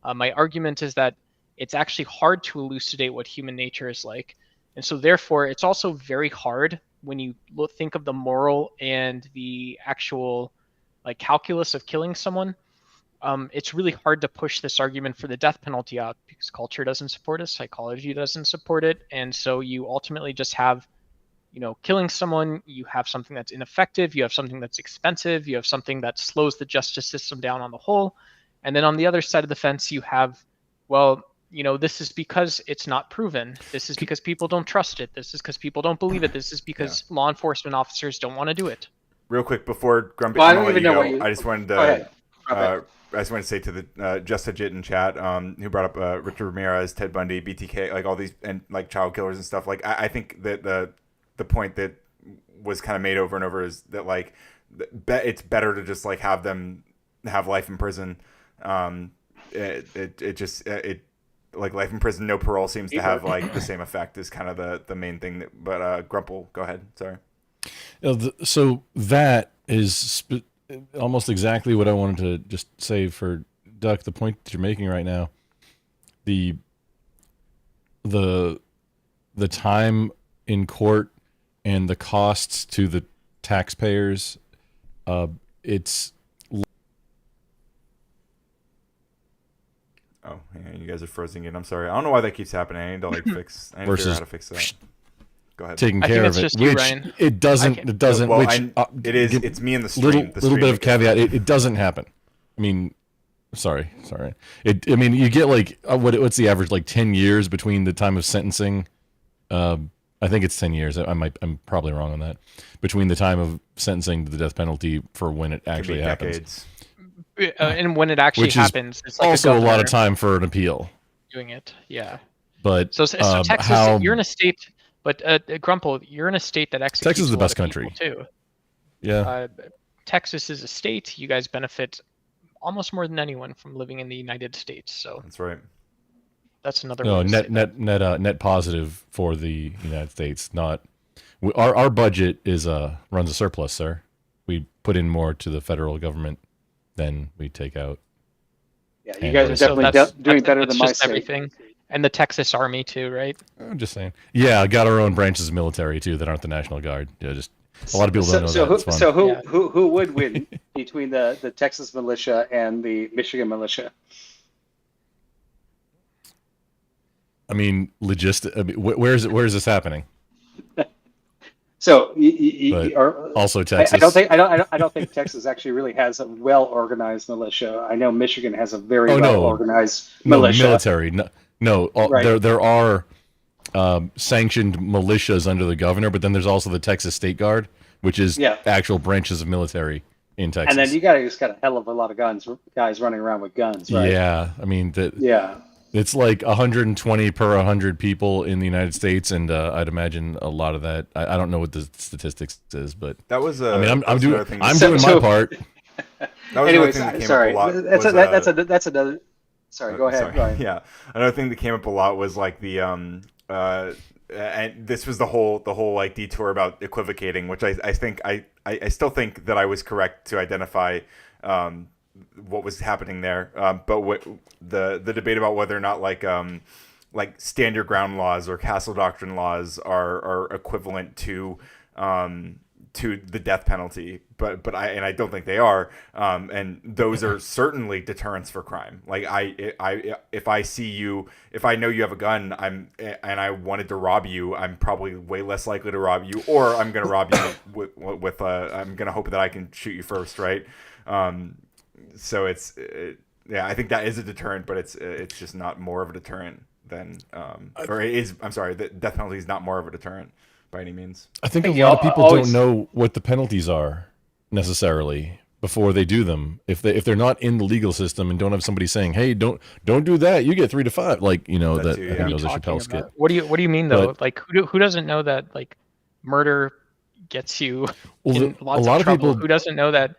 My argument is that it's actually hard to elucidate what human nature is like. And so therefore, it's also very hard when you think of the moral and the actual calculus of killing someone. It's really hard to push this argument for the death penalty out because culture doesn't support it, psychology doesn't support it, and so you ultimately just have, killing someone. You have something that's ineffective, you have something that's expensive, you have something that slows the justice system down on the whole, and then on the other side of the fence you have, this is because it's not proven. This is because people don't trust it. This is because people don't believe it. This is because law enforcement officers don't want to do it. Real quick before Grumpy, I don't even know what you. I just wanted to. Go ahead. I just want to say to the Just Legit in chat, who brought up Richard Ramirez, Ted Bundy, BTK, all these, and child killers and stuff. I think that the point that was kind of made over and over is that it's better to just have them have life in prison. It life in prison, no parole seems to have the same effect is kind of the main thing. But Grumple, go ahead. Sorry. So that is almost exactly what I wanted to just say for Duck. The point that you're making right now, the time in court and the costs to the taxpayers, it's. Oh, yeah, you guys are frozen again. I'm sorry. I don't know why that keeps happening. I need to fix. I need to figure out how to fix that. Go ahead. Taking care of it, which it doesn't. It doesn't. Well, which it is. It's me in the stream. Little bit of caveat. It doesn't happen. I mean, sorry. I mean, you get what's the average? 10 years between the time of sentencing. I think it's 10 years. I'm probably wrong on that. Between the time of sentencing to the death penalty for when it actually happens. And when it actually happens, it's also a lot of time for an appeal. Doing it, yeah. But so Texas, you're in a state. But Grumple, you're in a state that executes Texas is the best a lot of country too. Yeah. Texas is a state. You guys benefit almost more than anyone from living in the United States. So that's right. That's another No, way to say that. net positive for the United States. Not our budget is runs a surplus, sir. We put in more to the federal government than we take out. Yeah, you guys are definitely doing better than my state. Everything. And the Texas Army too, right? I'm just saying. Yeah, got our own branches of military too that aren't the National Guard. Yeah, just a lot of people don't know that. It's fun. So who would win between the Texas militia and the Michigan militia? I mean, where is this happening? So also Texas. I don't think Texas actually really has a well organized militia. I know Michigan has a very well organized militia. Military. No, Right. there are sanctioned militias under the governor, but then there's also the Texas State Guard, which is actual branches of military in Texas. And then you just got a hell of a lot of guys running around with guns, right? Yeah, I mean yeah. It's like 120 per 100 people in the United States, and I'd imagine a lot of that. I don't know what the statistics is, but that was. I mean, I'm doing my part. Anyways, sorry. That's another. Sorry, go ahead. Ryan. Yeah, another thing that came up a lot was like the and this was the whole like detour about equivocating, which I think I still think that I was correct to identify what was happening there, but what the debate about whether or not like stand your ground laws or castle doctrine laws are equivalent to the death penalty, but I don't think they are, and those are certainly deterrents for crime. Like if I see you, if I know you have a gun, and I wanted to rob you, I'm probably way less likely to rob you, or I'm going to rob you with I'm going to hope that I can shoot you first, right? So I think that is a deterrent, but it's just not more of a deterrent than the death penalty is not more of a deterrent by any means. I think a lot of people don't know what the penalties are necessarily before they do them. If they're not in the legal system and don't have somebody saying, "Hey, don't do that. You get 3 to 5." Like I think it was a Chappelle skit. What do you mean though? Like who doesn't know that like murder gets you in lots of trouble? People, who doesn't know that?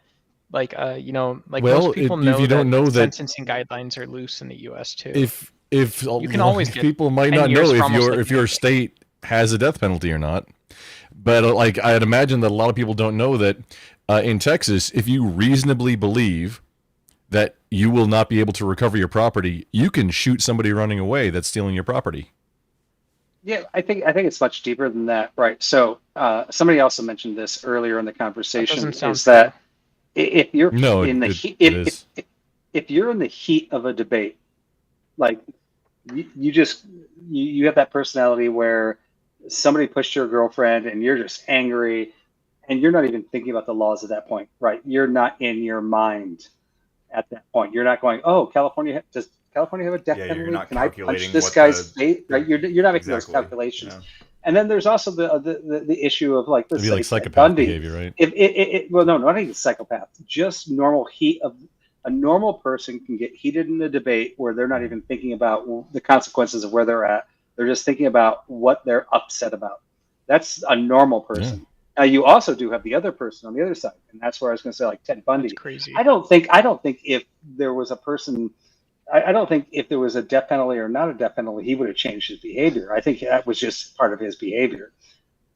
Like most people know if you don't know that sentencing guidelines are loose in the U.S. too. If you can always get people might not know if your state has a death penalty or not, but I'd imagine that a lot of people don't know that in Texas, if you reasonably believe that you will not be able to recover your property, you can shoot somebody running away that's stealing your property. Yeah, I think it's much deeper than that, right? So somebody also mentioned this earlier in the conversation, is that if you're in the heat, if you're in the heat of a debate, like you have that personality where somebody pushed your girlfriend and you're just angry and you're not even thinking about the laws at that point, right? You're not in your mind at that point. You're not going, oh, does California have a death penalty? Can I punch this guy's face? Right? You're not making those calculations. Yeah. And then there's also the issue of like this, like psychopath behavior, right? Well, no, not even psychopath. Just normal heat of a normal person can get heated in a debate where they're not even thinking about the consequences of where they're at. They're just thinking about what they're upset about. That's a normal person. Yeah. Now you also do have the other person on the other side, and that's where I was going to say like Ted Bundy. That's crazy. I don't think if there was a person. I don't think if there was a death penalty or not a death penalty, he would have changed his behavior. I think that was just part of his behavior.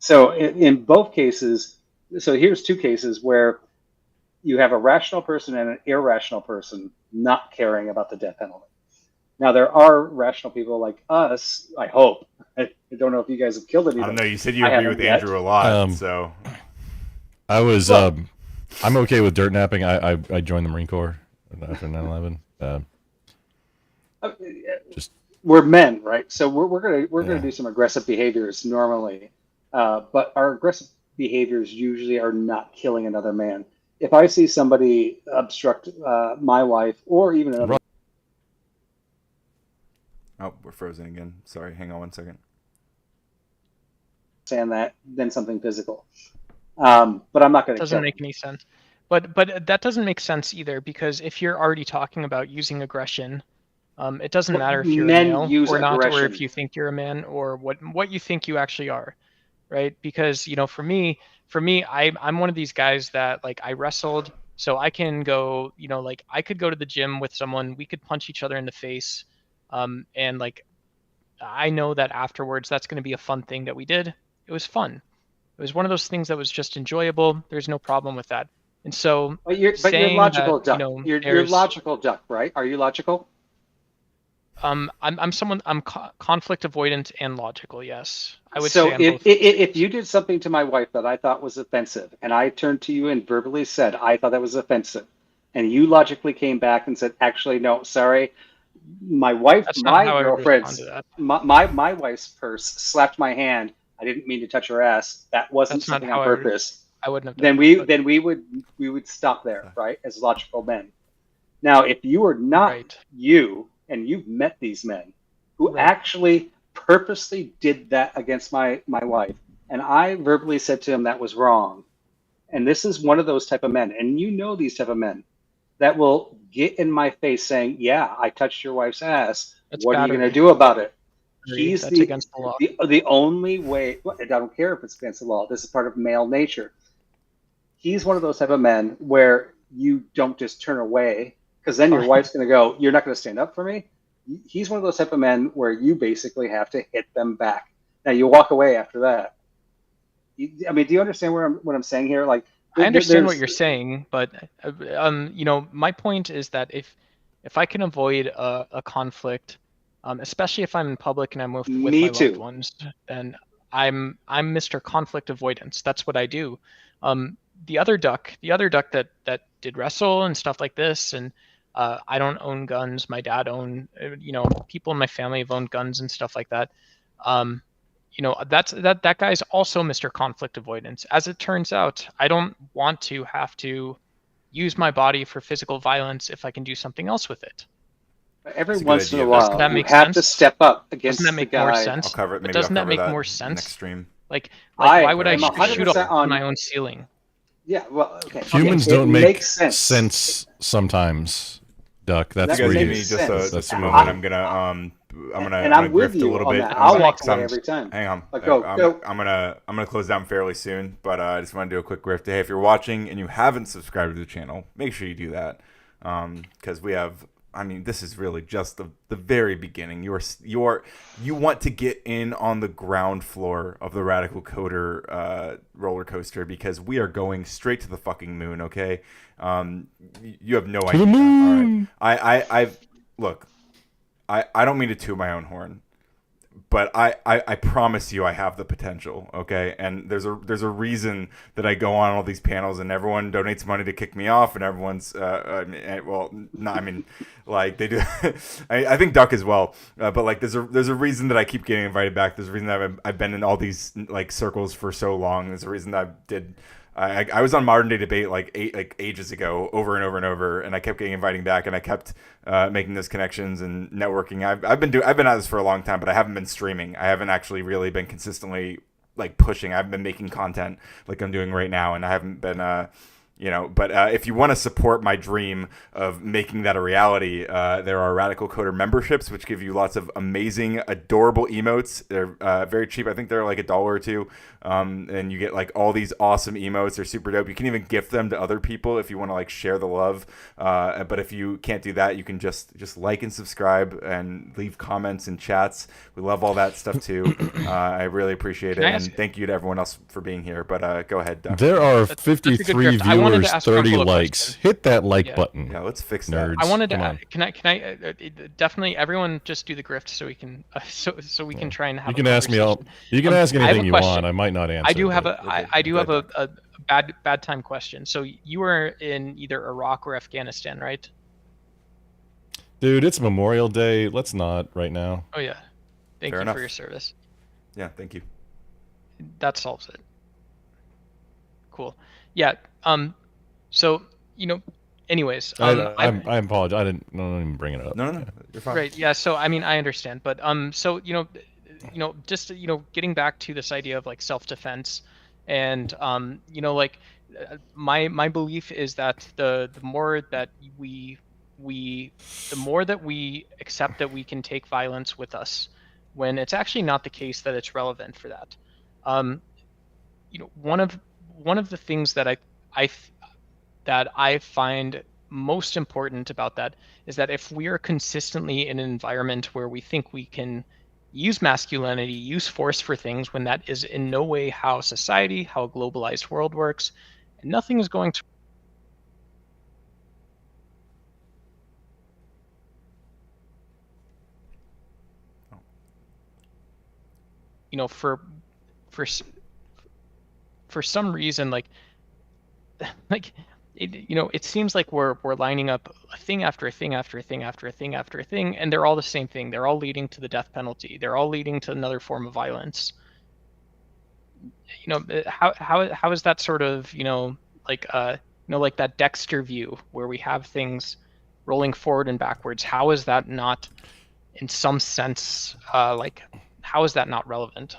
So in both cases, so here's 2 cases where you have a rational person and an irrational person not caring about the death penalty. Now, there are rational people like us, I hope. I don't know if you guys have killed anybody. I don't know. You said you agree with Andrew a lot, so. I was, I'm okay with dirt napping. I joined the Marine Corps after 9/11. We're men, right? So we're gonna do some aggressive behaviors normally, but our aggressive behaviors usually are not killing another man. If I see somebody obstruct my wife or even another, oh, we're frozen again. Sorry, hang on 1 second. saying that, then something physical. But I'm not gonna. Doesn't make any sense. But that doesn't make sense either, because if you're already talking about using aggression. It doesn't matter if you're a male or not, or if you think you're a man, or what you think you actually are, right? Because for me, I'm one of these guys that like I wrestled, so I can go, like I could go to the gym with someone, we could punch each other in the face, and like I know that afterwards that's going to be a fun thing that we did. It was fun. It was one of those things that was just enjoyable. There's no problem with that. And so But you're saying logical, that, Duck. You're there's logical, Duck, right? Are you logical? I'm someone, I'm conflict avoidant and logical. Yes, I would So say I'm both. if you did something to my wife that I thought was offensive, and I turned to you and verbally said I thought that was offensive, and you logically came back and said, actually, no, sorry, my wife, That's not my how I would respond girlfriend's, to that. my wife's purse slapped my hand. I didn't mean to touch her ass. That wasn't That's not something how on purpose. I wouldn't have done Then that, but we would stop there, right? As logical men. Now, if you were not you, and you've met these men who actually purposely did that against my wife, and I verbally said to him that was wrong, and this is one of those type of men, and you know these type of men that will get in my face saying, "Yeah, I touched your wife's ass. That's What are you going to battery. do about it?" He's That's against the law. the only way. Well, I don't care if it's against the law. This is part of male nature. He's one of those type of men where you don't just turn away, because then your wife's going to go, "You're not going to stand up for me." He's one of those type of men where you basically have to hit them back. Now you walk away after that. I mean, do you understand what I'm saying here? Like, I understand what you're saying, but my point is that if I can avoid a conflict, especially if I'm in public and I'm with my loved ones, then I'm Mr. Conflict Avoidance. That's what I do. The other duck that did wrestle and stuff like this, and I don't own guns. My dad owned, people in my family have owned guns and stuff like that. That guy's also Mr. Conflict Avoidance. As it turns out, I don't want to have to use my body for physical violence if I can do something else with it. Every once in a while, you have to step up against the guy. Doesn't that make more sense? I'll cover it. But Maybe doesn't I'll that cover make that more sense? next stream. Like why would I am shoot 100% up on my own ceiling? Yeah, well, okay. Humans Okay, don't it make makes sense. sometimes, Duck. That's You guys where give you. me just a that's moment. where- I'm gonna And I'm with grift a you little on bit. that. I'll walk So away every time. Hang on. But go. I'm gonna close down fairly soon, but I just want to do a quick grift. Hey, if you're watching and you haven't subscribed to the channel, make sure you do that, because we have. I mean, this is really just the very beginning. You want to get in on the ground floor of the Radical Coder roller coaster, because we are going straight to the fucking moon. Okay, you have no idea. the moon. All right, look. I don't mean to toot my own horn, but I promise you I have the potential, okay? And there's a reason that I go on all these panels and everyone donates money to kick me off, and everyone's like they do. I think Duck as well, but like there's a reason that I keep getting invited back. There's a reason that I've been in all these like circles for so long. There's a reason that I did. I was on Modern Day Debate ages ago, over and over and over, and I kept getting inviting back, and I kept making those connections and networking. I've been at this for a long time, but I haven't been streaming. I haven't actually really been consistently like pushing. I've been making content like I'm doing right now, and I haven't been but if you want to support my dream of making that a reality, there are Radical Coder memberships, which give you lots of amazing, adorable emotes. They're very cheap. I think they're like $1 or $2. And you get like all these awesome emotes. They're super dope. You can even gift them to other people if you want to like share the love. But if you can't do that, you can just like and subscribe and leave comments and chats. We love all that stuff too. I really appreciate it. And thank you to everyone else for being here. But go ahead, Doc. There are 53 viewers, 30 likes. Hit that like button. Yeah, let's fix that. Nerds. I wanted to. Come on. Can I definitely everyone just do the grift so we can so we can try and have. You can ask me all. You can ask anything you want. I might not answer. I do have a bad time question. So you were in either Iraq or Afghanistan, right? Dude, it's Memorial Day. Let's not right now. Oh yeah. Thank you for your service. Yeah, thank you. That solves it. Cool. Yeah. So anyways. I apologize. I don't even bring it up. No, you're fine. Right. Yeah. So I mean, I understand, but so just getting back to this idea of like self-defense, and my belief is that the more that we accept that we can take violence with us, when it's actually not the case that it's relevant for that. One of the things that I find most important about that is that if we are consistently in an environment where we think we can use masculinity, use force for things when that is in no way how society, how a globalized world works, and nothing is going to. You know, for some reason, like it seems like we're lining up a thing after a thing after a thing after a thing after a thing, and they're all the same thing. They're all leading to the death penalty. They're all leading to another form of violence. How is that sort of like like that Dexter view where we have things rolling forward and backwards? How is that not, in some sense, like how is that not relevant?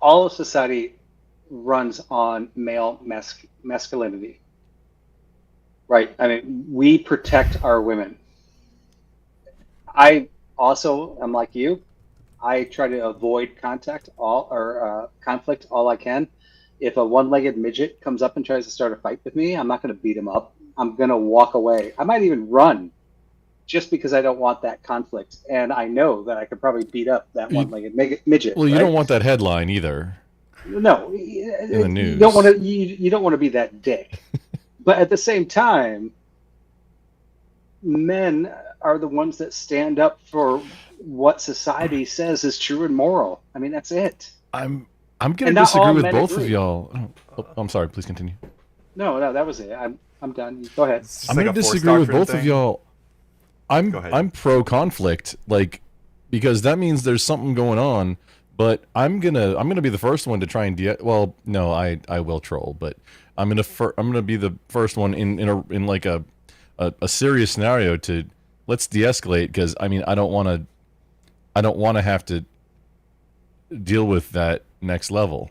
All of society runs on male masculinity, right? I mean, we protect our women. I also am like you. I try to avoid conflict all I can. If a one-legged midget comes up and tries to start a fight with me, I'm not going to beat him up. I'm going to walk away. I might even run, just because I don't want that conflict, and I know that I could probably beat up that one-legged midget. Well, you right? don't want that headline either. No, in the news. You don't want to. You don't want to be that dick. But at the same time, men are the ones that stand up for what society says is true and moral. I mean, that's it. I'm going to disagree with both of y'all. Oh, I'm sorry. Please continue. No, that was it. I'm done. Go ahead. I'm going to disagree with both of y'all. I'm pro conflict, like, because that means there's something going on. But I'm gonna be the first one to try and well, no, I will troll, but I'm gonna be the first one in like a serious scenario to let's de-escalate, because I mean I don't want to have to deal with that next level.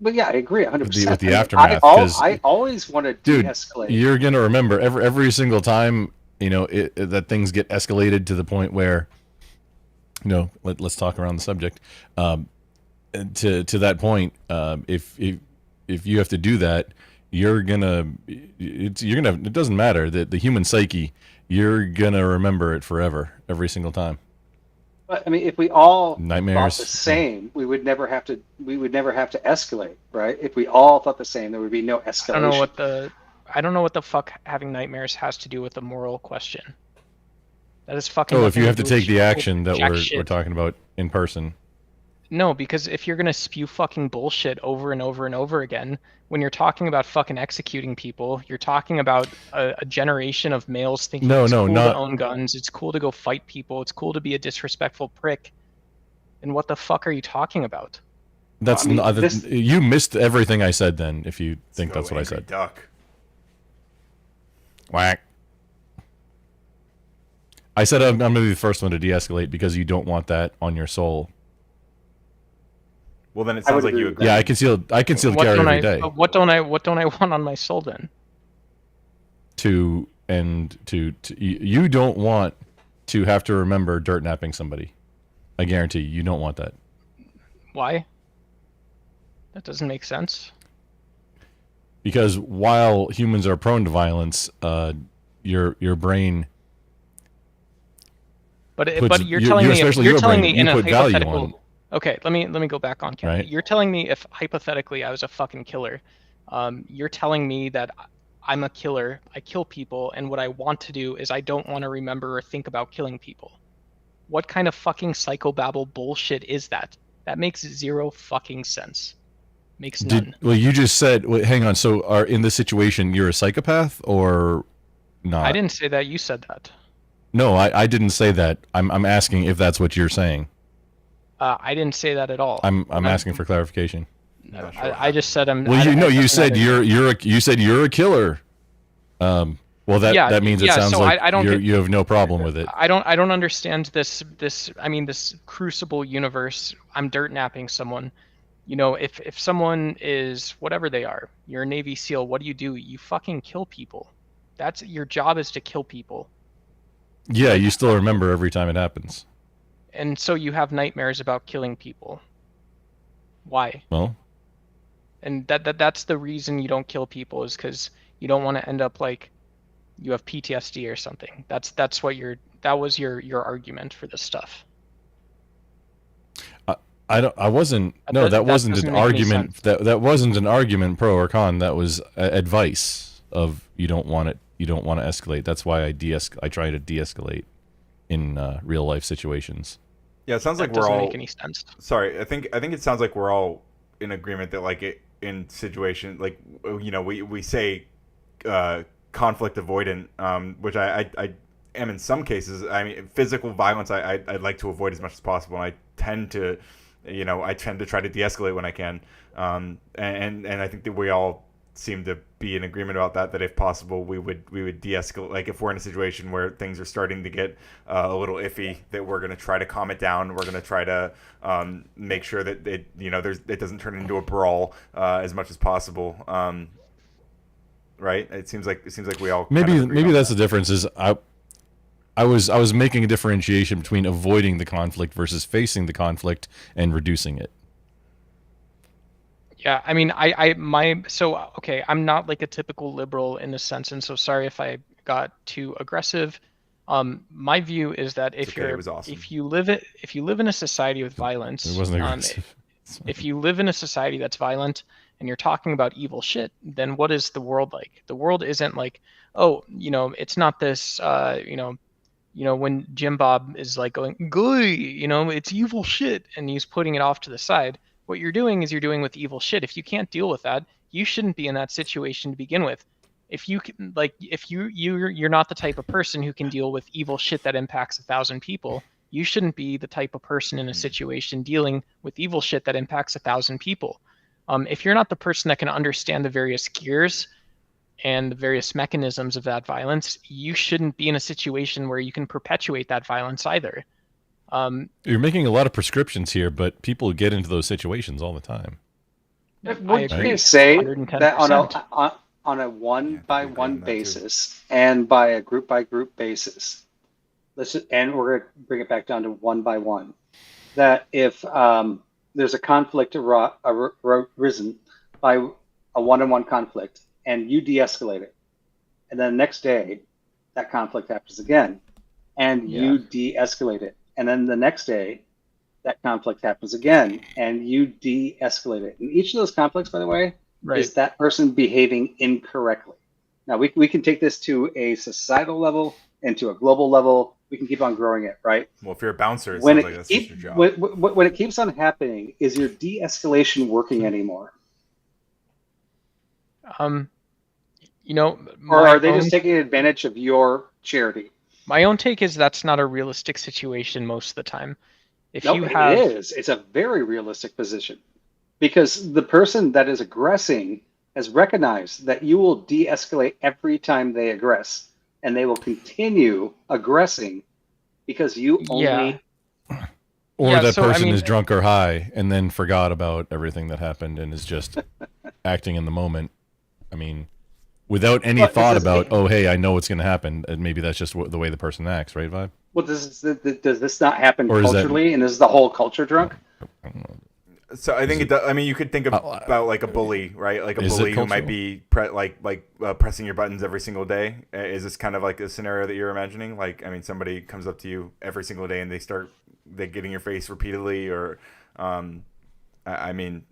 But yeah, I agree 100%. With the aftermath, because I always want to de-escalate. Dude, you're gonna remember every single time that things get escalated to the point where. Let's talk around the subject. To that point, if you have to do that, it doesn't matter the human psyche. You're gonna remember it forever, every single time. But I mean, if we all nightmares thought the same, we would never have to escalate, right? If we all thought the same, there would be no escalation. I don't know what the fuck having nightmares has to do with the moral question. That is fucking. Oh, if you have to take the action that we're talking about in person. No, because if you're gonna spew fucking bullshit over and over and over again, when you're talking about fucking executing people, you're talking about a generation of males thinking it's cool to own guns, it's cool to go fight people, it's cool to be a disrespectful prick. And what the fuck are you talking about? That's you missed everything I said then. If you think that's what I said. Duck. Whack. I said I'm going to be the first one to de-escalate because you don't want that on your soul. Well, then it sounds like you agree. Yeah, I conceal the carry every day. What don't I want on my soul then? You don't want to have to remember dirt napping somebody. I guarantee you don't want that. Why? That doesn't make sense. Because while humans are prone to violence, your brain. But you're telling me in a hypothetical. Okay, let me go back on camera. Right. You're telling me if hypothetically I was a fucking killer, you're telling me that I'm a killer, I kill people, and what I want to do is I don't want to remember or think about killing people. What kind of fucking psychobabble bullshit is that? That makes zero fucking sense. Makes none. Well, you just said. Hang on. So, in this situation, you're a psychopath or not? I didn't say that. You said that. No, I didn't say that. I'm asking if that's what you're saying. I didn't say that at all. I'm asking for clarification. No, I just said I'm. Well, you said you're a killer. Well, that means it sounds like you have no problem with it. I don't understand this. I mean, this crucible universe. I'm dirt napping someone. If someone is whatever they are, you're a Navy SEAL. What do? You fucking kill people. That's your job, is to kill people. Yeah, you still remember every time it happens. And so you have nightmares about killing people. Why? Well. And that's the reason you don't kill people, is because you don't want to end up like you have PTSD or something. That's what you're that was your argument for this stuff. I wasn't. No, that wasn't an argument. That wasn't an argument, pro or con. That was advice of you don't want it. You don't want to escalate. That's why I try to de-escalate in real life situations. Yeah, it sounds like we're doesn't all. Make any sense. Sorry, I think it sounds like we're all in agreement that like in situation like we say conflict avoidant, which I am in some cases. I mean, physical violence I'd like to avoid as much as possible, and I tend to try to de-escalate when I can, and I think that we all seem to be in agreement about that if possible we would de-escalate. Like if we're in a situation where things are starting to get a little iffy, that we're going to try to calm it down. We're going to try to make sure that it doesn't turn into a brawl as much as possible. Right? It seems like we all maybe that's the difference. Is I was making a differentiation between avoiding the conflict versus facing the conflict and reducing it. Yeah, I mean, okay, I'm not like a typical liberal in this sense, and so sorry if I got too aggressive. My view is that if you live in a society with violence, it wasn't aggressive. If you live in a society that's violent and you're talking about evil shit, then what is the world like? The world isn't like, oh, it's not this, when Jim Bob is like going, "Goy," it's evil shit, and he's putting it off to the side. What you're doing is you're doing with evil shit. If you can't deal with that, you shouldn't be in that situation to begin with. If you can, you're not the type of person who can deal with evil shit that impacts 1,000 people, you shouldn't be the type of person in a situation dealing with evil shit that impacts 1,000 people. If you're not the person that can understand the various gears and the various mechanisms of that violence, you shouldn't be in a situation where you can perpetuate that violence either. You're making a lot of prescriptions here, but people get into those situations all the time. Would you say that on a one-by-one basis and by a group-by-group basis, and we're going to bring it back down to one-by-one, that if there's a conflict arisen by a one-on-one conflict and you de-escalate it, and then the next day that conflict happens again and you de-escalate it, and then the next day that conflict happens again and you de-escalate it. And each of those conflicts, by the way, is that person behaving incorrectly. Now we can take this to a societal level and to a global level. We can keep on growing it, right? Well, if you're a bouncer, it sounds like that's just your job. When it keeps on happening, is your de-escalation working anymore? Or are they just taking advantage of your charity? My own take is that's not a realistic situation most of the time. It is. It's a very realistic position, because the person that is aggressing has recognized that you will de-escalate every time they aggress, and they will continue aggressing because you only. Or that person is drunk or high and then forgot about everything that happened and is just acting in the moment. I mean, without any thought about, oh, hey, I know what's going to happen. And maybe that's just the way the person acts, right, Vibe? Well, does this not happen culturally? And is the whole culture drunk? So I think it does. I mean, you could think about like a bully, right? Like a bully who might be pressing your buttons every single day. Is this kind of like a scenario that you're imagining? Like, I mean, somebody comes up to you every single day and they get in your face repeatedly, or, I guess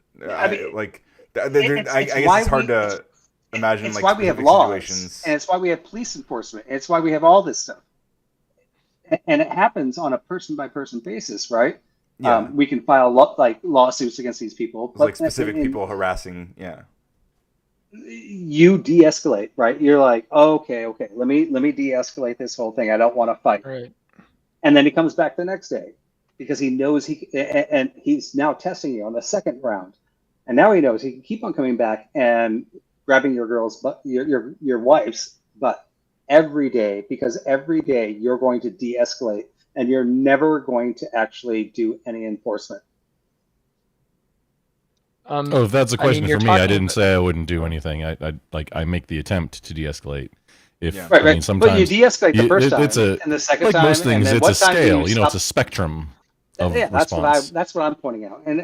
it's hard to imagine. It's like why we have laws, and it's why we have police enforcement, and it's why we have all this stuff. And it happens on a person-by-person basis, right? Yeah. We can file lawsuits against these people. Like specific people harassing, yeah. You de-escalate, right? You're like, oh, okay, let me de-escalate this whole thing. I don't want to fight. Right. And then he comes back the next day because he knows he's now testing you on the second round. And now he knows he can keep on coming back and grabbing your girl's butt, your wife's butt every day, because every day you're going to de-escalate and you're never going to actually do any enforcement. If that's a question for me, I didn't say I wouldn't do anything. I make the attempt to de-escalate. I mean, sometimes, but you de-escalate the first time, and the second like time, most things, and then it's a scale. It's a spectrum of response. That's what I'm pointing out, and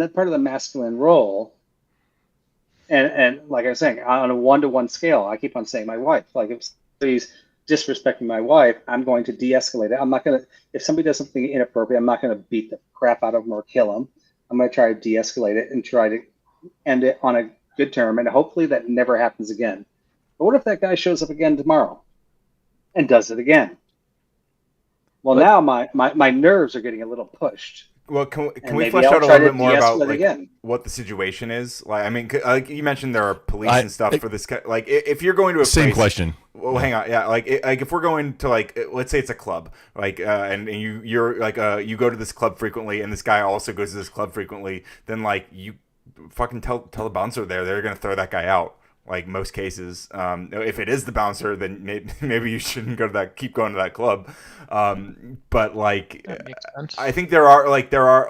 that part of the masculine role. And like I was saying, on a 1-to-1 scale, I keep on saying my wife. Like if somebody's disrespecting my wife, I'm going to de-escalate it. I'm not going to, if somebody does something inappropriate, I'm not going to beat the crap out of them or kill them. I'm going to try to de-escalate it and try to end it on a good term, and hopefully that never happens again. But what if that guy shows up again tomorrow and does it again? Well, now my nerves are getting a little pushed. Well, can And we maybe flesh I'll out a try little to bit more about de-escalate like again. what the situation is? Like, I mean, like you mentioned, there are police and stuff for this. Like, if you're going to a Same place, question. Well, hang on, yeah. Like if we're going to like, let's say it's a club, like, and you're like, you go to this club frequently, and this guy also goes to this club frequently, then like you fucking tell the bouncer there, they're gonna throw that guy out. Like most cases, if it is the bouncer, then maybe you shouldn't keep going to that club. But like, I think there are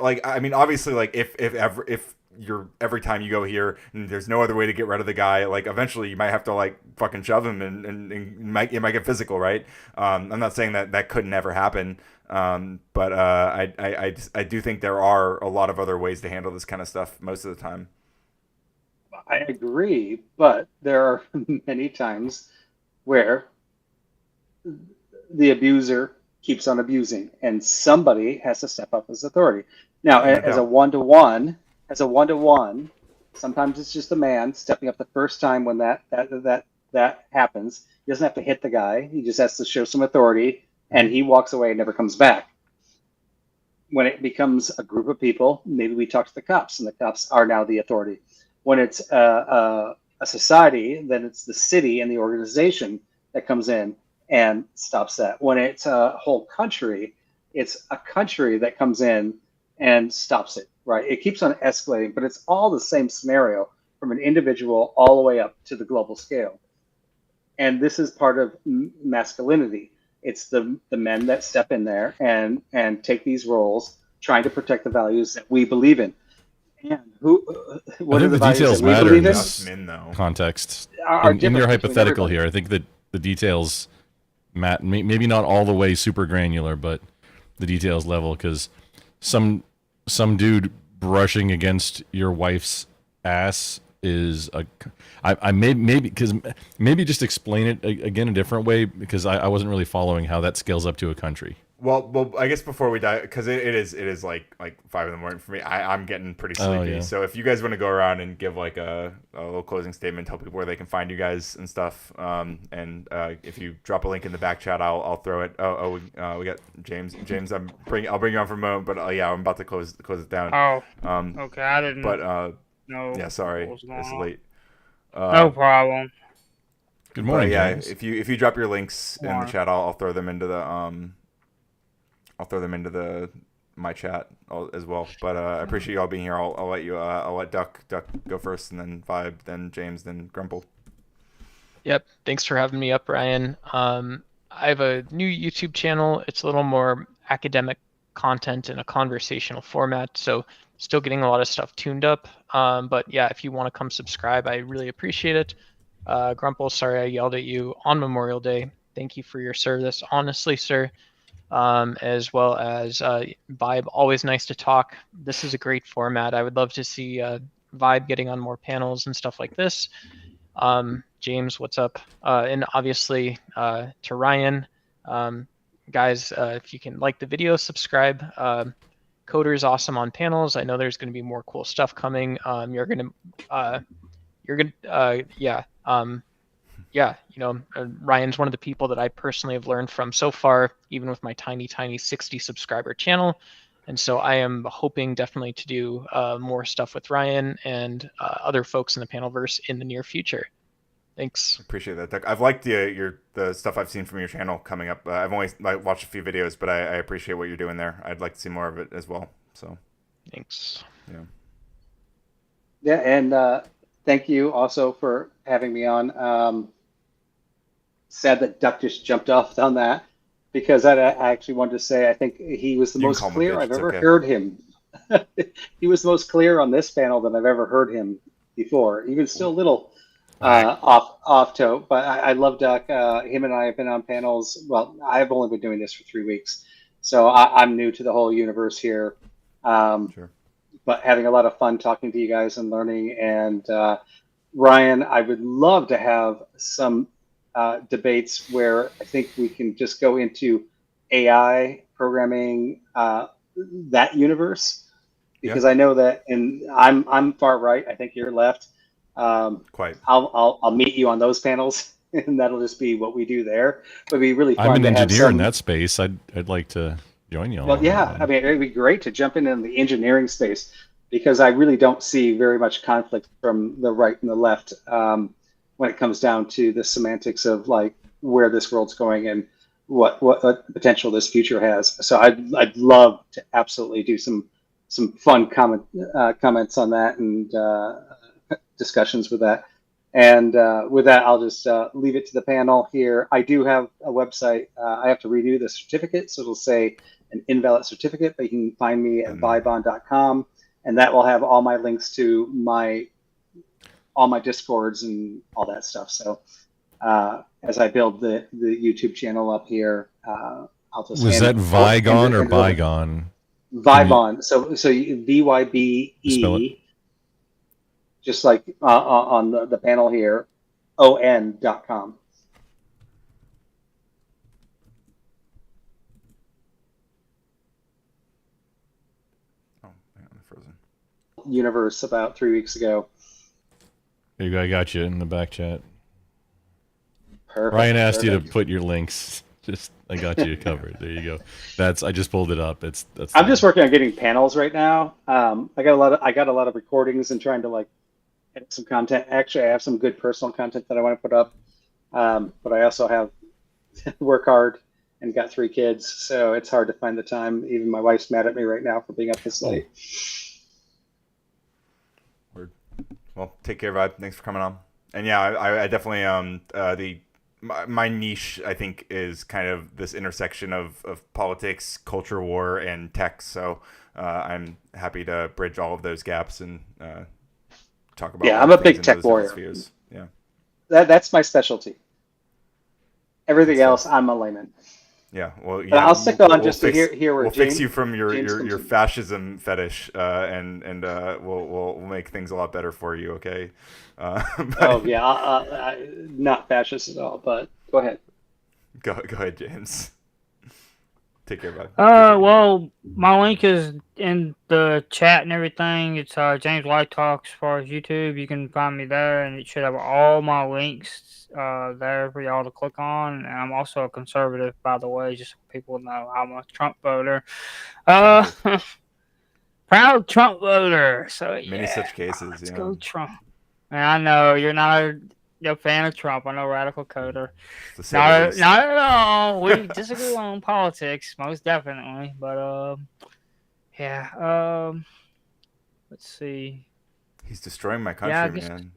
like, I mean, obviously, like if you're every time you go here and there's no other way to get rid of the guy, like eventually you might have to like fucking shove him and it might get physical, right? I'm not saying that could never happen. But I do think there are a lot of other ways to handle this kind of stuff most of the time. I agree, but there are many times where the abuser keeps on abusing, and somebody has to step up as authority. Now, as a one-to-one, sometimes it's just a man stepping up the first time when that happens. He doesn't have to hit the guy; he just has to show some authority, and he walks away and never comes back. When it becomes a group of people, maybe we talk to the cops, and the cops are now the authority. When it's a society, then it's the city and the organization that comes in and stops that. When it's a whole country, it's a country that comes in and stops it, right? It keeps on escalating, but it's all the same scenario from an individual all the way up to the global scale. And this is part of masculinity. It's the men that step in there and take these roles, trying to protect the values that we believe in. And what I are think the the details matter in this context. In your hypothetical here, I think that the details, maybe not all the way super granular, but the details level, because some dude brushing against your wife's ass is maybe just explain it again a different way, because I wasn't really following how that scales up to a country. Well, I guess before we die, because it is like 5 in the morning for me. I'm getting pretty sleepy. Oh, yeah. So if you guys want to go around and give like a little closing statement, tell people where they can find you guys and stuff, and if you drop a link in the back chat, I'll throw it. We got James. I'll bring you on for a moment, but yeah, I'm about to close it down. Okay, I didn't. But know. yeah, sorry, what was going it's on. late. No problem. Good morning, yeah, James. if you drop your links in the Morning. chat, I'll throw them into the my chat as well. But I appreciate you all being here. I'll let Duck go first, and then Vibe, then James, then Grumple. Yep. Thanks for having me up, Ryan. I have a new YouTube channel. It's a little more academic content in a conversational format, so still getting a lot of stuff tuned up. But yeah, if you want to come subscribe, I really appreciate it. Grumple, sorry I yelled at you on Memorial Day. Thank you for your service, honestly, sir. As well as Vibe, always nice to talk. This is a great format. I would love to see Vibe getting on more panels and stuff like this. James, what's up? And obviously to Ryan, guys, if you can like the video, subscribe. Coder is awesome on panels. I know there's going to be more cool stuff coming. Yeah, you know, Ryan's one of the people that I personally have learned from so far, even with my tiny 60 subscriber channel. And so I am hoping definitely to do more stuff with Ryan and other folks in the Panelverse in the near future. Thanks. Appreciate that, Doug. I've liked the stuff I've seen from your channel coming up. I've only watched a few videos, but I appreciate what you're doing there. I'd like to see more of it as well. So, thanks. Yeah. Yeah, and thank you also for having me on. Sad that Duck just jumped off on that, because I actually wanted to say I think he was the most clear I've ever heard him. He was the most clear on this panel than I've ever heard him before. Even still a little off toe, but I love Duck. Him and I have been on panels. Well, I've only been doing this for 3 weeks, so I'm new to the whole universe here. Sure. But having a lot of fun talking to you guys and learning. And Ryan, I would love to have some debates where I think we can just go into AI programming that universe, because I know that, and I'm far right. I think you're left. Quite. I'll meet you on those panels, and that'll just be what we do there. But it'd be really fun I'm an to have engineer in some. that space. I'd like to join you all. Well, on that yeah, one. I mean, it'd be great to jump in the engineering space, because I really don't see very much conflict from the right and the left when it comes down to the semantics of like where this world's going and what potential this future has. So I'd love to absolutely do some fun comments on that and discussions with that. And with that, I'll just leave it to the panel here. I do have a website. I have to renew the certificate, so it'll say an invalid certificate, but you can find me at vibon.com, and that will have all my links to all my discords and all that stuff. So as I build the YouTube channel up here, I'll just Was that Vigon or Bygone? Vibon. So Spell VYBE, just like on the panel here, on.com. Universe about 3 weeks ago. There you go. I got you in the back chat. Perfect. Ryan asked you to Perfect. put your links. I got you covered. There you go. I just pulled it up. That's. I'm just working on getting panels right now. I got a lot of recordings and trying to like edit some content. Actually, I have some good personal content that I want to put up, but I also have work hard and got 3 kids, so it's hard to find the time. Even my wife's mad at me right now for being up this late. Well, take care, Vibe. Thanks for coming on. And yeah, I definitely my niche, I think, is kind of this intersection of politics, culture war, and tech. So I'm happy to bridge all of those gaps and talk about. Yeah, I'm a big tech warrior. Spheres. Yeah, that's my specialty. Everything else, I'm a layman. Yeah, well, but I'll stick on just to hear where we'll James, fix you from your James fascism fetish, and we'll make things a lot better for you. Okay. Oh yeah, not fascist at all. But go ahead. Go ahead, James. Take care, bud. Well, my link is in the chat and everything. It's James White Talks as far as YouTube. You can find me there, and it should have all my links there for y'all to click on. And I'm also a conservative, by the way, just so people know I'm a Trump voter. Proud Trump voter. So yeah, many such cases. Let's go Trump. And I know you're not a fan of Trump. I know Radical Coder. Not at all. We disagree on politics, most definitely. But yeah. Let's see. He's destroying my country, man.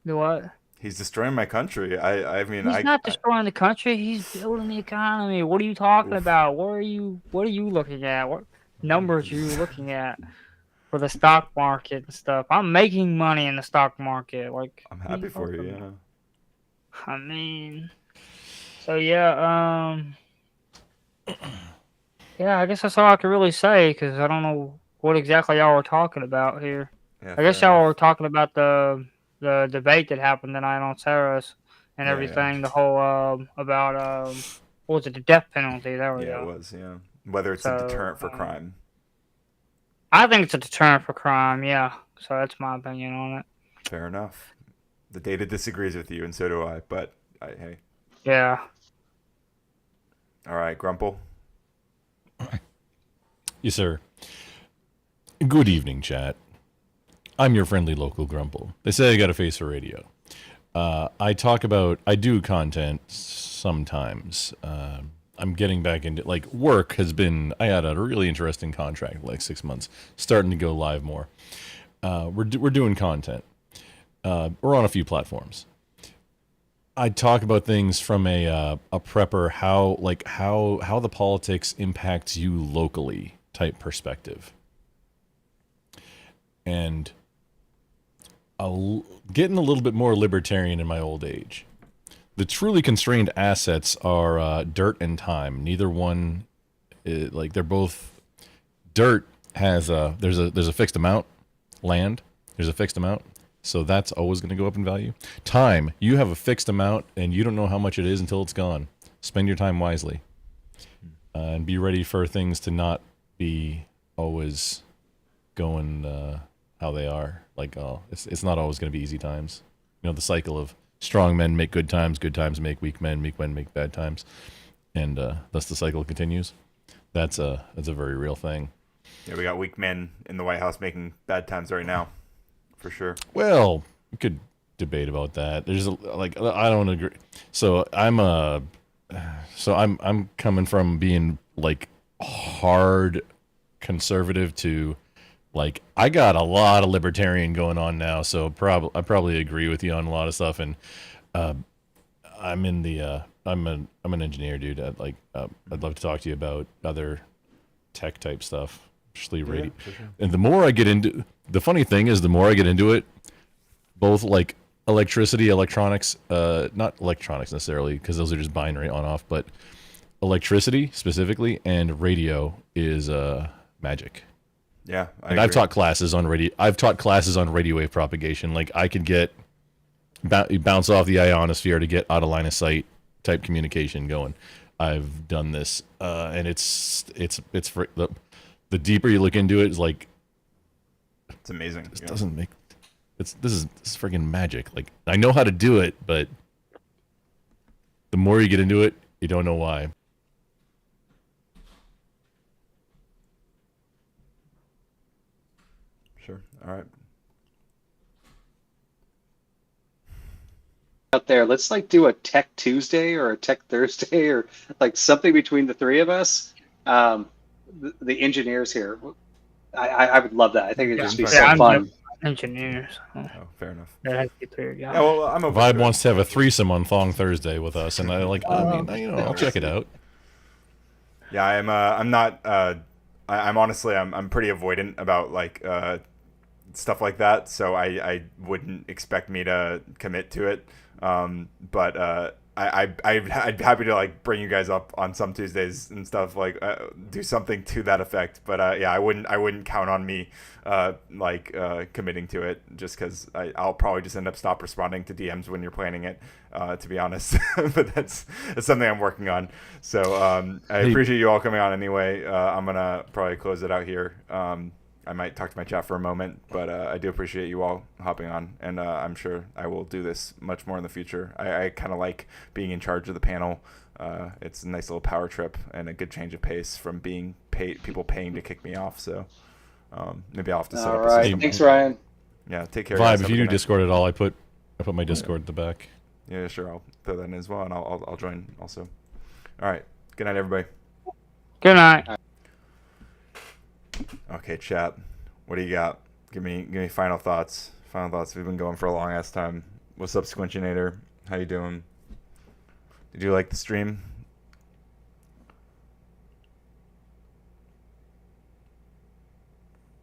Do what? He's destroying my country. I mean, he's not destroying the country. He's building the economy. What are you talking about? What are you looking at? What numbers are you looking at for the stock market and stuff? I'm making money in the stock market. Like, I'm happy for you. Yeah. I mean, so yeah. Yeah, I guess that's all I can really say because I don't know what exactly y'all were talking about here. Yeah, I guess y'all were talking about the debate that happened tonight on Sarah's and everything. Yeah. The whole about what was it, the death penalty? There we go. Yeah, it was. Yeah, whether it's a deterrent for crime. I think it's a deterrent for crime. Yeah, so that's my opinion on it. Fair enough. The data disagrees with you, and so do I. But hey. Yeah. All right, Grumple. Yes, sir. Good evening, chat. I'm your friendly local Grumple. They say I got a face for radio. I do content sometimes. I'm getting back into, like, work has been, I had a really interesting contract, like 6 months, starting to go live more. We're doing content. We're on a few platforms. I talk about things from a prepper, how the politics impacts you locally type perspective. And getting a little bit more libertarian in my old age. The truly constrained assets are dirt and time. Neither one, they're both. Dirt has there's a fixed amount, land. There's a fixed amount. So that's always going to go up in value. Time, you have a fixed amount and you don't know how much it is until it's gone. Spend your time wisely. And be ready for things to not be always going how they are. Like, it's not always going to be easy times. You know, the cycle of strong men make good times make weak men make bad times. And thus the cycle continues. That's a very real thing. Yeah, we got weak men in the White House making bad times right now, for sure. Well, we could debate about that. There's I don't agree. So I'm coming from being like hard conservative to like I got a lot of libertarian going on now. So I probably agree with you on a lot of stuff. And I'm in the I'm an engineer, dude. I'd love to talk to you about other tech type stuff. Especially radio. For sure. And the more I get into, the funny thing is, the more I get into it, both like electricity, electronics, not electronics necessarily, because those are just binary on off, but electricity specifically and radio is magic. Yeah, and I've taught classes on radio. I've taught classes on radio wave propagation. Like I could get bounce off the ionosphere to get out of line of sight type communication going. I've done this, and it's for the deeper you look into it, it's like it's amazing. It doesn't make this is freaking magic. Like I know how to do it, but the more you get into it, you don't know why. Sure. All right. Out there, let's like do a Tech Tuesday or a Tech Thursday or like something between the three of us. The engineers here, I would love that. I think it'd just be so fun. Engineers. Oh, fair enough. That has to be clear, yeah. Yeah, well, I'm Vibe wants to have a threesome on Thong Thursday with us, and I like. I mean, you know, I'll check it out. Yeah, I'm not. I'm honestly, I'm pretty avoidant about like stuff like that. So I wouldn't expect me to commit to it. But I'd be happy to like bring you guys up on some Tuesdays and stuff, like do something to that effect. But yeah, I wouldn't count on me committing to it, just because I'll probably just end up stop responding to DMs when you're planning it, to be honest. But that's something I'm working on. So I appreciate you all coming on anyway. I'm gonna probably close it out here. I might talk to my chat for a moment, but I do appreciate you all hopping on, and I'm sure I will do this much more in the future. I kind of like being in charge of the panel. It's a nice little power trip and a good change of pace from being people paying to kick me off. So maybe I'll have to set up a system. Thanks, Ryan. Yeah, take care. Vibe, Guys. if you do Discord at all, I put my Discord at the back. Yeah, sure. I'll throw that in as well, and I'll join also. All right. Good night, everybody. Good night. Okay, chat. What do you got? Give me final thoughts. Final thoughts. We've been going for a long ass time. What's up, Squinchinator? How you doing? Did you like the stream?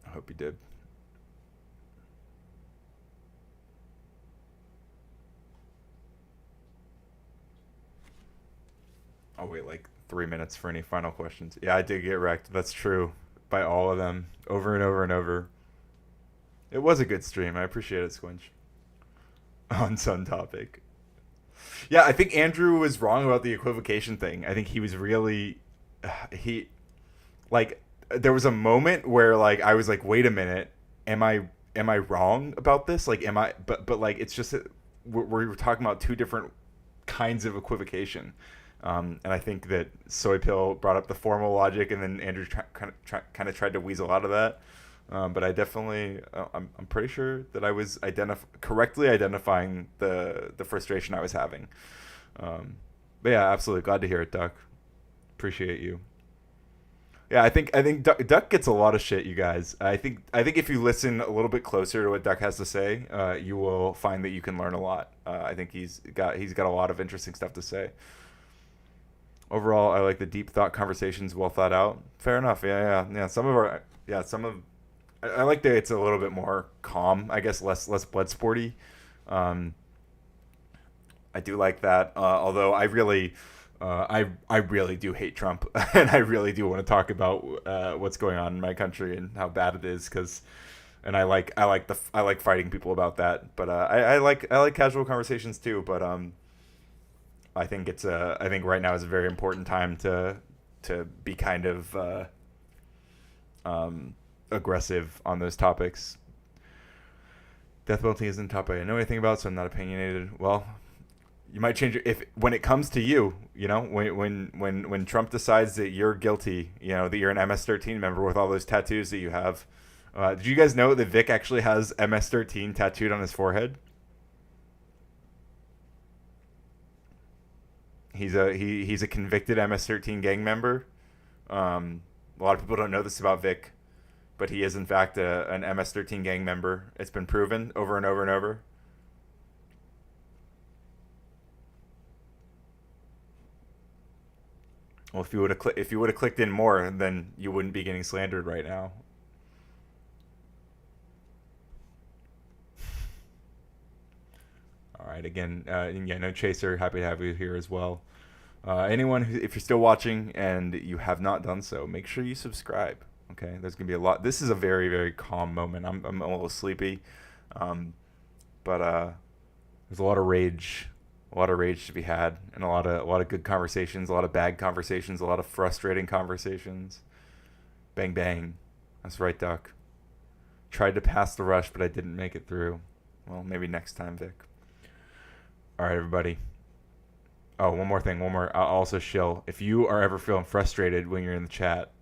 I hope you did. I'll wait like 3 minutes for any final questions. Yeah, I did get wrecked. That's true. By all of them. Over and over and over. It was a good stream. I appreciate it, Squinch. On some topic. Yeah, I think Andrew was wrong about the equivocation thing. I think he was really... there was a moment where, like, I was like, wait a minute. Am I wrong about this? Like, am I... But like, it's just... We're talking about two different kinds of equivocation. And I think that Soy Pill brought up the formal logic, and then Andrew kind of tried to weasel out of that. But I definitely, I'm pretty sure that I was correctly identifying the frustration I was having. But yeah, absolutely glad to hear it, Duck. Appreciate you. Yeah, I think Duck gets a lot of shit, you guys. I think if you listen a little bit closer to what Duck has to say, you will find that you can learn a lot. I think he's got a lot of interesting stuff to say. Overall, I like the deep thought conversations, well thought out. Fair enough. Yeah. I like that it's a little bit more calm, I guess, less blood sporty. I do like that. Although I really do hate Trump, and I really do want to talk about what's going on in my country and how bad it is, because and I like fighting people about that. But I like casual conversations too. But I think I think right now is a very important time to be kind of aggressive on those topics. Death penalty isn't a topic I know anything about, so I'm not opinionated. Well, you might change it when it comes to you. You know, when Trump decides that you're guilty, you know, that you're an MS-13 member with all those tattoos that you have. Did you guys know that Vic actually has MS-13 tattooed on his forehead? He's a convicted MS-13 gang member. A lot of people don't know this about Vic, but he is in fact an MS-13 gang member. It's been proven over and over and over. Well, if you would have clicked in more, then you wouldn't be getting slandered right now. All right, again, yeah, no Chaser, happy to have you here as well. Anyone if you're still watching and you have not done so, make sure you subscribe. Okay, there's gonna be a lot. This is a very, very calm moment. I'm a little sleepy, but there's a lot of rage to be had, and a lot of good conversations, a lot of bad conversations, a lot of frustrating conversations. Bang bang, that's right, Duck. Tried to pass the rush, but I didn't make it through. Well, maybe next time, Vic. All right, everybody. Oh, one more. I'll also shill. If you are ever feeling frustrated when you're in the chat,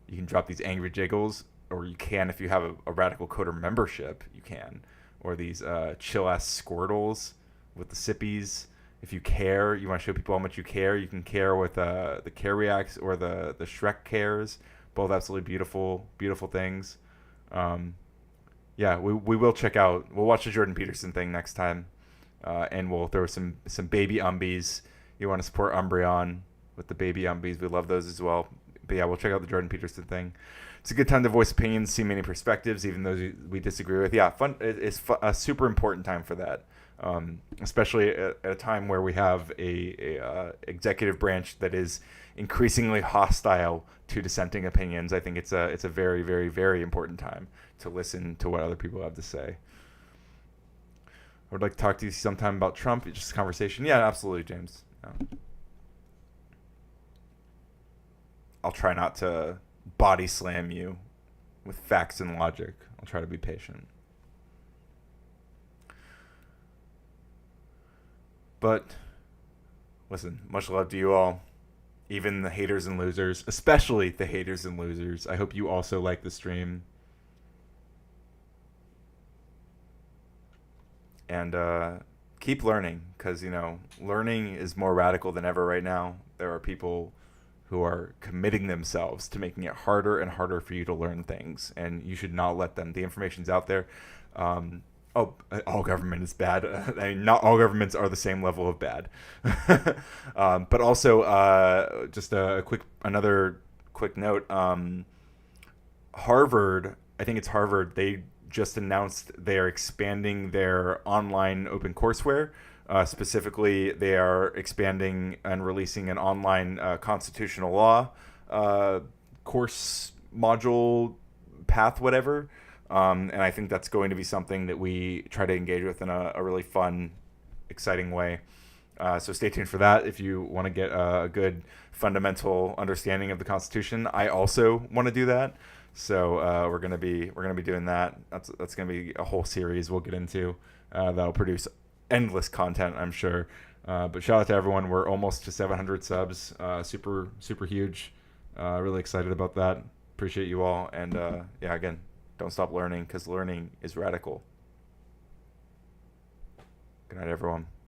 you can drop these angry jiggles, or you can, if you have a Radical Coder membership, you can. Or these chill-ass Squirtles with the sippies. If you care, you want to show people how much you care, you can care with the Care Reacts or the Shrek Cares. Both absolutely beautiful, beautiful things. Yeah, we will check out. We'll watch the Jordan Peterson thing next time. And we'll throw some baby umbies. You want to support Umbreon with the baby umbies. We love those as well. But yeah, we'll check out the Jordan Peterson thing. It's a good time to voice opinions, see many perspectives, even those we disagree with. Yeah, it's a super important time for that, especially at a time where we have a executive branch that is increasingly hostile to dissenting opinions. I think it's a very, very, very important time to listen to what other people have to say. I would like to talk to you sometime about Trump. It's just a conversation. Yeah, absolutely, James. Yeah. I'll try not to body slam you with facts and logic. I'll try to be patient. But, listen, much love to you all. Even the haters and losers, especially the haters and losers. I hope you also like the stream. And keep learning, because, you know, learning is more radical than ever right now. There are people who are committing themselves to making it harder and harder for you to learn things, and you should not let them. The information's out there. All government is bad. I mean, not all governments are the same level of bad. But also, just another quick note. Harvard, I think it's Harvard, they just announced they are expanding their online open courseware. Specifically, they are expanding and releasing an online constitutional law course module path, whatever. And I think that's going to be something that we try to engage with in a really fun, exciting way. So stay tuned for that if you want to get a good fundamental understanding of the Constitution. I also want to do that. So we're gonna be doing that. That's gonna be a whole series we'll get into. That'll produce endless content, I'm sure. But shout out to everyone. We're almost to 700 subs. Super huge. Really excited about that. Appreciate you all. And yeah, again, don't stop learning, because learning is radical. Good night, everyone.